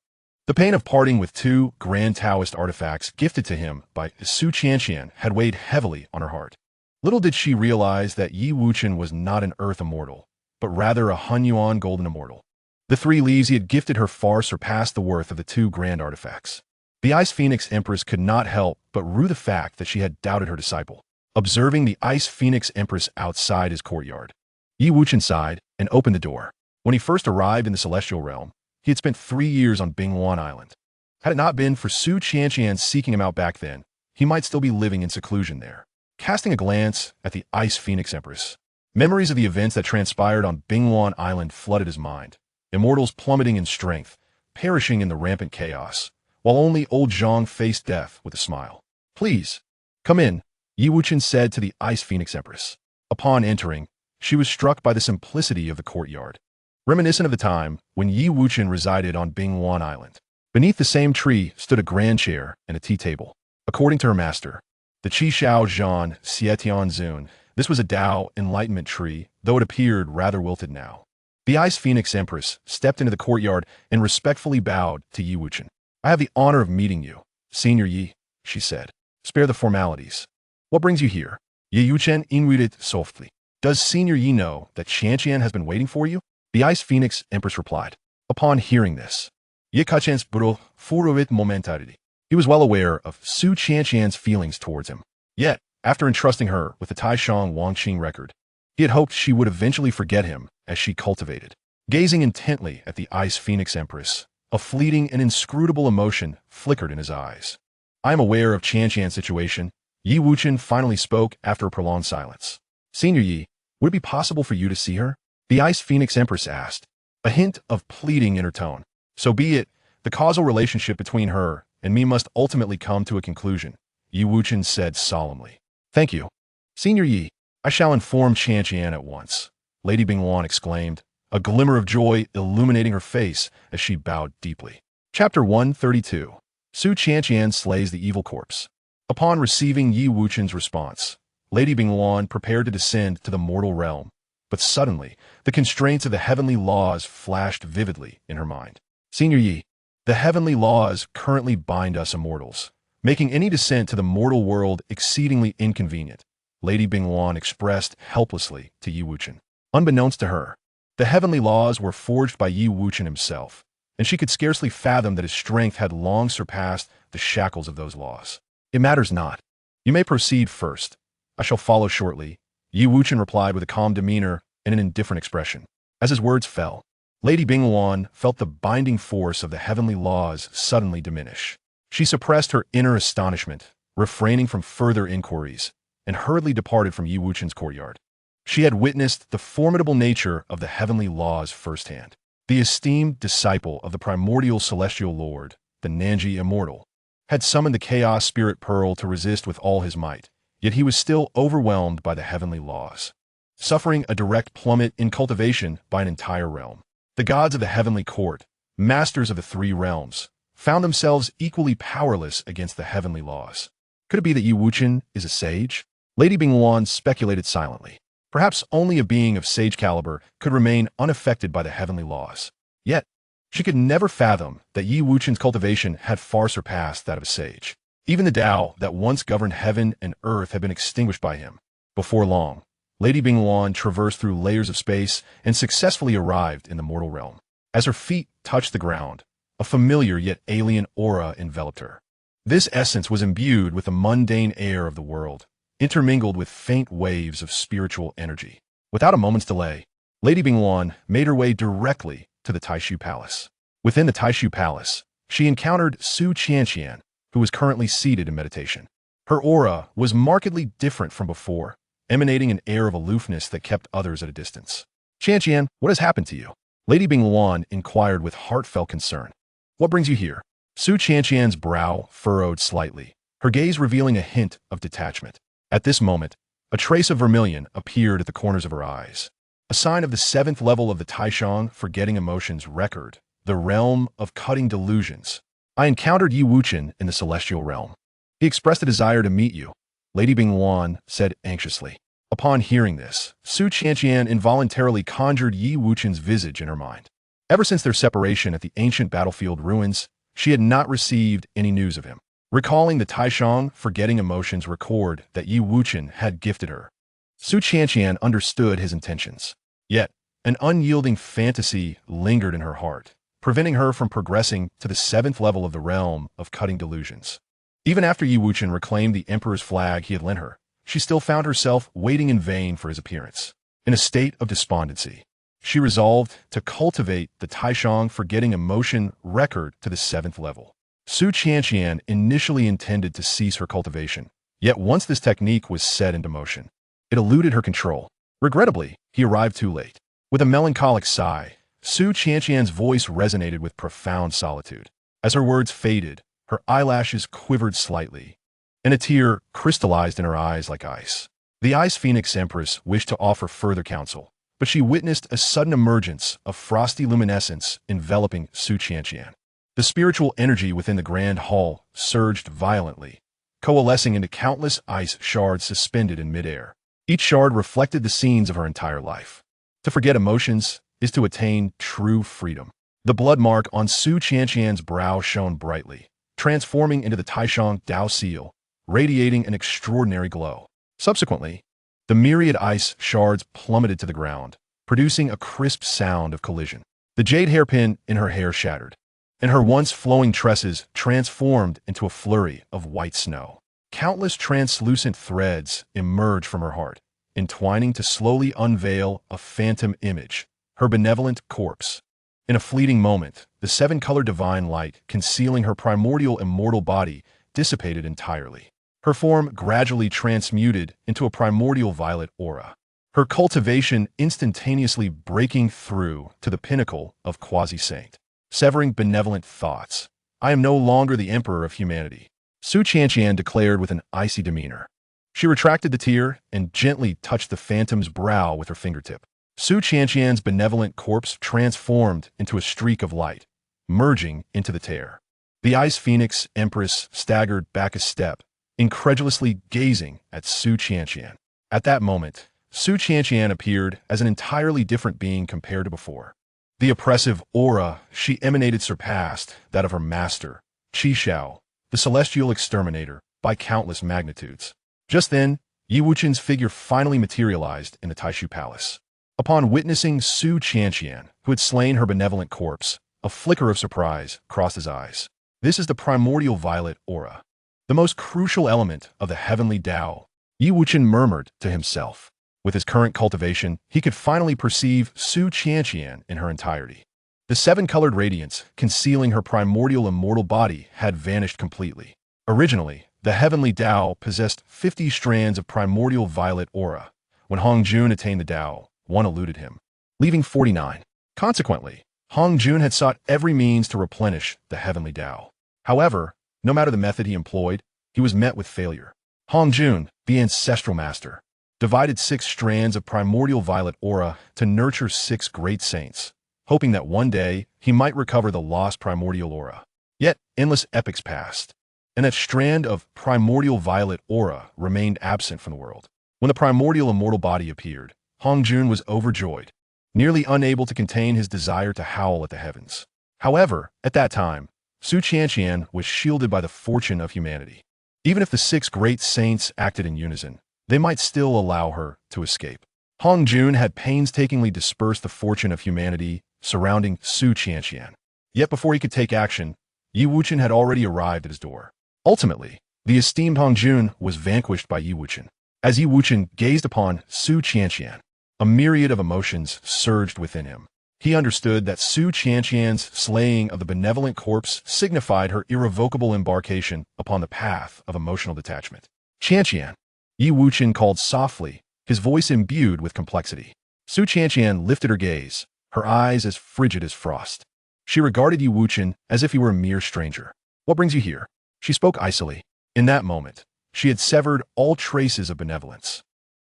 The pain of parting with two grand Taoist artifacts gifted to him by Su Qianqian had weighed heavily on her heart. Little did she realize that Wuchen was not an earth immortal, but rather a Hunyuan golden immortal. The 3 leaves he had gifted her far surpassed the worth of the 2 grand artifacts. The Ice Phoenix Empress could not help but rue the fact that she had doubted her disciple. Observing the Ice Phoenix Empress outside his courtyard, Wuchen sighed and opened the door. When he first arrived in the Celestial Realm, he had spent 3 years on Bingwan Island. Had it not been for Su Qianqian seeking him out back then, he might still be living in seclusion there. Casting a glance at the Ice Phoenix Empress, memories of the events that transpired on Bingwan Island flooded his mind. Immortals plummeting in strength, perishing in the rampant chaos, while only old Zhang faced death with a smile. "Please, come in," Wuchen said to the Ice Phoenix Empress. Upon entering, she was struck by the simplicity of the courtyard, reminiscent of the time when Wuchen resided on Bingwan Island. Beneath the same tree stood a grand chair and a tea table. According to her master, the Qi Shao Zhan Xietian Zun, this was a Tao enlightenment tree, though it appeared rather wilted now. The Ice Phoenix Empress stepped into the courtyard and respectfully bowed to Wuchen. "I have the honor of meeting you, Senior Yi," she said. "Spare the formalities. What brings you here?" Wuchen inquired softly. "Does Senior Yi know that Qianqian has been waiting for you?" The Ice Phoenix Empress replied. Upon hearing this, Yi Kachen's bro furuit momentarily. He was well aware of Su Qianqian's feelings towards him. Yet, after entrusting her with the Taishang Wangqing record, he had hoped she would eventually forget him as she cultivated. Gazing intently at the Ice Phoenix Empress, a fleeting and inscrutable emotion flickered in his eyes. "I am aware of Qianqian's situation," Wuchen finally spoke after a prolonged silence. "Senior Yi, would it be possible for you to see her?" The Ice Phoenix Empress asked, a hint of pleading in her tone. "So be it. The causal relationship between her and me must ultimately come to a conclusion," Wuchen said solemnly. "Thank you. Senior Yi, I shall inform Qianqian at once," Lady Bingwan exclaimed, a glimmer of joy illuminating her face as she bowed deeply. Chapter 132. Su Qianqian slays the evil corpse. Upon receiving Wuchen's response, Lady Bingwan prepared to descend to the mortal realm, but suddenly, the constraints of the heavenly laws flashed vividly in her mind. "Senior Yi, the heavenly laws currently bind us immortals, making any descent to the mortal world exceedingly inconvenient," Lady Bingwan expressed helplessly to Wuchen. Unbeknownst to her, the heavenly laws were forged by Wuchen himself, and she could scarcely fathom that his strength had long surpassed the shackles of those laws. "It matters not. You may proceed first. I shall follow shortly," Wuchen replied with a calm demeanor and an indifferent expression. As his words fell, Lady Bingwan felt the binding force of the heavenly laws suddenly diminish. She suppressed her inner astonishment, refraining from further inquiries, and hurriedly departed from Wuchen's courtyard. She had witnessed the formidable nature of the heavenly laws firsthand. The esteemed disciple of the primordial celestial lord, the Nanji Immortal, had summoned the chaos spirit pearl to resist with all his might, yet he was still overwhelmed by the heavenly laws, suffering a direct plummet in cultivation by an entire realm. The gods of the heavenly court, masters of the 3 realms, found themselves equally powerless against the heavenly laws. Could it be that Wuchen is a sage? Lady Bingwan speculated silently. Perhaps only a being of sage caliber could remain unaffected by the heavenly laws. Yet, she could never fathom that Yi Wuchen's cultivation had far surpassed that of a sage. Even the Tao that once governed heaven and earth had been extinguished by him. Before long, Lady Bingluan traversed through layers of space and successfully arrived in the mortal realm. As her feet touched the ground, a familiar yet alien aura enveloped her. This essence was imbued with the mundane air of the world, intermingled with faint waves of spiritual energy. Without a moment's delay, Lady Bingluan made her way directly to the Taishu Palace. Within the Taishu Palace, she encountered Su Qianqian, who was currently seated in meditation. Her aura was markedly different from before, emanating an air of aloofness that kept others at a distance. Qianqian, what has happened to you? Lady Bingluan inquired with heartfelt concern. What brings you here? Su Qianqian's brow furrowed slightly, her gaze revealing a hint of detachment. At this moment, a trace of vermilion appeared at the corners of her eyes, a sign of the 7th level of the Taishang Forgetting Emotions record, the realm of cutting delusions. I encountered Yi Wuchen in the celestial realm. He expressed a desire to meet you, Lady Bingluan said anxiously. Upon hearing this, Su Qianqian involuntarily conjured Yi Wuchen's visage in her mind. Ever since their separation at the ancient battlefield ruins, she had not received any news of him. Recalling the Taishang Forgetting Emotions record that Yi Wuchen had gifted her, Su Qianqian understood his intentions. Yet, an unyielding fantasy lingered in her heart, preventing her from progressing to the 7th level of the realm of cutting delusions. Even after Yi Wuchen reclaimed the emperor's flag he had lent her, she still found herself waiting in vain for his appearance. In a state of despondency, she resolved to cultivate the Taishang Forgetting Emotion record to the 7th level. Su Qianqian initially intended to cease her cultivation, yet once this technique was set into motion, it eluded her control. Regrettably, he arrived too late. With a melancholic sigh, Su Qianqian's voice resonated with profound solitude. As her words faded, her eyelashes quivered slightly, and a tear crystallized in her eyes like ice. The Ice Phoenix Empress wished to offer further counsel, but she witnessed a sudden emergence of frosty luminescence enveloping Su Qianqian. The spiritual energy within the grand hall surged violently, coalescing into countless ice shards suspended in midair. Each shard reflected the scenes of her entire life. To forget emotions is to attain true freedom. The blood mark on Su Qianqian's brow shone brightly, transforming into the Taishang Dao seal, radiating an extraordinary glow. Subsequently, the myriad ice shards plummeted to the ground, producing a crisp sound of collision. The jade hairpin in her hair shattered, and her once flowing tresses transformed into a flurry of white snow. Countless translucent threads emerged from her heart, entwining to slowly unveil a phantom image, her benevolent corpse. In a fleeting moment, the 7-color divine light concealing her primordial immortal body dissipated entirely. Her form gradually transmuted into a primordial violet aura, her cultivation instantaneously breaking through to the pinnacle of quasi-saint. Severing benevolent thoughts, I am no longer the emperor of humanity, Su Qianqian declared with an icy demeanor. She retracted the tear and gently touched the phantom's brow with her fingertip. Su Qianqian's benevolent corpse transformed into a streak of light, merging into the tear. The Ice Phoenix Empress staggered back a step, incredulously gazing at Su Qianqian. At that moment, Su Qianqian appeared as an entirely different being compared to before. The oppressive aura she emanated surpassed that of her master, Qi Shao, the celestial exterminator, by countless magnitudes. Just then, Yi Wuchen's figure finally materialized in the Taishu Palace. Upon witnessing Su Qianqian, who had slain her benevolent corpse, a flicker of surprise crossed his eyes. This is the primordial violet aura, the most crucial element of the heavenly Tao, Yi Wuchen murmured to himself. With his current cultivation, he could finally perceive Su Qianqian in her entirety. The 7-colored radiance concealing her primordial immortal body had vanished completely. Originally, the heavenly Tao possessed 50 strands of primordial violet aura. When Hong Jun attained the Tao, one eluded him, leaving 49. Consequently, Hong Jun had sought every means to replenish the heavenly Tao. However, no matter the method he employed, he was met with failure. Hong Jun, the ancestral master, divided 6 strands of primordial violet aura to nurture 6 great saints, hoping that one day he might recover the lost primordial aura. Yet, endless epochs passed, and that strand of primordial violet aura remained absent from the world. When the primordial immortal body appeared, Hong Jun was overjoyed, nearly unable to contain his desire to howl at the heavens. However, at that time, Su Qianqian was shielded by the fortune of humanity. Even if the 6 great saints acted in unison, they might still allow her to escape. Hong Jun had painstakingly dispersed the fortune of humanity surrounding Su Qianqian. Yet before he could take action, Yi Wuchen had already arrived at his door. Ultimately, the esteemed Hong Jun was vanquished by Yi Wuchen. As Yi Wuchen gazed upon Su Qianqian, a myriad of emotions surged within him. He understood that Su Qianqian's slaying of the benevolent corpse signified her irrevocable embarkation upon the path of emotional detachment. Qianqian, Yi Wuchen called softly, his voice imbued with complexity. Su Qianqian lifted her gaze, her eyes as frigid as frost. She regarded Yi Wuchen as if he were a mere stranger. "What brings you here?" She spoke icily. In that moment, she had severed all traces of benevolence.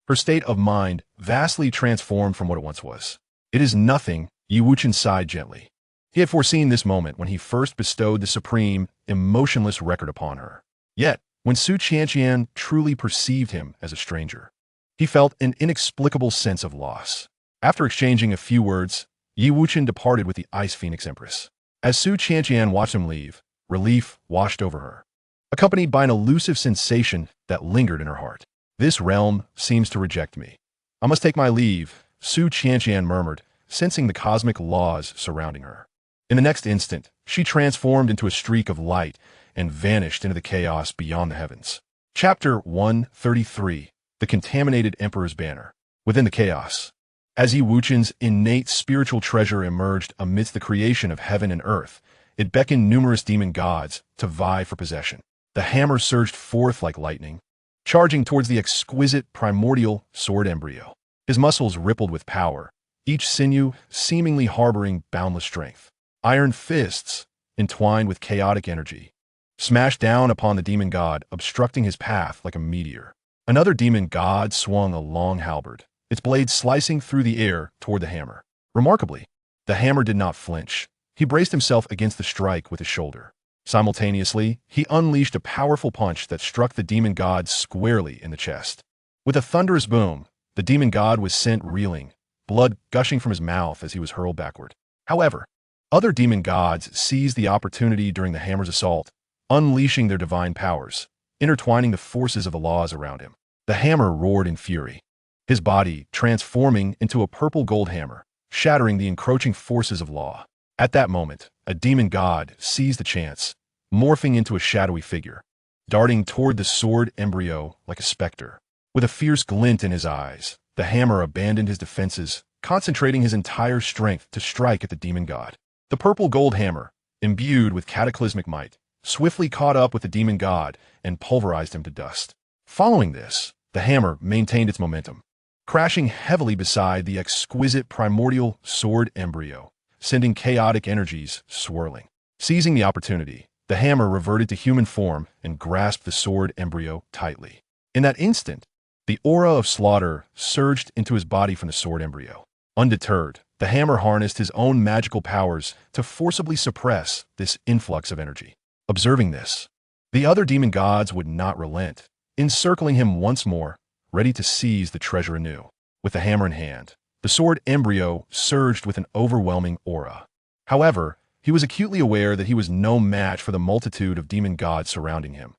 Her state of mind vastly transformed from what it once was. "It is nothing," Yi Wuchen sighed gently. He had foreseen this moment when he first bestowed the supreme, emotionless record upon her. Yet, when Su Qianqian truly perceived him as a stranger, he felt an inexplicable sense of loss. After exchanging a few words, Yi Wuchen departed with the Ice Phoenix Empress. As Su Qianqian watched him leave, relief washed over her, accompanied by an elusive sensation that lingered in her heart. "This realm seems to reject me. I must take my leave," Su Qianqian murmured, sensing the cosmic laws surrounding her. In the next instant, she transformed into a streak of light and vanished into the chaos beyond the heavens. Chapter 133, The Contaminated Emperor's Banner. Within the chaos, as Yi Wuchen's innate spiritual treasure emerged amidst the creation of heaven and earth, it beckoned numerous demon gods to vie for possession. The hammer surged forth like lightning, charging towards the exquisite primordial sword embryo. His muscles rippled with power, each sinew seemingly harboring boundless strength. Iron fists, entwined with chaotic energy, smashed down upon the demon god, obstructing his path like a meteor. Another demon god swung a long halberd, its blade slicing through the air toward the hammer. Remarkably, the hammer did not flinch. He braced himself against the strike with his shoulder. Simultaneously, he unleashed a powerful punch that struck the demon god squarely in the chest. With a thunderous boom, the demon god was sent reeling, blood gushing from his mouth as he was hurled backward. However, other demon gods seized the opportunity during the hammer's assault, unleashing their divine powers, intertwining the forces of the laws around him. The hammer roared in fury, his body transforming into a purple-gold hammer, shattering the encroaching forces of law. At that moment, a demon god seized the chance, morphing into a shadowy figure, darting toward the sword embryo like a specter. With a fierce glint in his eyes, the hammer abandoned his defenses, concentrating his entire strength to strike at the demon god. The purple-gold hammer, imbued with cataclysmic might, swiftly caught up with the demon god and pulverized him to dust. Following this, the hammer maintained its momentum, crashing heavily beside the exquisite primordial sword embryo, sending chaotic energies swirling. Seizing the opportunity, the hammer reverted to human form and grasped the sword embryo tightly. In that instant, the aura of slaughter surged into his body from the sword embryo. Undeterred, the hammer harnessed his own magical powers to forcibly suppress this influx of energy. Observing this, the other demon gods would not relent, encircling him once more, ready to seize the treasure anew. With the hammer in hand, the sword embryo surged with an overwhelming aura. However, he was acutely aware that he was no match for the multitude of demon gods surrounding him.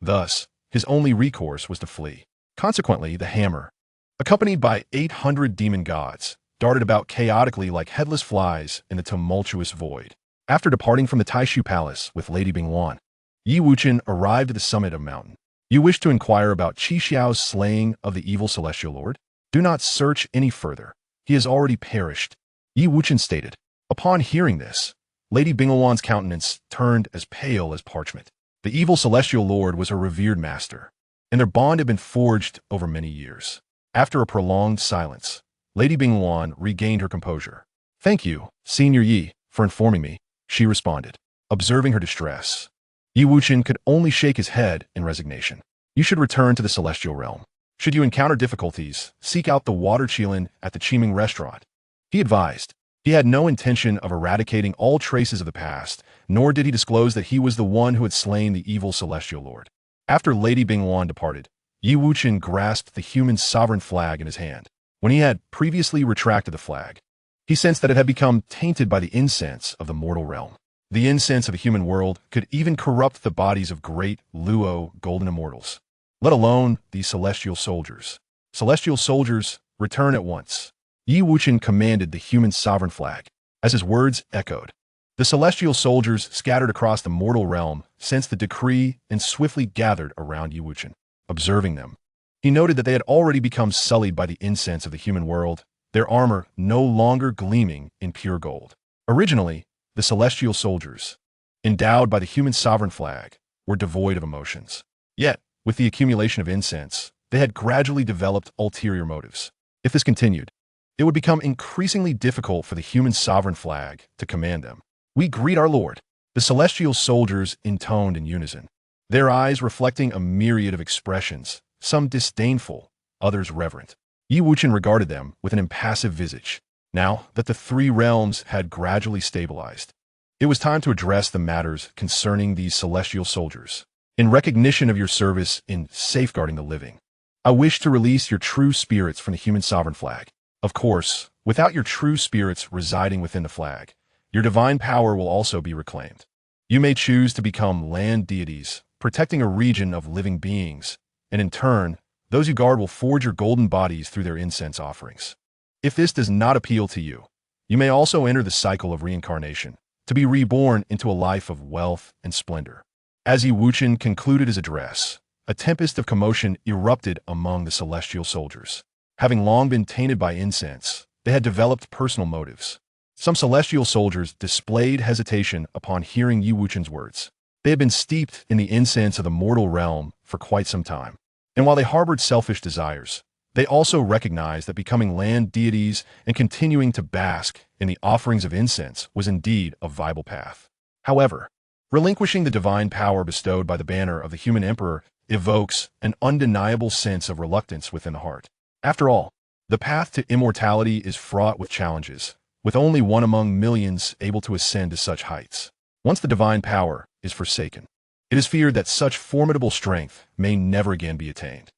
Thus, his only recourse was to flee. Consequently, the hammer, accompanied by 800 demon gods, darted about chaotically like headless flies in the tumultuous void. After departing from the Taishu Palace with Lady Bingwan, Yi Wuchen arrived at the summit of a mountain. "You wish to inquire about Qi Xiao's slaying of the evil celestial lord? Do not search any further. He has already perished," Yi Wuchen stated. Upon hearing this, Lady Bingwan's countenance turned as pale as parchment. The evil celestial lord was her revered master, and their bond had been forged over many years. After a prolonged silence, Lady Bingwan regained her composure. "Thank you, Senior Yi, for informing me," she responded. Observing her distress, Yi Wuchen could only shake his head in resignation. "You should return to the celestial realm. Should you encounter difficulties, seek out the water Qilin at the Qiming restaurant," he advised. He had no intention of eradicating all traces of the past, nor did he disclose that he was the one who had slain the evil celestial lord. After Lady Bingwan departed, Yi Wuchen grasped the human sovereign flag in his hand. When he had previously retracted the flag, he sensed that it had become tainted by the incense of the mortal realm. The incense of the human world could even corrupt the bodies of great Luo golden immortals, let alone these celestial soldiers. Celestial soldiers, return at once. Yi Wuchen commanded the human sovereign flag. As his words echoed, the celestial soldiers scattered across the mortal realm sensed the decree and swiftly gathered around Yi Wuchen. Observing them, he noted that they had already become sullied by the incense of the human world, their armor no longer gleaming in pure gold. Originally, the celestial soldiers, endowed by the human sovereign flag, were devoid of emotions. Yet, with the accumulation of incense, they had gradually developed ulterior motives. If this continued, it would become increasingly difficult for the human sovereign flag to command them. "We greet our Lord," the celestial soldiers intoned in unison, their eyes reflecting a myriad of expressions, some disdainful, others reverent. Yi Wuchen regarded them with an impassive visage. Now that the three realms had gradually stabilized, it was time to address the matters concerning these celestial soldiers. "In recognition of your service in safeguarding the living, I wish to release your true spirits from the human sovereign flag. Of course, without your true spirits residing within the flag, your divine power will also be reclaimed. You may choose to become land deities, protecting a region of living beings, and in turn, those you guard will forge your golden bodies through their incense offerings. If this does not appeal to you, you may also enter the cycle of reincarnation, to be reborn into a life of wealth and splendor." As Yi Wuchen concluded his address, a tempest of commotion erupted among the celestial soldiers. Having long been tainted by incense, they had developed personal motives. Some celestial soldiers displayed hesitation upon hearing Yi Wuchen's words. They had been steeped in the incense of the mortal realm for quite some time, and while they harbored selfish desires, they also recognized that becoming land deities and continuing to bask in the offerings of incense was indeed a viable path. However, relinquishing the divine power bestowed by the banner of the human emperor evokes an undeniable sense of reluctance within the heart. After all, the path to immortality is fraught with challenges, with only one among millions able to ascend to such heights. Once the divine power is forsaken, it is feared that such formidable strength may never again be attained.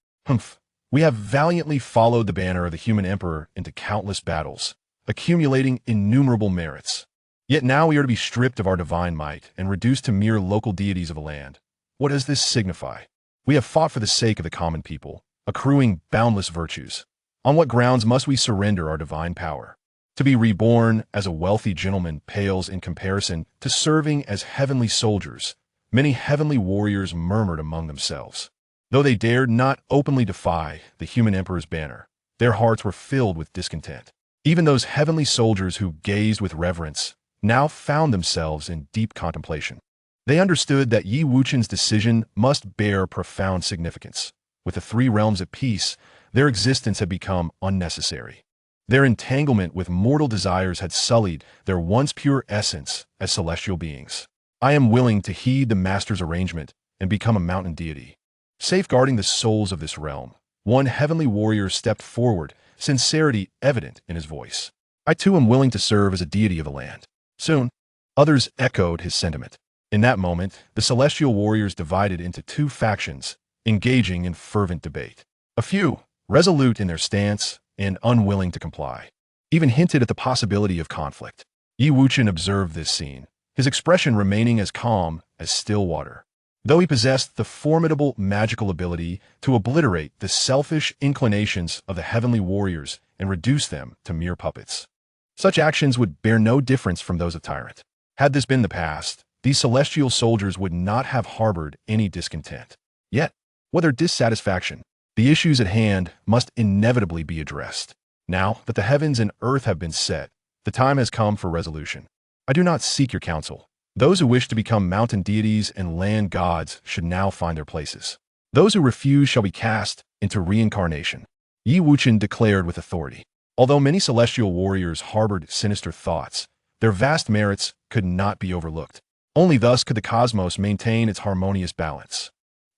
We have valiantly followed the banner of the human emperor into countless battles, accumulating innumerable merits. Yet now we are to be stripped of our divine might and reduced to mere local deities of a land. What does this signify? We have fought for the sake of the common people, accruing boundless virtues. On what grounds must we surrender our divine power? To be reborn as a wealthy gentleman pales in comparison to serving as heavenly soldiers. Many heavenly warriors murmured among themselves. Though they dared not openly defy the human emperor's banner, their hearts were filled with discontent. Even those heavenly soldiers who gazed with reverence now found themselves in deep contemplation. They understood that Yi Wuchen's decision must bear profound significance. With the three realms at peace, their existence had become unnecessary. Their entanglement with mortal desires had sullied their once pure essence as celestial beings. "I am willing to heed the master's arrangement and become a mountain deity, safeguarding the souls of this realm." One heavenly warrior stepped forward, sincerity evident in his voice. "I too am willing to serve as a deity of the land." Soon, others echoed his sentiment. In that moment, the celestial warriors divided into two factions, engaging in fervent debate. A few, resolute in their stance and unwilling to comply, even hinted at the possibility of conflict. Yi Wuchen observed this scene, his expression remaining as calm as still water. Though he possessed the formidable magical ability to obliterate the selfish inclinations of the heavenly warriors and reduce them to mere puppets, such actions would bear no difference from those of tyrant. Had this been the past, these celestial soldiers would not have harbored any discontent. Yet, whether dissatisfaction, the issues at hand must inevitably be addressed. Now that the heavens and earth have been set, the time has come for resolution. I do not seek your counsel. Those who wish to become mountain deities and land gods should now find their places. Those who refuse shall be cast into reincarnation. Yi Wuchen declared with authority. Although many celestial warriors harbored sinister thoughts, their vast merits could not be overlooked. Only thus could the cosmos maintain its harmonious balance.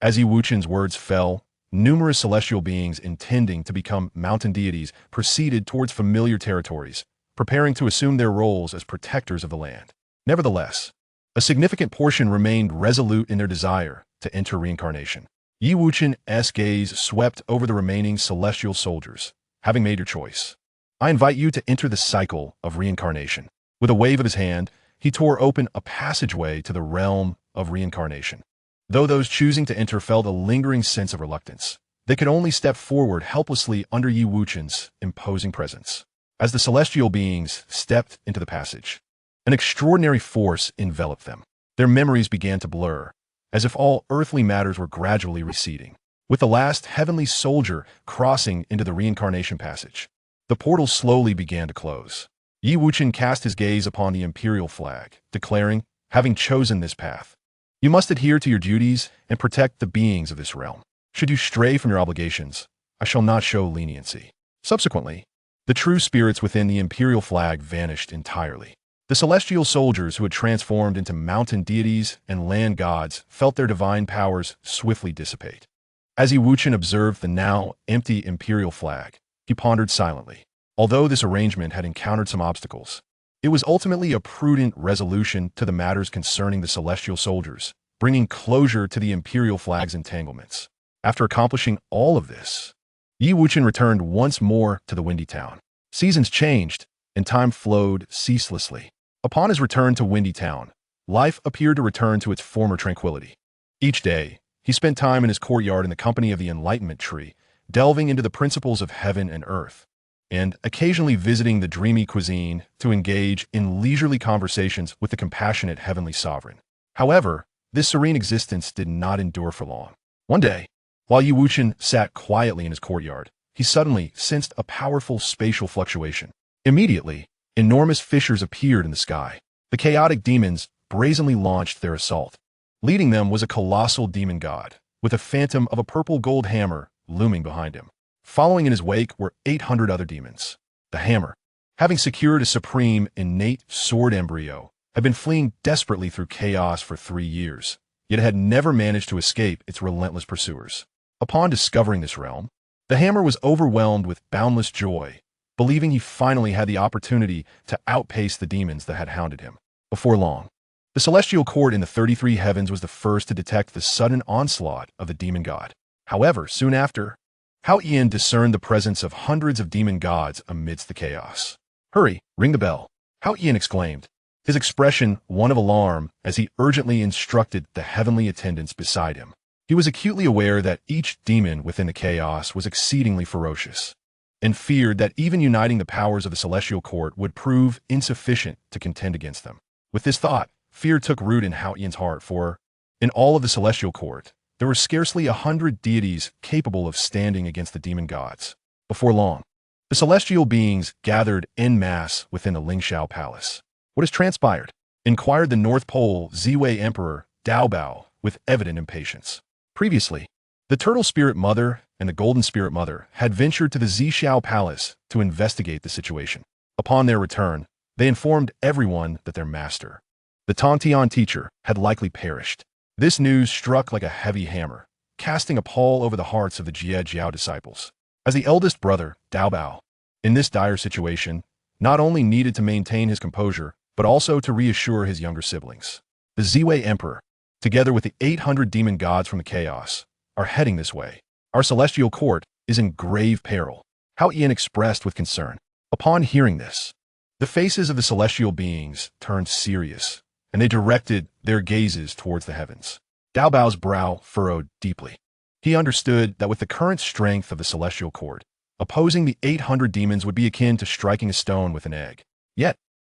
As Yi Wuchen's words fell, numerous celestial beings intending to become mountain deities proceeded towards familiar territories, preparing to assume their roles as protectors of the land. Nevertheless, a significant portion remained resolute in their desire to enter reincarnation. Yi Wuchen's gaze swept over the remaining celestial soldiers, having made your choice, I invite you to enter the cycle of reincarnation. With a wave of his hand, he tore open a passageway to the realm of reincarnation. Though those choosing to enter felt a lingering sense of reluctance, they could only step forward helplessly under Yi Wuchen's imposing presence. As the celestial beings stepped into the passage, an extraordinary force enveloped them. Their memories began to blur, as if all earthly matters were gradually receding. With the last heavenly soldier crossing into the reincarnation passage, the portal slowly began to close. Yi Wuchen cast his gaze upon the imperial flag, declaring, having chosen this path, you must adhere to your duties and protect the beings of this realm. Should you stray from your obligations, I shall not show leniency. Subsequently, the true spirits within the imperial flag vanished entirely. The celestial soldiers who had transformed into mountain deities and land gods felt their divine powers swiftly dissipate. As Yi Wuchen observed the now empty imperial flag, he pondered silently. Although this arrangement had encountered some obstacles, it was ultimately a prudent resolution to the matters concerning the celestial soldiers, bringing closure to the imperial flag's entanglements. After accomplishing all of this, Yi Wuchen returned once more to the Windy Town. Seasons changed, and time flowed ceaselessly. Upon his return to Windy Town, life appeared to return to its former tranquility. Each day, he spent time in his courtyard in the company of the Enlightenment Tree, delving into the principles of heaven and earth, and occasionally visiting the dreamy cuisine to engage in leisurely conversations with the compassionate heavenly sovereign. However, this serene existence did not endure for long. One day, while Yi Wuchen sat quietly in his courtyard, he suddenly sensed a powerful spatial fluctuation. Immediately, enormous fissures appeared in the sky. The chaotic demons brazenly launched their assault. Leading them was a colossal demon god, with a phantom of a purple-gold hammer looming behind him. Following in his wake were 800 other demons. The hammer, having secured a supreme innate sword embryo, had been fleeing desperately through chaos for 3 years, yet it had never managed to escape its relentless pursuers. Upon discovering this realm, the hammer was overwhelmed with boundless joy, believing he finally had the opportunity to outpace the demons that had hounded him. Before long, the celestial court in the 33 heavens was the first to detect the sudden onslaught of the demon god. However, soon after, Hao Ian discerned the presence of hundreds of demon gods amidst the chaos. Hurry, ring the bell, Hao Ian exclaimed, his expression one of alarm as he urgently instructed the heavenly attendants beside him. He was acutely aware that each demon within the chaos was exceedingly ferocious, and feared that even uniting the powers of the celestial court would prove insufficient to contend against them. With this thought, fear took root in Hao Ian's heart, for, in all of the celestial court, there were scarcely 100 deities capable of standing against the demon gods. Before long, the celestial beings gathered en masse within the Lingxiao Palace. What has transpired? Inquired the North Pole Ziwei Emperor Dao Bao with evident impatience. Previously, the Turtle Spirit Mother and the Golden Spirit Mother had ventured to the Zixiao Palace to investigate the situation. Upon their return, they informed everyone that their master, the Tontian teacher, had likely perished. This news struck like a heavy hammer, casting a pall over the hearts of the Jie Jiao disciples. As the eldest brother, Dao Bao, in this dire situation, not only needed to maintain his composure, but also to reassure his younger siblings. The Ziwei Emperor, together with the 800 demon gods from the chaos, are heading this way. Our celestial court is in grave peril, Hao Ian expressed with concern. Upon hearing this, the faces of the celestial beings turned serious, and they directed their gazes towards the heavens. Dao Bao's brow furrowed deeply. He understood that with the current strength of the celestial court, opposing the 800 demons would be akin to striking a stone with an egg. Yet,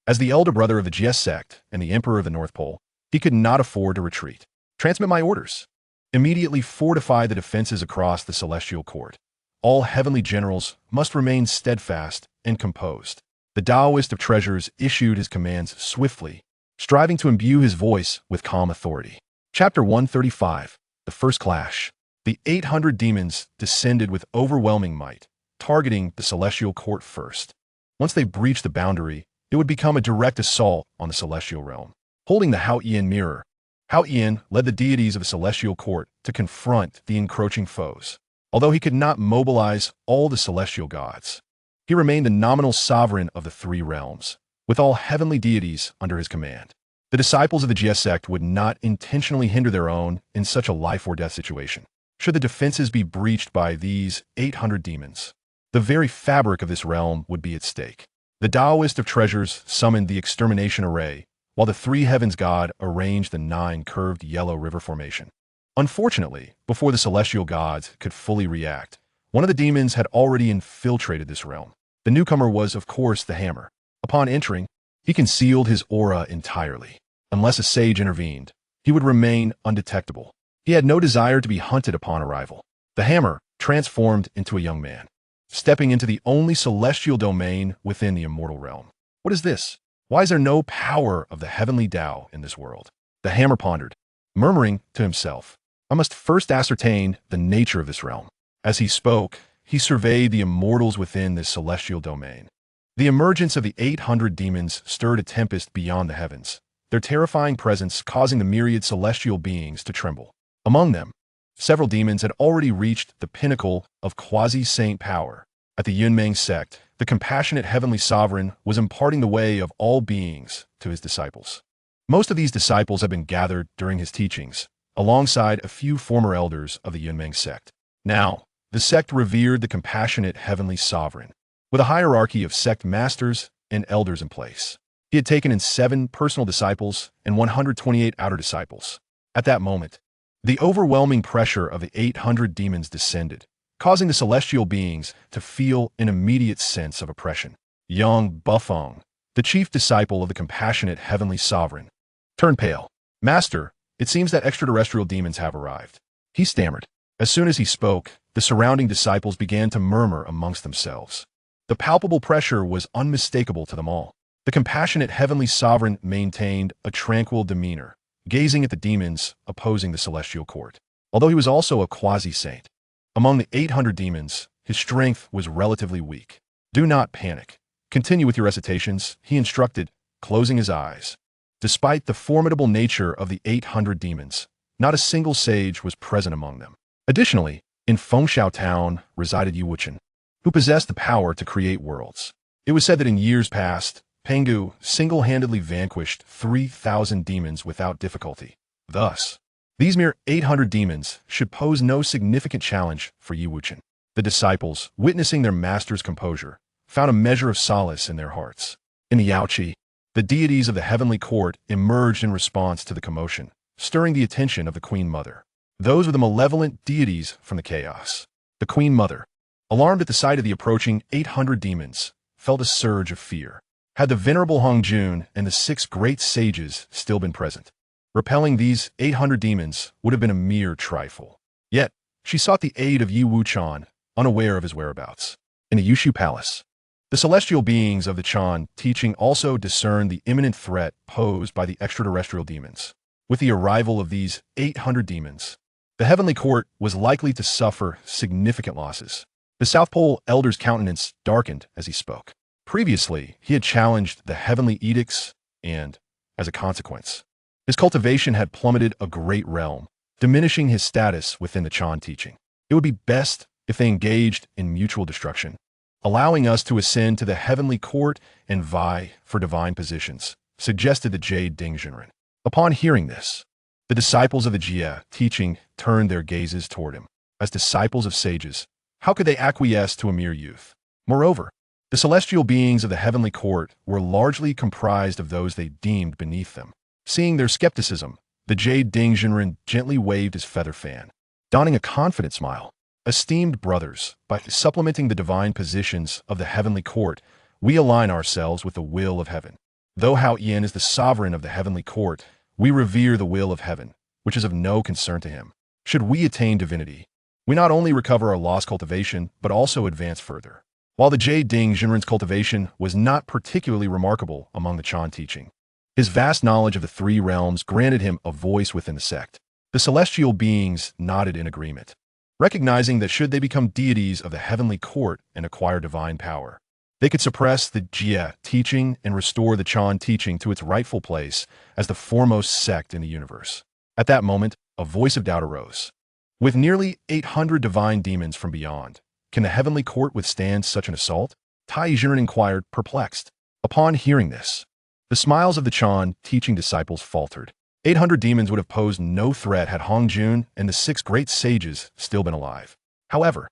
as the elder brother of the Jie sect and the emperor of the North Pole, he could not afford to retreat. Transmit my orders. Immediately fortify the defenses across the celestial court. All heavenly generals must remain steadfast and composed. The Taoist of treasures issued his commands swiftly, striving to imbue his voice with calm authority. Chapter 135, The First Clash. The 800 demons descended with overwhelming might, targeting the celestial court first. Once they breached the boundary, it would become a direct assault on the celestial realm. Holding the Hao Ian mirror, Hao Ian led the deities of the celestial court to confront the encroaching foes. Although he could not mobilize all the celestial gods, he remained the nominal sovereign of the 3 realms, with all heavenly deities under his command. The disciples of the Jie sect would not intentionally hinder their own in such a life-or-death situation. Should the defenses be breached by these 800 demons, The very fabric of this realm would be at stake. The Taoist of treasures summoned the extermination array, while the three heavens god arranged the 9 curved yellow river formation. Unfortunately, before the celestial gods could fully react, one of the demons had already infiltrated this realm. The newcomer was, of course, the hammer. Upon entering, he concealed his aura entirely. Unless a sage intervened, he would remain undetectable. He had no desire to be hunted upon arrival. The hammer transformed into a young man, stepping into the only celestial domain within the immortal realm. What is this? Why is there no power of the heavenly Tao in this world? The hammer pondered, murmuring to himself, I must first ascertain the nature of this realm. As he spoke, he surveyed the immortals within this celestial domain. The emergence of the 800 demons stirred a tempest beyond the heavens, their terrifying presence causing the myriad celestial beings to tremble. Among them, several demons had already reached the pinnacle of quasi-saint power. At the Yunmeng sect, the compassionate heavenly sovereign was imparting the way of all beings to his disciples. Most of these disciples had been gathered during his teachings, alongside a few former elders of the Yunmeng sect. Now, the sect revered the compassionate heavenly sovereign, with a hierarchy of sect masters and elders in place. He had taken in 7 personal disciples and 128 outer disciples. At that moment, the overwhelming pressure of the 800 demons descended, causing the celestial beings to feel an immediate sense of oppression. Young Bufong, the chief disciple of the compassionate heavenly sovereign, turned pale. Master, it seems that extraterrestrial demons have arrived. He stammered. As soon as he spoke, the surrounding disciples began to murmur amongst themselves. The palpable pressure was unmistakable to them all. The compassionate heavenly sovereign maintained a tranquil demeanor, gazing at the demons opposing the celestial court. Although he was also a quasi-saint, among the 800 demons, his strength was relatively weak. Do not panic. Continue with your recitations, he instructed, closing his eyes. Despite the formidable nature of the 800 demons, not a single sage was present among them. Additionally, in Fengshan town resided Wuchen, who possessed the power to create worlds. It was said that in years past, Pengu single-handedly vanquished 3,000 demons without difficulty. Thus, these mere 800 demons should pose no significant challenge for Wuchen. The disciples, witnessing their master's composure, found a measure of solace in their hearts. In the Yaoqi, the deities of the heavenly court emerged in response to the commotion, stirring the attention of the Queen Mother. Those were the malevolent deities from the chaos. The Queen Mother, alarmed at the sight of the approaching 800 demons, felt a surge of fear. Had the venerable Hongjun and the 6 great sages still been present, repelling these 800 demons would have been a mere trifle. Yet, she sought the aid of Yi Wuchen, unaware of his whereabouts. In the Yushu Palace, the celestial beings of the Chan teaching also discerned the imminent threat posed by the extraterrestrial demons. With the arrival of these 800 demons, the heavenly court was likely to suffer significant losses. The South Pole elder's countenance darkened as he spoke. Previously, he had challenged the heavenly edicts and, as a consequence, his cultivation had plummeted a great realm, diminishing his status within the Chan teaching. It would be best if they engaged in mutual destruction, allowing us to ascend to the heavenly court and vie for divine positions, suggested the Jade Dingjinren. Upon hearing this, the disciples of the Jia teaching turned their gazes toward him. As disciples of sages, how could they acquiesce to a mere youth? Moreover, the celestial beings of the heavenly court were largely comprised of those they deemed beneath them. Seeing their skepticism, the Jade Dingjinren gently waved his feather fan, donning a confident smile. Esteemed brothers, by supplementing the divine positions of the heavenly court, we align ourselves with the will of heaven. Though Hao Yin is the sovereign of the heavenly court, we revere the will of heaven, which is of no concern to him. Should we attain divinity, we not only recover our lost cultivation, but also advance further. While the Jade Dingjinren's cultivation was not particularly remarkable among the Chan teaching, his vast knowledge of the 3 realms granted him a voice within the sect. The celestial beings nodded in agreement, recognizing that should they become deities of the heavenly court and acquire divine power, they could suppress the Jia teaching and restore the Chan teaching to its rightful place as the foremost sect in the universe. At that moment, a voice of doubt arose. With nearly 800 divine demons from beyond, can the heavenly court withstand such an assault? Tai Jiren inquired, perplexed. Upon hearing this, the smiles of the Chan teaching disciples faltered. 800 demons would have posed no threat had Hongjun and the 6 great sages still been alive. However,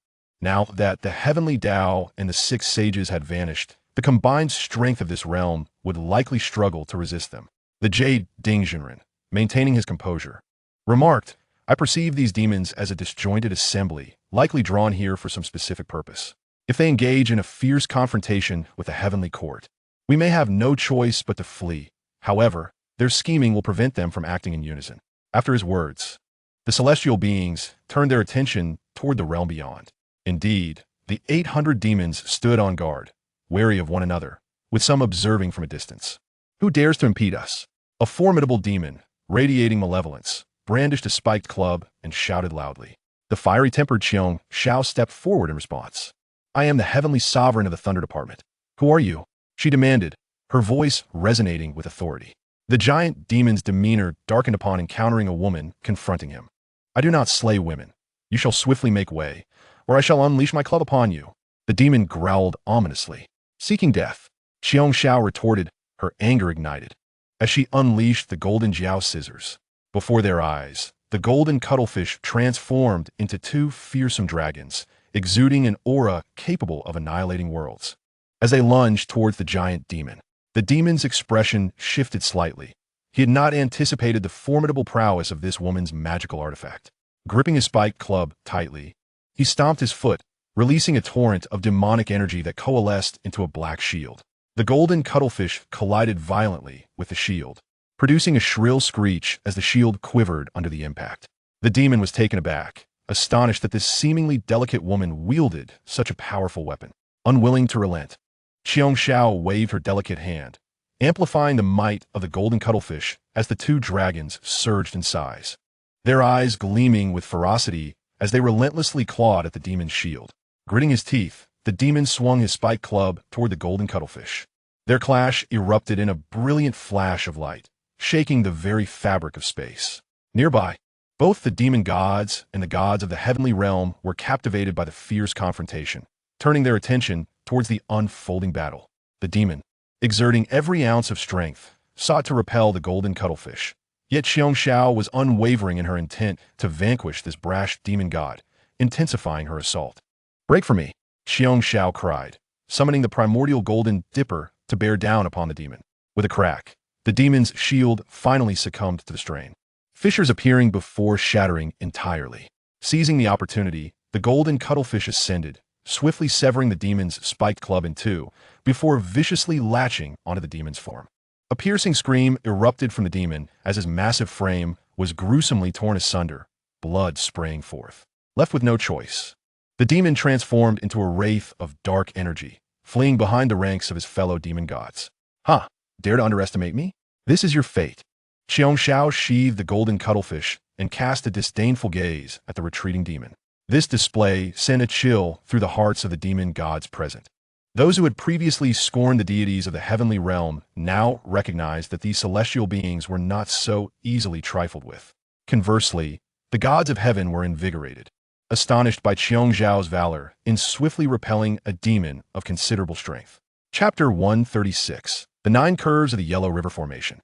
Now that the heavenly Tao and the six sages had vanished, the combined strength of this realm would likely struggle to resist them. The Jade Dingjinren, maintaining his composure, remarked, I perceive these demons as a disjointed assembly, likely drawn here for some specific purpose. If they engage in a fierce confrontation with the heavenly court, we may have no choice but to flee. However, their scheming will prevent them from acting in unison. After his words, the celestial beings turned their attention toward the realm beyond. Indeed, the 800 demons stood on guard, wary of one another, with some observing from a distance. Who dares to impede us? A formidable demon, radiating malevolence, brandished a spiked club and shouted loudly. The fiery-tempered Qiong Xiao stepped forward in response. I am the heavenly sovereign of the Thunder Department. Who are you? She demanded, her voice resonating with authority. The giant demon's demeanor darkened upon encountering a woman confronting him. I do not slay women. You shall swiftly make way, or I shall unleash my club upon you. The demon growled ominously. Seeking death, Qiong Xiao retorted, her anger ignited, as she unleashed the golden Jiao scissors. Before their eyes, the golden cuttlefish transformed into two fearsome dragons, exuding an aura capable of annihilating worlds. As they lunged towards the giant demon, the demon's expression shifted slightly. He had not anticipated the formidable prowess of this woman's magical artifact. Gripping his spiked club tightly, he stomped his foot, releasing a torrent of demonic energy that coalesced into a black shield. The golden cuttlefish collided violently with the shield, producing a shrill screech as the shield quivered under the impact. The demon was taken aback, astonished that this seemingly delicate woman wielded such a powerful weapon. Unwilling to relent, Qiong Xiao waved her delicate hand, amplifying the might of the golden cuttlefish as the two dragons surged in size, their eyes gleaming with ferocity as they relentlessly clawed at the demon's shield. Gritting his teeth, the demon swung his spiked club toward the golden cuttlefish. Their clash erupted in a brilliant flash of light, shaking the very fabric of space. Nearby, both the demon gods and the gods of the heavenly realm were captivated by the fierce confrontation, turning their attention towards the unfolding battle. The demon, exerting every ounce of strength, sought to repel the golden cuttlefish. Yet Qiong Xiao was unwavering in her intent to vanquish this brash demon god, intensifying her assault. Break for me, Qiong Xiao cried, summoning the primordial golden dipper to bear down upon the demon. With a crack, the demon's shield finally succumbed to the strain, fissures appearing before shattering entirely. Seizing the opportunity, the golden cuttlefish ascended, swiftly severing the demon's spiked club in two, before viciously latching onto the demon's form. A piercing scream erupted from the demon as his massive frame was gruesomely torn asunder, blood spraying forth. Left with no choice, the demon transformed into a wraith of dark energy, fleeing behind the ranks of his fellow demon gods. Ha! Dare to underestimate me? This is your fate. Qiong Xiao sheathed the golden cuttlefish and cast a disdainful gaze at the retreating demon. This display sent a chill through the hearts of the demon gods present. Those who had previously scorned the deities of the heavenly realm now recognized that these celestial beings were not so easily trifled with. Conversely, the gods of heaven were invigorated, astonished by Qiong Xiao's valor in swiftly repelling a demon of considerable strength. Chapter 136. The Nine Curves of the Yellow River Formation.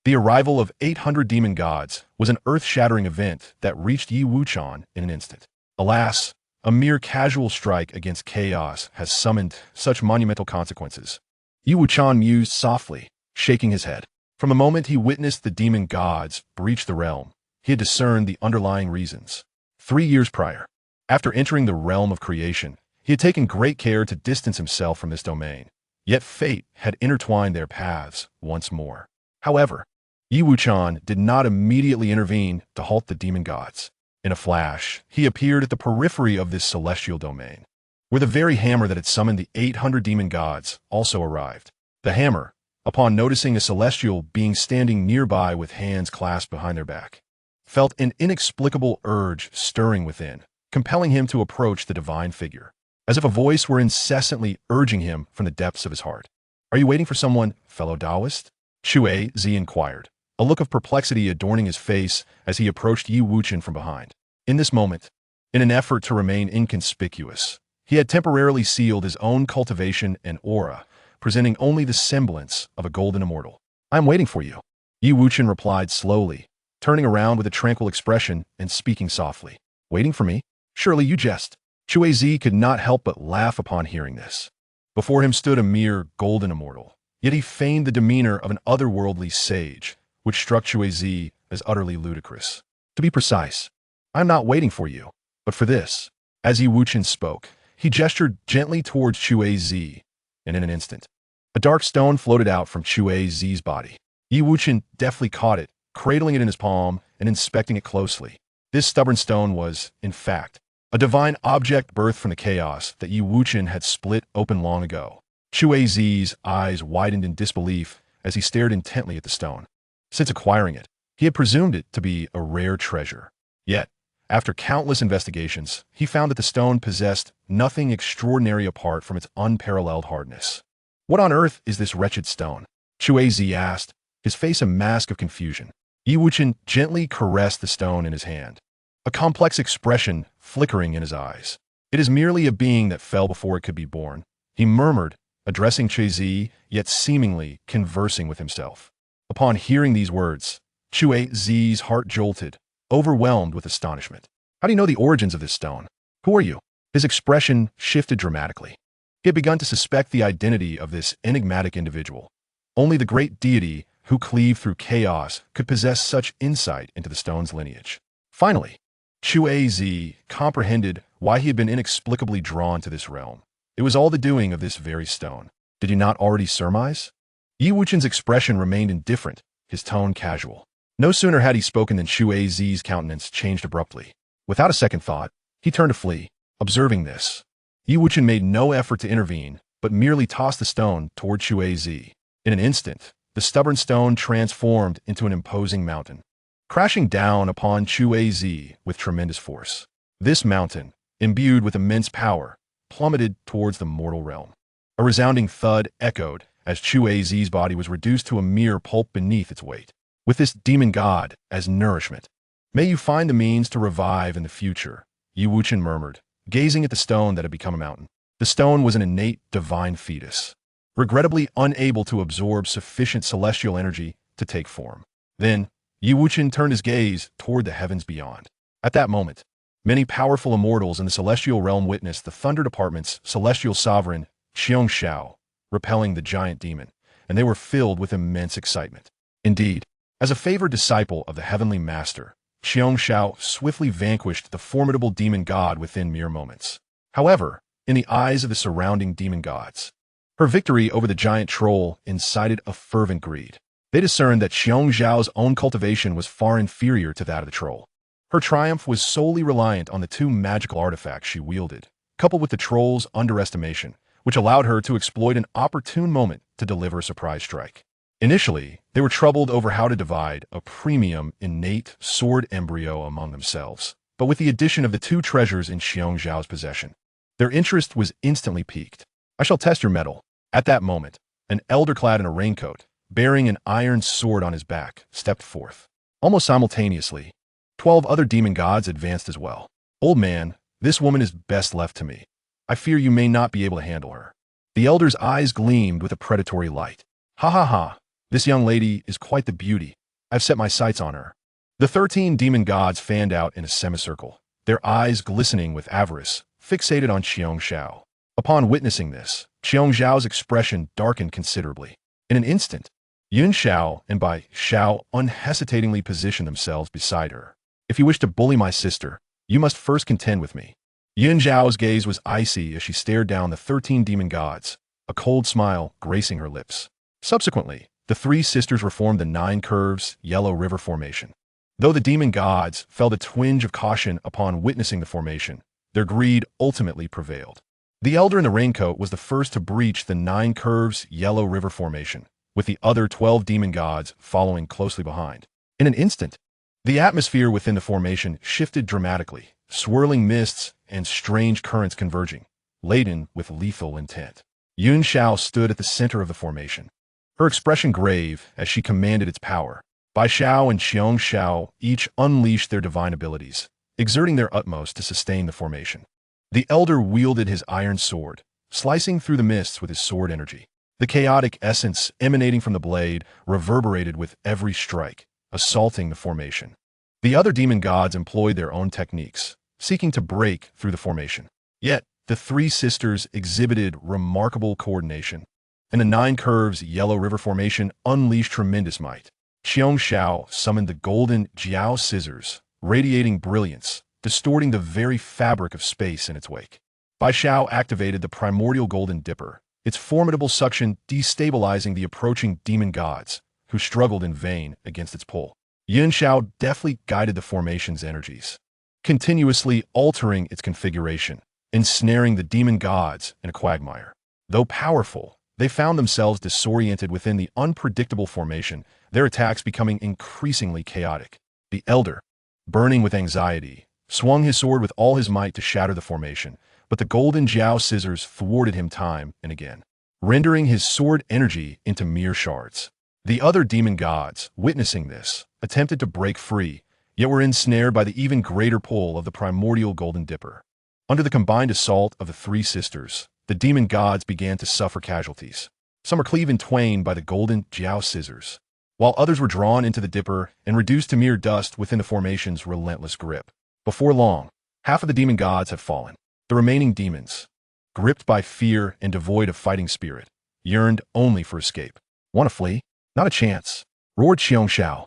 The arrival of 800 demon gods was an earth-shattering event that reached Yi Wuchen in an instant. Alas, a mere casual strike against chaos has summoned such monumental consequences. Yi Wuchen mused softly, shaking his head. From the moment he witnessed the demon gods breach the realm, he had discerned the underlying reasons. 3 years prior, after entering the realm of creation, he had taken great care to distance himself from this domain. Yet fate had intertwined their paths once more. However, Yi Wuchen did not immediately intervene to halt the demon gods. In a flash, he appeared at the periphery of this celestial domain, where the very hammer that had summoned the 800 demon gods also arrived. The hammer, upon noticing a celestial being standing nearby with hands clasped behind their back, felt an inexplicable urge stirring within, compelling him to approach the divine figure, as if a voice were incessantly urging him from the depths of his heart. Are you waiting for someone, fellow Taoist? Xue Zi inquired, a look of perplexity adorning his face as he approached Yi Wuchen from behind. In this moment, in an effort to remain inconspicuous, he had temporarily sealed his own cultivation and aura, presenting only the semblance of a golden immortal. I am waiting for you, Yi Wuchen replied slowly, turning around with a tranquil expression and speaking softly. Waiting for me? Surely you jest. Chuizi could not help but laugh upon hearing this. Before him stood a mere golden immortal, yet he feigned the demeanor of an otherworldly sage, which struck Chuizi as utterly ludicrous. To be precise, I am not waiting for you, but for this. As Yi Wuchen spoke, he gestured gently towards Chuizi, and in an instant, a dark stone floated out from Chuizi's body. Yi Wuchen deftly caught it, cradling it in his palm and inspecting it closely. This stubborn stone was, in fact, a divine object birthed from the chaos that Yi Wuchen had split open long ago. Chuizi's eyes widened in disbelief as he stared intently at the stone. Since acquiring it, he had presumed it to be a rare treasure. Yet, after countless investigations, he found that the stone possessed nothing extraordinary apart from its unparalleled hardness. What on earth is this wretched stone? Chuizi asked, his face a mask of confusion. Yi Wuchen gently caressed the stone in his hand, a complex expression flickering in his eyes. It is merely a being that fell before it could be born, he murmured, addressing Chuizi, yet seemingly conversing with himself. Upon hearing these words, Chuizi's heart jolted, overwhelmed with astonishment. How do you know the origins of this stone? Who are you? His expression shifted dramatically. He had begun to suspect the identity of this enigmatic individual. Only the great deity who cleaved through chaos could possess such insight into the stone's lineage. Finally, Chuizi comprehended why he had been inexplicably drawn to this realm. It was all the doing of this very stone. Did he not already surmise? Yi Wuchen's expression remained indifferent, his tone casual. No sooner had he spoken than Chuizi's countenance changed abruptly. Without a second thought, he turned to flee. Observing this, Yi Wuchen made no effort to intervene, but merely tossed the stone toward Chuizi. In an instant, the stubborn stone transformed into an imposing mountain, crashing down upon Chuizi with tremendous force. This mountain, imbued with immense power, plummeted towards the mortal realm. A resounding thud echoed as Chuizi's body was reduced to a mere pulp beneath its weight. With this demon god as nourishment, may you find the means to revive in the future, Yi Wuchen murmured, gazing at the stone that had become a mountain. The stone was an innate divine fetus, regrettably unable to absorb sufficient celestial energy to take form. Then, Yi Wuchen turned his gaze toward the heavens beyond. At that moment, many powerful immortals in the celestial realm witnessed the Thunder Department's celestial sovereign, Xiongxiao, repelling the giant demon, and they were filled with immense excitement. Indeed, as a favored disciple of the heavenly master, Xiongxiao swiftly vanquished the formidable demon god within mere moments. However, in the eyes of the surrounding demon gods, her victory over the giant troll incited a fervent greed. They discerned that Xiongxiao's own cultivation was far inferior to that of the troll. Her triumph was solely reliant on the two magical artifacts she wielded, coupled with the troll's underestimation, which allowed her to exploit an opportune moment to deliver a surprise strike. Initially, they were troubled over how to divide a premium innate sword embryo among themselves, but with the addition of the two treasures in Xiongxiao's possession, their interest was instantly piqued. I shall test your mettle. At that moment, an elder clad in a raincoat, bearing an iron sword on his back, stepped forth. Almost simultaneously, 12 other demon gods advanced as well. Old man, this woman is best left to me. I fear you may not be able to handle her. The elder's eyes gleamed with a predatory light. Ha ha ha. This young lady is quite the beauty. I've set my sights on her. The 13 demon gods fanned out in a semicircle, their eyes glistening with avarice, fixated on Xiongxiao. Upon witnessing this, Xiongxiao's expression darkened considerably. In an instant, Yun Xiao and Bai Xiao unhesitatingly positioned themselves beside her. If you wish to bully my sister, you must first contend with me. Yun Xiao's gaze was icy as she stared down the 13 demon gods, a cold smile gracing her lips. Subsequently, the three sisters reformed the 9 curves Yellow River formation. Though the demon gods felt a twinge of caution upon witnessing the formation, their greed ultimately prevailed. The elder in the raincoat was the first to breach the 9 curves Yellow River formation, with the other 12 demon gods following closely behind. In an instant, the atmosphere within the formation shifted dramatically, swirling mists and strange currents converging, laden with lethal intent. Yun Xiao stood at the center of the formation, her expression grave as she commanded its power. Bai Xiao and Xiongxiao each unleashed their divine abilities, exerting their utmost to sustain the formation. The elder wielded his iron sword, slicing through the mists with his sword energy. The chaotic essence emanating from the blade reverberated with every strike, assaulting the formation. The other demon gods employed their own techniques, seeking to break through the formation. Yet, the three sisters exhibited remarkable coordination, and the nine curves Yellow River Formation unleashed tremendous might. Xiong Xiao summoned the golden Jiao scissors, radiating brilliance, distorting the very fabric of space in its wake. Bai Xiao activated the primordial golden dipper, its formidable suction destabilizing the approaching demon gods, who struggled in vain against its pull. Yin Xiao deftly guided the formation's energies, continuously altering its configuration, ensnaring the demon gods in a quagmire. Though powerful, they found themselves disoriented within the unpredictable formation, their attacks becoming increasingly chaotic. The elder, burning with anxiety, swung his sword with all his might to shatter the formation, but the golden Jiao scissors thwarted him time and again, rendering his sword energy into mere shards. The other demon gods, witnessing this, attempted to break free, yet were ensnared by the even greater pull of the primordial golden dipper. Under the combined assault of the three sisters, the demon gods began to suffer casualties. Some were cleaved in twain by the golden Jiao scissors, while others were drawn into the dipper and reduced to mere dust within the formation's relentless grip. Before long, half of the demon gods had fallen. The remaining demons, gripped by fear and devoid of fighting spirit, yearned only for escape. Want to flee? Not a chance, roared Xiong Xiao.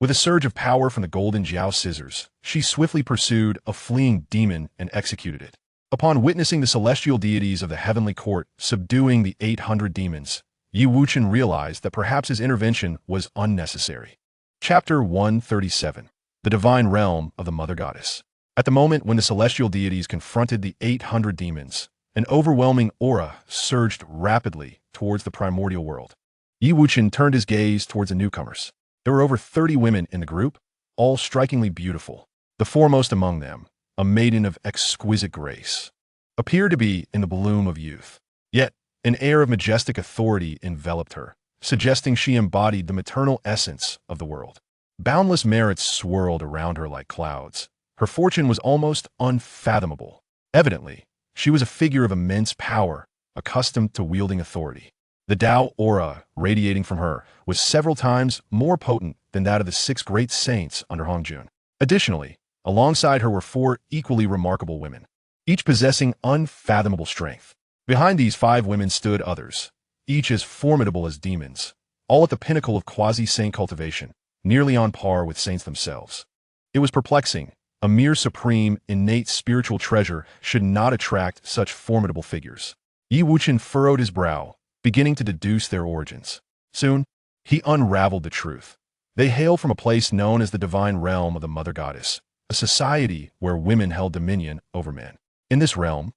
With a surge of power from the golden Jiao scissors, she swiftly pursued a fleeing demon and executed it. Upon witnessing the celestial deities of the heavenly court subduing the 800 demons, Wuchen realized that perhaps his intervention was unnecessary. Chapter 137. The Divine Realm of the Mother Goddess. At the moment when the celestial deities confronted the 800 demons, an overwhelming aura surged rapidly towards the primordial world. Wuchen turned his gaze towards the newcomers. There were over 30 women in the group, all strikingly beautiful. The foremost among them, a maiden of exquisite grace, appeared to be in the bloom of youth. Yet, an air of majestic authority enveloped her, suggesting she embodied the maternal essence of the world. Boundless merits swirled around her like clouds. Her fortune was almost unfathomable. Evidently, she was a figure of immense power, accustomed to wielding authority. The Tao aura radiating from her was several times more potent than that of the 6 great saints under Hongjun. Additionally, alongside her were 4 equally remarkable women, each possessing unfathomable strength. Behind these 5 women stood others, each as formidable as demons, all at the pinnacle of quasi-saint cultivation, nearly on par with saints themselves. It was perplexing. A mere supreme, innate spiritual treasure should not attract such formidable figures. Wuchen furrowed his brow, beginning to deduce their origins. Soon, he unraveled the truth. They hail from a place known as the Divine Realm of the Mother Goddess, a society where women held dominion over men. In this realm,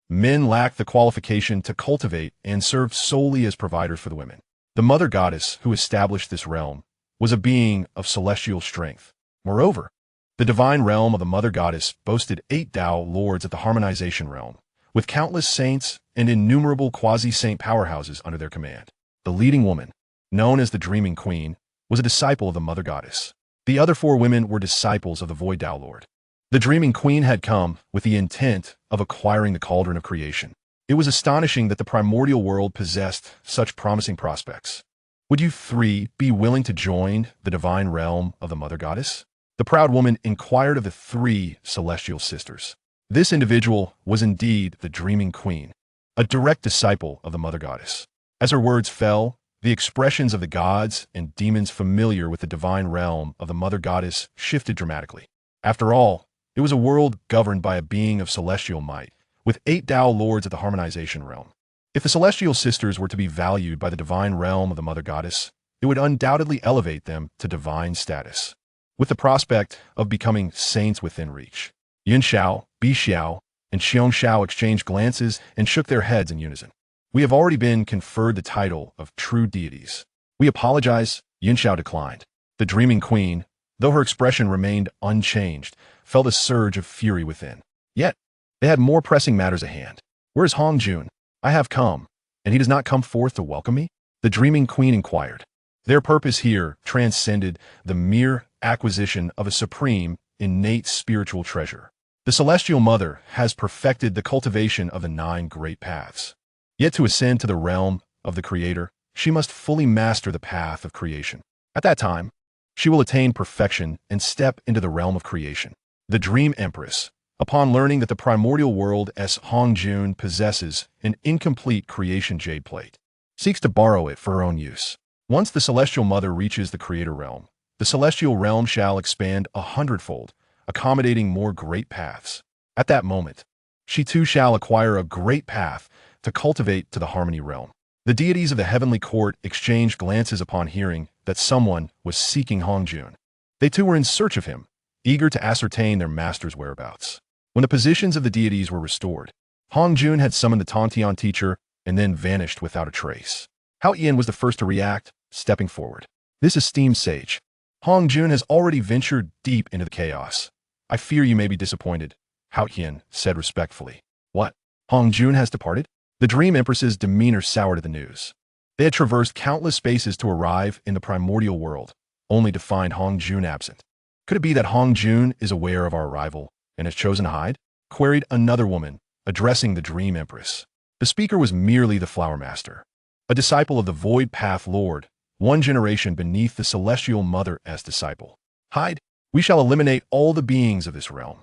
men lacked the qualification to cultivate and served solely as providers for the women. The Mother Goddess who established this realm was a being of celestial strength. Moreover, the Divine Realm of the Mother Goddess boasted 8 Tao lords at the Harmonization Realm, with countless saints and innumerable quasi-saint powerhouses under their command. The leading woman, known as the Dreaming Queen, was a disciple of the Mother Goddess. The other 4 women were disciples of the Void Tao Lord. The Dreaming Queen had come with the intent of acquiring the cauldron of creation. It was astonishing that the primordial world possessed such promising prospects. Would you 3 be willing to join the Divine Realm of the Mother Goddess? The proud woman inquired of the 3 celestial sisters. This individual was indeed the Dreaming Queen, a direct disciple of the Mother Goddess. As her words fell, the expressions of the gods and demons familiar with the Divine Realm of the Mother Goddess shifted dramatically. After all, it was a world governed by a being of celestial might, with 8 Tao lords at the Harmonization Realm. If the celestial sisters were to be valued by the Divine Realm of the Mother Goddess, it would undoubtedly elevate them to divine status, with the prospect of becoming saints within reach. Yin Xiao, Bi Xiao, and Xiong Xiao exchanged glances and shook their heads in unison. We have already been conferred the title of true deities. We apologize, Yin Xiao declined. The Dreaming Queen, though her expression remained unchanged, felt a surge of fury within. Yet, they had more pressing matters at hand. Where is Hongjun? I have come, and he does not come forth to welcome me? The Dreaming Queen inquired. Their purpose here transcended the mere acquisition of a supreme, innate spiritual treasure. The Celestial Mother has perfected the cultivation of the 9 great paths. Yet to ascend to the realm of the Creator, she must fully master the path of creation. At that time, she will attain perfection and step into the realm of creation. The Dream Empress, upon learning that the primordial world's Hongjun possesses an incomplete creation jade plate, seeks to borrow it for her own use. Once the Celestial Mother reaches the Creator Realm, the Celestial Realm shall expand 100-fold, accommodating more great paths. At that moment, she too shall acquire a great path to cultivate to the Harmony Realm. The deities of the Heavenly Court exchanged glances upon hearing that someone was seeking Hongjun. They too were in search of him, eager to ascertain their master's whereabouts. When the positions of the deities were restored, Hongjun had summoned the Tontian teacher and then vanished without a trace. Hao Yin was the first to react, stepping forward. This esteemed sage, Hongjun has already ventured deep into the chaos. I fear you may be disappointed, Hao Yin said respectfully. What? Hongjun has departed? The Dream Empress's demeanor soured at the news. They had traversed countless spaces to arrive in the primordial world, only to find Hongjun absent. Could it be that Hongjun is aware of our arrival and has chosen to hide? Queried another woman, addressing the Dream Empress. The speaker was merely the Flower Master, a disciple of the Void Path Lord, one generation beneath the Celestial Mother's disciple. Hide? We shall eliminate all the beings of this realm.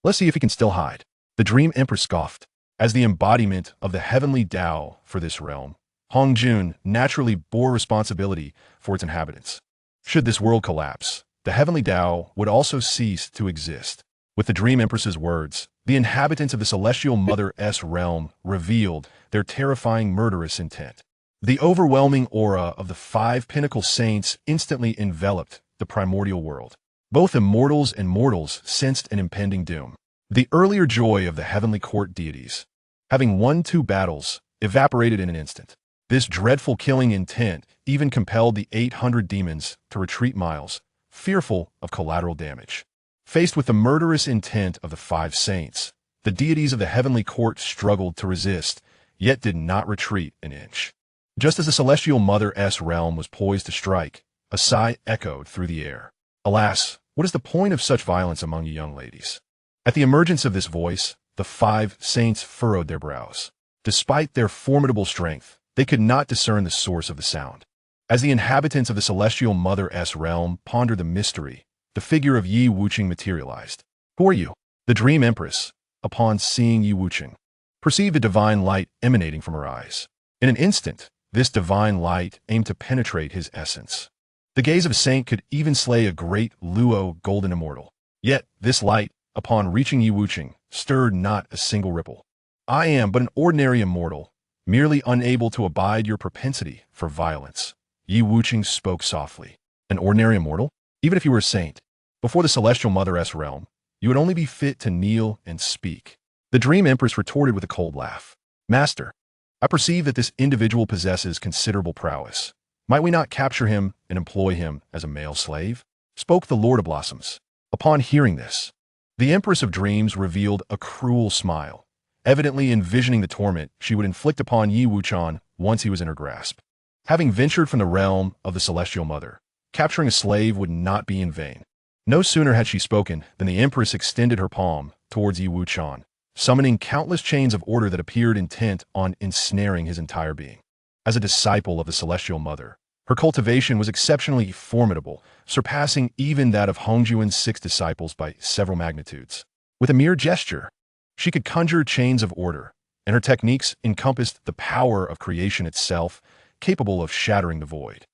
Let's see if he can still hide. The Dream Empress scoffed. As the embodiment of the heavenly Tao for this realm, Hongjun naturally bore responsibility for its inhabitants. Should this world collapse, the heavenly Tao would also cease to exist. With the Dream Empress's words, the inhabitants of the Celestial Mother's realm revealed their terrifying murderous intent. The overwhelming aura of the 5 pinnacle saints instantly enveloped the primordial world. Both immortals and mortals sensed an impending doom. The earlier joy of the Heavenly Court deities, having won 2 battles, evaporated in an instant. This dreadful killing intent even compelled the 800 demons to retreat miles, fearful of collateral damage. Faced with the murderous intent of the 5 saints, the deities of the Heavenly Court struggled to resist, yet did not retreat an inch. Just as the Celestial Mother's realm was poised to strike, a sigh echoed through the air. Alas, what is the point of such violence among you young ladies? At the emergence of this voice, the 5 saints furrowed their brows. Despite their formidable strength, they could not discern the source of the sound. As the inhabitants of the Celestial Mother's realm pondered the mystery, the figure of Yi Wuchen materialized. Who are you? The Dream Empress, upon seeing Yi Wuchen, perceived a divine light emanating from her eyes. In an instant, this divine light aimed to penetrate his essence. The gaze of a saint could even slay a great Luo golden immortal. Yet, this light, upon reaching Yi Wuchen, stirred not a single ripple. I am but an ordinary immortal, merely unable to abide your propensity for violence. Yi Wuchen spoke softly. An ordinary immortal? Even if you were a saint, before the Celestial Mother's realm, you would only be fit to kneel and speak. The Dream Empress retorted with a cold laugh. Master, I perceive that this individual possesses considerable prowess. Might we not capture him and employ him as a male slave? Spoke the Lord of Blossoms. Upon hearing this, the Empress of Dreams revealed a cruel smile, evidently envisioning the torment she would inflict upon Yi Wuchen once he was in her grasp. Having ventured from the realm of the Celestial Mother, capturing a slave would not be in vain. No sooner had she spoken than the Empress extended her palm towards Yi Wuchen, summoning countless chains of order that appeared intent on ensnaring his entire being. As a disciple of the Celestial Mother, her cultivation was exceptionally formidable, surpassing even that of Hongjuan's 6 disciples by several magnitudes. With a mere gesture, she could conjure chains of order, and her techniques encompassed the power of creation itself, capable of shattering the void.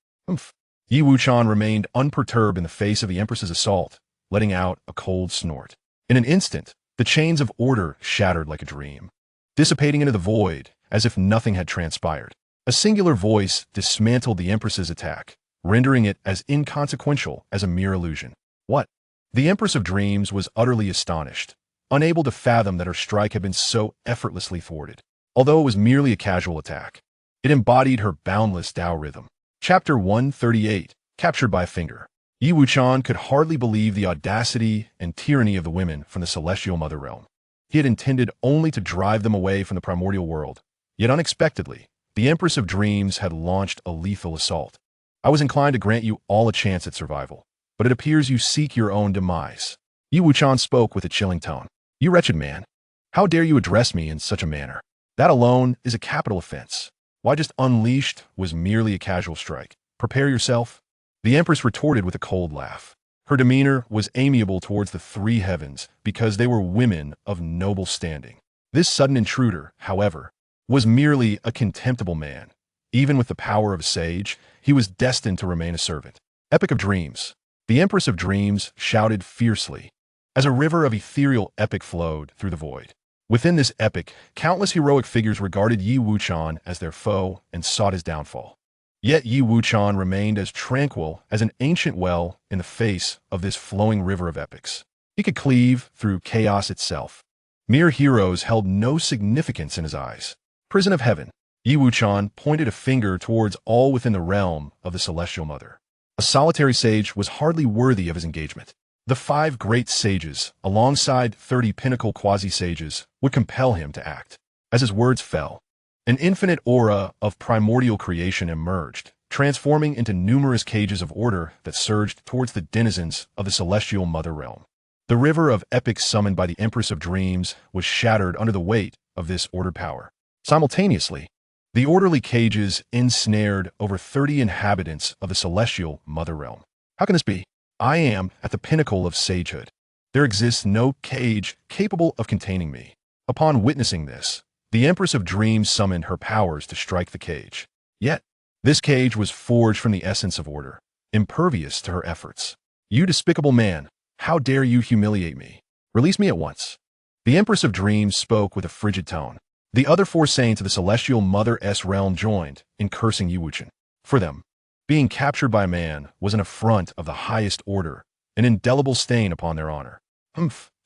Yi Wuchen remained unperturbed in the face of the Empress's assault, letting out a cold snort. In an instant, the chains of order shattered like a dream, dissipating into the void as if nothing had transpired. A singular voice dismantled the Empress's attack, rendering it as inconsequential as a mere illusion. What? The Empress of Dreams was utterly astonished, unable to fathom that her strike had been so effortlessly thwarted. Although it was merely a casual attack, it embodied her boundless Tao rhythm. Chapter 138, Captured by a Finger. Yi Wuchen could hardly believe the audacity and tyranny of the women from the Celestial Mother realm. He had intended only to drive them away from the primordial world, yet unexpectedly, the Empress of Dreams had launched a lethal assault. I was inclined to grant you all a chance at survival, but it appears you seek your own demise. Yi Wuchen spoke with a chilling tone. You wretched man, how dare you address me in such a manner? That alone is a capital offense. Why just unleashed was merely a casual strike. Prepare yourself. The Empress retorted with a cold laugh. Her demeanor was amiable towards the three heavens because they were women of noble standing. This sudden intruder, however, was merely a contemptible man. Even with the power of a sage, he was destined to remain a servant. Epic of Dreams. The Empress of Dreams shouted fiercely, as a river of ethereal epic flowed through the void. Within this epic, countless heroic figures regarded Yi Wuchen as their foe and sought his downfall. Yet Yi Wuchen remained as tranquil as an ancient well in the face of this flowing river of epics. He could cleave through chaos itself. Mere heroes held no significance in his eyes. Prison of Heaven. Yi Wuchen pointed a finger towards all within the realm of the Celestial Mother. A solitary sage was hardly worthy of his engagement. The 5 great sages, alongside 30 pinnacle quasi-sages, would compel him to act. As his words fell, an infinite aura of primordial creation emerged, transforming into numerous cages of order that surged towards the denizens of the Celestial Mother Realm. The river of epics summoned by the Empress of Dreams was shattered under the weight of this ordered power. Simultaneously, the orderly cages ensnared over 30 inhabitants of the Celestial Mother Realm. How can this be? I am at the pinnacle of sagehood. There exists no cage capable of containing me. Upon witnessing this, the Empress of Dreams summoned her powers to strike the cage. Yet, this cage was forged from the essence of order, impervious to her efforts. You despicable man, how dare you humiliate me? Release me at once. The Empress of Dreams spoke with a frigid tone. The other 4 saints of the Celestial Mother's realm joined in cursing Yi Wuchen. For them, being captured by a man was an affront of the highest order, an indelible stain upon their honor.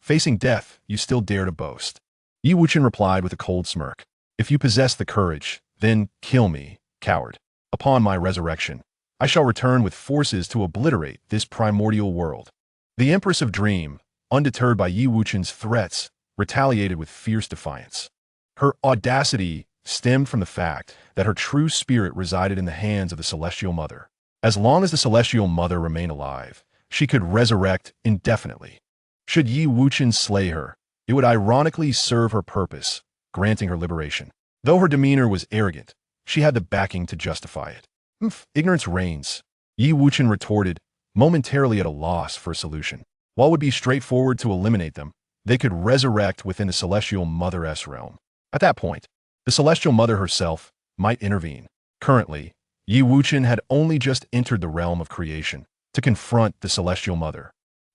Facing death, you still dare to boast. Yi Wuchen replied with a cold smirk. If you possess the courage, then kill me, coward. Upon my resurrection, I shall return with forces to obliterate this primordial world. The Empress of Dream, undeterred by Yi Wuchen's threats, retaliated with fierce defiance. Her audacity stemmed from the fact that her true spirit resided in the hands of the Celestial Mother. As long as the Celestial Mother remained alive, she could resurrect indefinitely. Should Yi Wuchen slay her, it would ironically serve her purpose, granting her liberation. Though her demeanor was arrogant, she had the backing to justify it. Ignorance reigns, Yi Wuchen retorted, momentarily at a loss for a solution. While it would be straightforward to eliminate them, they could resurrect within the Celestial Mother's realm. At that point, the Celestial Mother herself might intervene. Currently, Yi Wuchen had only just entered the realm of creation to confront the Celestial Mother.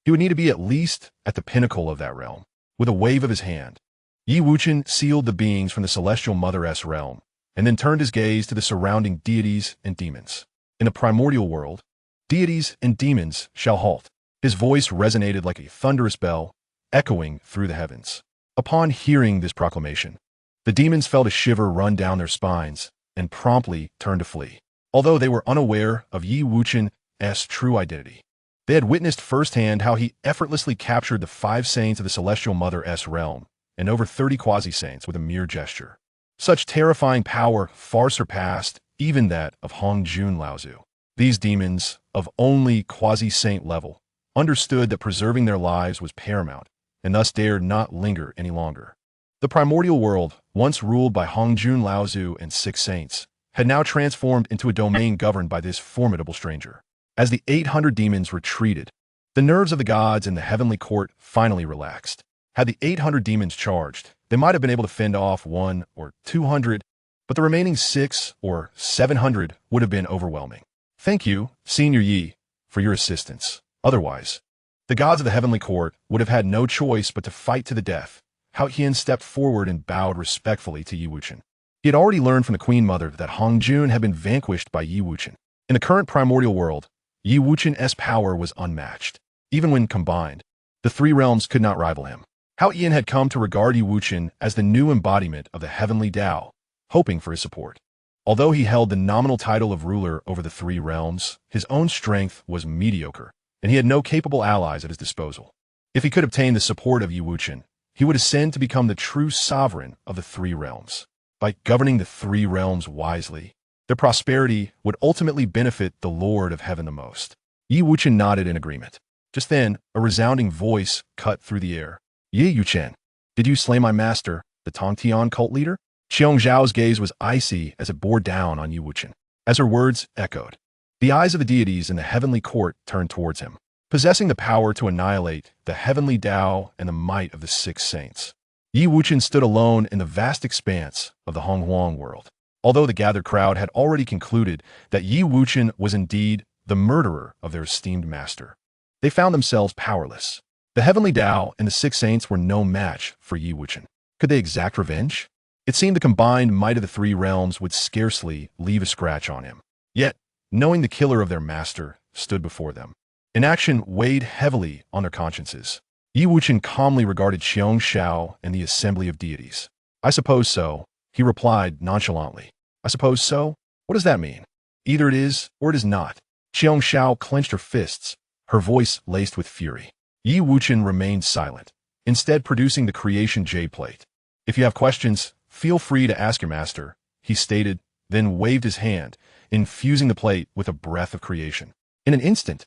He would need to be at least at the pinnacle of that realm. With a wave of his hand, Yi Wuchen sealed the beings from the Celestial Mother's realm, and then turned his gaze to the surrounding deities and demons. In the primordial world, deities and demons shall halt. His voice resonated like a thunderous bell, echoing through the heavens. Upon hearing this proclamation, the demons felt a shiver run down their spines and promptly turned to flee. Although they were unaware of Yi Wuchen's true identity, they had witnessed firsthand how he effortlessly captured the 5 saints of the Celestial Mother's realm and over 30 quasi-saints with a mere gesture. Such terrifying power far surpassed even that of Hongjun Laozu. These demons, of only quasi-saint level, understood that preserving their lives was paramount, and thus dared not linger any longer. The primordial world, once ruled by Hongjun Laozu and 6 saints, had now transformed into a domain governed by this formidable stranger. As the 800 demons retreated, the nerves of the gods in the heavenly court finally relaxed. Had the 800 demons charged, they might have been able to fend off 100 or 200, but the remaining 600 or 700 would have been overwhelming. Thank you, Senior Yi, for your assistance. Otherwise, the gods of the heavenly court would have had no choice but to fight to the death. Hao Qian stepped forward and bowed respectfully to Yi Wuchen. He had already learned from the Queen Mother that Hongjun had been vanquished by Yi Wuchen. In the current primordial world, Yi Wuchen's power was unmatched. Even when combined, the 3 realms could not rival him. Hao Qian had come to regard Yi Wuchen as the new embodiment of the heavenly Tao, hoping for his support. Although he held the nominal title of ruler over the 3 realms, his own strength was mediocre, and he had no capable allies at his disposal. If he could obtain the support of Yi Wuchen, he would ascend to become the true sovereign of the 3 realms. By governing the 3 realms wisely, their prosperity would ultimately benefit the Lord of Heaven the most. Yi Wuchen nodded in agreement. Just then, a resounding voice cut through the air. Yi Wuchen, did you slay my master, the Tongtian cult leader? Qiong Zhao's gaze was icy as it bore down on Yi Wuchen. As her words echoed, the eyes of the deities in the heavenly court turned towards him. possessing the power to annihilate the heavenly Tao and the might of the six saints. Yi Wuchen stood alone in the vast expanse of the Honghuang world. Although the gathered crowd had already concluded that Yi Wuchen was indeed the murderer of their esteemed master, they found themselves powerless. The heavenly Tao and the six saints were no match for Yi Wuchen. Could they exact revenge? It seemed the combined might of the three realms would scarcely leave a scratch on him. Yet, knowing the killer of their master stood before them, inaction weighed heavily on their consciences. Yi Wuchen calmly regarded Qiong Shao and the assembly of deities. "I suppose so," he replied nonchalantly. "I suppose so? What does that mean? Either it is or it is not." Qiong Shao clenched her fists, her voice laced with fury. Yi Wuchen remained silent, instead producing the creation jade plate. "If you have questions, feel free to ask your master," he stated, then waved his hand, infusing the plate with a breath of creation. In an instant,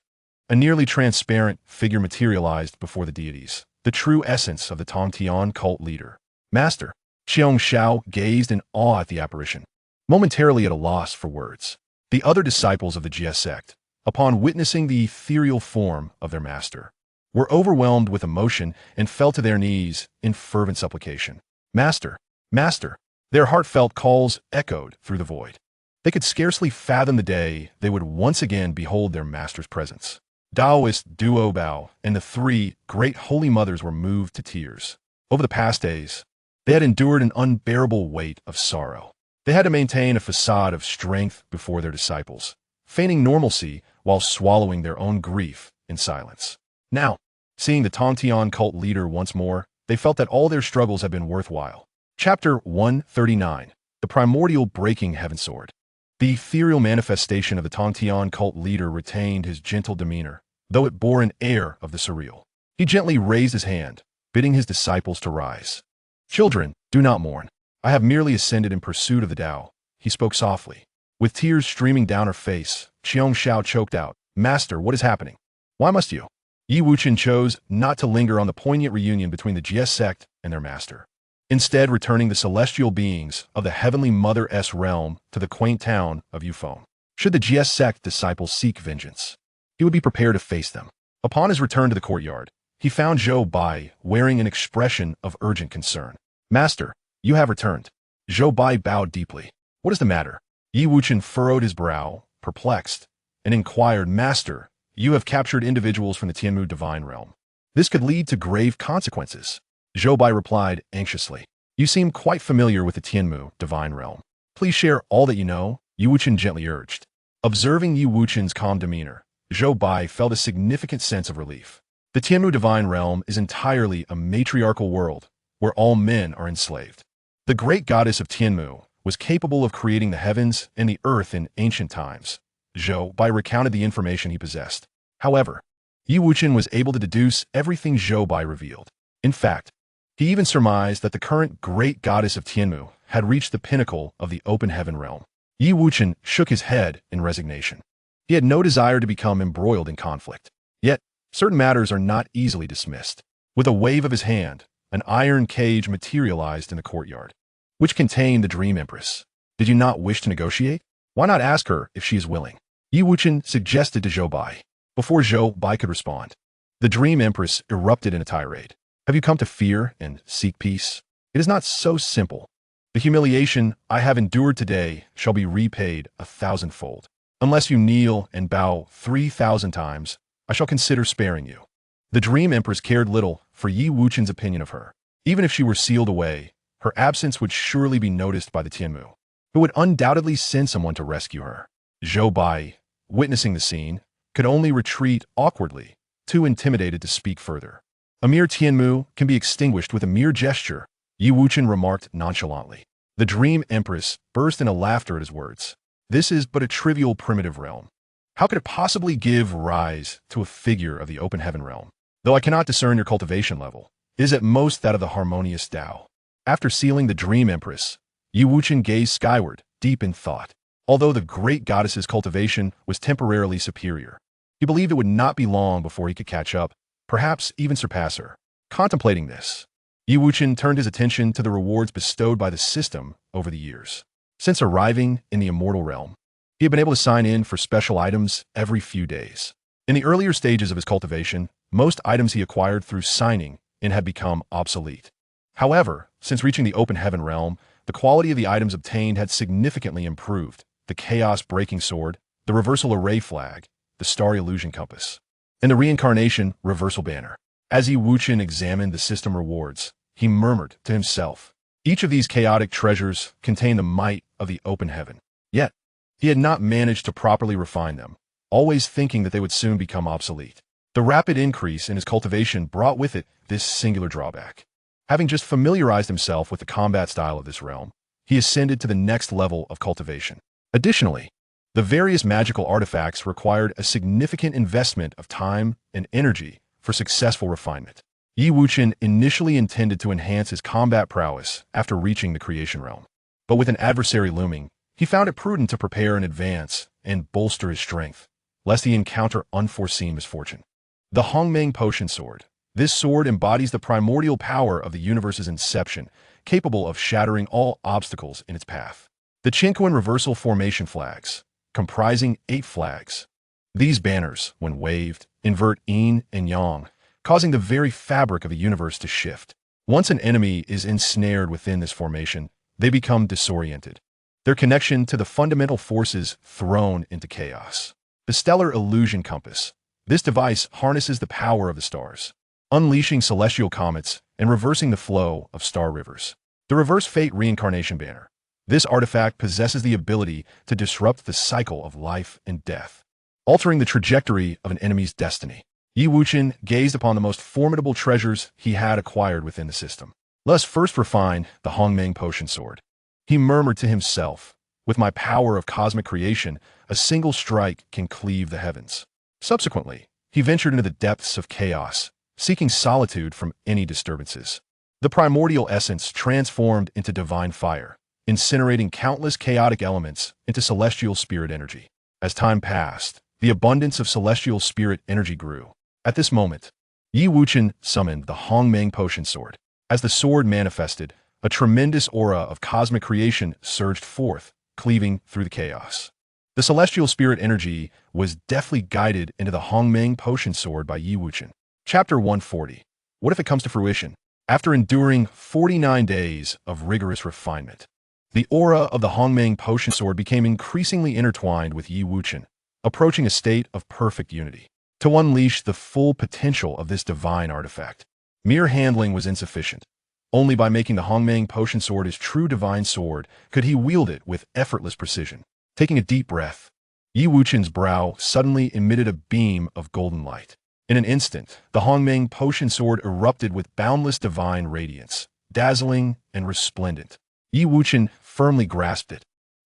a nearly transparent figure materialized before the deities, the true essence of the Tongtian cult leader. "Master." Qiong Shao gazed in awe at the apparition, momentarily at a loss for words. The other disciples of the Jia sect, upon witnessing the ethereal form of their master, were overwhelmed with emotion and fell to their knees in fervent supplication. "Master! Master!" Their heartfelt calls echoed through the void. They could scarcely fathom the day they would once again behold their master's presence. Taoist Duo Bao and the three great holy mothers were moved to tears. Over the past days, they had endured an unbearable weight of sorrow. They had to maintain a facade of strength before their disciples, feigning normalcy while swallowing their own grief in silence. Now, seeing the Tongtian cult leader once more, they felt that all their struggles had been worthwhile. Chapter 139. The Primordial Breaking Heaven Sword. The ethereal manifestation of the Tongtian cult leader retained his gentle demeanor, though it bore an air of the surreal. He gently raised his hand, bidding his disciples to rise. "Children, do not mourn. I have merely ascended in pursuit of the Tao," he spoke softly. With tears streaming down her face, Qiong Shao choked out, "Master, what is happening? Why must you?" Yi Wuchen chose not to linger on the poignant reunion between the Jia sect and their master, instead returning the celestial beings of the heavenly Mother-S realm to the quaint town of Yufeng. Should the Jia sect disciples seek vengeance, he would be prepared to face them. Upon his return to the courtyard, he found Zhou Bai wearing an expression of urgent concern. "Master, you have returned." Zhou Bai bowed deeply. "What is the matter?" Yi Wuchen furrowed his brow, perplexed, and inquired, "Master, you have captured individuals from the Tianmu divine realm. This could lead to grave consequences." Zhou Bai replied anxiously. "You seem quite familiar with the Tianmu divine realm. Please share all that you know," Yi Wuchen gently urged. Observing Yi Wuchen's calm demeanor, Zhou Bai felt a significant sense of relief. The Tianmu divine realm is entirely a matriarchal world where all men are enslaved. The great goddess of Tianmu was capable of creating the heavens and the earth in ancient times. Zhou Bai recounted the information he possessed. However, Yi Wuchen was able to deduce everything Zhou Bai revealed. In fact, he even surmised that the current great goddess of Tianmu had reached the pinnacle of the open heaven realm. Yi Wuchen shook his head in resignation. He had no desire to become embroiled in conflict. Yet, certain matters are not easily dismissed. With a wave of his hand, an iron cage materialized in the courtyard, which contained the Dream Empress. "Did you not wish to negotiate? Why not ask her if she is willing?" Yi Wuchen suggested to Zhou Bai. Before Zhou Bai could respond, the Dream Empress erupted in a tirade. "Have you come to fear and seek peace? It is not so simple. The humiliation I have endured today shall be repaid 1,000-fold. Unless you kneel and bow 3,000 times, I shall consider sparing you." The Dream Empress cared little for Yi Wuchen's opinion of her. Even if she were sealed away, her absence would surely be noticed by the Tianmu, who would undoubtedly send someone to rescue her. Zhou Bai, witnessing the scene, could only retreat awkwardly, too intimidated to speak further. "A mere Tianmu can be extinguished with a mere gesture," Yi Wuchen remarked nonchalantly. The Dream Empress burst into laughter at his words. "This is but a trivial primitive realm. How could it possibly give rise to a figure of the open heaven realm? Though I cannot discern your cultivation level, it is at most that of the harmonious Tao." After sealing the Dream Empress, Yi Wuchen gazed skyward, deep in thought. Although the great goddess's cultivation was temporarily superior, he believed it would not be long before he could catch up, perhaps even surpass her. Contemplating this, Yi Wuchen turned his attention to the rewards bestowed by the system over the years. Since arriving in the immortal realm, he had been able to sign in for special items every few days. In the earlier stages of his cultivation, most items he acquired through signing in had become obsolete. However, since reaching the open heaven realm, the quality of the items obtained had significantly improved. The Chaos Breaking Sword, the Reversal Array Flag, the Star Illusion Compass, and the Reincarnation Reversal Banner. As Wuchen examined the system rewards, he murmured to himself. Each of these chaotic treasures contained the might of the open heaven. Yet, he had not managed to properly refine them, always thinking that they would soon become obsolete. The rapid increase in his cultivation brought with it this singular drawback. Having just familiarized himself with the combat style of this realm, he ascended to the next level of cultivation. Additionally, the various magical artifacts required a significant investment of time and energy for successful refinement. Wuchen initially intended to enhance his combat prowess after reaching the creation realm. But with an adversary looming, he found it prudent to prepare in advance and bolster his strength, lest he encounter unforeseen misfortune. The Hongmeng Potion Sword. This sword embodies the primordial power of the universe's inception, capable of shattering all obstacles in its path. The Qinquan Reversal Formation Flags, comprising 8 flags. These banners, when waved, invert yin and yang, causing the very fabric of the universe to shift. Once an enemy is ensnared within this formation, they become disoriented, their connection to the fundamental forces thrown into chaos. The Stellar Illusion Compass. This device harnesses the power of the stars, unleashing celestial comets and reversing the flow of star rivers. The Reverse Fate Reincarnation Banner. This artifact possesses the ability to disrupt the cycle of life and death, altering the trajectory of an enemy's destiny. Wuchen gazed upon the most formidable treasures he had acquired within the system. Let us first refine the Hongmeng Potion Sword. He murmured to himself, with my power of cosmic creation, a single strike can cleave the heavens. Subsequently, he ventured into the depths of chaos, seeking solitude from any disturbances. The primordial essence transformed into divine fire, incinerating countless chaotic elements into celestial spirit energy. As time passed, the abundance of celestial spirit energy grew. At this moment, Wuchen summoned the Hongmeng Potion Sword. As the sword manifested, a tremendous aura of cosmic creation surged forth, cleaving through the chaos. The celestial spirit energy was deftly guided into the Hongmeng Potion Sword by Wuchen. Chapter 140. What if it comes to fruition? After enduring 49 days of rigorous refinement, the aura of the Hongmeng Potion Sword became increasingly intertwined with Wuchen, approaching a state of perfect unity. To unleash the full potential of this divine artifact, mere handling was insufficient. Only by making the Hongmeng Potion Sword his true divine sword could he wield it with effortless precision. Taking a deep breath, Wuchen's brow suddenly emitted a beam of golden light. In an instant, the Hongmeng Potion Sword erupted with boundless divine radiance, dazzling and resplendent. Wuchen firmly grasped it,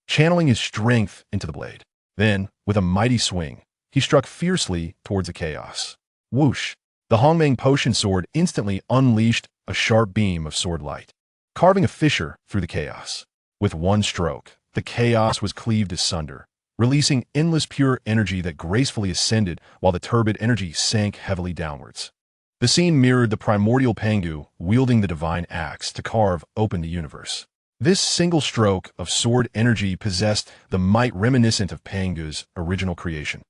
channeling his strength into the blade. Then, with a mighty swing, he struck fiercely towards the chaos. Whoosh! The Hongmeng Potion Sword instantly unleashed a sharp beam of sword light, carving a fissure through the chaos. With one stroke, the chaos was cleaved asunder, releasing endless pure energy that gracefully ascended while the turbid energy sank heavily downwards. The scene mirrored the primordial Pangu wielding the divine axe to carve open the universe. This single stroke of sword energy possessed the might reminiscent of Pangu's original creation.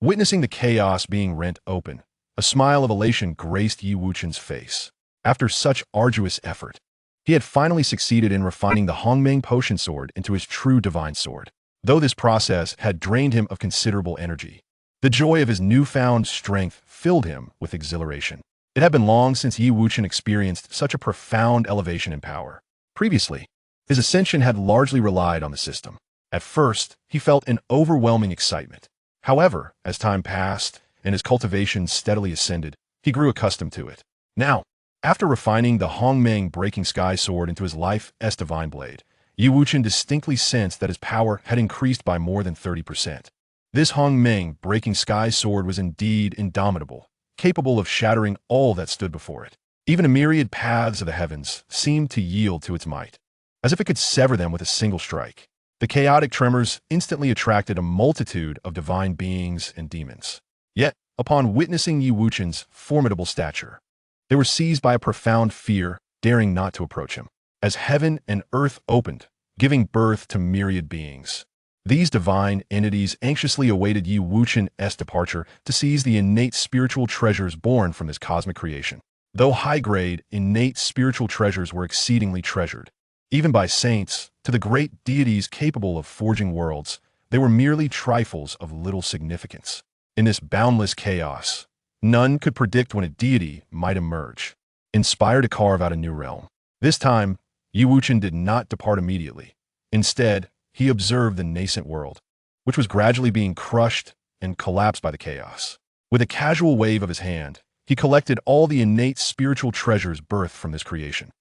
Witnessing the chaos being rent open, a smile of elation graced Wuchen's face. After such arduous effort, he had finally succeeded in refining the Hongmeng Potion Sword into his true divine sword. Though this process had drained him of considerable energy, the joy of his newfound strength filled him with exhilaration. It had been long since Wuchen experienced such a profound elevation in power. Previously, his ascension had largely relied on the system. At first, he felt an overwhelming excitement. However, as time passed and his cultivation steadily ascended, he grew accustomed to it. Now, after refining the Hongmeng Breaking Sky Sword into his life's divine blade, Wuchen distinctly sensed that his power had increased by more than 30%. This Hongmeng Breaking Sky Sword was indeed indomitable, capable of shattering all that stood before it. Even a myriad paths of the heavens seemed to yield to its might, as if it could sever them with a single strike. The chaotic tremors instantly attracted a multitude of divine beings and demons. Yet, upon witnessing Wuchen's formidable stature, they were seized by a profound fear, daring not to approach him. As heaven and earth opened, giving birth to myriad beings, These divine entities anxiously awaited Yi Wuchen's departure to seize the innate spiritual treasures born from this cosmic creation. Though high-grade, innate spiritual treasures were exceedingly treasured, even by saints, to the great deities capable of forging worlds, they were merely trifles of little significance. In this boundless chaos, none could predict when a deity might emerge, inspired to carve out a new realm. This time, Yi Wuchen did not depart immediately. Instead, he observed the nascent world, which was gradually being crushed and collapsed by the chaos. With a casual wave of his hand, he collected all the innate spiritual treasures birthed from this creation.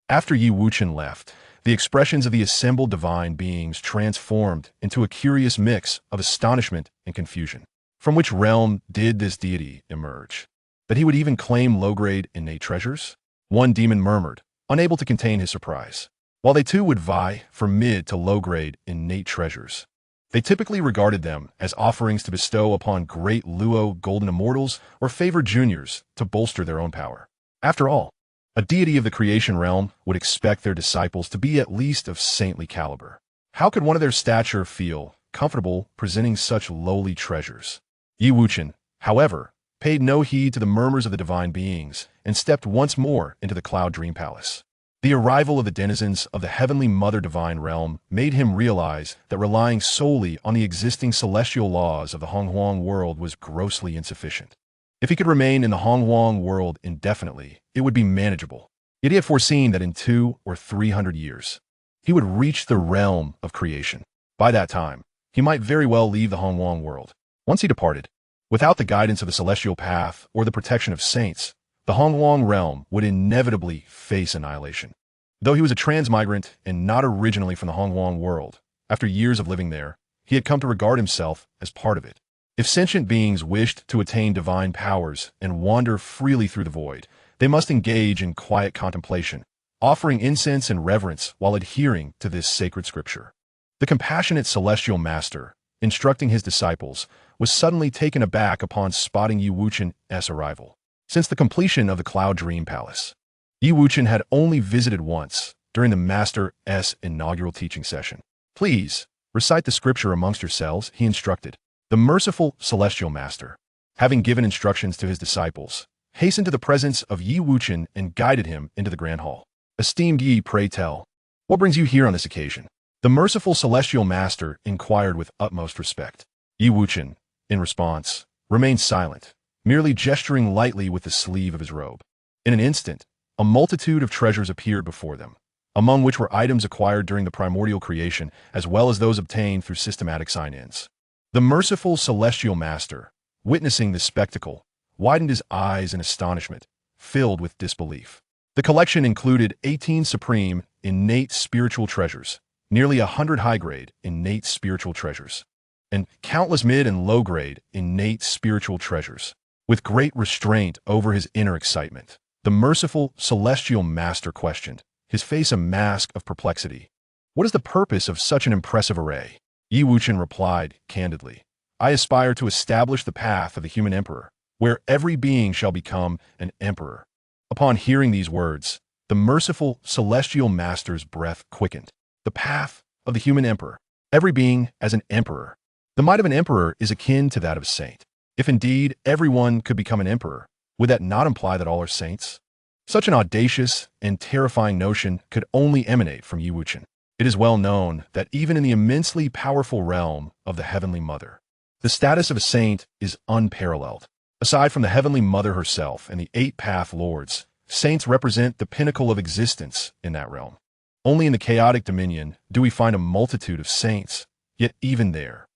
After Yi Wuchen left, the expressions of the assembled divine beings transformed into a curious mix of astonishment and confusion. From which realm did this deity emerge? That he would even claim low-grade innate treasures? One demon murmured, unable to contain his surprise. While they too would vie for mid to low-grade innate treasures, they typically regarded them as offerings to bestow upon great Luo golden immortals or favored juniors to bolster their own power. After all, a deity of the creation realm would expect their disciples to be at least of saintly caliber. How could one of their stature feel comfortable presenting such lowly treasures? Yi Wuchen, however, paid no heed to the murmurs of the divine beings and stepped once more into the Cloud Dream Palace. The arrival of the denizens of the Heavenly Mother Divine Realm made him realize that relying solely on the existing celestial laws of the Honghuang world was grossly insufficient. If he could remain in the Honghuang world indefinitely, it would be manageable. Yet he had foreseen that in 200 or 300 years, he would reach the realm of creation. By that time, he might very well leave the Honghuang world. Once he departed, without the guidance of the celestial path or the protection of saints, the Honghuang realm would inevitably face annihilation. Though he was a transmigrant and not originally from the Honghuang world, after years of living there, he had come to regard himself as part of it. If sentient beings wished to attain divine powers and wander freely through the void, they must engage in quiet contemplation, offering incense and reverence while adhering to this sacred scripture. The compassionate celestial master, instructing his disciples, was suddenly taken aback upon spotting Yi Wuchen's arrival. Since the completion of the Cloud Dream Palace, Yi Wuchen had only visited once during the Master's inaugural teaching session. Please, recite the scripture amongst yourselves, he instructed. The merciful celestial master, having given instructions to his disciples, hastened to the presence of Yi Wuchen and guided him into the grand hall. Esteemed Yi, pray tell, what brings you here on this occasion? The merciful celestial master inquired with utmost respect. Yi Wuchen, in response, remained silent, merely gesturing lightly with the sleeve of his robe. In an instant, a multitude of treasures appeared before them, among which were items acquired during the primordial creation as well as those obtained through systematic sign-ins. The merciful celestial master, witnessing this spectacle, widened his eyes in astonishment, filled with disbelief. The collection included 18 supreme, innate spiritual treasures, nearly 100 high-grade, innate spiritual treasures, and countless mid- and low-grade, innate spiritual treasures. With great restraint over his inner excitement, the merciful celestial master questioned, his face a mask of perplexity. What is the purpose of such an impressive array? Yi Wuchen replied candidly, I aspire to establish the path of the human emperor, where every being shall become an emperor. Upon hearing these words, the merciful celestial master's breath quickened. The path of the human emperor, every being as an emperor. The might of an emperor is akin to that of a saint. If indeed everyone could become an emperor, would that not imply that all are saints? Such an audacious and terrifying notion could only emanate from Yi Wuchen. It is well known that even in the immensely powerful realm of the Heavenly Mother, the status of a saint is unparalleled. Aside from the Heavenly Mother herself and the 8 Path Lords, saints represent the pinnacle of existence in that realm. Only in the chaotic dominion do we find a multitude of saints, yet even there,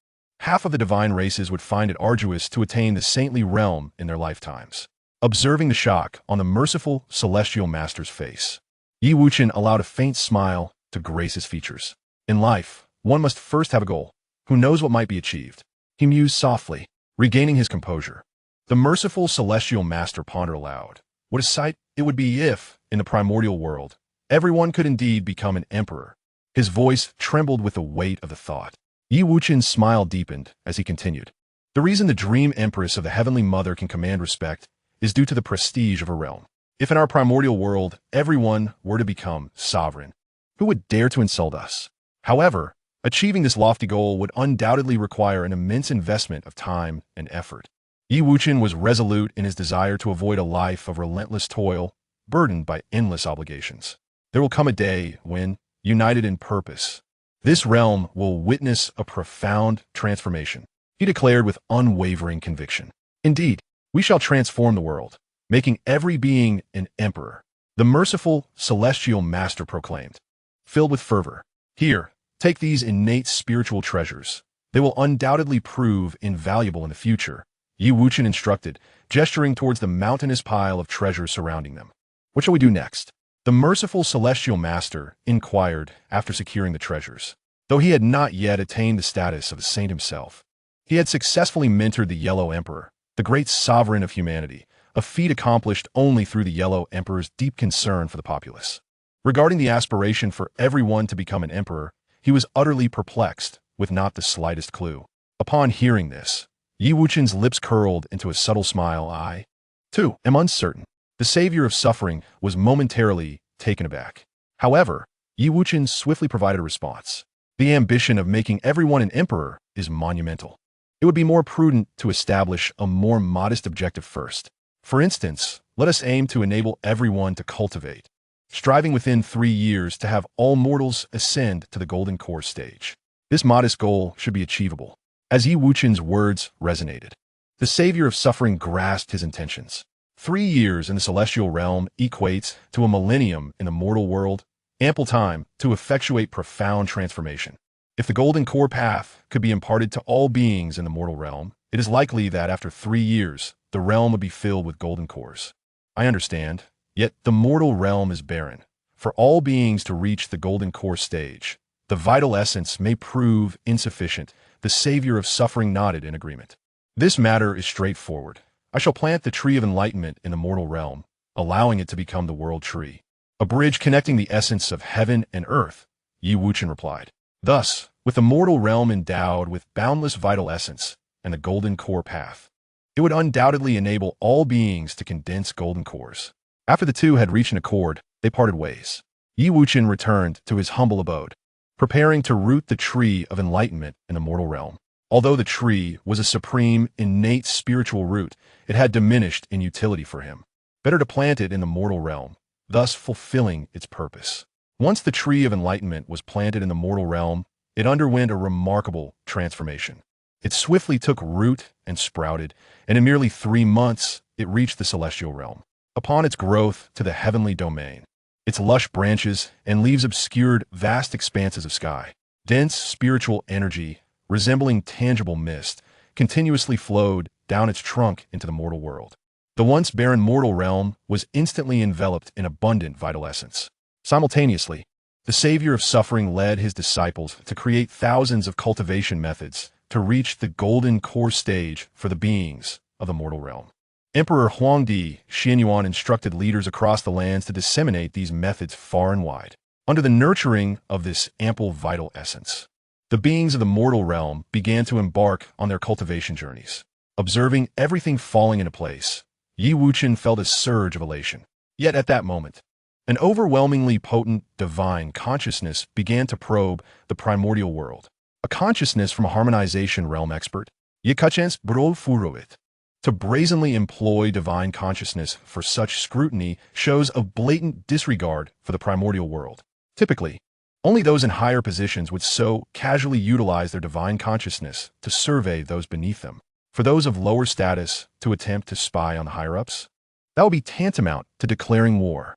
half of the divine races would find it arduous to attain the saintly realm in their lifetimes. Observing the shock on the merciful celestial master's face, Yi Wuchen allowed a faint smile to grace his features. In life, one must first have a goal. Who knows what might be achieved? He mused softly, regaining his composure. The merciful celestial master pondered aloud. What a sight it would be if, in the primordial world, everyone could indeed become an emperor. His voice trembled with the weight of the thought. Yi Wuchen's smile deepened as he continued. The reason the Dream Empress of the Heavenly Mother can command respect is due to the prestige of her realm. If in our primordial world everyone were to become sovereign, who would dare to insult us? However, Achieving this lofty goal would undoubtedly require an immense investment of time and effort. Wuchen was resolute in his desire to avoid a life of relentless toil, burdened by endless obligations. There will come a day when, united in purpose, this realm will witness a profound transformation, he declared with unwavering conviction. Indeed, we shall transform the world, making every being an emperor, the merciful celestial master proclaimed. Filled with fervor, here, take these innate spiritual treasures. They will undoubtedly prove invaluable in the future, Wuchen instructed, gesturing towards the mountainous pile of treasures surrounding them. What shall we do next? The merciful celestial master inquired after securing the treasures. Though he had not yet attained the status of a saint himself, he had successfully mentored the Yellow Emperor, the great sovereign of humanity, a feat accomplished only through the Yellow Emperor's deep concern for the populace. Regarding the aspiration for everyone to become an emperor, he was utterly perplexed, with not the slightest clue. Upon hearing this, Wuchen's lips curled into a subtle smile. I, too, am uncertain. The savior of suffering was momentarily taken aback. However, Wuchen swiftly provided a response. The ambition of making everyone an emperor is monumental. It would be more prudent to establish a more modest objective first. For instance, let us aim to enable everyone to cultivate, striving within 3 years to have all mortals ascend to the golden core stage. This modest goal should be achievable. As Wuchen's words resonated, the savior of suffering grasped his intentions. 3 years in the celestial realm equates to a millennium in the mortal world, ample time to effectuate profound transformation. If the golden core path could be imparted to all beings in the mortal realm, it is likely that after 3 years, the realm would be filled with golden cores. I understand, yet the mortal realm is barren. For all beings to reach the golden core stage, the vital essence may prove insufficient. The savior of suffering nodded in agreement. This matter is straightforward. I shall plant the tree of enlightenment in the mortal realm, allowing it to become the world tree, a bridge connecting the essence of heaven and earth, Wuchen replied. Thus, with the mortal realm endowed with boundless vital essence and the golden core path, it would undoubtedly enable all beings to condense golden cores. After the two had reached an accord, they parted ways. Wuchen returned to his humble abode, preparing to root the tree of enlightenment in the mortal realm. Although the tree was a supreme, innate spiritual root, it had diminished in utility for him. Better to plant it in the mortal realm, thus fulfilling its purpose. Once the tree of enlightenment was planted in the mortal realm, it underwent a remarkable transformation. It swiftly took root and sprouted, and in merely 3 months, it reached the celestial realm. Upon its growth to the heavenly domain, its lush branches and leaves obscured vast expanses of sky. Dense spiritual energy, resembling tangible mist, continuously flowed down its trunk into the mortal world. The once barren mortal realm was instantly enveloped in abundant vital essence. Simultaneously, the savior of suffering led his disciples to create thousands of cultivation methods to reach the golden core stage for the beings of the mortal realm. Emperor Huangdi Xianyuan instructed leaders across the lands to disseminate these methods far and wide, under the nurturing of this ample vital essence. The beings of the mortal realm began to embark on their cultivation journeys. Observing everything falling into place, Wuchen felt a surge of elation. Yet at that moment, an overwhelmingly potent divine consciousness began to probe the primordial world. A consciousness from a harmonization realm expert, Yekachens Brofurovit. To brazenly employ divine consciousness for such scrutiny shows a blatant disregard for the primordial world. Typically, only those in higher positions would so casually utilize their divine consciousness to survey those beneath them. For those of lower status to attempt to spy on the higher-ups, that would be tantamount to declaring war.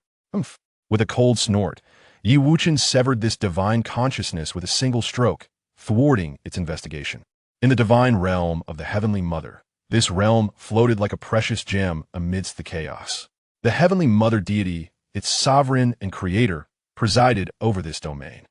With a cold snort, Wuchen severed this divine consciousness with a single stroke, thwarting its investigation. In the divine realm of the Heavenly Mother, this realm floated like a precious gem amidst the chaos. The Heavenly Mother deity, its sovereign and creator, presided over this domain.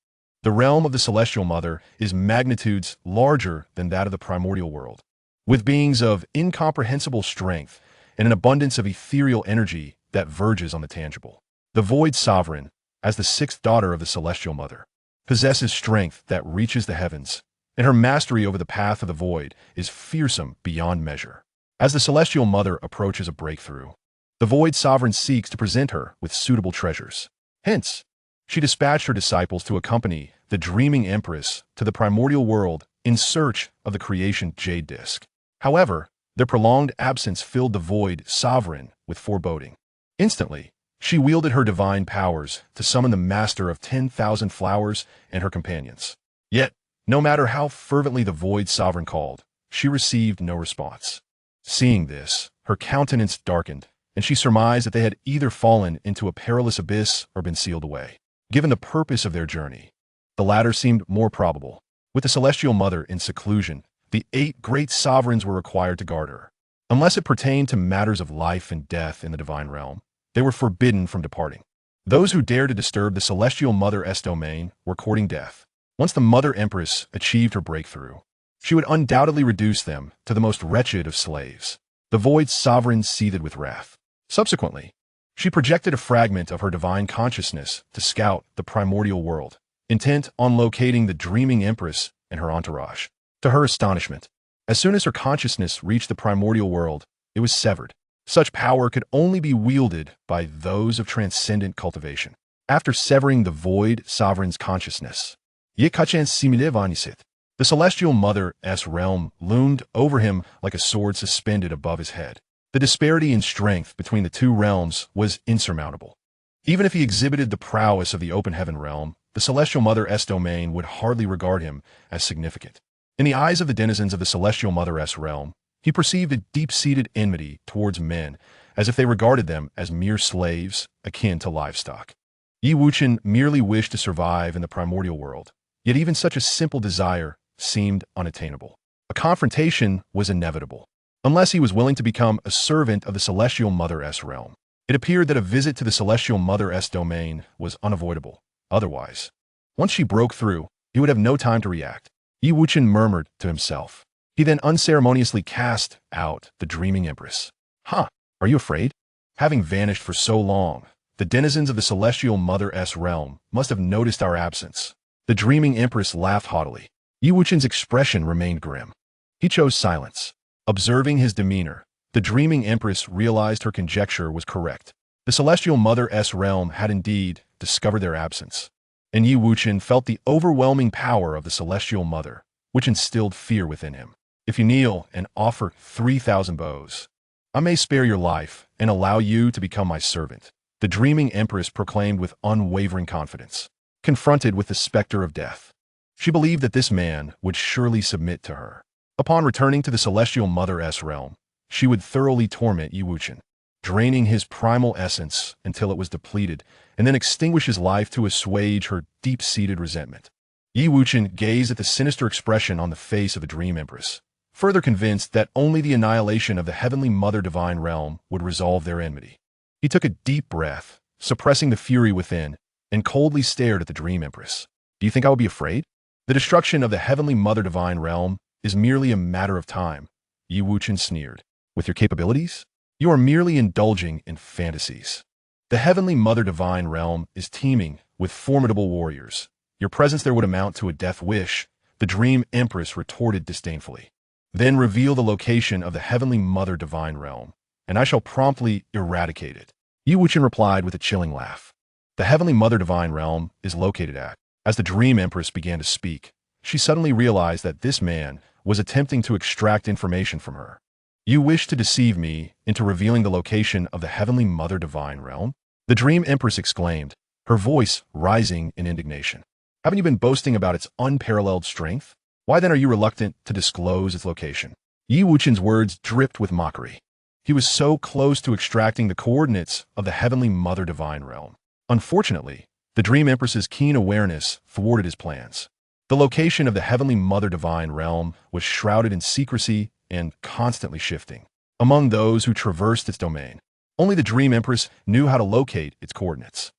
The realm of the Celestial Mother is magnitudes larger than that of the primordial world. With beings of incomprehensible strength and an abundance of ethereal energy that verges on the tangible. The Void Sovereign, as the 6th daughter of the Celestial Mother, possesses strength that reaches the heavens, and her mastery over the path of the void is fearsome beyond measure. As the Celestial Mother approaches a breakthrough, the Void Sovereign seeks to present her with suitable treasures. Hence, She dispatched her disciples to accompany the dreaming empress to the primordial world in search of the creation jade disk. However, their prolonged absence filled the void sovereign with foreboding. Instantly, she wielded her divine powers to summon the master of 10,000 flowers and her companions. Yet, no matter how fervently the void sovereign called, she received no response. Seeing this, her countenance darkened, and she surmised that they had either fallen into a perilous abyss or been sealed away. Given the purpose of their journey, the latter seemed more probable. With the Celestial Mother in seclusion, the 8 great sovereigns were required to guard her. Unless it pertained to matters of life and death in the divine realm, they were forbidden from departing. Those who dared to disturb the Celestial Mother's domain were courting death. Once the Mother Empress achieved her breakthrough, she would undoubtedly reduce them to the most wretched of slaves. The Void Sovereign seethed with wrath. Subsequently, she projected a fragment of her divine consciousness to scout the primordial world, intent on locating the dreaming empress and her entourage. To her astonishment, as soon as her consciousness reached the primordial world, it was severed. Such power could only be wielded by those of transcendent cultivation. After severing the Void Sovereign's consciousness, the Celestial Mother's realm loomed over him like a sword suspended above his head. The disparity in strength between the two realms was insurmountable. Even if he exhibited the prowess of the open heaven realm, the Celestial Mother's domain would hardly regard him as significant. In the eyes of the denizens of the Celestial Mother's realm, he perceived a deep-seated enmity towards men, as if they regarded them as mere slaves akin to livestock. Wuchen merely wished to survive in the primordial world, yet even such a simple desire seemed unattainable. A confrontation was inevitable, unless he was willing to become a servant of the Celestial Mother's realm. It appeared that a visit to the Celestial Mother's domain was unavoidable. Otherwise, once she broke through, he would have no time to react. Wuchen murmured to himself. He then unceremoniously cast out the dreaming empress. Huh, are you afraid? Having vanished for so long, the denizens of the Celestial Mother's realm must have noticed our absence. The dreaming empress laughed haughtily. Wuchen's expression remained grim. He chose silence. Observing his demeanor, the dreaming empress realized her conjecture was correct. The Celestial Mother's realm had indeed discovered their absence, and Wuchen felt the overwhelming power of the Celestial Mother, which instilled fear within him. If you kneel and offer 3,000 bows, I may spare your life and allow you to become my servant, the dreaming empress proclaimed with unwavering confidence. Confronted with the specter of death, she believed that this man would surely submit to her. Upon returning to the Celestial Mother's realm, she would thoroughly torment Wuchen, draining his primal essence until it was depleted, and then extinguish his life to assuage her deep-seated resentment. Wuchen gazed at the sinister expression on the face of the Dream Empress, further convinced that only the annihilation of the Heavenly Mother Divine Realm would resolve their enmity. He took a deep breath, suppressing the fury within, and coldly stared at the Dream Empress. Do you think I would be afraid? The destruction of the Heavenly Mother Divine Realm is merely a matter of time, Wuchen sneered. With your capabilities, you are merely indulging in fantasies. The Heavenly Mother Divine Realm is teeming with formidable warriors. Your presence there would amount to a death wish, the Dream Empress retorted disdainfully. Then reveal the location of the Heavenly Mother Divine Realm, and I shall promptly eradicate it. Wuchen replied with a chilling laugh. The Heavenly Mother Divine Realm is located at. As the Dream Empress began to speak, she suddenly realized that this man was attempting to extract information from her. You wish to deceive me into revealing the location of the Heavenly Mother Divine Realm? The Dream Empress exclaimed, her voice rising in indignation. Haven't you been boasting about its unparalleled strength? Why then are you reluctant to disclose its location? Wuchen's words dripped with mockery. He was so close to extracting the coordinates of the Heavenly Mother Divine Realm. Unfortunately, the Dream Empress's keen awareness thwarted his plans. The location of the Heavenly Mother Divine Realm was shrouded in secrecy and constantly shifting among those who traversed its domain. Only the Dream Empress knew how to locate its coordinates.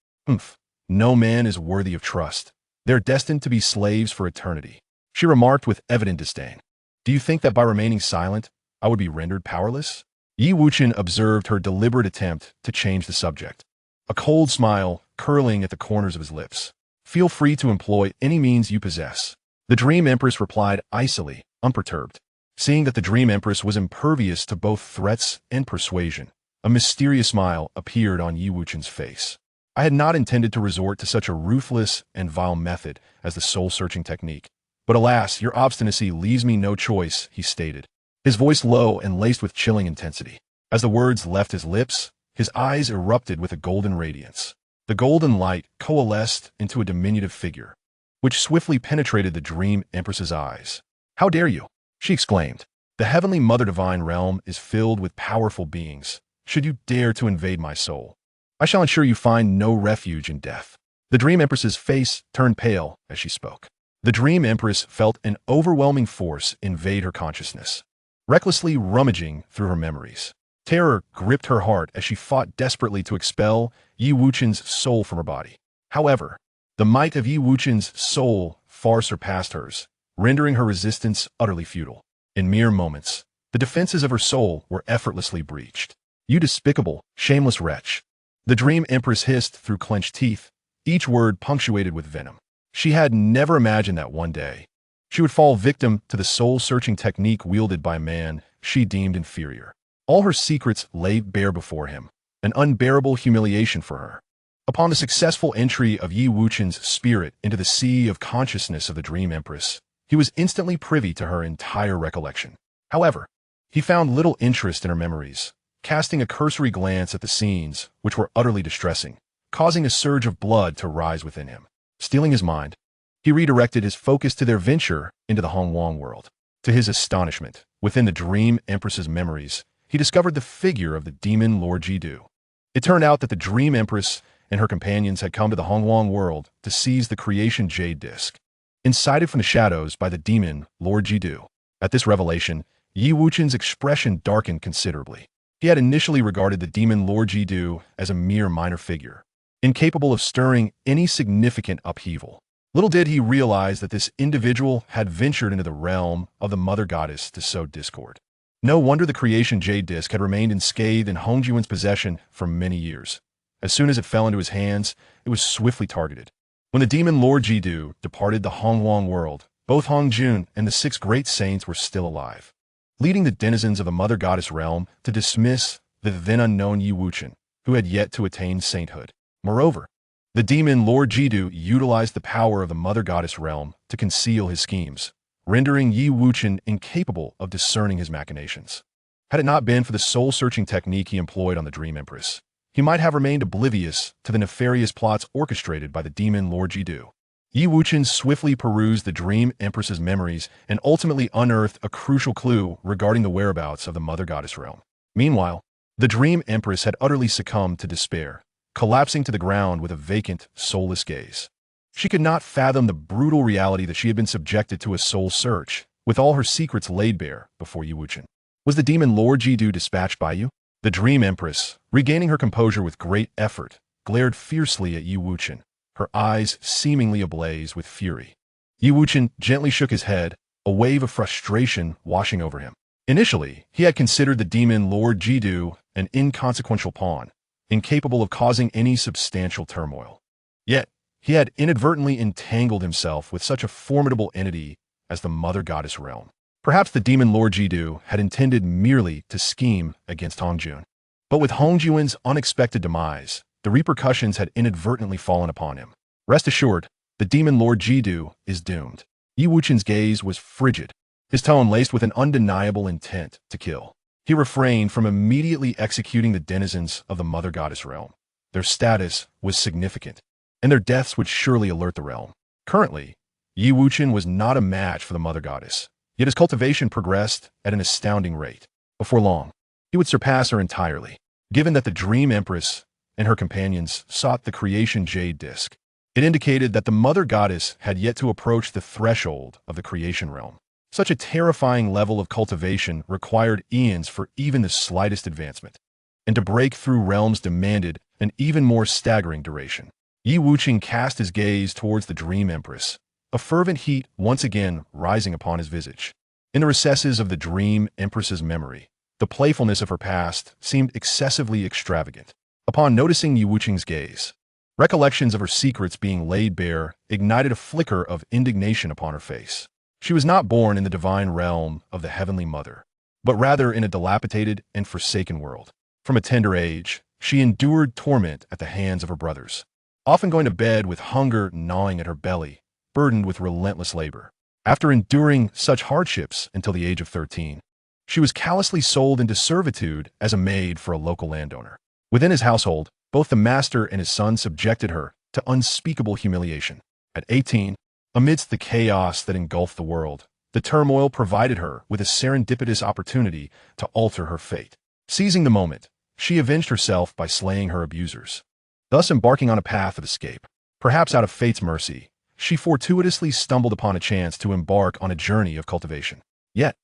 No man is worthy of trust. They're destined to be slaves for eternity, she remarked with evident disdain. Do you think that by remaining silent, I would be rendered powerless? Wuchen observed her deliberate attempt to change the subject, a cold smile curling at the corners of his lips. Feel free to employ any means you possess. The Dream Empress replied icily, unperturbed. Seeing that the Dream Empress was impervious to both threats and persuasion, a mysterious smile appeared on Wuchen's face. I had not intended to resort to such a ruthless and vile method as the soul-searching technique. But alas, your obstinacy leaves me no choice, he stated, his voice low and laced with chilling intensity. As the words left his lips, his eyes erupted with a golden radiance. The golden light coalesced into a diminutive figure, which swiftly penetrated the Dream Empress's eyes. "How dare you?" she exclaimed. "The heavenly Mother Divine realm is filled with powerful beings. Should you dare to invade my soul, I shall ensure you find no refuge in death." The Dream Empress's face turned pale as she spoke. The Dream Empress felt an overwhelming force invade her consciousness, recklessly rummaging through her memories. Terror gripped her heart as she fought desperately to expel Yi Wuchen's soul from her body. However, the might of Yi Wuchen's soul far surpassed hers, rendering her resistance utterly futile. In mere moments, the defenses of her soul were effortlessly breached. "You despicable, shameless wretch!" the Dream Empress hissed through clenched teeth, each word punctuated with venom. She had never imagined that one day she would fall victim to the soul-searching technique wielded by a man she deemed inferior. All her secrets lay bare before him, an unbearable humiliation for her. Upon the successful entry of Yi Wuchen's spirit into the sea of consciousness of the Dream Empress, he was instantly privy to her entire recollection. However, he found little interest in her memories, casting a cursory glance at the scenes, which were utterly distressing, causing a surge of blood to rise within him. Stealing his mind, he redirected his focus to their venture into the Hongwang world. To his astonishment, within the Dream Empress's memories, he discovered the figure of the demon Lord Jidu. It turned out that the Dream Empress and her companions had come to the Hongwang world to seize the creation jade disc, incited from the shadows by the demon Lord Jidu. At this revelation, Yi Wuchen's expression darkened considerably. He had initially regarded the demon Lord Jidu as a mere minor figure, incapable of stirring any significant upheaval. Little did he realize that this individual had ventured into the realm of the Mother Goddess to sow discord. No wonder the creation jade disc had remained unscathed in Hongjuan's possession for many years. As soon as it fell into his hands, it was swiftly targeted. When the demon Lord Jidu departed the Hongwang world, both Hongjun and the 6 great saints were still alive, leading the denizens of the Mother Goddess realm to dismiss the then unknown Yi Wuchen, who had yet to attain sainthood. Moreover, the demon Lord Jidu utilized the power of the Mother Goddess realm to conceal his schemes, rendering Yi Wuchen incapable of discerning his machinations. Had it not been for the soul-searching technique he employed on the Dream Empress, he might have remained oblivious to the nefarious plots orchestrated by the demon Lord Jidu. Yi Wuchen swiftly perused the Dream Empress's memories and ultimately unearthed a crucial clue regarding the whereabouts of the Mother Goddess realm. Meanwhile, the Dream Empress had utterly succumbed to despair, collapsing to the ground with a vacant, soulless gaze. She could not fathom the brutal reality that she had been subjected to a soul search, with all her secrets laid bare before Yi Wuchen. "Was the demon Lord Jidu dispatched by you?" The Dream Empress, regaining her composure with great effort, glared fiercely at Yi Wuchen, her eyes seemingly ablaze with fury. Yi Wuchen gently shook his head, a wave of frustration washing over him. Initially, he had considered the demon Lord Jidu an inconsequential pawn, incapable of causing any substantial turmoil. Yet, he had inadvertently entangled himself with such a formidable entity as the Mother Goddess realm. Perhaps the demon Lord Jidu had intended merely to scheme against Hongjun. But with Hongjuan's unexpected demise, the repercussions had inadvertently fallen upon him. Rest assured, the demon Lord Jidu is doomed. Yi Wuchen's gaze was frigid, his tone laced with an undeniable intent to kill. He refrained from immediately executing the denizens of the Mother Goddess realm. Their status was significant, and their deaths would surely alert the realm. Currently, Yi Wuchen was not a match for the Mother Goddess, yet his cultivation progressed at an astounding rate. Before long, he would surpass her entirely. Given that the Dream Empress and her companions sought the creation jade disc, it indicated that the Mother Goddess had yet to approach the threshold of the creation realm. Such a terrifying level of cultivation required eons for even the slightest advancement, and to break through realms demanded an even more staggering duration. Yi Wuchen cast his gaze towards the Dream Empress, a fervent heat once again rising upon his visage. In the recesses of the Dream Empress's memory, the playfulness of her past seemed excessively extravagant. Upon noticing Yi Wuchen's gaze, recollections of her secrets being laid bare ignited a flicker of indignation upon her face. She was not born in the divine realm of the Heavenly Mother, but rather in a dilapidated and forsaken world. From a tender age, she endured torment at the hands of her brothers, often going to bed with hunger gnawing at her belly, burdened with relentless labor. After enduring such hardships until the age of 13, she was callously sold into servitude as a maid for a local landowner. Within his household, both the master and his son subjected her to unspeakable humiliation. At 18, amidst the chaos that engulfed the world, the turmoil provided her with a serendipitous opportunity to alter her fate. Seizing the moment, she avenged herself by slaying her abusers, thus embarking on a path of escape. Perhaps out of fate's mercy, she fortuitously stumbled upon a chance to embark on a journey of cultivation. Yet,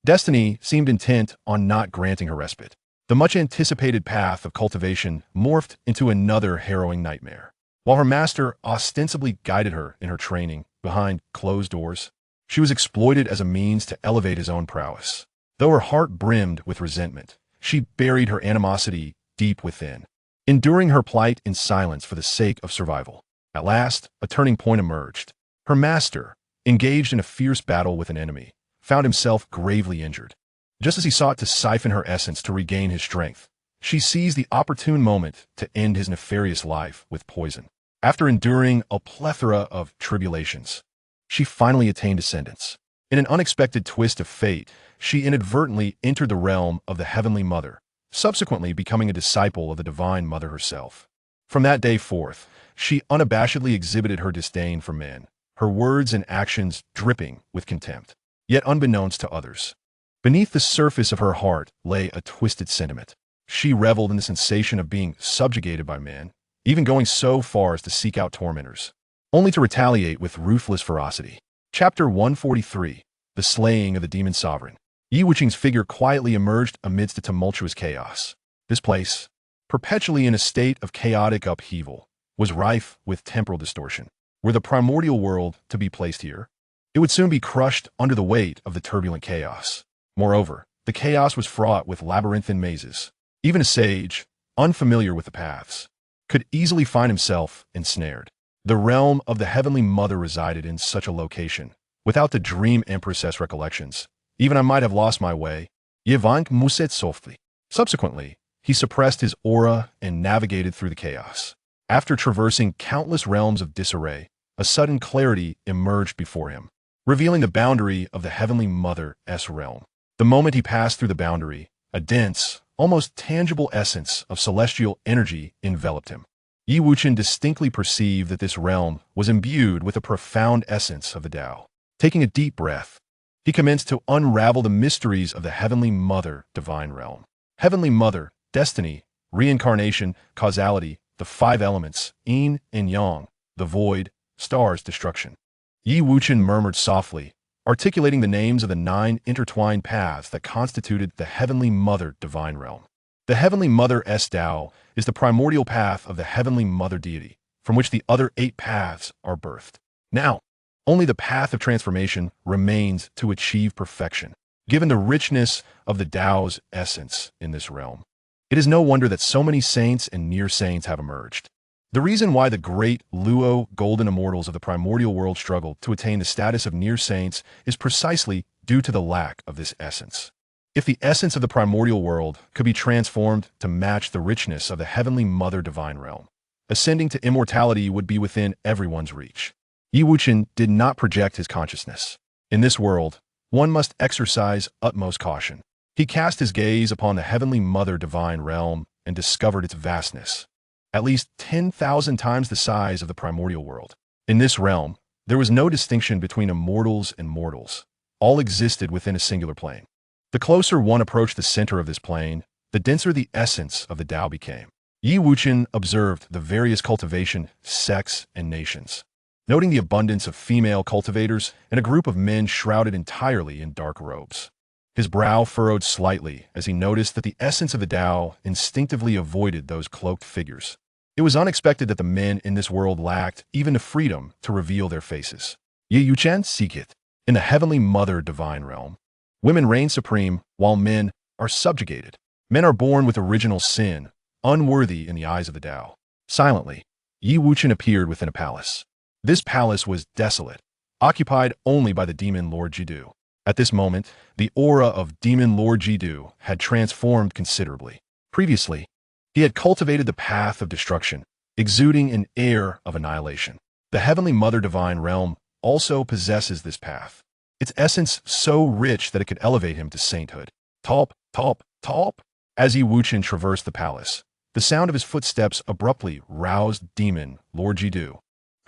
destiny seemed intent on not granting her respite. The much-anticipated path of cultivation morphed into another harrowing nightmare. While her master ostensibly guided her in her training behind closed doors, she was exploited as a means to elevate his own prowess. Though her heart brimmed with resentment, she buried her animosity deep within, enduring her plight in silence for the sake of survival. At last, a turning point emerged. Her master, engaged in a fierce battle with an enemy, found himself gravely injured. Just as he sought to siphon her essence to regain his strength, she seized the opportune moment to end his nefarious life with poison. After enduring a plethora of tribulations, she finally attained ascendance. In an unexpected twist of fate, she inadvertently entered the realm of the Heavenly Mother, subsequently becoming a disciple of the Divine Mother herself. From that day forth, she unabashedly exhibited her disdain for men, her words and actions dripping with contempt. Yet unbeknownst to others, beneath the surface of her heart lay a twisted sentiment. She reveled in the sensation of being subjugated by men, even going so far as to seek out tormentors, only to retaliate with ruthless ferocity. Chapter 143. The Slaying of the Demon Sovereign. Wuchen's figure quietly emerged amidst a tumultuous chaos. This place, perpetually in a state of chaotic upheaval, was rife with temporal distortion. Were the primordial world to be placed here, it would soon be crushed under the weight of the turbulent chaos. Moreover, the chaos was fraught with labyrinthine mazes. Even a sage, unfamiliar with the paths, could easily find himself ensnared. The realm of the Heavenly Mother resided in such a location. Without the Dream Empress's recollections, even I might have lost my way. Yevank muset softly. Subsequently, he suppressed his aura and navigated through the chaos. After traversing countless realms of disarray, a sudden clarity emerged before him, revealing the boundary of the Heavenly Mother's realm. The moment he passed through the boundary, a dense, almost tangible essence of celestial energy enveloped him. Wuchen distinctly perceived that this realm was imbued with a profound essence of the Tao. Taking a deep breath, he commenced to unravel the mysteries of the Heavenly Mother Divine Realm. Heavenly Mother, destiny, reincarnation, causality, the five elements, yin and yang, the void, stars, destruction. Wuchen murmured softly, articulating the names of the 9 intertwined paths that constituted the Heavenly Mother Divine Realm. The Heavenly Mother's Tao is the primordial path of the Heavenly Mother Deity, from which the other 8 paths are birthed. Now, only the path of transformation remains to achieve perfection. Given the richness of the Tao's essence in this realm, it is no wonder that so many saints and near saints have emerged. The reason why the great Luo golden immortals of the primordial world struggled to attain the status of near saints is precisely due to the lack of this essence. If the essence of the primordial world could be transformed to match the richness of the Heavenly Mother Divine Realm, ascending to immortality would be within everyone's reach. Wuchen did not project his consciousness. In this world, one must exercise utmost caution. He cast his gaze upon the Heavenly Mother Divine Realm and discovered its vastness, at least 10,000 times the size of the primordial world. In this realm, there was no distinction between immortals and mortals. All existed within a singular plane. The closer one approached the center of this plane, the denser the essence of the Tao became. Wuchen observed the various cultivation, sects, and nations, noting the abundance of female cultivators and a group of men shrouded entirely in dark robes. His brow furrowed slightly as he noticed that the essence of the Tao instinctively avoided those cloaked figures. It was unexpected that the men in this world lacked even the freedom to reveal their faces. Wuchen seek it. In the Heavenly Mother Divine Realm, women reign supreme while men are subjugated. Men are born with original sin, unworthy in the eyes of the Tao. Silently, Wuchen appeared within a palace. This palace was desolate, occupied only by the demon Lord Jidu. At this moment, the aura of demon Lord Jidu had transformed considerably. Previously, he had cultivated the path of destruction, exuding an air of annihilation. The Heavenly Mother Divine Realm also possesses this path, its essence so rich that it could elevate him to sainthood. Talp, talp, talp. As Yi Wuchen traversed the palace, the sound of his footsteps abruptly roused Demon Lord Jidu.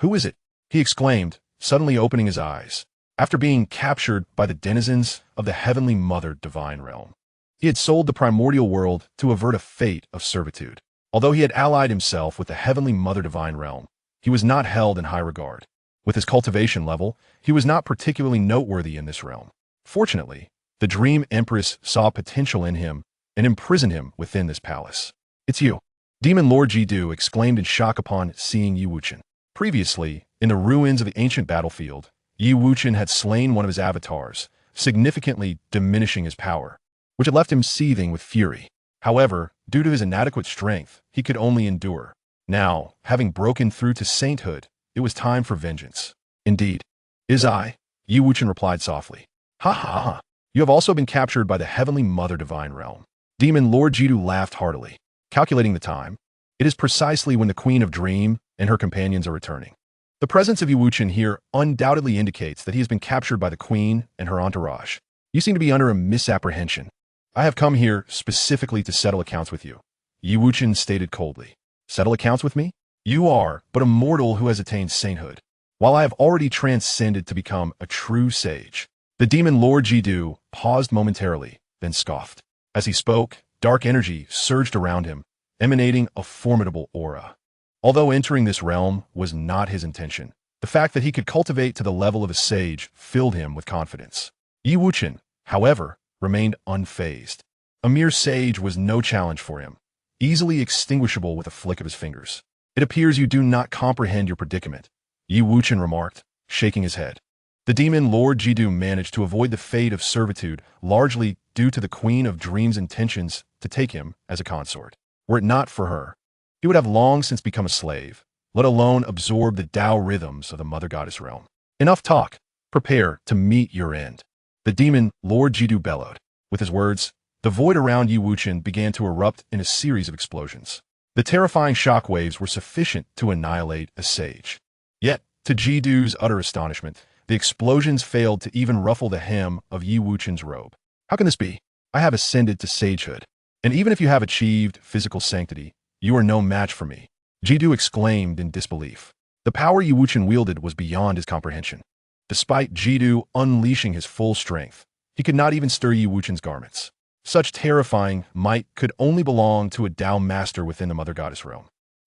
"Who is it?" he exclaimed, suddenly opening his eyes, after being captured by the denizens of the Heavenly Mother Divine Realm. He had sold the primordial world to avert a fate of servitude. Although he had allied himself with the Heavenly Mother Divine Realm, he was not held in high regard. With his cultivation level, he was not particularly noteworthy in this realm. Fortunately, the Dream Empress saw potential in him and imprisoned him within this palace. "It's you!" Demon Lord Jidu exclaimed in shock upon seeing Yi Wuchen. Previously, in the ruins of the ancient battlefield, Yi Wuchen had slain one of his avatars, significantly diminishing his power, which had left him seething with fury. However, due to his inadequate strength, he could only endure. Now, having broken through to sainthood, it was time for vengeance. "Indeed. Is I," Yi Wuchen replied softly. "Ha ha ha. You have also been captured by the Heavenly Mother Divine Realm." Demon Lord Jidu laughed heartily. Calculating the time, it is precisely when the Queen of Dream and her companions are returning. The presence of Yi Wuchen here undoubtedly indicates that he has been captured by the Queen and her entourage. "You seem to be under a misapprehension. I have come here specifically to settle accounts with you," Yi Wuchen stated coldly. "Settle accounts with me? You are but a mortal who has attained sainthood, while I have already transcended to become a true sage." The Demon Lord Jidu paused momentarily, then scoffed. As he spoke, dark energy surged around him, emanating a formidable aura. Although entering this realm was not his intention, the fact that he could cultivate to the level of a sage filled him with confidence. Yi Wuchen, however, remained unfazed. A mere sage was no challenge for him, easily extinguishable with a flick of his fingers. "It appears you do not comprehend your predicament," Yi Wuchen remarked, shaking his head. The Demon Lord Jidu managed to avoid the fate of servitude largely due to the Queen of Dreams' intentions to take him as a consort. Were it not for her, he would have long since become a slave, let alone absorb the Tao rhythms of the Mother Goddess realm. "Enough talk. Prepare to meet your end," the Demon Lord Jidu bellowed. With his words, the void around Yi Wuchen began to erupt in a series of explosions. The terrifying shockwaves were sufficient to annihilate a sage. Yet, to Jidu's utter astonishment, the explosions failed to even ruffle the hem of Yi Wuchen's robe. "How can this be? I have ascended to sagehood, and even if you have achieved physical sanctity, you are no match for me," Jidu exclaimed in disbelief. The power Yi Wuchen wielded was beyond his comprehension. Despite Jidu unleashing his full strength, he could not even stir Yi Wuchen's garments. Such terrifying might could only belong to a Tao master within the Mother Goddess realm.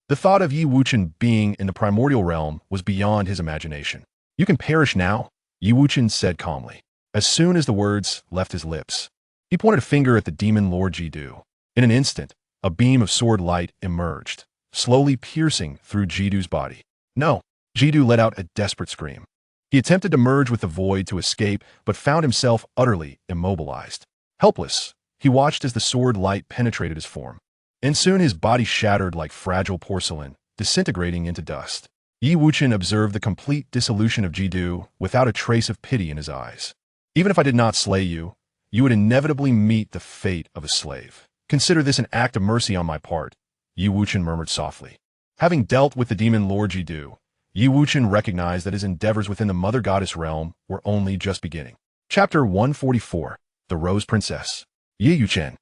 The thought of Yi Wuchen being in the primordial realm was beyond his imagination. "You can perish now," Yi Wuchen said calmly. As soon as the words left his lips, he pointed a finger at the Demon Lord Jidu. In an instant, a beam of sword light emerged, slowly piercing through Jidu's body. "No!" Jidu let out a desperate scream. He attempted to merge with the void to escape, but found himself utterly immobilized. Helpless, he watched as the sword light penetrated his form, and soon his body shattered like fragile porcelain, disintegrating into dust. Yi Wuchen observed the complete dissolution of Jidu without a trace of pity in his eyes. "Even if I did not slay you, you would inevitably meet the fate of a slave. Consider this an act of mercy on my part," Yi Wuchen murmured softly. Having dealt with the Demon Lord Jidu, Yi Wuchen recognized that his endeavors within the Mother Goddess realm were only just beginning. Chapter 144, The Rose Princess. Yi Wuchen,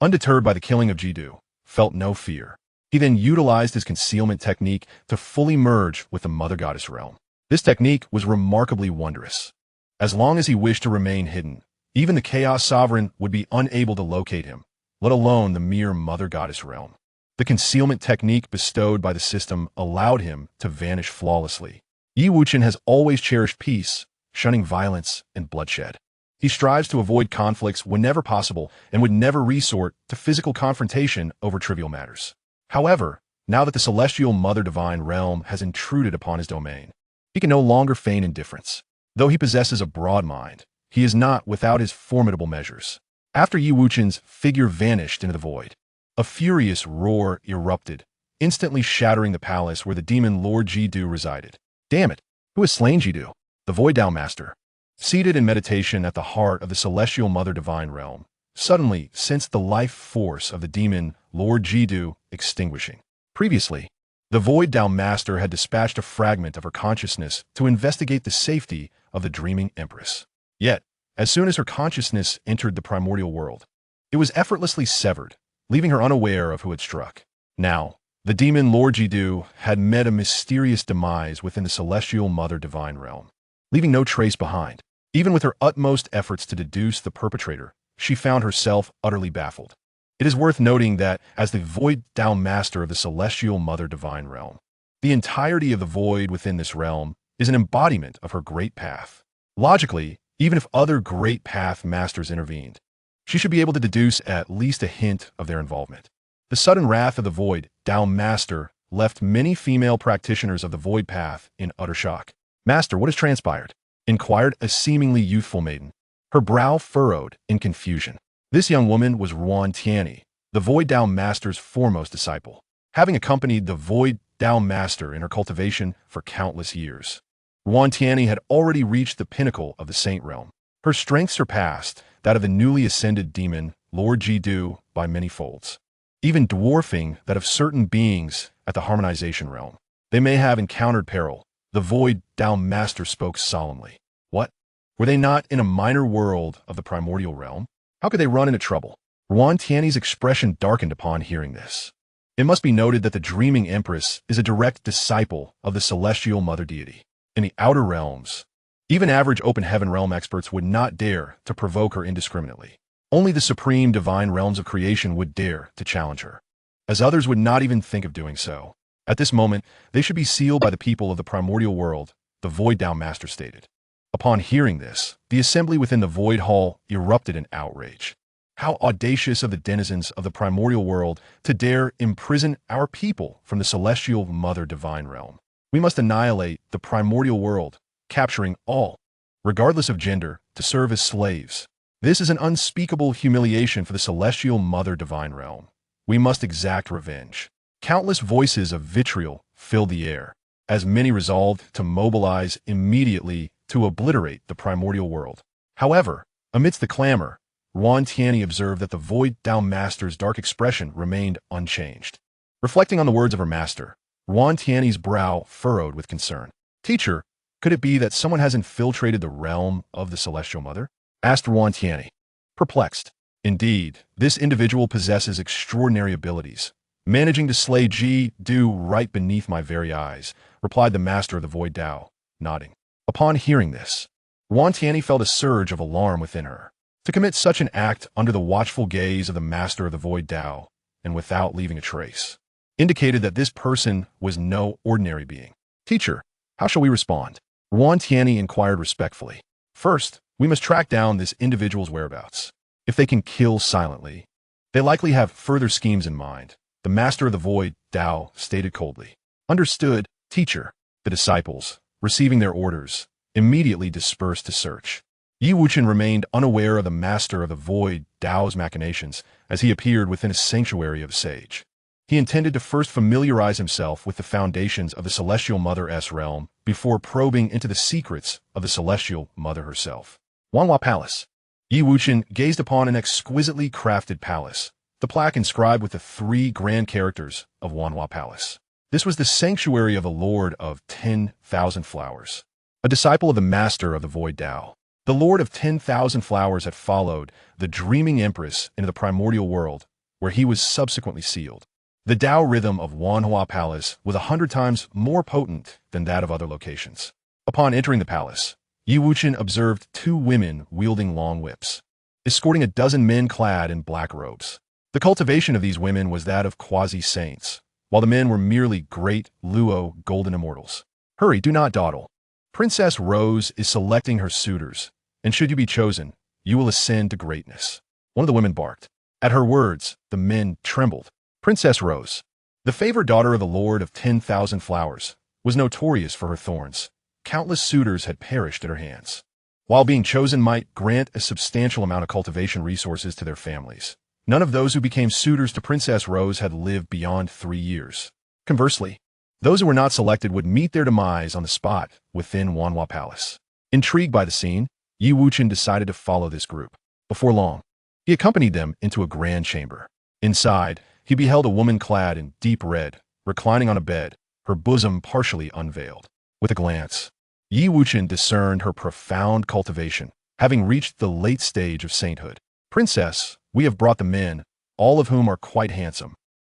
undeterred by the killing of Jidu, felt no fear. He then utilized his concealment technique to fully merge with the Mother Goddess realm. This technique was remarkably wondrous. As long as he wished to remain hidden, even the Chaos Sovereign would be unable to locate him, let alone the mere Mother Goddess realm. The concealment technique bestowed by the system allowed him to vanish flawlessly. Yi Wuchen has always cherished peace, shunning violence and bloodshed. He strives to avoid conflicts whenever possible and would never resort to physical confrontation over trivial matters. However, now that the celestial Mother Divine Realm has intruded upon his domain, he can no longer feign indifference. Though he possesses a broad mind, he is not without his formidable measures. After Yi Wuchen's figure vanished into the void, a furious roar erupted, instantly shattering the palace where the Demon Lord Jidu resided. "Damn it! Who has slain Jidu?" The Void Tao Master, seated in meditation at the heart of the celestial Mother Divine Realm, suddenly sensed the life force of the Demon Lord Jidu extinguishing. Previously, The Void Dao Master had dispatched a fragment of her consciousness to investigate the safety of the dreaming Empress. Yet, as soon as her consciousness entered the primordial world, it was effortlessly severed, leaving her unaware of who had struck. Now, the demon Lord Jidu had met a mysterious demise within the celestial Mother Divine Realm, leaving no trace behind. Even with her utmost efforts to deduce the perpetrator, she found herself utterly baffled. It is worth noting that, as the Void Dao Master of the celestial Mother Divine Realm, the entirety of the void within this realm is an embodiment of her great path. Logically, even if other great path masters intervened, she should be able to deduce at least a hint of their involvement. The sudden wrath of the Void Dao Master left many female practitioners of the void path in utter shock. "Master, what has transpired?" inquired a seemingly youthful maiden, her brow furrowed in confusion. This young woman was Ruan Tianyi, the Void Dao Master's foremost disciple, having accompanied the Void Dao Master in her cultivation for countless years. Ruan Tianyi had already reached the pinnacle of the Saint Realm. Her strength surpassed that of the newly ascended demon Lord Jidu by many folds, even dwarfing that of certain beings at the Harmonization Realm. They may have encountered peril. The Void Dao Master spoke solemnly. What? Were they not in a minor world of the primordial realm? How could they run into trouble? Ruan Tianyi's expression darkened upon hearing this. It must be noted that the Dreaming Empress is a direct disciple of the celestial Mother Deity. In the outer realms, even average open heaven realm experts would not dare to provoke her indiscriminately. Only the supreme divine realms of creation would dare to challenge her, as others would not even think of doing so. At this moment, they should be sealed by the people of the primordial world, the Void Dao Master stated. Upon hearing this, the assembly within the Void Hall erupted in outrage. How audacious of the denizens of the primordial world to dare imprison our people from the celestial Mother Divine Realm. We must annihilate the primordial world, capturing all, regardless of gender, to serve as slaves. This is an unspeakable humiliation for the celestial Mother Divine Realm. We must exact revenge. Countless voices of vitriol filled the air, as many resolved to mobilize immediately to obliterate the primordial world. However, amidst the clamor, Ruan Tianyi observed that the Void Dao Master's dark expression remained unchanged. Reflecting on the words of her master, Ruan Tianyi's brow furrowed with concern. "Teacher, could it be that someone has infiltrated the realm of the Celestial Mother?" asked Ruan Tianyi, perplexed. "Indeed, this individual possesses extraordinary abilities, managing to slay Jidu right beneath my very eyes," replied the master of the Void Dao, nodding. Upon hearing this, Ruan Tianyi felt a surge of alarm within her. To commit such an act under the watchful gaze of the master of the Void Dao, and without leaving a trace, indicated that this person was no ordinary being. "Teacher, how shall we respond?" Ruan Tianyi inquired respectfully. "First, we must track down this individual's whereabouts. If they can kill silently, they likely have further schemes in mind," the master of the Void Dao stated coldly. "Understood, teacher." The disciples, receiving their orders, immediately dispersed to search. Wuchen remained unaware of the master of the Void Dao's machinations as he appeared within a sanctuary of sage. He intended to first familiarize himself with the foundations of the Celestial Mother's realm before probing into the secrets of the Celestial Mother herself. Wanhua Palace. Wuchen gazed upon an exquisitely crafted palace, the plaque inscribed with the 3 grand characters of Wanhua Palace. This was the sanctuary of the Lord of 10,000 Flowers, a disciple of the master of the Void Dao. The Lord of 10,000 Flowers had followed the Dreaming Empress into the primordial world, where he was subsequently sealed. The Dao rhythm of Wanhua Palace was 100 times more potent than that of other locations. Upon entering the palace, Wuchen observed 2 women wielding long whips, escorting a dozen men clad in black robes. The cultivation of these women was that of quasi-saints, while the men were merely great Luo golden immortals. "Hurry, do not dawdle. Princess Rose is selecting her suitors, and should you be chosen, you will ascend to greatness," one of the women barked. At her words, the men trembled. Princess Rose, the favored daughter of the Lord of 10,000 Flowers, was notorious for her thorns. Countless suitors had perished at her hands. While being chosen might grant a substantial amount of cultivation resources to their families, none of those who became suitors to Princess Rose had lived beyond 3 years. Conversely, those who were not selected would meet their demise on the spot within Wanhua Palace. Intrigued by the scene, Wuchen decided to follow this group. Before long, he accompanied them into a grand chamber. Inside, he beheld a woman clad in deep red, reclining on a bed, her bosom partially unveiled. With a glance, Yi Wuchen discerned her profound cultivation, having reached the late stage of sainthood. "Princess, we have brought the men, all of whom are quite handsome,"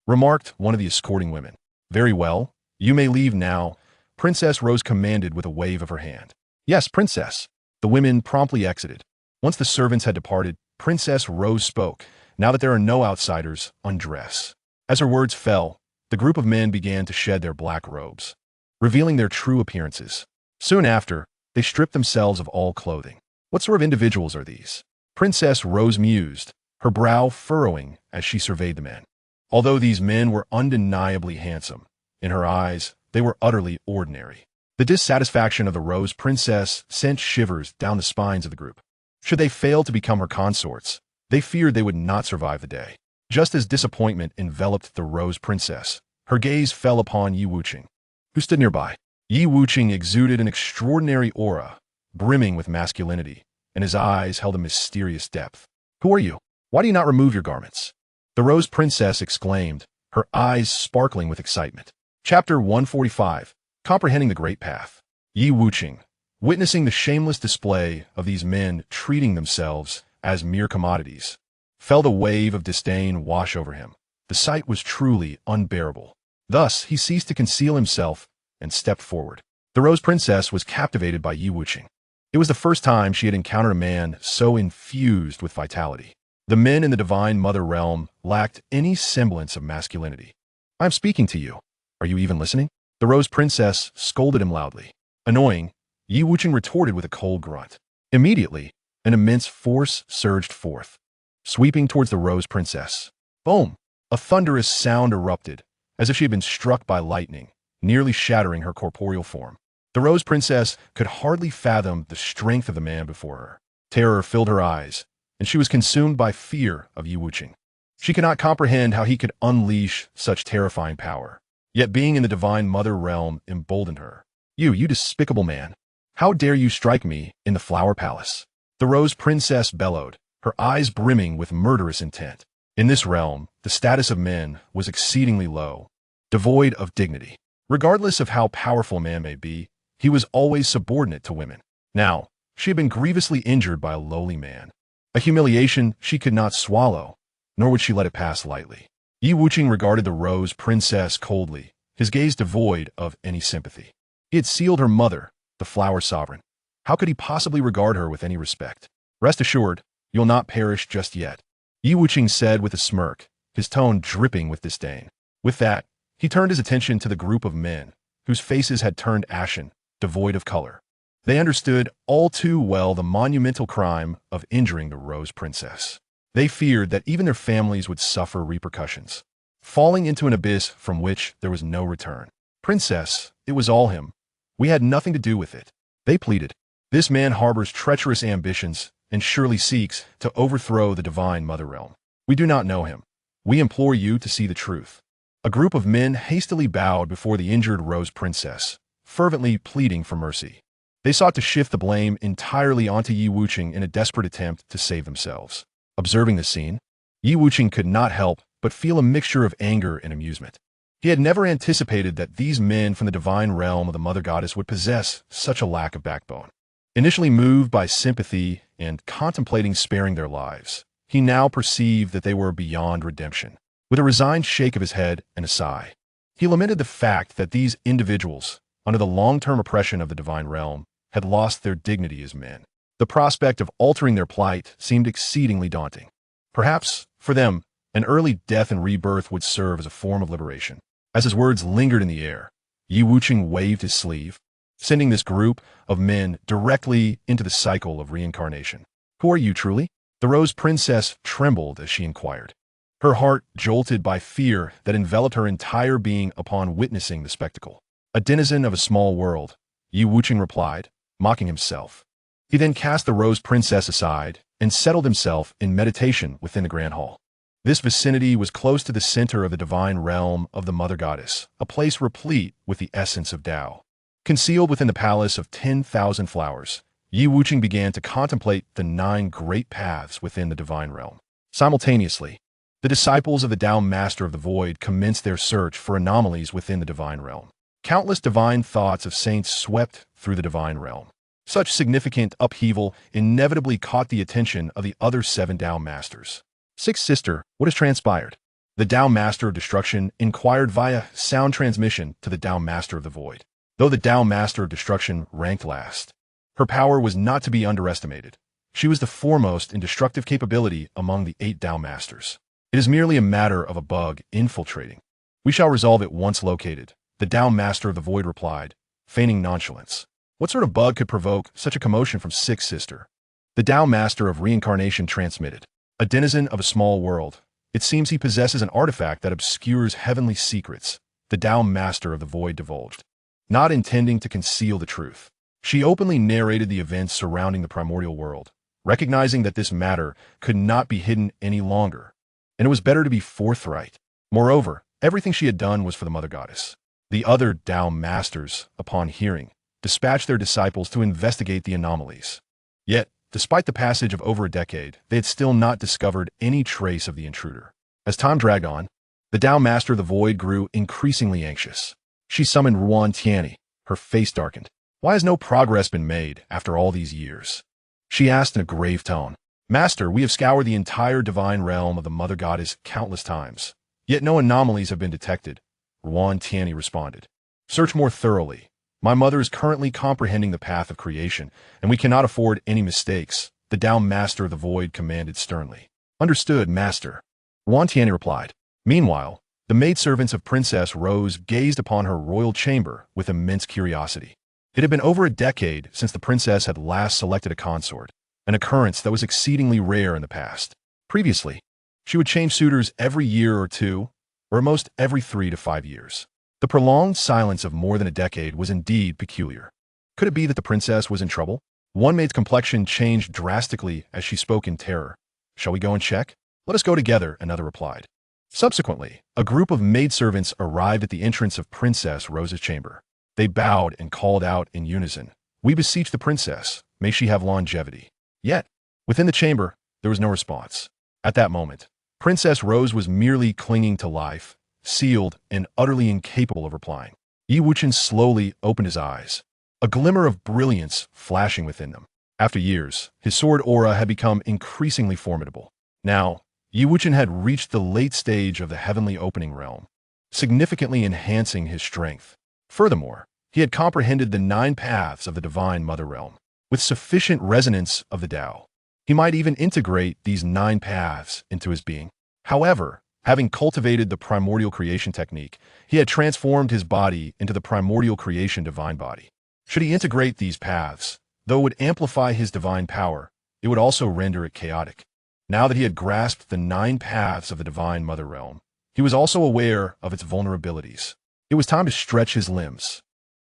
remarked one of the escorting women. "Very well, you may leave now," Princess Rose commanded with a wave of her hand. "Yes, Princess." The women promptly exited. Once the servants had departed, Princess Rose spoke. "Now that there are no outsiders, undress." As her words fell, the group of men began to shed their black robes, revealing their true appearances. Soon after, they stripped themselves of all clothing. "What sort of individuals are these?" Princess Rose mused, her brow furrowing as she surveyed the men. Although these men were undeniably handsome, in her eyes, they were utterly ordinary. The dissatisfaction of the Rose Princess sent shivers down the spines of the group. Should they fail to become her consorts, they feared they would not survive the day. Just as disappointment enveloped the Rose Princess, her gaze fell upon Yi Wuchen, who stood nearby. Yi Wuchen exuded an extraordinary aura, brimming with masculinity, and his eyes held a mysterious depth. "Who are you? Why do you not remove your garments?" the Rose Princess exclaimed, her eyes sparkling with excitement. Chapter 145. Comprehending the Great Path. Yi Wuchen, witnessing the shameless display of these men treating themselves as mere commodities, felt a wave of disdain wash over him. The sight was truly unbearable. Thus, he ceased to conceal himself and stepped forward. The Rose Princess was captivated by Yi Wuchen. It was the first time she had encountered a man so infused with vitality. The men in the Divine Mother Realm lacked any semblance of masculinity. "I am speaking to you. Are you even listening?" The Rose Princess scolded him loudly. Annoying, Yi Wuchen retorted with a cold grunt. Immediately, an immense force surged forth, sweeping towards the Rose Princess. Boom! A thunderous sound erupted, as if she had been struck by lightning, nearly shattering her corporeal form. The Rose Princess could hardly fathom the strength of the man before her. Terror filled her eyes, and she was consumed by fear of Yi Wuchen. She could not comprehend how he could unleash such terrifying power. Yet being in the Divine Mother Realm emboldened her. You despicable man! How dare you strike me in the Flower Palace?" The Rose Princess bellowed, her eyes brimming with murderous intent. In this realm, the status of men was exceedingly low, devoid of dignity. Regardless of how powerful a man may be, he was always subordinate to women. Now, she had been grievously injured by a lowly man, a humiliation she could not swallow, nor would she let it pass lightly. Yi Wuchen regarded the Rose Princess coldly, his gaze devoid of any sympathy. He had sealed her mother, the Flower Sovereign. How could he possibly regard her with any respect? "Rest assured, you'll not perish just yet," Yi Wuchen said with a smirk, his tone dripping with disdain. With that, he turned his attention to the group of men, whose faces had turned ashen, devoid of color. They understood all too well the monumental crime of injuring the Rose Princess. They feared that even their families would suffer repercussions, falling into an abyss from which there was no return. "Princess, it was all him. We had nothing to do with it," they pleaded. "This man harbors treacherous ambitions and surely seeks to overthrow the Divine Mother Realm. We do not know him. We implore you to see the truth." A group of men hastily bowed before the injured Rose Princess, fervently pleading for mercy. They sought to shift the blame entirely onto Yi Wuchen in a desperate attempt to save themselves. Observing the scene, Yi Wuchen could not help but feel a mixture of anger and amusement. He had never anticipated that these men from the divine realm of the Mother Goddess would possess such a lack of backbone. Initially moved by sympathy and contemplating sparing their lives, he now perceived that they were beyond redemption. With a resigned shake of his head and a sigh, he lamented the fact that these individuals, under the long-term oppression of the divine realm, had lost their dignity as men. The prospect of altering their plight seemed exceedingly daunting. Perhaps, for them, an early death and rebirth would serve as a form of liberation. As his words lingered in the air, Yi Wuchen waved his sleeve, sending this group of men directly into the cycle of reincarnation. "Who are you truly?" The Rose Princess trembled as she inquired, her heart jolted by fear that enveloped her entire being upon witnessing the spectacle. "A denizen of a small world," Yi Wuchen replied, mocking himself. He then cast the Rose Princess aside and settled himself in meditation within the Grand Hall. This vicinity was close to the center of the divine realm of the Mother Goddess, a place replete with the essence of Tao. Concealed within the palace of 10,000 flowers, Yi Wuchen began to contemplate the 9 great paths within the divine realm. Simultaneously, The disciples of the Tao Master of the Void commenced their search for anomalies within the divine realm. Countless divine thoughts of saints swept through the divine realm. Such significant upheaval inevitably caught the attention of the other 7 Tao Masters. Sixth Sister, what has transpired? The Tao Master of Destruction inquired via sound transmission to the Tao Master of the Void. Though the Tao Master of Destruction ranked last, her power was not to be underestimated. She was the foremost in destructive capability among the 8 Tao Masters. It is merely a matter of a bug infiltrating. We shall resolve it once located, the Tao Master of the Void replied, feigning nonchalance. What sort of bug could provoke such a commotion from Sixth Sister? The Tao Master of Reincarnation transmitted. A denizen of a small world, it seems he possesses an artifact that obscures heavenly secrets, the Tao Master of the Void divulged. Not intending to conceal the truth, she openly narrated the events surrounding the primordial world, recognizing that this matter could not be hidden any longer, and it was better to be forthright. Moreover, everything she had done was for the Mother Goddess. The other Tao Masters, upon hearing, dispatched their disciples to investigate the anomalies. Yet, despite the passage of over a decade, they had still not discovered any trace of the intruder. As time dragged on, the Tao Master of the Void grew increasingly anxious. She summoned Wuchen, her face darkened. Why has no progress been made after all these years? She asked in a grave tone. Master, we have scoured the entire divine realm of the Mother Goddess countless times, yet no anomalies have been detected, Wuchen responded. Search more thoroughly. My mother is currently comprehending the path of creation, and we cannot afford any mistakes, the Tao Master of the Void commanded sternly. Understood, Master, Wuchen replied. Meanwhile, the maidservants of Princess Rose gazed upon her royal chamber with immense curiosity. It had been over a decade since the princess had last selected a consort, an occurrence that was exceedingly rare in the past. Previously, she would change suitors every year or two, or at most every 3 to 5 years. The prolonged silence of more than a decade was indeed peculiar. Could it be that the princess was in trouble? One maid's complexion changed drastically as she spoke in terror. Shall we go and check? Let us go together, another replied. Subsequently, a group of maidservants arrived at the entrance of Princess Rose's chamber. They bowed and called out in unison, We beseech the princess, may she have longevity. Yet, within the chamber, there was no response. At that moment, Princess Rose was merely clinging to life, sealed and utterly incapable of replying. Wuchen slowly opened his eyes, a glimmer of brilliance flashing within them. After years, his sword aura had become increasingly formidable. Now, Wuchen had reached the late stage of the heavenly opening realm, significantly enhancing his strength. Furthermore, he had comprehended the 9 paths of the divine mother realm, with sufficient resonance of the Tao. He might even integrate these 9 paths into his being. However, having cultivated the primordial creation technique, he had transformed his body into the primordial creation divine body. Should he integrate these paths, though it would amplify his divine power, it would also render it chaotic. Now that he had grasped the 9 paths of the divine mother realm, he was also aware of its vulnerabilities. It was time to stretch his limbs.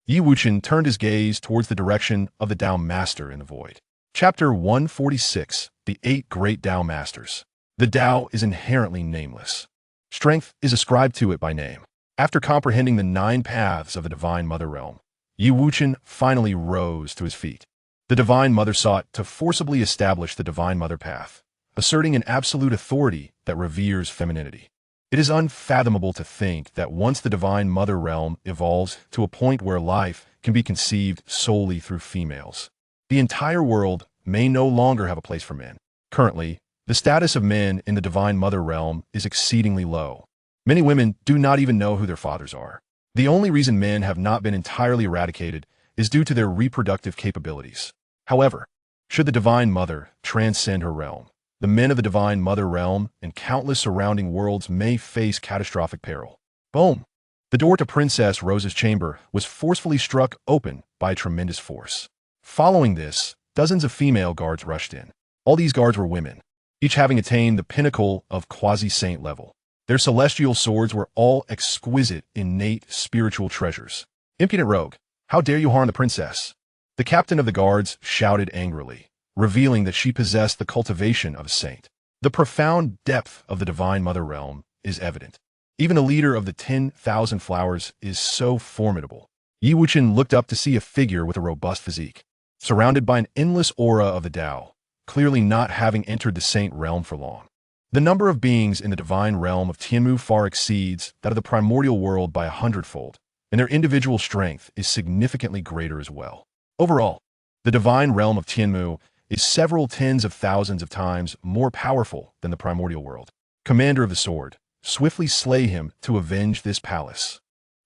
Wuchen turned his gaze towards the direction of the Tao Master in the Void. Chapter 146, The 8 Great Tao Masters. The Tao is inherently nameless. Strength is ascribed to it by name. After comprehending the 9 paths of the divine mother realm, Wuchen finally rose to his feet. The divine mother sought to forcibly establish the divine mother path, asserting an absolute authority that reveres femininity. It is unfathomable to think that once the divine mother realm evolves to a point where life can be conceived solely through females, the entire world may no longer have a place for men. Currently, the status of men in the divine mother realm is exceedingly low. Many women do not even know who their fathers are. The only reason men have not been entirely eradicated is due to their reproductive capabilities. However, should the divine mother transcend her realm, the men of the divine mother realm and countless surrounding worlds may face catastrophic peril. Boom! The door to Princess Rose's chamber was forcefully struck open by a tremendous force. Following this, dozens of female guards rushed in. All these guards were women, each having attained the pinnacle of quasi-saint level. Their celestial swords were all exquisite, innate spiritual treasures. Impudent rogue, how dare you harm the princess? The captain of the guards shouted angrily, revealing that she possessed the cultivation of a saint. The profound depth of the divine mother realm is evident. Even the leader of the 10,000 flowers is so formidable. Wuchen looked up to see a figure with a robust physique, surrounded by an endless aura of the Tao, clearly not having entered the saint realm for long. The number of beings in the divine realm of Tianmu far exceeds that of the primordial world by 100-fold, and their individual strength is significantly greater as well. Overall, the divine realm of Tianmu is several tens of thousands of times more powerful than the primordial world. Commander of the Sword, swiftly slay him to avenge this palace.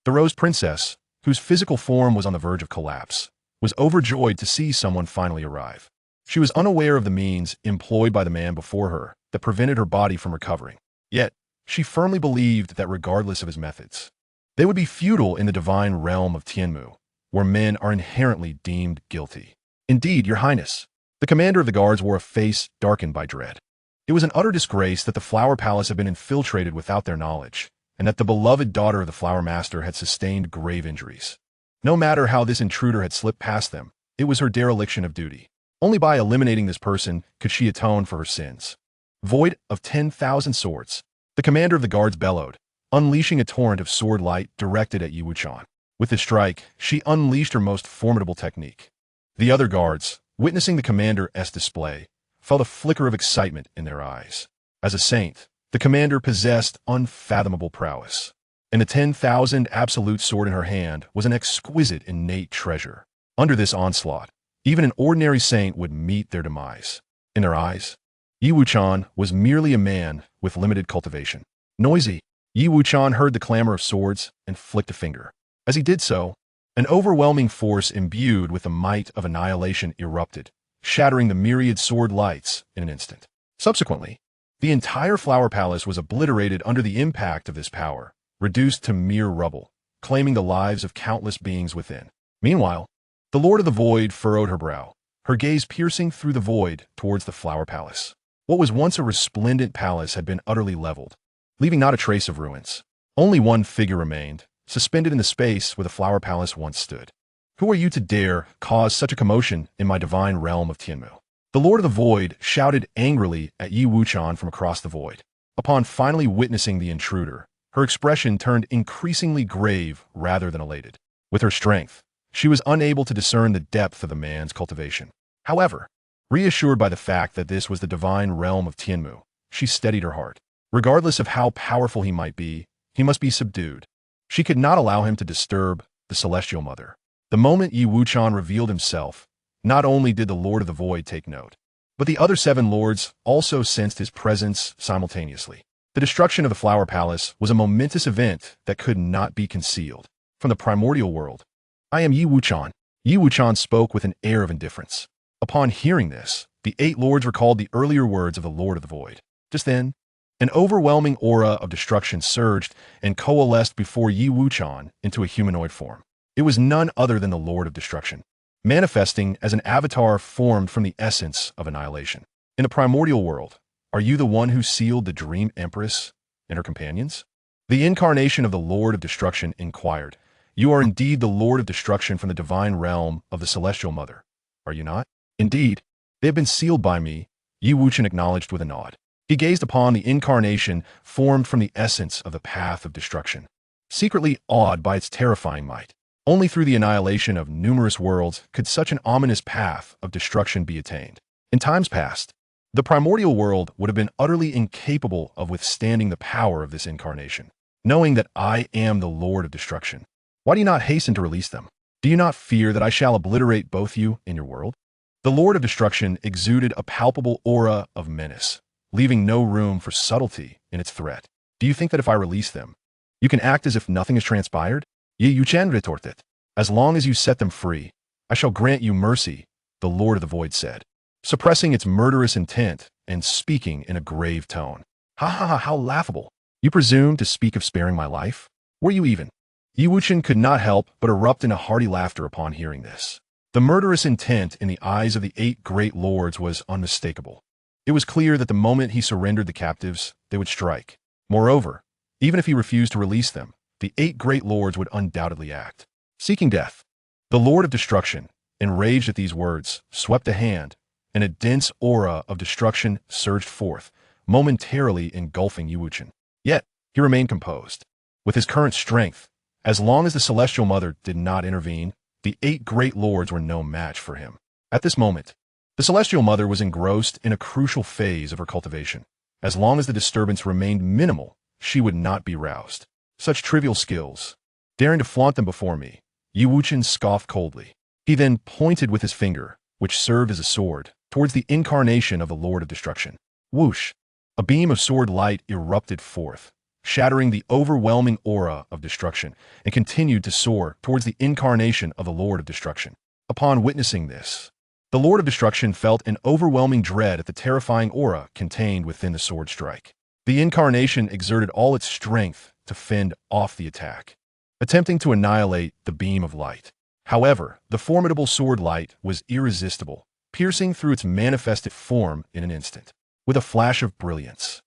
The Rose Princess, whose physical form was on the verge of collapse, was overjoyed to see someone finally arrive. She was unaware of the means employed by the man before her that prevented her body from recovering. Yet, she firmly believed that regardless of his methods, they would be futile in the divine realm of Tianmu, where men are inherently deemed guilty. Indeed, Your Highness, the commander of the guards wore a face darkened by dread. It was an utter disgrace that the Flower Palace had been infiltrated without their knowledge, and that the beloved daughter of the Flower Master had sustained grave injuries. No matter how this intruder had slipped past them, it was her dereliction of duty. Only by eliminating this person could she atone for her sins. Void of 10,000 swords, the commander of the guards bellowed, unleashing a torrent of sword light directed at Wuchen. With this strike, she unleashed her most formidable technique. The other guards, witnessing the commander's display, felt a flicker of excitement in their eyes. As a saint, the commander possessed unfathomable prowess, and the 10,000 absolute sword in her hand was an exquisite innate treasure. Under this onslaught, even an ordinary saint would meet their demise. In their eyes, Yi Wuchen was merely a man with limited cultivation. Noisy, Yi Wuchen heard the clamor of swords and flicked a finger. As he did so, an overwhelming force imbued with the might of annihilation erupted, shattering the myriad sword lights in an instant. Subsequently, the entire Flower Palace was obliterated under the impact of this power, reduced to mere rubble, claiming the lives of countless beings within. Meanwhile, the Lord of the Void furrowed her brow, her gaze piercing through the void towards the Flower Palace. What was once a resplendent palace had been utterly leveled, leaving not a trace of ruins. Only one figure remained, suspended in the space where the Flower Palace once stood. Who are you to dare cause such a commotion in my divine realm of Tianmu? The Lord of the Void shouted angrily at Yi Wuchen from across the void. Upon finally witnessing the intruder, her expression turned increasingly grave rather than elated. With her strength, she was unable to discern the depth of the man's cultivation. However, reassured by the fact that this was the divine realm of Tianmu, she steadied her heart. Regardless of how powerful he might be, he must be subdued. She could not allow him to disturb the Celestial Mother. The moment Yi Wuchen revealed himself, not only did the Lord of the Void take note, but the other 7 lords also sensed his presence simultaneously. The destruction of the Flower Palace was a momentous event that could not be concealed. From the primordial world, I am Yi Wuchen. Yi Wuchen spoke with an air of indifference. Upon hearing this, the 8 lords recalled the earlier words of the Lord of the Void. Just then, an overwhelming aura of destruction surged and coalesced before Yi Wuchen into a humanoid form. It was none other than the Lord of Destruction, manifesting as an avatar formed from the essence of annihilation. In the primordial world, are you the one who sealed the Dream Empress and her companions? The incarnation of the Lord of Destruction inquired. You are indeed the Lord of Destruction from the divine realm of the Celestial Mother, are you not? Indeed, they have been sealed by me, Yi Wuchen acknowledged with a nod. He gazed upon the incarnation formed from the essence of the path of destruction, secretly awed by its terrifying might. Only through the annihilation of numerous worlds could such an ominous path of destruction be attained. In times past, the primordial world would have been utterly incapable of withstanding the power of this incarnation. Knowing that I am the Lord of Destruction, why do you not hasten to release them? Do you not fear that I shall obliterate both you and your world? The Lord of Destruction exuded a palpable aura of menace, leaving no room for subtlety in its threat. Do you think that if I release them, you can act as if nothing has transpired? Yi Wuchen retorted. As long as you set them free, I shall grant you mercy, the Lord of the Void said, suppressing its murderous intent and speaking in a grave tone. Ha ha ha, how laughable. You presume to speak of sparing my life? Were you even? Yi Wuchen could not help but erupt in a hearty laughter upon hearing this. The murderous intent in the eyes of the 8 great lords was unmistakable. It was clear that the moment he surrendered the captives, they would strike. Moreover, even if he refused to release them, the 8 great lords would undoubtedly act, seeking death. The Lord of Destruction, enraged at these words, swept a hand, and a dense aura of destruction surged forth, momentarily engulfing Yi Wuchen. Yet, he remained composed. With his current strength, as long as the Celestial Mother did not intervene, the 8 great lords were no match for him. At this moment, the Celestial Mother was engrossed in a crucial phase of her cultivation. As long as the disturbance remained minimal, she would not be roused. Such trivial skills. Daring to flaunt them before me, Wuchen scoffed coldly. He then pointed with his finger, which served as a sword, towards the incarnation of the Lord of Destruction. Whoosh! A beam of sword light erupted forth, shattering the overwhelming aura of destruction, and continued to soar towards the incarnation of the Lord of Destruction. Upon witnessing this, the Lord of Destruction felt an overwhelming dread at the terrifying aura contained within the sword strike. The incarnation exerted all its strength to fend off the attack, attempting to annihilate the beam of light. However, the formidable sword light was irresistible, piercing through its manifested form in an instant. With a flash of brilliance,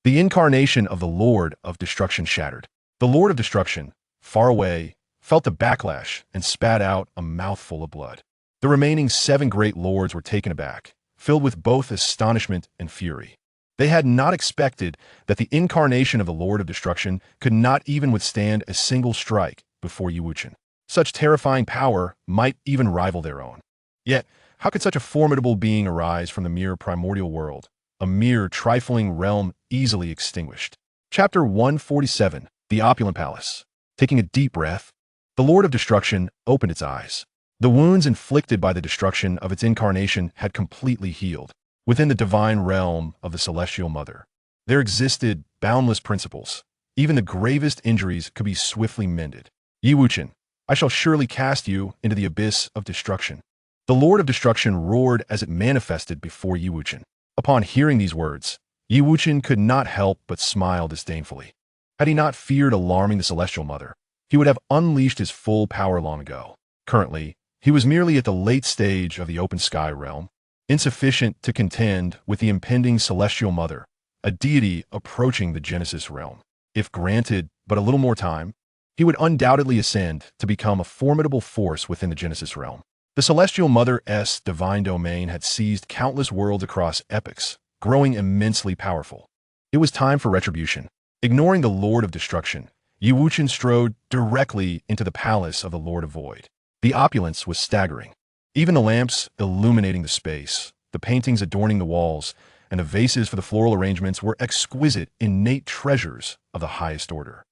the incarnation of the Lord of Destruction shattered. The Lord of Destruction, far away, felt the backlash and spat out a mouthful of blood. The remaining 7 great lords were taken aback, filled with both astonishment and fury. They had not expected that the incarnation of the Lord of Destruction could not even withstand a single strike before Wuchen. Such terrifying power might even rival their own. Yet, how could such a formidable being arise from the mere primordial world, a mere trifling realm easily extinguished? Chapter 147, The Opulent Palace. Taking a deep breath, the Lord of Destruction opened its eyes. The wounds inflicted by the destruction of its incarnation had completely healed. Within the divine realm of the Celestial Mother, there existed boundless principles. Even the gravest injuries could be swiftly mended. Wuchen, I shall surely cast you into the abyss of destruction. The Lord of Destruction roared as it manifested before Wuchen. Upon hearing these words, Wuchen could not help but smile disdainfully. Had he not feared alarming the Celestial Mother, he would have unleashed his full power long ago. Currently, he was merely at the late stage of the open sky realm, insufficient to contend with the impending Celestial Mother, a deity approaching the Genesis realm. If granted but a little more time, he would undoubtedly ascend to become a formidable force within the Genesis realm. The Celestial Mother's divine domain had seized countless worlds across epochs, growing immensely powerful. It was time for retribution. Ignoring the Lord of Destruction, Wuchen strode directly into the palace of the Lord of Void. The opulence was staggering. Even the lamps illuminating the space, the paintings adorning the walls, and the vases for the floral arrangements were exquisite, innate treasures of the highest order.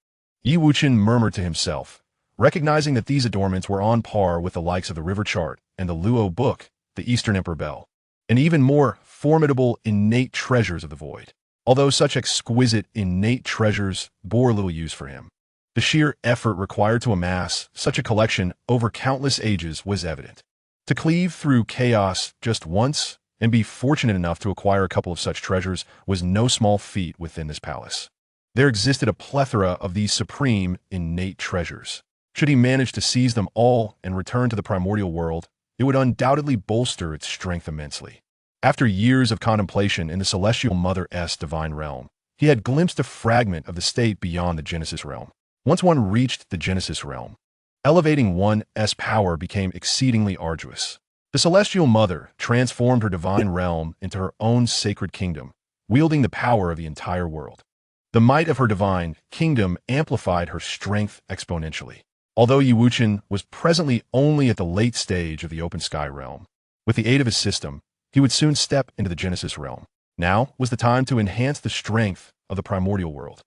Wuchen murmured to himself, recognizing that these adornments were on par with the likes of the River Chart and the Luo Book, the Eastern Emperor Bell, and even more formidable innate treasures of the void. Although such exquisite innate treasures bore little use for him, the sheer effort required to amass such a collection over countless ages was evident. To cleave through chaos just once and be fortunate enough to acquire a couple of such treasures was no small feat within this palace. There existed a plethora of these supreme innate treasures. Should he manage to seize them all and return to the primordial world, it would undoubtedly bolster its strength immensely. After years of contemplation in the Celestial Mother's divine realm, he had glimpsed a fragment of the state beyond the Genesis realm. Once one reached the Genesis realm, elevating one's power became exceedingly arduous. The Celestial Mother transformed her divine realm into her own sacred kingdom, wielding the power of the entire world. The might of her divine kingdom amplified her strength exponentially. Although Wuchen was presently only at the late stage of the open sky realm, with the aid of his system, he would soon step into the Genesis realm. Now was the time to enhance the strength of the primordial world.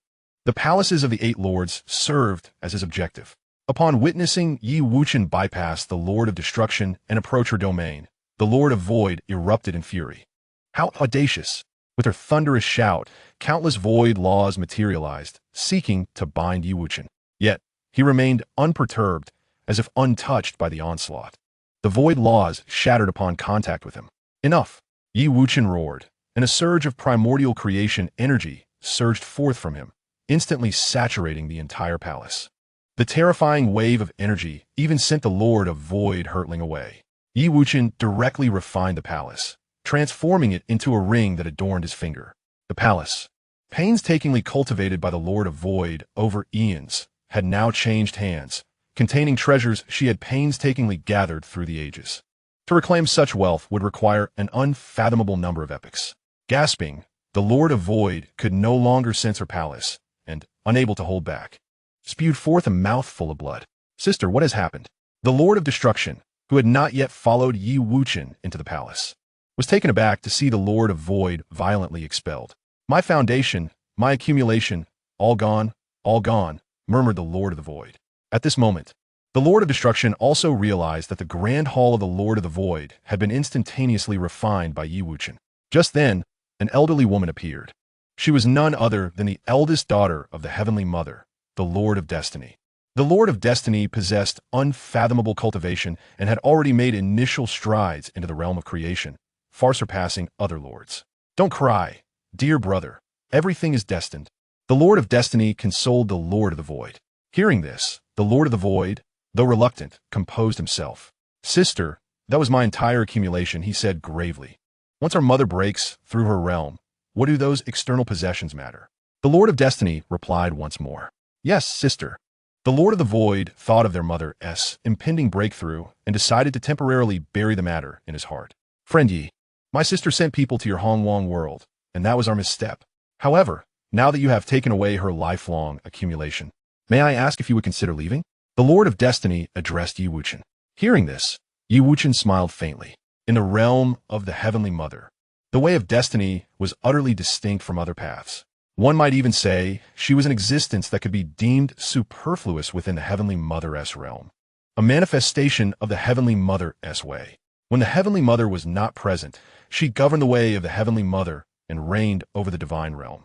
The palaces of the 8 lords served as his objective. Upon witnessing Wuchen bypass the Lord of Destruction and approach her domain, the Lord of Void erupted in fury. How audacious! With her thunderous shout, countless void laws materialized, seeking to bind Wuchen. Yet, he remained unperturbed, as if untouched by the onslaught. The void laws shattered upon contact with him. Enough! Wuchen roared, and a surge of primordial creation energy surged forth from him, instantly saturating the entire palace. The terrifying wave of energy even sent the Lord of Void hurtling away. Wuchen directly refined the palace, transforming it into a ring that adorned his finger. The palace, painstakingly cultivated by the Lord of Void over eons, had now changed hands, containing treasures she had painstakingly gathered through the ages. To reclaim such wealth would require an unfathomable number of epochs. Gasping, the Lord of Void could no longer sense her palace, and, unable to hold back, spewed forth a mouthful of blood. "Sister, what has happened?" The Lord of Destruction, who had not yet followed Wuchen into the palace, was taken aback to see the Lord of Void violently expelled. My foundation, my accumulation, all gone, murmured the Lord of the Void. At this moment, the Lord of Destruction also realized that the Grand Hall of the Lord of the Void had been instantaneously refined by Wuchen. Just then, an elderly woman appeared. She was none other than the eldest daughter of the Heavenly Mother, the Lord of Destiny. The Lord of Destiny possessed unfathomable cultivation and had already made initial strides into the realm of creation, far surpassing other lords. Don't cry, dear brother. Everything is destined. The Lord of Destiny consoled the Lord of the Void. Hearing this, the Lord of the Void, though reluctant, composed himself. Sister, that was my entire accumulation, he said gravely. Once our mother breaks through her realm, what do those external possessions matter? The Lord of Destiny replied once more. Yes, sister. The Lord of the Void thought of their mother's impending breakthrough and decided to temporarily bury the matter in his heart. Friend Yi, my sister sent people to your Hongwang world, and that was our misstep. However, now that you have taken away her lifelong accumulation, may I ask if you would consider leaving? The Lord of Destiny addressed Wuchen. Hearing this, Wuchen smiled faintly. In the realm of the Heavenly Mother, the way of destiny was utterly distinct from other paths. One might even say she was an existence that could be deemed superfluous within the Heavenly Mother's realm, a manifestation of the Heavenly Mother's way. When the Heavenly Mother was not present, she governed the way of the Heavenly Mother and reigned over the divine realm.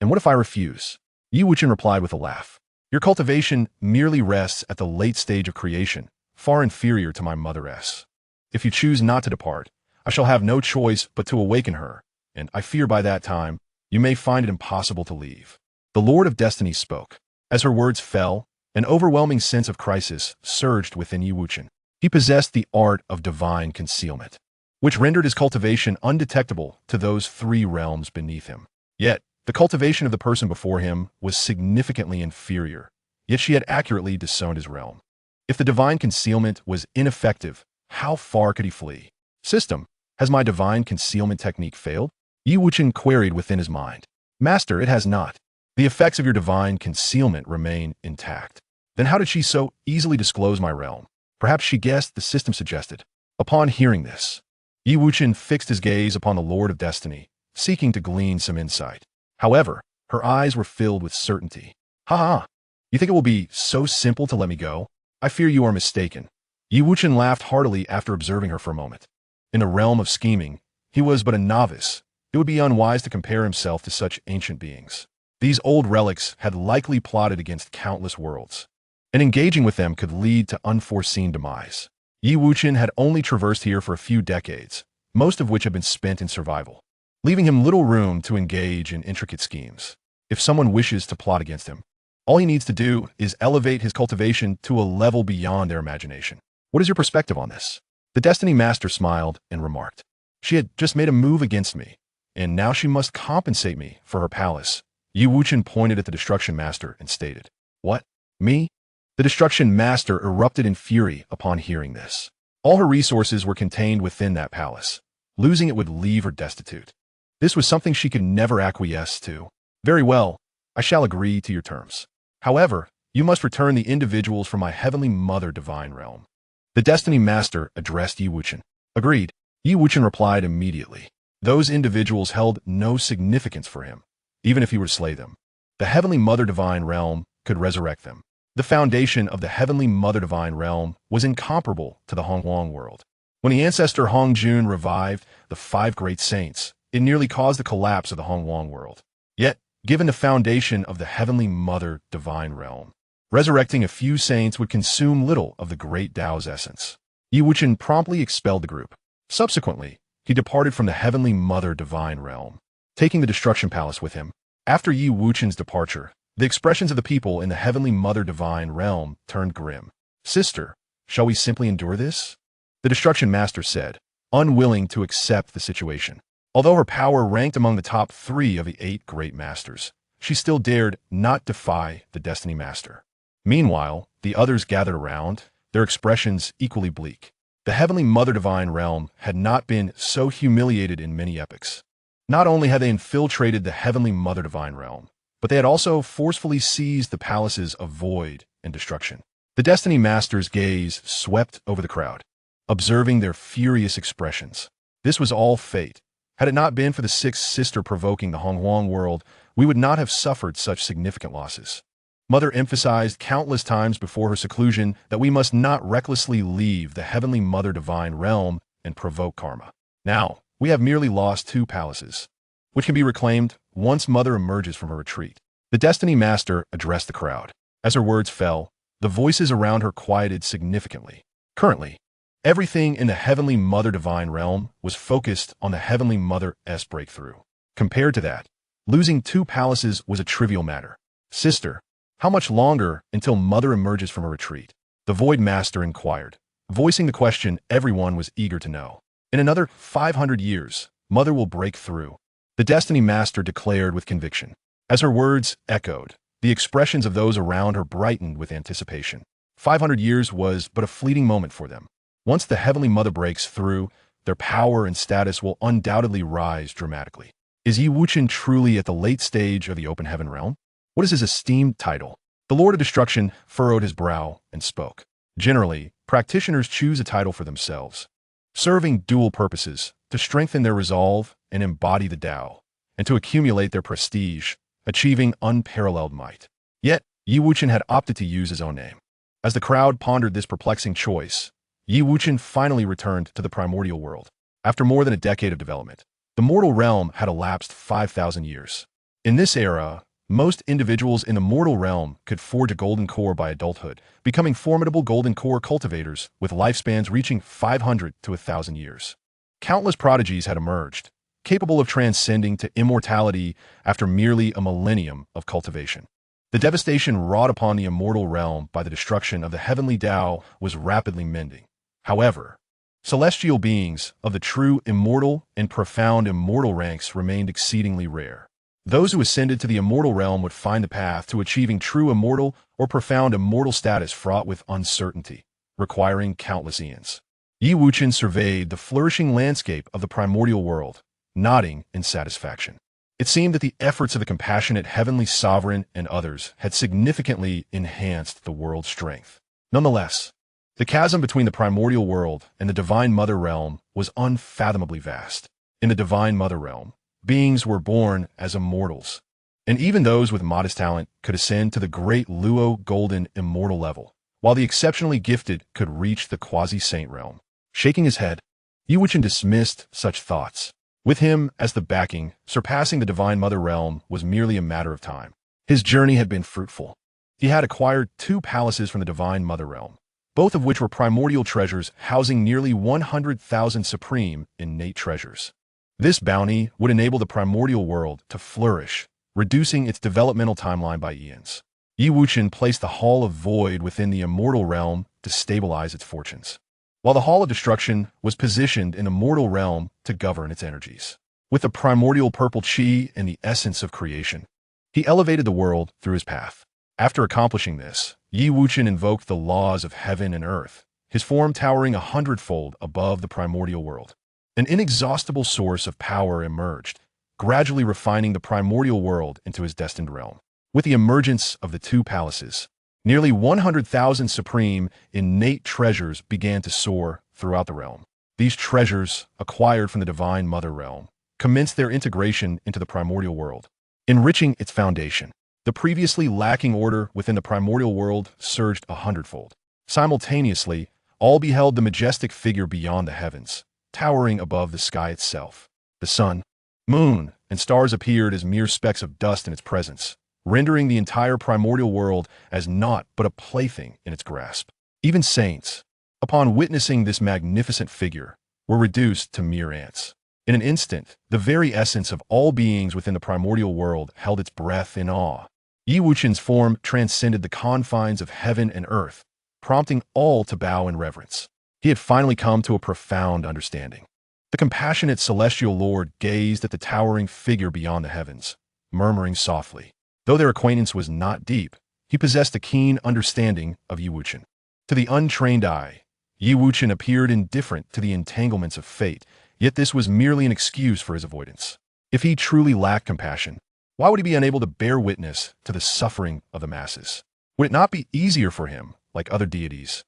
And what if I refuse? Wuchen replied with a laugh. Your cultivation merely rests at the late stage of creation, far inferior to my mother's. If you choose not to depart, I shall have no choice but to awaken her, and I fear by that time, you may find it impossible to leave. The Lord of Destiny spoke. As her words fell, an overwhelming sense of crisis surged within Wuchen. He possessed the art of divine concealment, which rendered his cultivation undetectable to those three realms beneath him. Yet, the cultivation of the person before him was significantly inferior, yet she had accurately disowned his realm. If the divine concealment was ineffective, how far could he flee? System, has my divine concealment technique failed? Wuchen queried within his mind. Master, it has not. The effects of your divine concealment remain intact. Then how did she so easily disclose my realm? Perhaps she guessed, the system suggested. Upon hearing this, Wuchen fixed his gaze upon the Lord of Destiny, seeking to glean some insight. However, her eyes were filled with certainty. Ha ha! You think it will be so simple to let me go? I fear you are mistaken. Wuchen laughed heartily after observing her for a moment. In the realm of scheming, he was but a novice. It would be unwise to compare himself to such ancient beings. These old relics had likely plotted against countless worlds, and engaging with them could lead to unforeseen demise. Wuchen had only traversed here for a few decades, most of which had been spent in survival, leaving him little room to engage in intricate schemes. If someone wishes to plot against him, all he needs to do is elevate his cultivation to a level beyond their imagination. What is your perspective on this? The Destiny Master smiled and remarked. She had just made a move against me, and now she must compensate me for her palace. Wuchen pointed at the Destruction Master and stated, What? Me? The Destruction Master erupted in fury upon hearing this. All her resources were contained within that palace. Losing it would leave her destitute. This was something she could never acquiesce to. Very well, I shall agree to your terms. However, you must return the individuals from my Heavenly Mother divine realm. The Destiny Master addressed Wuchen. Agreed. Wuchen replied immediately. Those individuals held no significance for him, even if he were to slay them. The Heavenly Mother divine realm could resurrect them. The foundation of the Heavenly Mother divine realm was incomparable to the Hongwang world. When the ancestor Hongjun revived the 5 great saints, it nearly caused the collapse of the Hongwang world. Yet, given the foundation of the Heavenly Mother divine realm, resurrecting a few saints would consume little of the great Tao's essence. Wuchen promptly expelled the group. Subsequently, he departed from the Heavenly Mother divine realm, taking the Destruction Palace with him. After Wuchen's departure, the expressions of the people in the Heavenly Mother divine realm turned grim. Sister, shall we simply endure this? The Destruction Master said, unwilling to accept the situation. Although her power ranked among the top 3 of the 8 great masters, she still dared not defy the Destiny Master. Meanwhile, the others gathered around, their expressions equally bleak. The Heavenly Mother divine realm had not been so humiliated in many epochs. Not only had they infiltrated the Heavenly Mother divine realm, but they had also forcefully seized the palaces of void and destruction. The Destiny Master's gaze swept over the crowd, observing their furious expressions. This was all fate, Had it not been for the sixth sister provoking the Honghuang world, we would not have suffered such significant losses. Mother emphasized countless times before her seclusion that we must not recklessly leave the Heavenly Mother Divine realm and provoke karma. Now, we have merely lost 2 palaces, which can be reclaimed once Mother emerges from her retreat. The Destiny Master addressed the crowd. As her words fell, the voices around her quieted significantly. Currently, everything in the Heavenly Mother Divine realm was focused on the Heavenly Mother's breakthrough. Compared to that, losing 2 palaces was a trivial matter. Sister, how much longer until Mother emerges from her retreat? The Void Master inquired, voicing the question everyone was eager to know. In another 500 years, Mother will break through, the Destiny Master declared with conviction. As her words echoed, the expressions of those around her brightened with anticipation. 500 years was but a fleeting moment for them. Once the Heavenly Mother breaks through, their power and status will undoubtedly rise dramatically. Is Yi Wuchen truly at the late stage of the Open Heaven realm? What is his esteemed title? The Lord of Destruction furrowed his brow and spoke. Generally, practitioners choose a title for themselves, serving dual purposes: to strengthen their resolve and embody the Tao, and to accumulate their prestige, achieving unparalleled might. Yet, Yi Wuchen had opted to use his own name. As the crowd pondered this perplexing choice, Yi Wuchen finally returned to the primordial world. After more than a decade of development, the mortal realm had elapsed 5,000 years. In this era, most individuals in the mortal realm could forge a golden core by adulthood, becoming formidable golden core cultivators with lifespans reaching 500 to 1,000 years. Countless prodigies had emerged, capable of transcending to immortality after merely a millennium of cultivation. The devastation wrought upon the immortal realm by the destruction of the heavenly Tao was rapidly mending. However, celestial beings of the true immortal and profound immortal ranks remained exceedingly rare. Those who ascended to the immortal realm would find the path to achieving true immortal or profound immortal status fraught with uncertainty, requiring countless eons. Yi Wuchen surveyed the flourishing landscape of the primordial world, nodding in satisfaction. It seemed that the efforts of the compassionate Heavenly Sovereign and others had significantly enhanced the world's strength. Nonetheless, the chasm between the primordial world and the Divine Mother realm was unfathomably vast. In the Divine Mother realm, beings were born as immortals, and even those with modest talent could ascend to the great Luo golden immortal level, while the exceptionally gifted could reach the quasi-saint realm. Shaking his head, Yi Wuchen dismissed such thoughts. With him as the backing, surpassing the Divine Mother realm was merely a matter of time. His journey had been fruitful. He had acquired 2 palaces from the Divine Mother realm, both of which were primordial treasures housing nearly 100,000 supreme innate treasures. This bounty would enable the primordial world to flourish, reducing its developmental timeline by eons. Yi Wuchen placed the Hall of Void within the immortal realm to stabilize its fortunes, while the Hall of Destruction was positioned in the mortal realm to govern its energies. With the primordial purple chi and the essence of creation, he elevated the world through his path. After accomplishing this, Yi Wuchen invoked the laws of heaven and earth, his form towering 100-fold above the primordial world. An inexhaustible source of power emerged, gradually refining the primordial world into his destined realm. With the emergence of the 2 palaces, nearly 100,000 supreme innate treasures began to soar throughout the realm. These treasures, acquired from the Divine Mother realm, commenced their integration into the primordial world, enriching its foundation. The previously lacking order within the primordial world surged 100-fold. Simultaneously, all beheld the majestic figure beyond the heavens, towering above the sky itself. The sun, moon, and stars appeared as mere specks of dust in its presence, rendering the entire primordial world as naught but a plaything in its grasp. Even saints, upon witnessing this magnificent figure, were reduced to mere ants. In an instant, the very essence of all beings within the primordial world held its breath in awe. Yi Wuchen's form transcended the confines of heaven and earth, prompting all to bow in reverence. He had finally come to a profound understanding. The compassionate celestial lord gazed at the towering figure beyond the heavens, murmuring softly. Though their acquaintance was not deep, he possessed a keen understanding of Yi Wuchen. To the untrained eye, Yi Wuchen appeared indifferent to the entanglements of fate, yet this was merely an excuse for his avoidance. If he truly lacked compassion, why would he be unable to bear witness to the suffering of the masses? Would it not be easier for him, like other deities,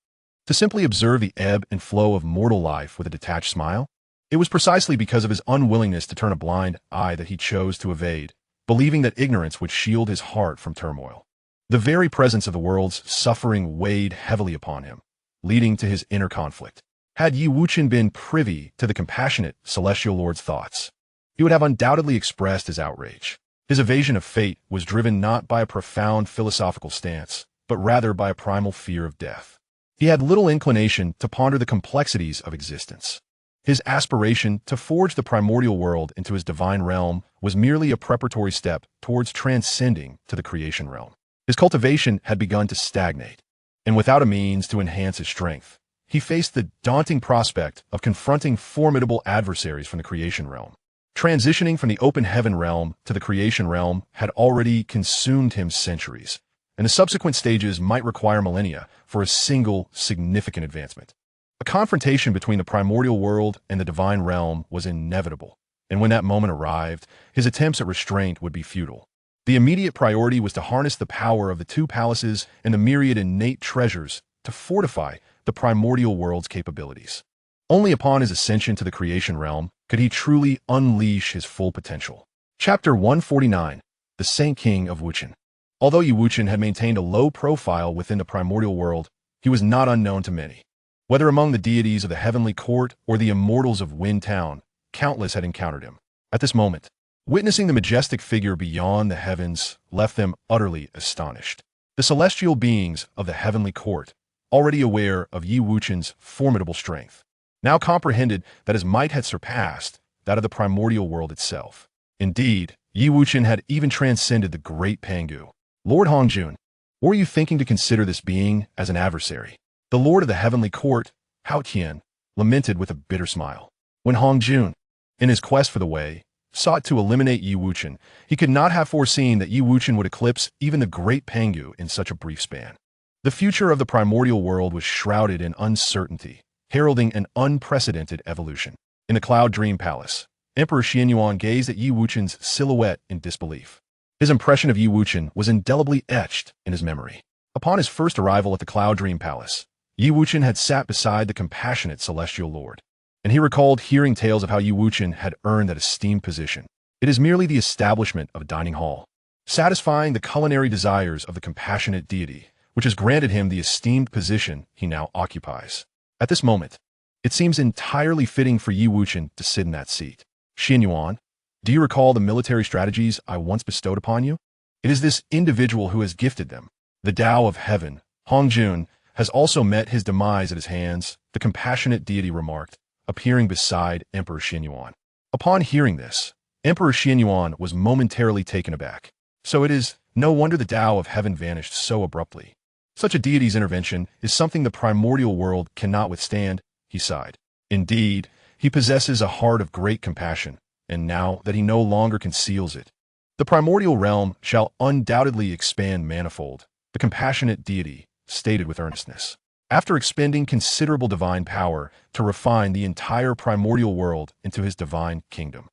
to simply observe the ebb and flow of mortal life with a detached smile? It was precisely because of his unwillingness to turn a blind eye that he chose to evade, believing that ignorance would shield his heart from turmoil. The very presence of the world's suffering weighed heavily upon him, leading to his inner conflict. Had Wuchen been privy to the compassionate celestial lord's thoughts, he would have undoubtedly expressed his outrage. His evasion of fate was driven not by a profound philosophical stance, but rather by a primal fear of death. He had little inclination to ponder the complexities of existence. His aspiration to forge the primordial world into his divine realm was merely a preparatory step towards transcending to the creation realm. His cultivation had begun to stagnate, and without a means to enhance his strength, he faced the daunting prospect of confronting formidable adversaries from the creation realm. Transitioning from the open heaven realm to the creation realm had already consumed him centuries, and the subsequent stages might require millennia for a single significant advancement. A confrontation between the primordial world and the divine realm was inevitable, and when that moment arrived, his attempts at restraint would be futile. The immediate priority was to harness the power of the two palaces and the myriad innate treasures to fortify the primordial world's capabilities. Only upon his ascension to the creation realm could he truly unleash his full potential. Chapter 149, The Saint King of Wuchen. Although Wuchen had maintained a low profile within the primordial world, he was not unknown to many. Whether among the deities of the heavenly court or the immortals of Wind Town, countless had encountered him. At this moment, witnessing the majestic figure beyond the heavens left them utterly astonished. The celestial beings of the heavenly court, already aware of Wuchen's formidable strength, now comprehended that his might had surpassed that of the primordial world itself. Indeed, Wuchen had even transcended the great Pangu. Lord Hongjun, were you thinking to consider this being as an adversary? The lord of the heavenly court, Hao Tian, lamented with a bitter smile. When Hongjun, in his quest for the way, sought to eliminate Wuchen, he could not have foreseen that Wuchen would eclipse even the great Pangu in such a brief span. The future of the primordial world was shrouded in uncertainty, heralding an unprecedented evolution. In the Cloud Dream Palace, Emperor Xianyuan gazed at Wuchen's silhouette in disbelief. His impression of Wuchen was indelibly etched in his memory. Upon his first arrival at the Cloud Dream Palace, Wuchen had sat beside the compassionate celestial lord, and he recalled hearing tales of how Wuchen had earned that esteemed position. It is merely the establishment of a dining hall, satisfying the culinary desires of the compassionate deity, which has granted him the esteemed position he now occupies. At this moment, it seems entirely fitting for Wuchen to sit in that seat. Xianyuan, do you recall the military strategies I once bestowed upon you? It is this individual who has gifted them. The Tao of Heaven, Hongjun, has also met his demise at his hands, the compassionate deity remarked, appearing beside Emperor Xianyuan. Upon hearing this, Emperor Xianyuan was momentarily taken aback. So it is no wonder the Tao of Heaven vanished so abruptly. Such a deity's intervention is something the primordial world cannot withstand, he sighed. Indeed, he possesses a heart of great compassion, and now that he no longer conceals it, the primordial realm shall undoubtedly expand manifold, the compassionate deity stated with earnestness. After expending considerable divine power to refine the entire primordial world into his divine kingdom,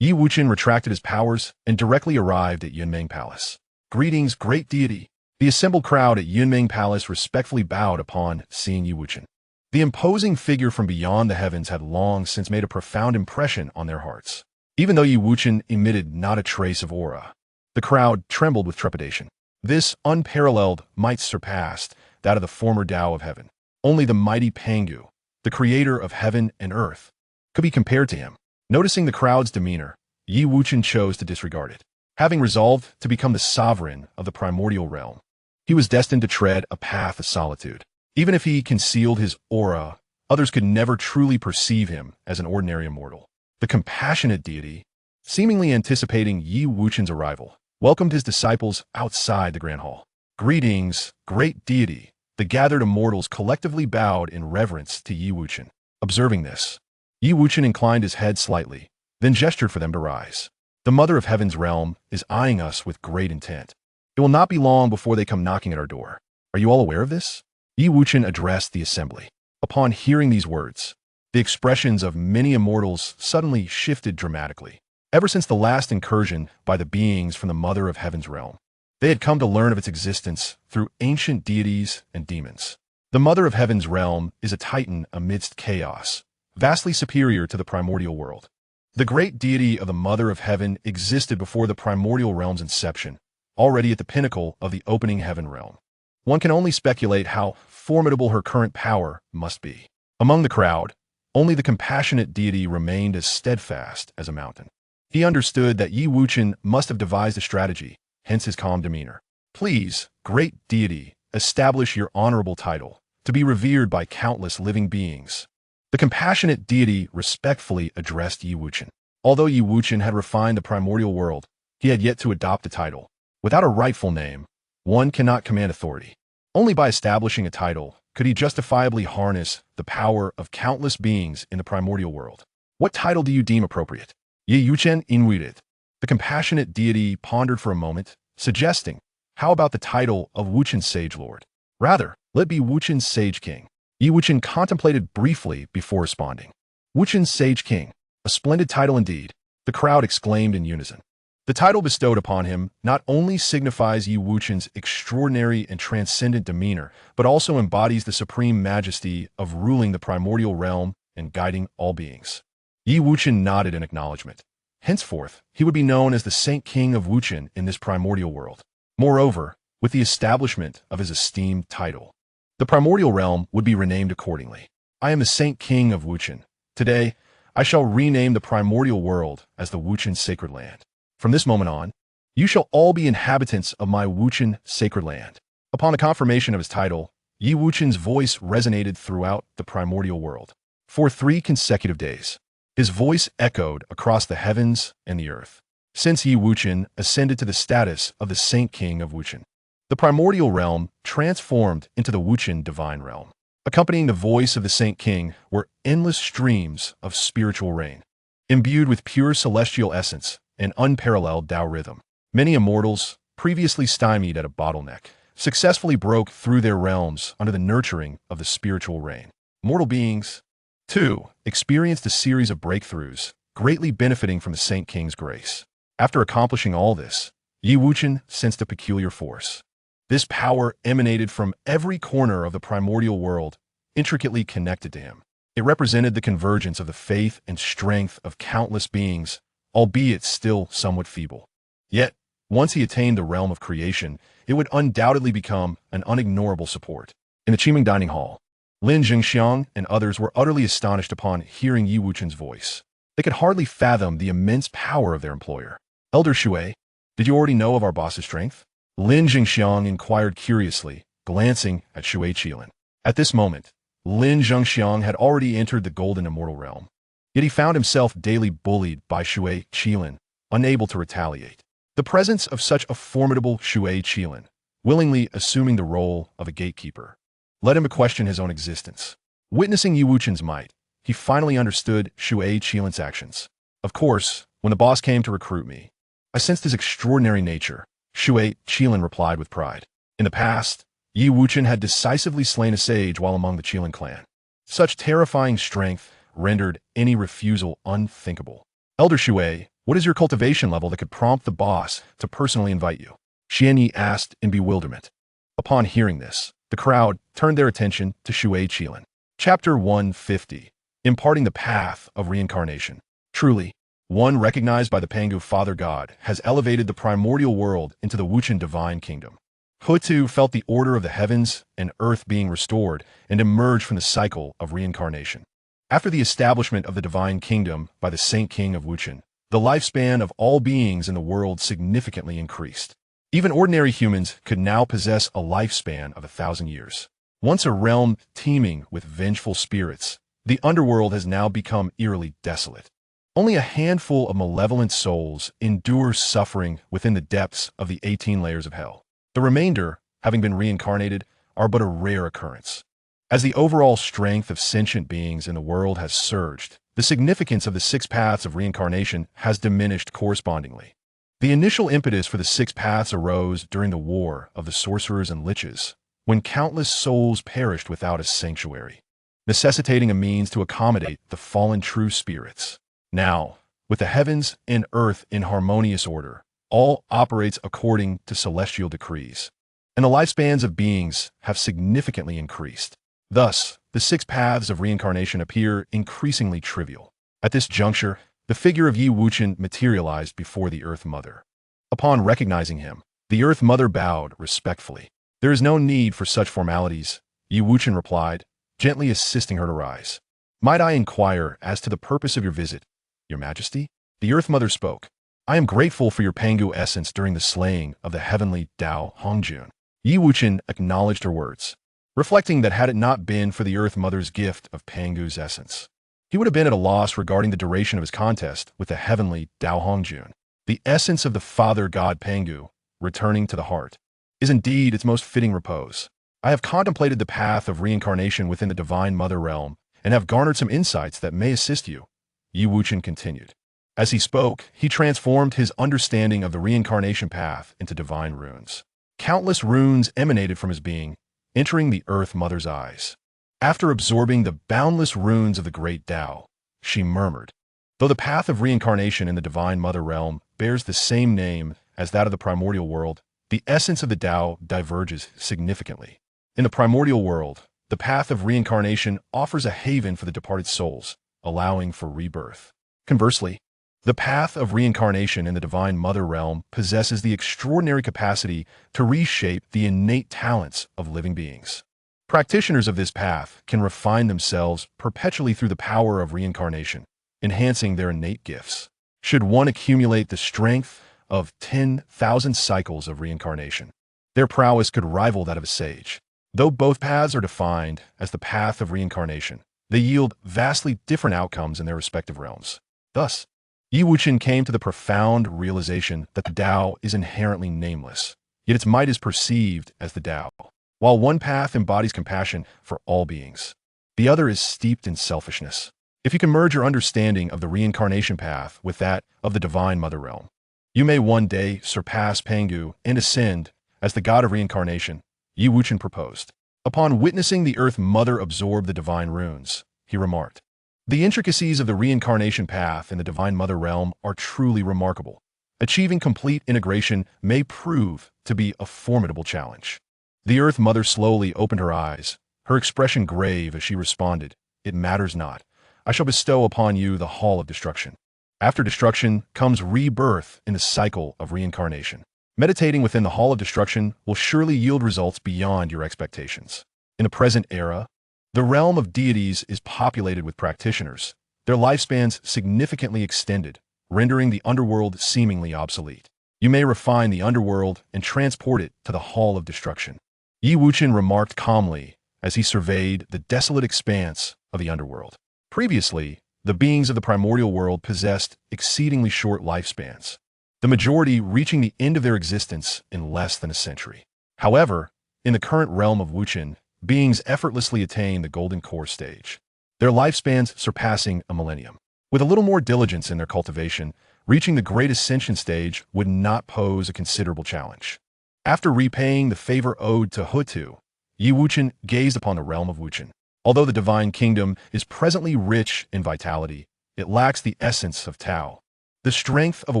Wuchen retracted his powers and directly arrived at Yunmeng Palace. Greetings, great deity. The assembled crowd at Yunmeng Palace respectfully bowed upon seeing Wuchen. The imposing figure from beyond the heavens had long since made a profound impression on their hearts. Even though Wuchen emitted not a trace of aura, the crowd trembled with trepidation. This unparalleled might surpassed that of the former Tao of Heaven. Only the mighty Pangu, the creator of heaven and earth, could be compared to him. Noticing the crowd's demeanor, Wuchen chose to disregard it. Having resolved to become the sovereign of the primordial realm, he was destined to tread a path of solitude. Even if he concealed his aura, others could never truly perceive him as an ordinary immortal. The compassionate deity, seemingly anticipating Wuchen's arrival, welcomed his disciples outside the grand hall. Greetings, great deity. The gathered immortals collectively bowed in reverence to Wuchen. Observing this, Wuchen inclined his head slightly, then gestured for them to rise. The Mother of Heaven's realm is eyeing us with great intent. It will not be long before they come knocking at our door. Are you all aware of this? Wuchen addressed the assembly. Upon hearing these words, the expressions of many immortals suddenly shifted dramatically. Ever since the last incursion by the beings from the Mother of Heaven's realm, they had come to learn of its existence through ancient deities and demons. The Mother of Heaven's realm is a titan amidst chaos, vastly superior to the primordial world. The great deity of the Mother of Heaven existed before the primordial realm's inception, already at the pinnacle of the opening heaven realm. One can only speculate how formidable her current power must be. Among the crowd, only the compassionate deity remained as steadfast as a mountain. He understood that Yi Wuchen must have devised a strategy, hence his calm demeanor. Please, great deity, establish your honorable title, to be revered by countless living beings. The compassionate deity respectfully addressed Yi Wuchen. Although Yi Wuchen had refined the primordial world, he had yet to adopt a title. Without a rightful name, one cannot command authority. Only by establishing a title could he justifiably harness the power of countless beings in the primordial world. What title do you deem appropriate? Yi Wuchen invited. The compassionate deity pondered for a moment, suggesting, how about the title of Wuchen Sage Lord? Rather, let be Wuchen Sage King. Yi Wuchen contemplated briefly before responding. Wuchen Sage King, a splendid title indeed, the crowd exclaimed in unison. The title bestowed upon him not only signifies Yi Wuchen's extraordinary and transcendent demeanor, but also embodies the supreme majesty of ruling the primordial realm and guiding all beings. Yi Wuchen nodded in acknowledgement. Henceforth, he would be known as the Saint King of Wuchen in this primordial world. Moreover, with the establishment of his esteemed title, the primordial realm would be renamed accordingly. I am the Saint King of Wuchen. Today, I shall rename the primordial world as the Wuchen Sacred Land. From this moment on, you shall all be inhabitants of my Wuchen Sacred Land. Upon the confirmation of his title, Yi Wuchen's voice resonated throughout the primordial world. For 3 consecutive days, his voice echoed across the heavens and the earth. Since Yi Wuchen ascended to the status of the Saint King of Wuchen, the primordial realm transformed into the Wuchen divine realm. Accompanying the voice of the Saint King were endless streams of spiritual rain, imbued with pure celestial essence and unparalleled Tao rhythm. Many immortals, previously stymied at a bottleneck, successfully broke through their realms under the nurturing of the spiritual rain. Mortal beings, too, experienced a series of breakthroughs, greatly benefiting from the Saint King's grace. After accomplishing all this, Yi Wuchen sensed a peculiar force. This power emanated from every corner of the primordial world, intricately connected to him. It represented the convergence of the faith and strength of countless beings, albeit still somewhat feeble. Yet, once he attained the realm of creation, it would undoubtedly become an unignorable support. In the Qiming dining hall, Lin Jingxiang and others were utterly astonished upon hearing Yi Wuchen's voice. They could hardly fathom the immense power of their employer. Elder Shui, did you already know of our boss's strength? Lin Jingxiang inquired curiously, glancing at Shui Qilin. At this moment, Lin Jingxiang had already entered the golden immortal realm. Yet he found himself daily bullied by Shui Qilin, unable to retaliate. The presence of such a formidable Shui Qilin, willingly assuming the role of a gatekeeper, led him to question his own existence. Witnessing Yi Wuchen's might, he finally understood Shui Qilin's actions. Of course, when the boss came to recruit me, I sensed his extraordinary nature, Shui Qilin replied with pride. In the past, Yi Wuchen had decisively slain a sage while among the Qilin clan. Such terrifying strength rendered any refusal unthinkable. Elder Shui, what is your cultivation level that could prompt the boss to personally invite you? Xian Yi asked in bewilderment. Upon hearing this, the crowd turned their attention to Shui Qilin. Chapter 150, Imparting the Path of Reincarnation. Truly, one recognized by the Pangu Father God has elevated the primordial world into the Wuchen divine kingdom. Hutu felt the order of the heavens and earth being restored and emerged from the cycle of reincarnation. After the establishment of the divine kingdom by the Saint King of Wuchen, the lifespan of all beings in the world significantly increased. Even ordinary humans could now possess a lifespan of 1,000 years. Once a realm teeming with vengeful spirits, the underworld has now become eerily desolate. Only a handful of malevolent souls endure suffering within the depths of the 18 layers of hell. The remainder, having been reincarnated, are but a rare occurrence. As the overall strength of sentient beings in the world has surged, the significance of the 6 paths of reincarnation has diminished correspondingly. The initial impetus for the 6 paths arose during the War of the Sorcerers and Liches, when countless souls perished without a sanctuary, necessitating a means to accommodate the fallen true spirits. Now, with the heavens and earth in harmonious order, all operates according to celestial decrees, and the lifespans of beings have significantly increased. Thus, the 6 paths of reincarnation appear increasingly trivial. At this juncture, the figure of Yi Wuchen materialized before the Earth Mother. Upon recognizing him, the Earth Mother bowed respectfully. "There is no need for such formalities," Yi Wuchen replied, gently assisting her to rise. "Might I inquire as to the purpose of your visit, Your Majesty?" The Earth Mother spoke. "I am grateful for your Pangu essence during the slaying of the heavenly Dao Hongjun." Yi Wuchen acknowledged her words, reflecting that had it not been for the Earth Mother's gift of Pangu's essence, he would have been at a loss regarding the duration of his contest with the heavenly Dao Hongjun. The essence of the Father God Pangu, returning to the heart, is indeed its most fitting repose. I have contemplated the path of reincarnation within the Divine Mother realm and have garnered some insights that may assist you, Yi Wuchen continued. As he spoke, he transformed his understanding of the reincarnation path into divine runes. Countless runes emanated from his being, entering the Earth Mother's eyes. After absorbing the boundless runes of the Great Tao, she murmured, "Though the path of reincarnation in the Divine Mother realm bears the same name as that of the primordial world, the essence of the Tao diverges significantly. In the primordial world, the path of reincarnation offers a haven for the departed souls, allowing for rebirth. Conversely, the path of reincarnation in the Divine Mother realm possesses the extraordinary capacity to reshape the innate talents of living beings. Practitioners of this path can refine themselves perpetually through the power of reincarnation, enhancing their innate gifts. Should one accumulate the strength of 10,000 cycles of reincarnation, their prowess could rival that of a sage. Though both paths are defined as the path of reincarnation, they yield vastly different outcomes in their respective realms. Thus, Yi Wuchen came to the profound realization that the Tao is inherently nameless, yet its might is perceived as the Tao. While one path embodies compassion for all beings, the other is steeped in selfishness. If you can merge your understanding of the reincarnation path with that of the Divine Mother realm, you may one day surpass Pangu and ascend as the god of reincarnation, Yi Wuchen proposed. Upon witnessing the Earth Mother absorb the divine runes, he remarked, "The intricacies of the reincarnation path in the Divine Mother realm are truly remarkable. Achieving complete integration may prove to be a formidable challenge." The Earth Mother slowly opened her eyes, her expression grave as she responded, "It matters not. I shall bestow upon you the Hall of Destruction. After destruction comes rebirth in the cycle of reincarnation. Meditating within the Hall of Destruction will surely yield results beyond your expectations. In the present era, the realm of deities is populated with practitioners, their lifespans significantly extended, rendering the underworld seemingly obsolete. You may refine the underworld and transport it to the Hall of Destruction." Yi Wuchen remarked calmly as he surveyed the desolate expanse of the underworld. Previously, the beings of the primordial world possessed exceedingly short lifespans, the majority reaching the end of their existence in less than a century. However, in the current realm of Wuchen, beings effortlessly attain the golden core stage, their lifespans surpassing a millennium. With a little more diligence in their cultivation, reaching the Great Ascension stage would not pose a considerable challenge. After repaying the favor owed to Hutu, Yi Wuchen gazed upon the realm of Wuchen. Although the divine kingdom is presently rich in vitality, it lacks the essence of Tao. The strength of a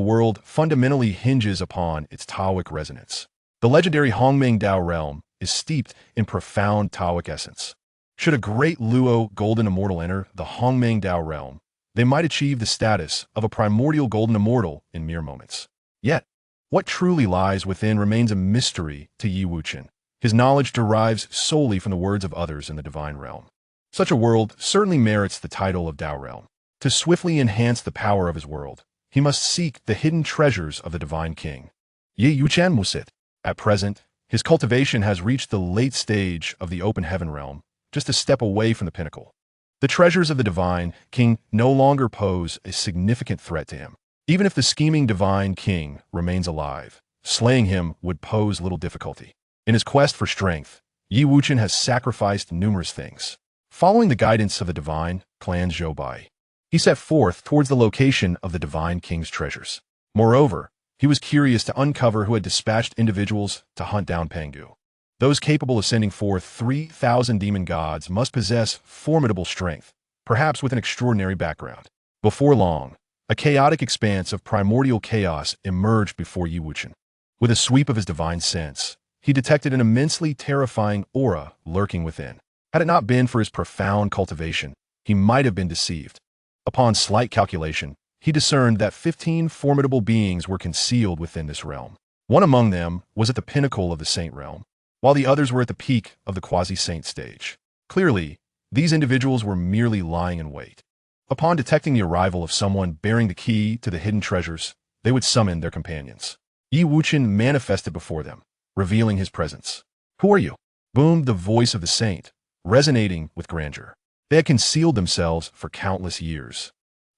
world fundamentally hinges upon its Taoic resonance. The legendary Hongmeng Dao realm is steeped in profound Taoic essence. Should a great Luo golden immortal enter the Hongmeng Dao realm, they might achieve the status of a primordial golden immortal in mere moments. Yet, what truly lies within remains a mystery to Yi Wuchen. His knowledge derives solely from the words of others in the divine realm. Such a world certainly merits the title of Dao realm. To swiftly enhance the power of his world, he must seek the hidden treasures of the divine king. Yi Wuchen Musit. At present, his cultivation has reached the late stage of the open heaven realm, just a step away from the pinnacle. The treasures of the divine king no longer pose a significant threat to him. Even if the scheming divine king remains alive, slaying him would pose little difficulty. In his quest for strength, Yi Wuchen has sacrificed numerous things. Following the guidance of the divine clan Zhoubai, he set forth towards the location of the divine king's treasures. Moreover, he was curious to uncover who had dispatched individuals to hunt down Pangu. Those capable of sending forth 3,000 demon gods must possess formidable strength, perhaps with an extraordinary background. Before long, a chaotic expanse of primordial chaos emerged before Yi Wuchen. With a sweep of his divine sense, he detected an immensely terrifying aura lurking within. Had it not been for his profound cultivation, he might have been deceived. Upon slight calculation, he discerned that 15 formidable beings were concealed within this realm. One among them was at the pinnacle of the saint realm, while the others were at the peak of the quasi-saint stage. Clearly, these individuals were merely lying in wait. Upon detecting the arrival of someone bearing the key to the hidden treasures, they would summon their companions. Wuchen manifested before them, revealing his presence. "Who are you?" boomed the voice of the saint, resonating with grandeur. They had concealed themselves for countless years,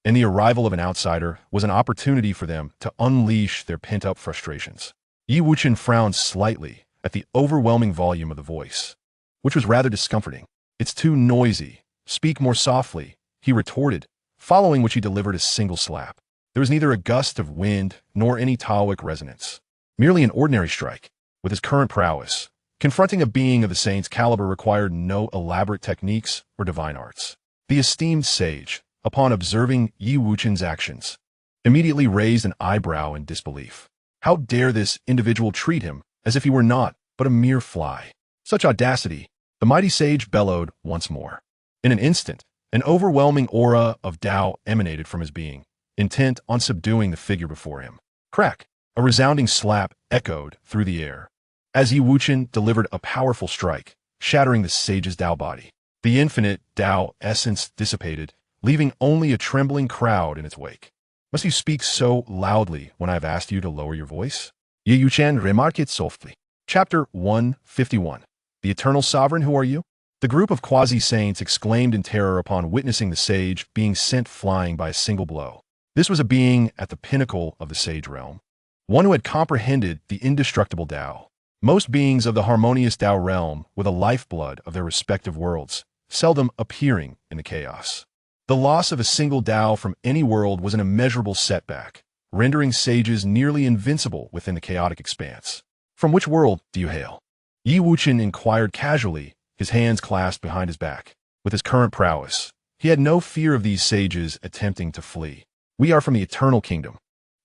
and the arrival of an outsider was an opportunity for them to unleash their pent-up frustrations. Wuchen frowned slightly at the overwhelming volume of the voice, which was rather discomforting. "It's too noisy. Speak more softly," he retorted, following which he delivered a single slap. There was neither a gust of wind nor any Taoic resonance, merely an ordinary strike. With his current prowess, confronting a being of the saint's caliber required no elaborate techniques or divine arts. The esteemed sage, upon observing Wuchen's actions, immediately raised an eyebrow in disbelief. How dare this individual treat him as if he were naught but a mere fly? Such audacity! The mighty sage bellowed once more. In an instant, an overwhelming aura of Tao emanated from his being, intent on subduing the figure before him. Crack! A resounding slap echoed through the air, as Wuchen delivered a powerful strike, shattering the sage's Tao body. The infinite Tao essence dissipated, leaving only a trembling crowd in its wake. "Must you speak so loudly when I have asked you to lower your voice?" Wuchen remarked it softly. Chapter 151. The Eternal Sovereign, who are you? The group of quasi-saints exclaimed in terror upon witnessing the sage being sent flying by a single blow. This was a being at the pinnacle of the sage realm, one who had comprehended the indestructible Tao. Most beings of the harmonious Tao realm were the lifeblood of their respective worlds, seldom appearing in the chaos. The loss of a single Tao from any world was an immeasurable setback, rendering sages nearly invincible within the chaotic expanse. "From which world do you hail?" Wuchen inquired casually, his hands clasped behind his back. With his current prowess, he had no fear of these sages attempting to flee. "We are from the Eternal Kingdom.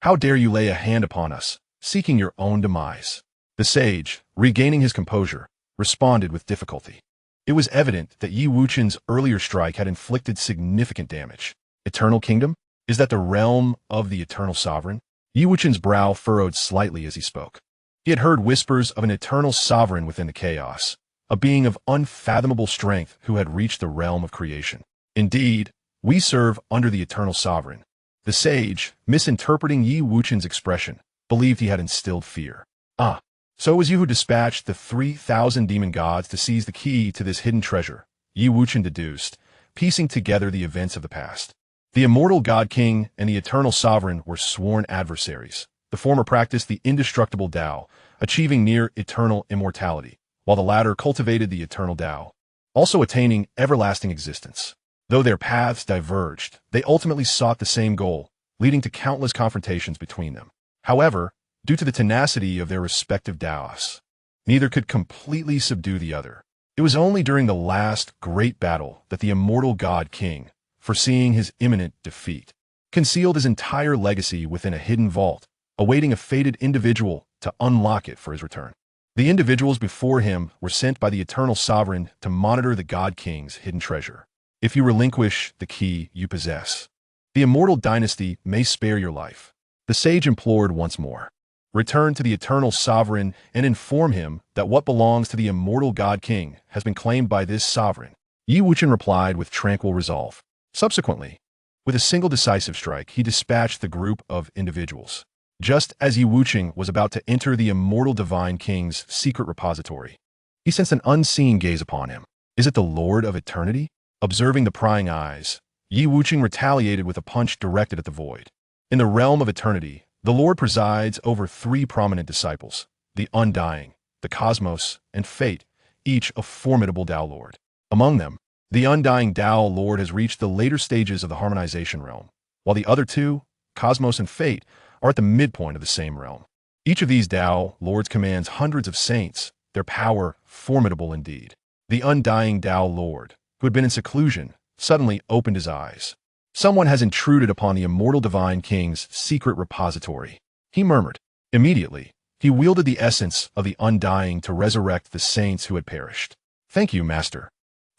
How dare you lay a hand upon us, seeking your own demise?" The sage, regaining his composure, responded with difficulty. It was evident that Wuchen's earlier strike had inflicted significant damage. "Eternal Kingdom? Is that the realm of the Eternal Sovereign?" Wuchen's brow furrowed slightly as he spoke. He had heard whispers of an eternal sovereign within the chaos, a being of unfathomable strength who had reached the realm of creation. "Indeed, we serve under the Eternal Sovereign." The sage, misinterpreting Wuchen's expression, believed he had instilled fear. "Ah, so it was you who dispatched the 3,000 demon gods to seize the key to this hidden treasure," Wuchen deduced, piecing together the events of the past. The immortal God King and the Eternal Sovereign were sworn adversaries. The former practiced the indestructible Tao, achieving near eternal immortality, while the latter cultivated the eternal Tao, also attaining everlasting existence. Though their paths diverged, they ultimately sought the same goal, leading to countless confrontations between them. However, due to the tenacity of their respective Taos, neither could completely subdue the other. It was only during the last great battle that the immortal God King, foreseeing his imminent defeat, concealed his entire legacy within a hidden vault, awaiting a fated individual to unlock it for his return. The individuals before him were sent by the Eternal Sovereign to monitor the God King's hidden treasure. "If you relinquish the key you possess, the immortal dynasty may spare your life," the sage implored once more. "Return to the Eternal Sovereign and inform him that what belongs to the immortal God King has been claimed by this sovereign." Wuchen replied with tranquil resolve. Subsequently, with a single decisive strike, he dispatched the group of individuals. Just as Wuchen was about to enter the immortal divine king's secret repository, he sensed an unseen gaze upon him. "Is it the Lord of Eternity?" Observing the prying eyes, Wuchen retaliated with a punch directed at the void. In the realm of eternity, the Lord presides over 3 prominent disciples, the Undying, the Cosmos, and Fate, each a formidable Tao Lord. Among them, the Undying Tao Lord has reached the later stages of the harmonization realm, while the other 2, Cosmos and Fate, are at the midpoint of the same realm. Each of these Tao Lords commands hundreds of saints, their power formidable indeed. The Undying Tao Lord, who had been in seclusion, suddenly opened his eyes. "Someone has intruded upon the immortal divine king's secret repository," he murmured. Immediately, he wielded the essence of the Undying to resurrect the saints who had perished. "Thank you, Master,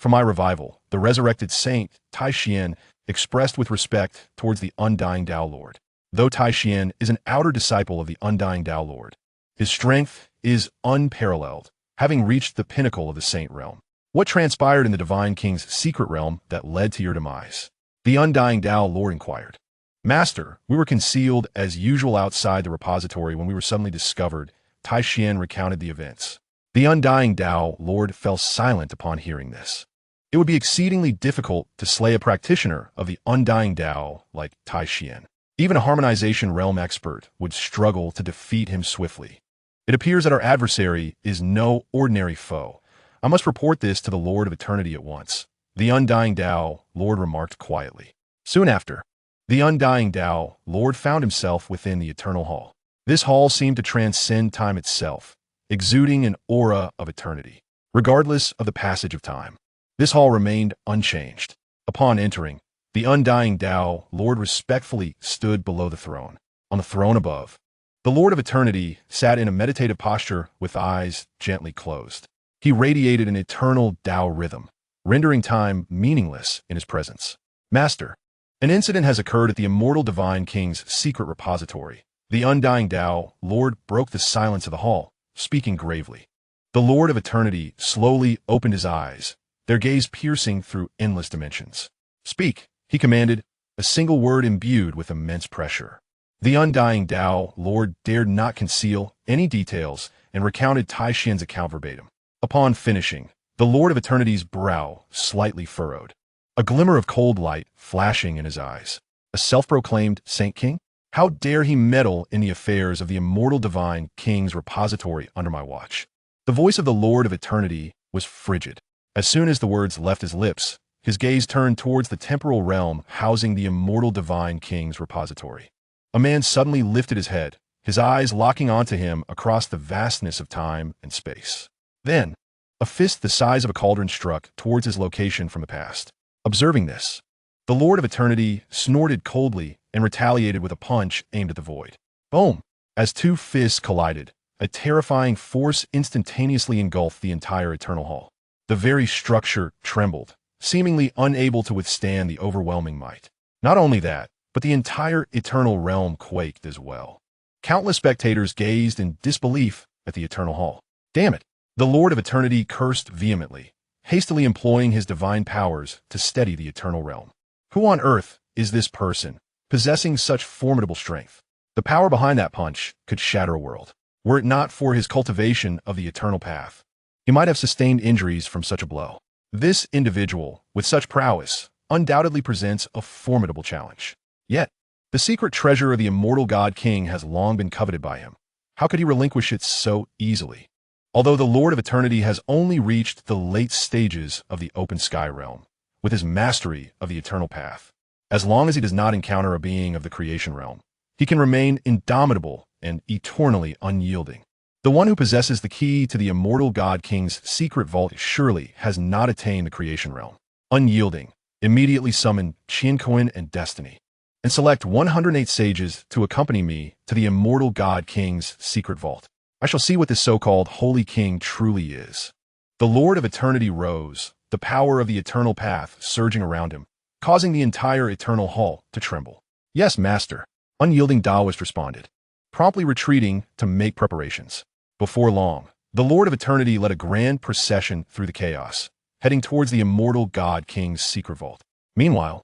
For my revival, the resurrected saint, Tai Xian, expressed with respect towards the undying Tao Lord. Though Tai Xian is an outer disciple of the undying Tao Lord, his strength is unparalleled, having reached the pinnacle of the saint realm. What transpired in the Divine King's secret realm that led to your demise? The undying Tao Lord inquired. Master, we were concealed as usual outside the repository when we were suddenly discovered. Tai Xian recounted the events. The undying Tao Lord fell silent upon hearing this. It would be exceedingly difficult to slay a practitioner of the undying Tao like Tai Xian. Even a harmonization realm expert would struggle to defeat him swiftly. It appears that our adversary is no ordinary foe. I must report this to the Lord of Eternity at once. The undying Tao Lord remarked quietly. Soon after, the undying Tao Lord found himself within the eternal hall. This hall seemed to transcend time itself, exuding an aura of eternity. Regardless of the passage of time, this hall remained unchanged. Upon entering, the undying Tao Lord respectfully stood below the throne. On the throne above, the Lord of Eternity sat in a meditative posture with eyes gently closed. He radiated an eternal Tao rhythm, rendering time meaningless in his presence. Master, an incident has occurred at the immortal Divine King's secret repository. The undying Tao Lord broke the silence of the hall, speaking gravely. The Lord of Eternity slowly opened his eyes, their gaze piercing through endless dimensions. Speak, he commanded, a single word imbued with immense pressure. The undying Tao Lord dared not conceal any details and recounted Tai Xian's account verbatim. Upon finishing, the Lord of Eternity's brow slightly furrowed, a glimmer of cold light flashing in his eyes. A self-proclaimed Saint King? How dare he meddle in the affairs of the immortal Divine King's repository under my watch? The voice of the Lord of Eternity was frigid. As soon as the words left his lips, his gaze turned towards the temporal realm housing the immortal Divine King's repository. A man suddenly lifted his head, his eyes locking onto him across the vastness of time and space. Then, a fist the size of a cauldron struck towards his location from the past. Observing this, the Lord of Eternity snorted coldly and retaliated with a punch aimed at the void. Boom! As two fists collided, a terrifying force instantaneously engulfed the entire eternal hall. The very structure trembled, seemingly unable to withstand the overwhelming might. Not only that, but the entire eternal realm quaked as well. Countless spectators gazed in disbelief at the eternal hall. Damn it! The Lord of Eternity cursed vehemently, hastily employing his divine powers to steady the eternal realm. Who on earth is this person, possessing such formidable strength? The power behind that punch could shatter a world. Were it not for his cultivation of the eternal path, he might have sustained injuries from such a blow. This individual, with such prowess, undoubtedly presents a formidable challenge. Yet, the secret treasure of the immortal God King has long been coveted by him. How could he relinquish it so easily? Although the Lord of Eternity has only reached the late stages of the open sky realm, with his mastery of the eternal path, as long as he does not encounter a being of the creation realm, he can remain indomitable and eternally unyielding. The one who possesses the key to the immortal God King's secret vault surely has not attained the creation realm. Unyielding, immediately summon Qianquan and Destiny, and select 108 sages to accompany me to the immortal God King's secret vault. I shall see what this so-called Holy King truly is. The Lord of Eternity rose, the power of the eternal path surging around him, causing the entire eternal hall to tremble. Yes, Master, unyielding Taoist responded, promptly retreating to make preparations. Before long, the Lord of Eternity led a grand procession through the chaos, heading towards the immortal God King's secret vault. Meanwhile,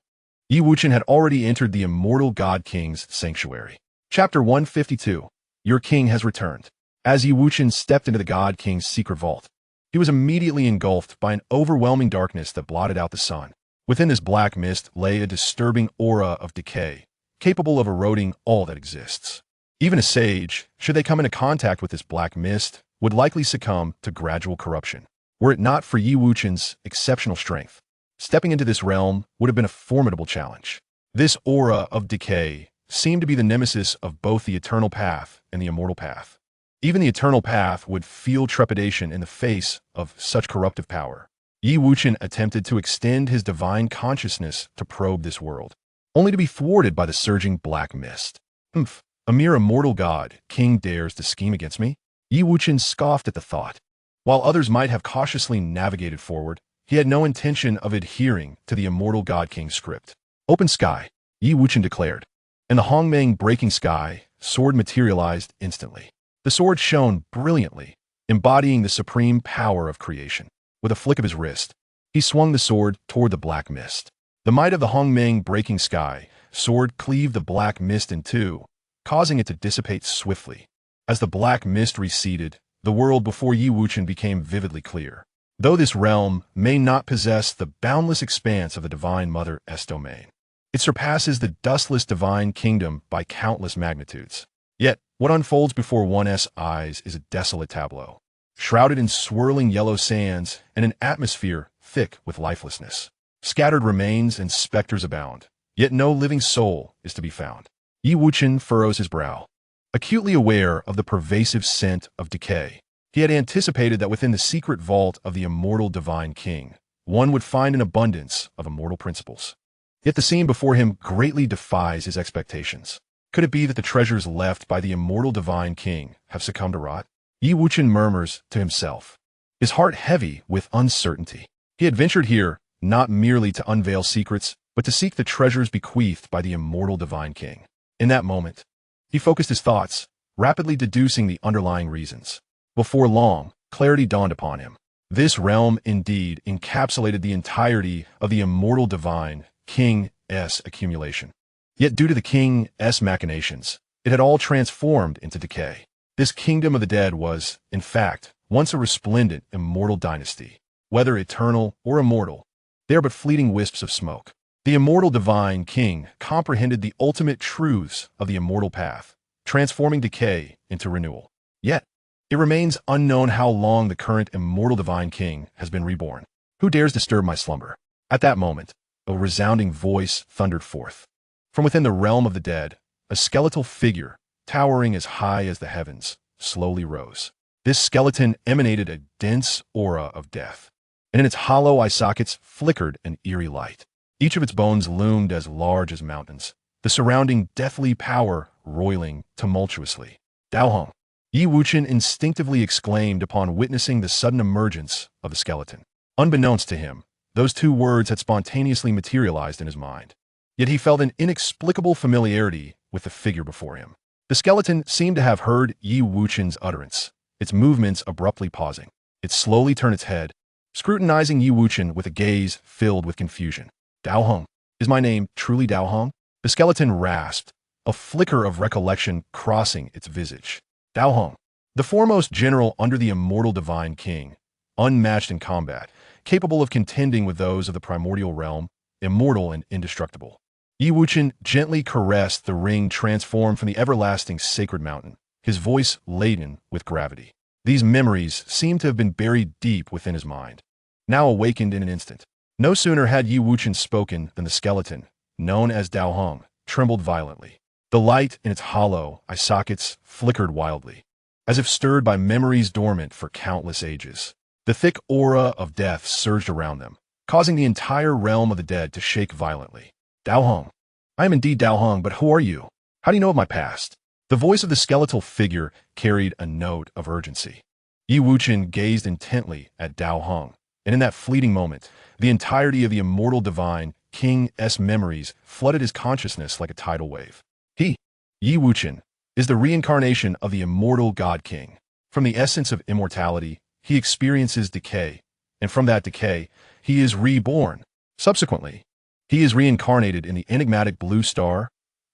Wuchen had already entered the immortal God King's sanctuary. Chapter 152. Your king has returned. As Wuchen stepped into the God King's secret vault, he was immediately engulfed by an overwhelming darkness that blotted out the sun. Within this black mist lay a disturbing aura of decay, capable of eroding all that exists. Even a sage, should they come into contact with this black mist, would likely succumb to gradual corruption. Were it not for Wuchen's exceptional strength, stepping into this realm would have been a formidable challenge. This aura of decay seemed to be the nemesis of both the eternal path and the immortal path. Even the eternal path would feel trepidation in the face of such corruptive power. Wuchen attempted to extend his divine consciousness to probe this world, only to be thwarted by the surging black mist. Humph, a mere immortal god king dares to scheme against me? Wuchen scoffed at the thought. While others might have cautiously navigated forward, He had no intention of adhering to the immortal God King's script. Open sky, Yi Wuchen declared. In the Hongmeng breaking sky, sword materialized instantly. The sword shone brilliantly, embodying the supreme power of creation. With a flick of his wrist, he swung the sword toward the black mist. The might of the Hongmeng breaking sky sword cleaved the black mist in two, causing it to dissipate swiftly. As the black mist receded, the world before Yi Wuchen became vividly clear. Though this realm may not possess the boundless expanse of the Divine Mother's domain, it surpasses the dustless Divine Kingdom by countless magnitudes. Yet, what unfolds before one's eyes is a desolate tableau, shrouded in swirling yellow sands and an atmosphere thick with lifelessness. Scattered remains and specters abound, yet no living soul is to be found. Yi Wuchen furrows his brow, acutely aware of the pervasive scent of decay. He had anticipated that within the secret vault of the immortal Divine King, one would find an abundance of immortal principles. Yet the scene before him greatly defies his expectations. Could it be that the treasures left by the immortal Divine King have succumbed to rot? Yi Wuchen murmurs to himself, his heart heavy with uncertainty. He had ventured here not merely to unveil secrets, but to seek the treasures bequeathed by the immortal Divine King. In that moment, he focused his thoughts, rapidly deducing the underlying reasons. Before long, clarity dawned upon him. This realm indeed encapsulated the entirety of the immortal Divine King's accumulation. Yet due to the King's machinations, it had all transformed into decay. This kingdom of the dead was, in fact, once a resplendent immortal dynasty. Whether eternal or immortal, they are but fleeting wisps of smoke. The immortal Divine King comprehended the ultimate truths of the immortal path, transforming decay into renewal. Yet, it remains unknown how long the current immortal Divine King has been reborn. Who dares disturb my slumber? At that moment, a resounding voice thundered forth. From within the realm of the dead, a skeletal figure, towering as high as the heavens, slowly rose. This skeleton emanated a dense aura of death, and in its hollow eye sockets flickered an eerie light. Each of its bones loomed as large as mountains, the surrounding deathly power roiling tumultuously. Daohong! Yi Wuchen instinctively exclaimed upon witnessing the sudden emergence of the skeleton. Unbeknownst to him, those two words had spontaneously materialized in his mind. Yet he felt an inexplicable familiarity with the figure before him. The skeleton seemed to have heard Yi Wuchen's utterance, its movements abruptly pausing. It slowly turned its head, scrutinizing Yi Wuchen with a gaze filled with confusion. Daohong, is my name truly Daohong? The skeleton rasped, a flicker of recollection crossing its visage. Daohong, the foremost general under the immortal Divine King, unmatched in combat, capable of contending with those of the primordial realm, immortal and indestructible. Yi Wuchen gently caressed the ring transformed from the everlasting sacred mountain, his voice laden with gravity. These memories seemed to have been buried deep within his mind, now awakened in an instant. No sooner had Yi Wuchen spoken than the skeleton, known as Daohong, trembled violently. The light in its hollow eye sockets flickered wildly, as if stirred by memories dormant for countless ages. The thick aura of death surged around them, causing the entire realm of the dead to shake violently. Daohong, I am indeed Daohong, but who are you? How do you know of my past? The voice of the skeletal figure carried a note of urgency. Yi Wuchen gazed intently at Daohong, and in that fleeting moment, the entirety of the immortal Divine King's memories flooded his consciousness like a tidal wave. He, Yi Wuchen, is the reincarnation of the immortal God King. From the essence of immortality, he experiences decay, and from that decay, he is reborn. Subsequently, he is reincarnated in the enigmatic blue star,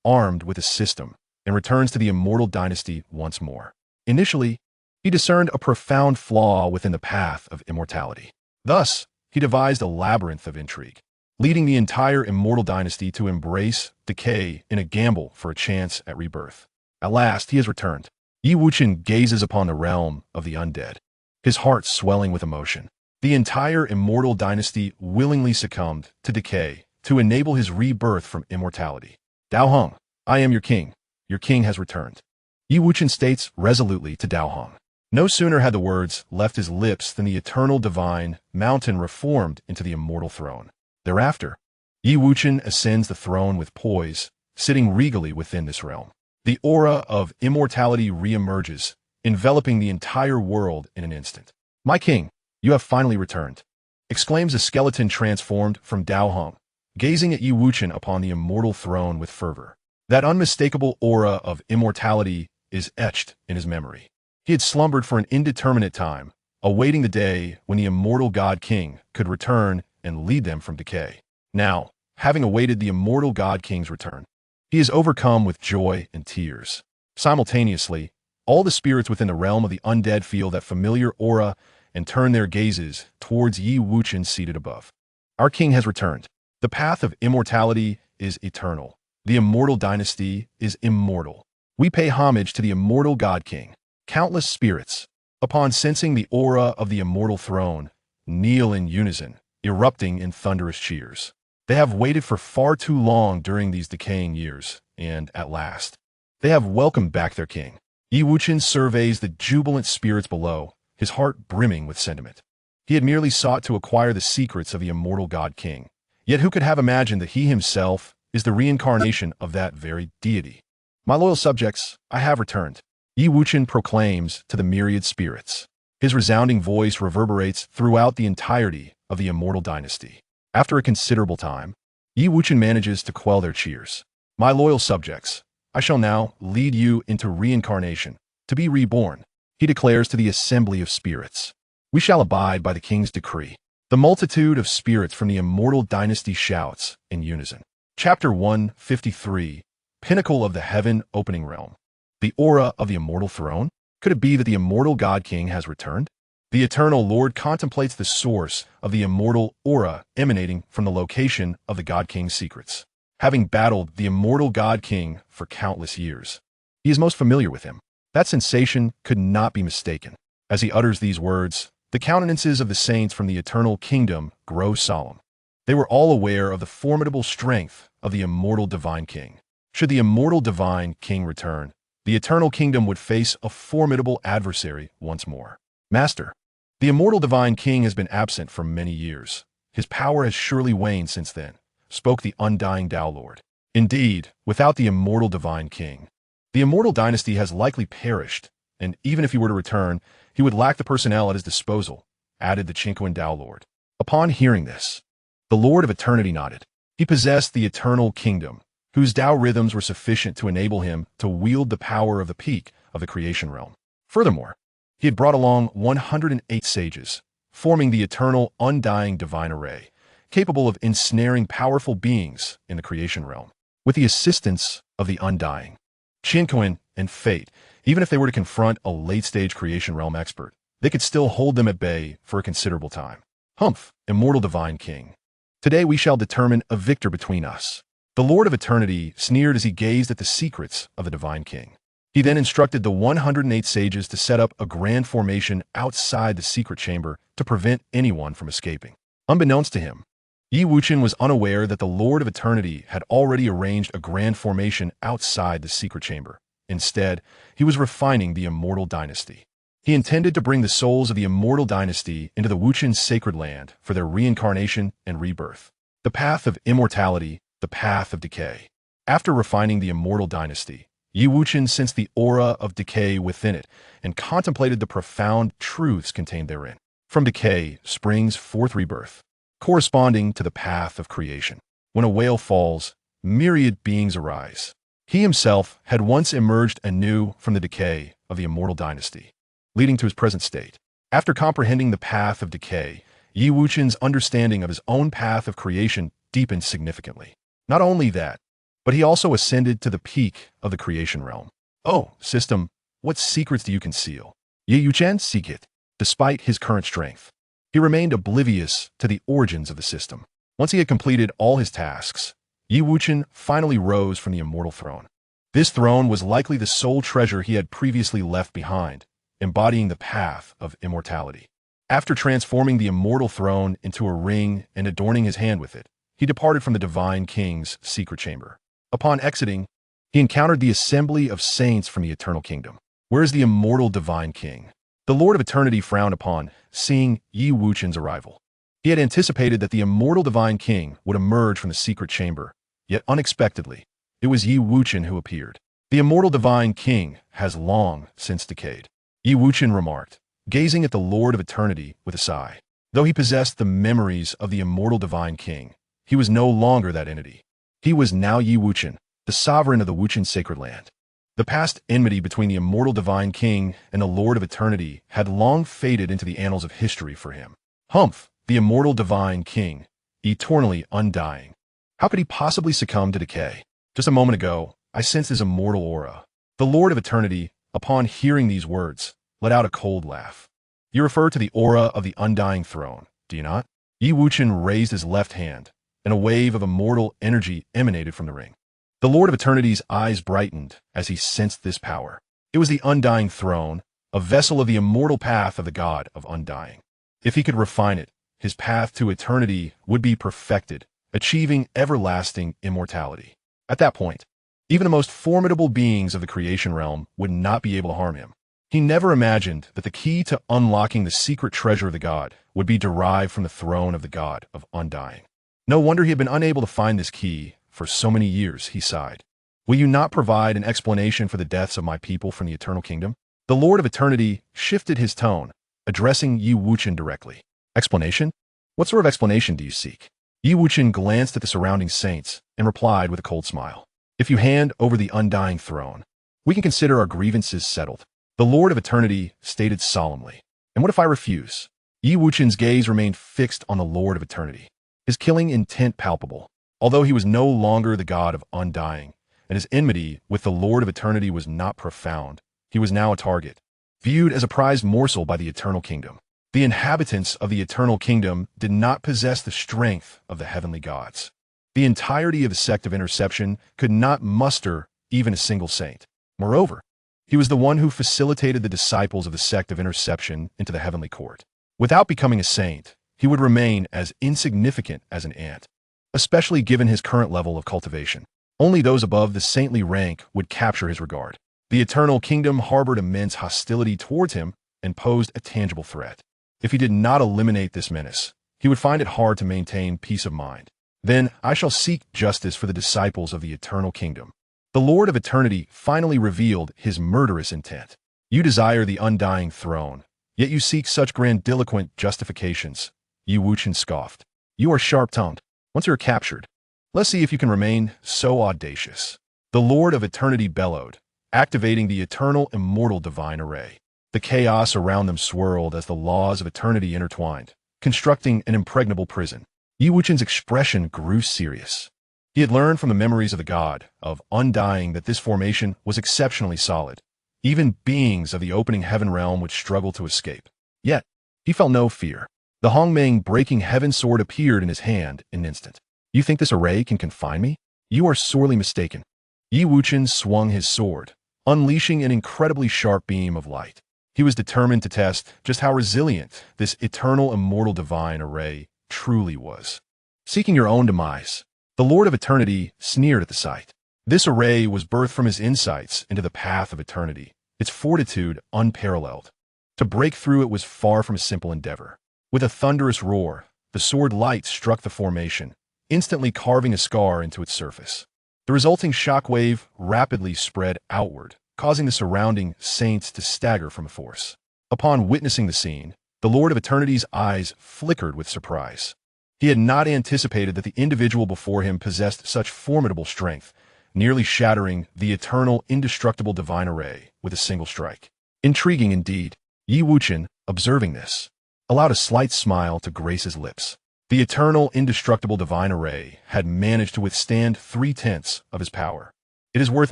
armed with a system, and returns to the immortal dynasty once more. Initially, he discerned a profound flaw within the path of immortality. Thus, he devised a labyrinth of intrigue, leading the entire immortal dynasty to embrace decay in a gamble for a chance at rebirth. At last, he has returned. Yi Wuchen gazes upon the realm of the undead, his heart swelling with emotion. The entire immortal dynasty willingly succumbed to decay to enable his rebirth from immortality. Daohong, I am your king. Your king has returned. Yi Wuchen states resolutely to Daohong. No sooner had the words left his lips than the eternal divine mountain reformed into the immortal throne. Thereafter, Yi Wuchen ascends the throne with poise, sitting regally within this realm. The aura of immortality reemerges, enveloping the entire world in an instant. My king, you have finally returned. exclaims a skeleton transformed from Dao Hong, gazing at Yi Wuchen upon the immortal throne with fervor. That unmistakable aura of immortality is etched in his memory. He had slumbered for an indeterminate time, awaiting the day when the immortal God King could return and lead them from decay. Now, having awaited the immortal God King's return, he is overcome with joy and tears. Simultaneously, all the spirits within the realm of the undead feel that familiar aura and turn their gazes towards Yi Wuchen seated above. Our king has returned. The path of immortality is eternal. The immortal dynasty is immortal. We pay homage to the immortal God King. Countless spirits, upon sensing the aura of the immortal throne, kneel in unison, erupting in thunderous cheers. They have waited for far too long during these decaying years, and at last, they have welcomed back their king. Yi Wuchen surveys the jubilant spirits below, his heart brimming with sentiment. He had merely sought to acquire the secrets of the immortal God King. Yet who could have imagined that he himself is the reincarnation of that very deity? My loyal subjects, I have returned, Yi Wuchen proclaims to the myriad spirits. His resounding voice reverberates throughout the entirety of the immortal dynasty. After a considerable time, Yi Wuchen manages to quell their cheers. My loyal subjects, I shall now lead you into reincarnation, to be reborn, he declares to the assembly of spirits. We shall abide by the king's decree. The multitude of spirits from the immortal dynasty shouts in unison. Chapter 153, Pinnacle of the Heaven-Opening Realm. The aura of the immortal throne? Could it be that the immortal God King has returned? The eternal Lord contemplates the source of the immortal aura emanating from the location of the God King's secrets. Having battled the immortal God King for countless years, he is most familiar with him. That sensation could not be mistaken. As he utters these words, the countenances of the saints from the eternal kingdom grow solemn. They were all aware of the formidable strength of the immortal divine king. Should the immortal divine king return, the eternal kingdom would face a formidable adversary once more. Master, the immortal divine king has been absent for many years. His power has surely waned since then, spoke the undying Tao Lord. Indeed, without the immortal divine king, the immortal dynasty has likely perished, and even if he were to return, he would lack the personnel at his disposal, added the Chinquan Tao Lord. Upon hearing this, the Lord of Eternity nodded. He possessed the eternal kingdom, whose Tao rhythms were sufficient to enable him to wield the power of the peak of the creation realm. Furthermore, he had brought along 108 sages, forming the eternal, undying divine array, capable of ensnaring powerful beings in the creation realm. With the assistance of the undying, Chinquan and Fate, even if they were to confront a late-stage creation realm expert, they could still hold them at bay for a considerable time. Humph, immortal divine king. Today we shall determine a victor between us. The Lord of Eternity sneered as he gazed at the secrets of the divine king. He then instructed the 108 sages to set up a grand formation outside the secret chamber to prevent anyone from escaping. Unbeknownst to him, Yi Wuchen was unaware that the Lord of Eternity had already arranged a grand formation outside the secret chamber. Instead, he was refining the immortal dynasty. He intended to bring the souls of the immortal dynasty into the Wuchen sacred land for their reincarnation and rebirth. The path of immortality, the path of decay. After refining the immortal dynasty, Yi Wuchen sensed the aura of decay within it and contemplated the profound truths contained therein. From decay springs forth rebirth, corresponding to the path of creation. When a whale falls, myriad beings arise. He himself had once emerged anew from the decay of the immortal dynasty, leading to his present state. After comprehending the path of decay, Yi Wuchen's understanding of his own path of creation deepened significantly. Not only that, but he also ascended to the peak of the creation realm. Oh, system, what secrets do you conceal? Yi Wuchen seek it. Despite his current strength, he remained oblivious to the origins of the system. Once he had completed all his tasks, Yi Wuchen finally rose from the immortal throne. This throne was likely the sole treasure he had previously left behind, embodying the path of immortality. After transforming the immortal throne into a ring and adorning his hand with it, he departed from the divine king's secret chamber. Upon exiting, he encountered the assembly of saints from the eternal kingdom. Where is the immortal divine king? The Lord of Eternity frowned upon seeing Yi Wuchen's arrival. He had anticipated that the immortal divine king would emerge from the secret chamber, yet unexpectedly, it was Yi Wuchen who appeared. The immortal divine king has long since decayed, Yi Wuchen remarked, gazing at the Lord of Eternity with a sigh. Though he possessed the memories of the immortal divine king, he was no longer that entity. He was now Yi Wuchen, the sovereign of the Wuchen sacred land. The past enmity between the immortal divine king and the Lord of Eternity had long faded into the annals of history for him. Humph, the immortal divine king, eternally undying. How could he possibly succumb to decay? Just a moment ago, I sensed his immortal aura. The Lord of Eternity, upon hearing these words, let out a cold laugh. You refer to the aura of the undying throne, do you not? Yi Wuchen raised his left hand, and a wave of immortal energy emanated from the ring. The Lord of Eternity's eyes brightened as he sensed this power. It was the undying throne, a vessel of the immortal path of the God of undying. If he could refine it, his path to eternity would be perfected, achieving everlasting immortality. At that point, even the most formidable beings of the creation realm would not be able to harm him. He never imagined that the key to unlocking the secret treasure of the God would be derived from the throne of the God of undying. No wonder he had been unable to find this key for so many years, he sighed. Will you not provide an explanation for the deaths of my people from the eternal kingdom? The Lord of Eternity shifted his tone, addressing Yi Wuchen directly. Explanation? What sort of explanation do you seek? Yi Wuchen glanced at the surrounding saints and replied with a cold smile. If you hand over the undying throne, we can consider our grievances settled. The Lord of Eternity stated solemnly. And what if I refuse? Yi Wuchen's gaze remained fixed on the Lord of Eternity, his killing intent palpable. Although he was no longer the God of undying, and his enmity with the Lord of Eternity was not profound, he was now a target, viewed as a prized morsel by the eternal kingdom. The inhabitants of the eternal kingdom did not possess the strength of the heavenly gods. The entirety of the sect of interception could not muster even a single saint. Moreover, he was the one who facilitated the disciples of the sect of interception into the heavenly court. Without becoming a saint, he would remain as insignificant as an ant, especially given his current level of cultivation. Only those above the saintly rank would capture his regard. The eternal kingdom harbored immense hostility towards him and posed a tangible threat. If he did not eliminate this menace, he would find it hard to maintain peace of mind. Then I shall seek justice for the disciples of the eternal kingdom. The Lord of Eternity finally revealed his murderous intent. You desire the undying throne, yet you seek such grandiloquent justifications. Yi Wuchen scoffed. You are sharp-tongued. Once you're captured, let's see if you can remain so audacious. The Lord of Eternity bellowed, activating the eternal immortal divine array. The chaos around them swirled as the laws of eternity intertwined, constructing an impregnable prison. Yi Wuchen's expression grew serious. He had learned from the memories of the God of undying that this formation was exceptionally solid. Even beings of the opening heaven realm would struggle to escape. Yet, he felt no fear. The Hongmeng breaking heaven sword appeared in his hand in an instant. You think this array can confine me? You are sorely mistaken. Yi Wuchen swung his sword, unleashing an incredibly sharp beam of light. He was determined to test just how resilient this eternal immortal divine array truly was. Seeking your own demise, the Lord of Eternity sneered at the sight. This array was birthed from his insights into the path of eternity, its fortitude unparalleled. To break through it was far from a simple endeavor. With a thunderous roar, the sword light struck the formation, instantly carving a scar into its surface. The resulting shockwave rapidly spread outward, causing the surrounding saints to stagger from the force. Upon witnessing the scene, the Lord of Eternity's eyes flickered with surprise. He had not anticipated that the individual before him possessed such formidable strength, nearly shattering the eternal, indestructible divine array with a single strike. Intriguing indeed. Yi Wuchen, observing this, allowed a slight smile to grace his lips. The eternal, indestructible divine array had managed to withstand 3/10 of his power. It is worth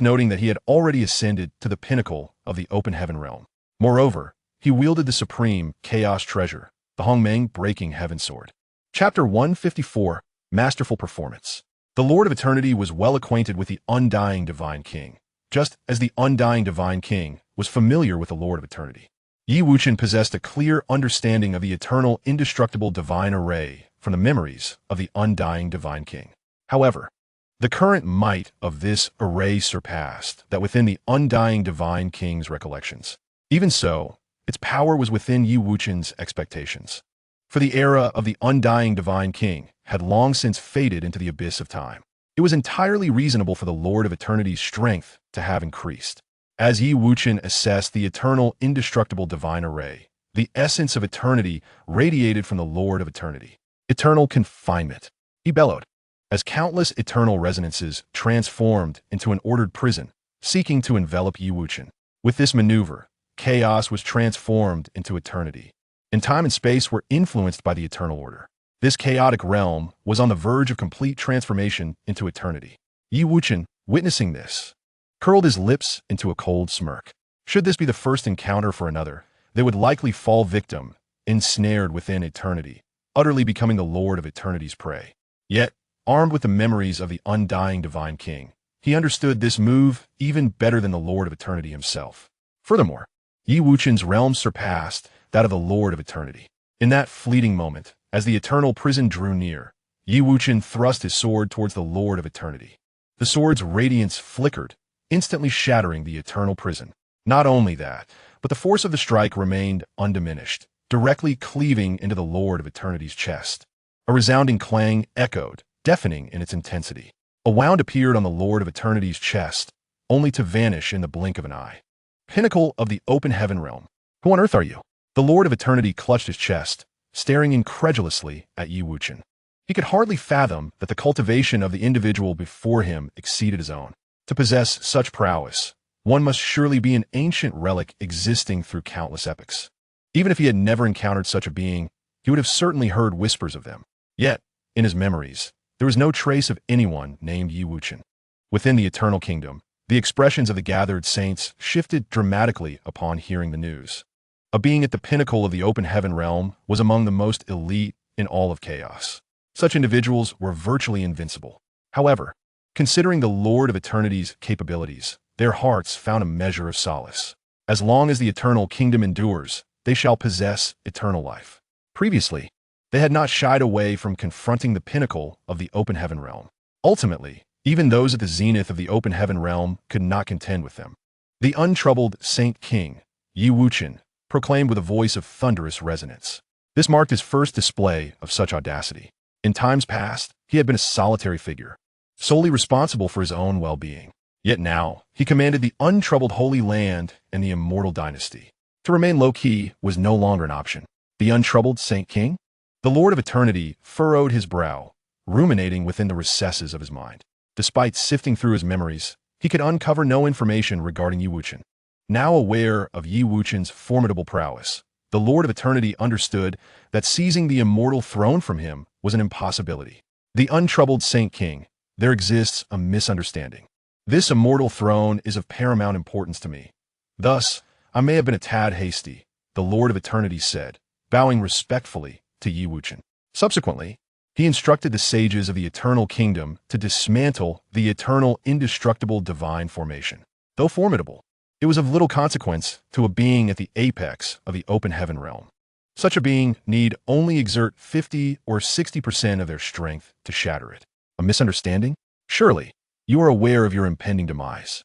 noting that he had already ascended to the pinnacle of the open heaven realm. Moreover, he wielded the supreme chaos treasure, the Hongmeng breaking heaven sword. Chapter 154, Masterful Performance. The Lord of Eternity was well acquainted with the undying divine king, just as the undying divine king was familiar with the Lord of Eternity. Yi Wuchen possessed a clear understanding of the eternal, indestructible divine array from the memories of the undying divine king. However, the current might of this array surpassed that within the undying divine king's recollections. Even so, its power was within Yi Wuchen's expectations. For the era of the undying divine king had long since faded into the abyss of time. It was entirely reasonable for the Lord of Eternity's strength to have increased. As Yi Wuchen assessed the eternal, indestructible divine array, The essence of eternity radiated from the Lord of Eternity. Eternal confinement, he bellowed, as countless eternal resonances transformed into an ordered prison, seeking to envelop Wuchen. With this maneuver, chaos was transformed into eternity, and time and space were influenced by the eternal order. This chaotic realm was on the verge of complete transformation into eternity. Wuchen, witnessing this, curled his lips into a cold smirk. Should this be the first encounter for another, they would likely fall victim, ensnared within eternity, utterly becoming the Lord of Eternity's prey. Yet, armed with the memories of the undying Divine King, he understood this move even better than the Lord of Eternity himself. Furthermore, Wuchen's realm surpassed that of the Lord of Eternity. In that fleeting moment, as the eternal prison drew near, Wuchen thrust his sword towards the Lord of Eternity. The sword's radiance flickered, instantly shattering the eternal prison. Not only that, but the force of the strike remained undiminished, directly cleaving into the Lord of Eternity's chest. A resounding clang echoed, deafening in its intensity. A wound appeared on the Lord of Eternity's chest, only to vanish in the blink of an eye. Pinnacle of the open heaven realm. Who on earth are you? The Lord of Eternity clutched his chest, staring incredulously at Wuchen. He could hardly fathom that the cultivation of the individual before him exceeded his own. To possess such prowess, one must surely be an ancient relic existing through countless epochs. Even if he had never encountered such a being, he would have certainly heard whispers of them. Yet, in his memories, there was no trace of anyone named Wuchen. Within the Eternal Kingdom, the expressions of the gathered saints shifted dramatically upon hearing the news. A being at the pinnacle of the open heaven realm was among the most elite in all of chaos. Such individuals were virtually invincible. However, considering the Lord of Eternity's capabilities, their hearts found a measure of solace. As long as the Eternal Kingdom endures, they shall possess eternal life. Previously, they had not shied away from confronting the pinnacle of the open heaven realm. Ultimately, even those at the zenith of the open heaven realm could not contend with them. The untroubled Saint King, Wuchen, proclaimed with a voice of thunderous resonance. This marked his first display of such audacity. In times past, he had been a solitary figure, solely responsible for his own well-being. Yet now, he commanded the untroubled Holy Land and the immortal dynasty. To remain low-key was no longer an option. The untroubled Saint King? The Lord of Eternity furrowed his brow, ruminating within the recesses of his mind. Despite sifting through his memories, he could uncover no information regarding Wuchen. Now aware of Wuchen's formidable prowess, the Lord of Eternity understood that seizing the immortal throne from him was an impossibility. The untroubled Saint King, there exists a misunderstanding. This immortal throne is of paramount importance to me. Thus, I may have been a tad hasty, the Lord of Eternity said, bowing respectfully to Wuchen. Subsequently, he instructed the sages of the Eternal Kingdom to dismantle the eternal indestructible divine formation. Though formidable, it was of little consequence to a being at the apex of the open heaven realm. Such a being need only exert 50 or 60% of their strength to shatter it. A misunderstanding? Surely, you are aware of your impending demise.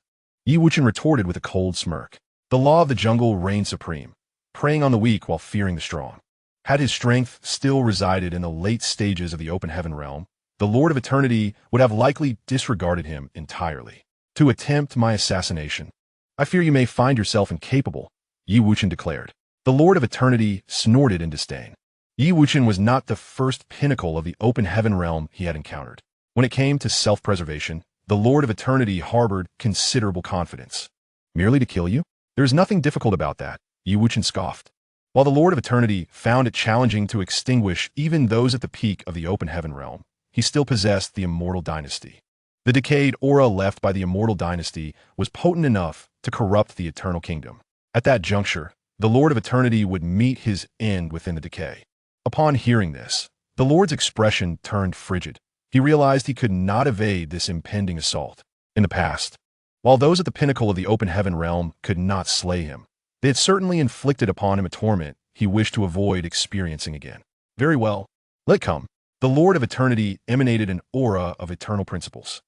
Wuchen retorted with a cold smirk. The law of the jungle reigned supreme, preying on the weak while fearing the strong. Had his strength still resided in the late stages of the open heaven realm, the Lord of Eternity would have likely disregarded him entirely. To attempt my assassination, I fear you may find yourself incapable, Wuchen declared. The Lord of Eternity snorted in disdain. Wuchen was not the first pinnacle of the open heaven realm he had encountered. When it came to self-preservation, the Lord of Eternity harbored considerable confidence. Merely to kill you? There is nothing difficult about that, Wuchen scoffed. While the Lord of Eternity found it challenging to extinguish even those at the peak of the open heaven realm, he still possessed the immortal dynasty. The decayed aura left by the immortal dynasty was potent enough to corrupt the eternal kingdom. At that juncture, the Lord of Eternity would meet his end within the decay. Upon hearing this, the Lord's expression turned frigid. He realized he could not evade this impending assault. In the past, while those at the pinnacle of the open heaven realm could not slay him, they had certainly inflicted upon him a torment he wished to avoid experiencing again. Very well, let it come. The Lord of Eternity emanated an aura of eternal principles.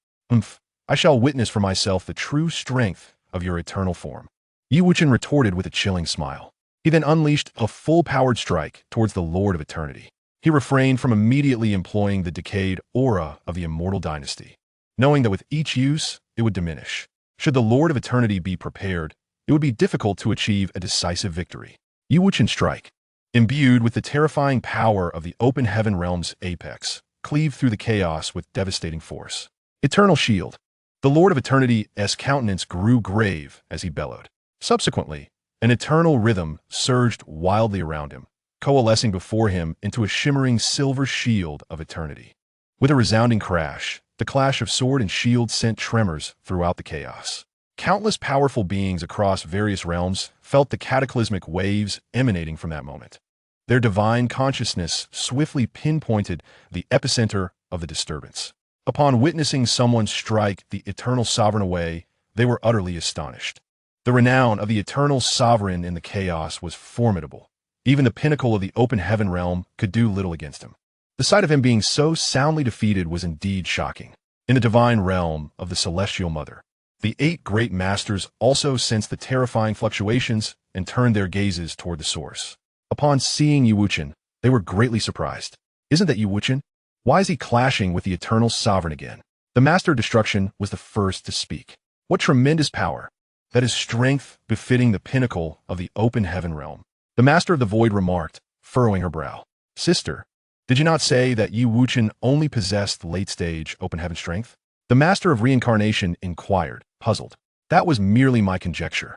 I shall witness for myself the true strength of your eternal form. Wuchen retorted with a chilling smile. He then unleashed a full-powered strike towards the Lord of Eternity. He refrained from immediately employing the decayed aura of the immortal dynasty, knowing that with each use, it would diminish. Should the Lord of Eternity be prepared, it would be difficult to achieve a decisive victory. Wuchen's strike, imbued with the terrifying power of the open heaven realm's apex, cleave through the chaos with devastating force. Eternal shield. The Lord of Eternity's countenance grew grave as he bellowed. Subsequently, an eternal rhythm surged wildly around him, coalescing before him into a shimmering silver shield of eternity. With a resounding crash, the clash of sword and shield sent tremors throughout the chaos. Countless powerful beings across various realms felt the cataclysmic waves emanating from that moment. Their divine consciousness swiftly pinpointed the epicenter of the disturbance. Upon witnessing someone strike the eternal sovereign away, they were utterly astonished. The renown of the eternal sovereign in the chaos was formidable. Even the pinnacle of the open heaven realm could do little against him. The sight of him being so soundly defeated was indeed shocking. In the divine realm of the Celestial Mother, the 8 great masters also sensed the terrifying fluctuations and turned their gazes toward the source. Upon seeing Wuchen, they were greatly surprised. Isn't that Wuchen? Why is he clashing with the eternal sovereign again? The Master of Destruction was the first to speak. What tremendous power! That is strength befitting the pinnacle of the open heaven realm. The Master of the Void remarked, furrowing her brow. Sister, did you not say that Wuchen only possessed late-stage open heaven strength? The Master of Reincarnation inquired, puzzled. That was merely my conjecture.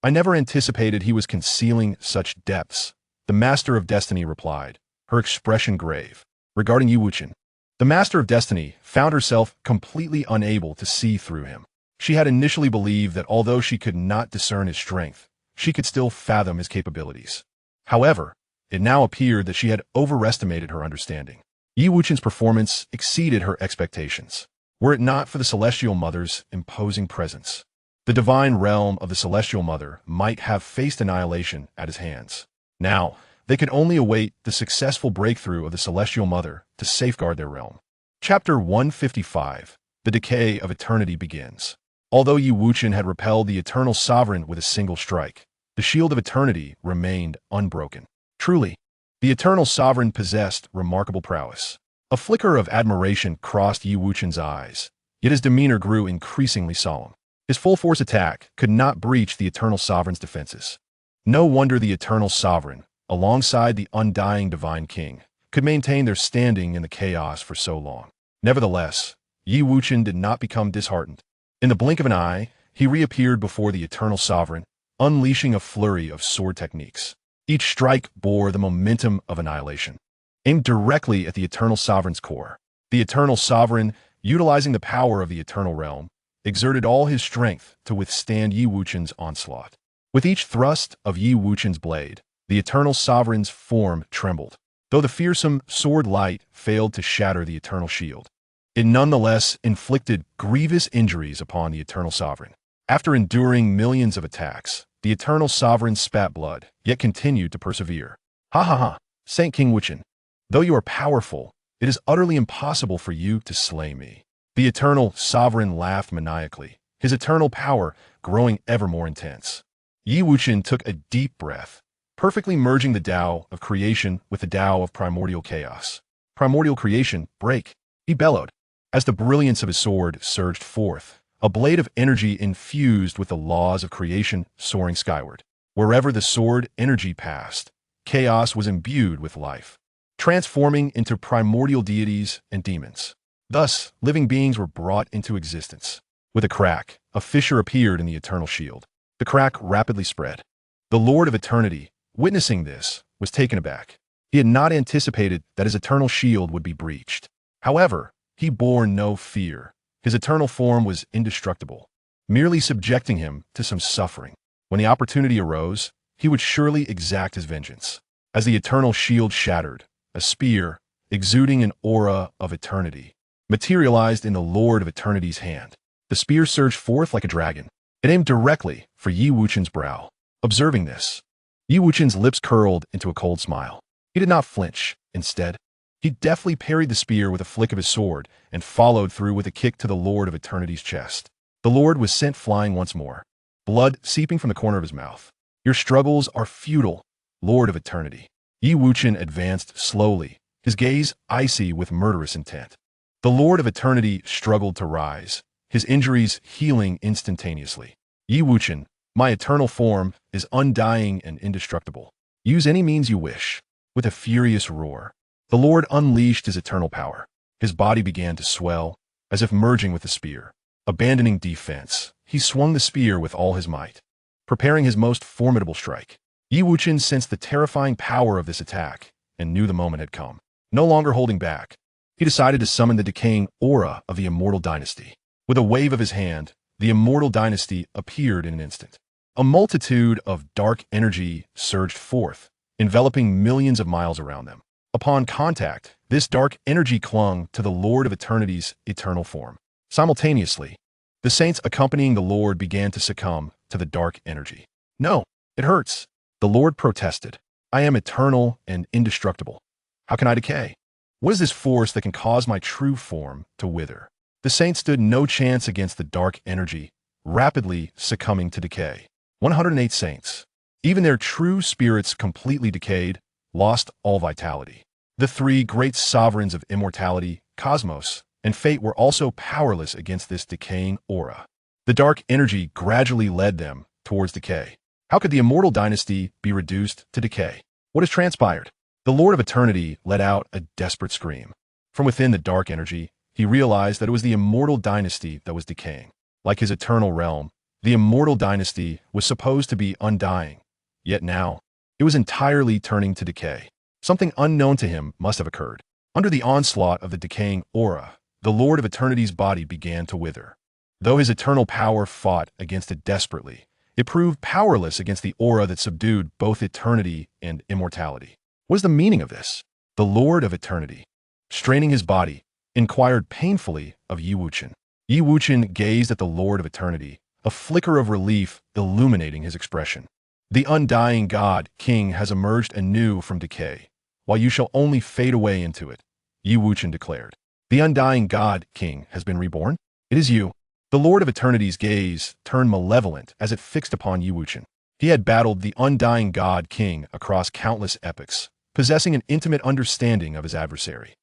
I never anticipated he was concealing such depths. The Master of Destiny replied, her expression grave. Regarding Wuchen, the Master of Destiny found herself completely unable to see through him. She had initially believed that although she could not discern his strength, she could still fathom his capabilities. However, it now appeared that she had overestimated her understanding. Wuchen's performance exceeded her expectations. Were it not for the Celestial Mother's imposing presence, the divine realm of the Celestial Mother might have faced annihilation at his hands. Now, they could only await the successful breakthrough of the Celestial Mother to safeguard their realm. Chapter 155. The Decay of Eternity begins. Although Wuchen had repelled the Eternal Sovereign with a single strike, the Shield of Eternity remained unbroken. Truly, the Eternal Sovereign possessed remarkable prowess. A flicker of admiration crossed Wuchen's eyes, yet his demeanor grew increasingly solemn. His full-force attack could not breach the Eternal Sovereign's defenses. No wonder the Eternal Sovereign, alongside the undying Divine King, could maintain their standing in the chaos for so long. Nevertheless, Wuchen did not become disheartened. In the blink of an eye, he reappeared before the Eternal Sovereign, unleashing a flurry of sword techniques. Each strike bore the momentum of annihilation, aimed directly at the Eternal Sovereign's core. The Eternal Sovereign, utilizing the power of the Eternal Realm, exerted all his strength to withstand Wuchen's onslaught. With each thrust of Wuchen's blade, the Eternal Sovereign's form trembled. Though the fearsome sword light failed to shatter the Eternal Shield, it nonetheless inflicted grievous injuries upon the Eternal Sovereign. After enduring millions of attacks, the Eternal Sovereign spat blood, yet continued to persevere. Ha ha ha, Saint King Wuchen, though you are powerful, it is utterly impossible for you to slay me. The Eternal Sovereign laughed maniacally, his eternal power growing ever more intense. Wuchen took a deep breath, perfectly merging the Tao of creation with the Tao of primordial chaos. Primordial creation, break, he bellowed. As the brilliance of his sword surged forth, a blade of energy infused with the laws of creation soaring skyward. Wherever the sword energy passed, chaos was imbued with life, transforming into primordial deities and demons. Thus, living beings were brought into existence. With a crack, a fissure appeared in the Eternal Shield. The crack rapidly spread. The Lord of Eternity, witnessing this, was taken aback. He had not anticipated that his Eternal Shield would be breached. However, he bore no fear. His eternal form was indestructible, merely subjecting him to some suffering. When the opportunity arose, he would surely exact his vengeance. As the Eternal Shield shattered, a spear, exuding an aura of eternity, materialized in the Lord of Eternity's hand. The spear surged forth like a dragon. It aimed directly for Wuchen's brow. Observing this, Wuchen's lips curled into a cold smile. He did not flinch. Instead, he deftly parried the spear with a flick of his sword and followed through with a kick to the Lord of Eternity's chest. The Lord was sent flying once more, blood seeping from the corner of his mouth. Your struggles are futile, Lord of Eternity. Wuchen advanced slowly, his gaze icy with murderous intent. The Lord of Eternity struggled to rise, his injuries healing instantaneously. Wuchen, my eternal form, is undying and indestructible. Use any means you wish. With a furious roar, the Lord unleashed his eternal power. His body began to swell, as if merging with the spear. Abandoning defense, he swung the spear with all his might, preparing his most formidable strike. Wuchen sensed the terrifying power of this attack and knew the moment had come. No longer holding back, he decided to summon the decaying aura of the Immortal Dynasty. With a wave of his hand, the Immortal Dynasty appeared in an instant. A multitude of dark energy surged forth, enveloping millions of miles around them. Upon contact, this dark energy clung to the Lord of Eternity's eternal form. Simultaneously, the saints accompanying the Lord began to succumb to the dark energy. No, it hurts. The Lord protested. I am eternal and indestructible. How can I decay? What is this force that can cause my true form to wither? The saints stood no chance against the dark energy, rapidly succumbing to decay. 108 saints, even their true spirits completely decayed, lost all vitality. The three great sovereigns of immortality, cosmos, and fate were also powerless against this decaying aura. The dark energy gradually led them towards decay. How could the Immortal Dynasty be reduced to decay? What has transpired? The Lord of Eternity let out a desperate scream. From within the dark energy, he realized that it was the Immortal Dynasty that was decaying. Like his eternal realm, the Immortal Dynasty was supposed to be undying. Yet now, it was entirely turning to decay. Something unknown to him must have occurred. Under the onslaught of the decaying aura, the Lord of Eternity's body began to wither. Though his eternal power fought against it desperately, it proved powerless against the aura that subdued both eternity and immortality. What is the meaning of this? The Lord of Eternity, straining his body, inquired painfully of Wuchen. Wuchen gazed at the Lord of Eternity, a flicker of relief illuminating his expression. The undying God, King, has emerged anew from decay, while you shall only fade away into it, Wuchen declared. The undying God, King, has been reborn? It is you. The Lord of Eternity's gaze turned malevolent as it fixed upon Wuchen. He had battled the undying God, King, across countless epochs, possessing an intimate understanding of his adversary.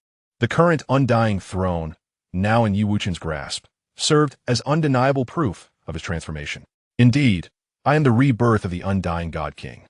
The current undying throne, now in Wuchen's grasp, served as undeniable proof of his transformation. Indeed, I am the rebirth of the undying God King.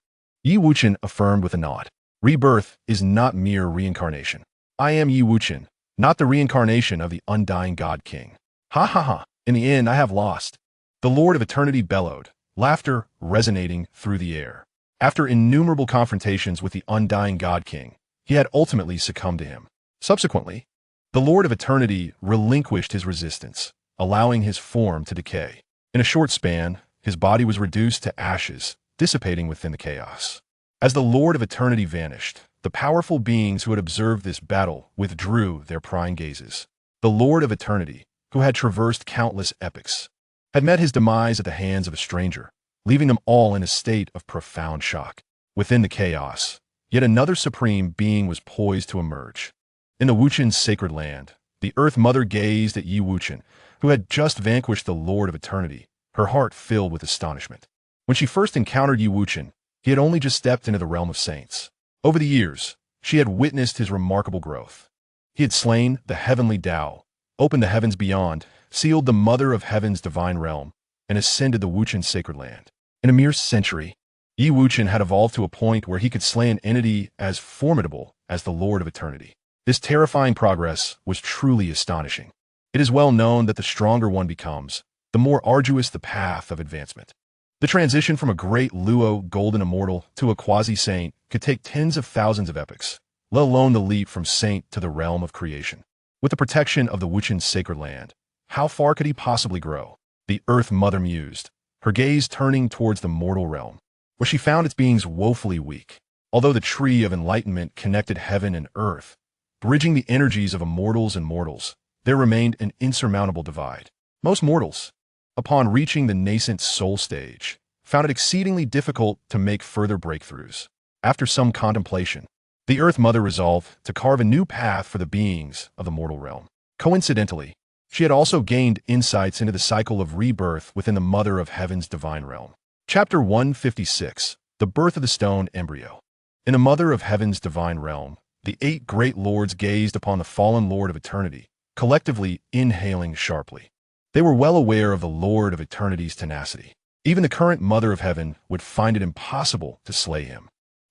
Wuchen affirmed with a nod. Rebirth is not mere reincarnation. I am Wuchen, not the reincarnation of the undying God King. Ha ha ha, in the end I have lost. The Lord of Eternity bellowed, laughter resonating through the air. After innumerable confrontations with the undying God King, he had ultimately succumbed to him. Subsequently, the Lord of Eternity relinquished his resistance, allowing his form to decay. In a short span, his body was reduced to ashes, dissipating within the chaos. As the Lord of Eternity vanished, the powerful beings who had observed this battle withdrew their prying gazes. The Lord of Eternity, who had traversed countless epochs, had met his demise at the hands of a stranger, leaving them all in a state of profound shock. Within the chaos, yet another supreme being was poised to emerge. In the Wuchen's sacred land, the Earth Mother gazed at Wuchen, who had just vanquished the Lord of Eternity, her heart filled with astonishment. When she first encountered Wuchen, he had only just stepped into the realm of saints. Over the years, she had witnessed his remarkable growth. He had slain the heavenly Tao, opened the heavens beyond, sealed the Mother of Heaven's divine realm, and ascended the Wuchen sacred land. In a mere century, Wuchen had evolved to a point where he could slay an entity as formidable as the Lord of Eternity. This terrifying progress was truly astonishing. It is well known that the stronger one becomes, the more arduous the path of advancement. The transition from a great Luo golden immortal to a quasi-saint could take tens of thousands of epochs, let alone the leap from saint to the realm of creation. With the protection of the Wuchen sacred land, how far could he possibly grow? The Earth Mother mused, her gaze turning towards the mortal realm, where she found its beings woefully weak. Although the tree of enlightenment connected heaven and earth, bridging the energies of immortals and mortals, there remained an insurmountable divide. Most mortals, upon reaching the nascent soul stage, found it exceedingly difficult to make further breakthroughs. After some contemplation, the Earth Mother resolved to carve a new path for the beings of the mortal realm. Coincidentally, she had also gained insights into the cycle of rebirth within the Mother of Heaven's divine realm. Chapter 156, The Birth of the Stone Embryo. In the Mother of Heaven's divine realm, the 8 great lords gazed upon the fallen Lord of Eternity, collectively inhaling sharply. They were well aware of the Lord of Eternity's tenacity. Even the current Mother of Heaven would find it impossible to slay him.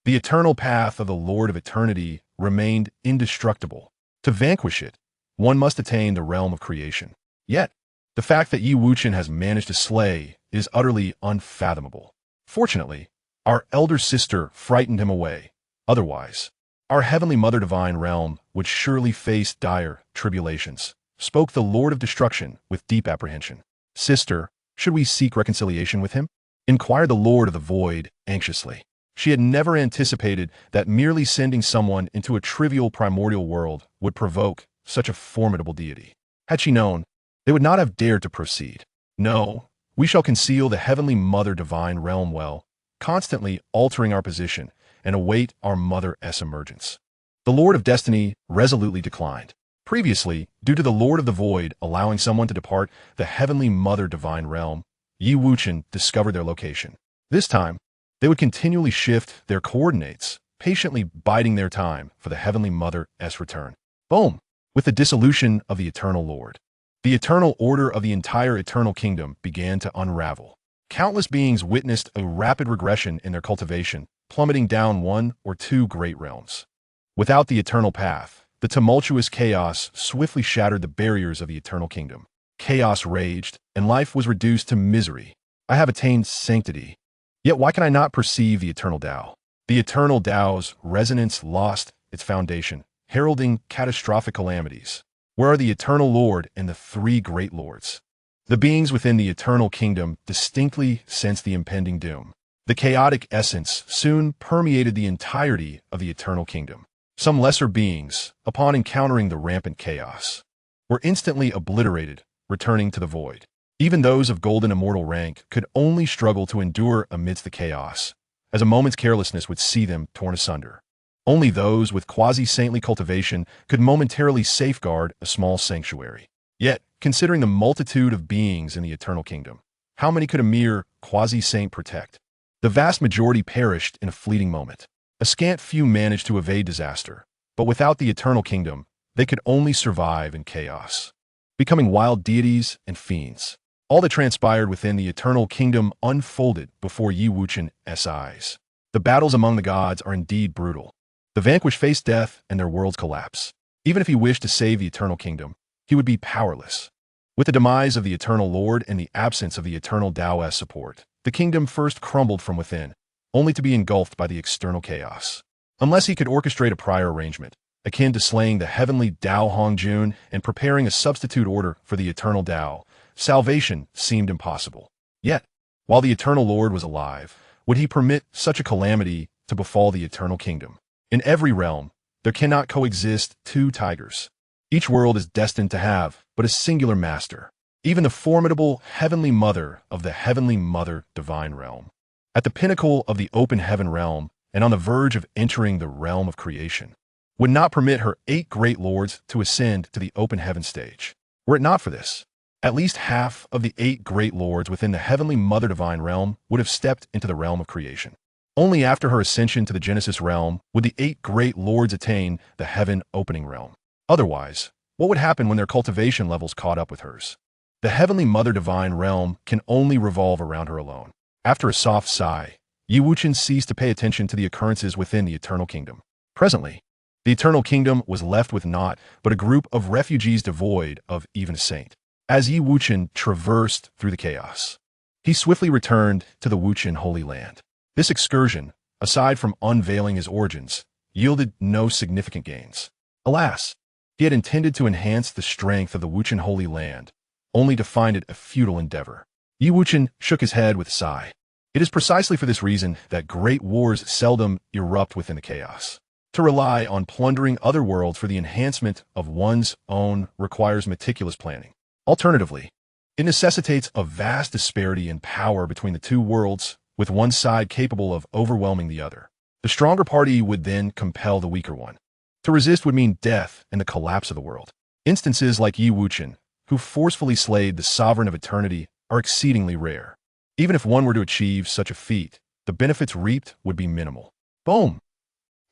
The eternal path of the Lord of Eternity remained indestructible. To vanquish it, one must attain the realm of creation. Yet, the fact that Yi Wuchen has managed to slay is utterly unfathomable. Fortunately, our elder sister frightened him away. Otherwise, our heavenly Mother Divine Realm would surely face dire tribulations, spoke the Lord of Destruction with deep apprehension. Sister, should we seek reconciliation with him? Inquired the Lord of the Void anxiously. She had never anticipated that merely sending someone into a trivial primordial world would provoke such a formidable deity. Had she known, they would not have dared to proceed. No, we shall conceal the heavenly Mother Divine Realm well, constantly altering our position, and await our Mother-S emergence. The Lord of Destiny resolutely declined. Previously, due to the Lord of the Void allowing someone to depart the heavenly Mother Divine Realm, Yi Wuchen discovered their location. This time, they would continually shift their coordinates, patiently biding their time for the heavenly Mother-S return. Boom! With the dissolution of the Eternal Lord, the eternal order of the entire Eternal Kingdom began to unravel. Countless beings witnessed a rapid regression in their cultivation, plummeting down one or two great realms. Without the eternal path, the tumultuous chaos swiftly shattered the barriers of the Eternal Kingdom. Chaos raged, and life was reduced to misery. I have attained sanctity. Yet why can I not perceive the eternal Tao? The eternal Tao's resonance lost its foundation, heralding catastrophic calamities. Where are the eternal Lord and the three great lords? The beings within the Eternal Kingdom distinctly sensed the impending doom. The chaotic essence soon permeated the entirety of the Eternal Kingdom. Some lesser beings, upon encountering the rampant chaos, were instantly obliterated, returning to the void. Even those of golden immortal rank could only struggle to endure amidst the chaos, as a moment's carelessness would see them torn asunder. Only those with quasi-saintly cultivation could momentarily safeguard a small sanctuary. Yet, considering the multitude of beings in the Eternal Kingdom, how many could a mere quasi-saint protect? The vast majority perished in a fleeting moment. A scant few managed to evade disaster, but without the Eternal Kingdom, they could only survive in chaos, becoming wild deities and fiends. All that transpired within the Eternal Kingdom unfolded before Yi Wuchen's eyes. The battles among the gods are indeed brutal. The vanquished face death and their worlds collapse. Even if he wished to save the Eternal Kingdom, he would be powerless. With the demise of the Eternal Lord and the absence of the Eternal Tao's support, the kingdom first crumbled from within, only to be engulfed by the external chaos. Unless he could orchestrate a prior arrangement, akin to slaying the heavenly Tao Hongjun and preparing a substitute order for the Eternal Tao, salvation seemed impossible. Yet, while the Eternal Lord was alive, would he permit such a calamity to befall the Eternal Kingdom? In every realm, there cannot coexist two tigers. Each world is destined to have but a singular master, even the formidable Heavenly Mother of the Heavenly Mother Divine Realm. At the pinnacle of the open heaven realm and on the verge of entering the realm of creation, would not permit her 8 great lords to ascend to the open heaven stage. Were it not for this, at least half of the 8 great lords within the Heavenly Mother Divine Realm would have stepped into the realm of creation. Only after her ascension to the Genesis realm would the 8 great lords attain the heaven opening realm. Otherwise, what would happen when their cultivation levels caught up with hers? The Heavenly Mother Divine Realm can only revolve around her alone. After a soft sigh, Yi Wuchen ceased to pay attention to the occurrences within the Eternal Kingdom. Presently, the Eternal Kingdom was left with naught but a group of refugees devoid of even a saint. As Yi Wuchen traversed through the chaos, he swiftly returned to the Wuchen Holy Land. This excursion, aside from unveiling his origins, yielded no significant gains. Alas, he had intended to enhance the strength of the Wuchen Holy Land, only to find it a futile endeavor. Yi Wuchen shook his head with a sigh. It is precisely for this reason that great wars seldom erupt within the chaos. To rely on plundering other worlds for the enhancement of one's own requires meticulous planning. Alternatively, it necessitates a vast disparity in power between the two worlds, with one side capable of overwhelming the other. The stronger party would then compel the weaker one. To resist would mean death and the collapse of the world. Instances like Yi Wuchen, who forcefully slayed the sovereign of eternity, are exceedingly rare. Even if one were to achieve such a feat, the benefits reaped would be minimal. Boom!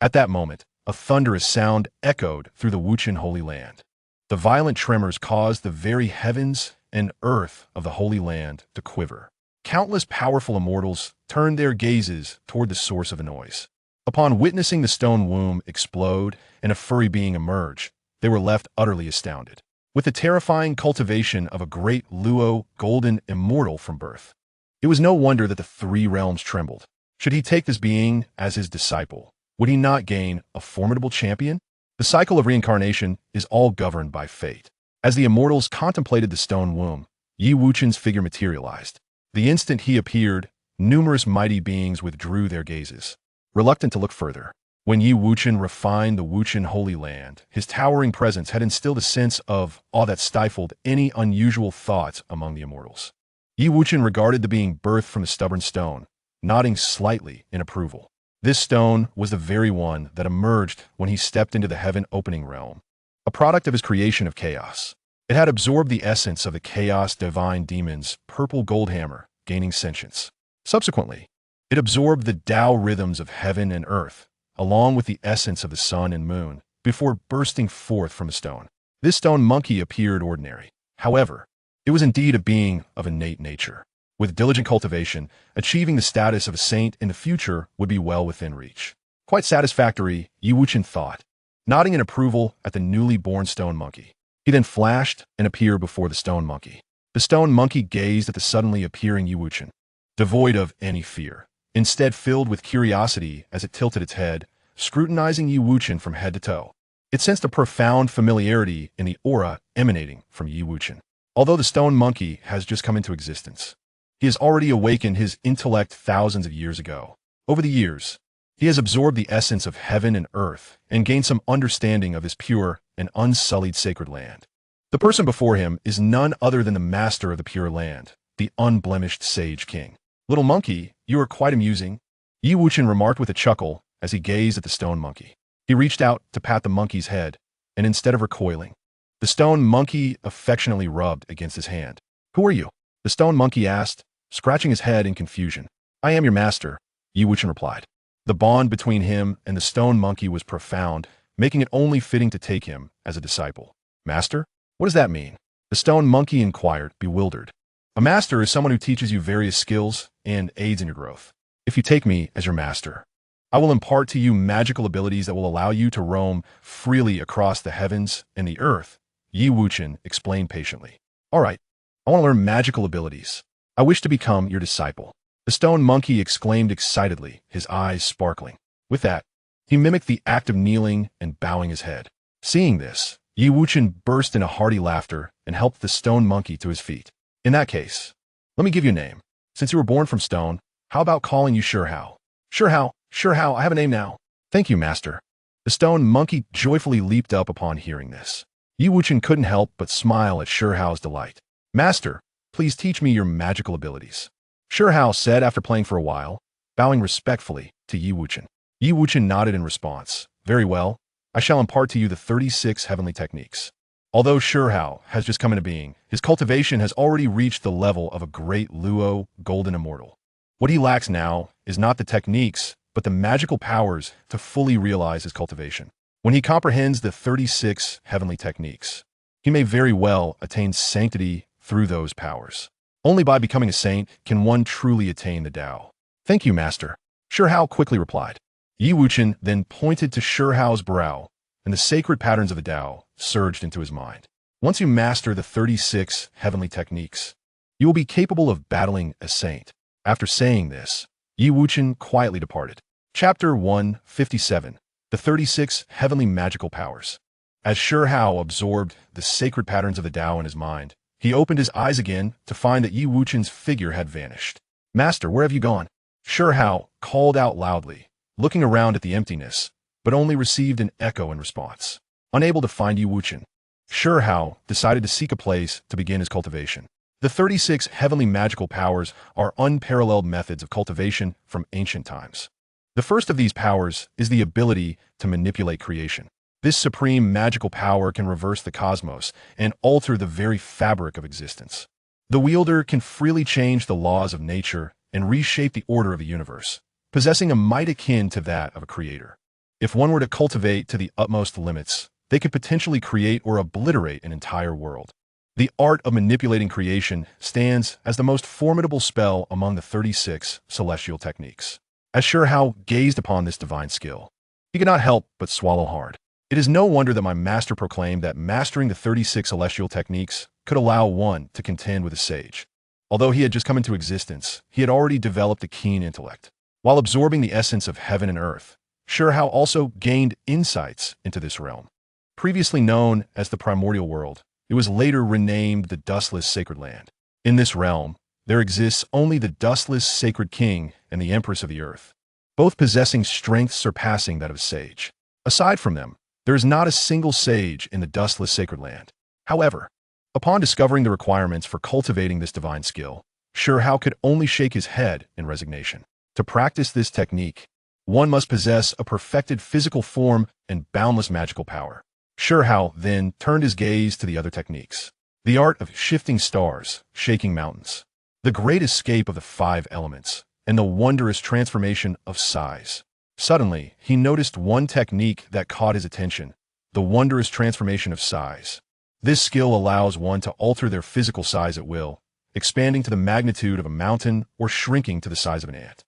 At that moment, a thunderous sound echoed through the Wuchen Holy Land. The violent tremors caused the very heavens and earth of the Holy Land to quiver. Countless powerful immortals turned their gazes toward the source of the noise. Upon witnessing the stone womb explode and a furry being emerge, they were left utterly astounded. With the terrifying cultivation of a great Luo golden immortal from birth, it was no wonder that the three realms trembled. Should he take this being as his disciple, would he not gain a formidable champion? The cycle of reincarnation is all governed by fate. As the immortals contemplated the stone womb, Yi Wuchen's figure materialized. The instant he appeared, numerous mighty beings withdrew their gazes, reluctant to look further. When Yi Wuchen refined the Wuchen Holy Land, his towering presence had instilled a sense of awe that stifled any unusual thoughts among the immortals. Yi Wuchen regarded the being birthed from the stubborn stone, nodding slightly in approval. This stone was the very one that emerged when he stepped into the heaven-opening realm, a product of his creation of chaos. It had absorbed the essence of the chaos-divine demon's purple gold hammer, gaining sentience. Subsequently, it absorbed the Tao rhythms of heaven and earth, along with the essence of the sun and moon, before bursting forth from the stone. This stone monkey appeared ordinary. However, it was indeed a being of innate nature. With diligent cultivation, achieving the status of a saint in the future would be well within reach. Quite satisfactory, Yi Wuchen thought, nodding in approval at the newly born stone monkey. He then flashed and appeared before the stone monkey. The stone monkey gazed at the suddenly appearing Yi Wuchen, devoid of any fear, instead filled with curiosity as it tilted its head, scrutinizing Yi Wuchen from head to toe. It sensed a profound familiarity in the aura emanating from Yi Wuchen. Although the stone monkey has just come into existence, he has already awakened his intellect thousands of years ago. Over the years, he has absorbed the essence of heaven and earth and gained some understanding of his pure and unsullied sacred land. The person before him is none other than the master of the pure land, the unblemished sage king. Little monkey, you are quite amusing, Yi Wuchen remarked with a chuckle as he gazed at the stone monkey. He reached out to pat the monkey's head, and instead of recoiling, the stone monkey affectionately rubbed against his hand. Who are you? The stone monkey asked, scratching his head in confusion. I am your master, Yi Wuchen replied. The bond between him and the stone monkey was profound, making it only fitting to take him as a disciple. Master? What does that mean? The stone monkey inquired, bewildered. A master is someone who teaches you various skills and aids in your growth. If you take me as your master, I will impart to you magical abilities that will allow you to roam freely across the heavens and the earth, Yi Wuchen explained patiently. All right, I want to learn magical abilities. I wish to become your disciple. The stone monkey exclaimed excitedly, his eyes sparkling. With that, he mimicked the act of kneeling and bowing his head. Seeing this, Yi Wuchen burst into hearty laughter and helped the stone monkey to his feet. In that case, let me give you a name. Since you were born from stone, how about calling you Shurhao? Shurhao, I have a name now. Thank you, master. The stone monkey joyfully leaped up upon hearing this. Yi Wuchen couldn't help but smile at Shurhao's delight. Master, please teach me your magical abilities. Shurhao said after playing for a while, bowing respectfully to Yi Wuchen. Yi Wuchen nodded in response. Very well, I shall impart to you the 36 heavenly techniques. Although Shurhao has just come into being, his cultivation has already reached the level of a great Luo golden immortal. What he lacks now is not the techniques, but the magical powers to fully realize his cultivation. When he comprehends the 36 heavenly techniques, he may very well attain sanctity through those powers. Only by becoming a saint can one truly attain the Tao. Thank you, master, Shurhao quickly replied. Yi Wuchen then pointed to Shurhao's brow, and the sacred patterns of the Tao surged into his mind. Once you master the 36 heavenly techniques, you will be capable of battling a saint. After saying this, Yi Wuchen quietly departed. Chapter 157. The 36 Heavenly Magical Powers. As Shurhao absorbed the sacred patterns of the Tao in his mind, he opened his eyes again to find that Yi Wuchen's figure had vanished. Master, where have you gone? Shurhao called out loudly, looking around at the emptiness, but only received an echo in response. Unable to find Yi Wuchen, Shurhao decided to seek a place to begin his cultivation. The 36 heavenly magical powers are unparalleled methods of cultivation from ancient times. The first of these powers is the ability to manipulate creation. This supreme magical power can reverse the cosmos and alter the very fabric of existence. The wielder can freely change the laws of nature and reshape the order of the universe, possessing a might akin to that of a creator. If one were to cultivate to the utmost limits, they could potentially create or obliterate an entire world. The art of manipulating creation stands as the most formidable spell among the 36 celestial techniques. As Shurhao gazed upon this divine skill, he could not help but swallow hard. It is no wonder that my master proclaimed that mastering the 36 celestial techniques could allow one to contend with a sage. Although he had just come into existence, he had already developed a keen intellect. While absorbing the essence of heaven and earth, Shurhao also gained insights into this realm. Previously known as the primordial world, it was later renamed the dustless sacred land. In this realm, there exists only the dustless sacred king and the empress of the earth, both possessing strength surpassing that of a sage. Aside from them, there is not a single sage in the dustless sacred land. However, upon discovering the requirements for cultivating this divine skill, Shurhao could only shake his head in resignation. To practice this technique, one must possess a perfected physical form and boundless magical power. Shurhao then turned his gaze to the other techniques. The art of shifting stars, shaking mountains, the great escape of the 5 elements, and the wondrous transformation of size. Suddenly, he noticed one technique that caught his attention, the wondrous transformation of size. This skill allows one to alter their physical size at will, expanding to the magnitude of a mountain or shrinking to the size of an ant.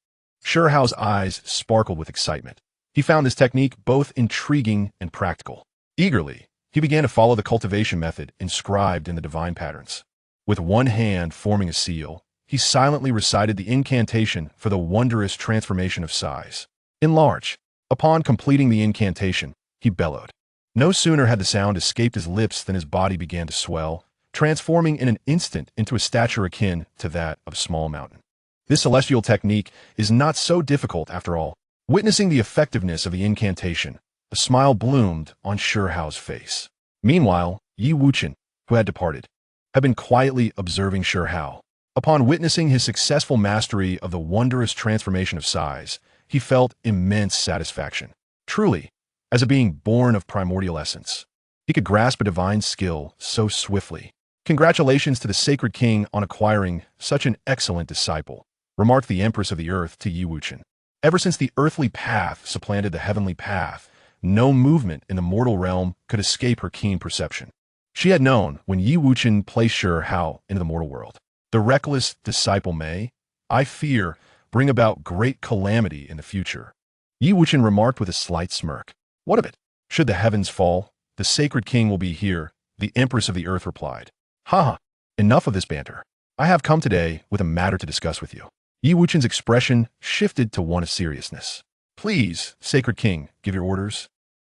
Shurhao's eyes sparkled with excitement. He found this technique both intriguing and practical. Eagerly, he began to follow the cultivation method inscribed in the divine patterns. With one hand forming a seal, he silently recited the incantation for the wondrous transformation of size. Enlarge. Upon completing the incantation, he bellowed. No sooner had the sound escaped his lips than his body began to swell, transforming in an instant into a stature akin to that of a small mountain. This celestial technique is not so difficult after all. Witnessing the effectiveness of the incantation, a smile bloomed on Shurhao's face. Meanwhile, Wuchen, who had departed, had been quietly observing Shurhao. Upon witnessing his successful mastery of the wondrous transformation of size, he felt immense satisfaction. Truly, as a being born of primordial essence, he could grasp a divine skill so swiftly. Congratulations to the sacred king on acquiring such an excellent disciple, remarked the empress of the earth to Wuchen. Ever since the earthly path supplanted the heavenly path, no movement in the mortal realm could escape her keen perception. She had known when Wuchen placed Shurhao into the mortal world. The reckless disciple may, I fear, bring about great calamity in the future. Wuchen remarked with a slight smirk. What of it? Should the heavens fall, the sacred king will be here, the empress of the earth replied. Ha! Enough of this banter. I have come today with a matter to discuss with you. Wuchen's expression shifted to one of seriousness. Please, sacred king, give your orders.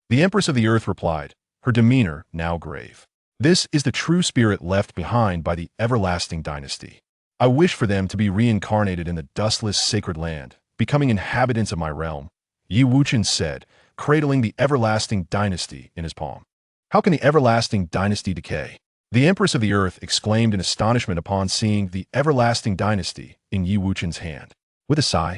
The empress of the earth replied, her demeanor now grave. This is the true spirit left behind by the everlasting dynasty. I wish for them to be reincarnated in the dustless sacred land, becoming inhabitants of my realm, Wuchen said, cradling the everlasting dynasty in his palm. How can the everlasting dynasty decay? The empress of the earth exclaimed in astonishment upon seeing the everlasting dynasty in Wuchen's hand. With a sigh,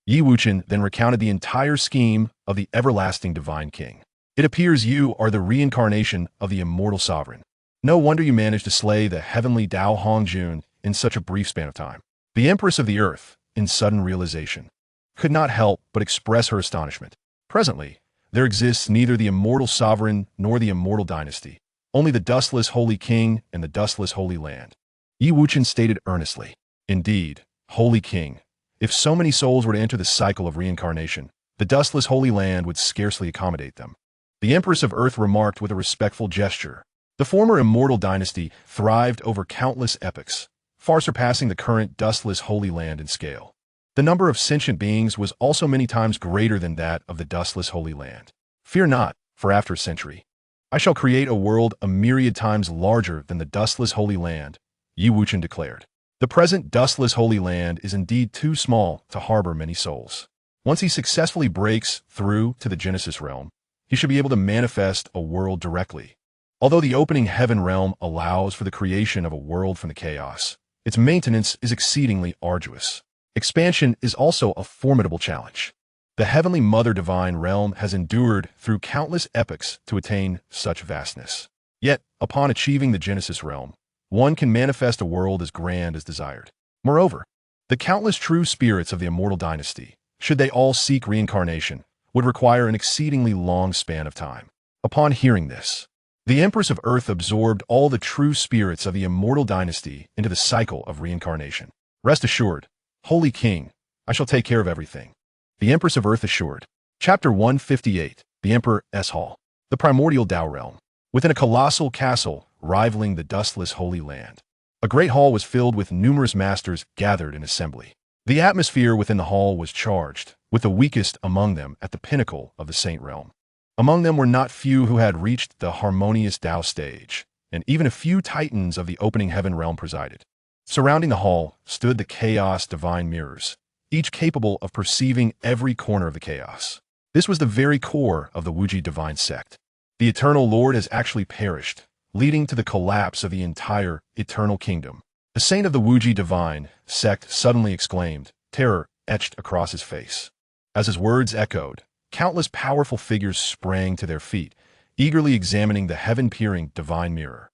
Wuchen then recounted the entire scheme of the everlasting divine king. It appears you are the reincarnation of the immortal sovereign. No wonder you managed to slay the heavenly Dao Hongjun in such a brief span of time. The empress of the earth, in sudden realization, could not help but express her astonishment. Presently, there exists neither the immortal sovereign nor the immortal dynasty, only the dustless holy king and the dustless holy land. Wuchen stated earnestly, indeed, holy king, if so many souls were to enter the cycle of reincarnation, the dustless holy land would scarcely accommodate them. The empress of earth remarked with a respectful gesture. The former immortal dynasty thrived over countless epochs, far surpassing the current dustless holy land in scale. The number of sentient beings was also many times greater than that of the dustless holy land. Fear not, for after a century, I shall create a world a myriad times larger than the dustless holy land, Wuchen declared. The present dustless holy land is indeed too small to harbor many souls. Once he successfully breaks through to the Genesis realm, he should be able to manifest a world directly. Although the opening heaven realm allows for the creation of a world from the chaos, its maintenance is exceedingly arduous. Expansion is also a formidable challenge. The heavenly mother divine realm has endured through countless epochs to attain such vastness. Yet, upon achieving the Genesis realm, one can manifest a world as grand as desired. Moreover, the countless true spirits of the immortal dynasty, should they all seek reincarnation, would require an exceedingly long span of time. Upon hearing this, the Empress of Earth absorbed all the true spirits of the immortal dynasty into the cycle of reincarnation. Rest assured, Holy King, I shall take care of everything. The Empress of Earth assured. Chapter 158, The Emperor's Hall. The Primordial Tao Realm. Within a colossal castle rivaling the dustless Holy Land, a great hall was filled with numerous masters gathered in assembly. The atmosphere within the hall was charged, with the weakest among them at the pinnacle of the Saint Realm. Among them were not few who had reached the harmonious Tao stage, and even a few titans of the opening heaven realm presided. Surrounding the hall stood the chaos divine mirrors, each capable of perceiving every corner of the chaos. This was the very core of the Wuji divine sect. The Eternal Lord has actually perished, leading to the collapse of the entire eternal kingdom. The saint of the Wuji divine sect suddenly exclaimed, terror etched across his face. As his words echoed, countless powerful figures sprang to their feet, eagerly examining the heaven-peering divine mirror.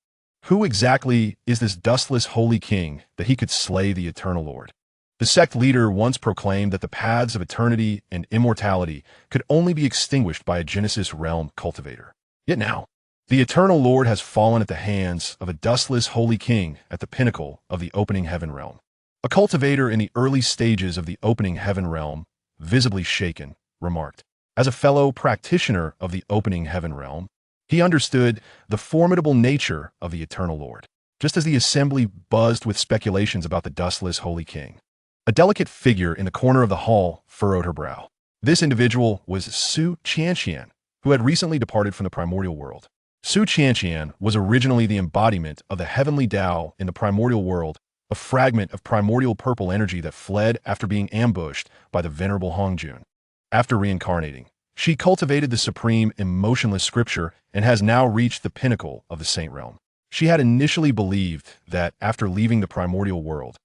Who exactly is this dustless holy king that he could slay the Eternal Lord? The sect leader once proclaimed that the paths of eternity and immortality could only be extinguished by a Genesis realm cultivator. Yet now, the Eternal Lord has fallen at the hands of a dustless holy king at the pinnacle of the opening heaven realm. A cultivator in the early stages of the opening heaven realm, visibly shaken, remarked. As a fellow practitioner of the opening heaven realm, he understood the formidable nature of the Eternal Lord, just as the assembly buzzed with speculations about the dustless holy king. A delicate figure in the corner of the hall furrowed her brow. This individual was Su Qianqian, who had recently departed from the primordial world. Su Qianqian was originally the embodiment of the heavenly Tao in the primordial world, a fragment of primordial purple energy that fled after being ambushed by the venerable Hongjun. After reincarnating, she cultivated the supreme emotionless scripture and has now reached the pinnacle of the saint realm. She had initially believed that after leaving the primordial world,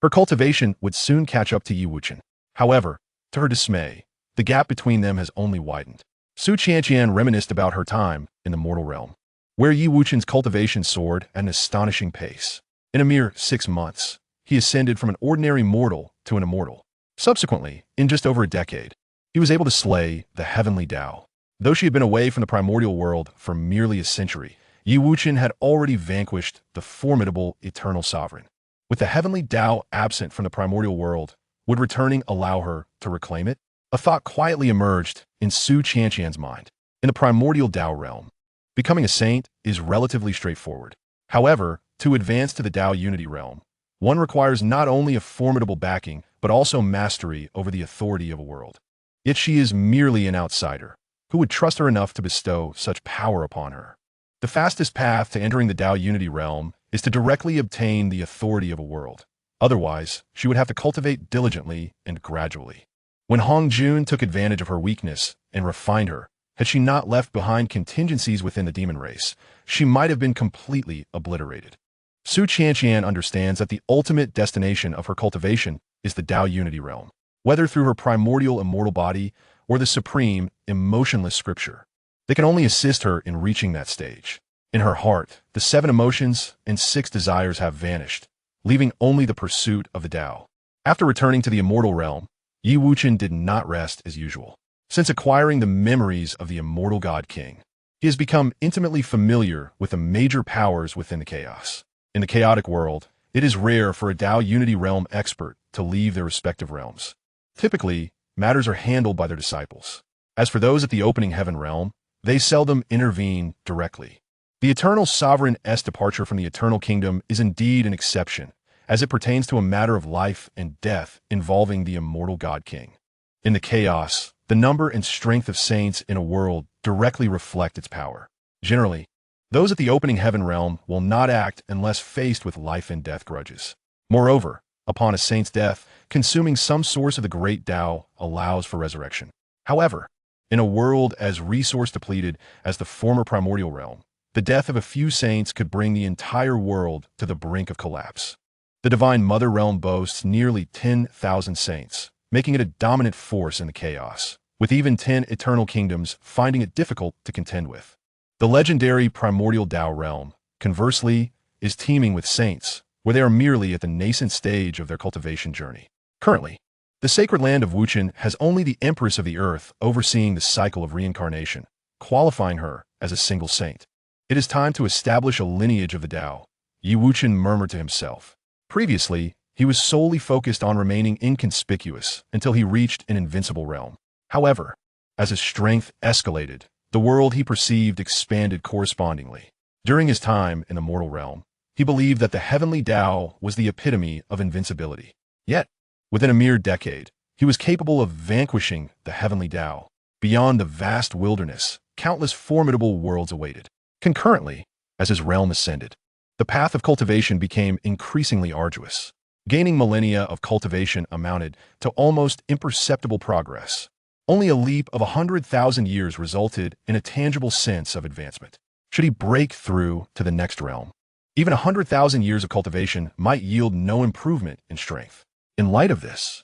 her cultivation would soon catch up to Wuchen. However, to her dismay, the gap between them has only widened. Su Qianqian reminisced about her time in the mortal realm, where Wuchen's cultivation soared at an astonishing pace. In a mere 6 months, he ascended from an ordinary mortal to an immortal. Subsequently, in just over a decade, he was able to slay the heavenly Tao. Though she had been away from the primordial world for merely a century, Wuchen had already vanquished the formidable eternal sovereign. With the heavenly Tao absent from the primordial world, would returning allow her to reclaim it? A thought quietly emerged in Su Qianqian's mind. In the primordial Tao realm, becoming a saint is relatively straightforward. However, to advance to the Tao unity realm, one requires not only a formidable backing, but also mastery over the authority of a world. Yet she is merely an outsider. Who would trust her enough to bestow such power upon her? The fastest path to entering the Tao unity realm is to directly obtain the authority of a world. Otherwise, she would have to cultivate diligently and gradually. When Hongjun took advantage of her weakness and refined her, had she not left behind contingencies within the demon race, she might have been completely obliterated. Su Qianqian understands that the ultimate destination of her cultivation is the Tao unity realm, whether through her primordial immortal body or the supreme, emotionless scripture. They can only assist her in reaching that stage. In her heart, the 7 emotions and 6 desires have vanished, leaving only the pursuit of the Tao. After returning to the immortal realm, Wuchen did not rest as usual. Since acquiring the memories of the immortal God King, he has become intimately familiar with the major powers within the chaos. In the chaotic world, it is rare for a Tao unity realm expert to leave their respective realms. Typically, matters are handled by their disciples. As for those at the opening heaven realm, they seldom intervene directly. The eternal sovereign's departure from the eternal kingdom is indeed an exception, as it pertains to a matter of life and death involving the immortal God King. In the chaos, the number and strength of saints in a world directly reflect its power. Generally, those at the opening heaven realm will not act unless faced with life and death grudges. Moreover, upon a saint's death, consuming some source of the great Tao allows for resurrection. However, in a world as resource depleted as the former primordial realm, the death of a few saints could bring the entire world to the brink of collapse. The Divine Mother Realm boasts nearly 10,000 saints, making it a dominant force in the chaos, with even 10 eternal kingdoms finding it difficult to contend with. The legendary primordial Tao realm, conversely, is teeming with saints, where they are merely at the nascent stage of their cultivation journey. Currently, the sacred land of Wuchen has only the Empress of the Earth overseeing the cycle of reincarnation, qualifying her as a single saint. It is time to establish a lineage of the Tao, Wuchen murmured to himself. Previously, he was solely focused on remaining inconspicuous until he reached an invincible realm. However, as his strength escalated, the world he perceived expanded correspondingly. During his time in the mortal realm, he believed that the heavenly Tao was the epitome of invincibility. Yet, within a mere decade, he was capable of vanquishing the heavenly Tao. Beyond the vast wilderness, countless formidable worlds awaited. Concurrently, as his realm ascended, the path of cultivation became increasingly arduous. Gaining millennia of cultivation amounted to almost imperceptible progress. Only a leap of 100,000 years resulted in a tangible sense of advancement. Should he break through to the next realm, even 100,000 years of cultivation might yield no improvement in strength. In light of this,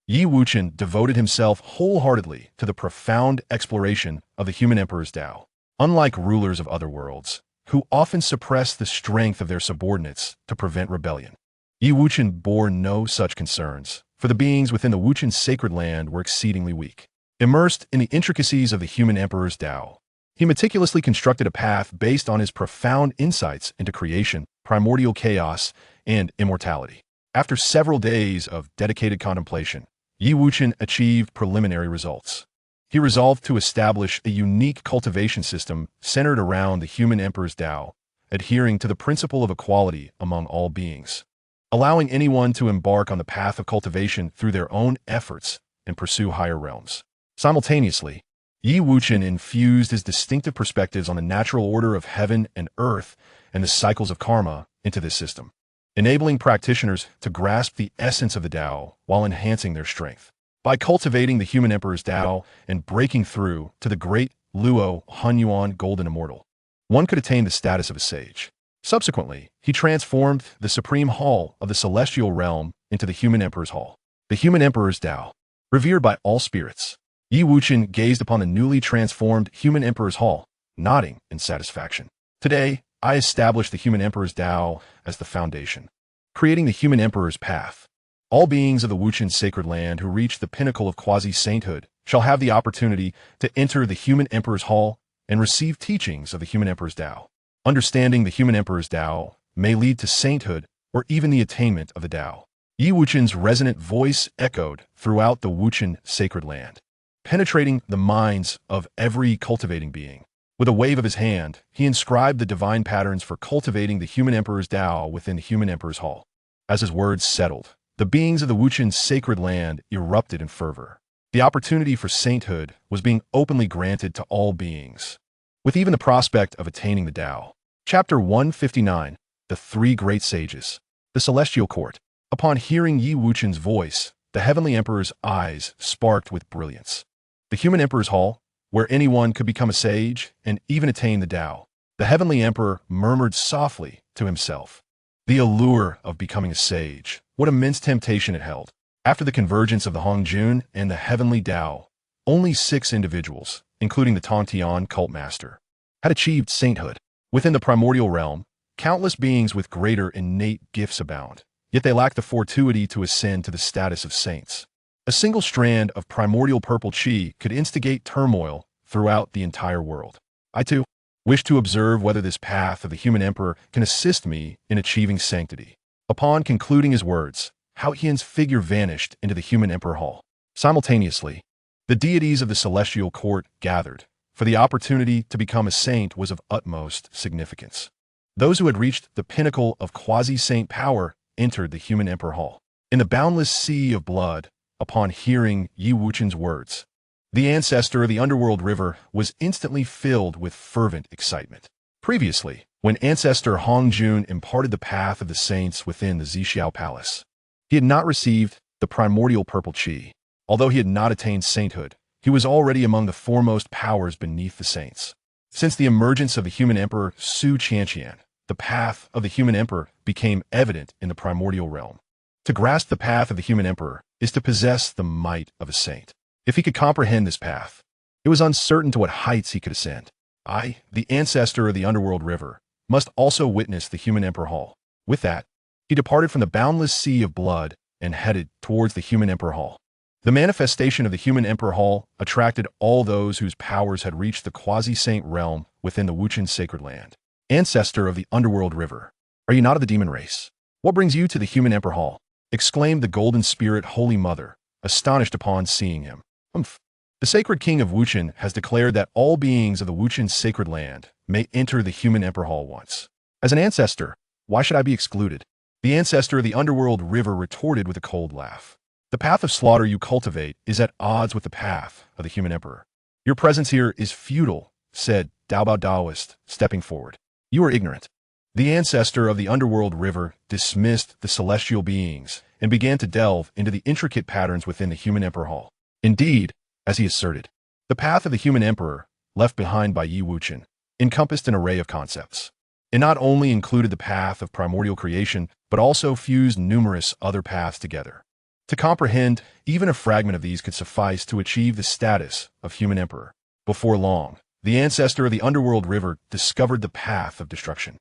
Wuchen devoted himself wholeheartedly to the profound exploration of the human emperor's Tao. Unlike rulers of other worlds, who often suppress the strength of their subordinates to prevent rebellion, Wuchen bore no such concerns, for the beings within the Wuchen sacred land were exceedingly weak. Immersed in the intricacies of the human emperor's Tao, he meticulously constructed a path based on his profound insights into creation, primordial chaos, and immortality. After several days of dedicated contemplation, Wuchen achieved preliminary results. He resolved to establish a unique cultivation system centered around the human emperor's Tao, adhering to the principle of equality among all beings, allowing anyone to embark on the path of cultivation through their own efforts and pursue higher realms. Simultaneously, Wuchen infused his distinctive perspectives on the natural order of heaven and earth and the cycles of karma into this system, enabling practitioners to grasp the essence of the Tao while enhancing their strength. By cultivating the human emperor's Tao and breaking through to the great Luo Hunyuan golden immortal, one could attain the status of a sage. Subsequently, he transformed the supreme hall of the celestial realm into the human emperor's hall. The human emperor's Tao, revered by all spirits, Wuchen gazed upon the newly transformed human emperor's hall, nodding in satisfaction. Today, I establish the human emperor's Tao as the foundation, creating the human emperor's path. All beings of the Wuchen sacred land who reach the pinnacle of quasi-sainthood shall have the opportunity to enter the human emperor's hall and receive teachings of the human emperor's Tao. Understanding the human emperor's Tao may lead to sainthood or even the attainment of the Tao. Wuchen's resonant voice echoed throughout the Wuchen sacred land, penetrating the minds of every cultivating being. With a wave of his hand, he inscribed the divine patterns for cultivating the human emperor's Tao within the human emperor's hall. As his words settled, the beings of the Wuchen sacred land erupted in fervor. The opportunity for sainthood was being openly granted to all beings, with even the prospect of attaining the Tao. Chapter 159, The Three Great Sages. The Celestial Court. Upon hearing Wuchen's voice, the heavenly emperor's eyes sparked with brilliance. The human emperor's hall, where anyone could become a sage and even attain the Tao. The heavenly emperor murmured softly to himself. The allure of becoming a sage, what immense temptation it held. After the convergence of the Hongjun and the heavenly Tao, only 6 individuals, including the Tongtian cult master, had achieved sainthood. Within the primordial realm, countless beings with greater innate gifts abound, yet they lack the fortuity to ascend to the status of saints. A single strand of primordial purple chi could instigate turmoil throughout the entire world. I, too, wish to observe whether this path of the human emperor can assist me in achieving sanctity. Upon concluding his words, Hao Qian's figure vanished into the human emperor hall. Simultaneously, the deities of the celestial court gathered, for the opportunity to become a saint was of utmost significance. Those who had reached the pinnacle of quasi-saint power entered the human emperor hall. In the boundless sea of blood, upon hearing Wuchen's words, the ancestor of the underworld river was instantly filled with fervent excitement. Previously, when ancestor Hongjun imparted the path of the saints within the Zixiao palace, he had not received the primordial purple chi. Although he had not attained sainthood, he was already among the foremost powers beneath the saints. Since the emergence of the human emperor Su Qianqian, the path of the human emperor became evident in the primordial realm. To grasp the path of the human emperor is to possess the might of a saint. If he could comprehend this path, it was uncertain to what heights he could ascend. I, the ancestor of the underworld river, must also witness the human emperor hall. With that, he departed from the boundless sea of blood and headed towards the human emperor hall. The manifestation of the human emperor hall attracted all those whose powers had reached the quasi-saint realm within the Wuchen sacred land. Ancestor of the underworld river, are you not of the demon race? What brings you to the human emperor hall? exclaimed the Golden Spirit Holy Mother, astonished upon seeing him. Humph. The sacred king of Wuchen has declared that all beings of the Wuchen sacred land may enter the human emperor hall once. As an ancestor, why should I be excluded? The ancestor of the underworld river retorted with a cold laugh. The path of slaughter you cultivate is at odds with the path of the human emperor. Your presence here is futile, said Daobao Daoist, stepping forward. You are ignorant. The ancestor of the underworld river dismissed the celestial beings and began to delve into the intricate patterns within the human emperor hall. Indeed, as he asserted, the path of the human emperor, left behind by Yi Wuchen, encompassed an array of concepts. It not only included the path of primordial creation, but also fused numerous other paths together. To comprehend, even a fragment of these could suffice to achieve the status of human emperor. Before long, the ancestor of the underworld river discovered the path of destruction.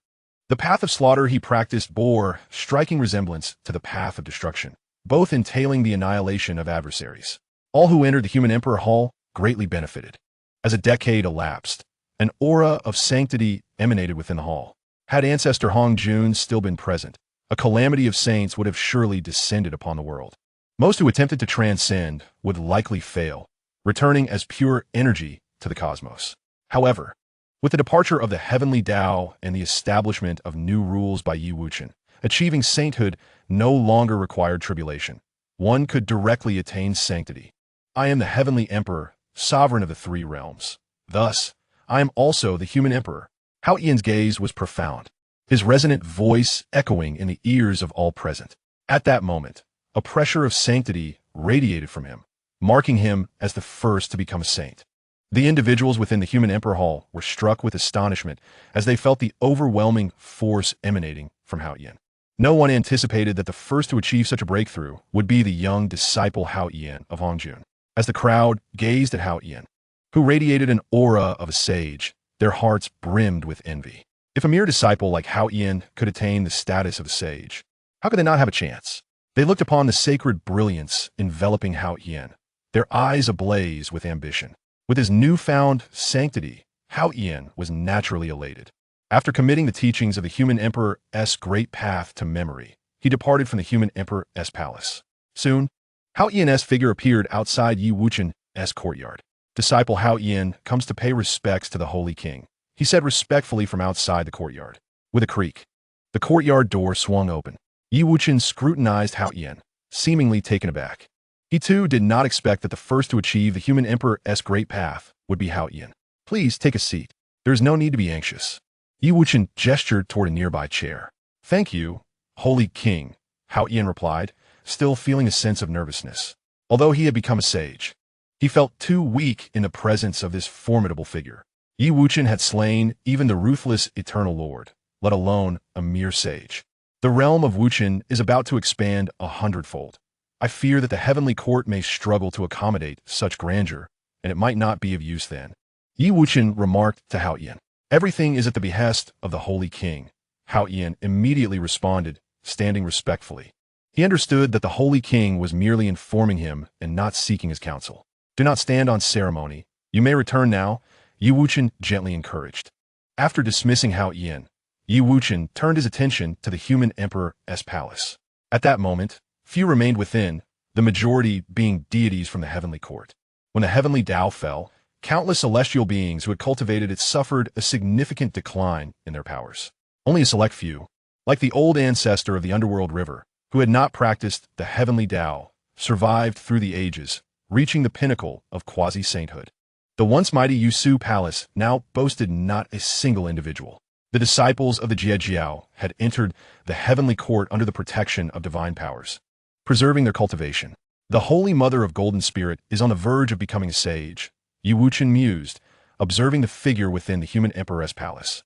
The path of slaughter he practiced bore striking resemblance to the path of destruction, both entailing the annihilation of adversaries. All who entered the human emperor hall greatly benefited. As a decade elapsed, an aura of sanctity emanated within the hall. Had ancestor Hong Jun still been present, a calamity of saints would have surely descended upon the world. Most who attempted to transcend would likely fail, returning as pure energy to the cosmos. However, with the departure of the heavenly Tao and the establishment of new rules by Yi Wuchen, achieving sainthood no longer required tribulation. One could directly attain sanctity. I am the heavenly emperor, sovereign of the three realms. Thus, I am also the human emperor. Hao Yan's gaze was profound, his resonant voice echoing in the ears of all present. At that moment, a pressure of sanctity radiated from him, marking him as the first to become a saint. The individuals within the human emperor hall were struck with astonishment as they felt the overwhelming force emanating from Hao Yan. No one anticipated that the first to achieve such a breakthrough would be the young disciple Hao Yan of Hongjun. As the crowd gazed at Hao Yan, who radiated an aura of a sage, their hearts brimmed with envy. If a mere disciple like Hao Yan could attain the status of a sage, how could they not have a chance? They looked upon the sacred brilliance enveloping Hao Yan, their eyes ablaze with ambition. With his newfound sanctity, Hao Yan was naturally elated. After committing the teachings of the human emperor's great path to memory, he departed from the human emperor's palace. Soon, Hao Yan's figure appeared outside Yi Wuchen's courtyard. Disciple Hao Yan comes to pay respects to the Holy King, he said respectfully from outside the courtyard. With a creak, the courtyard door swung open. Yi Wuchen scrutinized Hao Yan, seemingly taken aback. He too did not expect that the first to achieve the human emperor's great path would be Hao Yan. Please take a seat. There is no need to be anxious. Yi Wuchen gestured toward a nearby chair. Thank you, Holy King, Hao Yan replied, still feeling a sense of nervousness. Although he had become a sage, he felt too weak in the presence of this formidable figure. Yi Wuchen had slain even the ruthless Eternal Lord, let alone a mere sage. The realm of Wuchen is about to expand 100-fold. I fear that the heavenly court may struggle to accommodate such grandeur, and it might not be of use then. Yi Wuchen remarked to Hao Yan. Everything is at the behest of the Holy King. Hao Yan immediately responded, standing respectfully. He understood that the Holy King was merely informing him and not seeking his counsel. Do not stand on ceremony. You may return now, Yi Wuchen gently encouraged. After dismissing Hao Yan, Yi Wuchen turned his attention to the human emperor's palace. At that moment, few remained within, the majority being deities from the heavenly court. When the heavenly Tao fell, countless celestial beings who had cultivated it suffered a significant decline in their powers. Only a select few, like the old ancestor of the underworld river, who had not practiced the heavenly Tao, survived through the ages, reaching the pinnacle of quasi-sainthood. The once mighty Yusu Palace now boasted not a single individual. The disciples of the Jiejiao had entered the heavenly court under the protection of divine powers, preserving their cultivation. The Holy Mother of Golden Spirit is on the verge of becoming a sage, Yi Wuchen mused, observing the figure within the human emperor's palace,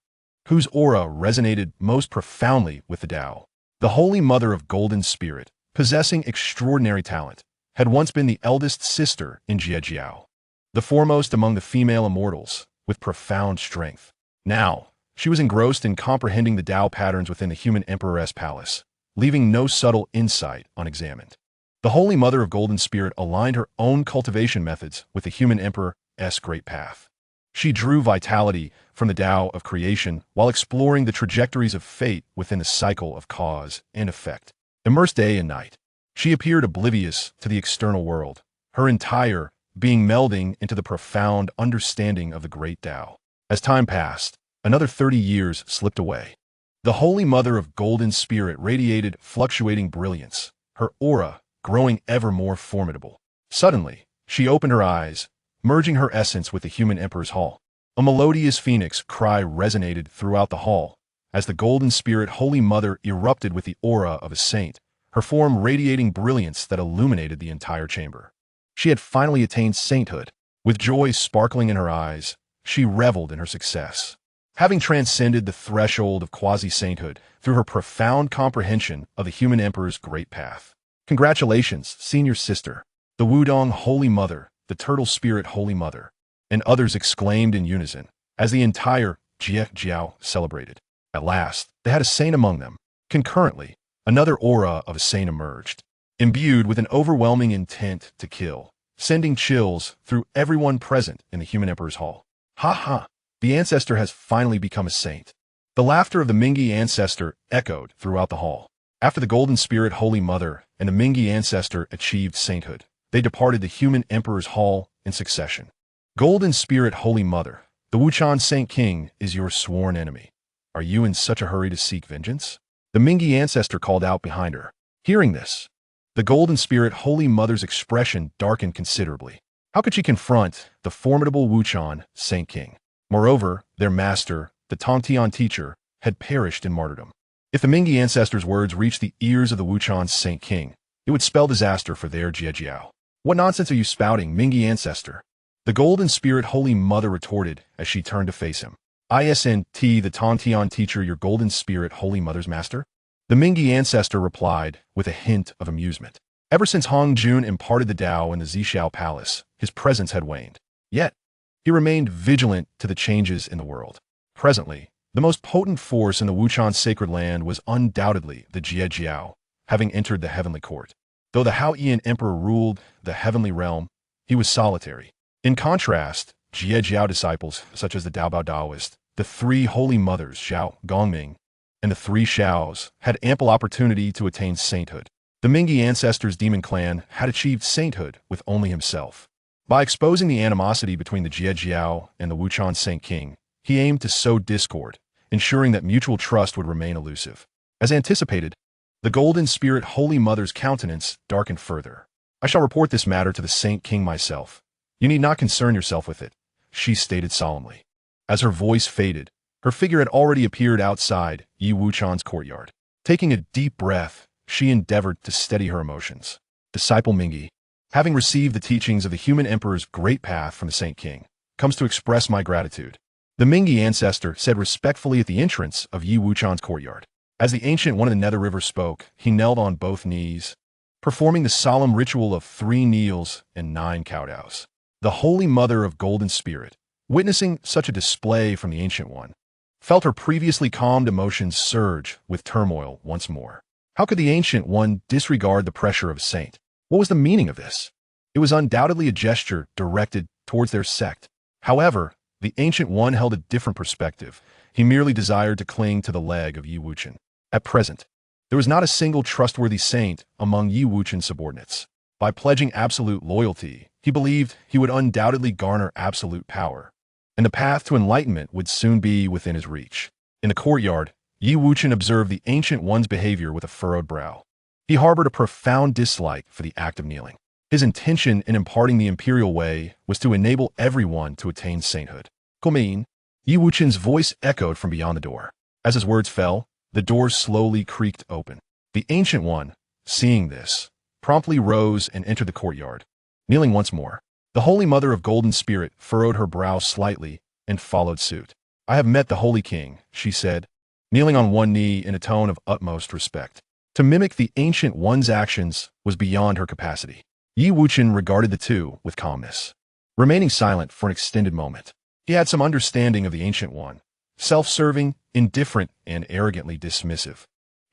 whose aura resonated most profoundly with the Tao. The Holy Mother of Golden Spirit, possessing extraordinary talent, had once been the eldest sister in Jiejiao, the foremost among the female immortals, with profound strength. Now, she was engrossed in comprehending the Tao patterns within the human emperor's palace, leaving no subtle insight unexamined. The Holy Mother of Golden Spirit aligned her own cultivation methods with the human emperor's great path. She drew vitality from the Tao of creation while exploring the trajectories of fate within the cycle of cause and effect. Immersed day and night, She appeared oblivious to the external world, her entire being melding into the profound understanding of the great Tao. As time passed, another 30 years slipped away. The Holy Mother of Golden Spirit radiated fluctuating brilliance, her aura growing ever more formidable. Suddenly, she opened her eyes, merging her essence with the human Emperor's hall. A melodious phoenix cry resonated throughout the hall, as the Golden Spirit Holy Mother erupted with the aura of a saint, her form radiating brilliance that illuminated the entire chamber. She had finally attained sainthood. With joy sparkling in her eyes, she reveled in her success. Having transcended the threshold of quasi-sainthood through her profound comprehension of the human Emperor's great path. Congratulations, senior sister, the Wudong Holy Mother, the Turtle Spirit Holy Mother, and others exclaimed in unison, as the entire Jie Jiao celebrated. At last, they had a saint among them. Concurrently, another aura of a saint emerged, imbued with an overwhelming intent to kill, sending chills through everyone present in the human Emperor's hall. Ha ha! The ancestor has finally become a saint. The laughter of the Mingyi ancestor echoed throughout the hall. After the Golden Spirit Holy Mother and the Mingyi ancestor achieved sainthood, they departed the human Emperor's hall in succession. Golden Spirit Holy Mother, the Wuchen Saint King is your sworn enemy. Are you in such a hurry to seek vengeance? The Mingyi ancestor called out behind her. Hearing this, the Golden Spirit Holy Mother's expression darkened considerably. How could she confront the formidable Wuchen Saint King? Moreover, their master, the Tongtian teacher, had perished in martyrdom. If the Mingyi ancestor's words reached the ears of the Wuchen Saint King, it would spell disaster for their Jiejiao. What nonsense are you spouting, Mingyi ancestor? The Golden Spirit Holy Mother retorted as she turned to face him. Isn't the Tongtian teacher your Golden Spirit Holy Mother's master? The Mingyi ancestor replied with a hint of amusement. Ever since Hong Jun imparted the Tao in the Zhixiao Palace, his presence had waned. Yet, he remained vigilant to the changes in the world. Presently, the most potent force in the Wuchen sacred land was undoubtedly the Jie Jiao, having entered the heavenly court. Though the Haoyan Emperor ruled the heavenly realm, he was solitary. In contrast, Jie Jiao disciples, such as the Daobao Daoist, the three holy mothers, Zhao, Gongming, and the three Shaos, had ample opportunity to attain sainthood. The Mingyi ancestors' demon clan had achieved sainthood with only himself. By exposing the animosity between the Jie Jiao and the Wuchen Saint King, he aimed to sow discord, ensuring that mutual trust would remain elusive. As anticipated, the Golden Spirit Holy Mother's countenance darkened further. I shall report this matter to the Saint King myself. You need not concern yourself with it, she stated solemnly. As her voice faded, her figure had already appeared outside Yi Wuchan's courtyard. Taking a deep breath, she endeavored to steady her emotions. Disciple Mingyi, having received the teachings of the human Emperor's great path from the Saint King, comes to express my gratitude. The Mingyi ancestor said respectfully at the entrance of Yi Wuchan's courtyard. As the Ancient One of the Nether River spoke, he knelt on both knees, performing the solemn ritual of 3 kneels and 9 kowtows. The Holy Mother of Golden Spirit, witnessing such a display from the Ancient One, felt her previously calmed emotions surge with turmoil once more. How could the Ancient One disregard the pressure of a saint? What was the meaning of this? It was undoubtedly a gesture directed towards their sect. However, the Ancient One held a different perspective. He merely desired to cling to the leg of Yi Wuchen. At present, there was not a single trustworthy saint among Yi Wuchen's subordinates. By pledging absolute loyalty, he believed he would undoubtedly garner absolute power, and the path to enlightenment would soon be within his reach. In the courtyard, Yi Wuchen observed the Ancient One's behavior with a furrowed brow. He harbored a profound dislike for the act of kneeling. His intention in imparting the imperial way was to enable everyone to attain sainthood. Komein, Yi Wuchen's voice echoed from beyond the door. As his words fell, the door slowly creaked open. The Ancient One, seeing this, promptly rose and entered the courtyard. Kneeling once more, the Holy Mother of Golden Spirit furrowed her brow slightly and followed suit. I have met the Holy King, she said, kneeling on one knee in a tone of utmost respect. To mimic the Ancient One's actions was beyond her capacity. Yi Wuchen regarded the two with calmness, remaining silent for an extended moment. He had some understanding of the Ancient One, self-serving, indifferent, and arrogantly dismissive.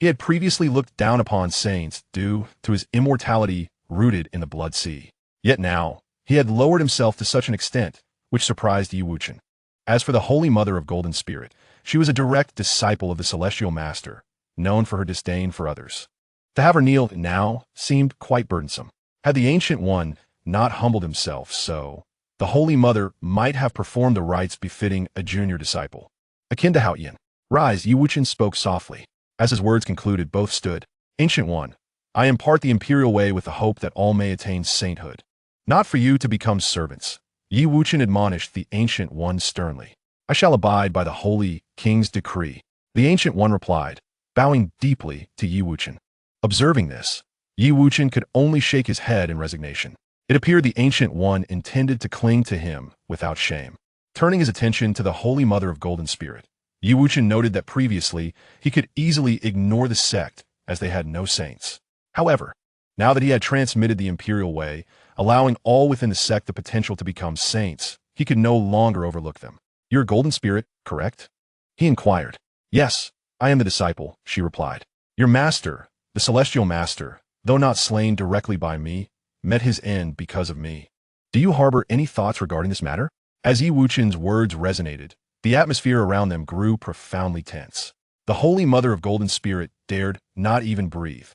He had previously looked down upon saints due to his immortality rooted in the blood sea. Yet now, he had lowered himself to such an extent, which surprised Yi Wuchen. As for the Holy Mother of Golden Spirit, she was a direct disciple of the Celestial Master, known for her disdain for others. To have her kneel now seemed quite burdensome. Had the Ancient One not humbled himself so, the Holy Mother might have performed the rites befitting a junior disciple. Akin to Hao Yin. Rise, Wuchen spoke softly. As his words concluded, both stood. Ancient One, I impart the imperial way with the hope that all may attain sainthood. Not for you to become servants. Yi Wuchen admonished the Ancient One sternly. I shall abide by the Holy King's decree. The Ancient One replied, bowing deeply to Yi Wuchen. Observing this, Yi Wuchen could only shake his head in resignation. It appeared the Ancient One intended to cling to him without shame. Turning his attention to the Holy Mother of Golden Spirit, Yi Wuchen noted that previously he could easily ignore the sect as they had no saints. However, now that he had transmitted the imperial way, allowing all within the sect the potential to become saints, he could no longer overlook them. You're a Golden Spirit, correct? He inquired. Yes, I am the disciple, she replied. Your master, the Celestial Master, though not slain directly by me, met his end because of me. Do you harbor any thoughts regarding this matter? As Yi Wuchen's words resonated, the atmosphere around them grew profoundly tense. The Holy Mother of Golden Spirit dared not even breathe,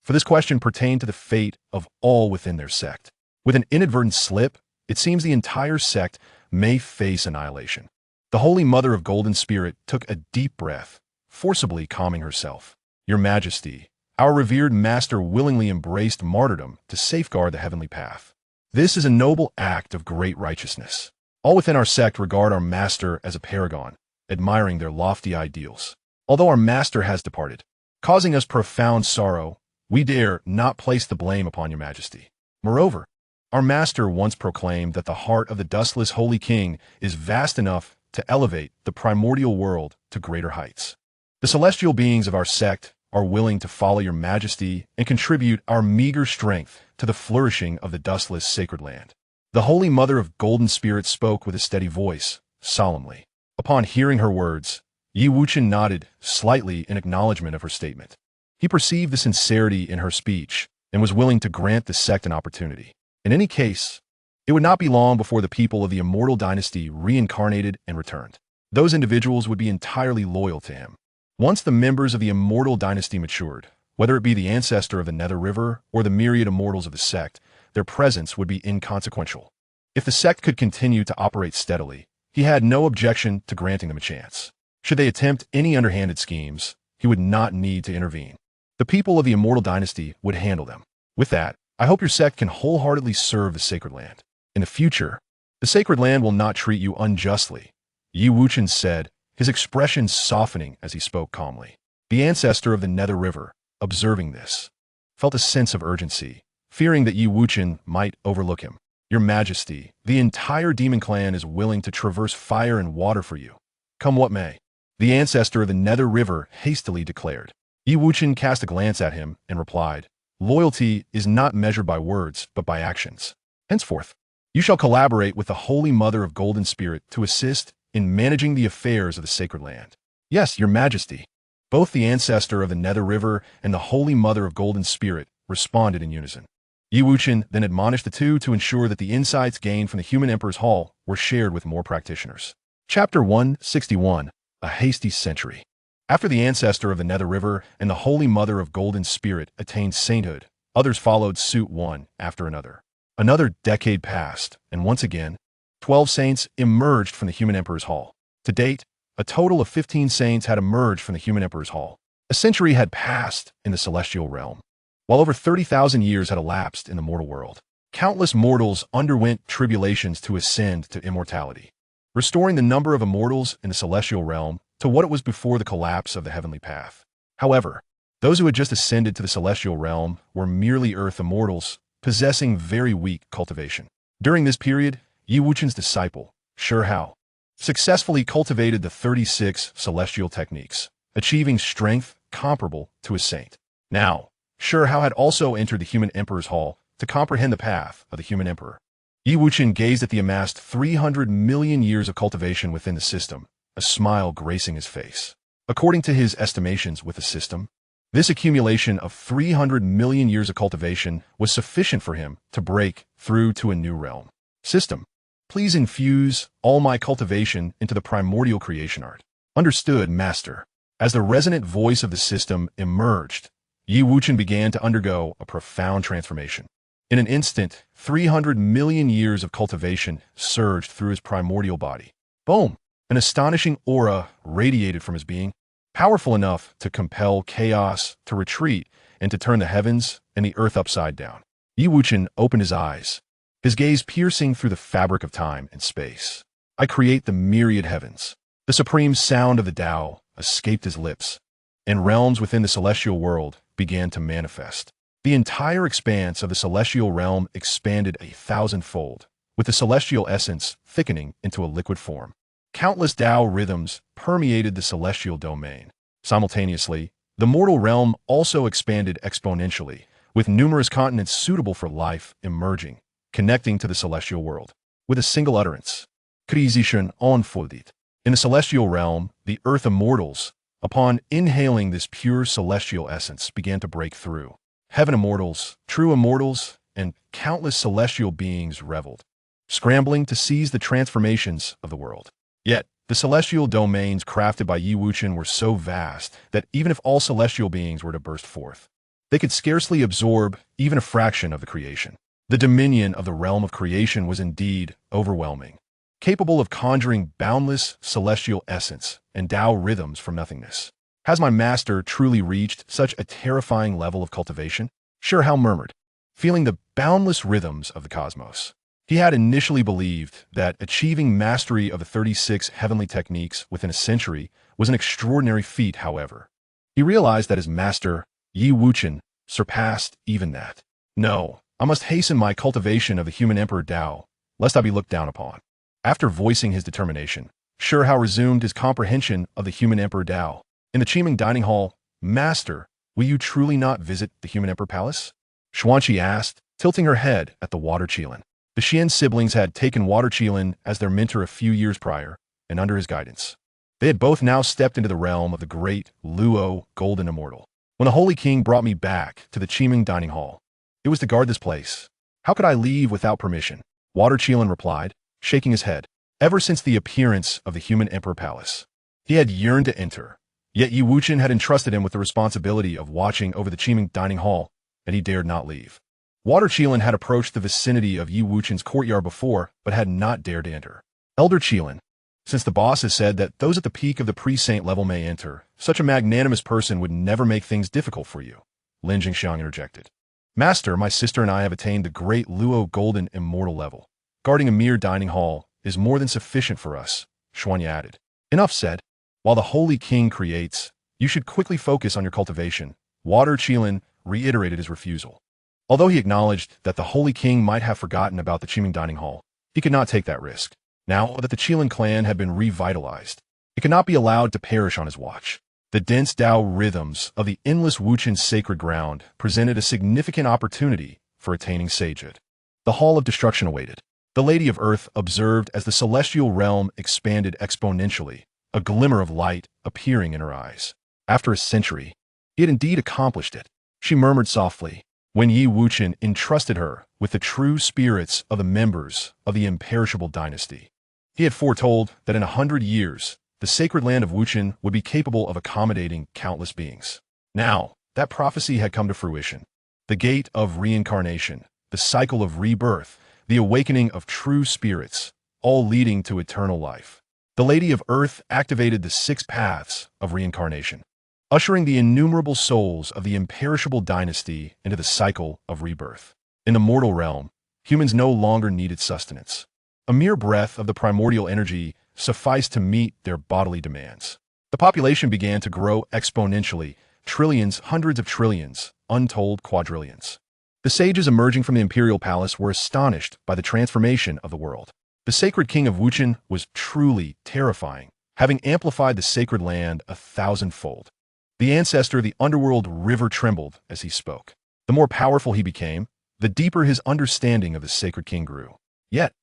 for this question pertained to the fate of all within their sect. With an inadvertent slip, it seems the entire sect may face annihilation. The Holy Mother of Golden Spirit took a deep breath, forcibly calming herself. Your Majesty, our revered Master willingly embraced martyrdom to safeguard the heavenly path. This is a noble act of great righteousness. All within our sect regard our Master as a paragon, admiring their lofty ideals. Although our Master has departed, causing us profound sorrow, we dare not place the blame upon your Majesty. Moreover, our Master once proclaimed that the heart of the dustless Holy King is vast enough to elevate the primordial world to greater heights. The celestial beings of our sect are willing to follow your Majesty and contribute our meager strength to the flourishing of the dustless sacred land. The Holy Mother of Golden Spirit spoke with a steady voice, solemnly. Upon hearing her words, Yi Wuchen nodded slightly in acknowledgement of her statement. He perceived the sincerity in her speech and was willing to grant the sect an opportunity. In any case, it would not be long before the people of the Immortal Dynasty reincarnated and returned. Those individuals would be entirely loyal to him. Once the members of the Immortal Dynasty matured, whether it be the ancestor of the Nether River or the myriad immortals of the sect, their presence would be inconsequential. If the sect could continue to operate steadily, he had no objection to granting them a chance. Should they attempt any underhanded schemes, he would not need to intervene. The people of the Immortal Dynasty would handle them. With that, I hope your sect can wholeheartedly serve the sacred land. In the future, the sacred land will not treat you unjustly, Yi Wuchen said, his expression softening as he spoke calmly. The ancestor of the Nether River, observing this, felt a sense of urgency, fearing that Yi Wuchen might overlook him. Your Majesty, the entire demon clan is willing to traverse fire and water for you. Come what may. The ancestor of the Nether River hastily declared. Yi Wuchen cast a glance at him and replied, Loyalty is not measured by words, but by actions. Henceforth, you shall collaborate with the Holy Mother of Golden Spirit to assist in managing the affairs of the sacred land. Yes, your Majesty. Both the ancestor of the Nether River and the Holy Mother of Golden Spirit responded in unison. Yi Wuchen then admonished the two to ensure that the insights gained from the Human Emperor's Hall were shared with more practitioners. Chapter 161, A Hasty Century. After the ancestor of the Nether River and the Holy Mother of Golden Spirit attained sainthood, others followed suit one after another. Another decade passed, and once again, 12 saints emerged from the Human Emperor's Hall. To date, a total of 15 saints had emerged from the Human Emperor's Hall. A century had passed in the celestial realm, while over 30,000 years had elapsed in the mortal world. Countless mortals underwent tribulations to ascend to immortality, restoring the number of immortals in the celestial realm to what it was before the collapse of the heavenly path. However, those who had just ascended to the celestial realm were merely earth immortals, possessing very weak cultivation. During this period, Yi Wuchen's disciple, Shi Hao, successfully cultivated the 36 celestial techniques, achieving strength comparable to a saint. Now, Shi Hao had also entered the Human Emperor's Hall to comprehend the path of the Human Emperor. Yi Wuchen gazed at the amassed 300 million years of cultivation within the system, a smile gracing his face. According to his estimations with the system, this accumulation of 300 million years of cultivation was sufficient for him to break through to a new realm. System, please infuse all my cultivation into the primordial creation art. Understood, Master. As the resonant voice of the system emerged, Yi Wuchen began to undergo a profound transformation. In an instant, 300 million years of cultivation surged through his primordial body. Boom! An astonishing aura radiated from his being, powerful enough to compel chaos to retreat and to turn the heavens and the earth upside down. Yi Wuchen opened his eyes, his gaze piercing through the fabric of time and space. I create the myriad heavens. The supreme sound of the Tao escaped his lips, and realms within the celestial world began to manifest. The entire expanse of the celestial realm expanded 1,000-fold, with the celestial essence thickening into a liquid form. Countless Tao rhythms permeated the celestial domain. Simultaneously, the mortal realm also expanded exponentially, with numerous continents suitable for life emerging, connecting to the celestial world. With a single utterance, Cultivation unfolded. In the celestial realm, the Earth Immortals, upon inhaling this pure celestial essence, began to break through. Heaven Immortals, true immortals, and countless celestial beings reveled, scrambling to seize the transformations of the world. Yet, the celestial domains crafted by Yi Wuchen were so vast that even if all celestial beings were to burst forth, they could scarcely absorb even a fraction of the creation. The dominion of the realm of creation was indeed overwhelming, capable of conjuring boundless celestial essence and Tao rhythms from nothingness. Has my master truly reached such a terrifying level of cultivation? Sure, Hao murmured, feeling the boundless rhythms of the cosmos. He had initially believed that achieving mastery of the 36 heavenly techniques within a century was an extraordinary feat. However, he realized that his master, Yi Wuchen, surpassed even that. No, I must hasten my cultivation of the human emperor Tao, lest I be looked down upon. After voicing his determination, Sure Hao resumed his comprehension of the human emperor Tao. In the Qiming dining hall, Master, will you truly not visit the human emperor palace? Xuanqi asked, tilting her head at the water Qilin. The Xian siblings had taken water Qilin as their mentor a few years prior, and under his guidance, they had both now stepped into the realm of the great Luo Golden Immortal. When the Holy King brought me back to the Qiming dining hall, it was to guard this place. How could I leave without permission? Water Qilin replied, shaking his head. Ever since the appearance of the human emperor palace, he had yearned to enter. Yet Yi Wuchen had entrusted him with the responsibility of watching over the Qiming dining hall, and he dared not leave. Water Qilin had approached the vicinity of Yi Wuchen's courtyard before, but had not dared to enter. Elder Qilin, since the boss has said that those at the peak of the pre-saint level may enter, such a magnanimous person would never make things difficult for you, Lin Jingxiang interjected. Master, my sister and I have attained the great Luo Golden Immortal level. Guarding a mere dining hall is more than sufficient for us, Xuanyi added. Enough said. While the Holy King creates, you should quickly focus on your cultivation. Water Qilin reiterated his refusal. Although he acknowledged that the Holy King might have forgotten about the Qiming dining hall, he could not take that risk. Now that the Qilin clan had been revitalized, it could not be allowed to perish on his watch. The dense Tao rhythms of the endless Wuchen sacred ground presented a significant opportunity for attaining sagehood. The Hall of Destruction awaited. The Lady of Earth observed as the celestial realm expanded exponentially, a glimmer of light appearing in her eyes. After a century, he had indeed accomplished it. She murmured softly, when Yi Wuchen entrusted her with the true spirits of the members of the imperishable dynasty. He had foretold that in 100 years, the sacred land of Wuchen would be capable of accommodating countless beings. Now, that prophecy had come to fruition. The gate of reincarnation, the cycle of rebirth, the awakening of true spirits, all leading to eternal life. The Lady of Earth activated the 6 paths of reincarnation, ushering the innumerable souls of the imperishable dynasty into the cycle of rebirth. In the mortal realm, humans no longer needed sustenance. A mere breath of the primordial energy sufficed to meet their bodily demands. The population began to grow exponentially, trillions, hundreds of trillions, untold quadrillions. The sages emerging from the imperial palace were astonished by the transformation of the world. The sacred king of Wuchen was truly terrifying, having amplified the sacred land 1,000-fold. The ancestor of the underworld river trembled as he spoke. The more powerful he became, the deeper his understanding of the sacred king grew. Yet,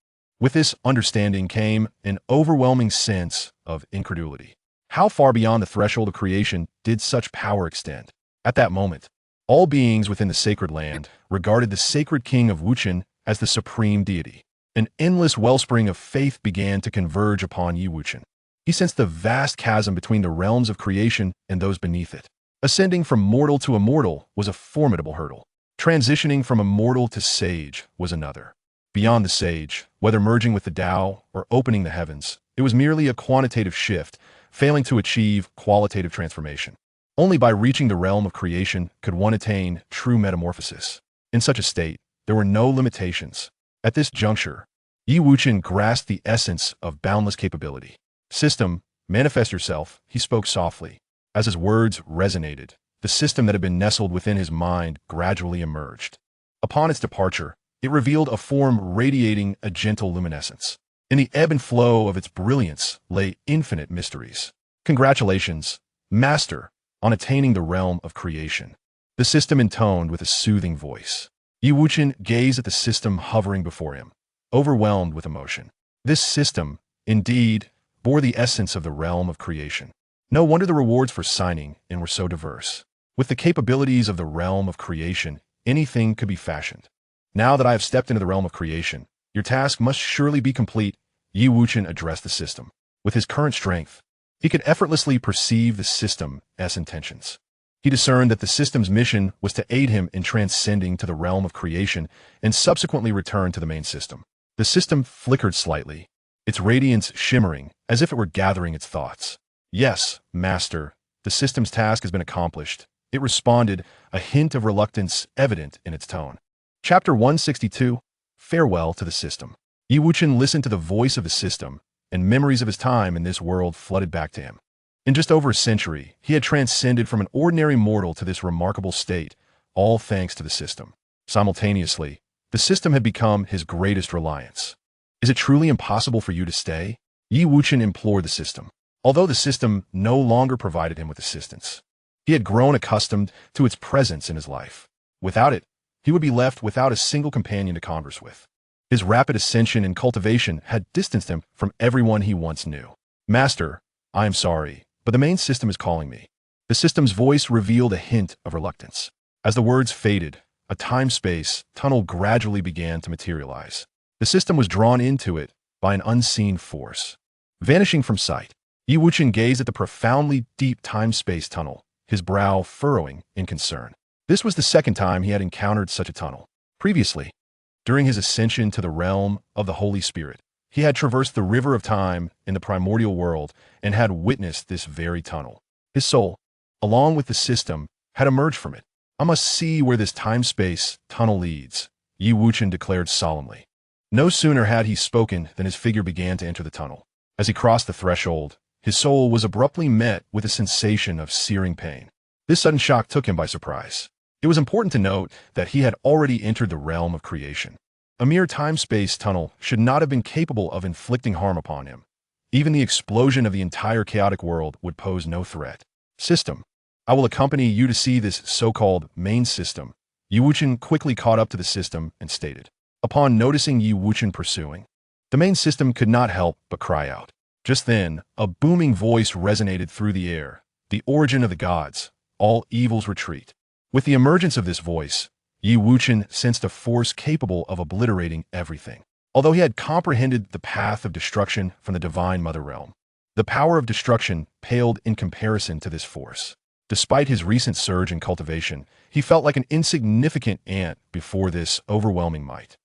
with this understanding came an overwhelming sense of incredulity. How far beyond the threshold of creation did such power extend? At that moment, all beings within the sacred land regarded the sacred king of Wuchen as the supreme deity. An endless wellspring of faith began to converge upon Yi Wuchen. He sensed the vast chasm between the realms of creation and those beneath it. Ascending from mortal to immortal was a formidable hurdle. Transitioning from immortal to sage was another. Beyond the sage, whether merging with the Tao or opening the heavens, it was merely a quantitative shift, failing to achieve qualitative transformation. Only by reaching the realm of creation could one attain true metamorphosis. In such a state, there were no limitations. At this juncture, Wuchen grasped the essence of boundless capability. System, manifest yourself, he spoke softly. As his words resonated, the system that had been nestled within his mind gradually emerged. Upon its departure, it revealed a form radiating a gentle luminescence. In the ebb and flow of its brilliance lay infinite mysteries. Congratulations, Master, on attaining the realm of creation. The system intoned with a soothing voice. Wuchen gazed at the system hovering before him, overwhelmed with emotion. This system, indeed, bore the essence of the realm of creation. No wonder the rewards for signing in were so diverse. With the capabilities of the realm of creation, anything could be fashioned. Now that I have stepped into the realm of creation, your task must surely be complete, Wuchen addressed the system. With his current strength, he could effortlessly perceive the system's intentions. He discerned that the system's mission was to aid him in transcending to the realm of creation and subsequently return to the main system. The system flickered slightly, its radiance shimmering as if it were gathering its thoughts. Yes, Master, the system's task has been accomplished, it responded, a hint of reluctance evident in its tone. Chapter 162, Farewell to the System. Wuchen listened to the voice of the system, and memories of his time in this world flooded back to him. In just over a century, he had transcended from an ordinary mortal to this remarkable state, all thanks to the system. Simultaneously, the system had become his greatest reliance. Is it truly impossible for you to stay? Wuchen implored the system. Although the system no longer provided him with assistance, he had grown accustomed to its presence in his life. Without it, he would be left without a single companion to converse with. His rapid ascension and cultivation had distanced him from everyone he once knew. Master, I am sorry, but the main system is calling me. The system's voice revealed a hint of reluctance. As the words faded, a time-space tunnel gradually began to materialize. The system was drawn into it by an unseen force. Vanishing from sight, Wuchen gazed at the profoundly deep time-space tunnel, his brow furrowing in concern. This was the second time he had encountered such a tunnel. Previously, during his ascension to the realm of the Holy Spirit, he had traversed the river of time in the primordial world and had witnessed this very tunnel. His soul, along with the system, had emerged from it. I must see where this time-space tunnel leads, Wuchen declared solemnly. No sooner had he spoken than his figure began to enter the tunnel. As he crossed the threshold, his soul was abruptly met with a sensation of searing pain. This sudden shock took him by surprise. It was important to note that he had already entered the realm of creation. A mere time-space tunnel should not have been capable of inflicting harm upon him. Even the explosion of the entire chaotic world would pose no threat. System, I will accompany you to see this so-called main system. Wuchen quickly caught up to the system and stated. Upon noticing Wuchen pursuing, the main system could not help but cry out. Just then, a booming voice resonated through the air. The origin of the gods, all evils retreat. With the emergence of this voice, Wuchen sensed a force capable of obliterating everything. Although he had comprehended the path of destruction from the divine mother realm, the power of destruction paled in comparison to this force. Despite his recent surge in cultivation, he felt like an insignificant ant before this overwhelming might.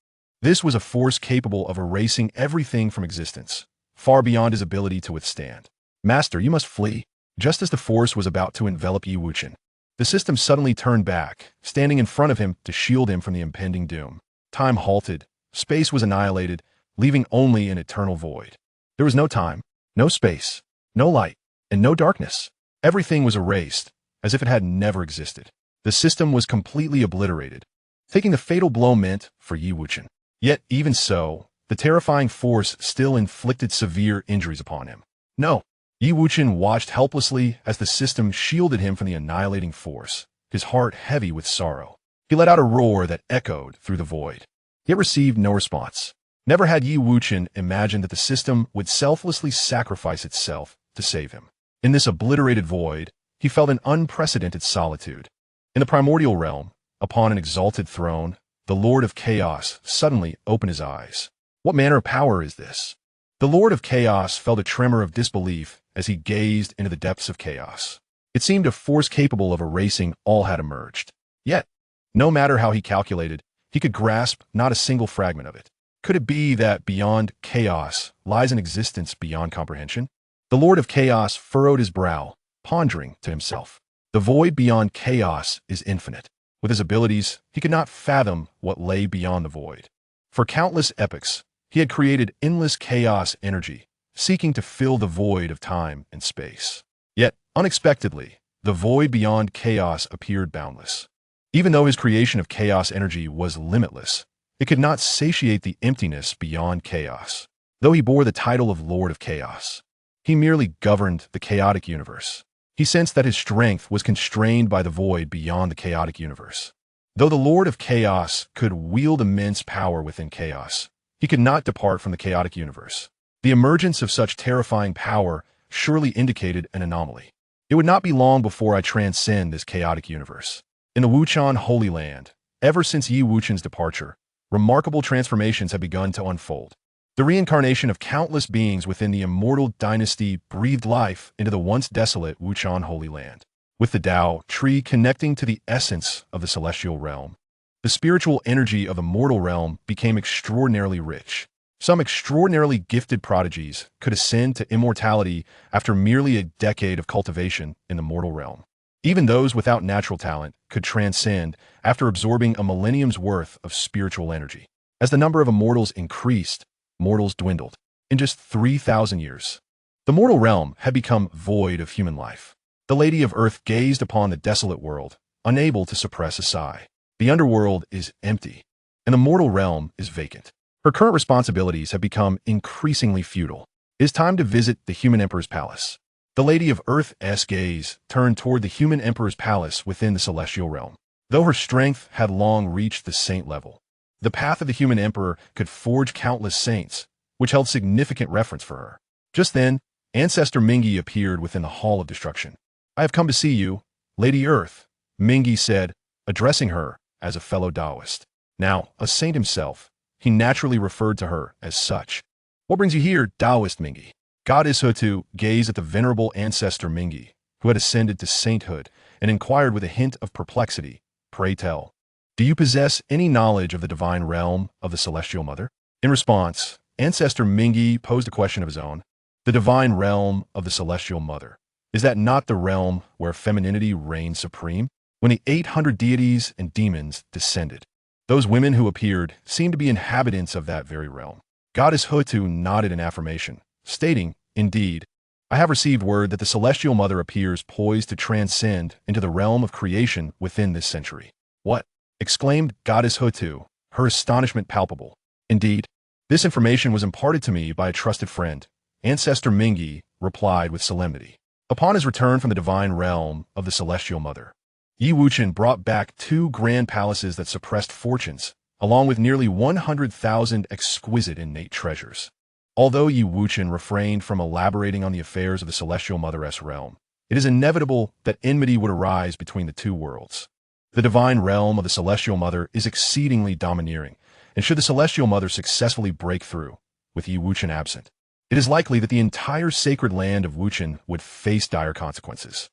This was a force capable of erasing everything from existence, far beyond his ability to withstand. Master, you must flee. Just as the force was about to envelop Wuchen, the system suddenly turned back, standing in front of him to shield him from the impending doom. Time halted, space was annihilated, leaving only an eternal void. There was no time, no space, no light, and no darkness. Everything was erased, as if it had never existed. The system was completely obliterated, taking the fatal blow meant for Wuchen. Yet, even so, the terrifying force still inflicted severe injuries upon him. No. Wuchen watched helplessly as the system shielded him from the annihilating force, his heart heavy with sorrow. He let out a roar that echoed through the void, yet received no response. Never had Wuchen imagined that the system would selflessly sacrifice itself to save him. In this obliterated void, he felt an unprecedented solitude. In the primordial realm, upon an exalted throne, the Lord of Chaos suddenly opened his eyes. What manner of power is this? The Lord of Chaos felt a tremor of disbelief as he gazed into the depths of chaos. It seemed a force capable of erasing all had emerged. Yet, no matter how he calculated, he could grasp not a single fragment of it. Could it be that beyond chaos lies an existence beyond comprehension? The Lord of Chaos furrowed his brow, pondering to himself. The void beyond chaos is infinite. With his abilities, he could not fathom what lay beyond the void. For countless epochs, he had created endless chaos energy, seeking to fill the void of time and space. Yet, unexpectedly, the void beyond chaos appeared boundless. Even though his creation of chaos energy was limitless, it could not satiate the emptiness beyond chaos. Though he bore the title of Lord of Chaos, he merely governed the chaotic universe. He sensed that his strength was constrained by the void beyond the chaotic universe. Though the Lord of Chaos could wield immense power within chaos, he could not depart from the chaotic universe. The emergence of such terrifying power surely indicated an anomaly. It would not be long before I transcend this chaotic universe. In the Wuchen Holy Land, ever since Yi Wuchen's departure, remarkable transformations have begun to unfold. The reincarnation of countless beings within the immortal dynasty breathed life into the once desolate Wuchen Holy Land. With the Tao tree connecting to the essence of the celestial realm, the spiritual energy of the mortal realm became extraordinarily rich. Some extraordinarily gifted prodigies could ascend to immortality after merely a decade of cultivation in the mortal realm. Even those without natural talent could transcend after absorbing a millennium's worth of spiritual energy. As the number of immortals increased, mortals dwindled. In just 3,000 years, the mortal realm had become void of human life. The Lady of Earth gazed upon the desolate world, unable to suppress a sigh. The underworld is empty, and the mortal realm is vacant. Her current responsibilities have become increasingly futile. It is time to visit the human emperor's palace. The Lady of Earth's gaze turned toward the human emperor's palace within the celestial realm. Though her strength had long reached the saint level, the path of the human emperor could forge countless saints, which held significant reference for her. Just then, Ancestor Mingi appeared within the Hall of Destruction. "I have come to see you, Lady Earth," Mingi said, addressing her as a fellow Taoist. Now, a saint himself, he naturally referred to her as such. "What brings you here, Taoist Mingi?" Goddess Hutu gazed at the venerable Ancestor Mingi, who had ascended to sainthood, and inquired with a hint of perplexity, "Pray tell, do you possess any knowledge of the divine realm of the Celestial Mother?" In response, Ancestor Mingi posed a question of his own. The divine realm of the Celestial Mother, is that not the realm where femininity reigns supreme? When the 800 deities and demons descended, those women who appeared seemed to be inhabitants of that very realm. Goddess Hutu nodded in affirmation, stating, "Indeed, I have received word that the Celestial Mother appears poised to transcend into the realm of creation within this century." "What?" exclaimed Goddess Hutu, her astonishment palpable. "Indeed, this information was imparted to me by a trusted friend," Ancestor Mingi replied with solemnity. Upon his return from the divine realm of the Celestial Mother, Yi Wuchen brought back 2 grand palaces that suppressed fortunes, along with nearly 100,000 exquisite innate treasures. Although Yi Wuchen refrained from elaborating on the affairs of the Celestial Mother's realm, it is inevitable that enmity would arise between the two worlds. The divine realm of the Celestial Mother is exceedingly domineering, and should the Celestial Mother successfully break through, with Yi Wuchen absent, it is likely that the entire sacred land of Wuchen would face dire consequences.